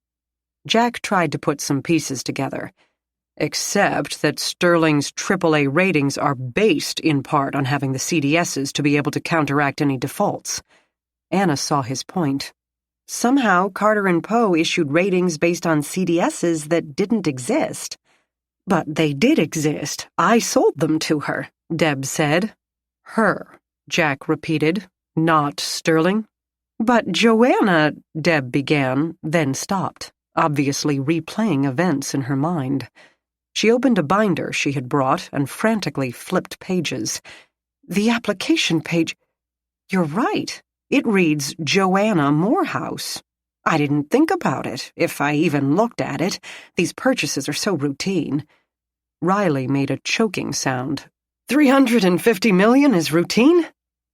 Jack tried to put some pieces together. Except that Sterling's AAA ratings are based in part on having the CDSs to be able to counteract any defaults. Anna saw his point. Somehow, Carter & Poe issued ratings based on CDSs that didn't exist. But they did exist. I sold them to her, Deb said. Her, Jack repeated, not Sterling. But Joanna, Deb began, then stopped, obviously replaying events in her mind. She opened a binder she had brought and frantically flipped pages. The application page. You're right. It reads Joanna Morehouse. I didn't think about it, if I even looked at it. These purchases are so routine. Riley made a choking sound. 350 million is routine?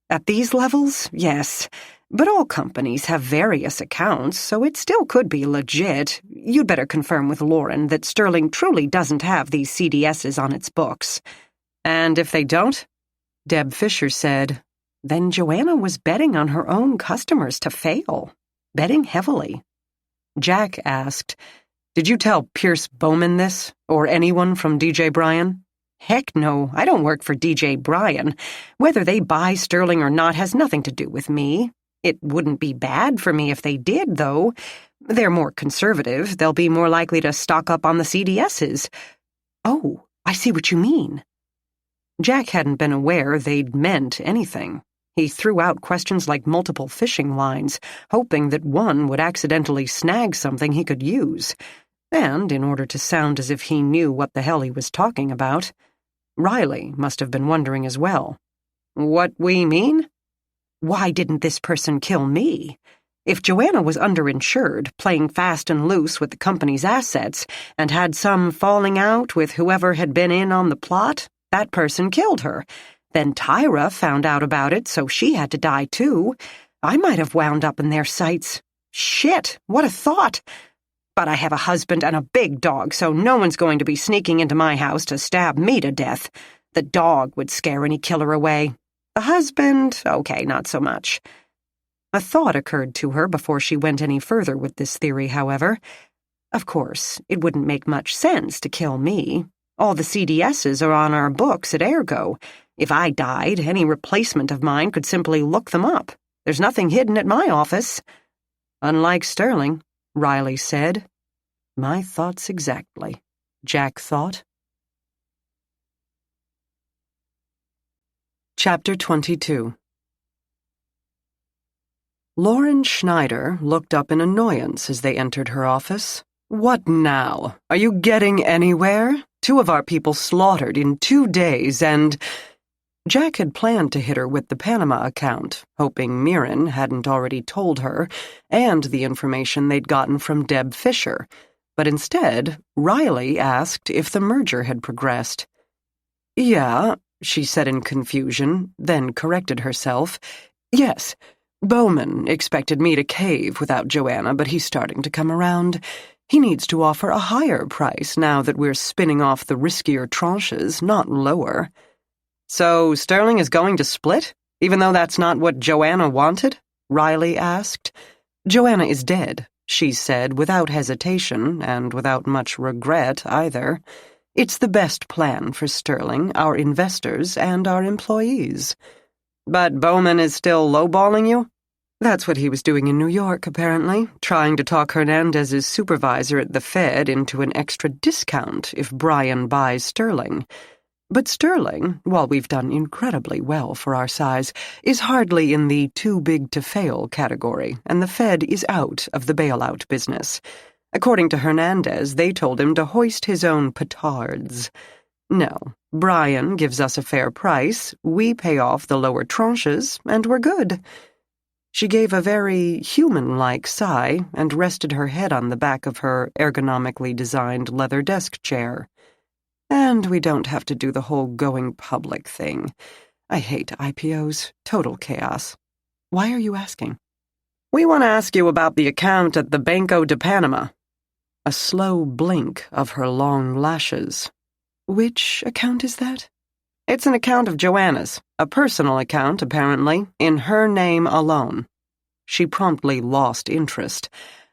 At these levels, yes. But all companies have various accounts, so it still could be legit. You'd better confirm with Lauren that Sterling truly doesn't have these CDSs on its books. And if they don't? Deb Fisher said, then Joanna was betting on her own customers to fail. Betting heavily. Jack asked, did you tell Pierce Bowman this, or anyone from DJ Bryan? Heck no, I don't work for DJ Bryan. Whether they buy Sterling or not has nothing to do with me. It wouldn't be bad for me if they did, though. They're more conservative. They'll be more likely to stock up on the CDSs. Oh, I see what you mean. Jack hadn't been aware they'd meant anything. He threw out questions like multiple fishing lines, hoping that one would accidentally snag something he could use. And, in order to sound as if he knew what the hell he was talking about, Riley must have been wondering as well. What we mean? Why didn't this person kill me? If Joanna was underinsured, playing fast and loose with the company's assets, and had some falling out with whoever had been in on the plot, that person killed her. Then Tyra found out about it, so she had to die too. I might have wound up in their sights. Shit, what a thought! But I have a husband and a big dog, so no one's going to be sneaking into my house to stab me to death. The dog would scare any killer away. The husband, okay, not so much. A thought occurred to her before she went any further with this theory, however. Of course, it wouldn't make much sense to kill me. All the CDSs are on our books at Ergo. If I died, any replacement of mine could simply look them up. There's nothing hidden at my office. Unlike Sterling, Riley said. My thoughts exactly, Jack thought. Chapter 22. Lauren Schneider looked up in annoyance as they entered her office. What now? Are you getting anywhere? 2 of our people slaughtered in 2 days, and... Jack had planned to hit her with the Panama account, hoping Mirren hadn't already told her, and the information they'd gotten from Deb Fisher. But instead, Riley asked if the merger had progressed. Yeah, she said in confusion, then corrected herself. Yes, Bowman expected me to cave without Joanna, but he's starting to come around. He needs to offer a higher price now that we're spinning off the riskier tranches, not lower. So Sterling is going to split, even though that's not what Joanna wanted? Riley asked. Joanna is dead, she said without hesitation, and without much regret either. It's the best plan for Sterling, our investors, and our employees. But Bowman is still lowballing you? That's what he was doing in New York, apparently, trying to talk Hernandez's supervisor at the Fed into an extra discount if Bryan buys Sterling. But Sterling, while we've done incredibly well for our size, is hardly in the too-big-to-fail category, and the Fed is out of the bailout business. According to Hernandez, they told him to hoist his own petards. No, Brian gives us a fair price, we pay off the lower tranches, and we're good." She gave a very human-like sigh and rested her head on the back of her ergonomically designed leather desk chair. "And we don't have to do the whole going public thing. I hate IPOs. Total chaos. Why are you asking?" "We want to ask you about the account at the Banco de Panama." A slow blink of her long lashes. "Which account is that?" "It's an account of Joanna's, a personal account, apparently, in her name alone." She promptly lost interest.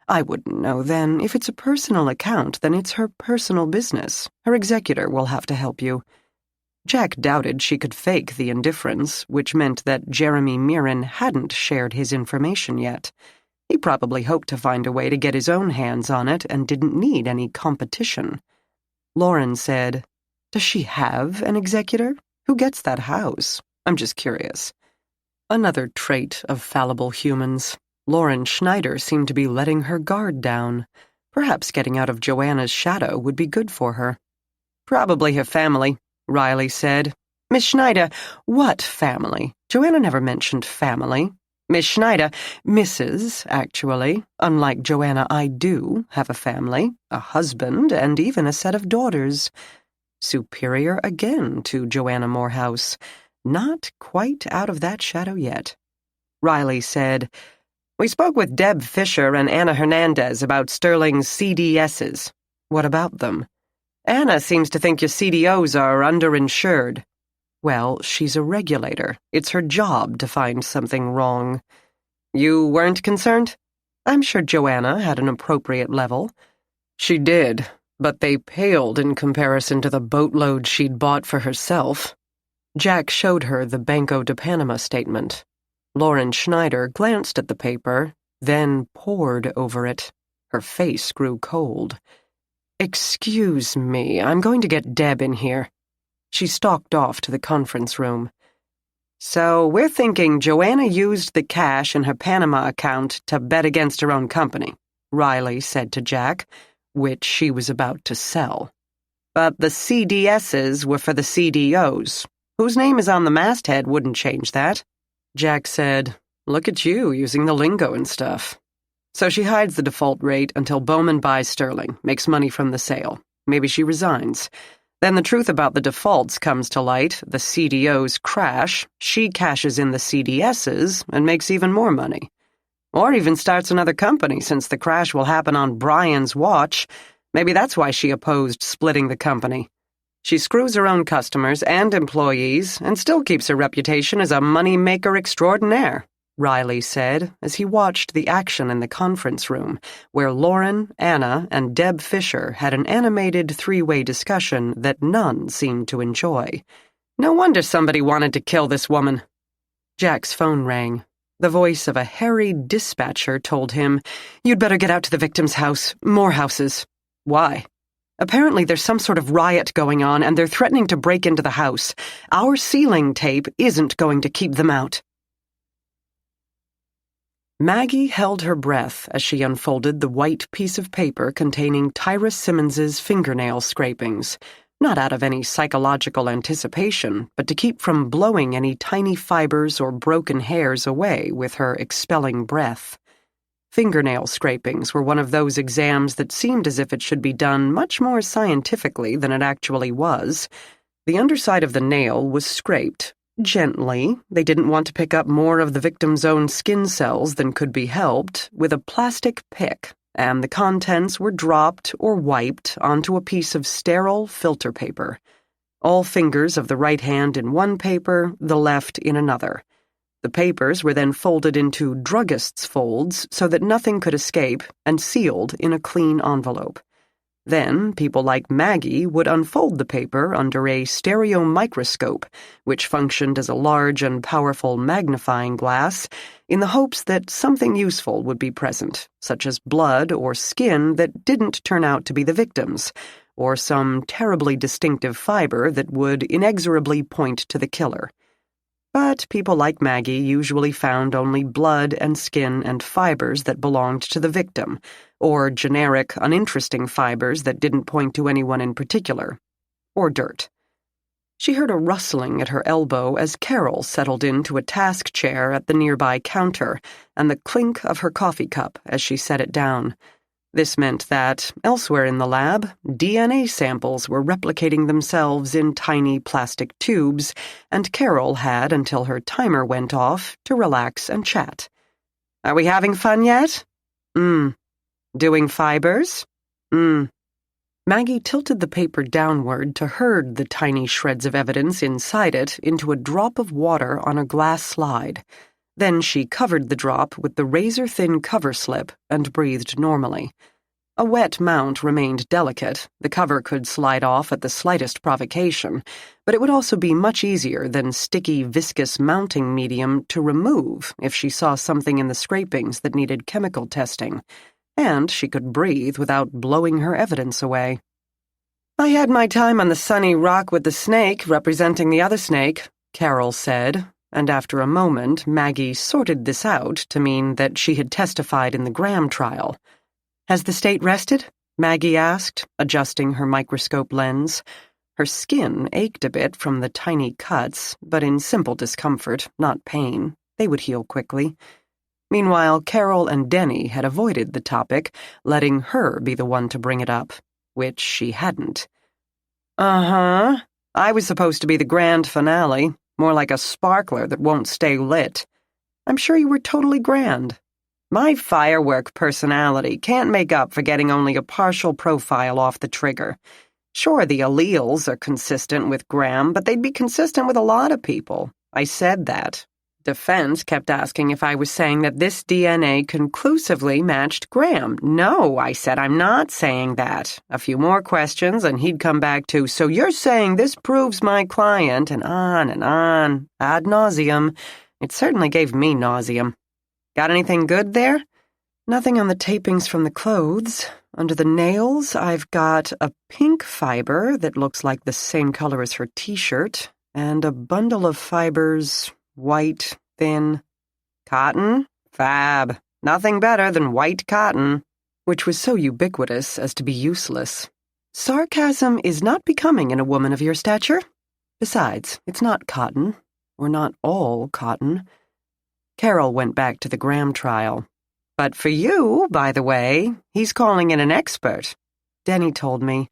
"I wouldn't know then. If it's a personal account, then it's her personal business. Her executor will have to help you." Jack doubted she could fake the indifference, which meant that Jeremy Mirren hadn't shared his information yet. He probably hoped to find a way to get his own hands on it and didn't need any competition. Lauren said, "Does she have an executor? Who gets that house? I'm just curious." Another trait of fallible humans. Lauren Schneider seemed to be letting her guard down. Perhaps getting out of Joanna's shadow would be good for her. "Probably her family," Riley said. "Miss Schneider, what family? Joanna never mentioned family." "Miss Schneider, Mrs., actually. Unlike Joanna, I do have a family, a husband, and even a set of daughters." Superior again to Joanna Morehouse. Not quite out of that shadow yet. Riley said, "We spoke with Deb Fisher and Anna Hernandez about Sterling's CDSs. What about them?" "Anna seems to think your CDOs are underinsured." "Well, she's a regulator. It's her job to find something wrong." "You weren't concerned?" "I'm sure Joanna had an appropriate level." "She did, but they paled in comparison to the boatload she'd bought for herself." Jack showed her the Banco de Panama statement. Lauren Schneider glanced at the paper, then pored over it. Her face grew cold. "Excuse me, I'm going to get Deb in here." She stalked off to the conference room. "So we're thinking Joanna used the cash in her Panama account to bet against her own company," Riley said to Jack, which she was about to sell. "But the CDSs were for the CDOs. Whose name is on the masthead wouldn't change that." Jack said, "Look at you, using the lingo and stuff." "So she hides the default rate until Bowman buys Sterling, makes money from the sale. Maybe she resigns. Then the truth about the defaults comes to light, the CDOs crash, she cashes in the CDSs, and makes even more money. Or even starts another company, since the crash will happen on Brian's watch. Maybe that's why she opposed splitting the company. She screws her own customers and employees, and still keeps her reputation as a money-maker extraordinaire," Riley said as he watched the action in the conference room, where Lauren, Anna, and Deb Fisher had an animated three-way discussion that none seemed to enjoy. "No wonder somebody wanted to kill this woman." Jack's phone rang. The voice of a harried dispatcher told him, "You'd better get out to the victim's house. More houses." "Why?" "Apparently there's some sort of riot going on, and they're threatening to break into the house. Our sealing tape isn't going to keep them out." Maggie held her breath as she unfolded the white piece of paper containing Tyra Simmons's fingernail scrapings, not out of any psychological anticipation, but to keep from blowing any tiny fibers or broken hairs away with her expelling breath. Fingernail scrapings were one of those exams that seemed as if it should be done much more scientifically than it actually was. The underside of the nail was scraped. Gently, they didn't want to pick up more of the victim's own skin cells than could be helped, with a plastic pick, and the contents were dropped or wiped onto a piece of sterile filter paper. All fingers of the right hand in one paper, the left in another. The papers were then folded into druggist's folds so that nothing could escape and sealed in a clean envelope. Then, people like Maggie would unfold the paper under a stereo microscope, which functioned as a large and powerful magnifying glass, in the hopes that something useful would be present, such as blood or skin that didn't turn out to be the victim's, or some terribly distinctive fiber that would inexorably point to the killer. But people like Maggie usually found only blood and skin and fibers that belonged to the victim, or generic, uninteresting fibers that didn't point to anyone in particular, or dirt. She heard a rustling at her elbow as Carol settled into a task chair at the nearby counter, and the clink of her coffee cup as she set it down. This meant that, elsewhere in the lab, DNA samples were replicating themselves in tiny plastic tubes, and Carol had until her timer went off to relax and chat. "Are we having fun yet?" "Doing fibers?" Maggie tilted the paper downward to herd the tiny shreds of evidence inside it into a drop of water on a glass slide. Then she covered the drop with the razor-thin cover slip and breathed normally. A wet mount remained delicate. The cover could slide off at the slightest provocation, but it would also be much easier than sticky, viscous mounting medium to remove if she saw something in the scrapings that needed chemical testing, and she could breathe without blowing her evidence away. "I had my time on the sunny rock with the snake representing the other snake," Carol said, and after a moment Maggie sorted this out to mean that she had testified in the Graham trial. "Has the state rested?" Maggie asked, adjusting her microscope lens. Her skin ached a bit from the tiny cuts, but in simple discomfort, not pain. They would heal quickly. Meanwhile, Carol and Denny had avoided the topic, letting her be the one to bring it up, which she hadn't. "Uh-huh. I was supposed to be the grand finale, more like a sparkler that won't stay lit. I'm sure you were totally grand. My firework personality can't make up for getting only a partial profile off the trigger. Sure, the alleles are consistent with Graham, but they'd be consistent with a lot of people. I said that. Defense kept asking if I was saying that this DNA conclusively matched Graham. No, I said, I'm not saying that. A few more questions, and he'd come back to, so you're saying this proves my client, and on, ad nauseum. It certainly gave me nauseum. Got anything good there? Nothing on the tapings from the clothes. Under the nails, I've got a pink fiber that looks like the same color as her t-shirt, and a bundle of fibers, white, thin. Cotton? Fab. Nothing better than white cotton, which was so ubiquitous as to be useless. Sarcasm is not becoming in a woman of your stature. Besides, it's not cotton, or not all cotton. Carol went back to the Graham trial. But for you, by the way, he's calling in an expert. Denny told me.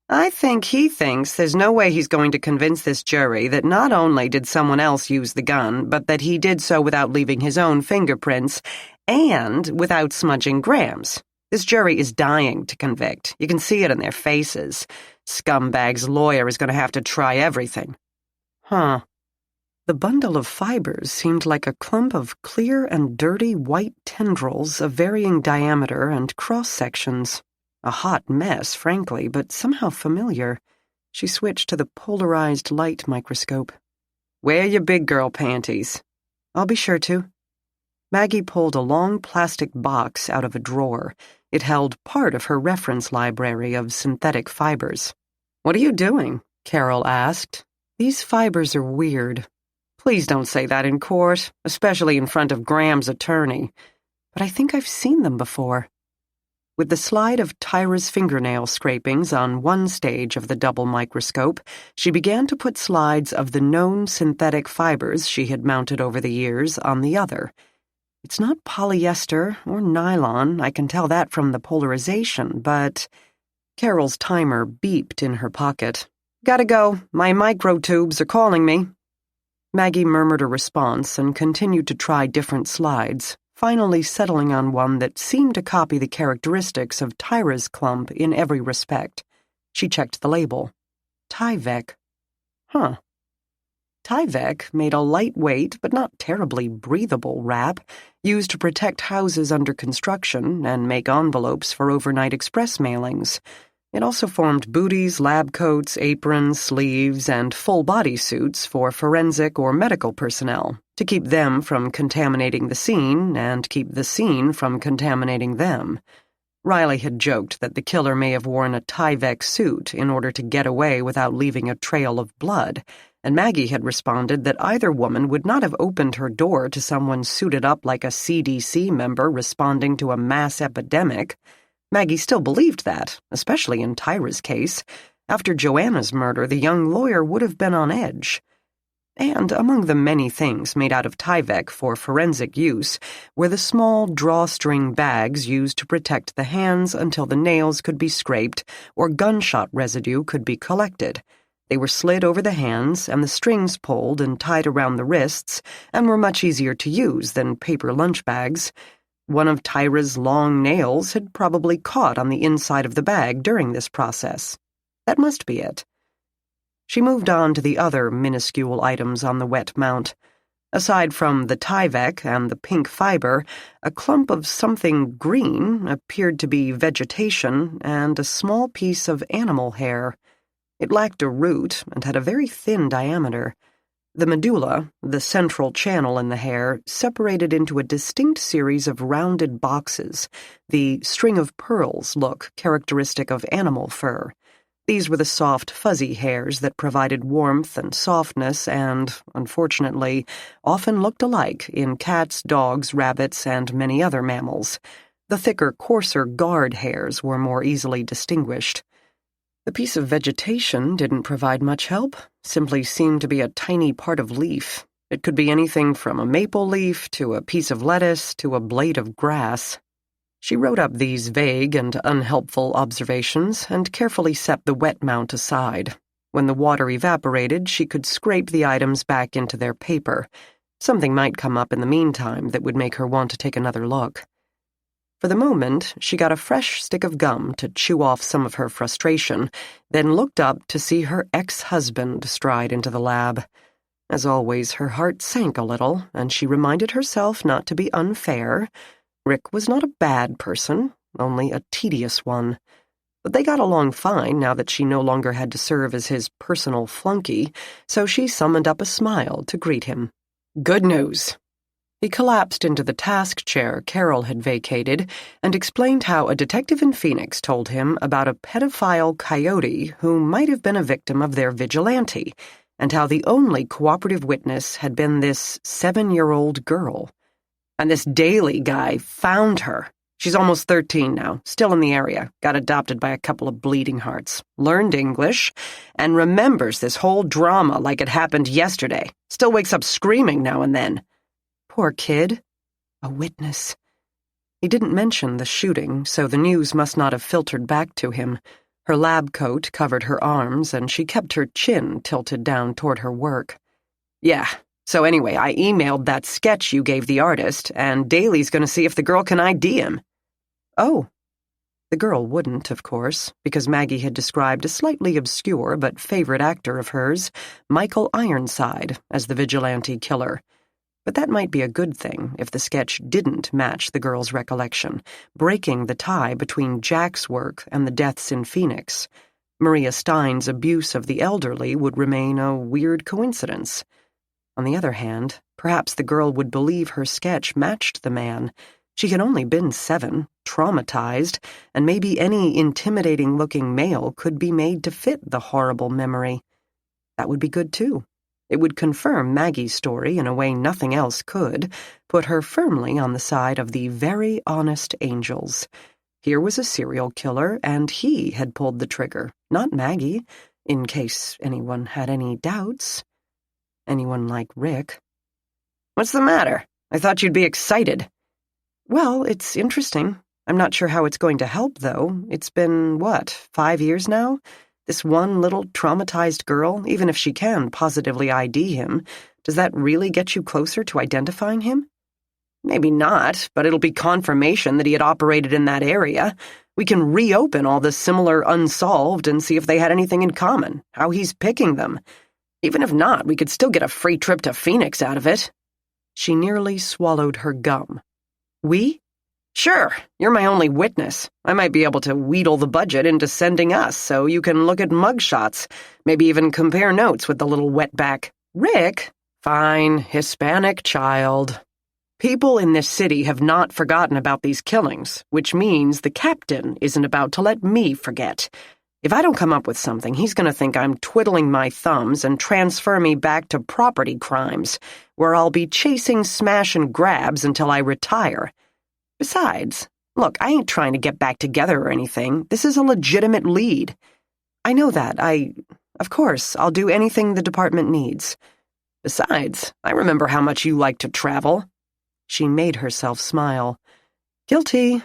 I think he thinks there's no way he's going to convince this jury that not only did someone else use the gun, but that he did so without leaving his own fingerprints and without smudging Graham's. This jury is dying to convict. You can see it in their faces. Scumbag's lawyer is going to have to try everything. Huh. The bundle of fibers seemed like a clump of clear and dirty white tendrils of varying diameter and cross-sections. A hot mess, frankly, but somehow familiar. She switched to the polarized light microscope. Wear your big girl panties. I'll be sure to. Maggie pulled a long plastic box out of a drawer. It held part of her reference library of synthetic fibers. What are you doing? Carol asked. These fibers are weird. Please don't say that in court, especially in front of Graham's attorney. But I think I've seen them before. With the slide of Tyra's fingernail scrapings on one stage of the double microscope, she began to put slides of the known synthetic fibers she had mounted over the years on the other. It's not polyester or nylon, I can tell that from the polarization, but... Carol's timer beeped in her pocket. Gotta go, my microtubes are calling me. Maggie murmured a response and continued to try different slides, finally settling on one that seemed to copy the characteristics of Tyra's clump in every respect. She checked the label. Tyvek. Huh. Tyvek made a lightweight but not terribly breathable wrap used to protect houses under construction and make envelopes for overnight express mailings. It also formed booties, lab coats, aprons, sleeves, and full body suits for forensic or medical personnel, to keep them from contaminating the scene and keep the scene from contaminating them. Riley had joked that the killer may have worn a Tyvek suit in order to get away without leaving a trail of blood, and Maggie had responded that either woman would not have opened her door to someone suited up like a CDC member responding to a mass epidemic. Maggie still believed that, especially in Tyra's case. After Joanna's murder, the young lawyer would have been on edge. And among the many things made out of Tyvek for forensic use were the small drawstring bags used to protect the hands until the nails could be scraped or gunshot residue could be collected. They were slid over the hands and the strings pulled and tied around the wrists and were much easier to use than paper lunch bags. One of Tyra's long nails had probably caught on the inside of the bag during this process. That must be it. She moved on to the other minuscule items on the wet mount. Aside from the Tyvek and the pink fiber, a clump of something green appeared to be vegetation and a small piece of animal hair. It lacked a root and had a very thin diameter. The medulla, the central channel in the hair, separated into a distinct series of rounded boxes, the string of pearls look characteristic of animal fur. These were the soft, fuzzy hairs that provided warmth and softness and, unfortunately, often looked alike in cats, dogs, rabbits, and many other mammals. The thicker, coarser guard hairs were more easily distinguished. The piece of vegetation didn't provide much help, simply seemed to be a tiny part of leaf. It could be anything from a maple leaf to a piece of lettuce to a blade of grass. She wrote up these vague and unhelpful observations and carefully set the wet mount aside. When the water evaporated, she could scrape the items back into their paper. Something might come up in the meantime that would make her want to take another look. For the moment, she got a fresh stick of gum to chew off some of her frustration, then looked up to see her ex-husband stride into the lab. As always, her heart sank a little, and she reminded herself not to be unfair. Rick was not a bad person, only a tedious one. But they got along fine now that she no longer had to serve as his personal flunky, so she summoned up a smile to greet him. "Good news." He collapsed into the task chair Carol had vacated and explained how a detective in Phoenix told him about a pedophile coyote who might have been a victim of their vigilante, and how the only cooperative witness had been this 7-year-old girl. And this Daly guy found her. She's almost 13 now, still in the area, got adopted by a couple of bleeding hearts, learned English, and remembers this whole drama like it happened yesterday. Still wakes up screaming now and then. Poor kid. A witness. He didn't mention the shooting, so the news must not have filtered back to him. Her lab coat covered her arms, and she kept her chin tilted down toward her work. "Yeah. So anyway, I emailed that sketch you gave the artist, and Daly's going to see if the girl can ID him." "Oh." The girl wouldn't, of course, because Maggie had described a slightly obscure but favorite actor of hers, Michael Ironside, as the vigilante killer. But that might be a good thing if the sketch didn't match the girl's recollection, breaking the tie between Jack's work and the deaths in Phoenix. Maria Stein's abuse of the elderly would remain a weird coincidence. On the other hand, perhaps the girl would believe her sketch matched the man. She had only been 7, traumatized, and maybe any intimidating-looking male could be made to fit the horrible memory. That would be good, too. It would confirm Maggie's story in a way nothing else could, put her firmly on the side of the very honest angels. Here was a serial killer, and he had pulled the trigger, not Maggie, in case anyone had any doubts. Anyone like Rick. "What's the matter? I thought you'd be excited." "Well, it's interesting. I'm not sure how it's going to help, though. It's been, 5 years now? This one little traumatized girl, even if she can positively ID him, does that really get you closer to identifying him?" "Maybe not, but it'll be confirmation that he had operated in that area. We can reopen all the similar unsolved and see if they had anything in common, how he's picking them. Even if not, we could still get a free trip to Phoenix out of it." She nearly swallowed her gum. "We?" "Sure, you're my only witness. I might be able to wheedle the budget into sending us so you can look at mugshots, maybe even compare notes with the little wetback." "Rick?" "Fine, Hispanic child." People in this city have not forgotten about these killings, which means the captain isn't about to let me forget. If I don't come up with something, he's going to think I'm twiddling my thumbs and transfer me back to property crimes, where I'll be chasing smash and grabs until I retire. Besides, look, I ain't trying to get back together or anything. This is a legitimate lead. I know that. Of course, I'll do anything the department needs. Besides, I remember how much you like to travel. She made herself smile. Guilty.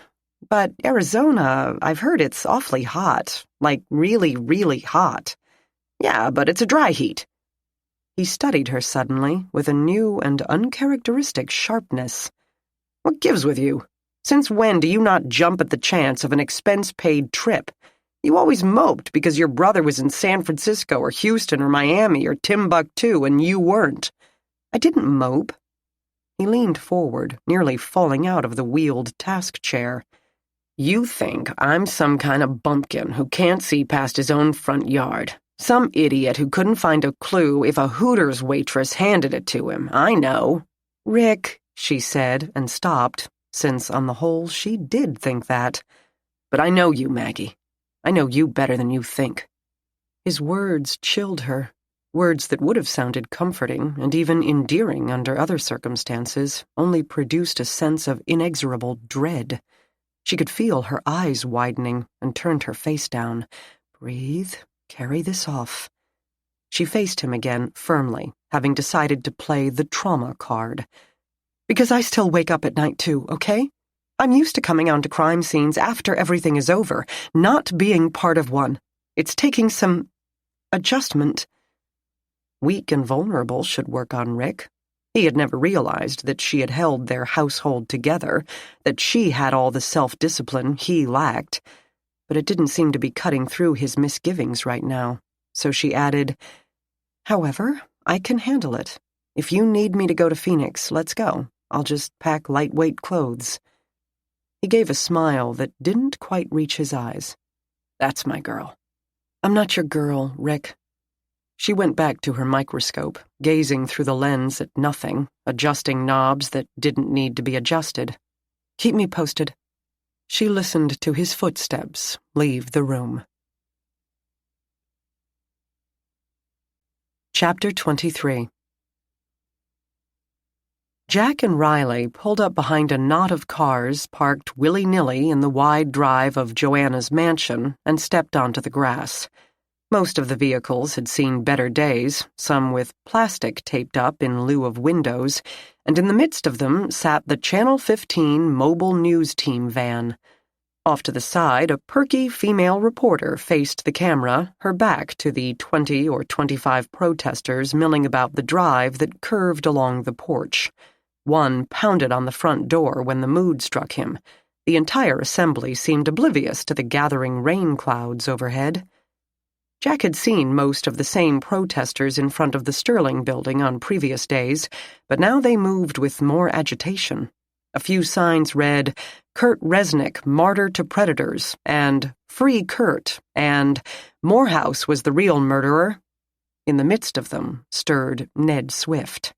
But Arizona, I've heard it's awfully hot. Like really, really hot. Yeah, but it's a dry heat. He studied her suddenly with a new and uncharacteristic sharpness. What gives with you? Since when do you not jump at the chance of an expense-paid trip? You always moped because your brother was in San Francisco or Houston or Miami or Timbuktu and you weren't. I didn't mope. He leaned forward, nearly falling out of the wheeled task chair. You think I'm some kind of bumpkin who can't see past his own front yard. Some idiot who couldn't find a clue if a Hooters waitress handed it to him. I know. Rick, she said, and stopped, since on the whole she did think that. But I know you, Maggie. I know you better than you think. His words chilled her. Words that would have sounded comforting and even endearing under other circumstances only produced a sense of inexorable dread. She could feel her eyes widening and turned her face down. Breathe. Carry this off. She faced him again firmly, having decided to play the trauma card. Because I still wake up at night too, okay? I'm used to coming onto crime scenes after everything is over, not being part of one. It's taking some adjustment. Weak and vulnerable should work on Rick. He had never realized that she had held their household together, that she had all the self-discipline he lacked. But it didn't seem to be cutting through his misgivings right now, so she added, However, I can handle it. If you need me to go to Phoenix, let's go. I'll just pack lightweight clothes. He gave a smile that didn't quite reach his eyes. That's my girl. I'm not your girl, Rick. She went back to her microscope, gazing through the lens at nothing, adjusting knobs that didn't need to be adjusted. Keep me posted. She listened to his footsteps leave the room. Chapter 23. Jack and Riley pulled up behind a knot of cars parked willy-nilly in the wide drive of Joanna's mansion and stepped onto the grass. Most of the vehicles had seen better days, some with plastic taped up in lieu of windows, and in the midst of them sat the Channel 15 mobile news team van. Off to the side, a perky female reporter faced the camera, her back to the 20 or 25 protesters milling about the drive that curved along the porch. One pounded on the front door when the mood struck him. The entire assembly seemed oblivious to the gathering rain clouds overhead. Jack had seen most of the same protesters in front of the Sterling building on previous days, but now they moved with more agitation. A few signs read, Kurt Resnick, Martyr to Predators, and Free Kurt, and Morehouse was the real murderer. In the midst of them stirred Ned Swift.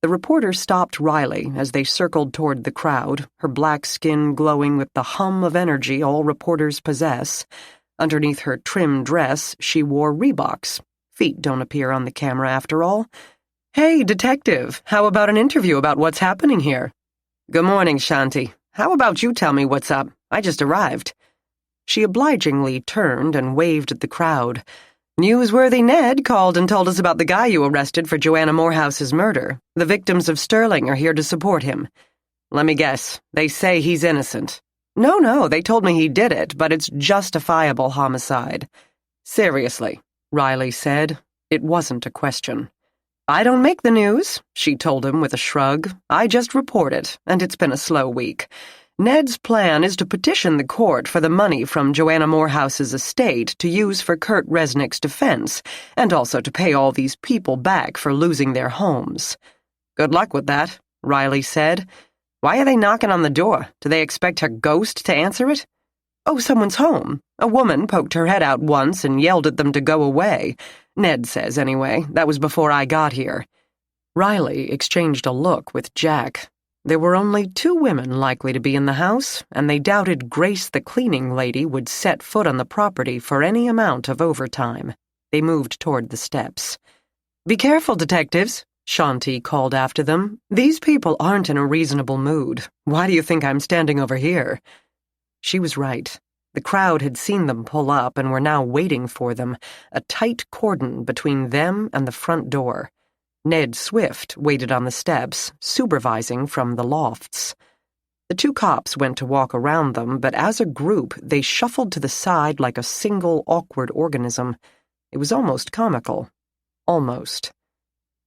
The reporter stopped Riley as they circled toward the crowd, her black skin glowing with the hum of energy all reporters possess. Underneath her trim dress, she wore Reeboks. Feet don't appear on the camera, after all. Hey, detective, how about an interview about what's happening here? Good morning, Shanti. How about you tell me what's up? I just arrived. She obligingly turned and waved at the crowd. Newsworthy Ned called and told us about the guy you arrested for Joanna Morehouse's murder. The victims of Sterling are here to support him. Let me guess, they say he's innocent. No, they told me he did it, but it's justifiable homicide. Seriously, Riley said. It wasn't a question. I don't make the news, she told him with a shrug. I just report it, and it's been a slow week. Ned's plan is to petition the court for the money from Joanna Morehouse's estate to use for Kurt Resnick's defense, and also to pay all these people back for losing their homes. Good luck with that, Riley said. Why are they knocking on the door? Do they expect her ghost to answer it? Oh, someone's home. A woman poked her head out once and yelled at them to go away. Ned says, anyway. That was before I got here. Riley exchanged a look with Jack. There were only 2 women likely to be in the house, and they doubted Grace the cleaning lady would set foot on the property for any amount of overtime. They moved toward the steps. "Be careful, detectives," Shanti called after them. "These people aren't in a reasonable mood. Why do you think I'm standing over here?" She was right. The crowd had seen them pull up and were now waiting for them, a tight cordon between them and the front door. Ned Swift waited on the steps, supervising from the lofts. The 2 cops went to walk around them, but as a group they shuffled to the side like a single awkward organism. It was almost comical. Almost.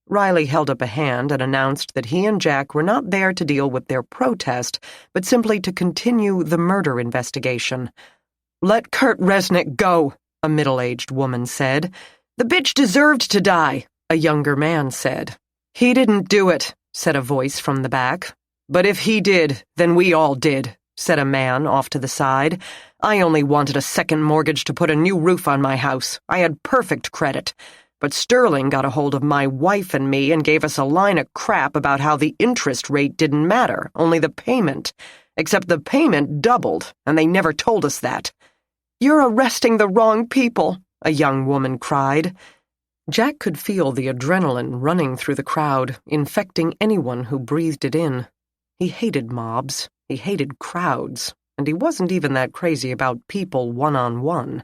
Riley held up a hand and announced that he and Jack were not there to deal with their protest, but simply to continue the murder investigation. "Let Kurt Resnick go," a middle-aged woman said. "The bitch deserved to die," a younger man said. "He didn't do it," said a voice from the back. "But if he did, then we all did," said a man off to the side. "I only wanted a second mortgage to put a new roof on my house. I had perfect credit. But Sterling got a hold of my wife and me and gave us a line of crap about how the interest rate didn't matter, only the payment. Except the payment doubled, and they never told us that." "You're arresting the wrong people," a young woman cried. Jack could feel the adrenaline running through the crowd, infecting anyone who breathed it in. He hated mobs, he hated crowds, and he wasn't even that crazy about people one-on-one.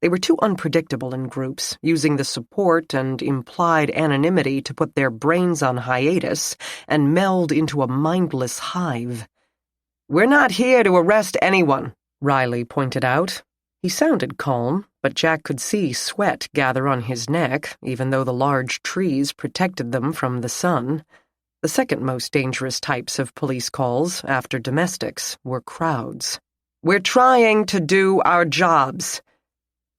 They were too unpredictable in groups, using the support and implied anonymity to put their brains on hiatus and meld into a mindless hive. "We're not here to arrest anyone," Riley pointed out. He sounded calm, but Jack could see sweat gather on his neck, even though the large trees protected them from the sun. The second most dangerous types of police calls, after domestics, were crowds. "We're trying to do our jobs."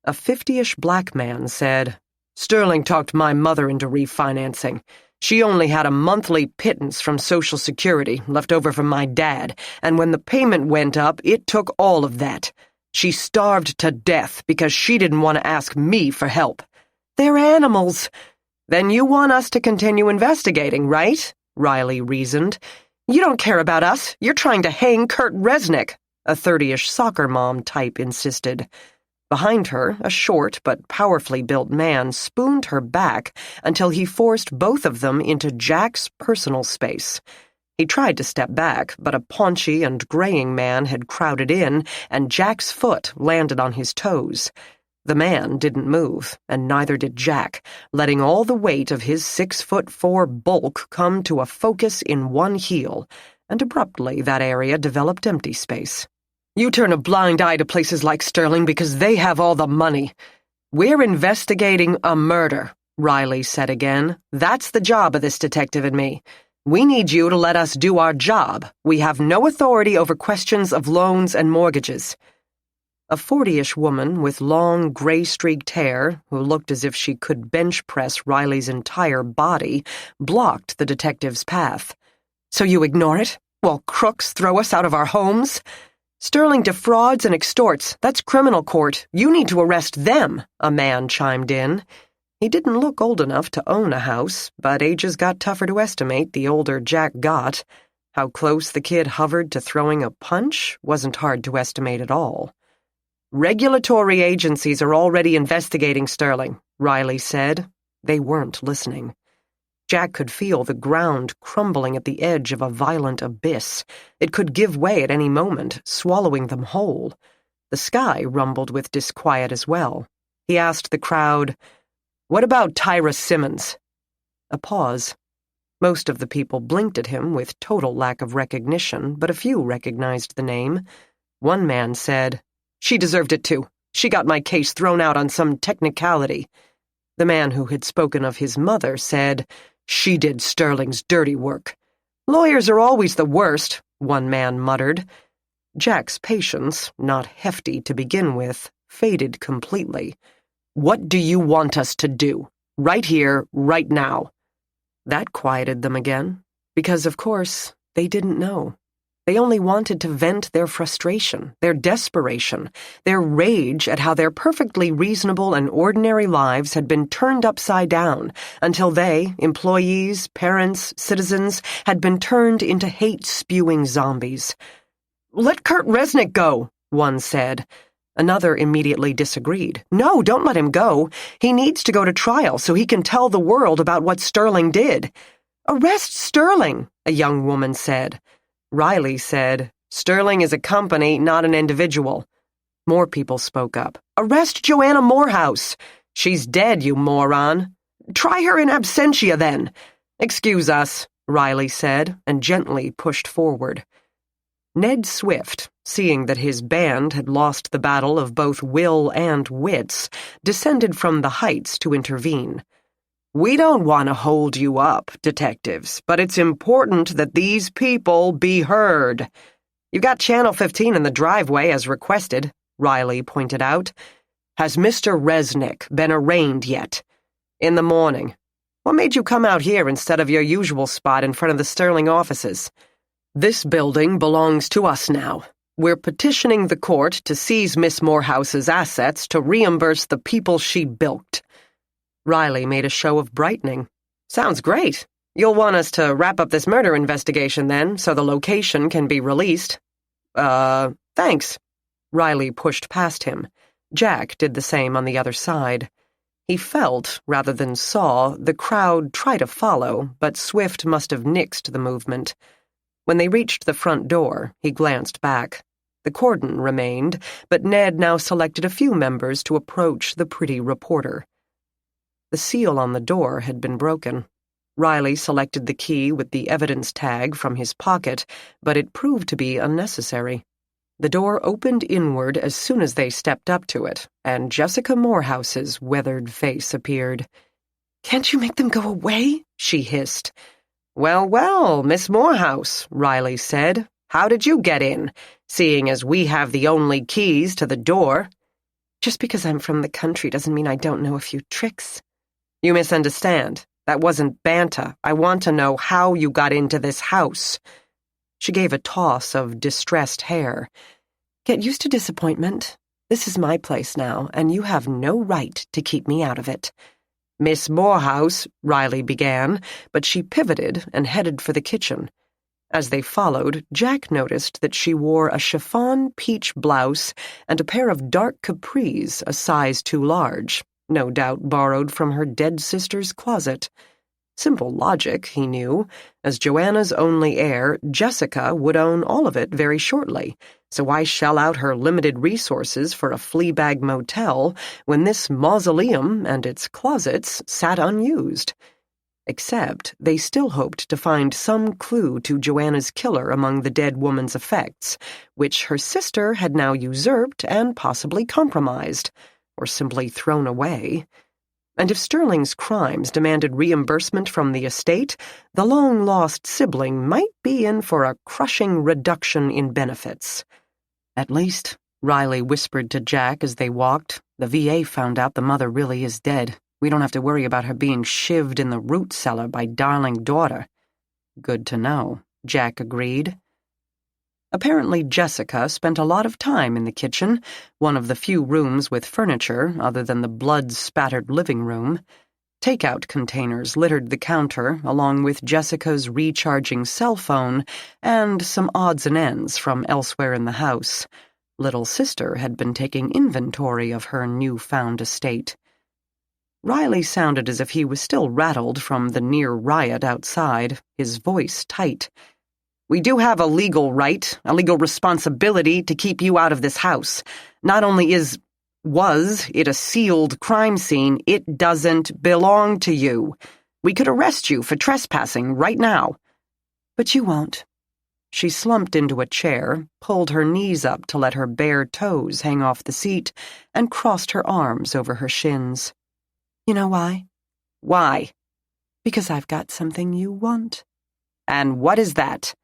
A 50-ish black man said, "Sterling talked my mother into refinancing. She only had a monthly pittance from Social Security left over from my dad, and when the payment went up, it took all of that. She starved to death because she didn't want to ask me for help." "They're animals." "Then you want us to continue investigating, right?" Riley reasoned. "You don't care about us. You're trying to hang Kurt Resnick," a 30-ish soccer mom type insisted. Behind her, a short but powerfully built man spooned her back until he forced both of them into Jack's personal space. He tried to step back, but a paunchy and graying man had crowded in, and Jack's foot landed on his toes. The man didn't move, and neither did Jack, letting all the weight of his 6'4" bulk come to a focus in one heel, and abruptly that area developed empty space. "You turn a blind eye to places like Sterling because they have all the money." "We're investigating a murder," Riley said again. "That's the job of this detective and me. We need you to let us do our job. We have no authority over questions of loans and mortgages." A 40-ish woman with long, gray-streaked hair, who looked as if she could bench press Riley's entire body, blocked the detective's path. "So you ignore it? While crooks throw us out of our homes?" "Sterling defrauds and extorts. That's criminal court. You need to arrest them," a man chimed in. He didn't look old enough to own a house, but ages got tougher to estimate the older Jack got. How close the kid hovered to throwing a punch wasn't hard to estimate at all. "Regulatory agencies are already investigating Sterling," Riley said. They weren't listening. Jack could feel the ground crumbling at the edge of a violent abyss. It could give way at any moment, swallowing them whole. The sky rumbled with disquiet as well. He asked the crowd, "What about Tyra Simmons?" A pause. Most of the people blinked at him with total lack of recognition, but a few recognized the name. One man said, "She deserved it too. She got my case thrown out on some technicality." The man who had spoken of his mother said, "She did Sterling's dirty work." "Lawyers are always the worst," one man muttered. Jack's patience, not hefty to begin with, faded completely. "What do you want us to do? Right here, right now." That quieted them again, because, of course, they didn't know. They only wanted to vent their frustration, their desperation, their rage at how their perfectly reasonable and ordinary lives had been turned upside down until they, employees, parents, citizens, had been turned into hate-spewing zombies. "Let Kurt Resnick go," one said. Another immediately disagreed. "No, don't let him go. He needs to go to trial so he can tell the world about what Sterling did." "Arrest Sterling," a young woman said. Riley said, "Sterling is a company, not an individual." More people spoke up. "Arrest Joanna Morehouse. She's dead, you moron. Try her in absentia, then." "Excuse us," Riley said, and gently pushed forward. Ned Swift, seeing that his band had lost the battle of both will and wits, descended from the heights to intervene. "We don't want to hold you up, detectives, but it's important that these people be heard. You've got Channel 15 in the driveway as requested," Riley pointed out. "Has Mr. Resnick been arraigned yet?" "In the morning. What made you come out here instead of your usual spot in front of the Sterling offices?" "This building belongs to us now. We're petitioning the court to seize Miss Morehouse's assets to reimburse the people she bilked." Riley made a show of brightening. "Sounds great. You'll want us to wrap up this murder investigation, then, so the location can be released." Thanks." Riley pushed past him. Jack did the same on the other side. He felt, rather than saw, the crowd try to follow, but Swift must have nixed the movement. When they reached the front door, he glanced back. The cordon remained, but Ned now selected a few members to approach the pretty reporter. The seal on the door had been broken. Riley selected the key with the evidence tag from his pocket, but it proved to be unnecessary. The door opened inward as soon as they stepped up to it, and Jessica Morehouse's weathered face appeared. "Can't you make them go away?" she hissed. Well, Miss Morehouse," Riley said. "How did you get in, seeing as we have the only keys to the door?" "Just because I'm from the country doesn't mean I don't know a few tricks." "You misunderstand. That wasn't banter. I want to know how you got into this house." She gave a toss of distressed hair. "Get used to disappointment. This is my place now, and you have no right to keep me out of it." "Miss Morehouse," Riley began, but she pivoted and headed for the kitchen. As they followed, Jack noticed that she wore a chiffon peach blouse and a pair of dark capris a size too large, no doubt borrowed from her dead sister's closet. Simple logic, he knew. As Joanna's only heir, Jessica would own all of it very shortly, so why shell out her limited resources for a Fleabag motel when this mausoleum and its closets sat unused? Except they still hoped to find some clue to Joanna's killer among the dead woman's effects, which her sister had now usurped and possibly compromised, or simply thrown away. And if Sterling's crimes demanded reimbursement from the estate, the long-lost sibling might be in for a crushing reduction in benefits. "At least," Riley whispered to Jack as they walked, "the VA found out the mother really is dead. We don't have to worry about her being shivved in the root cellar by darling daughter." "Good to know," Jack agreed. Apparently Jessica spent a lot of time in the kitchen, one of the few rooms with furniture other than the blood-spattered living room. Takeout containers littered the counter, along with Jessica's recharging cell phone and some odds and ends from elsewhere in the house. Little sister had been taking inventory of her newfound estate. Riley sounded as if he was still rattled from the near riot outside, his voice tight. "We do have a legal right, a legal responsibility to keep you out of this house. Not only was it a sealed crime scene, it doesn't belong to you. We could arrest you for trespassing right now." "But you won't." She slumped into a chair, pulled her knees up to let her bare toes hang off the seat, and crossed her arms over her shins. "You know why?" "Why?" "Because I've got something you want." "And what is that?"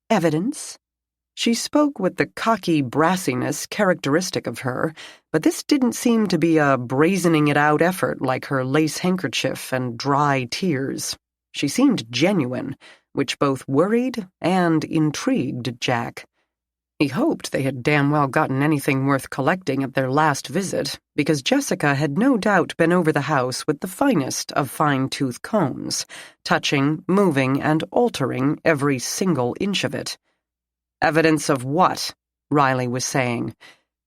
"Evidence." She spoke with the cocky brassiness characteristic of her, but this didn't seem to be a brazening-it-out effort like her lace handkerchief and dry tears. She seemed genuine, which both worried and intrigued Jack. He hoped they had damn well gotten anything worth collecting at their last visit, because Jessica had no doubt been over the house with the finest of fine-tooth combs, touching, moving, and altering every single inch of it. "Evidence of what?" Riley was saying.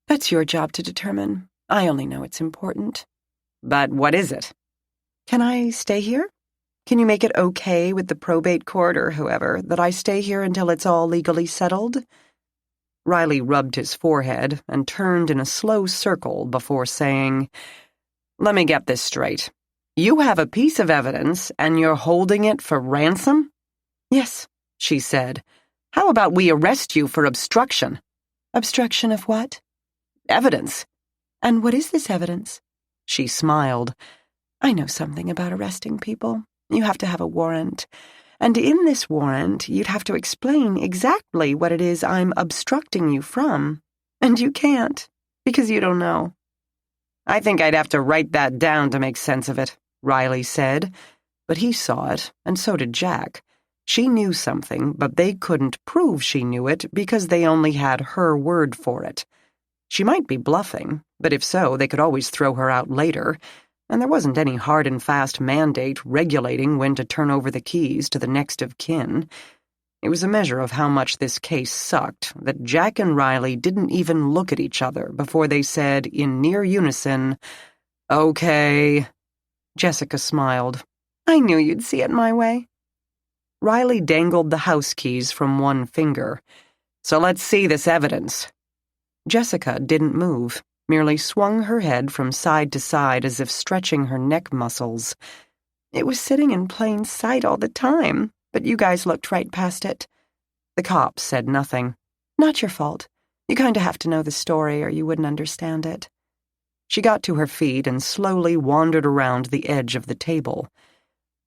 "That's your job to determine. I only know it's important." "But what is it?" "Can I stay here? Can you make it okay with the probate court or whoever that I stay here until it's all legally settled?" Riley rubbed his forehead and turned in a slow circle before saying, "Let me get this straight. You have a piece of evidence and you're holding it for ransom?" "Yes," she said. "How about we arrest you for obstruction?" "Obstruction of what?" "Evidence." "And what is this evidence?" She smiled. "I know something about arresting people. You have to have a warrant. And in this warrant, you'd have to explain exactly what it is I'm obstructing you from. And you can't, because you don't know." "I think I'd have to write that down to make sense of it," Riley said. But he saw it, and so did Jack. She knew something, but they couldn't prove she knew it because they only had her word for it. She might be bluffing, but if so, they could always throw her out later, and there wasn't any hard and fast mandate regulating when to turn over the keys to the next of kin. It was a measure of how much this case sucked that Jack and Riley didn't even look at each other before they said, in near unison, "Okay." Jessica smiled. "I knew you'd see it my way." Riley dangled the house keys from one finger. "So let's see this evidence." Jessica didn't move, merely swung her head from side to side as if stretching her neck muscles. "It was sitting in plain sight all the time, but you guys looked right past it." The cop said nothing. "Not your fault. You kind of have to know the story or you wouldn't understand it." She got to her feet and slowly wandered around the edge of the table.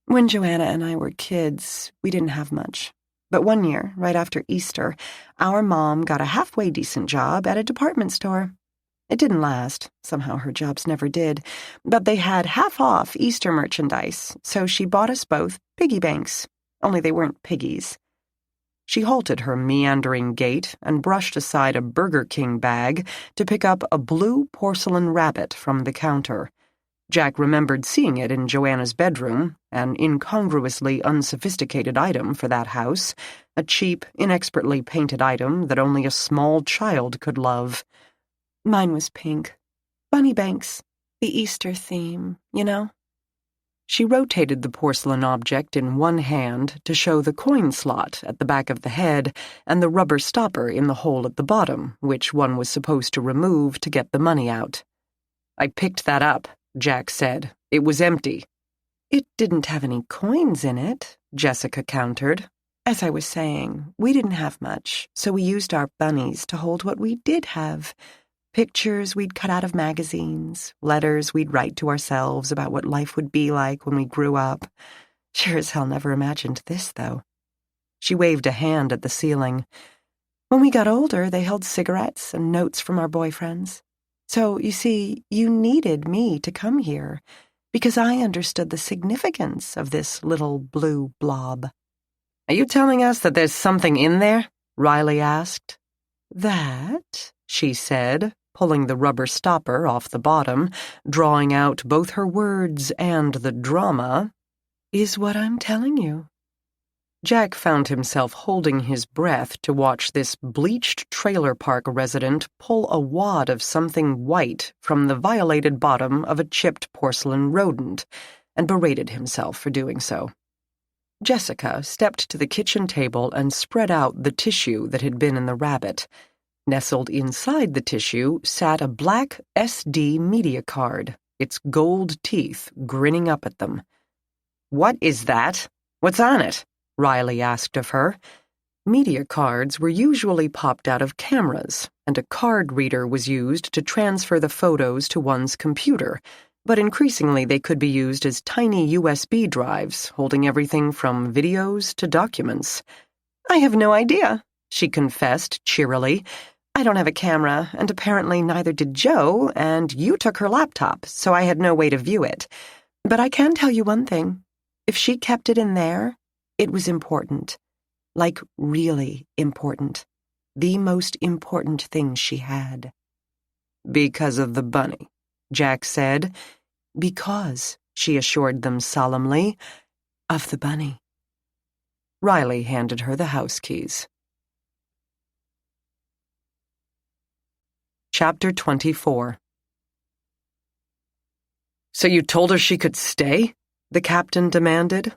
"When Joanna and I were kids, we didn't have much. But one year, right after Easter, our mom got a halfway decent job at a department store. It didn't last. Somehow her jobs never did. But they had half-off Easter merchandise, so she bought us both piggy banks. Only they weren't piggies." She halted her meandering gait and brushed aside a Burger King bag to pick up a blue porcelain rabbit from the counter. Jack remembered seeing it in Joanna's bedroom, an incongruously unsophisticated item for that house, a cheap, inexpertly painted item that only a small child could love. "Mine was pink. Bunny banks. The Easter theme, you know?" She rotated the porcelain object in one hand to show the coin slot at the back of the head and the rubber stopper in the hole at the bottom, which one was supposed to remove to get the money out. "I picked that up," Jack said. "It was empty." "It didn't have any coins in it," Jessica countered. "As I was saying, we didn't have much, so we used our bunnies to hold what we did have. Pictures we'd cut out of magazines, letters we'd write to ourselves about what life would be like when we grew up. Sure as hell never imagined this, though." She waved a hand at the ceiling. "When we got older, they held cigarettes and notes from our boyfriends. So, you see, you needed me to come here, because I understood the significance of this little blue blob." "Are you telling us that there's something in there?" Riley asked. "That," she said, pulling the rubber stopper off the bottom, drawing out both her words and the drama, "is what I'm telling you." Jack found himself holding his breath to watch this bleached trailer park resident pull a wad of something white from the violated bottom of a chipped porcelain rodent, and berated himself for doing so. Jessica stepped to the kitchen table and spread out the tissue that had been in the rabbit. Nestled inside the tissue sat a black SD media card, its gold teeth grinning up at them. "What is that? What's on it?" Riley asked of her. Media cards were usually popped out of cameras, and a card reader was used to transfer the photos to one's computer, but increasingly they could be used as tiny USB drives, holding everything from videos to documents. "I have no idea," she confessed cheerily. "I don't have a camera, and apparently neither did Joe, and you took her laptop, so I had no way to view it. But I can tell you one thing. If she kept it in there, It was important. Like, really important. The most important thing she had. Because of the bunny, Jack said. Because, she assured them solemnly, of the bunny. Riley handed her the house keys. Chapter 24. So you told her she could stay? The captain demanded.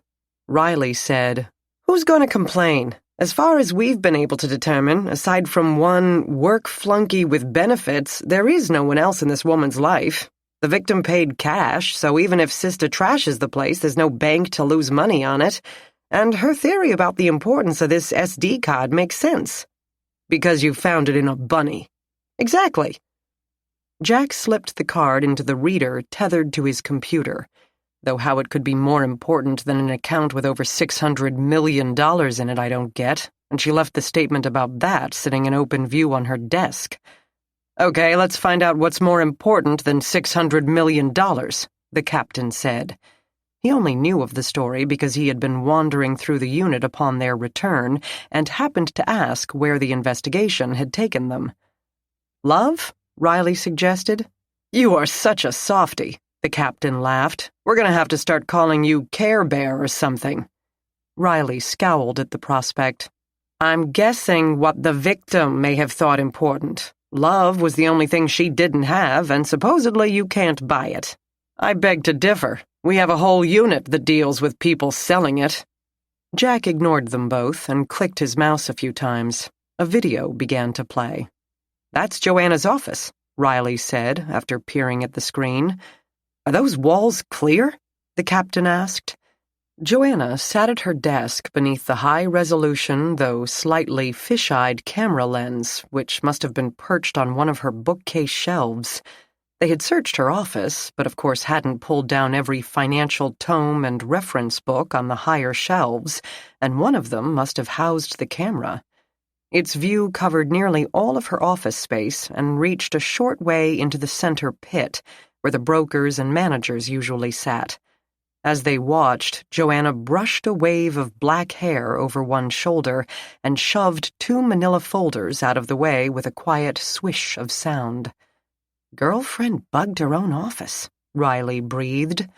Riley said, Who's going to complain? As far as we've been able to determine, aside from one work flunky with benefits, there is no one else in this woman's life. The victim paid cash, so even if Sister trashes the place, there's no bank to lose money on it. And her theory about the importance of this SD card makes sense. Because you found it in a bunny. Exactly. Jack slipped the card into the reader tethered to his computer, though how it could be more important than an account with over $600 million in it I don't get, and she left the statement about that sitting in open view on her desk. Okay, let's find out what's more important than $600 million, the captain said. He only knew of the story because he had been wandering through the unit upon their return and happened to ask where the investigation had taken them. Love? Riley suggested. You are such a softy, the captain laughed. We're going to have to start calling you Care Bear or something. Riley scowled at the prospect. I'm guessing what the victim may have thought important. Love was the only thing she didn't have, and supposedly you can't buy it. I beg to differ. We have a whole unit that deals with people selling it. Jack ignored them both and clicked his mouse a few times. A video began to play. That's Joanna's office, Riley said after peering at the screen. Are those walls clear? The captain asked. Joanna sat at her desk beneath the high-resolution, though slightly fish-eyed camera lens, which must have been perched on one of her bookcase shelves. They had searched her office, but of course hadn't pulled down every financial tome and reference book on the higher shelves, and one of them must have housed the camera. Its view covered nearly all of her office space and reached a short way into the center pit, where the brokers and managers usually sat. As they watched, Joanna brushed a wave of black hair over one shoulder and shoved 2 manila folders out of the way with a quiet swish of sound. Girlfriend bugged her own office, Riley breathed.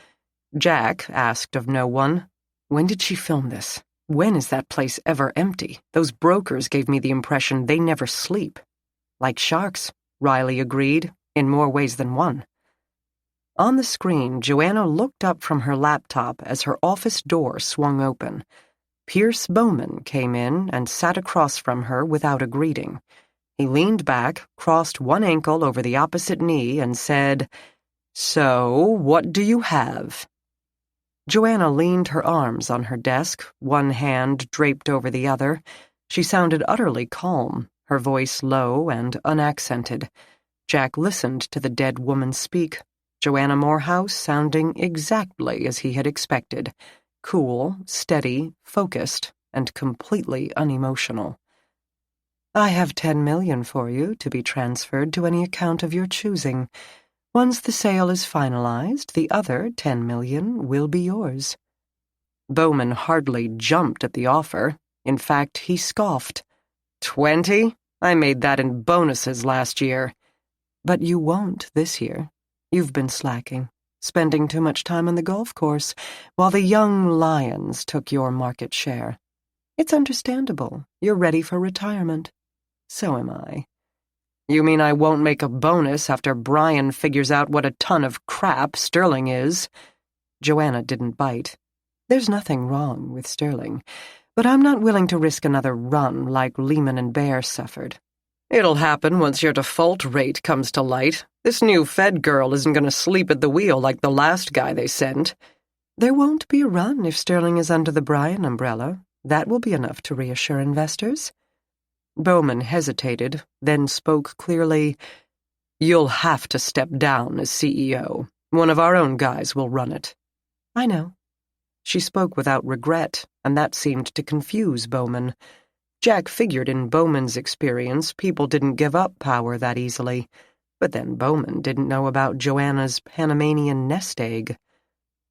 Jack asked of no one, When did she film this? When is that place ever empty? Those brokers gave me the impression they never sleep. Like sharks, Riley agreed, in more ways than one. On the screen, Joanna looked up from her laptop as her office door swung open. Pierce Bowman came in and sat across from her without a greeting. He leaned back, crossed one ankle over the opposite knee, and said, So, what do you have? Joanna leaned her arms on her desk, one hand draped over the other. She sounded utterly calm, her voice low and unaccented. Jack listened to the dead woman speak, Joanna Morehouse sounding exactly as he had expected, cool, steady, focused, and completely unemotional. I have $10 million for you to be transferred to any account of your choosing. Once the sale is finalized, the other $10 million will be yours. Bowman hardly jumped at the offer. In fact, he scoffed. 20? I made that in bonuses last year. But you won't this year. You've been slacking, spending too much time on the golf course, while the young lions took your market share. It's understandable. You're ready for retirement. So am I. You mean I won't make a bonus after Brian figures out what a ton of crap Sterling is? Joanna didn't bite. There's nothing wrong with Sterling, but I'm not willing to risk another run like Lehman and Bear suffered. It'll happen once your default rate comes to light. This new Fed girl isn't going to sleep at the wheel like the last guy they sent. There won't be a run if Sterling is under the Brian umbrella. That will be enough to reassure investors. Bowman hesitated, then spoke clearly. You'll have to step down as CEO. One of our own guys will run it. I know. She spoke without regret, and that seemed to confuse Bowman. Jack figured in Bowman's experience people didn't give up power that easily, but then Bowman didn't know about Joanna's Panamanian nest egg.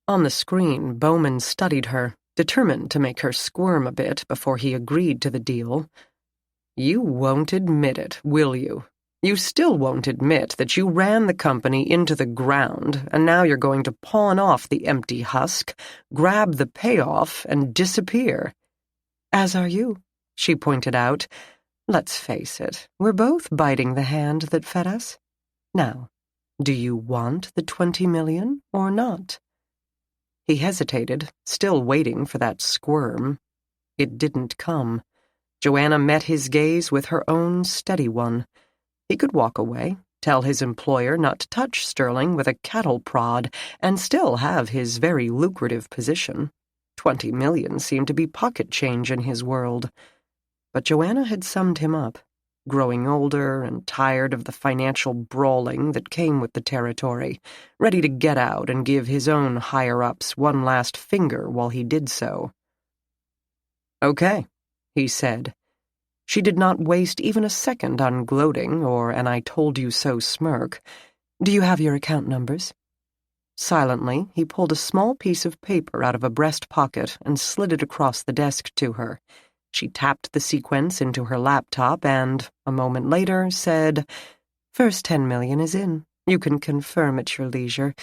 On the screen, Bowman studied her, determined to make her squirm a bit before he agreed to the deal. "You won't admit it, will you? You still won't admit that you ran the company into the ground, and now you're going to pawn off the empty husk, grab the payoff, and disappear." "As are you," she pointed out. "Let's face it, we're both biting the hand that fed us. Now, do you want the 20 million or not?" He hesitated, still waiting for that squirm. It didn't come. Joanna met his gaze with her own steady one. He could walk away, tell his employer not to touch Sterling with a cattle prod, and still have his very lucrative position. 20 million seemed to be pocket change in his world. But Joanna had summed him up, growing older and tired of the financial brawling that came with the territory, ready to get out and give his own higher-ups one last finger while he did so. "Okay," he said. She did not waste even a second on gloating or an I-told-you-so smirk. "Do you have your account numbers?" Silently, he pulled a small piece of paper out of a breast pocket and slid it across the desk to her. She tapped the sequence into her laptop and, a moment later, said, "First 10 million is in. You can confirm at your leisure.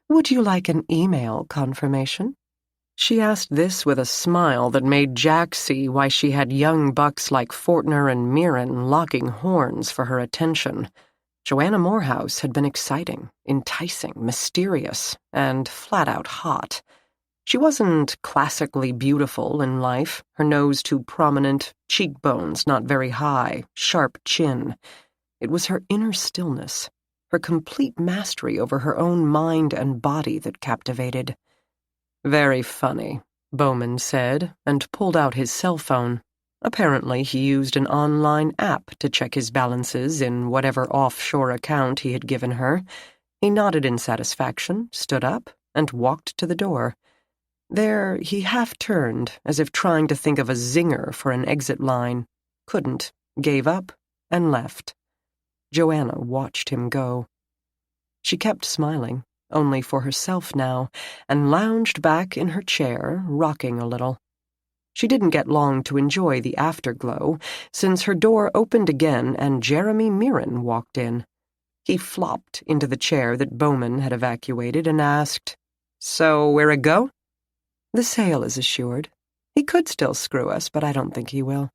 Would you like an email confirmation?" She asked this with a smile that made Jack see why she had young bucks like Fortner and Mirren locking horns for her attention. Joanna Morehouse had been exciting, enticing, mysterious, and flat-out hot. She wasn't classically beautiful in life, her nose too prominent, cheekbones not very high, sharp chin. It was her inner stillness, her complete mastery over her own mind and body that captivated. "Very funny," Bowman said, and pulled out his cell phone. Apparently he used an online app to check his balances in whatever offshore account he had given her. He nodded in satisfaction, stood up, and walked to the door. There, he half-turned, as if trying to think of a zinger for an exit line. Couldn't, gave up, and left. Joanna watched him go. She kept smiling, only for herself now, and lounged back in her chair, rocking a little. She didn't get long to enjoy the afterglow, since her door opened again and Jeremy Mirren walked in. He flopped into the chair that Bowman had evacuated and asked, "So, where it go?" "The sale is assured. He could still screw us, but I don't think he will."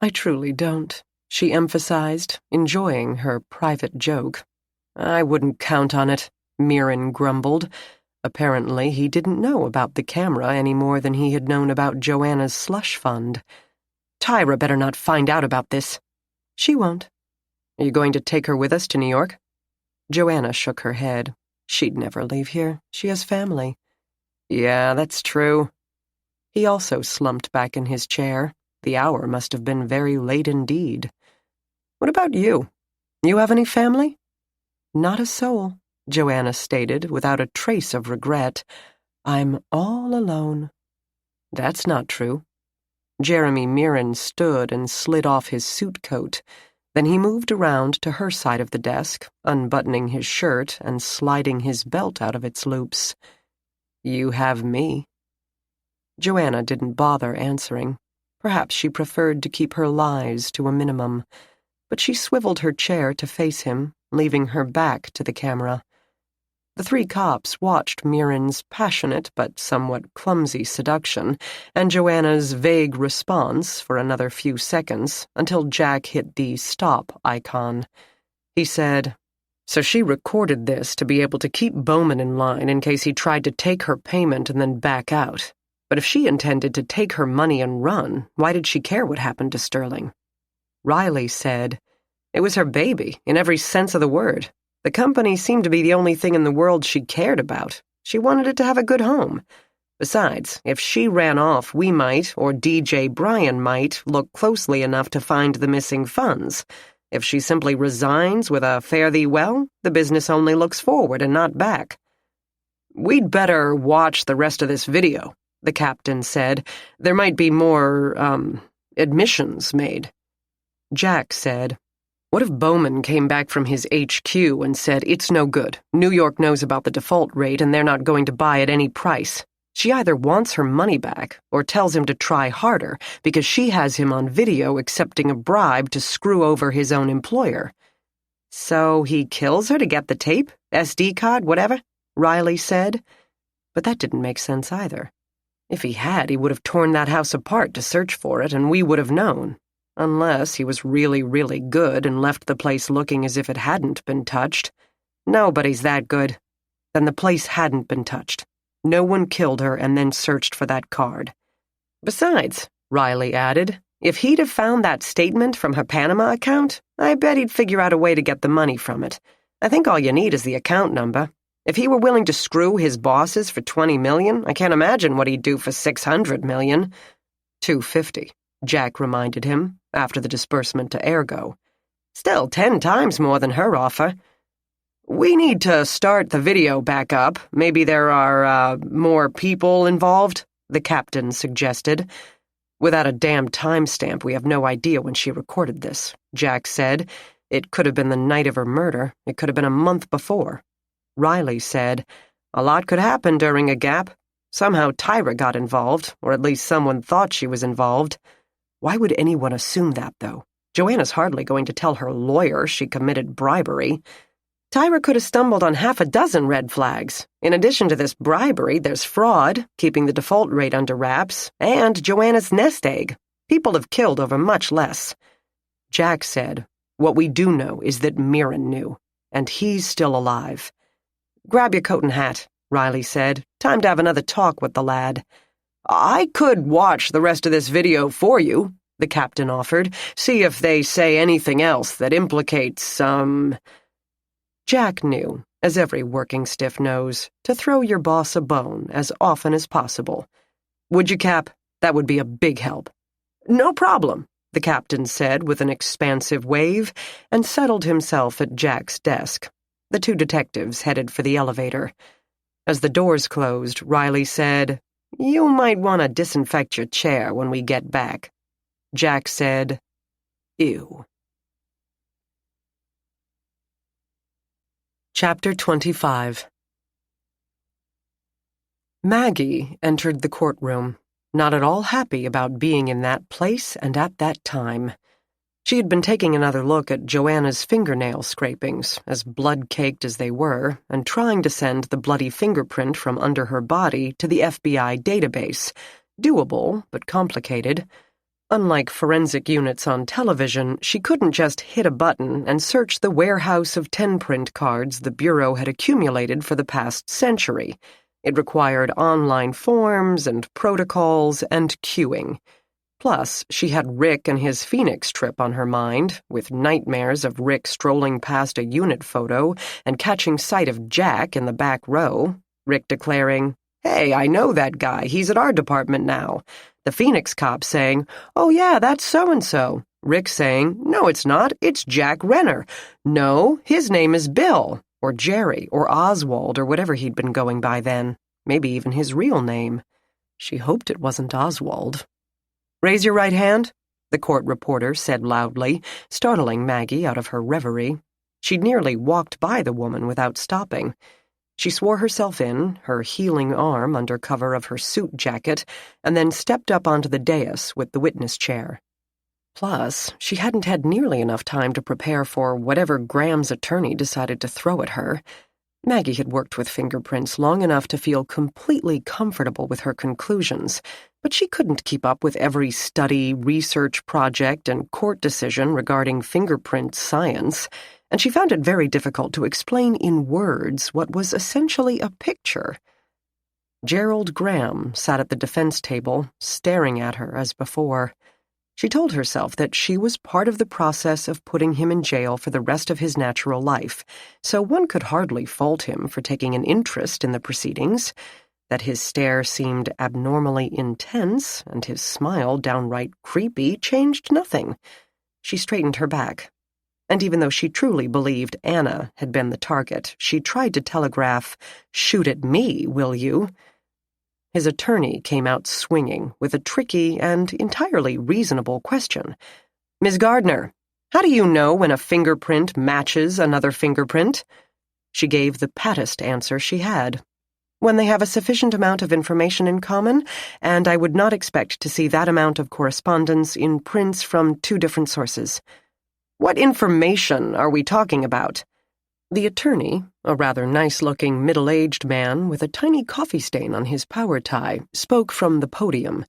"I truly don't," she emphasized, enjoying her private joke. "I wouldn't count on it," Mirren grumbled. Apparently he didn't know about the camera any more than he had known about Joanna's slush fund. "Tyra better not find out about this." "She won't." "Are you going to take her with us to New York?" Joanna shook her head. She'd never leave here. She has family. "Yeah, that's true." He also slumped back in his chair. The hour must have been very late indeed. "What about you? You have any family?" "Not a soul," Joanna stated without a trace of regret. "I'm all alone." "That's not true." Jeremy Mirren stood and slid off his suit coat. Then he moved around to her side of the desk, unbuttoning his shirt and sliding his belt out of its loops. "You have me." Joanna didn't bother answering. Perhaps she preferred to keep her lies to a minimum. But she swiveled her chair to face him, leaving her back to the camera. The three cops watched Mirren's passionate but somewhat clumsy seduction and Joanna's vague response for another few seconds until Jack hit the stop icon. He said, "So she recorded this to be able to keep Bowman in line in case he tried to take her payment and then back out. But if she intended to take her money and run, why did she care what happened to Sterling?" Riley said, "It was her baby, in every sense of the word. The company seemed to be the only thing in the world she cared about. She wanted it to have a good home. Besides, if she ran off, we might, or DJ Bryan might, look closely enough to find the missing funds. If she simply resigns with a fare thee well, the business only looks forward and not back." "We'd better watch the rest of this video," the captain said. "There might be more, admissions made." Jack said, "What if Bowman came back from his HQ and said, 'It's no good. New York knows about the default rate and they're not going to buy at any price'? She either wants her money back or tells him to try harder because she has him on video accepting a bribe to screw over his own employer. So he kills her to get the tape, SD card, whatever, Riley said. But that didn't make sense either. If he had, he would have torn that house apart to search for it, and we would have known. Unless he was really, really good and left the place looking as if it hadn't been touched. Nobody's that good. Then the place hadn't been touched. No one killed her and then searched for that card. Besides, Riley added, if he'd have found that statement from her Panama account, I bet he'd figure out a way to get the money from it. I think all you need is the account number. If he were willing to screw his bosses for $20 million, I can't imagine what he'd do for $600 million. $250, Jack reminded him, after the disbursement to Ergo. Still 10 times more than her offer. We need to start the video back up. Maybe there are, more people involved, the captain suggested. Without a damn timestamp, we have no idea when she recorded this, Jack said. It could have been the night of her murder. It could have been a month before. Riley said, a lot could happen during a gap. Somehow Tyra got involved, or at least someone thought she was involved. Why would anyone assume that, though? Joanna's hardly going to tell her lawyer she committed bribery. Tyra could have stumbled on half a dozen red flags. In addition to this bribery, there's fraud, keeping the default rate under wraps, and Joanna's nest egg. People have killed over much less. Jack said, what we do know is that Mirren knew, and he's still alive. Grab your coat and hat, Riley said. Time to have another talk with the lad. I could watch the rest of this video for you, the captain offered. See if they say anything else that implicates, Jack knew, as every working stiff knows, to throw your boss a bone as often as possible. Would you, Cap? That would be a big help. No problem, the captain said with an expansive wave, and settled himself at Jack's desk. The two detectives headed for the elevator. As the doors closed, Riley said, you might want to disinfect your chair when we get back. Jack said, ew. Chapter 25. Maggie entered the courtroom, not at all happy about being in that place and at that time. She had been taking another look at Joanna's fingernail scrapings, as blood-caked as they were, and trying to send the bloody fingerprint from under her body to the FBI database. Doable, but complicated. Unlike forensic units on television, she couldn't just hit a button and search the warehouse of 10-print cards the Bureau had accumulated for the past century. It required online forms and protocols and queuing. Plus, she had Rick and his Phoenix trip on her mind, with nightmares of Rick strolling past a unit photo and catching sight of Jack in the back row, Rick declaring, "Hey, I know that guy. He's at our department now." The Phoenix cop saying, "Oh yeah, that's so-and-so." Rick saying, "No, it's not. It's Jack Renner. No, his name is Bill, or Jerry, or Oswald, or whatever he'd been going by then. Maybe even his real name." She hoped it wasn't Oswald. "Raise your right hand," the court reporter said loudly, startling Maggie out of her reverie. She'd nearly walked by the woman without stopping. She swore herself in, her healing arm under cover of her suit jacket, and then stepped up onto the dais with the witness chair. Plus, she hadn't had nearly enough time to prepare for whatever Graham's attorney decided to throw at her. Maggie had worked with fingerprints long enough to feel completely comfortable with her conclusions, but she couldn't keep up with every study, research project, and court decision regarding fingerprint science, and she found it very difficult to explain in words what was essentially a picture. Gerald Graham sat at the defense table, staring at her as before. She told herself that she was part of the process of putting him in jail for the rest of his natural life, so one could hardly fault him for taking an interest in the proceedings. That his stare seemed abnormally intense and his smile downright creepy changed nothing. She straightened her back. And even though she truly believed Anna had been the target, she tried to telegraph, "Shoot at me, will you?" His attorney came out swinging with a tricky and entirely reasonable question. "Ms. Gardner, how do you know when a fingerprint matches another fingerprint?" She gave the pattest answer she had. When they have a sufficient amount of information in common, and I would not expect to see that amount of correspondence in prints from two different sources. What information are we talking about? The attorney, a rather nice-looking middle-aged man with a tiny coffee stain on his power tie, spoke from the podium.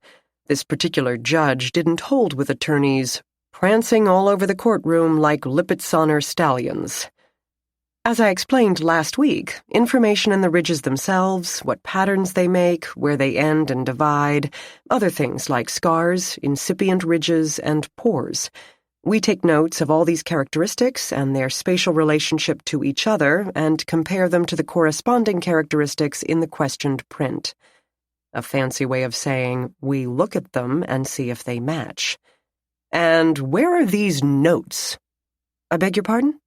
This particular judge didn't hold with attorneys prancing all over the courtroom like Lipizzaner stallions. As I explained last week, information in the ridges themselves, what patterns they make, where they end and divide, other things like scars, incipient ridges, and pores. We take notes of all these characteristics and their spatial relationship to each other and compare them to the corresponding characteristics in the questioned print. A fancy way of saying we look at them and see if they match. And where are these notes? I beg your pardon?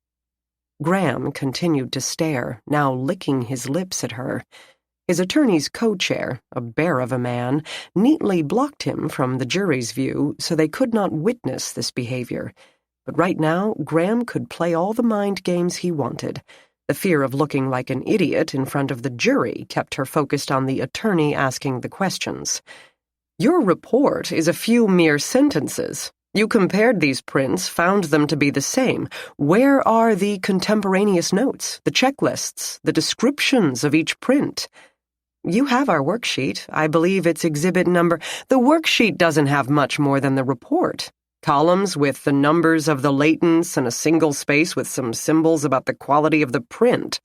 Graham continued to stare, now licking his lips at her. His attorney's co-chair, a bear of a man, neatly blocked him from the jury's view so they could not witness this behavior. But right now, Graham could play all the mind games he wanted. The fear of looking like an idiot in front of the jury kept her focused on the attorney asking the questions. Your report is a few mere sentences. You compared these prints, found them to be the same. Where are the contemporaneous notes, the checklists, the descriptions of each print? You have our worksheet. I believe it's exhibit number. The worksheet doesn't have much more than the report. Columns with the numbers of the latents and a single space with some symbols about the quality of the print.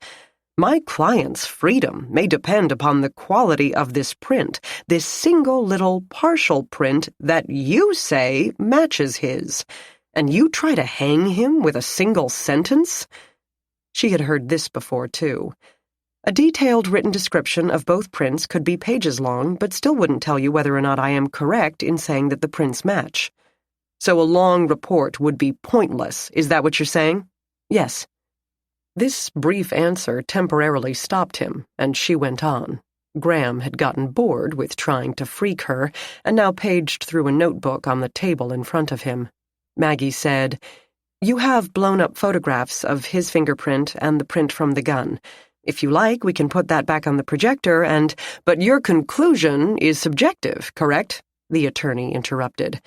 My client's freedom may depend upon the quality of this print, this single little partial print that you say matches his. And you try to hang him with a single sentence? She had heard this before, too. A detailed written description of both prints could be pages long, but still wouldn't tell you whether or not I am correct in saying that the prints match. So a long report would be pointless, is that what you're saying? Yes. This brief answer temporarily stopped him, and she went on. Graham had gotten bored with trying to freak her, and now paged through a notebook on the table in front of him. Maggie said, You have blown-up photographs of his fingerprint and the print from the gun. If you like, we can put that back on the projector but your conclusion is subjective, correct? The attorney interrupted.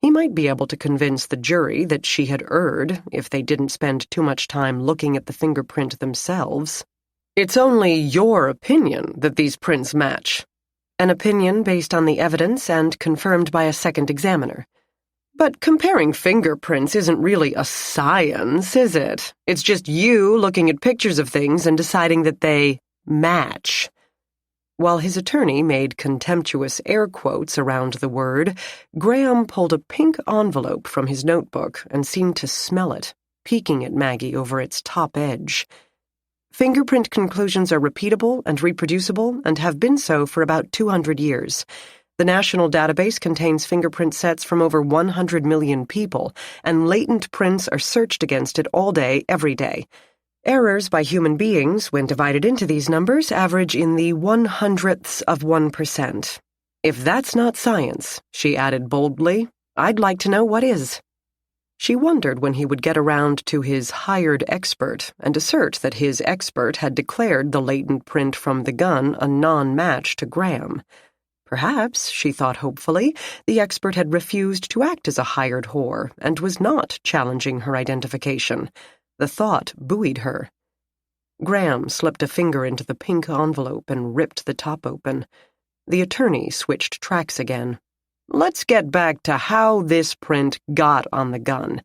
He might be able to convince the jury that she had erred if they didn't spend too much time looking at the fingerprint themselves. It's only your opinion that these prints match. An opinion based on the evidence and confirmed by a second examiner. But comparing fingerprints isn't really a science, is it? It's just you looking at pictures of things and deciding that they match. While his attorney made contemptuous air quotes around the word, Graham pulled a pink envelope from his notebook and seemed to smell it, peeking at Maggie over its top edge. Fingerprint conclusions are repeatable and reproducible and have been so for about 200 years. The national database contains fingerprint sets from over 100 million people, and latent prints are searched against it all day, every day. Errors by human beings, when divided into these numbers, average in the 0.01%. If that's not science, she added boldly, I'd like to know what is. She wondered when he would get around to his hired expert and assert that his expert had declared the latent print from the gun a non-match to Graham. Perhaps, she thought hopefully, the expert had refused to act as a hired whore and was not challenging her identification. The thought buoyed her. Graham slipped a finger into the pink envelope and ripped the top open. The attorney switched tracks again. Let's get back to how this print got on the gun.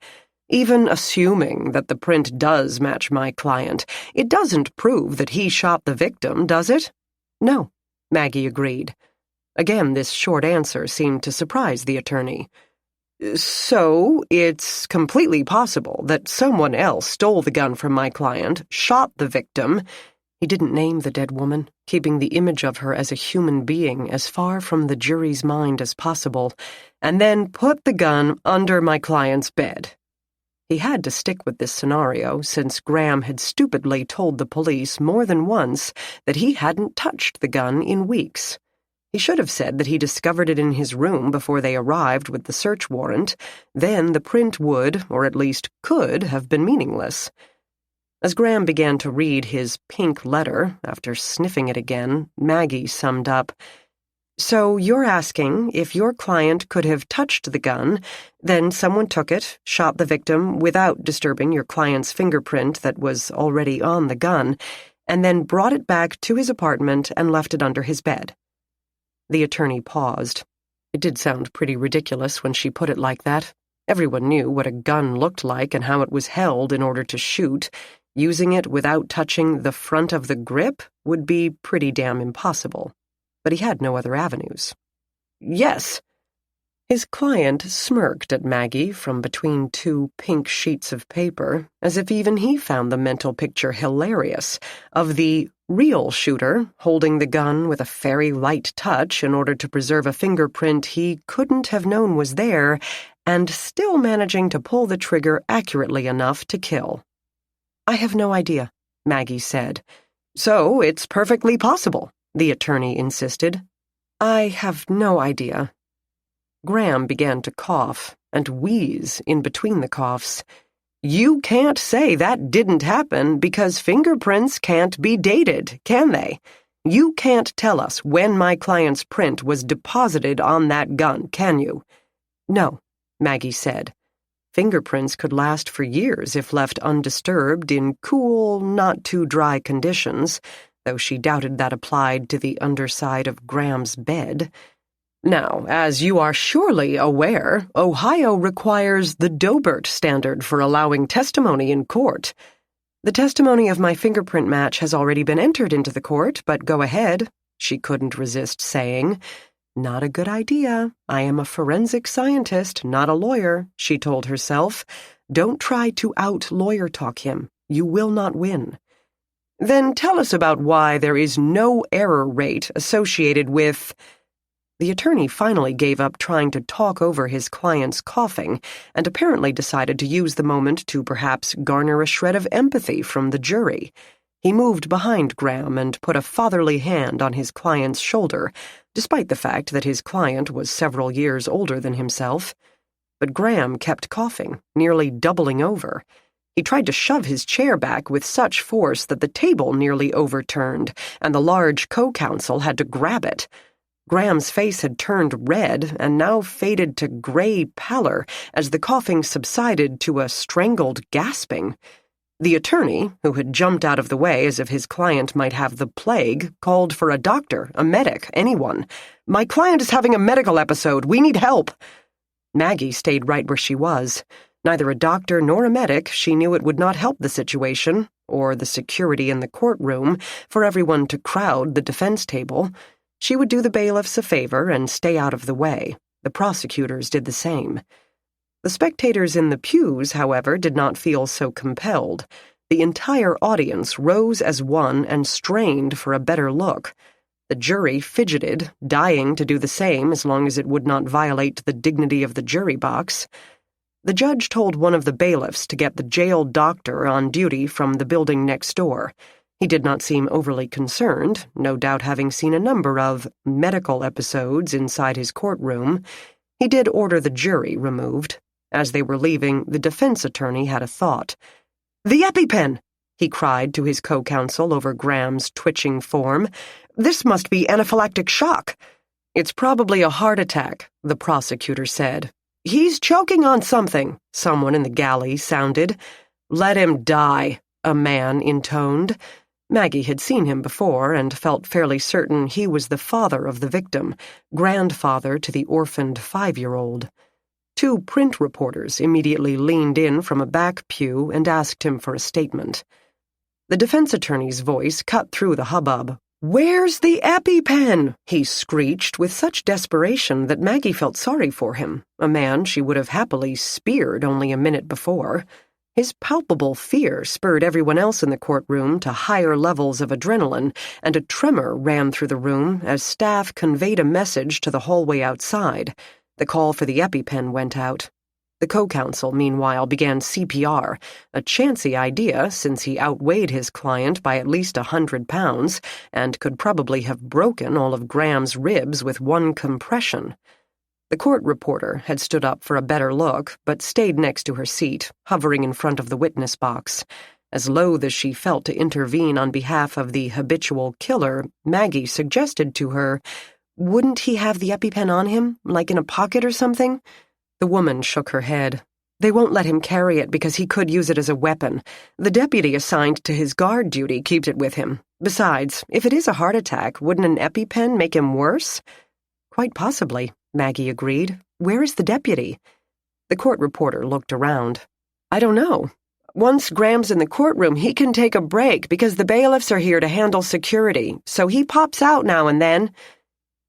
Even assuming that the print does match my client, it doesn't prove that he shot the victim, does it? No, Maggie agreed. Again, this short answer seemed to surprise the attorney. So, it's completely possible that someone else stole the gun from my client, shot the victim. He didn't name the dead woman, keeping the image of her as a human being as far from the jury's mind as possible, and then put the gun under my client's bed. He had to stick with this scenario since Graham had stupidly told the police more than once that he hadn't touched the gun in weeks. He should have said that he discovered it in his room before they arrived with the search warrant. Then the print would, or at least could, have been meaningless. As Graham began to read his pink letter, after sniffing it again, Maggie summed up, "So you're asking if your client could have touched the gun, then someone took it, shot the victim without disturbing your client's fingerprint that was already on the gun, and then brought it back to his apartment and left it under his bed." The attorney paused. It did sound pretty ridiculous when she put it like that. Everyone knew what a gun looked like and how it was held in order to shoot. Using it without touching the front of the grip would be pretty damn impossible. But he had no other avenues. "Yes." His client smirked at Maggie from between two pink sheets of paper, as if even he found the mental picture hilarious, of the real shooter holding the gun with a very light touch in order to preserve a fingerprint he couldn't have known was there, and still managing to pull the trigger accurately enough to kill. "I have no idea," Maggie said. "So it's perfectly possible," the attorney insisted. "I have no idea." Graham began to cough and wheeze in between the coughs. "You can't say that didn't happen because fingerprints can't be dated, can they? You can't tell us when my client's print was deposited on that gun, can you?" "No," Maggie said. Fingerprints could last for years if left undisturbed in cool, not-too-dry conditions, though she doubted that applied to the underside of Graham's bed. Now, as you are surely aware, Ohio requires the Dobert standard for allowing testimony in court. The testimony of my fingerprint match has already been entered into the court, but go ahead, she couldn't resist saying. Not a good idea. I am a forensic scientist, not a lawyer, she told herself. Don't try to out-lawyer talk him. You will not win. Then tell us about why there is no error rate associated with... The attorney finally gave up trying to talk over his client's coughing and apparently decided to use the moment to perhaps garner a shred of empathy from the jury. He moved behind Graham and put a fatherly hand on his client's shoulder, despite the fact that his client was several years older than himself. But Graham kept coughing, nearly doubling over. He tried to shove his chair back with such force that the table nearly overturned, and the large co-counsel had to grab it. Graham's face had turned red and now faded to gray pallor as the coughing subsided to a strangled gasping. The attorney, who had jumped out of the way as if his client might have the plague, called for a doctor, a medic, anyone. "My client is having a medical episode. We need help." Maggie stayed right where she was. Neither a doctor nor a medic, she knew it would not help the situation, or the security in the courtroom, for everyone to crowd the defense table. She would do the bailiffs a favor and stay out of the way. The prosecutors did the same. The spectators in the pews, however, did not feel so compelled. The entire audience rose as one and strained for a better look. The jury fidgeted, dying to do the same as long as it would not violate the dignity of the jury box. The judge told one of the bailiffs to get the jail doctor on duty from the building next door. He did not seem overly concerned, no doubt having seen a number of medical episodes inside his courtroom. He did order the jury removed. As they were leaving, the defense attorney had a thought. "The EpiPen!" he cried to his co-counsel over Graham's twitching form. "This must be anaphylactic shock." "It's probably a heart attack," the prosecutor said. "He's choking on something," someone in the galley sounded. "Let him die," a man intoned. Maggie had seen him before and felt fairly certain he was the father of the victim, grandfather to the orphaned 5-year-old. Two print reporters immediately leaned in from a back pew and asked him for a statement. The defense attorney's voice cut through the hubbub. "Where's the EpiPen?" he screeched with such desperation that Maggie felt sorry for him, a man she would have happily speared only a minute before. His palpable fear spurred everyone else in the courtroom to higher levels of adrenaline, and a tremor ran through the room as staff conveyed a message to the hallway outside. The call for the EpiPen went out. The co-counsel, meanwhile, began CPR, a chancy idea since he outweighed his client by at least 100 pounds and could probably have broken all of Graham's ribs with one compression. The court reporter had stood up for a better look, but stayed next to her seat, hovering in front of the witness box. As loath as she felt to intervene on behalf of the habitual killer, Maggie suggested to her, "Wouldn't he have the EpiPen on him, like in a pocket or something?" The woman shook her head. "They won't let him carry it because he could use it as a weapon. The deputy assigned to his guard duty keeps it with him. Besides, if it is a heart attack, wouldn't an EpiPen make him worse?" "Quite possibly," Maggie agreed. "Where is the deputy?" The court reporter looked around. "I don't know. Once Graham's in the courtroom, he can take a break because the bailiffs are here to handle security, so he pops out now and then."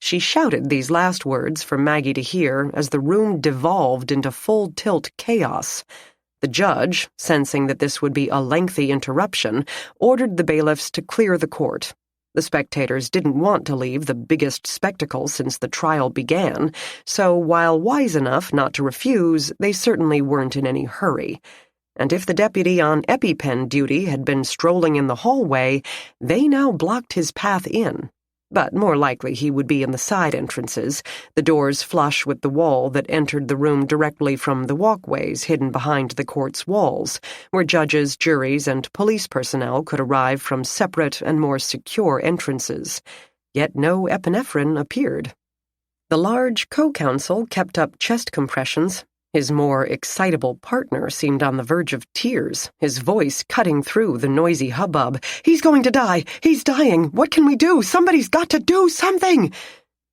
She shouted these last words for Maggie to hear as the room devolved into full-tilt chaos. The judge, sensing that this would be a lengthy interruption, ordered the bailiffs to clear the court. The spectators didn't want to leave the biggest spectacle since the trial began, so while wise enough not to refuse, they certainly weren't in any hurry. And if the deputy on EpiPen duty had been strolling in the hallway, they now blocked his path in. But more likely he would be in the side entrances, the doors flush with the wall that entered the room directly from the walkways hidden behind the court's walls, where judges, juries, and police personnel could arrive from separate and more secure entrances. Yet no epinephrine appeared. The large co-counsel kept up chest compressions. His more excitable partner seemed on the verge of tears, his voice cutting through the noisy hubbub. "He's going to die! He's dying! What can we do? Somebody's got to do something!"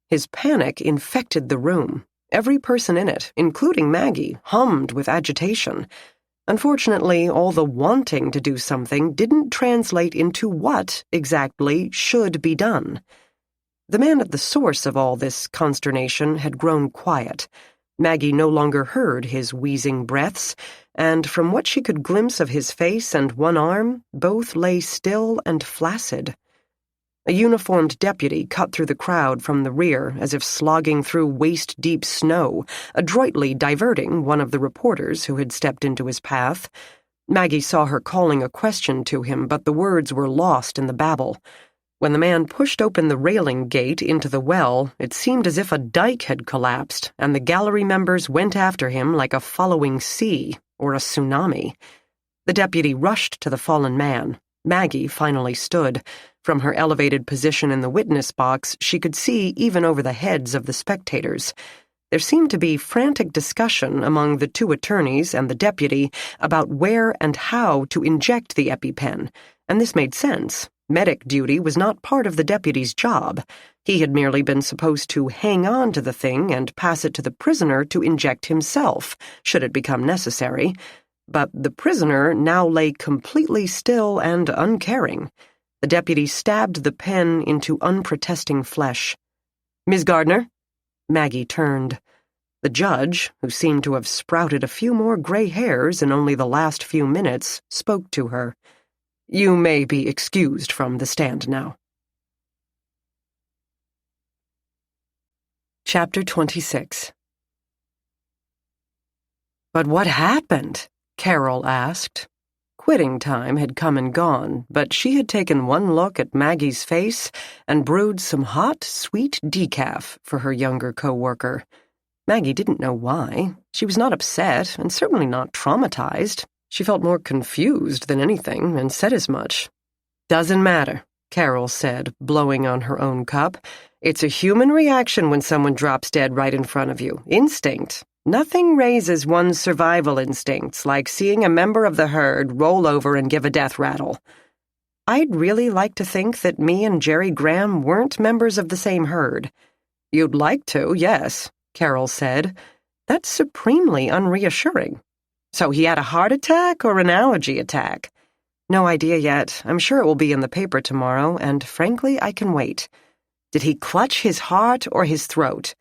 His panic infected the room. Every person in it, including Maggie, hummed with agitation. Unfortunately, all the wanting to do something didn't translate into what, exactly, should be done. The man at the source of all this consternation had grown quiet. Maggie no longer heard his wheezing breaths, and from what she could glimpse of his face and one arm, both lay still and flaccid. A uniformed deputy cut through the crowd from the rear as if slogging through waist-deep snow, adroitly diverting one of the reporters who had stepped into his path. Maggie saw her calling a question to him, but the words were lost in the babble. When the man pushed open the railing gate into the well, it seemed as if a dike had collapsed, and the gallery members went after him like a following sea or a tsunami. The deputy rushed to the fallen man. Maggie finally stood. From her elevated position in the witness box, she could see even over the heads of the spectators. There seemed to be frantic discussion among the two attorneys and the deputy about where and how to inject the EpiPen, and this made sense. Medic duty was not part of the deputy's job. He had merely been supposed to hang on to the thing and pass it to the prisoner to inject himself, should it become necessary. But the prisoner now lay completely still and uncaring. The deputy stabbed the pen into unprotesting flesh. "Miss Gardner?" Maggie turned. The judge, who seemed to have sprouted a few more gray hairs in only the last few minutes, spoke to her. "You may be excused from the stand now." Chapter 26. "But what happened?" Carol asked. Quitting time had come and gone, but she had taken one look at Maggie's face and brewed some hot, sweet decaf for her younger co-worker. Maggie didn't know why. She was not upset, and certainly not traumatized. She felt more confused than anything, and said as much. "Doesn't matter," Carol said, blowing on her own cup. "It's a human reaction when someone drops dead right in front of you. Instinct. Nothing raises one's survival instincts like seeing a member of the herd roll over and give a death rattle. I'd really like to think that me and Jerry Graham weren't members of the same herd." "You'd like to, yes," Carol said. "That's supremely unreassuring. So he had a heart attack or an allergy attack?" "No idea yet. I'm sure it will be in the paper tomorrow, and frankly, I can wait." "Did he clutch his heart or his throat?"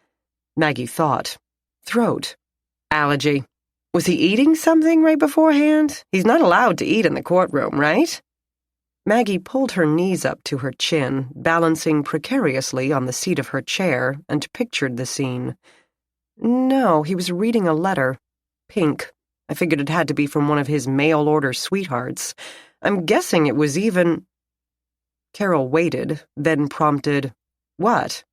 Maggie thought. Throat. "Allergy. Was he eating something right beforehand? He's not allowed to eat in the courtroom, right?" Maggie pulled her knees up to her chin, balancing precariously on the seat of her chair, and pictured the scene. "No, he was reading a letter. Pink. I figured it had to be from one of his mail-order sweethearts. I'm guessing it was even—" Carol waited, then prompted, "What?"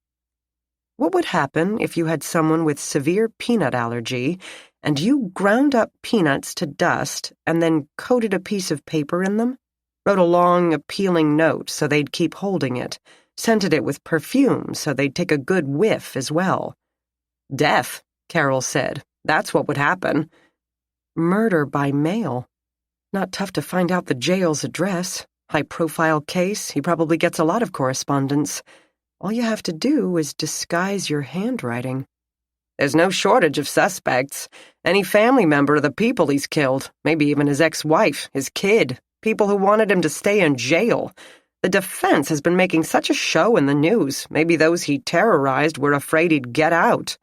What would happen if you had someone with severe peanut allergy and you ground up peanuts to dust and then coated a piece of paper in them? Wrote a long, appealing note so they'd keep holding it, scented it with perfume so they'd take a good whiff as well. Death, Carol said. That's what would happen. Murder by mail. Not tough to find out the jail's address. High-profile case, he probably gets a lot of correspondence. All you have to do is disguise your handwriting. There's no shortage of suspects. Any family member of the people he's killed, maybe even his ex-wife, his kid, people who wanted him to stay in jail. The defense has been making such a show in the news. Maybe those he terrorized were afraid he'd get out.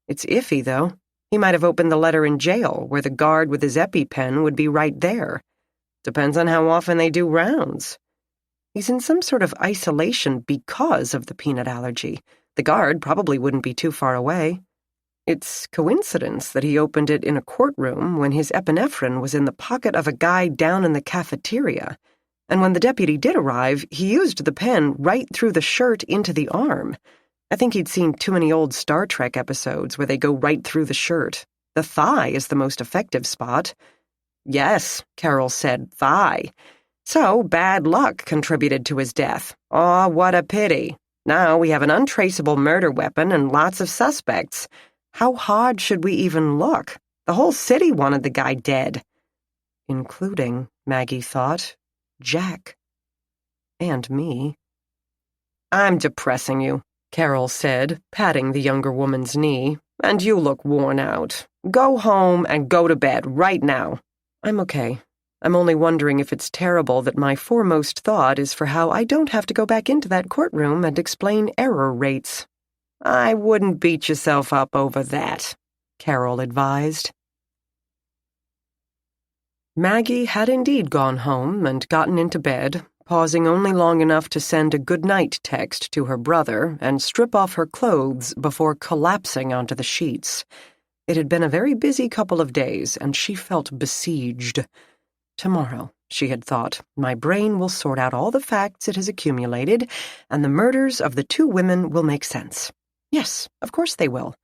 It's iffy, though. He might have opened the letter in jail, where the guard with his EpiPen would be right there. Depends on how often they do rounds. He's in some sort of isolation because of the peanut allergy. The guard probably wouldn't be too far away. It's coincidence that he opened it in a courtroom when his epinephrine was in the pocket of a guy down in the cafeteria. And when the deputy did arrive, he used the pen right through the shirt into the arm. I think he'd seen too many old Star Trek episodes where they go right through the shirt. The thigh is the most effective spot. Yes, Carol said, thigh. So bad luck contributed to his death. Aw, what a pity. Now we have an untraceable murder weapon and lots of suspects. How hard should we even look? The whole city wanted the guy dead. Including, Maggie thought, Jack. And me. I'm depressing you, Carol said, patting the younger woman's knee, and you look worn out. Go home and go to bed right now. I'm okay. I'm only wondering if it's terrible that my foremost thought is for how I don't have to go back into that courtroom and explain error rates. I wouldn't beat yourself up over that, Carol advised. Maggie had indeed gone home and gotten into bed, pausing only long enough to send a good-night text to her brother and strip off her clothes before collapsing onto the sheets. It had been a very busy couple of days, and she felt besieged. Tomorrow, she had thought, my brain will sort out all the facts it has accumulated, and the murders of the two women will make sense. Yes, of course they will.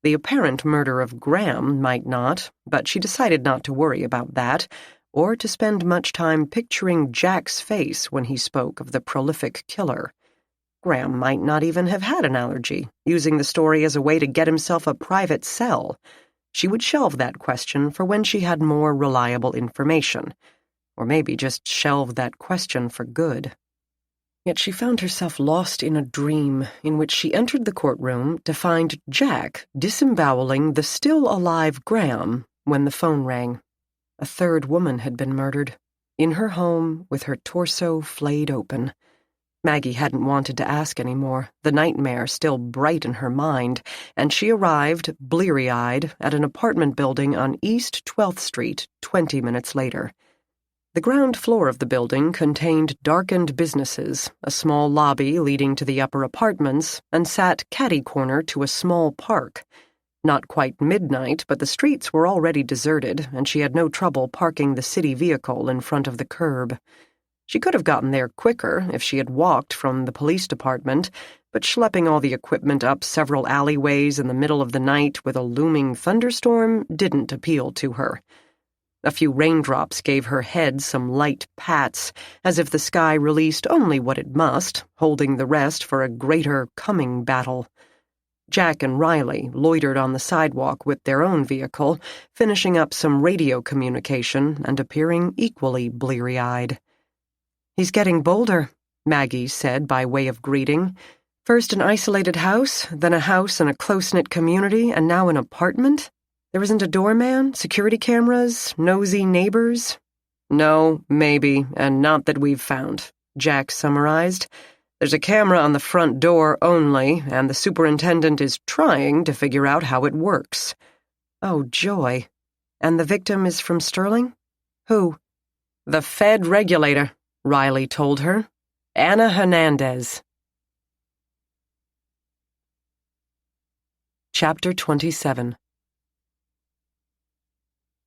The apparent murder of Graham might not, but she decided not to worry about that, or to spend much time picturing Jack's face when he spoke of the prolific killer. Graham might not even have had an allergy, using the story as a way to get himself a private cell. She would shelve that question for when she had more reliable information, or maybe just shelve that question for good. Yet she found herself lost in a dream in which she entered the courtroom to find Jack disemboweling the still-alive Graham when the phone rang. A third woman had been murdered, in her home with her torso flayed open. Maggie hadn't wanted to ask any more, the nightmare still bright in her mind, and she arrived, bleary-eyed, at an apartment building on East 12th Street 20 minutes later. The ground floor of the building contained darkened businesses, a small lobby leading to the upper apartments, and sat catty-corner to a small park. Not quite midnight, but the streets were already deserted, and she had no trouble parking the city vehicle in front of the curb. She could have gotten there quicker if she had walked from the police department, but schlepping all the equipment up several alleyways in the middle of the night with a looming thunderstorm didn't appeal to her. A few raindrops gave her head some light pats, as if the sky released only what it must, holding the rest for a greater coming battle. Jack and Riley loitered on the sidewalk with their own vehicle, finishing up some radio communication and appearing equally bleary-eyed. "He's getting bolder," Maggie said by way of greeting. "First an isolated house, then a house in a close-knit community, and now an apartment? There isn't a doorman, security cameras, nosy neighbors?" "No, maybe, and not that we've found," Jack summarized. "There's a camera on the front door only, and the superintendent is trying to figure out how it works." Oh, joy. And the victim is from Sterling? Who? "The Fed regulator," Riley told her. "Anna Hernandez." Chapter 27.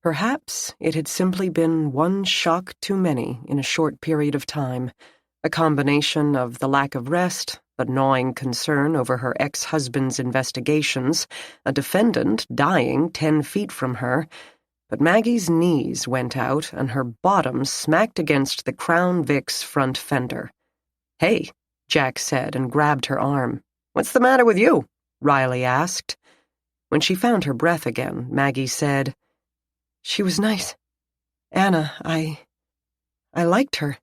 Perhaps it had simply been one shock too many in a short period of time, a combination of the lack of rest, a gnawing concern over her ex-husband's investigations, a defendant dying 10 feet from her, but Maggie's knees went out and her bottom smacked against the Crown Vic's front fender. "Hey," Jack said and grabbed her arm. "What's the matter with you?" Riley asked. When she found her breath again, Maggie said, "She was nice. Anna, I liked her."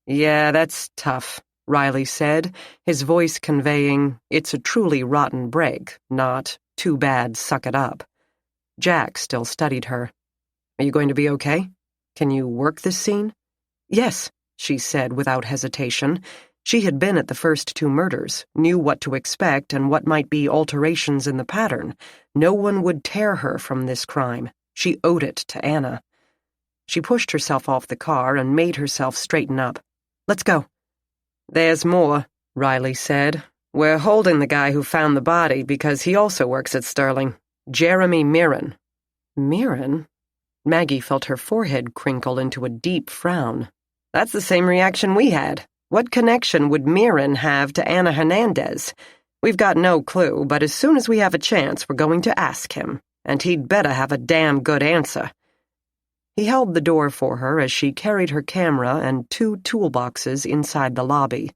"Yeah, that's tough," Riley said, his voice conveying, "It's a truly rotten break, not, too bad, suck it up." Jack still studied her. "Are you going to be okay? Can you work this scene?" "Yes," she said without hesitation. She had been at the first 2 murders, knew what to expect and what might be alterations in the pattern. No one would tear her from this crime. She owed it to Anna. She pushed herself off the car and made herself straighten up. "Let's go." "There's more," Riley said. "We're holding the guy who found the body because he also works at Sterling. Jeremy Mirren." "Mirren?" Maggie felt her forehead crinkle into a deep frown. "That's the same reaction we had. What connection would Mirren have to Anna Hernandez? We've got no clue, but as soon as we have a chance, we're going to ask him. And he'd better have a damn good answer." He held the door for her as she carried her camera and 2 toolboxes inside the lobby.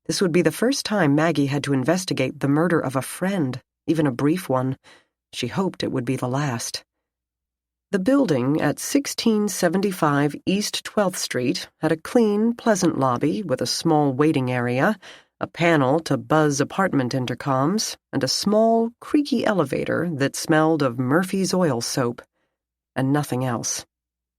This would be the first time Maggie had to investigate the murder of a friend, even a brief one. She hoped it would be the last. The building at 1675 East 12th Street had a clean, pleasant lobby with a small waiting area, a panel to buzz apartment intercoms, and a small, creaky elevator that smelled of Murphy's oil soap, and nothing else.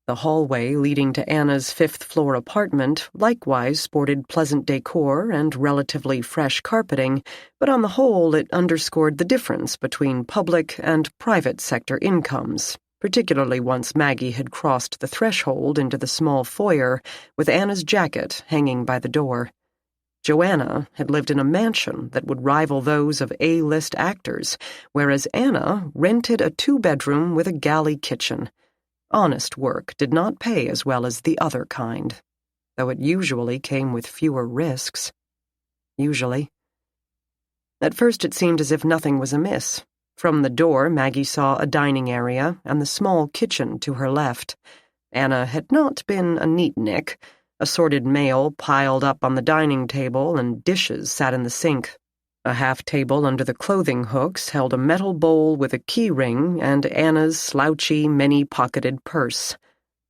The hallway leading to Anna's 5th-floor apartment likewise sported pleasant decor and relatively fresh carpeting, but on the whole it underscored the difference between public and private sector incomes, particularly once Maggie had crossed the threshold into the small foyer with Anna's jacket hanging by the door. Joanna had lived in a mansion that would rival those of A-list actors, whereas Anna rented a 2-bedroom with a galley kitchen. Honest work did not pay as well as the other kind, though it usually came with fewer risks. Usually. At first it seemed as if nothing was amiss. From the door, Maggie saw a dining area and the small kitchen to her left. Anna had not been a neatnik. Assorted mail piled up on the dining table and dishes sat in the sink. A half table under the clothing hooks held a metal bowl with a key ring and Anna's slouchy, many-pocketed purse.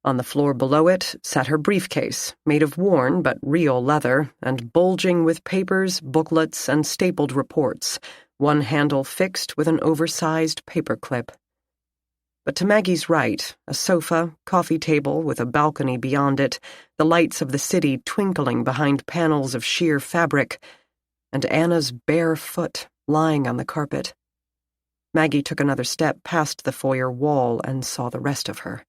On the floor below it sat her briefcase, made of worn but real leather, and bulging with papers, booklets, and stapled reports, one handle fixed with an oversized paperclip. But to Maggie's right, a sofa, coffee table with a balcony beyond it, the lights of the city twinkling behind panels of sheer fabric, and Anna's bare foot lying on the carpet. Maggie took another step past the foyer wall and saw the rest of her.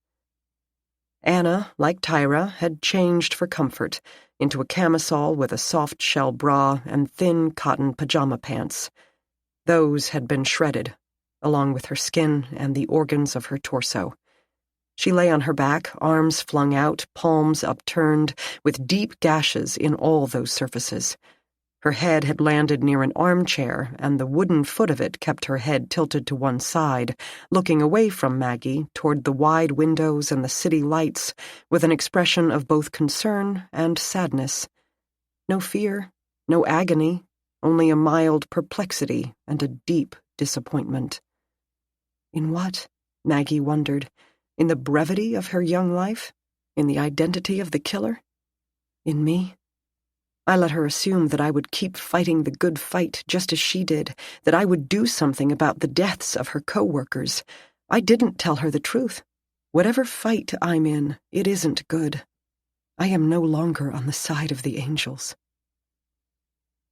Anna, like Tyra, had changed for comfort into a camisole with a soft-shell bra and thin cotton pajama pants. Those had been shredded, along with her skin and the organs of her torso. She lay on her back, arms flung out, palms upturned, with deep gashes in all those surfaces. Her head had landed near an armchair, and the wooden foot of it kept her head tilted to one side, looking away from Maggie toward the wide windows and the city lights, with an expression of both concern and sadness. No fear, no agony, only a mild perplexity and a deep disappointment. In what? Maggie wondered. In the brevity of her young life? In the identity of the killer? In me? I let her assume that I would keep fighting the good fight just as she did, that I would do something about the deaths of her co-workers. I didn't tell her the truth. Whatever fight I'm in, it isn't good. I am no longer on the side of the angels.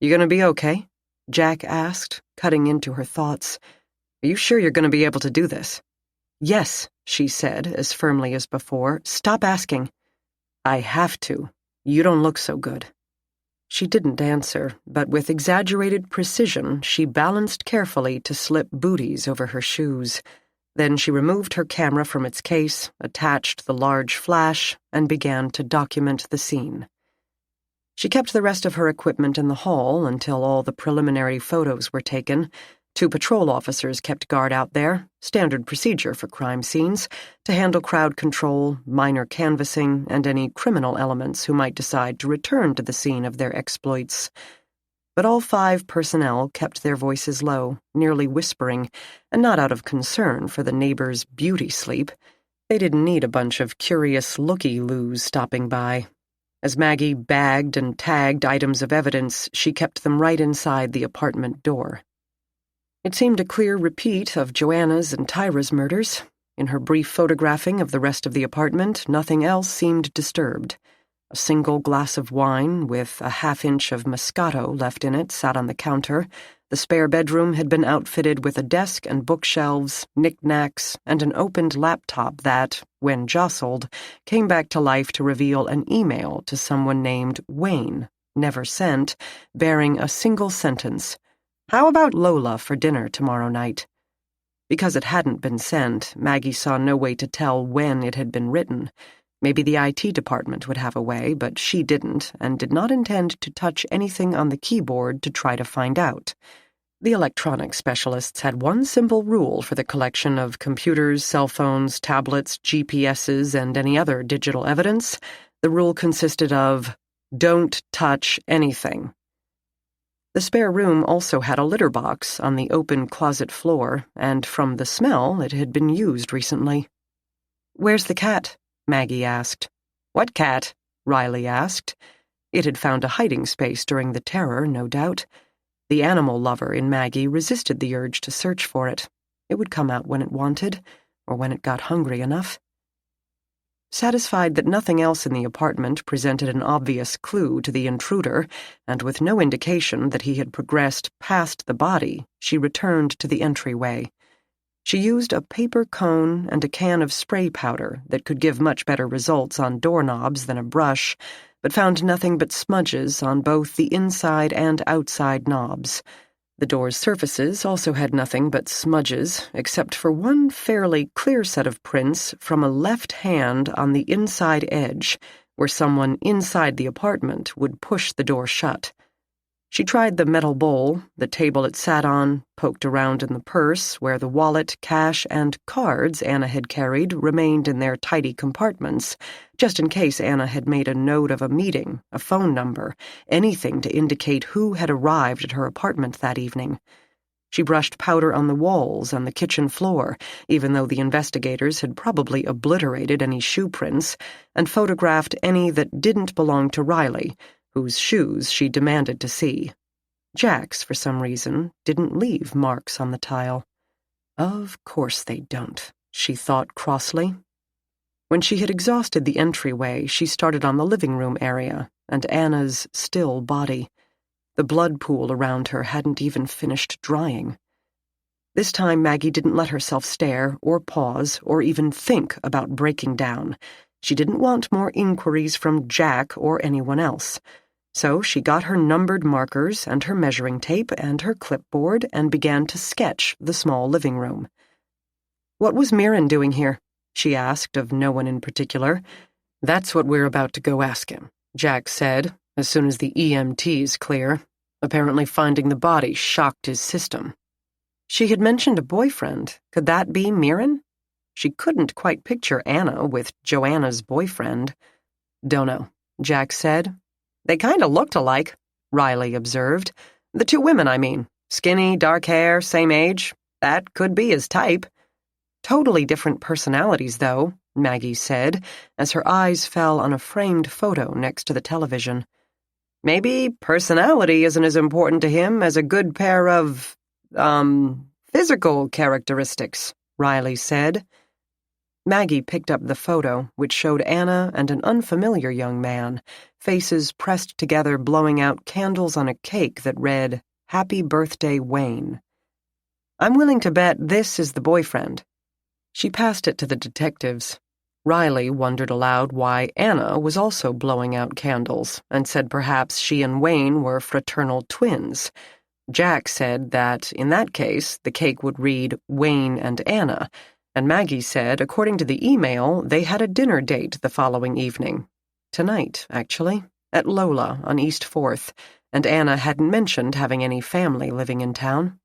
"You gonna be okay?" Jack asked, cutting into her thoughts. "Are you sure you're gonna be able to do this?" "Yes," she said, as firmly as before. "Stop asking." "I have to. You don't look so good." She didn't answer, but with exaggerated precision she balanced carefully to slip booties over her shoes. Then she removed her camera from its case, attached the large flash, and began to document the scene. She kept the rest of her equipment in the hall until all the preliminary photos were taken. 2 patrol officers kept guard out there, standard procedure for crime scenes, to handle crowd control, minor canvassing, and any criminal elements who might decide to return to the scene of their exploits. But all 5 personnel kept their voices low, nearly whispering, and not out of concern for the neighbors' beauty sleep. They didn't need a bunch of curious looky-loos stopping by. As Maggie bagged and tagged items of evidence, she kept them right inside the apartment door. It seemed a clear repeat of Joanna's and Tyra's murders. In her brief photographing of the rest of the apartment, nothing else seemed disturbed. A single glass of wine with a half-inch of Moscato left in it sat on the counter. The spare bedroom had been outfitted with a desk and bookshelves, knickknacks, and an opened laptop that, when jostled, came back to life to reveal an email to someone named Wayne, never sent, bearing a single sentence: "How about Lola for dinner tomorrow night?" Because it hadn't been sent, Maggie saw no way to tell when it had been written. Maybe the IT department would have a way, but she didn't, and did not intend to touch anything on the keyboard to try to find out. The electronics specialists had one simple rule for the collection of computers, cell phones, tablets, GPSs, and any other digital evidence. The rule consisted of, don't touch anything. The spare room also had a litter box on the open closet floor, and from the smell, it had been used recently. "Where's the cat?" Maggie asked. "What cat?" Riley asked. It had found a hiding space during the terror, no doubt. The animal lover in Maggie resisted the urge to search for it. It would come out when it wanted, or when it got hungry enough. Satisfied that nothing else in the apartment presented an obvious clue to the intruder, and with no indication that he had progressed past the body, she returned to the entryway. She used a paper cone and a can of spray powder that could give much better results on doorknobs than a brush, but found nothing but smudges on both the inside and outside knobs. The door's surfaces also had nothing but smudges, except for one fairly clear set of prints from a left hand on the inside edge, where someone inside the apartment would push the door shut. She tried the metal bowl, the table it sat on, poked around in the purse, where the wallet, cash, and cards Anna had carried remained in their tidy compartments, just in case Anna had made a note of a meeting, a phone number, anything to indicate who had arrived at her apartment that evening. She brushed powder on the walls and the kitchen floor, even though the investigators had probably obliterated any shoe prints, and photographed any that didn't belong to Riley, whose shoes she demanded to see. Jack's, for some reason, didn't leave marks on the tile. Of course they don't, she thought crossly. When she had exhausted the entryway, she started on the living room area, and Anna's still body. The blood pool around her hadn't even finished drying. This time Maggie didn't let herself stare, or pause, or even think about breaking down. She didn't want more inquiries from Jack or anyone else. So she got her numbered markers and her measuring tape and her clipboard and began to sketch the small living room. "What was Mirren doing here?" she asked of no one in particular. "That's what we're about to go ask him," Jack said, as soon as the EMT's clear. Apparently finding the body shocked his system. She had mentioned a boyfriend. Could that be Mirren? She couldn't quite picture Anna with Joanna's boyfriend. "Dunno," Jack said. "They kind of looked alike," Riley observed. "The 2 women, I mean. Skinny, dark hair, same age. That could be his type." "Totally different personalities, though," Maggie said, as her eyes fell on a framed photo next to the television. "Maybe personality isn't as important to him as a good pair of, physical characteristics," Riley said. Maggie picked up the photo, which showed Anna and an unfamiliar young man, faces pressed together blowing out candles on a cake that read, "Happy Birthday, Wayne." "I'm willing to bet this is the boyfriend." She passed it to the detectives. Riley wondered aloud why Anna was also blowing out candles, and said perhaps she and Wayne were fraternal twins. Jack said that, in that case, the cake would read Wayne and Anna, and Maggie said, according to the email, they had a dinner date the following evening. Tonight, actually. at Lola on East 4th, and Anna hadn't mentioned having any family living in town.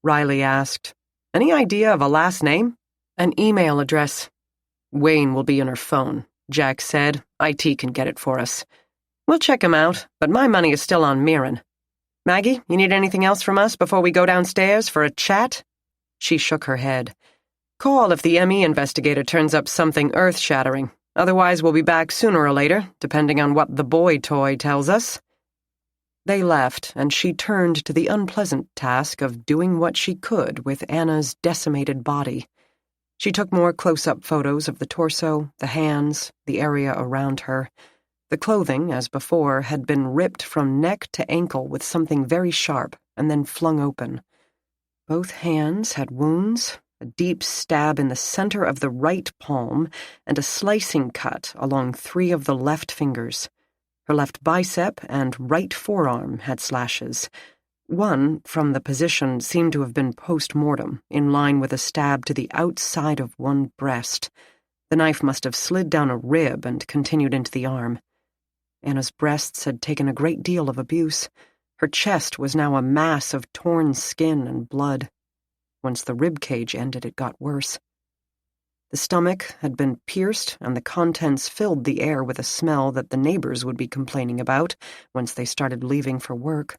Riley asked, "Any idea of a last name?" "An email address." "Wayne will be in her phone," Jack said. "IT can get it for us. We'll check him out, but my money is still on Mirren. Maggie, you need anything else from us before we go downstairs for a chat?" She shook her head. "Call if the ME investigator turns up something earth-shattering. Otherwise, we'll be back sooner or later, depending on what the boy toy tells us." They left, and she turned to the unpleasant task of doing what she could with Anna's decimated body. She took more close-up photos of the torso, the hands, the area around her. The clothing, as before, had been ripped from neck to ankle with something very sharp and then flung open. Both hands had wounds, a deep stab in the center of the right palm, and a slicing cut along 3 of the left fingers. Her left bicep and right forearm had slashes. One, from the position, seemed to have been post-mortem, in line with a stab to the outside of one breast. The knife must have slid down a rib and continued into the arm. Anna's breasts had taken a great deal of abuse. Her chest was now a mass of torn skin and blood. Once the rib cage ended, it got worse. The stomach had been pierced, and the contents filled the air with a smell that the neighbors would be complaining about once they started leaving for work.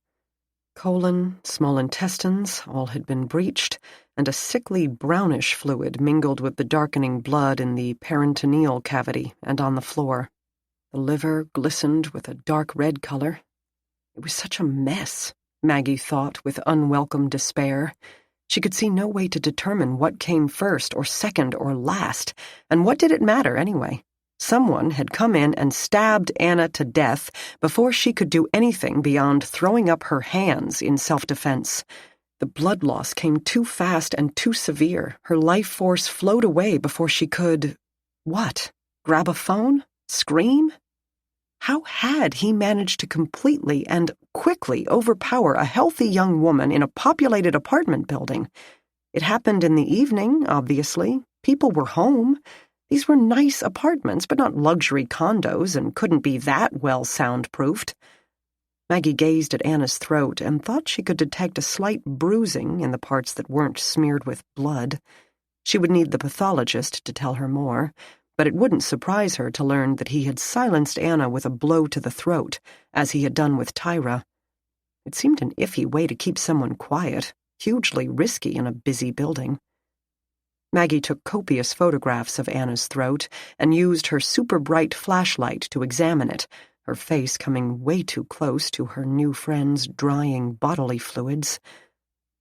Colon, small intestines, all had been breached, and a sickly brownish fluid mingled with the darkening blood in the peritoneal cavity and on the floor. The liver glistened with a dark red color. It was such a mess, Maggie thought with unwelcome despair. She could see no way to determine what came first or second or last, and what did it matter anyway? Someone had come in and stabbed Anna to death before she could do anything beyond throwing up her hands in self-defense. The blood loss came too fast and too severe. Her life force flowed away before she could... what? Grab a phone? Scream? How had he managed to completely and quickly overpower a healthy young woman in a populated apartment building? It happened in the evening, obviously. People were home. These were nice apartments, but not luxury condos, and couldn't be that well soundproofed. Maggie gazed at Anna's throat and thought she could detect a slight bruising in the parts that weren't smeared with blood. She would need the pathologist to tell her more, but it wouldn't surprise her to learn that he had silenced Anna with a blow to the throat, as he had done with Tyra. It seemed an iffy way to keep someone quiet, hugely risky in a busy building. Maggie took copious photographs of Anna's throat and used her super-bright flashlight to examine it, her face coming way too close to her new friend's drying bodily fluids.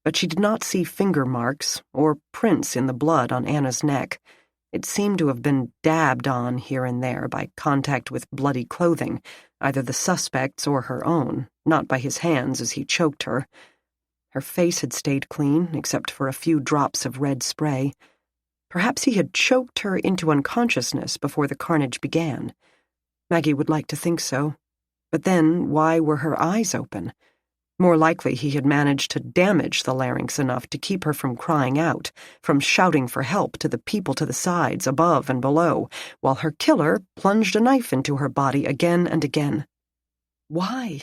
But she did not see finger marks or prints in the blood on Anna's neck. It seemed to have been dabbed on here and there by contact with bloody clothing, either the suspect's or her own, not by his hands as he choked her. Her face had stayed clean, except for a few drops of red spray. Perhaps he had choked her into unconsciousness before the carnage began. Maggie would like to think so. But then, why were her eyes open? More likely he had managed to damage the larynx enough to keep her from crying out, from shouting for help to the people to the sides, above and below, while her killer plunged a knife into her body again and again. Why?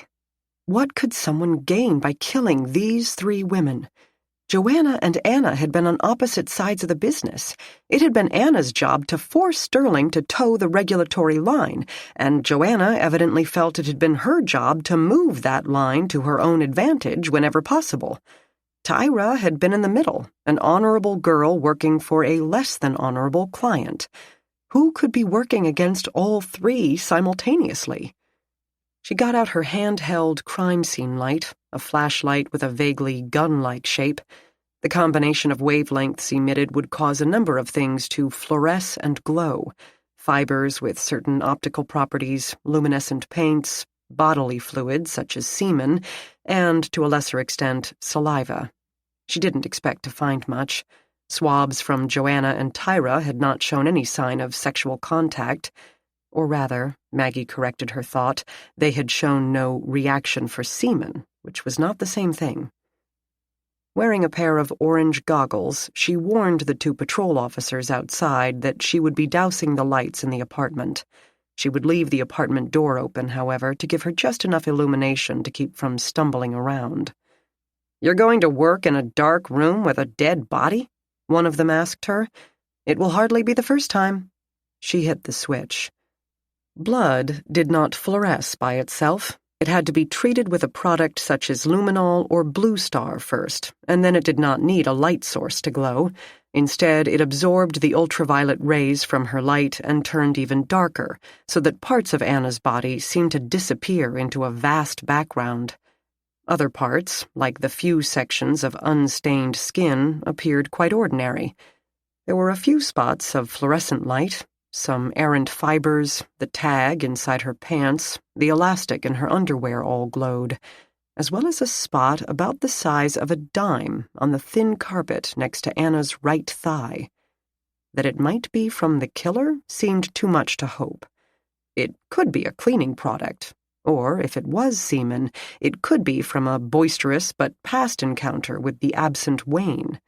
What could someone gain by killing these 3 women? Joanna and Anna had been on opposite sides of the business. It had been Anna's job to force Sterling to toe the regulatory line, and Joanna evidently felt it had been her job to move that line to her own advantage whenever possible. Tyra had been in the middle, an honorable girl working for a less-than-honorable client. Who could be working against all 3 simultaneously? She got out her handheld crime scene light, a flashlight with a vaguely gun-like shape. The combination of wavelengths emitted would cause a number of things to fluoresce and glow: fibers with certain optical properties, luminescent paints, bodily fluids such as semen, and, to a lesser extent, saliva. She didn't expect to find much. Swabs from Joanna and Tyra had not shown any sign of sexual contact. Or rather, Maggie corrected her thought, they had shown no reaction for semen, which was not the same thing. Wearing a pair of orange goggles, she warned the 2 patrol officers outside that she would be dousing the lights in the apartment. She would leave the apartment door open, however, to give her just enough illumination to keep from stumbling around. "You're going to work in a dark room with a dead body?" one of them asked her. "It will hardly be the first time." She hit the switch. Blood did not fluoresce by itself. It had to be treated with a product such as luminol or Blue Star first, and then it did not need a light source to glow. Instead, it absorbed the ultraviolet rays from her light and turned even darker, so that parts of Anna's body seemed to disappear into a vast background. Other parts, like the few sections of unstained skin, appeared quite ordinary. There were a few spots of fluorescent light, some errant fibers, the tag inside her pants, the elastic in her underwear all glowed, as well as a spot about the size of a dime on the thin carpet next to Anna's right thigh. That it might be from the killer seemed too much to hope. It could be a cleaning product, or, if it was semen, it could be from a boisterous but past encounter with the absent Wayne.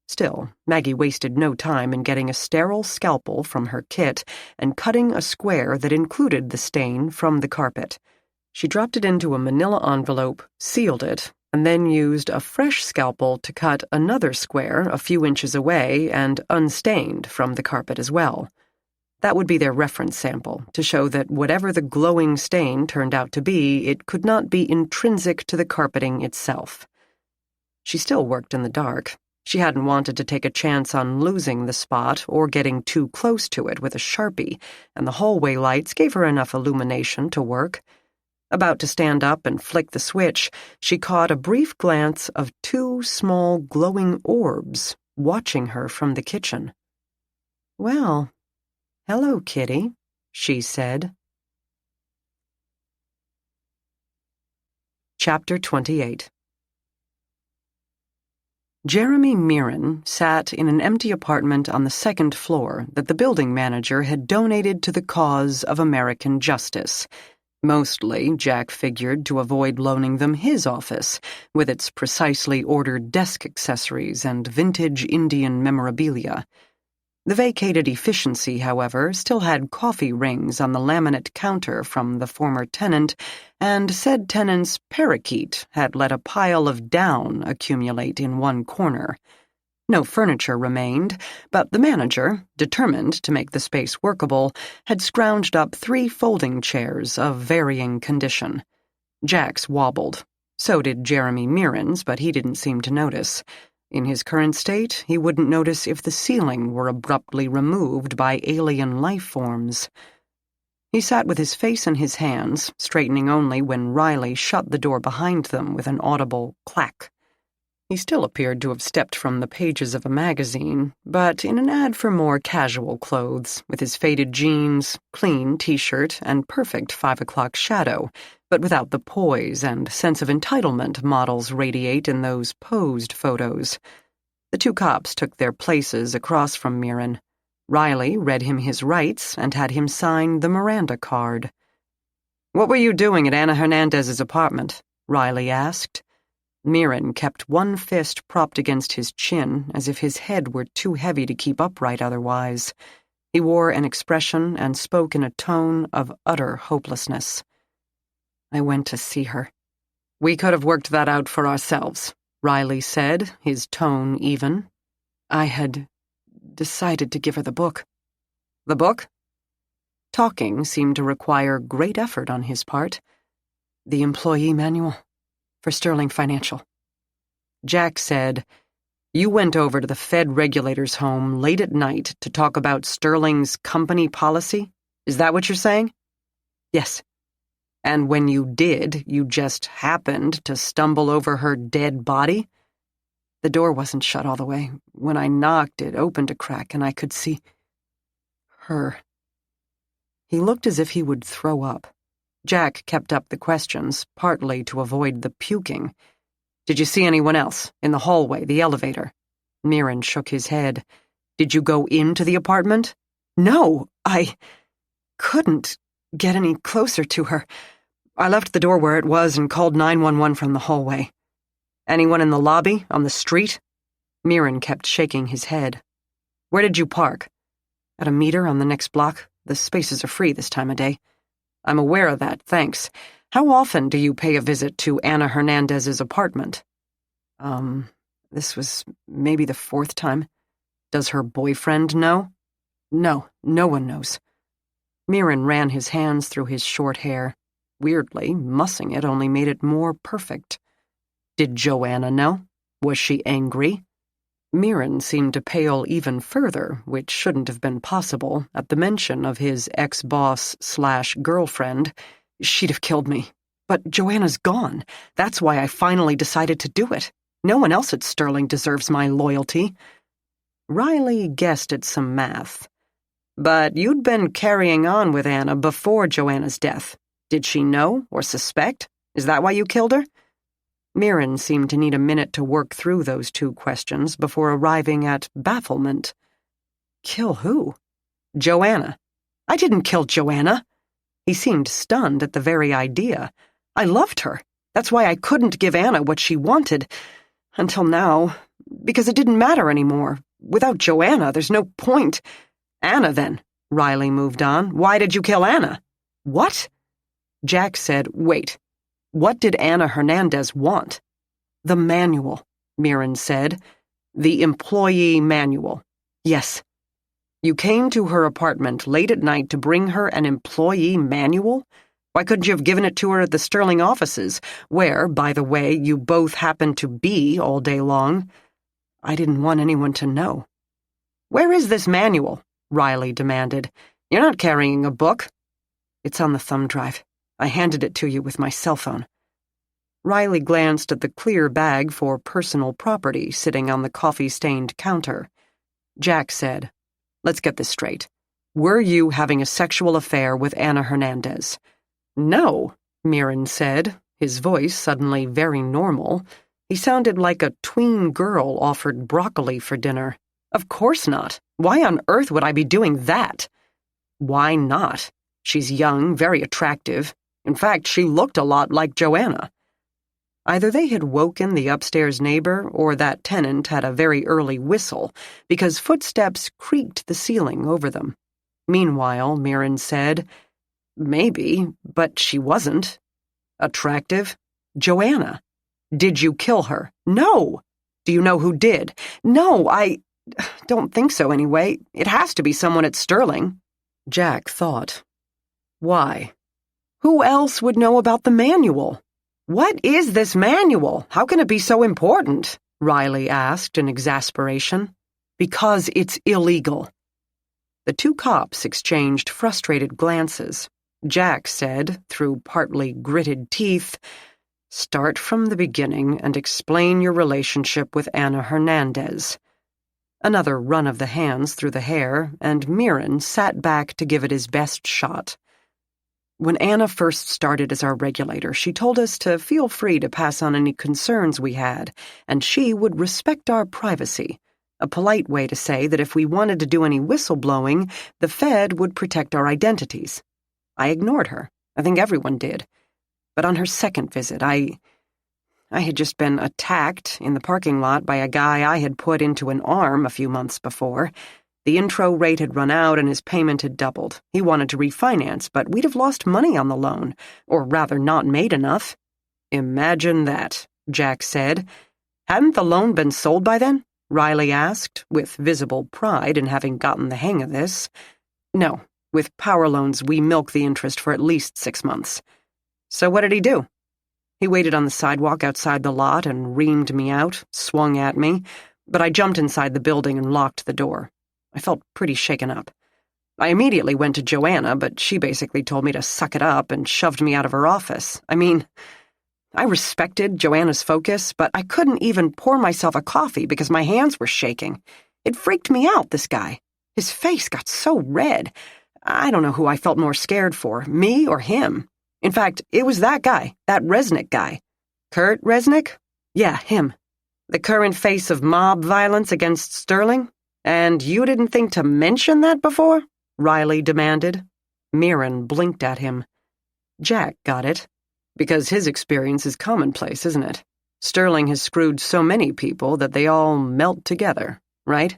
Still, Maggie wasted no time in getting a sterile scalpel from her kit and cutting a square that included the stain from the carpet. She dropped it into a manila envelope, sealed it, and then used a fresh scalpel to cut another square a few inches away and unstained from the carpet as well. That would be their reference sample, to show that whatever the glowing stain turned out to be, it could not be intrinsic to the carpeting itself. She still worked in the dark. She hadn't wanted to take a chance on losing the spot or getting too close to it with a Sharpie, and the hallway lights gave her enough illumination to work. About to stand up and flick the switch, she caught a brief glance of two small glowing orbs watching her from the kitchen. "Well, hello, Kitty," she said. Chapter 28. Jeremy Mirren sat in an empty apartment on the second floor that the building manager had donated to the cause of American justice. Mostly, Jack figured, to avoid loaning them his office, with its precisely ordered desk accessories and vintage Indian memorabilia. The vacated efficiency, however, still had coffee rings on the laminate counter from the former tenant, and said tenant's parakeet had let a pile of down accumulate in one corner. No furniture remained, but the manager, determined to make the space workable, had scrounged up 3 folding chairs of varying condition. Jack's wobbled. So did Jeremy Mirren's, but he didn't seem to notice. In his current state, he wouldn't notice if the ceiling were abruptly removed by alien life forms. He sat with his face in his hands, straightening only when Riley shut the door behind them with an audible clack. He still appeared to have stepped from the pages of a magazine, but in an ad for more casual clothes, with his faded jeans, clean T-shirt, and perfect 5 o'clock shadow, but without the poise and sense of entitlement models radiate in those posed photos. The 2 cops took their places across from Mirren. Riley read him his rights and had him sign the Miranda card. "What were you doing at Ana Hernandez's apartment?" Riley asked. Mirren kept one fist propped against his chin, as if his head were too heavy to keep upright otherwise. He wore an expression and spoke in a tone of utter hopelessness. "I went to see her." "We could have worked that out for ourselves," Riley said, his tone even. "I had decided to give her the book." "The book?" Talking seemed to require great effort on his part. "The employee manual for Sterling Financial." Jack said, "You went over to the Fed regulator's home late at night to talk about Sterling's company policy? Is that what you're saying?" "Yes." "And when you did, you just happened to stumble over her dead body?" "The door wasn't shut all the way. When I knocked, it opened a crack, and I could see her." He looked as if he would throw up. Jack kept up the questions, partly to avoid the puking. "Did you see anyone else? In the hallway, the elevator?" Mirren shook his head. "Did you go into the apartment?" "No, I couldn't get any closer to her. I left the door where it was and called 911 from the hallway." "Anyone in the lobby, on the street?" Mirren kept shaking his head. "Where did you park?" "At a meter on the next block, The spaces are free this time of day. I'm aware of that, thanks. How often do you pay a visit to Anna Hernandez's apartment? This was maybe the 4th time. Does her boyfriend know? No, no one knows. Mirren ran his hands through his short hair. Weirdly, mussing it only made it more perfect. Did Joanna know? Was she angry? Mirren seemed to pale even further, which shouldn't have been possible, at the mention of his ex-boss/girlfriend. She'd have killed me. But Joanna's gone. That's why I finally decided to do it. No one else at Sterling deserves my loyalty. Riley guessed at some math. But you'd been carrying on with Anna before Joanna's death. Did she know or suspect? Is that why you killed her? Mirren seemed to need a minute to work through those 2 questions before arriving at bafflement. Kill who? Joanna. I didn't kill Joanna. He seemed stunned at the very idea. I loved her. That's why I couldn't give Anna what she wanted. Until now. Because it didn't matter anymore. Without Joanna, there's no point. Anna, then. Riley moved on. Why did you kill Anna? What? Jack said, wait. What did Anna Hernandez want? The manual, Mirren said. The employee manual. Yes. You came to her apartment late at night to bring her an employee manual? Why couldn't you have given it to her at the Sterling offices, where, by the way, you both happened to be all day long? I didn't want anyone to know. Where is this manual? Riley demanded. You're not carrying a book. It's on the thumb drive. I handed it to you with my cell phone. Riley glanced at the clear bag for personal property sitting on the coffee-stained counter. Jack said, Let's get this straight. Were you having a sexual affair with Anna Hernandez? No, Mirren said, his voice suddenly very normal. He sounded like a tween girl offered broccoli for dinner. Of course not. Why on earth would I be doing that? Why not? She's young, very attractive. In fact, she looked a lot like Joanna. Either they had woken the upstairs neighbor or that tenant had a very early whistle, because footsteps creaked the ceiling over them. Meanwhile, Mirren said, Maybe, but she wasn't. Attractive? Joanna. Did you kill her? No. Do you know who did? No, I don't think so anyway. It has to be someone at Sterling. Jack thought. Why? Who else would know about the manual? What is this manual? How can it be so important? Riley asked in exasperation. Because it's illegal. The 2 cops exchanged frustrated glances. Jack said, through partly gritted teeth, Start from the beginning and explain your relationship with Anna Hernandez. Another run of the hands through the hair, and Mirren sat back to give it his best shot. When Anna first started as our regulator, she told us to feel free to pass on any concerns we had, and she would respect our privacy, a polite way to say that if we wanted to do any whistleblowing, the Fed would protect our identities. I ignored her. I think everyone did. But on her second visit, I had just been attacked in the parking lot by a guy I had put into an arm a few months before. The intro rate had run out and his payment had doubled. He wanted to refinance, but we'd have lost money on the loan, or rather not made enough. Imagine that, Jack said. Hadn't the loan been sold by then? Riley asked, with visible pride in having gotten the hang of this. No, with power loans we milk the interest for at least 6 months. So what did he do? He waited on the sidewalk outside the lot and reamed me out, swung at me, but I jumped inside the building and locked the door. I felt pretty shaken up. I immediately went to Joanna, but she basically told me to suck it up and shoved me out of her office. I mean, I respected Joanna's focus, but I couldn't even pour myself a coffee because my hands were shaking. It freaked me out, this guy. His face got so red. I don't know who I felt more scared for, me or him. In fact, it was that guy, that Resnick guy. Kurt Resnick? Yeah, him. The current face of mob violence against Sterling? And you didn't think to mention that before? Riley demanded. Mirren blinked at him. Jack got it. Because his experience is commonplace, isn't it? Sterling has screwed so many people that they all melt together, right?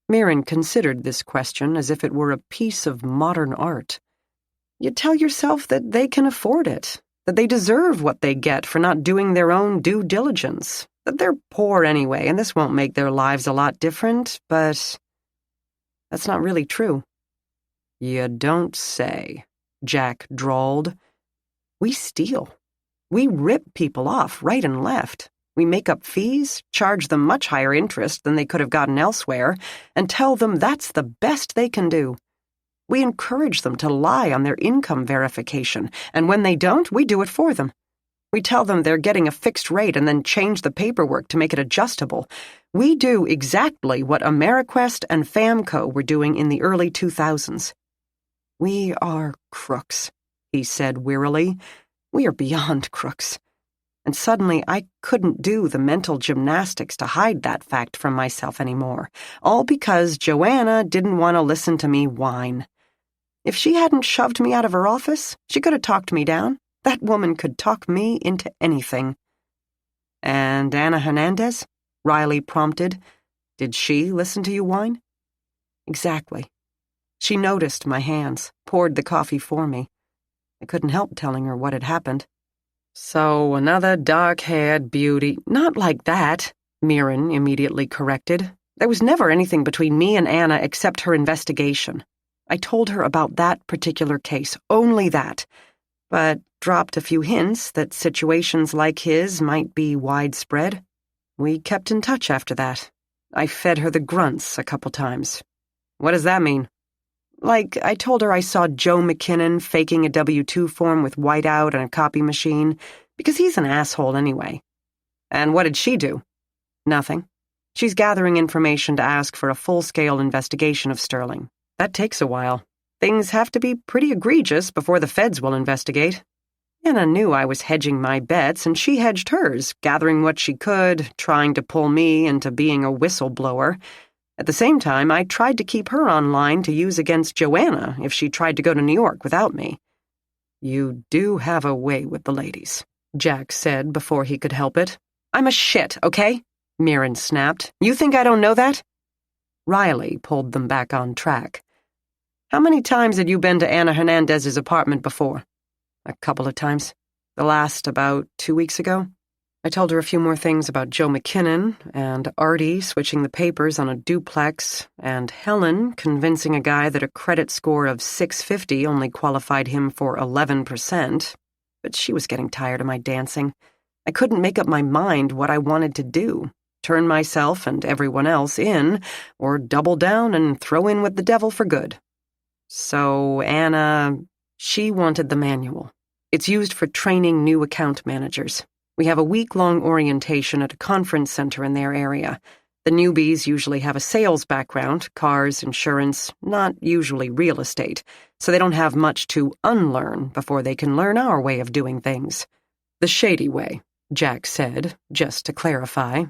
Mirren considered this question as if it were a piece of modern art. You tell yourself that they can afford it, that they deserve what they get for not doing their own due diligence, that they're poor anyway, and this won't make their lives a lot different, but that's not really true. You don't say, Jack drawled. We steal. We rip people off right and left. We make up fees, charge them much higher interest than they could have gotten elsewhere, and tell them that's the best they can do. We encourage them to lie on their income verification, and when they don't, we do it for them. We tell them they're getting a fixed rate and then change the paperwork to make it adjustable. We do exactly what AmeriQuest and Famco were doing in the early 2000s. We are crooks, he said wearily. We are beyond crooks. And suddenly I couldn't do the mental gymnastics to hide that fact from myself anymore, all because Joanna didn't want to listen to me whine. If she hadn't shoved me out of her office, she could have talked me down. That woman could talk me into anything. And Ana Hernandez? Riley prompted. Did she listen to you whine? Exactly. She noticed my hands, poured the coffee for me. I couldn't help telling her what had happened. So another dark-haired beauty. Not like that, Mirren immediately corrected. There was never anything between me and Anna except her investigation. I told her about that particular case, only that, but dropped a few hints that situations like his might be widespread. We kept in touch after that. I fed her the grunts a couple times. What does that mean? Like, I told her I saw Joe McKinnon faking a W-2 form with whiteout and a copy machine, because he's an asshole anyway. And what did she do? Nothing. She's gathering information to ask for a full-scale investigation of Sterling. That takes a while. Things have to be pretty egregious before the feds will investigate. Anna knew I was hedging my bets, and she hedged hers, gathering what she could, trying to pull me into being a whistleblower. At the same time, I tried to keep her online to use against Joanna if she tried to go to New York without me. You do have a way with the ladies, Jack said before he could help it. I'm a shit, okay? Mirren snapped. You think I don't know that? Riley pulled them back on track. How many times had you been to Ana Hernandez's apartment before? A couple of times. The last about 2 weeks ago. I told her a few more things about Joe McKinnon, and Artie switching the papers on a duplex, and Helen convincing a guy that a credit score of 650 only qualified him for 11%. But she was getting tired of my dancing. I couldn't make up my mind what I wanted to do. Turn myself and everyone else in, or double down and throw in with the devil for good. So Anna, she wanted the manual. It's used for training new account managers. We have a week-long orientation at a conference center in their area. The newbies usually have a sales background, cars, insurance, not usually real estate, so they don't have much to unlearn before they can learn our way of doing things. The shady way, Jack said, just to clarify.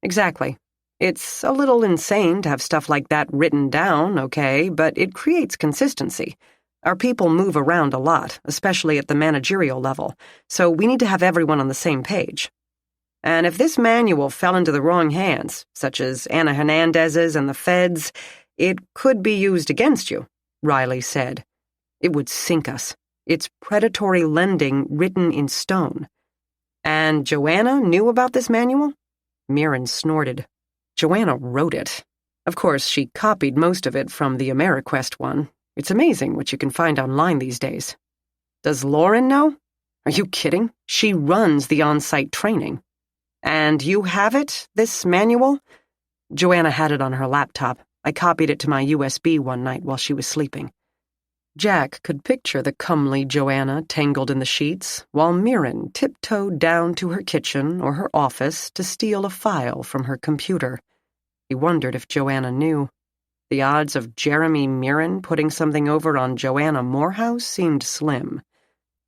Exactly. It's a little insane to have stuff like that written down, okay, but it creates consistency. Our people move around a lot, especially at the managerial level, so we need to have everyone on the same page. And if this manual fell into the wrong hands, such as Ana Hernandez's and the feds, it could be used against you, Riley said. It would sink us. It's predatory lending written in stone. And Joanna knew about this manual? Mirren snorted. Joanna wrote it. Of course, she copied most of it from the AmeriQuest one. It's amazing what you can find online these days. Does Lauren know? Are you kidding? She runs the on-site training. And you have it, this manual? Joanna had it on her laptop. I copied it to my USB one night while she was sleeping. Jack could picture the comely Joanna tangled in the sheets, while Mirren tiptoed down to her kitchen or her office to steal a file from her computer. He wondered if Joanna knew. The odds of Jeremy Mirren putting something over on Joanna Morehouse seemed slim.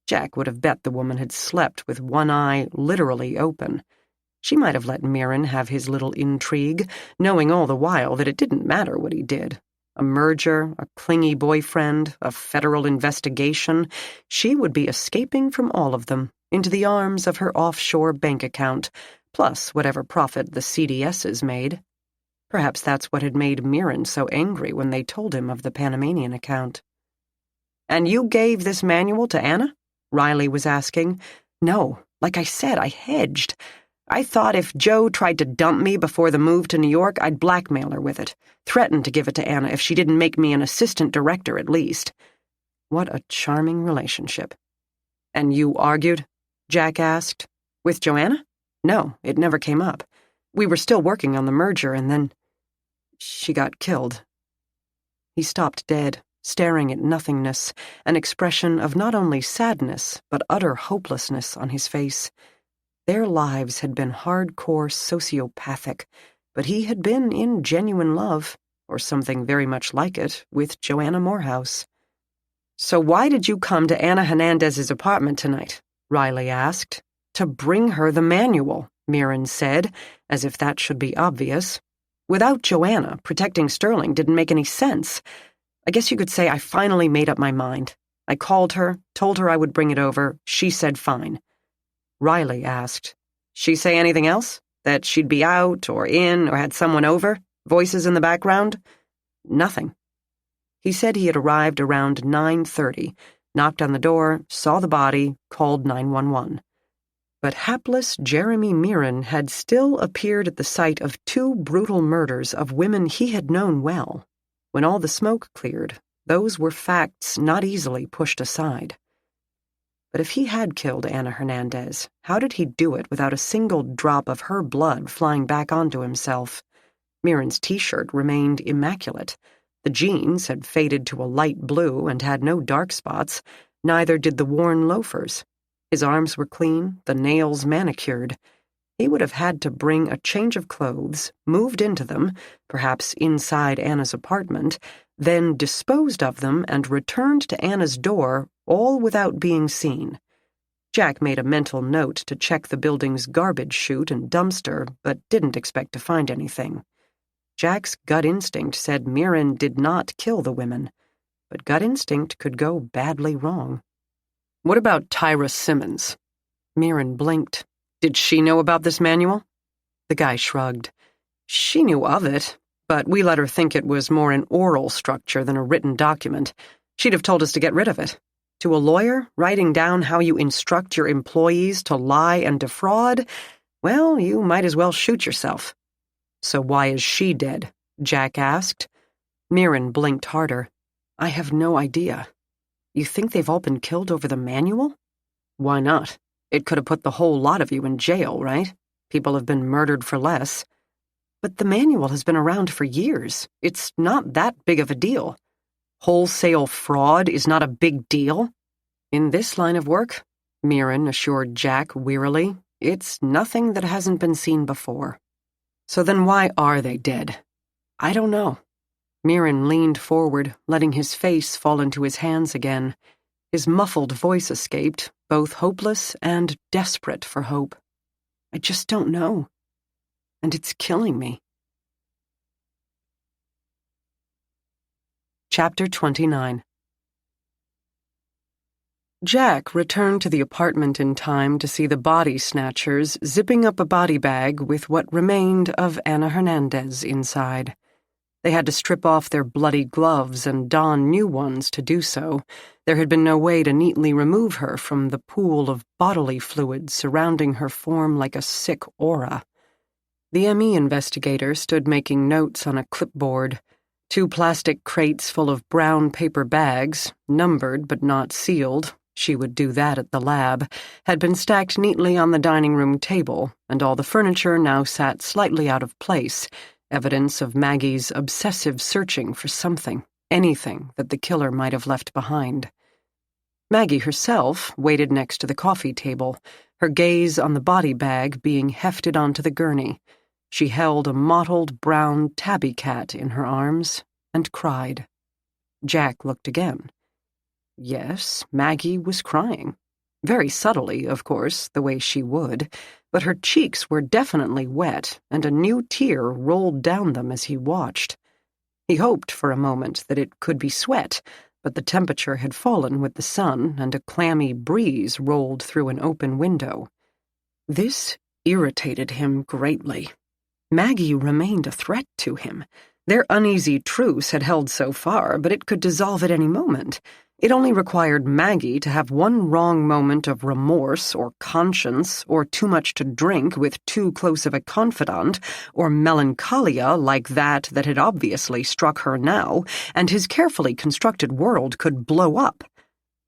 Jack would have bet the woman had slept with one eye literally open. She might have let Mirren have his little intrigue, knowing all the while that it didn't matter what he did. A merger, a clingy boyfriend, a federal investigation. She would be escaping from all of them, into the arms of her offshore bank account, plus whatever profit the CDSs made. Perhaps that's what had made Mirren so angry when they told him of the Panamanian account. "And you gave this manual to Anna?" Riley was asking. "No, like I said, I hedged. I thought if Joe tried to dump me before the move to New York, I'd blackmail her with it, threaten to give it to Anna if she didn't make me an assistant director at least." What a charming relationship. "And you argued?" Jack asked. "With Joanna? No, it never came up. We were still working on the merger, and then she got killed." He stopped dead, staring at nothingness, an expression of not only sadness but utter hopelessness on his face. Their lives had been hardcore sociopathic, but he had been in genuine love, or something very much like it, with Joanna Morehouse. "So why did you come to Anna Hernandez's apartment tonight?" Riley asked. "To bring her the manual," Mirren said, as if that should be obvious. "Without Joanna, protecting Sterling didn't make any sense. I guess you could say I finally made up my mind. I called her, told her I would bring it over. She said fine." Riley asked, "She say anything else? That she'd be out or in or had someone over? Voices in the background?" "Nothing." He said he had arrived around 9:30, knocked on the door, saw the body, called 911. But hapless Jeremy Mirren had still appeared at the site of 2 brutal murders of women he had known well. When all the smoke cleared, those were facts not easily pushed aside. But if he had killed Anna Hernandez, how did he do it without a single drop of her blood flying back onto himself? Mirren's t-shirt remained immaculate. The jeans had faded to a light blue and had no dark spots, neither did the worn loafers. His arms were clean, the nails manicured. He would have had to bring a change of clothes, moved into them, perhaps inside Anna's apartment, then disposed of them and returned to Anna's door, all without being seen. Jack made a mental note to check the building's garbage chute and dumpster, but didn't expect to find anything. Jack's gut instinct said Mirren did not kill the women, but gut instinct could go badly wrong. "What about Tyra Simmons?" Mirren blinked. "Did she know about this manual?" The guy shrugged. "She knew of it, but we let her think it was more an oral structure than a written document. She'd have told us to get rid of it. To a lawyer, writing down how you instruct your employees to lie and defraud? Well, you might as well shoot yourself." "So why is she dead?" Jack asked. Mirren blinked harder. "I have no idea." "You think they've all been killed over the manual?" "Why not? It could have put the whole lot of you in jail, right? People have been murdered for less." "But the manual has been around for years. It's not that big of a deal." "Wholesale fraud is not a big deal?" "In this line of work," Mirren assured Jack wearily, "it's nothing that hasn't been seen before." "So then why are they dead?" "I don't know." Mirren leaned forward, letting his face fall into his hands again. His muffled voice escaped, both hopeless and desperate for hope. "I just don't know. And it's killing me." Chapter 29. Jack returned to the apartment in time to see the body snatchers zipping up a body bag with what remained of Anna Hernandez inside. They had to strip off their bloody gloves and don new ones to do so. There had been no way to neatly remove her from the pool of bodily fluid surrounding her form like a sick aura. The ME investigator stood making notes on a clipboard. 2 plastic crates full of brown paper bags, numbered but not sealed, she would do that at the lab, had been stacked neatly on the dining room table, and all the furniture now sat slightly out of place, evidence of Maggie's obsessive searching for something, anything that the killer might have left behind. Maggie herself waited next to the coffee table, her gaze on the body bag being hefted onto the gurney. She held a mottled brown tabby cat in her arms and cried. Jack looked again. Yes, Maggie was crying. Very subtly, of course, the way she would, but her cheeks were definitely wet, and a new tear rolled down them as he watched. He hoped for a moment that it could be sweat, but the temperature had fallen with the sun, and a clammy breeze rolled through an open window. This irritated him greatly. Maggie remained a threat to him. Their uneasy truce had held so far, but it could dissolve at any moment. It only required Maggie to have one wrong moment of remorse or conscience or too much to drink with too close of a confidant or melancholia like that had obviously struck her now, and his carefully constructed world could blow up.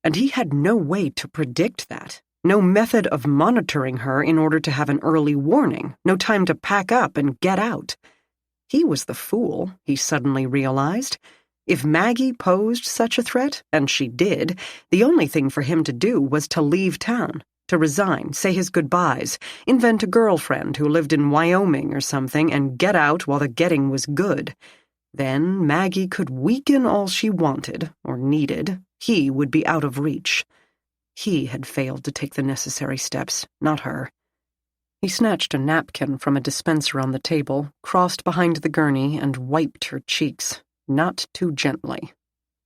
And he had no way to predict that. No method of monitoring her in order to have an early warning, no time to pack up and get out. He was the fool, he suddenly realized. If Maggie posed such a threat, and she did, the only thing for him to do was to leave town, to resign, say his goodbyes, invent a girlfriend who lived in Wyoming or something, and get out while the getting was good. Then Maggie could weaken all she wanted, or needed. He would be out of reach. He had failed to take the necessary steps, not her. He snatched a napkin from a dispenser on the table, crossed behind the gurney, and wiped her cheeks, not too gently.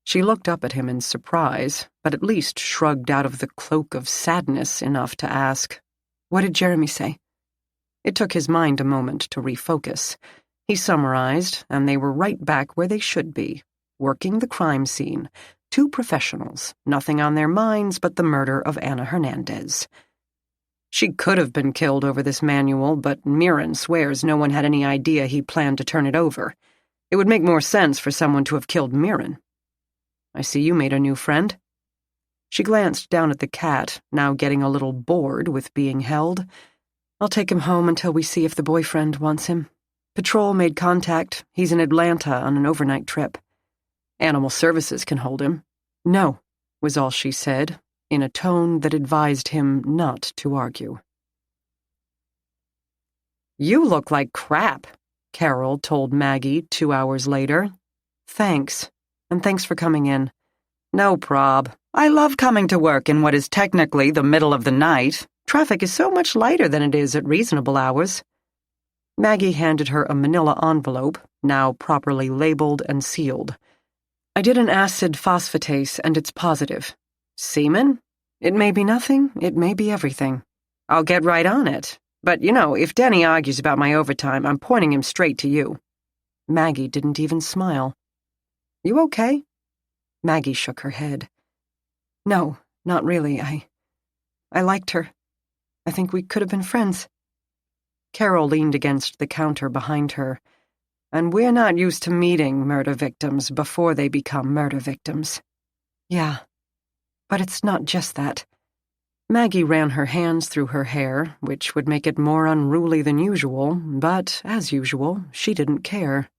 She looked up at him in surprise, but at least shrugged out of the cloak of sadness enough to ask, "What did Jeremy say?" It took his mind a moment to refocus. He summarized, and they were right back where they should be, working the crime scene, two professionals, nothing on their minds but the murder of Ana Hernandez. She could have been killed over this manual, but Mirren swears no one had any idea he planned to turn it over. It would make more sense for someone to have killed Mirren. "I see you made a new friend." She glanced down at the cat, now getting a little bored with being held. "I'll take him home until we see if the boyfriend wants him. Patrol made contact. He's in Atlanta on an overnight trip. Animal Services can hold him." "No," was all she said, in a tone that advised him not to argue. "You look like crap," Carol told Maggie 2 hours later. "Thanks, and thanks for coming in." "No prob. I love coming to work in what is technically the middle of the night. Traffic is so much lighter than it is at reasonable hours." Maggie handed her a manila envelope, now properly labeled and sealed. "I did an acid phosphatase, and it's positive. Semen? It may be nothing, it may be everything. I'll get right on it. But, if Denny argues about my overtime, I'm pointing him straight to you." Maggie didn't even smile. "You okay?" Maggie shook her head. "No, not really. I liked her. I think we could have been friends." Carol leaned against the counter behind her. "And we're not used to meeting murder victims before they become murder victims." "Yeah. But it's not just that." Maggie ran her hands through her hair, which would make it more unruly than usual, but, as usual, she didn't care.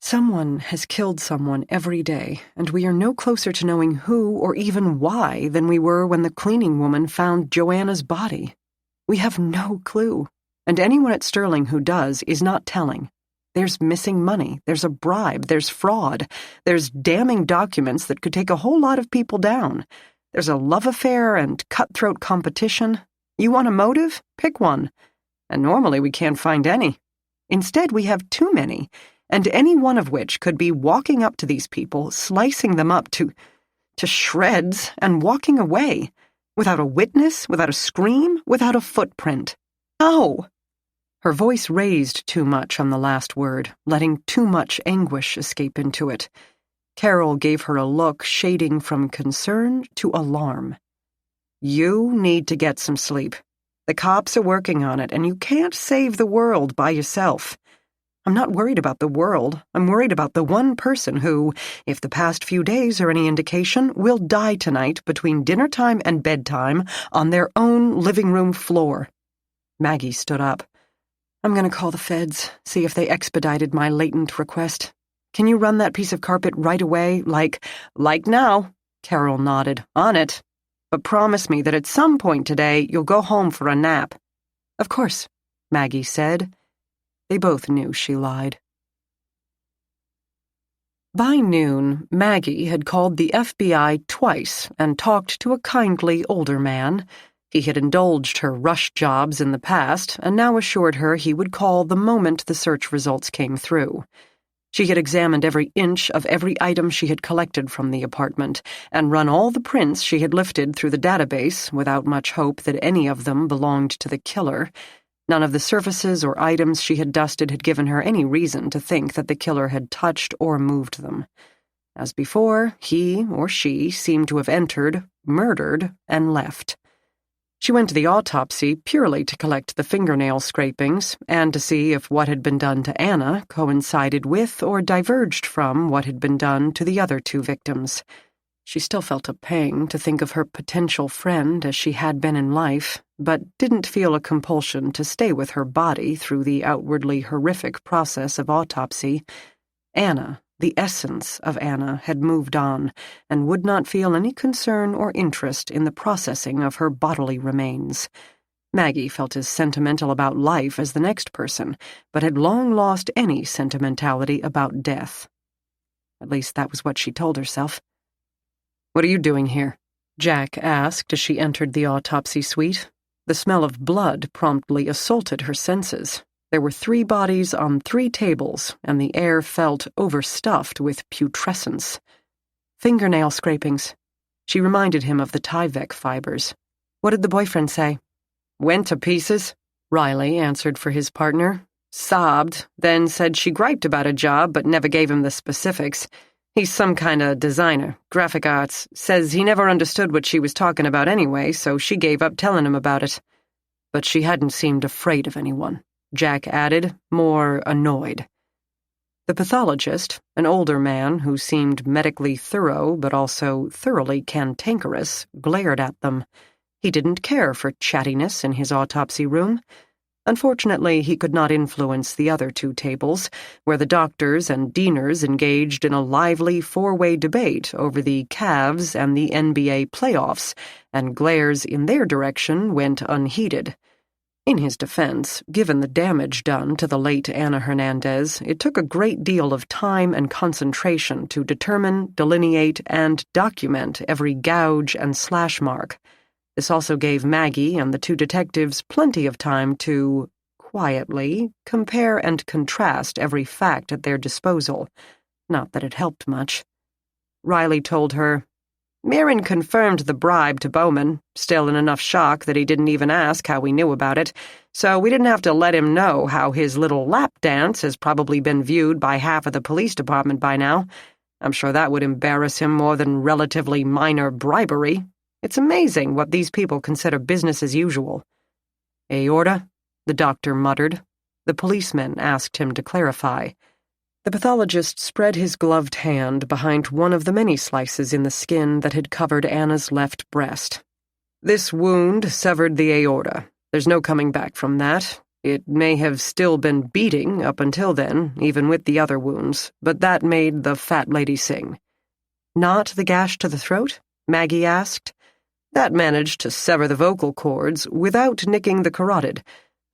"Someone has killed someone every day, and we are no closer to knowing who or even why than we were when the cleaning woman found Joanna's body. We have no clue, and anyone at Sterling who does is not telling. There's missing money, there's a bribe, there's fraud, there's damning documents that could take a whole lot of people down. There's a love affair and cutthroat competition. You want a motive? Pick one. And normally we can't find any. Instead, we have too many, and any one of which could be walking up to these people, slicing them up to shreds, and walking away, without a witness, without a scream, without a footprint. Oh!" Her voice raised too much on the last word, letting too much anguish escape into it. Carol gave her a look shading from concern to alarm. "You need to get some sleep. The cops are working on it, and you can't save the world by yourself. I'm not worried about the world. I'm worried about the one person who, if the past few days are any indication, will die tonight between dinner time and bedtime on their own living room floor." Maggie stood up. "I'm going to call the feds, see if they expedited my latent request. Can you run that piece of carpet right away, like now?" Carol nodded. "On it. But promise me that at some point today you'll go home for a nap." "Of course," Maggie said. They both knew she lied. By noon, Maggie had called the FBI twice and talked to a kindly older man. He had indulged her rush jobs in the past and now assured her he would call the moment the search results came through. She had examined every inch of every item she had collected from the apartment and run all the prints she had lifted through the database without much hope that any of them belonged to the killer. None of the surfaces or items she had dusted had given her any reason to think that the killer had touched or moved them. As before, he or she seemed to have entered, murdered, and left. She went to the autopsy purely to collect the fingernail scrapings and to see if what had been done to Anna coincided with or diverged from what had been done to the other two victims. She still felt a pang to think of her potential friend as she had been in life, but didn't feel a compulsion to stay with her body through the outwardly horrific process of autopsy. Anna, the essence of Anna, had moved on and would not feel any concern or interest in the processing of her bodily remains. Maggie felt as sentimental about life as the next person, but had long lost any sentimentality about death. At least that was what she told herself. "What are you doing here?" Jack asked as she entered the autopsy suite. The smell of blood promptly assaulted her senses. There were 3 bodies on 3 tables, and the air felt overstuffed with putrescence. Fingernail scrapings. She reminded him of the Tyvek fibers. "What did the boyfriend say?" "Went to pieces," Riley answered for his partner. "Sobbed, then said she griped about a job but never gave him the specifics. He's some kind of designer, graphic arts, says he never understood what she was talking about anyway, so she gave up telling him about it." But she hadn't seemed afraid of anyone, Jack added, more annoyed. The pathologist, an older man who seemed medically thorough but also thoroughly cantankerous, glared at them. He didn't care for chattiness in his autopsy room. Unfortunately, he could not influence the other 2 tables, where the doctors and Deaners engaged in a lively 4-way debate over the Cavs and the NBA playoffs, and glares in their direction went unheeded. In his defense, given the damage done to the late Ana Hernandez, it took a great deal of time and concentration to determine, delineate, and document every gouge and slash mark. This also gave Maggie and the 2 detectives plenty of time to, quietly, compare and contrast every fact at their disposal. Not that it helped much. Riley told her, "Mirren confirmed the bribe to Bowman, still in enough shock that he didn't even ask how we knew about it, so we didn't have to let him know how his little lap dance has probably been viewed by half of the police department by now. I'm sure that would embarrass him more than relatively minor bribery. It's amazing what these people consider business as usual." "Aorta?" the doctor muttered. The policeman asked him to clarify. The pathologist spread his gloved hand behind one of the many slices in the skin that had covered Anna's left breast. "This wound severed the aorta. There's no coming back from that. It may have still been beating up until then, even with the other wounds, but that made the fat lady sing." "Not the gash to the throat?" Maggie asked. "That managed to sever the vocal cords without nicking the carotid.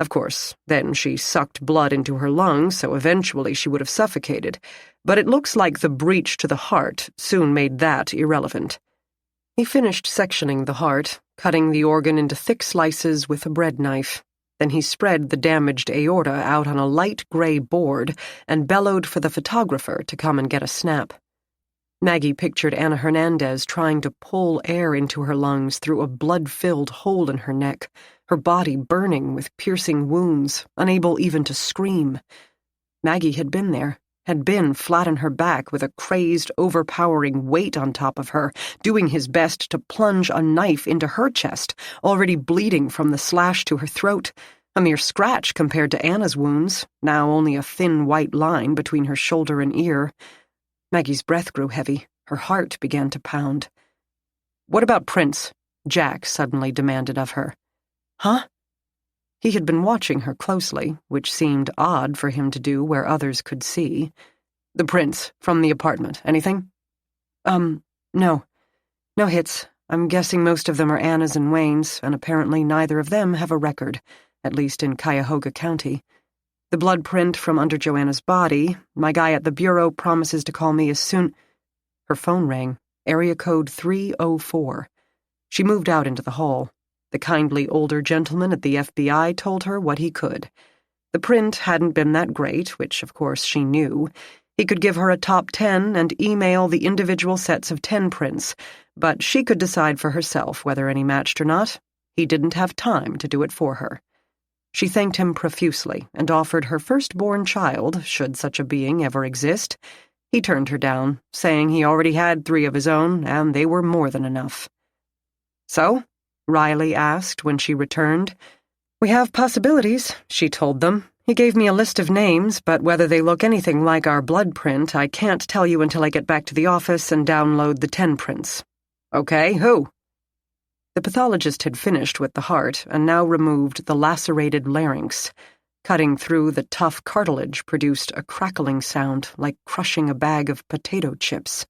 Of course, then she sucked blood into her lungs, so eventually she would have suffocated. But it looks like the breach to the heart soon made that irrelevant." He finished sectioning the heart, cutting the organ into thick slices with a bread knife. Then he spread the damaged aorta out on a light gray board and bellowed for the photographer to come and get a snap. Maggie pictured Ana Hernandez trying to pull air into her lungs through a blood-filled hole in her neck, her body burning with piercing wounds, unable even to scream. Maggie had been there, had been flat on her back with a crazed, overpowering weight on top of her, doing his best to plunge a knife into her chest, already bleeding from the slash to her throat, a mere scratch compared to Anna's wounds, now only a thin white line between her shoulder and ear. Maggie's breath grew heavy. Her heart began to pound. "What about Prince?" Jack suddenly demanded of her. "Huh?" He had been watching her closely, which seemed odd for him to do where others could see. "The Prince, from the apartment. Anything?" No. No hits. I'm guessing most of them are Anna's and Wayne's, and apparently neither of them have a record, at least in Cuyahoga County. The blood print from under Joanna's body, my guy at the bureau promises to call me as soon—" Her phone rang, area code 304. She moved out into the hall. The kindly older gentleman at the FBI told her what he could. The print hadn't been that great, which of course she knew. He could give her a top 10 and email the individual sets of 10 prints, but she could decide for herself whether any matched or not. He didn't have time to do it for her. She thanked him profusely and offered her firstborn child, should such a being ever exist. He turned her down, saying he already had 3 of his own, and they were more than enough. "So?" Riley asked when she returned. "We have possibilities," she told them. "He gave me a list of names, but whether they look anything like our blood print, I can't tell you until I get back to the office and download the 10 prints." "Okay, who?" The pathologist had finished with the heart and now removed the lacerated larynx. Cutting through the tough cartilage produced a crackling sound like crushing a bag of potato chips.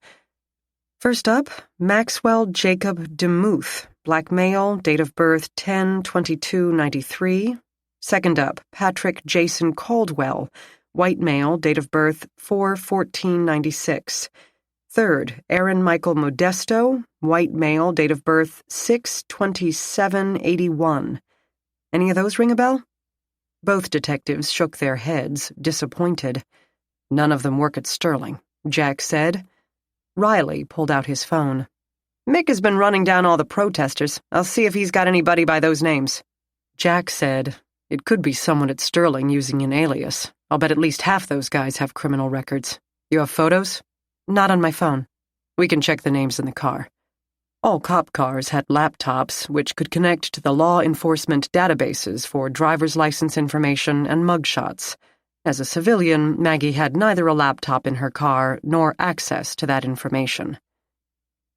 First up, Maxwell Jacob DeMuth, black male, date of birth 10/22/93. Second up, Patrick Jason Caldwell, white male, date of birth 4/14/96. Third, Aaron Michael Modesto, white male, date of birth 6/27/81. Any of those ring a bell? Both detectives shook their heads, disappointed. "None of them work at Sterling," Jack said. Riley pulled out his phone. "Mick has been running down all the protesters. I'll see if he's got anybody by those names." Jack said, "It could be someone at Sterling using an alias. I'll bet at least half those guys have criminal records. You have photos?" "Not on my phone." "We can check the names in the car." All cop cars had laptops, which could connect to the law enforcement databases for driver's license information and mugshots. As a civilian, Maggie had neither a laptop in her car nor access to that information.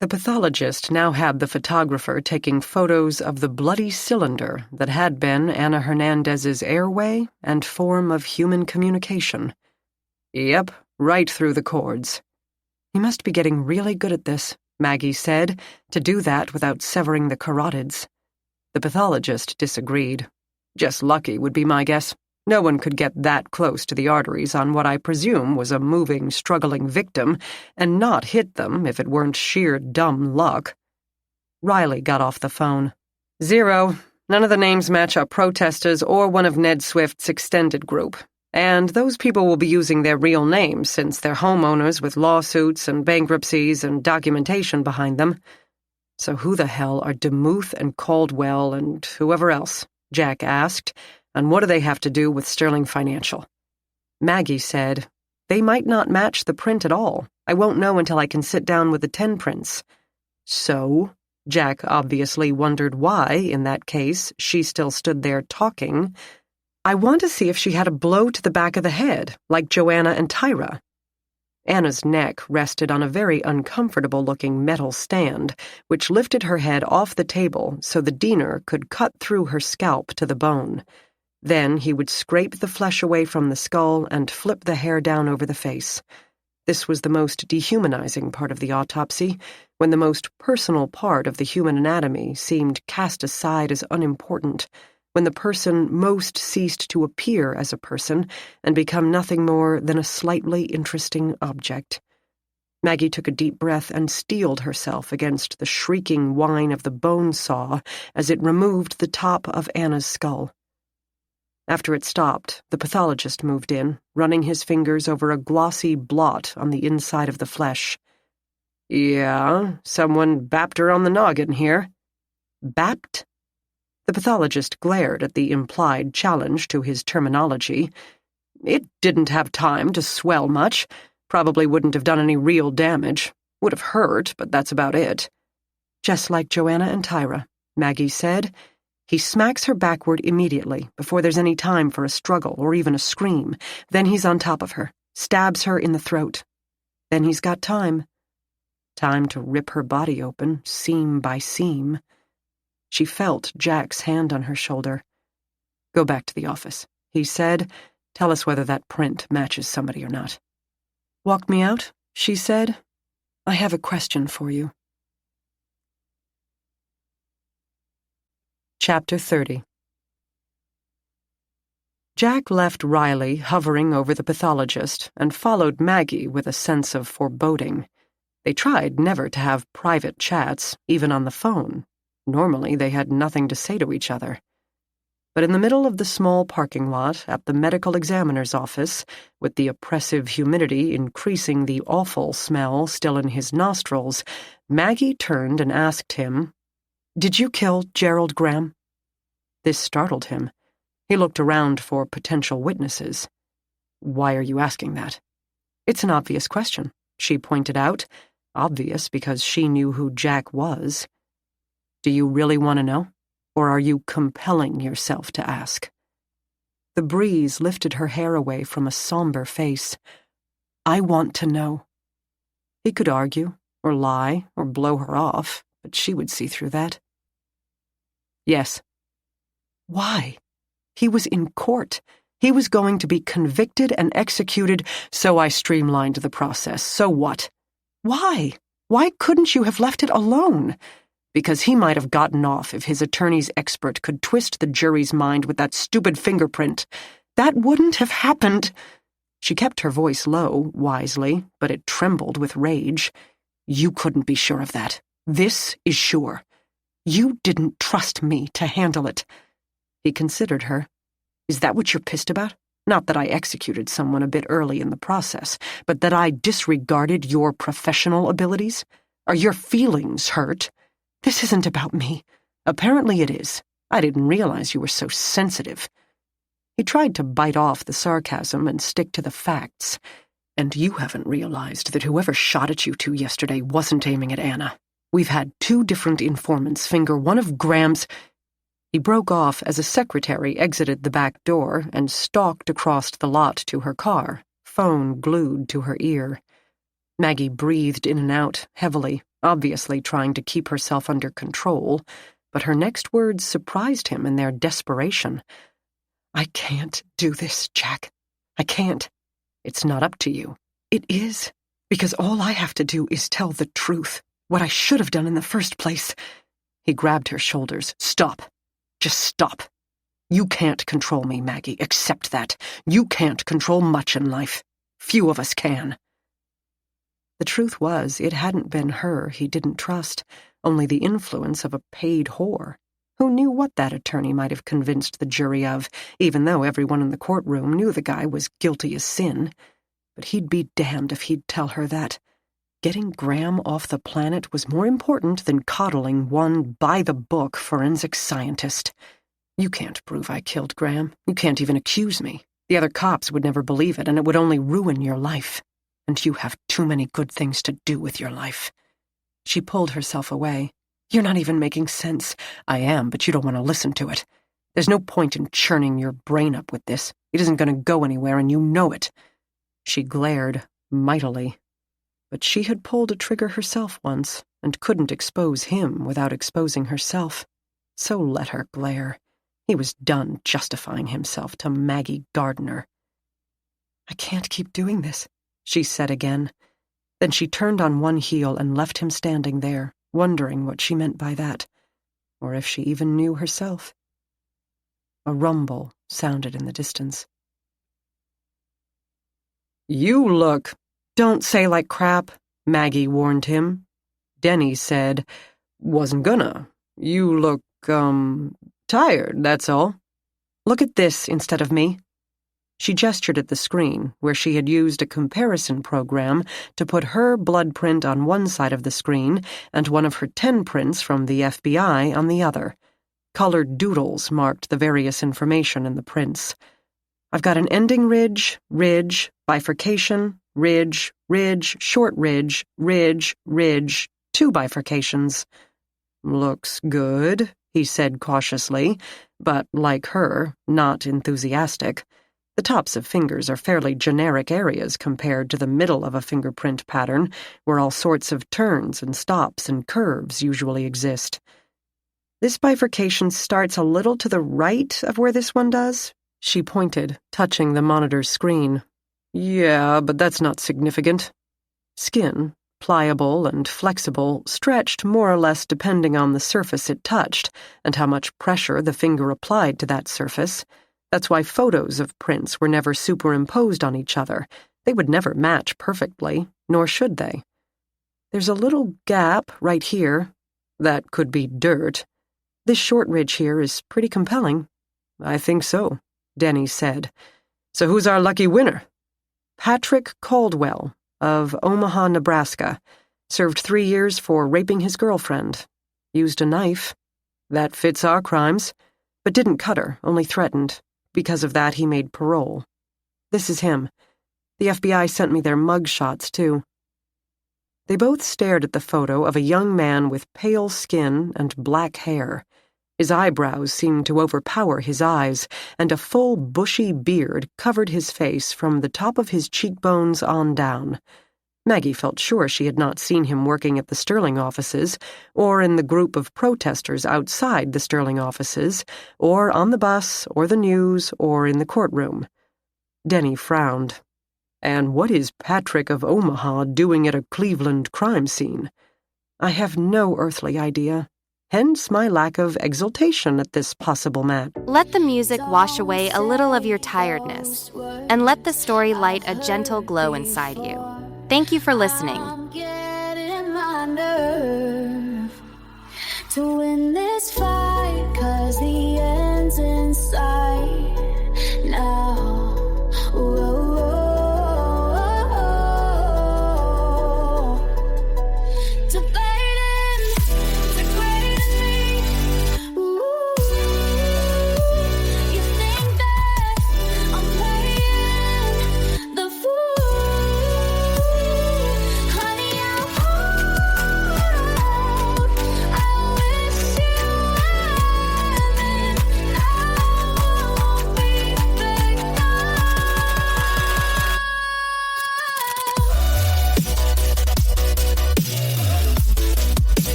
The pathologist now had the photographer taking photos of the bloody cylinder that had been Ana Hernandez's airway and form of human communication. "Yep, right through the cords." "He must be getting really good at this," Maggie said, "to do that without severing the carotids." The pathologist disagreed. "Just lucky would be my guess. No one could get that close to the arteries on what I presume was a moving, struggling victim and not hit them if it weren't sheer dumb luck." Riley got off the phone. "0. None of the names match our protesters or one of Ned Swift's extended group. And those people will be using their real names since they're homeowners with lawsuits and bankruptcies and documentation behind them. So who the hell are DeMuth and Caldwell and whoever else?" Jack asked. "And what do they have to do with Sterling Financial?" Maggie said, "They might not match the print at all. I won't know until I can sit down with the 10 prints." "So?" Jack obviously wondered why, in that case, she still stood there talking. "I want to see if she had a blow to the back of the head, like Joanna and Tyra." Anna's neck rested on a very uncomfortable-looking metal stand, which lifted her head off the table so the diener could cut through her scalp to the bone. Then he would scrape the flesh away from the skull and flip the hair down over the face. This was the most dehumanizing part of the autopsy, when the most personal part of the human anatomy seemed cast aside as unimportant, when the person most ceased to appear as a person and become nothing more than a slightly interesting object. Maggie took a deep breath and steeled herself against the shrieking whine of the bone saw as it removed the top of Anna's skull. After it stopped, the pathologist moved in, running his fingers over a glossy blot on the inside of the flesh. "Yeah, someone bapped her on the noggin here." "Bapped?" The pathologist glared at the implied challenge to his terminology. "It didn't have time to swell much. Probably wouldn't have done any real damage. Would have hurt, but that's about it." "Just like Joanna and Tyra," Maggie said. "He smacks her backward immediately, before there's any time for a struggle or even a scream. Then he's on top of her, stabs her in the throat. Then he's got time. Time to rip her body open, seam by seam." She felt Jack's hand on her shoulder. "Go back to the office," he said. "Tell us whether that print matches somebody or not." "Walk me out," she said. "I have a question for you." Chapter 30. Jack left Riley hovering over the pathologist and followed Maggie with a sense of foreboding. They tried never to have private chats, even on the phone. Normally they had nothing to say to each other. But in the middle of the small parking lot at the medical examiner's office, with the oppressive humidity increasing the awful smell still in his nostrils, Maggie turned and asked him, "Did you kill Gerald Graham?" This startled him. He looked around for potential witnesses. "Why are you asking that?" "It's an obvious question," she pointed out. Obvious because she knew who Jack was. "Do you really want to know? Or are you compelling yourself to ask?" The breeze lifted her hair away from a somber face. "I want to know." He could argue, or lie, or blow her off, but she would see through that. "Yes." Why? He was in court. He was going to be convicted and executed, so I streamlined the process. So what? Why? Why couldn't you have left it alone? Because he might have gotten off if his attorney's expert could twist the jury's mind with that stupid fingerprint. That wouldn't have happened. She kept her voice low, wisely, but it trembled with rage. You couldn't be sure of that. This is sure. You didn't trust me to handle it. He considered her. Is that what you're pissed about? Not that I executed someone a bit early in the process, but that I disregarded your professional abilities? Are your feelings hurt? This isn't about me. Apparently it is. I didn't realize you were so sensitive. He tried to bite off the sarcasm and stick to the facts. And you haven't realized that whoever shot at you two yesterday wasn't aiming at Anna. We've had 2 different informants finger one of Graham's... He broke off as a secretary exited the back door and stalked across the lot to her car, phone glued to her ear. Maggie breathed in and out, heavily, obviously trying to keep herself under control, but her next words surprised him in their desperation. I can't do this, Jack. I can't. It's not up to you. It is, because all I have to do is tell the truth, what I should have done in the first place. He grabbed her shoulders. Stop. Just stop. You can't control me, Maggie. Accept that. You can't control much in life. Few of us can. The truth was, it hadn't been her he didn't trust, only the influence of a paid whore. Who knew what that attorney might have convinced the jury of, even though everyone in the courtroom knew the guy was guilty as sin. But he'd be damned if he'd tell her that. Getting Graham off the planet was more important than coddling one by-the-book forensic scientist. You can't prove I killed Graham. You can't even accuse me. The other cops would never believe it, and it would only ruin your life. And you have too many good things to do with your life. She pulled herself away. You're not even making sense. I am, but you don't want to listen to it. There's no point in churning your brain up with this. It isn't going to go anywhere, and you know it. She glared mightily. But she had pulled a trigger herself once, and couldn't expose him without exposing herself. So let her glare. He was done justifying himself to Maggie Gardner. I can't keep doing this, she said again. Then she turned on one heel and left him standing there, wondering what she meant by that, or if she even knew herself. A rumble sounded in the distance. You look... Don't say like crap, Maggie warned him. Denny said, Wasn't gonna. You look, tired, that's all. Look at this instead of me. She gestured at the screen, where she had used a comparison program to put her blood print on one side of the screen and one of her 10 prints from the FBI on the other. Colored doodles marked the various information in the prints. I've got an ending ridge, bifurcation, ridge, short ridge, 2 bifurcations. Looks good, he said cautiously, but like her, not enthusiastic. The tops of fingers are fairly generic areas compared to the middle of a fingerprint pattern, where all sorts of turns and stops and curves usually exist. This bifurcation starts a little to the right of where this one does. She pointed, touching the monitor's screen. Yeah, but that's not significant. Skin, pliable and flexible, stretched more or less depending on the surface it touched and how much pressure the finger applied to that surface. That's why photos of prints were never superimposed on each other. They would never match perfectly, nor should they. There's a little gap right here. That could be dirt. This short ridge here is pretty compelling. I think so, Denny said. So who's our lucky winner? Patrick Caldwell, of Omaha, Nebraska. Served 3 years for raping his girlfriend. Used a knife. That fits our crimes. But didn't cut her, only threatened. Because of that, he made parole. This is him. The FBI sent me their mug shots, too." They both stared at the photo of a young man with pale skin and black hair. His eyebrows seemed to overpower his eyes, and a full, bushy beard covered his face from the top of his cheekbones on down. Maggie felt sure she had not seen him working at the Sterling offices, or in the group of protesters outside the Sterling offices, or on the bus, or the news, or in the courtroom. Denny frowned. "And what is Patrick of Omaha doing at a Cleveland crime scene?" "I have no earthly idea. Hence my lack of exultation at this possible match." Let the music wash away a little of your tiredness, and let the story light a gentle glow inside you. Thank you for listening. I'm getting my nerve to win this fight, 'cause the end's in sight now. Whoa.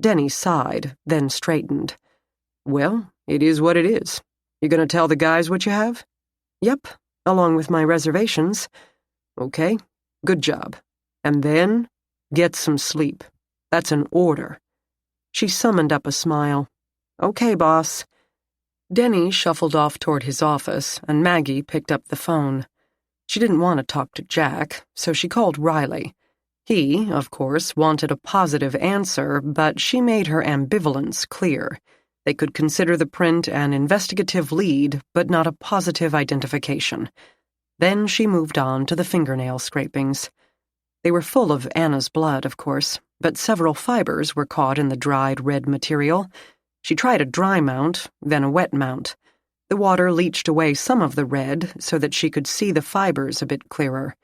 Denny sighed, then straightened. "Well, it is what it is. You gonna tell the guys what you have?" "Yep, along with my reservations." "Okay, good job. And then, get some sleep. That's an order." She summoned up a smile. "Okay, boss." Denny shuffled off toward his office, and Maggie picked up the phone. She didn't want to talk to Jack, so she called Riley. He, of course, wanted a positive answer, but she made her ambivalence clear. They could consider the print an investigative lead, but not a positive identification. Then she moved on to the fingernail scrapings. They were full of Anna's blood, of course, but several fibers were caught in the dried red material. She tried a dry mount, then a wet mount. The water leached away some of the red so that she could see the fibers a bit clearer.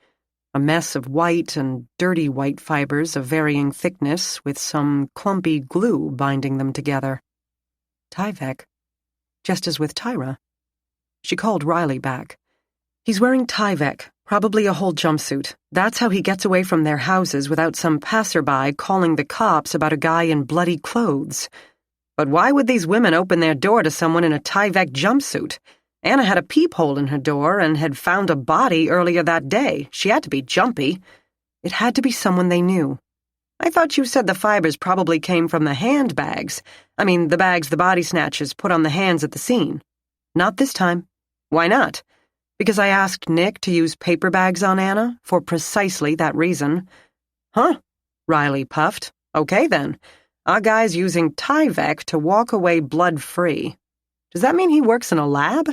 A mess of white and dirty white fibers of varying thickness with some clumpy glue binding them together. Tyvek. Just as with Tyra. She called Riley back. "He's wearing Tyvek, probably a whole jumpsuit. That's how he gets away from their houses without some passerby calling the cops about a guy in bloody clothes. But why would these women open their door to someone in a Tyvek jumpsuit? Anna had a peephole in her door and had found a body earlier that day. She had to be jumpy." It had to be someone they knew. I thought you said the fibers probably came from the handbags. I mean, the bags the body snatchers put on the hands at the scene. Not this time. Why not? Because I asked Nick to use paper bags on Anna for precisely that reason. Huh? Riley puffed. Okay then. Our guy's using Tyvek to walk away blood-free. Does that mean he works in a lab?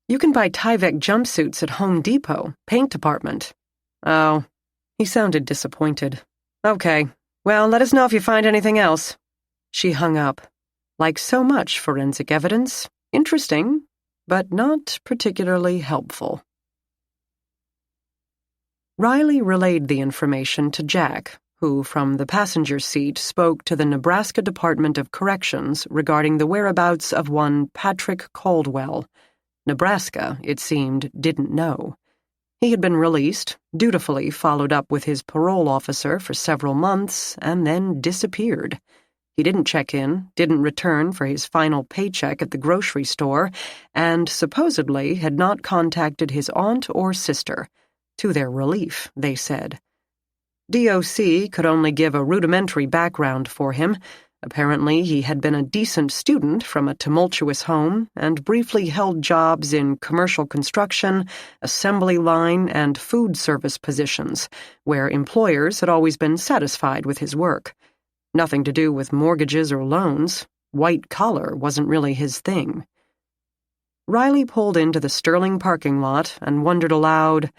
You can buy Tyvek jumpsuits at Home Depot, paint department. Oh. He sounded disappointed. Okay. Well, let us know if you find anything else. She hung up. Like so much forensic evidence, interesting, but not particularly helpful. Riley relayed the information to Jack, who, from the passenger seat, spoke to the Nebraska Department of Corrections regarding the whereabouts of one Patrick Caldwell. Nebraska, it seemed, didn't know. He had been released, dutifully followed up with his parole officer for several months, and then disappeared. He didn't check in, didn't return for his final paycheck at the grocery store, and supposedly had not contacted his aunt or sister. To their relief, they said. DOC could only give a rudimentary background for him. Apparently, he had been a decent student from a tumultuous home and briefly held jobs in commercial construction, assembly line, and food service positions, where employers had always been satisfied with his work. Nothing to do with mortgages or loans. White collar wasn't really his thing. Riley pulled into the Sterling parking lot and wondered aloud,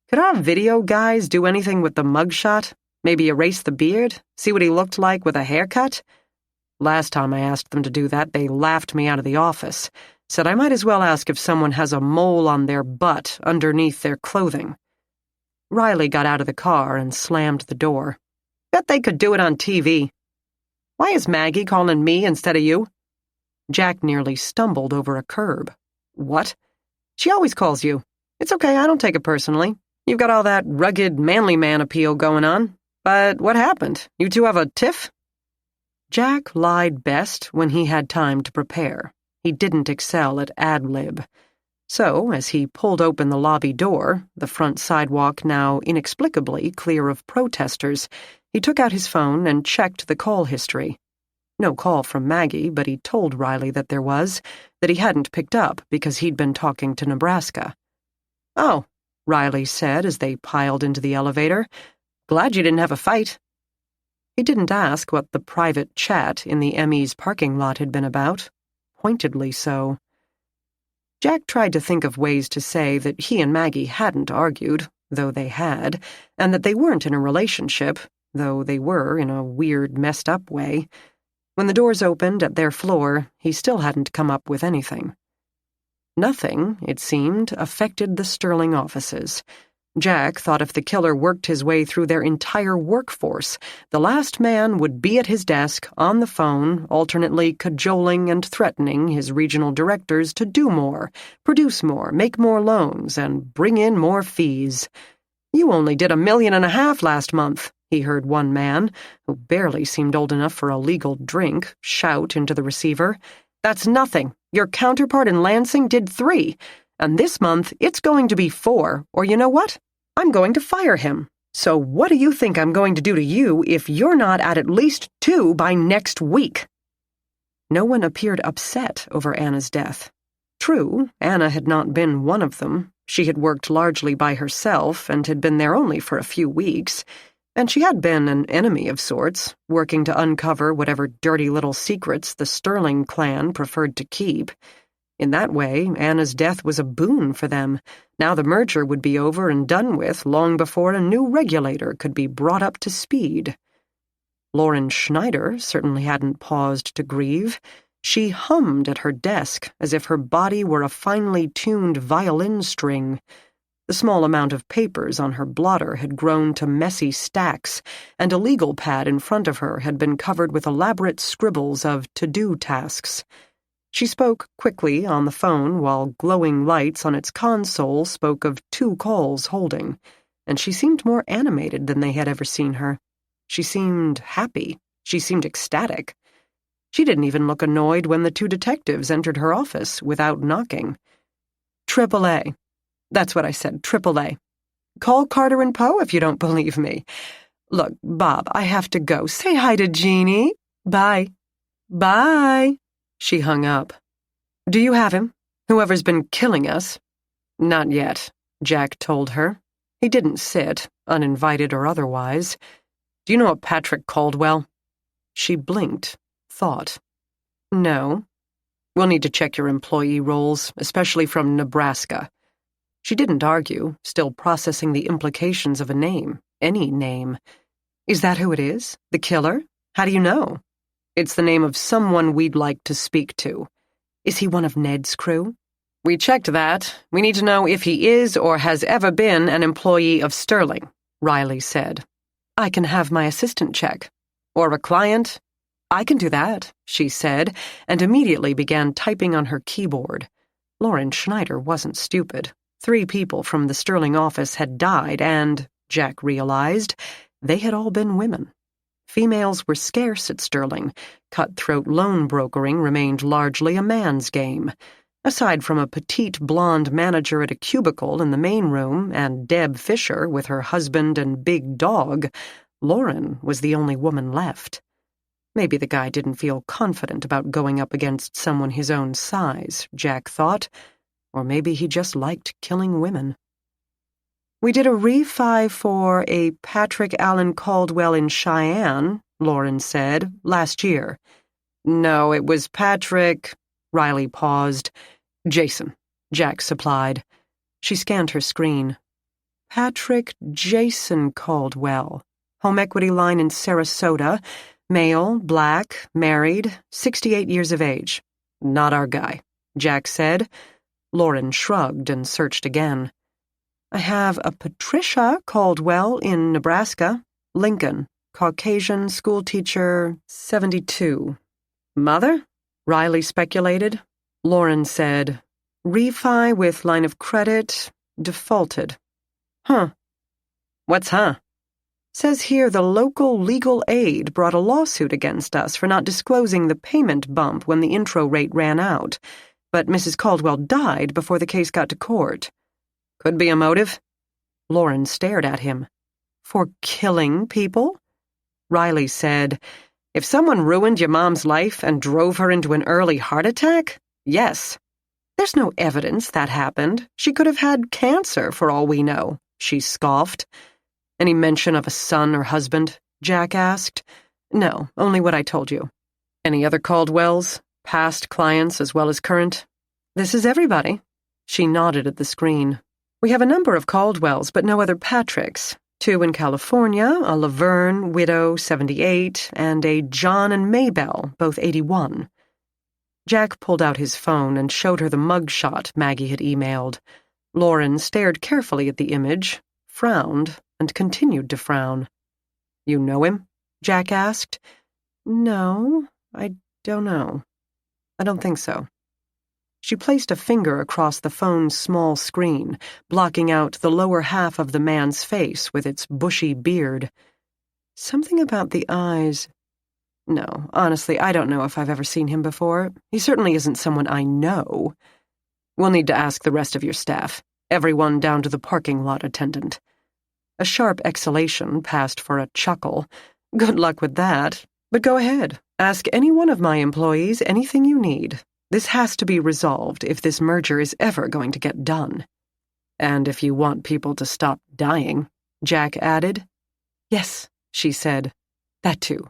could our video guys do anything with the mugshot? Maybe erase the beard? See what he looked like with a haircut? Last time I asked them to do that, they laughed me out of the office. Said I might as well ask if someone has a mole on their butt underneath their clothing. Riley got out of the car and slammed the door. Bet they could do it on TV. Why is Maggie calling me instead of you? Jack nearly stumbled over a curb. What? She always calls you. It's okay, I don't take it personally. You've got all that rugged, manly man appeal going on. But what happened? You two have a tiff? Jack lied best when he had time to prepare. He didn't excel at ad-lib. So, as he pulled open the lobby door, the front sidewalk now inexplicably clear of protesters, he took out his phone and checked the call history. No call from Maggie, but he told Riley that there was, that he hadn't picked up because he'd been talking to Nebraska. Oh, Riley said as they piled into the elevator. Glad you didn't have a fight. He didn't ask what the private chat in the ME's parking lot had been about. Pointedly so. Jack tried to think of ways to say that he and Maggie hadn't argued, though they had, and that they weren't in a relationship, though they were in a weird, messed-up way. When the doors opened at their floor, he still hadn't come up with anything. Nothing, it seemed, affected the Sterling offices. Jack thought if the killer worked his way through their entire workforce, the last man would be at his desk, on the phone, alternately cajoling and threatening his regional directors to do more, produce more, make more loans, and bring in more fees. You only did $1.5 million last month, he heard one man, who barely seemed old enough for a legal drink, shout into the receiver. That's nothing. Your counterpart in Lansing did 3, and this month it's going to be 4, or you know what? I'm going to fire him. So what do you think I'm going to do to you if you're not at least 2 by next week? No one appeared upset over Anna's death. True, Anna had not been one of them. She had worked largely by herself and had been there only for a few weeks, and she had been an enemy of sorts, working to uncover whatever dirty little secrets the Sterling clan preferred to keep. In that way, Anna's death was a boon for them. Now the merger would be over and done with long before a new regulator could be brought up to speed. Lauren Schneider certainly hadn't paused to grieve. She hummed at her desk as if her body were a finely tuned violin string. The small amount of papers on her blotter had grown to messy stacks, and a legal pad in front of her had been covered with elaborate scribbles of to-do tasks. She spoke quickly on the phone while glowing lights on its console spoke of 2 calls holding, and she seemed more animated than they had ever seen her. She seemed happy. She seemed ecstatic. She didn't even look annoyed when the 2 detectives entered her office without knocking. AAA. That's what I said, AAA. Call Carter and Poe if you don't believe me. Look, Bob, I have to go. Say hi to Jeannie. Bye. Bye. She hung up. Do you have him? Whoever's been killing us? Not yet, Jack told her. He didn't sit, uninvited or otherwise. Do you know a Patrick Caldwell? She blinked, thought. No. We'll need to check your employee rolls, especially from Nebraska. She didn't argue, still processing the implications of a name, any name. Is that who it is? The killer? How do you know? It's the name of someone we'd like to speak to. Is he one of Ned's crew? We checked that. We need to know if he is or has ever been an employee of Sterling, Riley said. I can have my assistant check. Or a client? I can do that, she said, and immediately began typing on her keyboard. Lauren Schneider wasn't stupid. 3 people from the Sterling office had died and, Jack realized, they had all been women. Females were scarce at Sterling. Cutthroat loan brokering remained largely a man's game. Aside from a petite blonde manager at a cubicle in the main room and Deb Fisher with her husband and big dog, Lauren was the only woman left. Maybe the guy didn't feel confident about going up against someone his own size, Jack thought, or maybe he just liked killing women. We did a refi for a Patrick Allen Caldwell in Cheyenne, Lauren said, last year. No, it was Patrick... Riley paused. Jason, Jack supplied. She scanned her screen. Patrick Jason Caldwell. Home equity line in Sarasota. Male, black, married, 68 years of age. Not our guy, Jack said. Lauren shrugged and searched again. I have a Patricia Caldwell in Nebraska. Lincoln, Caucasian, schoolteacher, 72. Mother? Riley speculated. Lauren said, refi with line of credit, defaulted. Huh. What's huh? Says here the local legal aid brought a lawsuit against us for not disclosing the payment bump when the intro rate ran out, but Mrs. Caldwell died before the case got to court. Could be a motive. Lauren stared at him. For killing people? Riley said, if someone ruined your mom's life and drove her into an early heart attack, yes. There's no evidence that happened. She could have had cancer for all we know, she scoffed. Any mention of a son or husband? Jack asked. No, only what I told you. Any other Caldwells? Past clients as well as current? This is everybody. She nodded at the screen. We have a number of Caldwells, but no other Patricks. 2 in California, a Laverne, widow, 78, and a John and Maybelle, both 81. Jack pulled out his phone and showed her the mugshot Maggie had emailed. Lauren stared carefully at the image, frowned, and continued to frown. You know him? Jack asked. No, I don't know. I don't think so. She placed a finger across the phone's small screen, blocking out the lower half of the man's face with its bushy beard. Something about the eyes. No, honestly, I don't know if I've ever seen him before. He certainly isn't someone I know. We'll need to ask the rest of your staff, everyone down to the parking lot attendant. A sharp exhalation passed for a chuckle. Good luck with that. But go ahead. Ask any one of my employees anything you need. This has to be resolved if this merger is ever going to get done. And if you want people to stop dying, Jack added. Yes, she said. That too.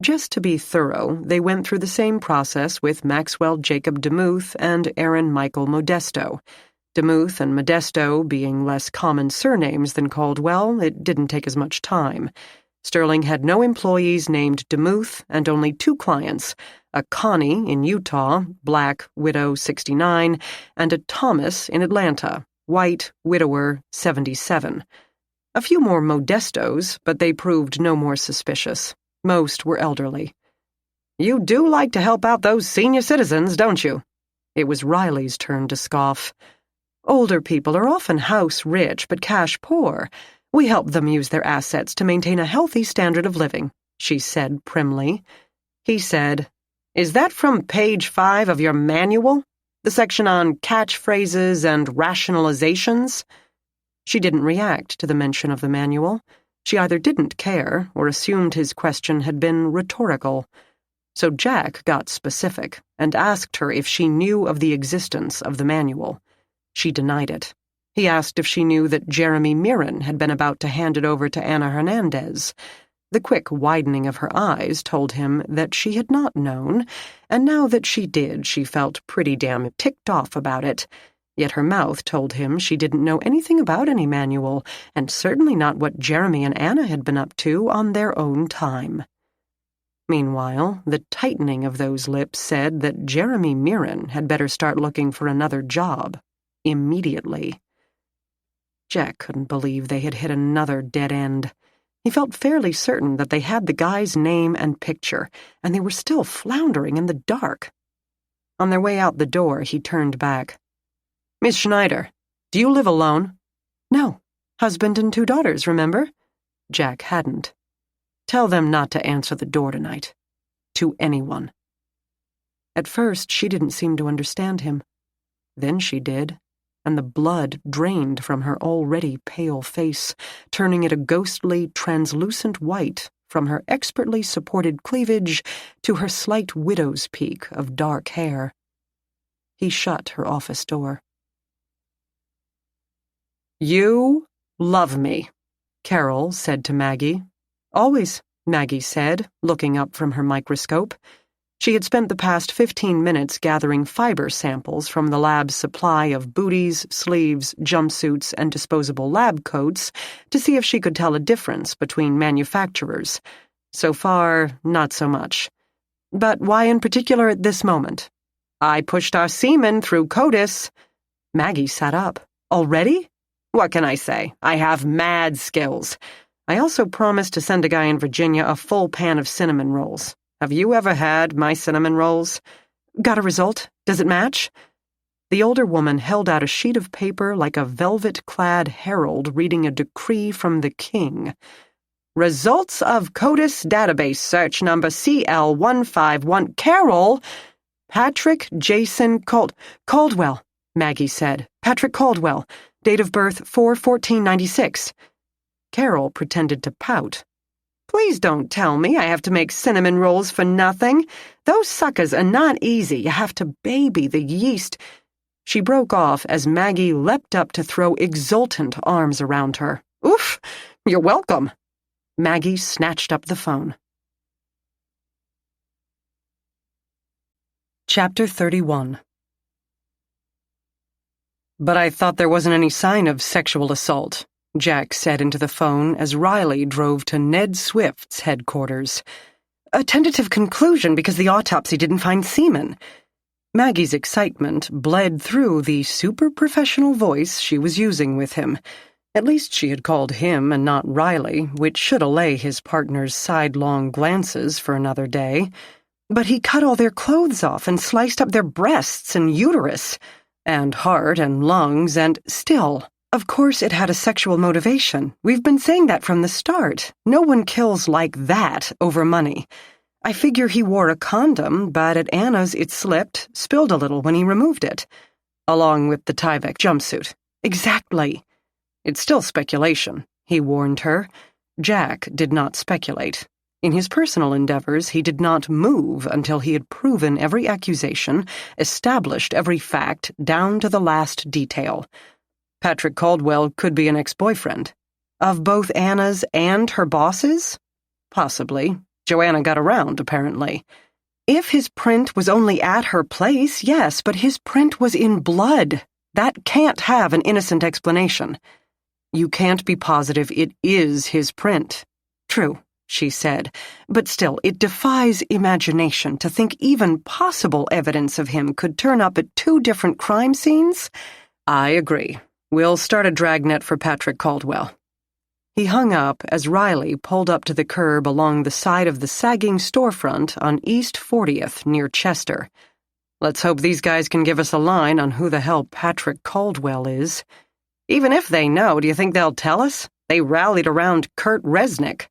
Just to be thorough, they went through the same process with Maxwell Jacob DeMuth and Aaron Michael Modesto. DeMuth and Modesto being less common surnames than Caldwell, it didn't take as much time. Sterling had no employees named DeMuth and only 2 clients, a Connie in Utah, black, widow, 69, and a Thomas in Atlanta, white, widower, 77. A few more Modestos, but they proved no more suspicious. Most were elderly. You do like to help out those senior citizens, don't you? It was Riley's turn to scoff. Older people are often house-rich but cash-poor. We help them use their assets to maintain a healthy standard of living, she said primly. He said, Is that from page 5 of your manual? The section on catchphrases and rationalizations? She didn't react to the mention of the manual. She either didn't care or assumed his question had been rhetorical. So Jack got specific and asked her if she knew of the existence of the manual. She denied it. He asked if she knew that Jeremy Mirren had been about to hand it over to Ana Hernandez. The quick widening of her eyes told him that she had not known, and now that she did, she felt pretty damn ticked off about it. Yet her mouth told him she didn't know anything about any manual, and certainly not what Jeremy and Ana had been up to on their own time. Meanwhile, the tightening of those lips said that Jeremy Mirren had better start looking for another job. Immediately. Jack couldn't believe they had hit another dead end. He felt fairly certain that they had the guy's name and picture, and they were still floundering in the dark. On their way out the door, he turned back. "Miss Schneider, do you live alone?" "No. Husband and 2 daughters, remember?" Jack hadn't. "Tell them not to answer the door tonight. To anyone." At first, she didn't seem to understand him. Then she did, and the blood drained from her already pale face, turning it a ghostly, translucent white from her expertly supported cleavage to her slight widow's peak of dark hair. He shut her office door. "You love me," Carol said to Maggie. "Always," Maggie said, looking up from her microscope. She had spent the past 15 minutes gathering fiber samples from the lab's supply of booties, sleeves, jumpsuits, and disposable lab coats to see if she could tell a difference between manufacturers. So far, not so much. But why in particular at this moment? "I pushed our semen through CODIS." Maggie sat up. "Already? What can I say? I have mad skills. I also promised to send a guy in Virginia a full pan of cinnamon rolls. Have you ever had my cinnamon rolls?" "Got a result? Does it match?" The older woman held out a sheet of paper like a velvet-clad herald reading a decree from the king. "Results of CODIS database search number CL151. Carol! Patrick Jason Caldwell, Maggie said. "Patrick Caldwell. Date of birth 4/14/96. Carol pretended to pout. "Please don't tell me I have to make cinnamon rolls for nothing. Those suckers are not easy. You have to baby the yeast." She broke off as Maggie leapt up to throw exultant arms around her. "Oof! You're welcome." Maggie snatched up the phone. Chapter 31. "But I thought there wasn't any sign of sexual assault," Jack said into the phone as Riley drove to Ned Swift's headquarters. "A tentative conclusion because the autopsy didn't find semen." Maggie's excitement bled through the super-professional voice she was using with him. At least she had called him and not Riley, which should allay his partner's sidelong glances for another day. But he cut all their clothes off and sliced up their breasts and uterus, and heart and lungs, and still... Of course it had a sexual motivation. We've been saying that from the start. No one kills like that over money. I figure he wore a condom, but at Anna's it slipped, spilled a little when he removed it. Along with the Tyvek jumpsuit. Exactly. It's still speculation, he warned her. Jack did not speculate. In his personal endeavors, he did not move until he had proven every accusation, established every fact, down to the last detail. Patrick Caldwell could be an ex-boyfriend. Of both Anna's and her boss's? Possibly. Joanna got around, apparently. If his print was only at her place, yes, but his print was in blood. That can't have an innocent explanation. You can't be positive it is his print. True, she said, but still, it defies imagination to think even possible evidence of him could turn up at 2 different crime scenes. I agree. We'll start a dragnet for Patrick Caldwell. He hung up as Riley pulled up to the curb along the side of the sagging storefront on East 40th near Chester. Let's hope these guys can give us a line on who the hell Patrick Caldwell is. Even if they know, do you think they'll tell us? They rallied around Kurt Resnick.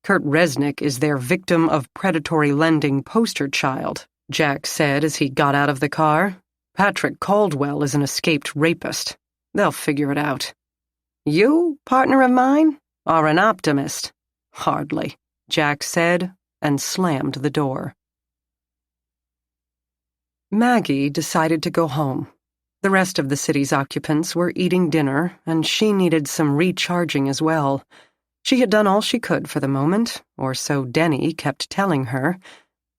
Kurt Resnick is their victim of predatory lending poster child, Jack said as he got out of the car. Patrick Caldwell is an escaped rapist. They'll figure it out. You, partner of mine, are an optimist. Hardly, Jack said, and slammed the door. Maggie decided to go home. The rest of the city's occupants were eating dinner, and she needed some recharging as well. She had done all she could for the moment, or so Denny kept telling her.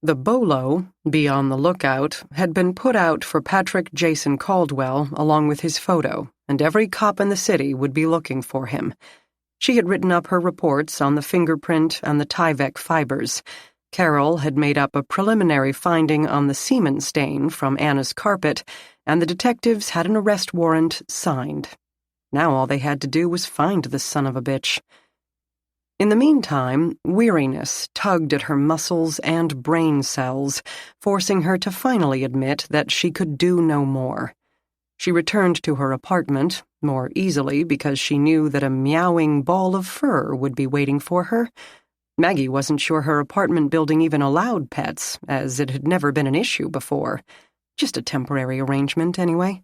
The bolo, be on the lookout, had been put out for Patrick Jason Caldwell along with his photo, and every cop in the city would be looking for him. She had written up her reports on the fingerprint and the Tyvek fibers. Carol had made up a preliminary finding on the semen stain from Anna's carpet, and the detectives had an arrest warrant signed. Now all they had to do was find the son of a bitch. In the meantime, weariness tugged at her muscles and brain cells, forcing her to finally admit that she could do no more. She returned to her apartment, more easily because she knew that a meowing ball of fur would be waiting for her. Maggie wasn't sure her apartment building even allowed pets, as it had never been an issue before. Just a temporary arrangement, anyway.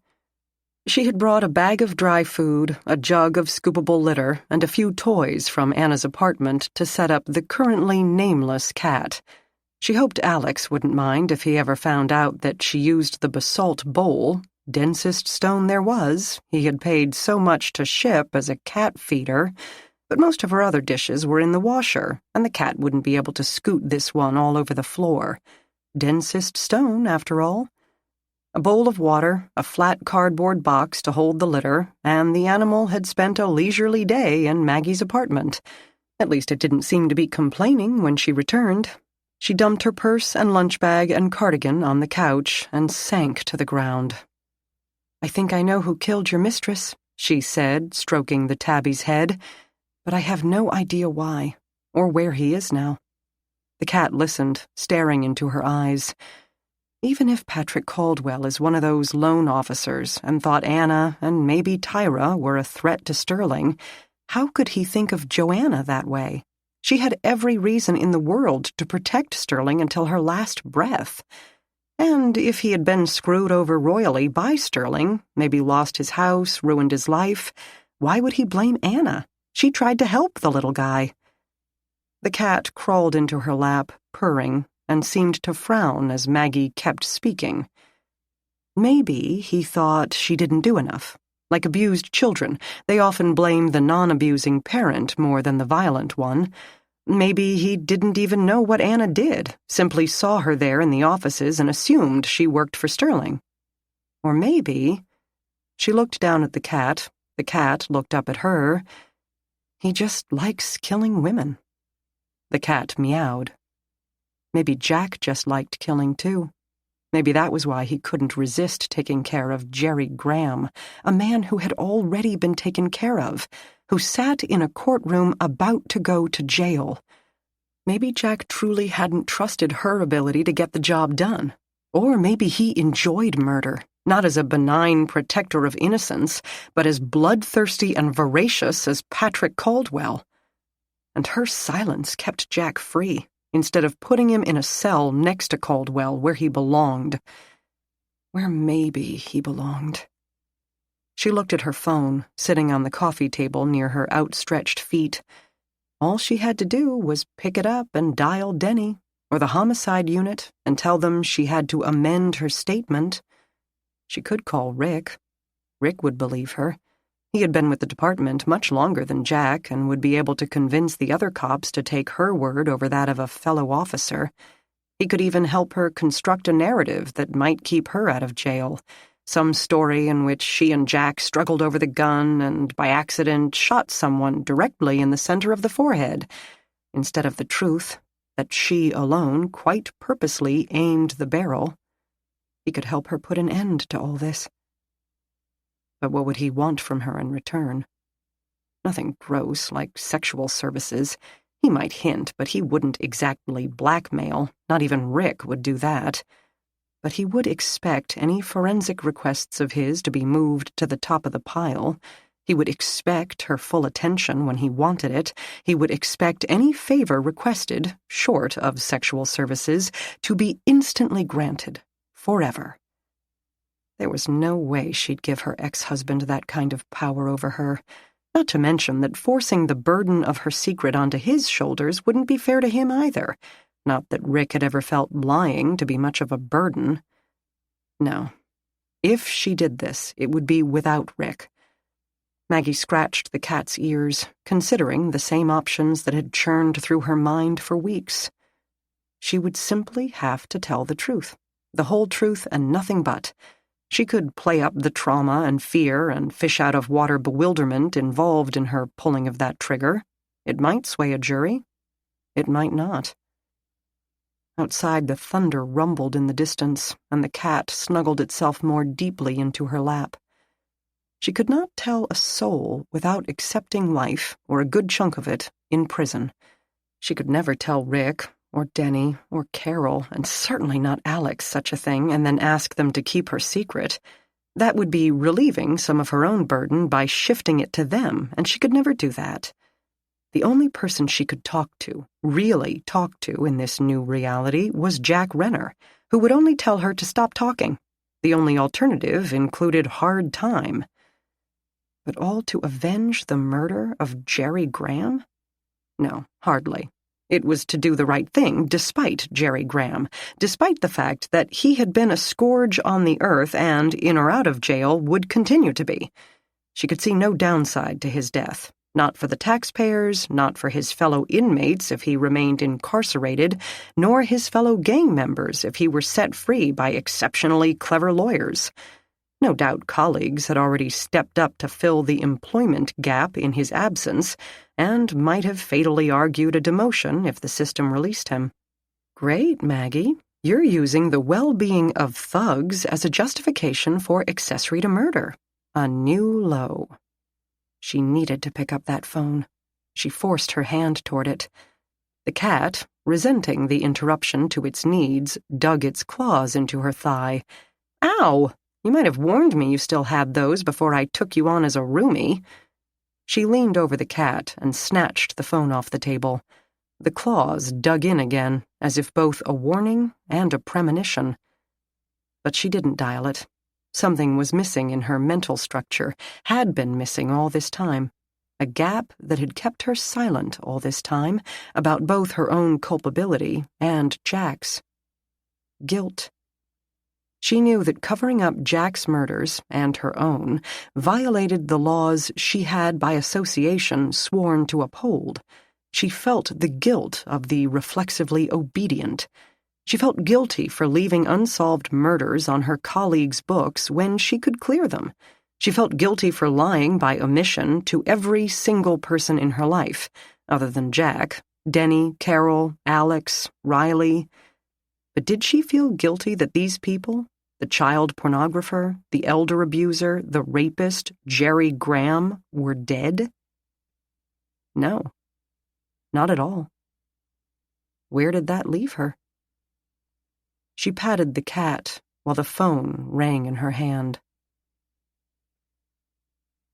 She had brought a bag of dry food, a jug of scoopable litter, and a few toys from Anna's apartment to set up the currently nameless cat. She hoped Alex wouldn't mind if he ever found out that she used the basalt bowl, densest stone there was, he had paid so much to ship as a cat feeder, but most of her other dishes were in the washer, and the cat wouldn't be able to scoot this one all over the floor. Densest stone, after all. A bowl of water, a flat cardboard box to hold the litter, and the animal had spent a leisurely day in Maggie's apartment. At least it didn't seem to be complaining when she returned. She dumped her purse and lunch bag and cardigan on the couch and sank to the ground. "I think I know who killed your mistress," she said, stroking the tabby's head, "but I have no idea why, or where he is now." The cat listened, staring into her eyes. Even if Patrick Caldwell is one of those loan officers and thought Anna and maybe Tyra were a threat to Sterling, how could he think of Joanna that way? She had every reason in the world to protect Sterling until her last breath. And if he had been screwed over royally by Sterling, maybe lost his house, ruined his life, why would he blame Anna? She tried to help the little guy. The cat crawled into her lap, purring, and seemed to frown as Maggie kept speaking. Maybe he thought she didn't do enough. Like abused children, they often blame the non-abusing parent more than the violent one. Maybe he didn't even know what Anna did, simply saw her there in the offices and assumed she worked for Sterling. Or maybe... She looked down at the cat looked up at her. He just likes killing women. The cat meowed. Maybe Jack just liked killing, too. Maybe that was why he couldn't resist taking care of Jerry Graham, a man who had already been taken care of, who sat in a courtroom about to go to jail. Maybe Jack truly hadn't trusted her ability to get the job done. Or maybe he enjoyed murder, not as a benign protector of innocence, but as bloodthirsty and voracious as Patrick Caldwell. And her silence kept Jack free, instead of putting him in a cell next to Caldwell where he belonged. Where maybe he belonged. She looked at her phone, sitting on the coffee table near her outstretched feet. All she had to do was pick it up and dial Denny, or the homicide unit, and tell them she had to amend her statement. She could call Rick. Rick would believe her. He had been with the department much longer than Jack and would be able to convince the other cops to take her word over that of a fellow officer. He could even help her construct a narrative that might keep her out of jail, some story in which she and Jack struggled over the gun and, by accident, shot someone directly in the center of the forehead, instead of the truth that she alone quite purposely aimed the barrel. He could help her put an end to all this. But what would he want from her in return? Nothing gross, like sexual services. He might hint, but he wouldn't exactly blackmail. Not even Rick would do that. But he would expect any forensic requests of his to be moved to the top of the pile. He would expect her full attention when he wanted it. He would expect any favor requested, short of sexual services, to be instantly granted, forever. There was no way she'd give her ex-husband that kind of power over her. Not to mention that forcing the burden of her secret onto his shoulders wouldn't be fair to him either. Not that Rick had ever felt lying to be much of a burden. No. If she did this, it would be without Rick. Maggie scratched the cat's ears, considering the same options that had churned through her mind for weeks. She would simply have to tell the truth. The whole truth and nothing but. She could play up the trauma and fear and fish-out-of-water bewilderment involved in her pulling of that trigger. It might sway a jury. It might not. Outside, the thunder rumbled in the distance, and the cat snuggled itself more deeply into her lap. She could not tell a soul without accepting life, or a good chunk of it, in prison. She could never tell Rick, or Denny, or Carol, and certainly not Alex, such a thing, and then ask them to keep her secret. That would be relieving some of her own burden by shifting it to them, and she could never do that. The only person she could talk to, really talk to in this new reality, was Jack Renner, who would only tell her to stop talking. The only alternative included hard time. But all to avenge the murder of Jerry Graham? No, hardly. It was to do the right thing, despite Jerry Graham, despite the fact that he had been a scourge on the earth and, in or out of jail, would continue to be. She could see no downside to his death. Not for the taxpayers, not for his fellow inmates if he remained incarcerated, nor his fellow gang members if he were set free by exceptionally clever lawyers. No doubt colleagues had already stepped up to fill the employment gap in his absence, and might have fatally argued a demotion if the system released him. Great, Maggie. You're using the well-being of thugs as a justification for accessory to murder. A new low. She needed to pick up that phone. She forced her hand toward it. The cat, resenting the interruption to its needs, dug its claws into her thigh. Ow! You might have warned me you still had those before I took you on as a roomie. She leaned over the cat and snatched the phone off the table. The claws dug in again, as if both a warning and a premonition. But she didn't dial it. Something was missing in her mental structure, had been missing all this time. A gap that had kept her silent all this time about both her own culpability and Jack's. Guilt. She knew that covering up Jack's murders, and her own, violated the laws she had by association sworn to uphold. She felt the guilt of the reflexively obedient. She felt guilty for leaving unsolved murders on her colleagues' books when she could clear them. She felt guilty for lying by omission to every single person in her life, other than Jack, Denny, Carol, Alex, Riley. But did she feel guilty that these people, the child pornographer, the elder abuser, the rapist, Jerry Graham, were dead? No, not at all. Where did that leave her? She patted the cat while the phone rang in her hand.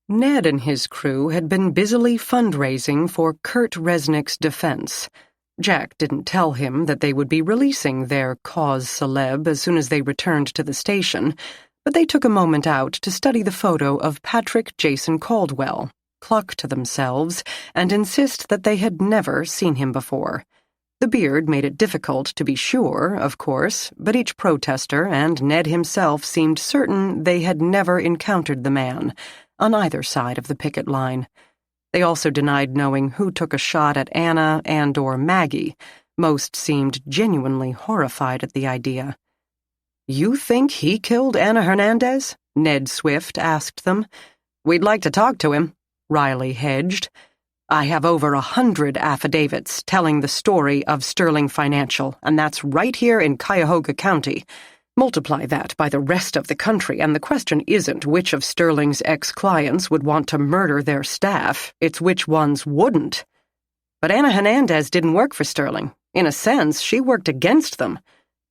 Ned and his crew had been busily fundraising for Kurt Resnick's defense. Jack didn't tell him that they would be releasing their cause celeb as soon as they returned to the station, but they took a moment out to study the photo of Patrick Jason Caldwell, cluck to themselves, and insist that they had never seen him before. The beard made it difficult to be sure, of course, but each protester and Ned himself seemed certain they had never encountered the man, on either side of the picket line. They also denied knowing who took a shot at Anna and/or Maggie. Most seemed genuinely horrified at the idea. "You think he killed Anna Hernandez?" Ned Swift asked them. "We'd like to talk to him," Riley hedged. "I have over 100 affidavits telling the story of Sterling Financial, and that's right here in Cuyahoga County. Multiply that by the rest of the country, and the question isn't which of Sterling's ex-clients would want to murder their staff, it's which ones wouldn't. But Anna Hernandez didn't work for Sterling. In a sense, she worked against them.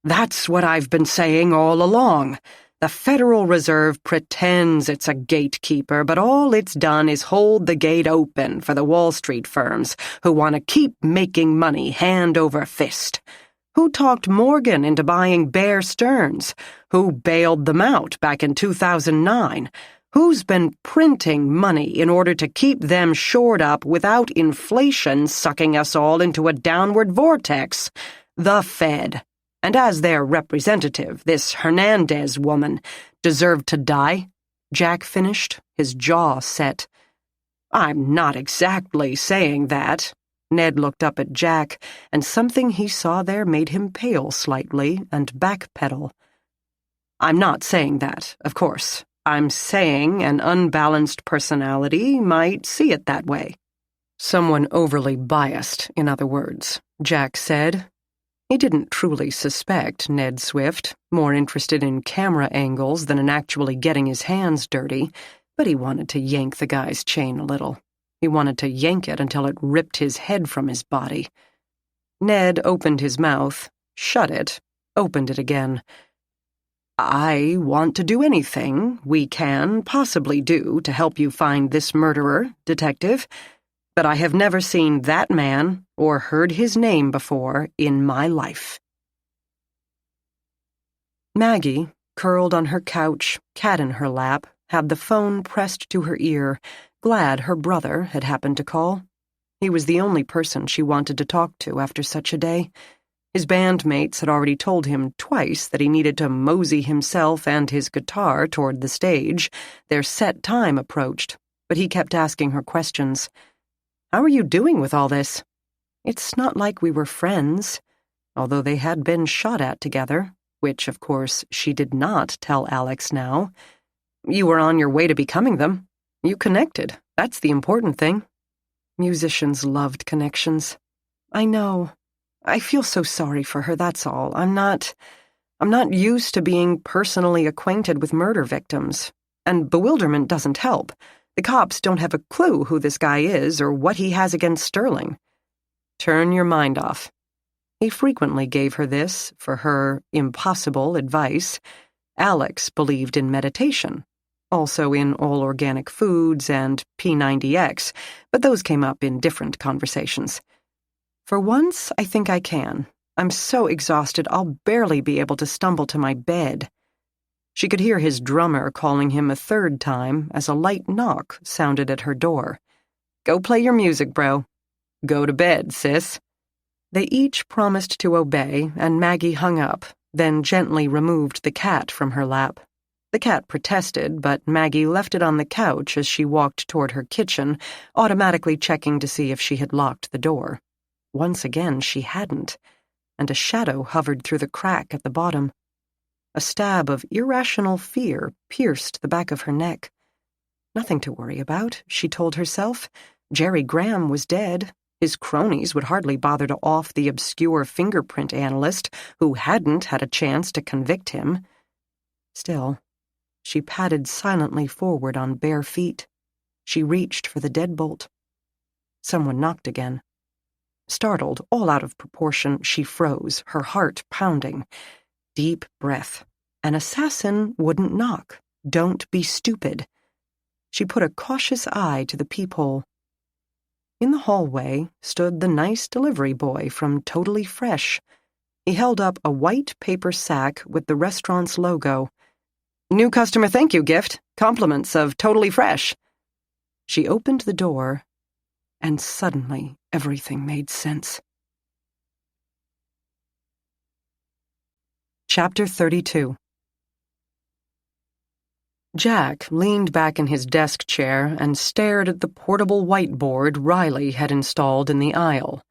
That's what I've been saying all along. The Federal Reserve pretends it's a gatekeeper, but all it's done is hold the gate open for the Wall Street firms who want to keep making money hand over fist. Who talked Morgan into buying Bear Stearns? Who bailed them out back in 2009? Who's been printing money in order to keep them shored up without inflation sucking us all into a downward vortex? The Fed. And as their representative, this Hernandez woman deserved to die? Jack finished, his jaw set. I'm not exactly saying that. Ned looked up at Jack, and something he saw there made him pale slightly and backpedal. I'm not saying that, of course. I'm saying an unbalanced personality might see it that way. Someone overly biased, in other words, Jack said. He didn't truly suspect Ned Swift, more interested in camera angles than in actually getting his hands dirty, but he wanted to yank the guy's chain a little. He wanted to yank it until it ripped his head from his body. Ned opened his mouth, shut it, opened it again. I want to do anything we can possibly do to help you find this murderer, Detective, but I have never seen that man or heard his name before in my life. Maggie, curled on her couch, cat in her lap, had the phone pressed to her ear, glad her brother had happened to call. He was the only person she wanted to talk to after such a day. His bandmates had already told him twice that he needed to mosey himself and his guitar toward the stage. Their set time approached, but he kept asking her questions. How are you doing with all this? It's not like we were friends, although they had been shot at together, which, of course, she did not tell Alex now. You were on your way to becoming them. You connected. That's the important thing. Musicians loved connections. I know. I feel so sorry for her, that's all. I'm not used to being personally acquainted with murder victims. And bewilderment doesn't help. The cops don't have a clue who this guy is or what he has against Sterling. Turn your mind off. He frequently gave her this, for her, impossible advice. Alex believed in meditation, also in all-organic foods and P90X, but those came up in different conversations. For once, I think I can. I'm so exhausted I'll barely be able to stumble to my bed. She could hear his drummer calling him a third time as a light knock sounded at her door. Go play your music, bro. Go to bed, sis. They each promised to obey, and Maggie hung up, then gently removed the cat from her lap. The cat protested, but Maggie left it on the couch as she walked toward her kitchen, automatically checking to see if she had locked the door. Once again, she hadn't, and a shadow hovered through the crack at the bottom. A stab of irrational fear pierced the back of her neck. Nothing to worry about, she told herself. Jerry Graham was dead. His cronies would hardly bother to off the obscure fingerprint analyst who hadn't had a chance to convict him. Still, she padded silently forward on bare feet. She reached for the deadbolt. Someone knocked again. Startled, all out of proportion, she froze, her heart pounding. Deep breath. An assassin wouldn't knock. Don't be stupid. She put a cautious eye to the peephole. In the hallway stood the nice delivery boy from Totally Fresh. He held up a white paper sack with the restaurant's logo. New customer thank you gift. Compliments of Totally Fresh. She opened the door, and suddenly everything made sense. Chapter 32. Jack leaned back in his desk chair and stared at the portable whiteboard Riley had installed in the aisle.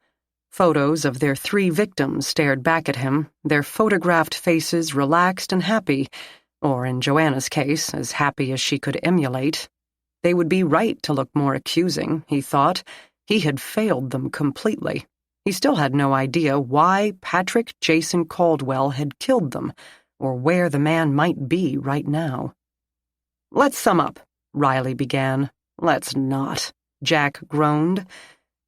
Photos of their 3 victims stared back at him, their photographed faces relaxed and happy, or in Joanna's case, as happy as she could emulate. They would be right to look more accusing, he thought. He had failed them completely. He still had no idea why Patrick Jason Caldwell had killed them, or where the man might be right now. Let's sum up, Riley began. Let's not, Jack groaned.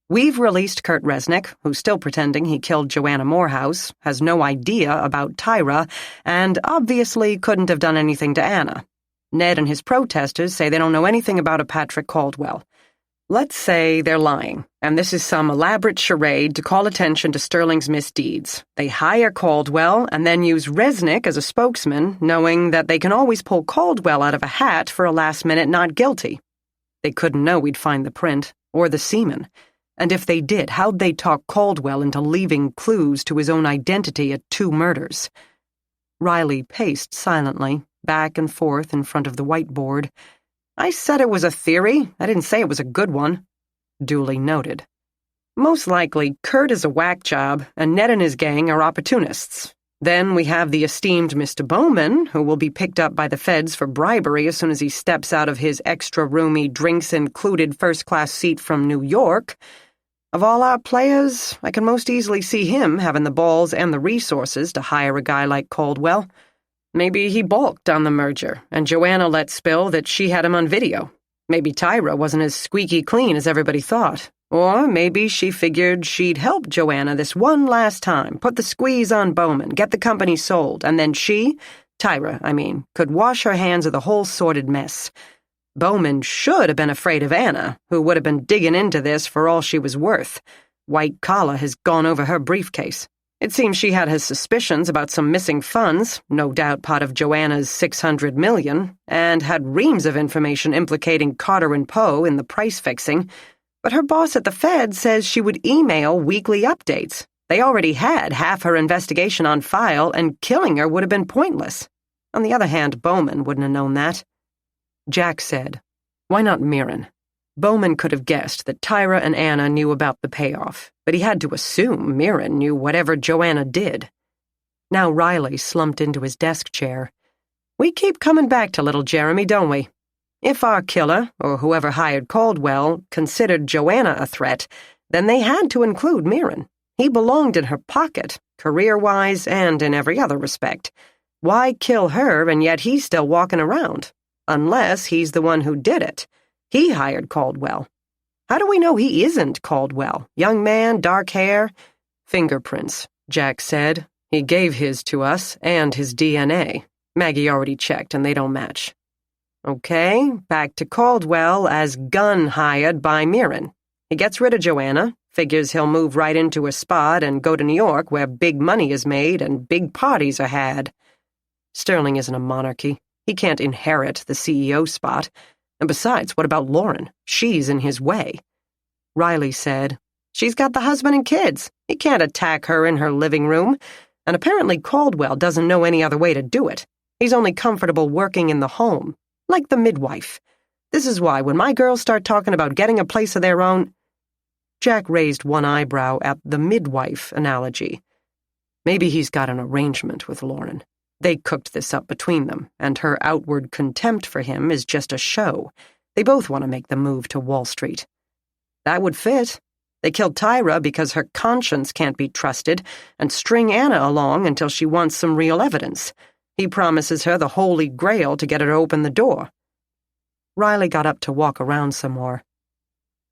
We've released Kurt Resnick, who's still pretending he killed Joanna Morehouse, has no idea about Tyra, and obviously couldn't have done anything to Anna. Ned and his protesters say they don't know anything about a Patrick Caldwell. Let's say they're lying, and this is some elaborate charade to call attention to Sterling's misdeeds. They hire Caldwell and then use Resnick as a spokesman, knowing that they can always pull Caldwell out of a hat for a last-minute not guilty. They couldn't know we'd find the print, or the semen. And if they did, how'd they talk Caldwell into leaving clues to his own identity at 2 murders? Riley paced silently, back and forth in front of the whiteboard. I said it was a theory. I didn't say it was a good one. Duly noted. Most likely, Kurt is a whack job, and Ned and his gang are opportunists. Then we have the esteemed Mr. Bowman, who will be picked up by the feds for bribery as soon as he steps out of his extra-roomy, drinks-included first-class seat from New York. Of all our players, I can most easily see him having the balls and the resources to hire a guy like Caldwell. Maybe he balked on the merger, and Joanna let spill that she had him on video. Maybe Tyra wasn't as squeaky clean as everybody thought. Or maybe she figured she'd help Joanna this one last time, put the squeeze on Bowman, get the company sold, and then Tyra, could wash her hands of the whole sordid mess. Bowman should have been afraid of Anna, who would have been digging into this for all she was worth. White collar has gone over her briefcase. It seems she had his suspicions about some missing funds, no doubt part of Joanna's $600 million, and had reams of information implicating Carter and Poe in the price fixing. But her boss at the Fed says she would email weekly updates. They already had half her investigation on file, and killing her would have been pointless. On the other hand, Bowman wouldn't have known that. Jack said, "Why not Mirren?" Bowman could have guessed that Tyra and Anna knew about the payoff, but he had to assume Mirren knew whatever Joanna did. Now Riley slumped into his desk chair. We keep coming back to little Jeremy, don't we? If our killer, or whoever hired Caldwell, considered Joanna a threat, then they had to include Mirren. He belonged in her pocket, career-wise and in every other respect. Why kill her and yet he's still walking around? Unless he's the one who did it. He hired Caldwell. How do we know he isn't Caldwell? Young man, dark hair? Fingerprints, Jack said. He gave his to us, and his DNA. Maggie already checked, and they don't match. Okay, back to Caldwell as gun hired by Mirren. He gets rid of Joanna, figures he'll move right into a spot and go to New York where big money is made and big parties are had. Sterling isn't a monarchy. He can't inherit the CEO spot. And besides, what about Lauren? She's in his way. Riley said, She's got the husband and kids. He can't attack her in her living room. And apparently Caldwell doesn't know any other way to do it. He's only comfortable working in the home, like the midwife. This is why when my girls start talking about getting a place of their own... Jack raised one eyebrow at the midwife analogy. Maybe he's got an arrangement with Lauren. They cooked this up between them, and her outward contempt for him is just a show. They both want to make the move to Wall Street. That would fit. They killed Tyra because her conscience can't be trusted, and string Anna along until she wants some real evidence. He promises her the Holy Grail to get her to open the door. Riley got up to walk around some more.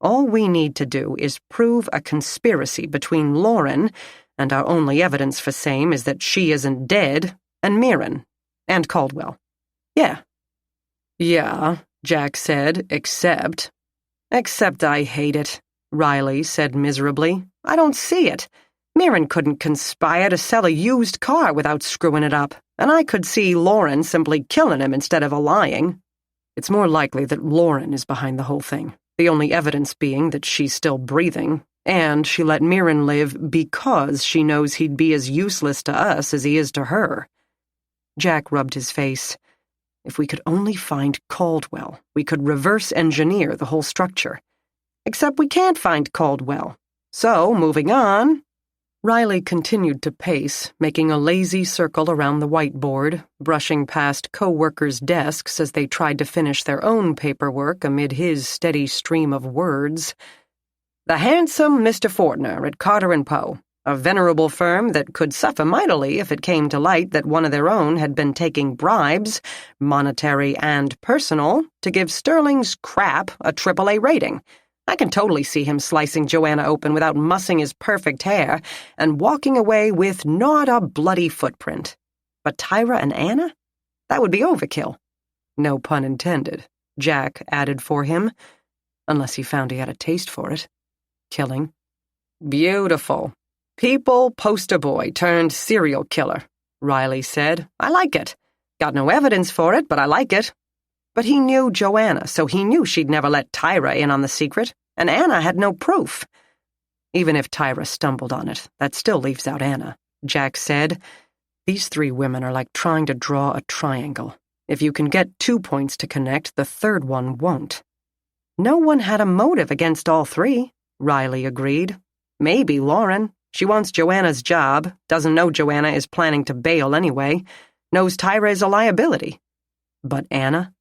All we need to do is prove a conspiracy between Lauren, and our only evidence for same is that she isn't dead, and Mirren, and Caldwell. Yeah, Jack said, except I hate it, Riley said miserably. I don't see it. Mirren couldn't conspire to sell a used car without screwing it up, and I could see Lauren simply killing him instead of lying. It's more likely that Lauren is behind the whole thing, the only evidence being that she's still breathing, and she let Mirren live because she knows he'd be as useless to us as he is to her. Jack rubbed his face. If we could only find Caldwell, we could reverse engineer the whole structure. Except we can't find Caldwell. So, moving on... Riley continued to pace, making a lazy circle around the whiteboard, brushing past co-workers' desks as they tried to finish their own paperwork amid his steady stream of words. The handsome Mr. Fortner at Carter & Poe, a venerable firm that could suffer mightily if it came to light that one of their own had been taking bribes, monetary and personal, to give Sterling's crap a AAA rating. I can totally see him slicing Joanna open without mussing his perfect hair and walking away with not a bloody footprint. But Tyra and Anna? That would be overkill. No pun intended, Jack added for him. unless he found he had a taste for it. Killing. Beautiful. People poster boy turned serial killer, Riley said. I like it. Got no evidence for it, but I like it. But he knew Joanna, so he knew she'd never let Tyra in on the secret, and Anna had no proof. Even if Tyra stumbled on it, that still leaves out Anna, Jack said. These three women are like trying to draw a triangle. If you can get 2 points to connect, the third one won't. No one had a motive against all three, Riley agreed. Maybe Lauren. She wants Joanna's job, doesn't know Joanna is planning to bail anyway, knows Tyra is a liability. But Anna?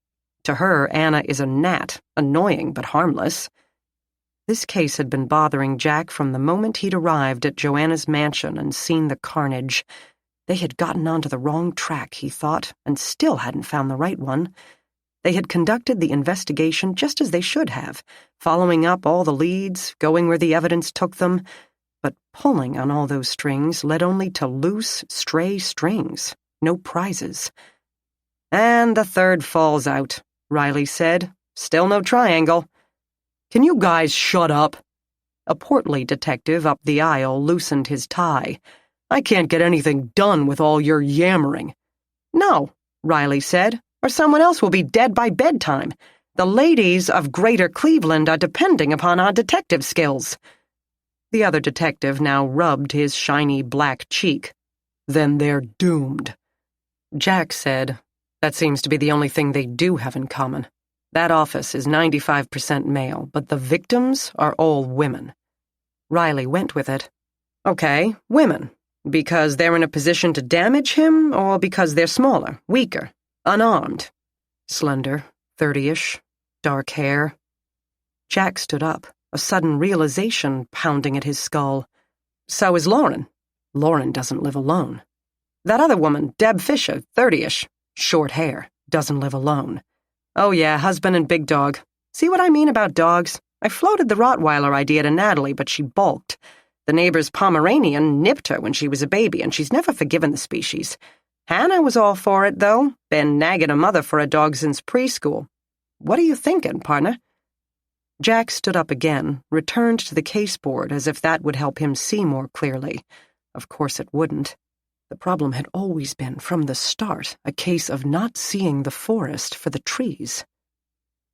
To her, Anna is a gnat, annoying but harmless. This case had been bothering Jack from the moment he'd arrived at Joanna's mansion and seen the carnage. They had gotten onto the wrong track, he thought, and still hadn't found the right one. They had conducted the investigation just as they should have, following up all the leads, going where the evidence took them, but pulling on all those strings led only to loose, stray strings, no prizes. And the third falls out, Riley said. Still no triangle. Can you guys shut up? A portly detective up the aisle loosened his tie. I can't get anything done with all your yammering. No, Riley said, or someone else will be dead by bedtime. The ladies of Greater Cleveland are depending upon our detective skills. The other detective now rubbed his shiny black cheek. Then they're doomed. Jack said, that seems to be the only thing they do have in common. That office is 95% male, but the victims are all women. Riley went with it. Okay, women. Because they're in a position to damage him, or because they're smaller, weaker, unarmed? Slender, 30-ish, dark hair. Jack stood up, a sudden realization pounding at his skull. So is Lauren. Lauren doesn't live alone. That other woman, Deb Fisher, 30-ish, short hair, doesn't live alone. Oh yeah, husband and big dog. See what I mean about dogs? I floated the Rottweiler idea to Natalie, but she balked. The neighbor's Pomeranian nipped her when she was a baby, and she's never forgiven the species. Hannah was all for it, though. Been nagging her mother for a dog since preschool. What are you thinking, partner? Jack stood up again, returned to the caseboard as if that would help him see more clearly. Of course it wouldn't. The problem had always been, from the start, a case of not seeing the forest for the trees.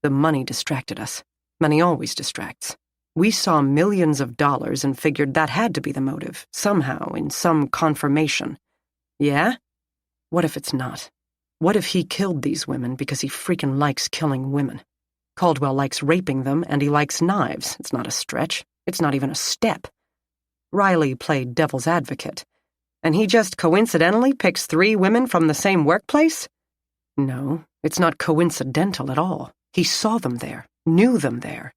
The money distracted us. Money always distracts. We saw millions of dollars and figured that had to be the motive, somehow, in some confirmation. Yeah? What if it's not? What if he killed these women because he freaking likes killing women? Caldwell likes raping them, and he likes knives. It's not a stretch. It's not even a step. Riley played devil's advocate. And he just coincidentally picks 3 women from the same workplace? No, it's not coincidental at all. He saw them there, knew them there.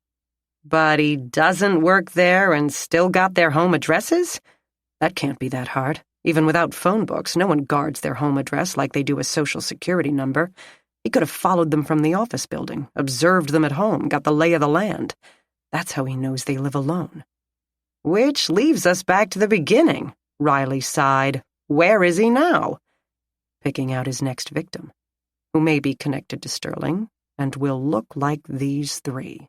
But he doesn't work there and still got their home addresses? That can't be that hard. Even without phone books, no one guards their home address like they do a social security number. He could have followed them from the office building, observed them at home, got the lay of the land. That's how he knows they live alone. Which leaves us back to the beginning, Riley sighed. Where is he now? Picking out his next victim, who may be connected to Sterling and will look like these 3.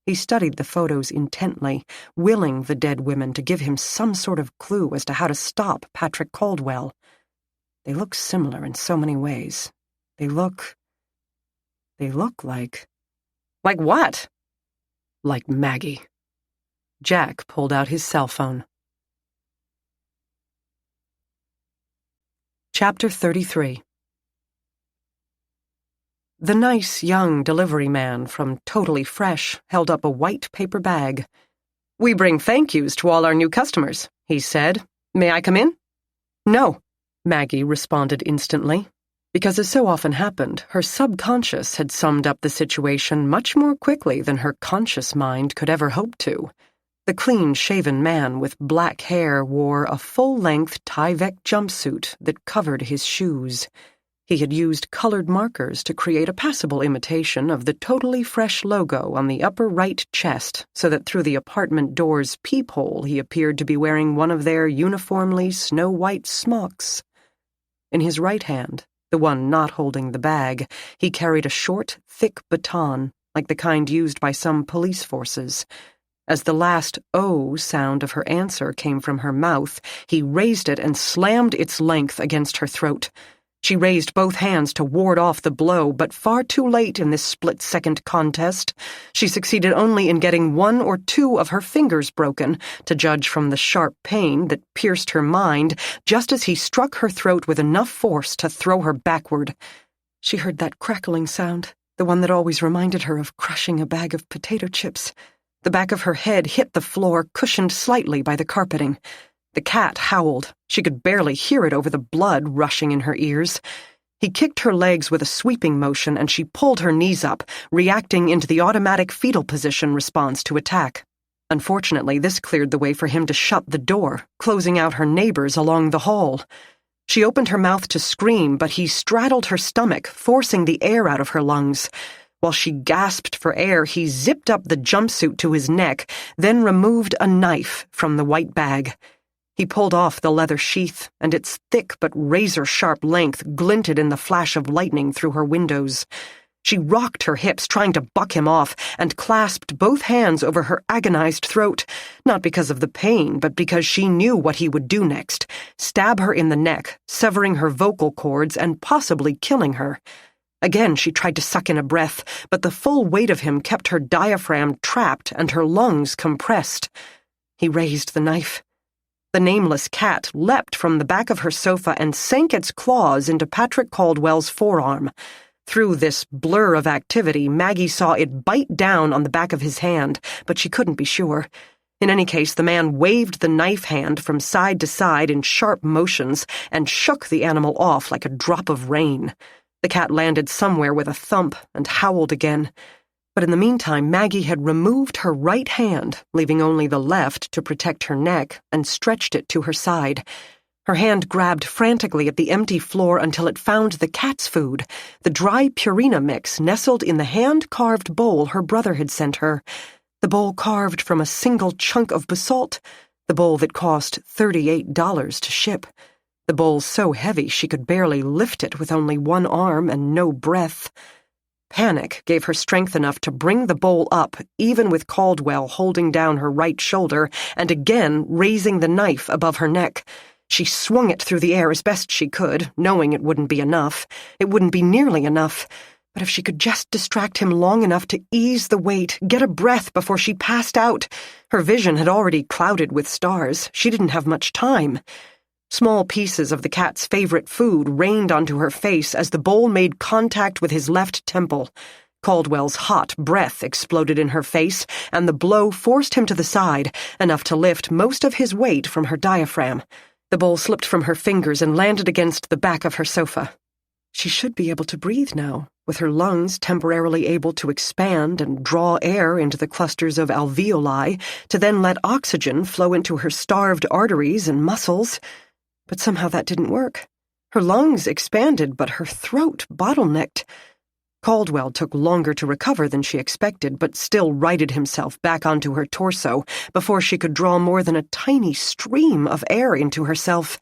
He studied the photos intently, willing the dead women to give him some sort of clue as to how to stop Patrick Caldwell. They look similar in so many ways. They look like... Like what? Like Maggie. Jack pulled out his cell phone. Chapter 33. The nice young delivery man from Totally Fresh held up a white paper bag. We bring thank yous to all our new customers, he said. May I come in? No, Maggie responded instantly. Because, as so often happened, her subconscious had summed up the situation much more quickly than her conscious mind could ever hope to. The clean-shaven man with black hair wore a full-length Tyvek jumpsuit that covered his shoes. He had used colored markers to create a passable imitation of the Totally Fresh logo on the upper right chest, so that through the apartment door's peephole he appeared to be wearing one of their uniformly snow-white smocks. In his right hand, the one not holding the bag, he carried a short, thick baton, like the kind used by some police forces. As the last "oh" sound of her answer came from her mouth, he raised it and slammed its length against her throat. She raised both hands to ward off the blow, but far too late in this split-second contest. She succeeded only in getting 1 or 2 of her fingers broken, to judge from the sharp pain that pierced her mind just as he struck her throat with enough force to throw her backward. She heard that crackling sound, the one that always reminded her of crushing a bag of potato chips. The back of her head hit the floor, cushioned slightly by the carpeting. The cat howled. She could barely hear it over the blood rushing in her ears. He kicked her legs with a sweeping motion, and she pulled her knees up, reacting into the automatic fetal position response to attack. Unfortunately, this cleared the way for him to shut the door, closing out her neighbors along the hall. She opened her mouth to scream, but he straddled her stomach, forcing the air out of her lungs. While she gasped for air, he zipped up the jumpsuit to his neck, then removed a knife from the white bag. He pulled off the leather sheath, and its thick but razor-sharp length glinted in the flash of lightning through her windows. She rocked her hips, trying to buck him off, and clasped both hands over her agonized throat, not because of the pain, but because she knew what he would do next, stab her in the neck, severing her vocal cords and possibly killing her. Again, she tried to suck in a breath, but the full weight of him kept her diaphragm trapped and her lungs compressed. He raised the knife. The nameless cat leapt from the back of her sofa and sank its claws into Patrick Caldwell's forearm. Through this blur of activity, Maggie saw it bite down on the back of his hand, but she couldn't be sure. In any case, the man waved the knife hand from side to side in sharp motions and shook the animal off like a drop of rain. The cat landed somewhere with a thump and howled again. But in the meantime, Maggie had removed her right hand, leaving only the left to protect her neck, and stretched it to her side. Her hand grabbed frantically at the empty floor until it found the cat's food, the dry Purina mix nestled in the hand-carved bowl her brother had sent her. The bowl carved from a single chunk of basalt, the bowl that cost $38 to ship. The bowl so heavy she could barely lift it with only one arm and no breath. Panic gave her strength enough to bring the bowl up, even with Caldwell holding down her right shoulder and again raising the knife above her neck. She swung it through the air as best she could, knowing it wouldn't be enough. It wouldn't be nearly enough. But if she could just distract him long enough to ease the weight, get a breath before she passed out. Her vision had already clouded with stars. She didn't have much time. Small pieces of the cat's favorite food rained onto her face as the bowl made contact with his left temple. Caldwell's hot breath exploded in her face, and the blow forced him to the side, enough to lift most of his weight from her diaphragm. The bowl slipped from her fingers and landed against the back of her sofa. She should be able to breathe now, with her lungs temporarily able to expand and draw air into the clusters of alveoli, to then let oxygen flow into her starved arteries and muscles. But somehow that didn't work. Her lungs expanded, but her throat bottlenecked. Caldwell took longer to recover than she expected, but still righted himself back onto her torso before she could draw more than a tiny stream of air into herself.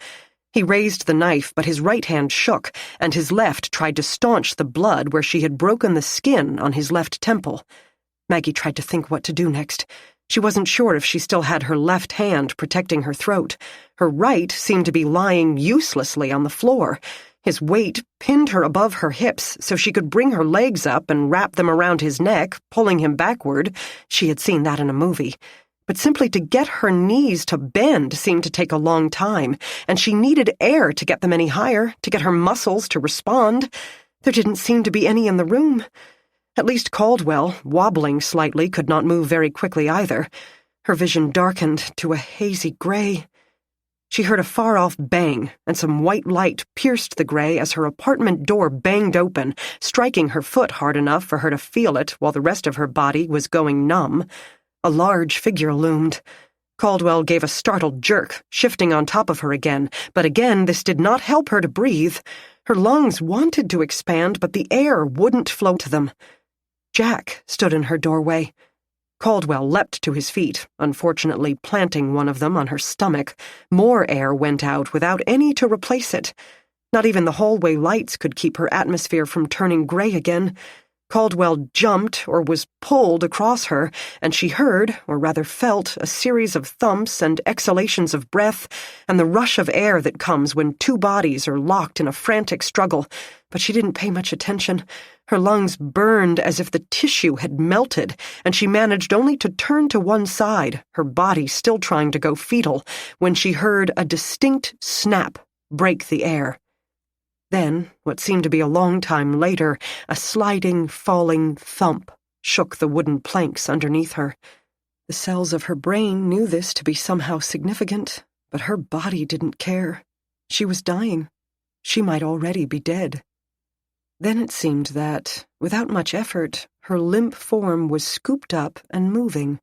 He raised the knife, but his right hand shook, and his left tried to staunch the blood where she had broken the skin on his left temple. Maggie tried to think what to do next. She wasn't sure if she still had her left hand protecting her throat. Her right seemed to be lying uselessly on the floor. His weight pinned her above her hips so she could bring her legs up and wrap them around his neck, pulling him backward. She had seen that in a movie. But simply to get her knees to bend seemed to take a long time, and she needed air to get them any higher, to get her muscles to respond. There didn't seem to be any in the room. At least Caldwell, wobbling slightly, could not move very quickly either. Her vision darkened to a hazy gray. She heard a far-off bang, and some white light pierced the gray as her apartment door banged open, striking her foot hard enough for her to feel it while the rest of her body was going numb. A large figure loomed. Caldwell gave a startled jerk, shifting on top of her again, but again this did not help her to breathe. Her lungs wanted to expand, but the air wouldn't flow to them. Jack stood in her doorway. Caldwell leapt to his feet, unfortunately planting one of them on her stomach. More air went out without any to replace it. Not even the hallway lights could keep her atmosphere from turning gray again. Caldwell jumped or was pulled across her, and she heard, or rather felt, a series of thumps and exhalations of breath and the rush of air that comes when two bodies are locked in a frantic struggle, but she didn't pay much attention. Her lungs burned as if the tissue had melted, and she managed only to turn to one side, her body still trying to go fetal, when she heard a distinct snap break the air. Then, what seemed to be a long time later, a sliding, falling thump shook the wooden planks underneath her. The cells of her brain knew this to be somehow significant, but her body didn't care. She was dying. She might already be dead. Then it seemed that, without much effort, her limp form was scooped up and moving.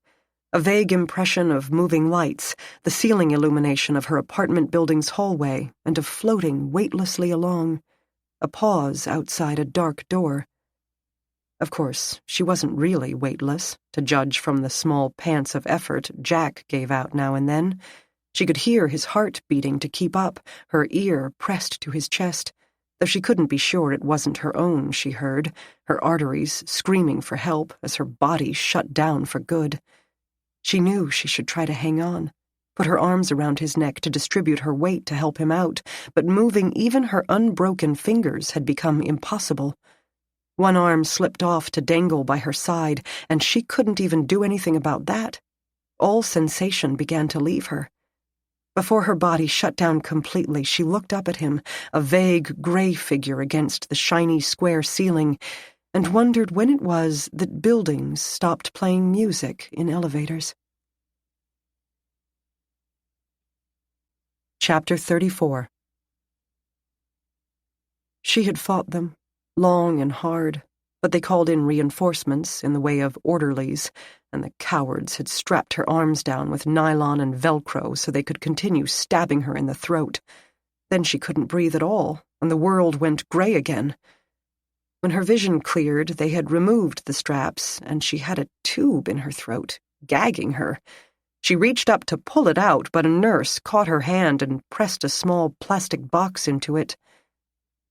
A vague impression of moving lights, the ceiling illumination of her apartment building's hallway, and of floating weightlessly along. A pause outside a dark door. Of course, she wasn't really weightless, to judge from the small pants of effort Jack gave out now and then. She could hear his heart beating to keep up, her ear pressed to his chest, though she couldn't be sure it wasn't her own she heard, her arteries screaming for help as her body shut down for good. She knew she should try to hang on, put her arms around his neck to distribute her weight to help him out, but moving even her unbroken fingers had become impossible. One arm slipped off to dangle by her side, and she couldn't even do anything about that. All sensation began to leave her. Before her body shut down completely, she looked up at him, a vague gray figure against the shiny square ceiling, and wondered when it was that buildings stopped playing music in elevators. Chapter 34. She had fought them, long and hard, but they called in reinforcements in the way of orderlies, and the cowards had strapped her arms down with nylon and Velcro so they could continue stabbing her in the throat. Then she couldn't breathe at all, and the world went gray again. When her vision cleared, they had removed the straps, and she had a tube in her throat, gagging her. She reached up to pull it out, but a nurse caught her hand and pressed a small plastic box into it.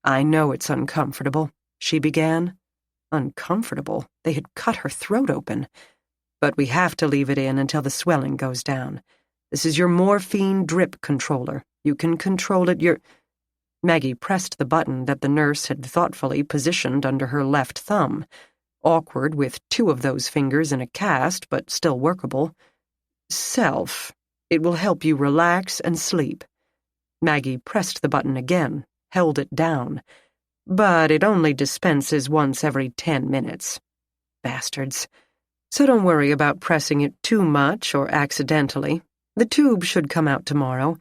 "I know it's uncomfortable," she began. Uncomfortable? They had cut her throat open. "But we have to leave it in until the swelling goes down. This is your morphine drip controller. You can control it Maggie pressed the button that the nurse had thoughtfully positioned under her left thumb, awkward with two of those fingers in a cast, but still workable. "Self. It will help you relax and sleep." Maggie pressed the button again, held it down. "But it only dispenses once every 10 minutes. Bastards. So don't worry about pressing it too much or accidentally. The tube should come out tomorrow.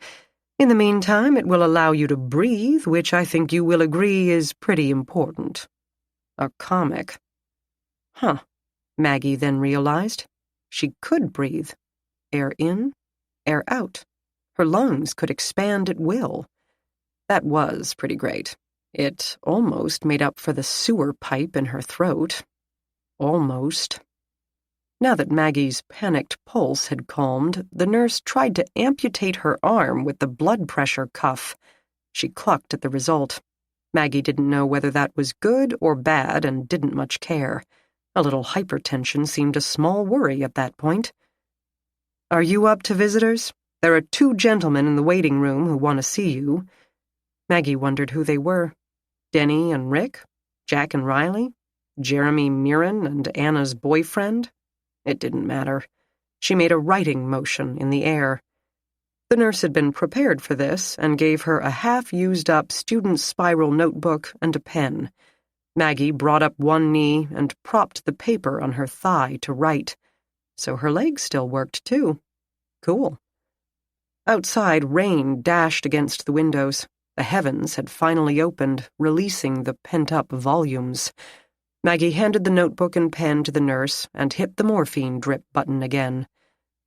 In the meantime, it will allow you to breathe, which I think you will agree is pretty important." A comic. Huh, Maggie then realized. She could breathe. Air in, air out. Her lungs could expand at will. That was pretty great. It almost made up for the sewer pipe in her throat. Almost. Now that Maggie's panicked pulse had calmed, the nurse tried to amputate her arm with the blood pressure cuff. She clucked at the result. Maggie didn't know whether that was good or bad and didn't much care. A little hypertension seemed a small worry at that point. "Are you up to visitors? There are 2 gentlemen in the waiting room who want to see you." Maggie wondered who they were. Denny and Rick? Jack and Riley? Jeremy Mirren and Anna's boyfriend? It didn't matter. She made a writing motion in the air. The nurse had been prepared for this and gave her a half-used-up student spiral notebook and a pen. Maggie brought up one knee and propped the paper on her thigh to write. So her legs still worked, too. Cool. Outside, rain dashed against the windows. The heavens had finally opened, releasing the pent-up volumes. Maggie handed the notebook and pen to the nurse and hit the morphine drip button again.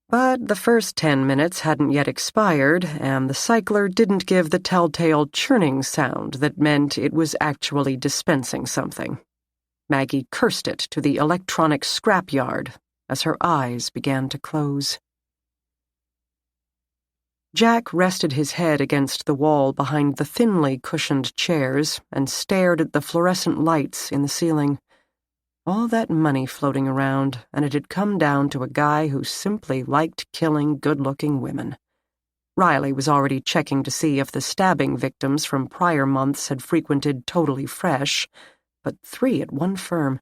But the first 10 minutes hadn't yet expired, and the cycler didn't give the telltale churning sound that meant it was actually dispensing something. Maggie cursed it to the electronic scrapyard as her eyes began to close. Jack rested his head against the wall behind the thinly cushioned chairs and stared at the fluorescent lights in the ceiling. All that money floating around, and it had come down to a guy who simply liked killing good-looking women. Riley was already checking to see if the stabbing victims from prior months had frequented Totally Fresh, but 3 at one firm.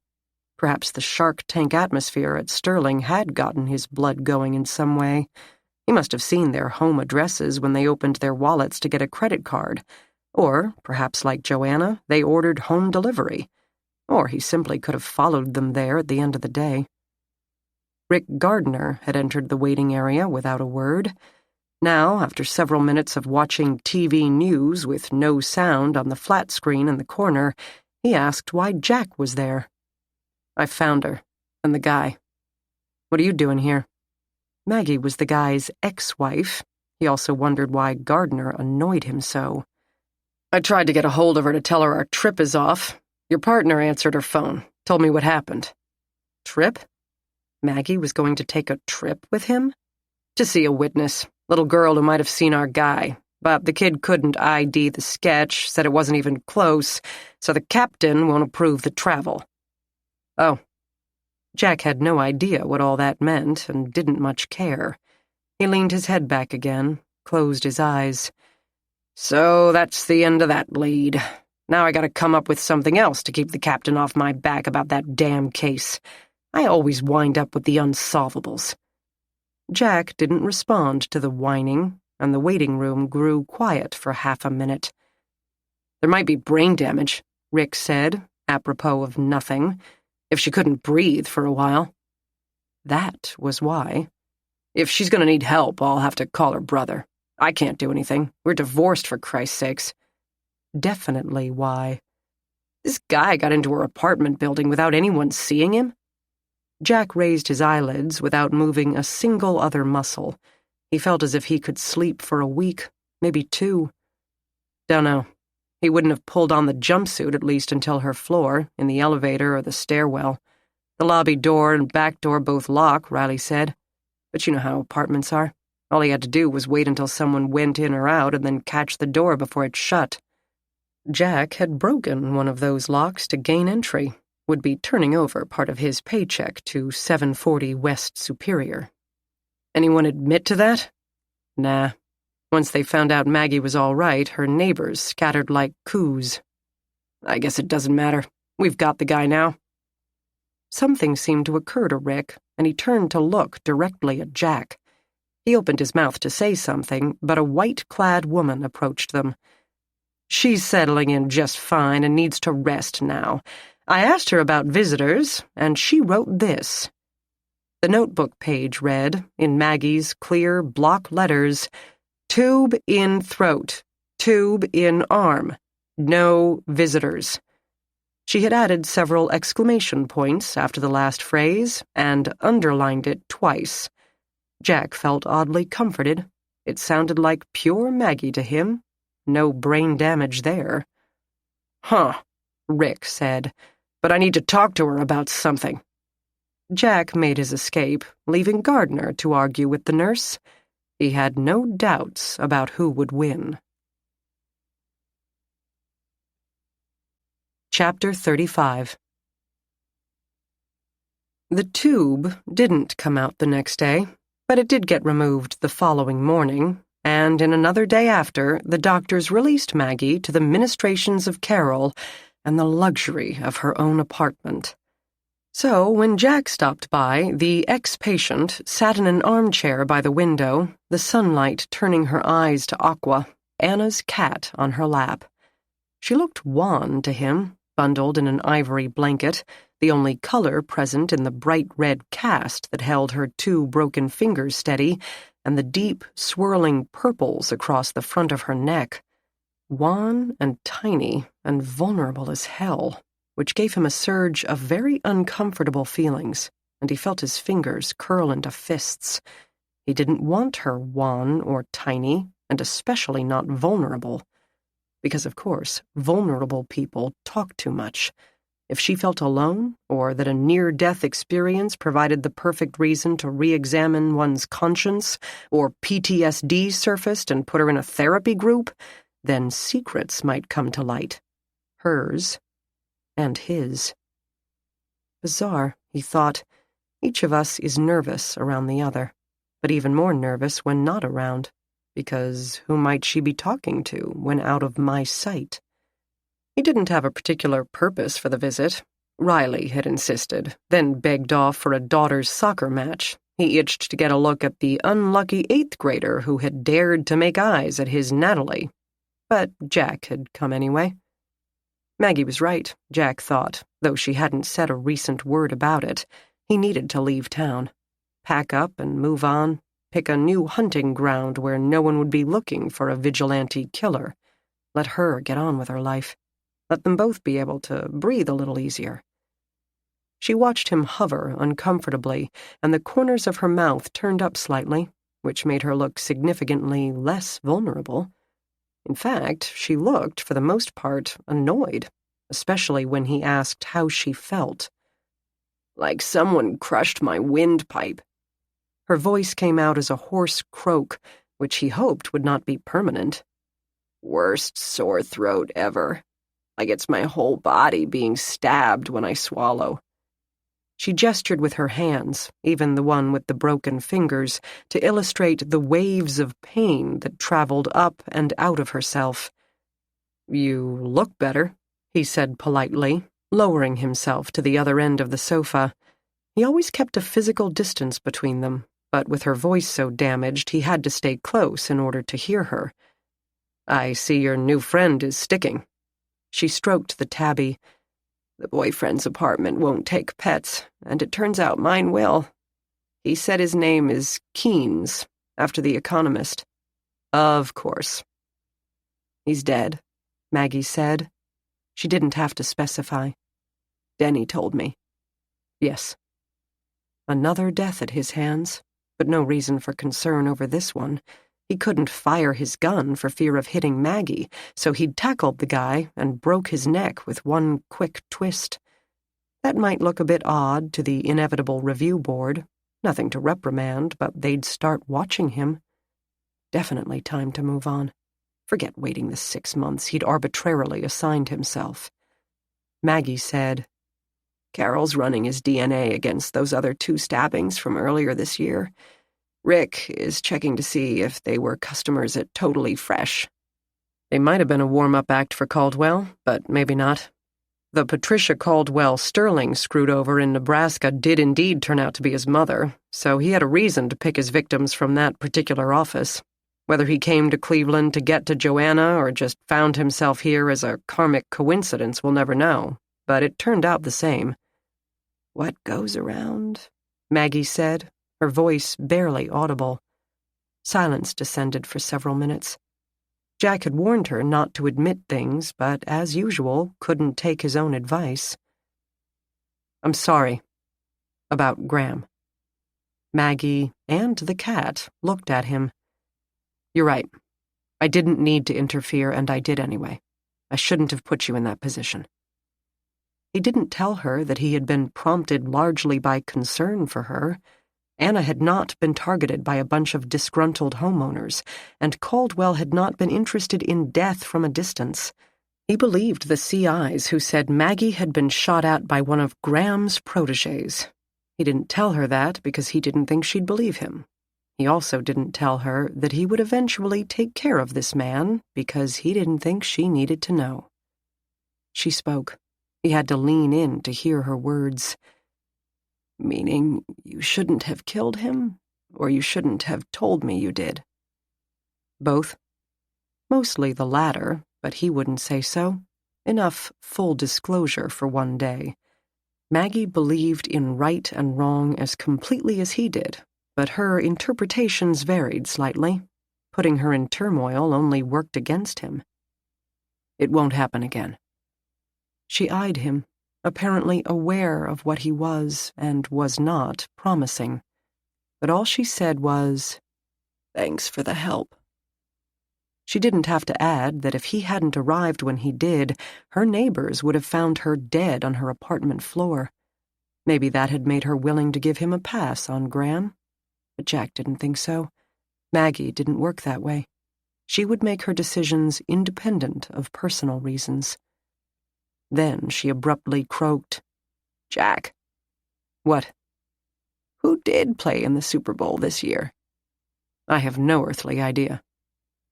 Perhaps the Shark Tank atmosphere at Sterling had gotten his blood going in some way. He must have seen their home addresses when they opened their wallets to get a credit card. Or, perhaps like Joanna, they ordered home delivery. Or he simply could have followed them there at the end of the day. Rick Gardner had entered the waiting area without a word. Now, after several minutes of watching TV news with no sound on the flat screen in the corner, he asked why Jack was there. "I found her, and the guy. What are you doing here?" Maggie was the guy's ex-wife. He also wondered why Gardner annoyed him so. "I tried to get a hold of her to tell her our trip is off. Your partner answered her phone, told me what happened." Trip? Maggie was going to take a trip with him? To see a witness, little girl who might have seen our guy, but the kid couldn't ID the sketch, said it wasn't even close, so the captain won't approve the travel. Oh. Jack had no idea what all that meant and didn't much care. He leaned his head back again, closed his eyes. "So that's the end of that bleed. Now I gotta come up with something else to keep the captain off my back about that damn case. I always wind up with the unsolvables." Jack didn't respond to the whining, and the waiting room grew quiet for half a minute. "There might be brain damage," Rick said, apropos of nothing, "if she couldn't breathe for a while." That was why. "If she's gonna need help, I'll have to call her brother. I can't do anything. We're divorced, for Christ's sakes." Definitely why. "This guy got into her apartment building without anyone seeing him?" Jack raised his eyelids without moving a single other muscle. He felt as if he could sleep for a week, maybe 2. Dunno. He wouldn't have pulled on the jumpsuit at least until her floor, in the elevator or the stairwell. The lobby door and back door both lock, Riley said. But you know how apartments are. All he had to do was wait until someone went in or out and then catch the door before it shut. Jack had broken one of those locks to gain entry, would be turning over part of his paycheck to 740 West Superior. Anyone admit to that? Nah. Once they found out Maggie was all right, her neighbors scattered like coos. "I guess it doesn't matter. We've got the guy now." Something seemed to occur to Rick, and he turned to look directly at Jack. He opened his mouth to say something, but a white-clad woman approached them. "She's settling in just fine and needs to rest now. I asked her about visitors, and she wrote this." The notebook page read, in Maggie's clear block letters, "Tube in throat, tube in arm, no visitors." She had added several exclamation points after the last phrase and underlined it twice. Jack felt oddly comforted. It sounded like pure Maggie to him. No brain damage there. "Huh," Rick said, "but I need to talk to her about something." Jack made his escape, leaving Gardner to argue with the nurse. He had no doubts about who would win. Chapter 35. The tube didn't come out the next day, but it did get removed the following morning, and in another day after, the doctors released Maggie to the ministrations of Carol and the luxury of her own apartment. So, when Jack stopped by, the ex-patient sat in an armchair by the window, the sunlight turning her eyes to Aqua, Anna's cat, on her lap. She looked wan to him, bundled in an ivory blanket, the only color present in the bright red cast that held her 2 broken fingers steady, and the deep, swirling purples across the front of her neck. Wan and tiny and vulnerable as hell, which gave him a surge of very uncomfortable feelings, and he felt his fingers curl into fists. He didn't want her wan or tiny, and especially not vulnerable. Because, of course, vulnerable people talk too much. If she felt alone, or that a near-death experience provided the perfect reason to re-examine one's conscience, or PTSD surfaced and put her in a therapy group, then secrets might come to light. Hers and his. Bizarre, he thought. Each of us is nervous around the other, but even more nervous when not around, because who might she be talking to when out of my sight? He didn't have a particular purpose for the visit. Riley had insisted, then begged off for a daughter's soccer match. He itched to get a look at the unlucky 8th grader who had dared to make eyes at his Natalie. But Jack had come anyway. Maggie was right, Jack thought, though she hadn't said a recent word about it. He needed to leave town. Pack up and move on, pick a new hunting ground where no one would be looking for a vigilante killer. Let her get on with her life. Let them both be able to breathe a little easier. She watched him hover uncomfortably, and the corners of her mouth turned up slightly, which made her look significantly less vulnerable. In fact, she looked, for the most part, annoyed, especially when he asked how she felt. Like someone crushed my windpipe. Her voice came out as a hoarse croak, which he hoped would not be permanent. Worst sore throat ever. Like it's my whole body being stabbed when I swallow. She gestured with her hands, even the one with the broken fingers, to illustrate the waves of pain that traveled up and out of herself. You look better, he said politely, lowering himself to the other end of the sofa. He always kept a physical distance between them, but with her voice so damaged he had to stay close in order to hear her. I see your new friend is sticking. She stroked the tabby. The boyfriend's apartment won't take pets, and it turns out mine will. He said his name is Keynes, after the economist. Of course. He's dead, Maggie said. She didn't have to specify. Denny told me. Yes. Another death at his hands, but no reason for concern over this one. He couldn't fire his gun for fear of hitting Maggie, so he'd tackled the guy and broke his neck with one quick twist. That might look a bit odd to the inevitable review board. Nothing to reprimand, but they'd start watching him. Definitely time to move on. Forget waiting the 6 months he'd arbitrarily assigned himself. Maggie said, Carol's running his DNA against those other 2 stabbings from earlier this year. Rick is checking to see if they were customers at Totally Fresh. They might have been a warm-up act for Caldwell, but maybe not. The Patricia Caldwell Sterling screwed over in Nebraska did indeed turn out to be his mother, so he had a reason to pick his victims from that particular office. Whether he came to Cleveland to get to Joanna or just found himself here as a karmic coincidence, we'll never know, but it turned out the same. What goes around? Maggie said, her voice barely audible. Silence descended for several minutes. Jack had warned her not to admit things, but, as usual, couldn't take his own advice. I'm sorry. About Graham. Maggie and the cat looked at him. You're right. I didn't need to interfere, and I did anyway. I shouldn't have put you in that position. He didn't tell her that he had been prompted largely by concern for her. Anna had not been targeted by a bunch of disgruntled homeowners, and Caldwell had not been interested in death from a distance. He believed the CIs who said Maggie had been shot at by one of Graham's protégés. He didn't tell her that because he didn't think she'd believe him. He also didn't tell her that he would eventually take care of this man because he didn't think she needed to know. She spoke. He had to lean in to hear her words. Meaning you shouldn't have killed him, or you shouldn't have told me you did? Both. Mostly the latter, but he wouldn't say so. Enough full disclosure for one day. Maggie believed in right and wrong as completely as he did, but her interpretations varied slightly. Putting her in turmoil only worked against him. It won't happen again. She eyed him, apparently aware of what he was and was not promising. But all she said was, "Thanks for the help." She didn't have to add that if he hadn't arrived when he did, her neighbors would have found her dead on her apartment floor. Maybe that had made her willing to give him a pass on Graham. But Jack didn't think so. Maggie didn't work that way. She would make her decisions independent of personal reasons. Then she abruptly croaked, "Jack, What? Who did play in the Super Bowl this year? I have no earthly idea.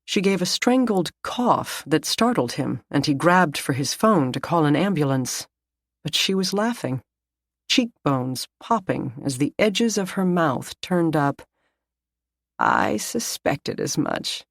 She gave a strangled cough that startled him, and he grabbed for his phone to call an ambulance. But she was laughing, cheekbones popping as the edges of her mouth turned up. I suspected as much.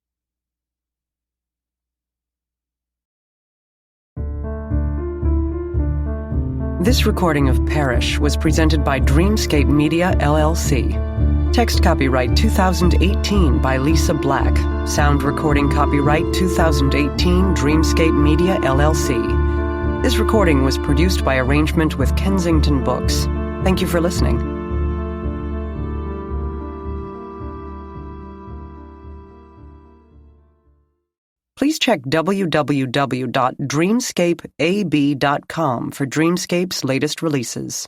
This recording of Perish was presented by Dreamscape Media, LLC. Text copyright 2018 by Lisa Black. Sound recording copyright 2018 Dreamscape Media, LLC. This recording was produced by arrangement with Kensington Books. Thank you for listening. Please check www.dreamscapeab.com for Dreamscape's latest releases.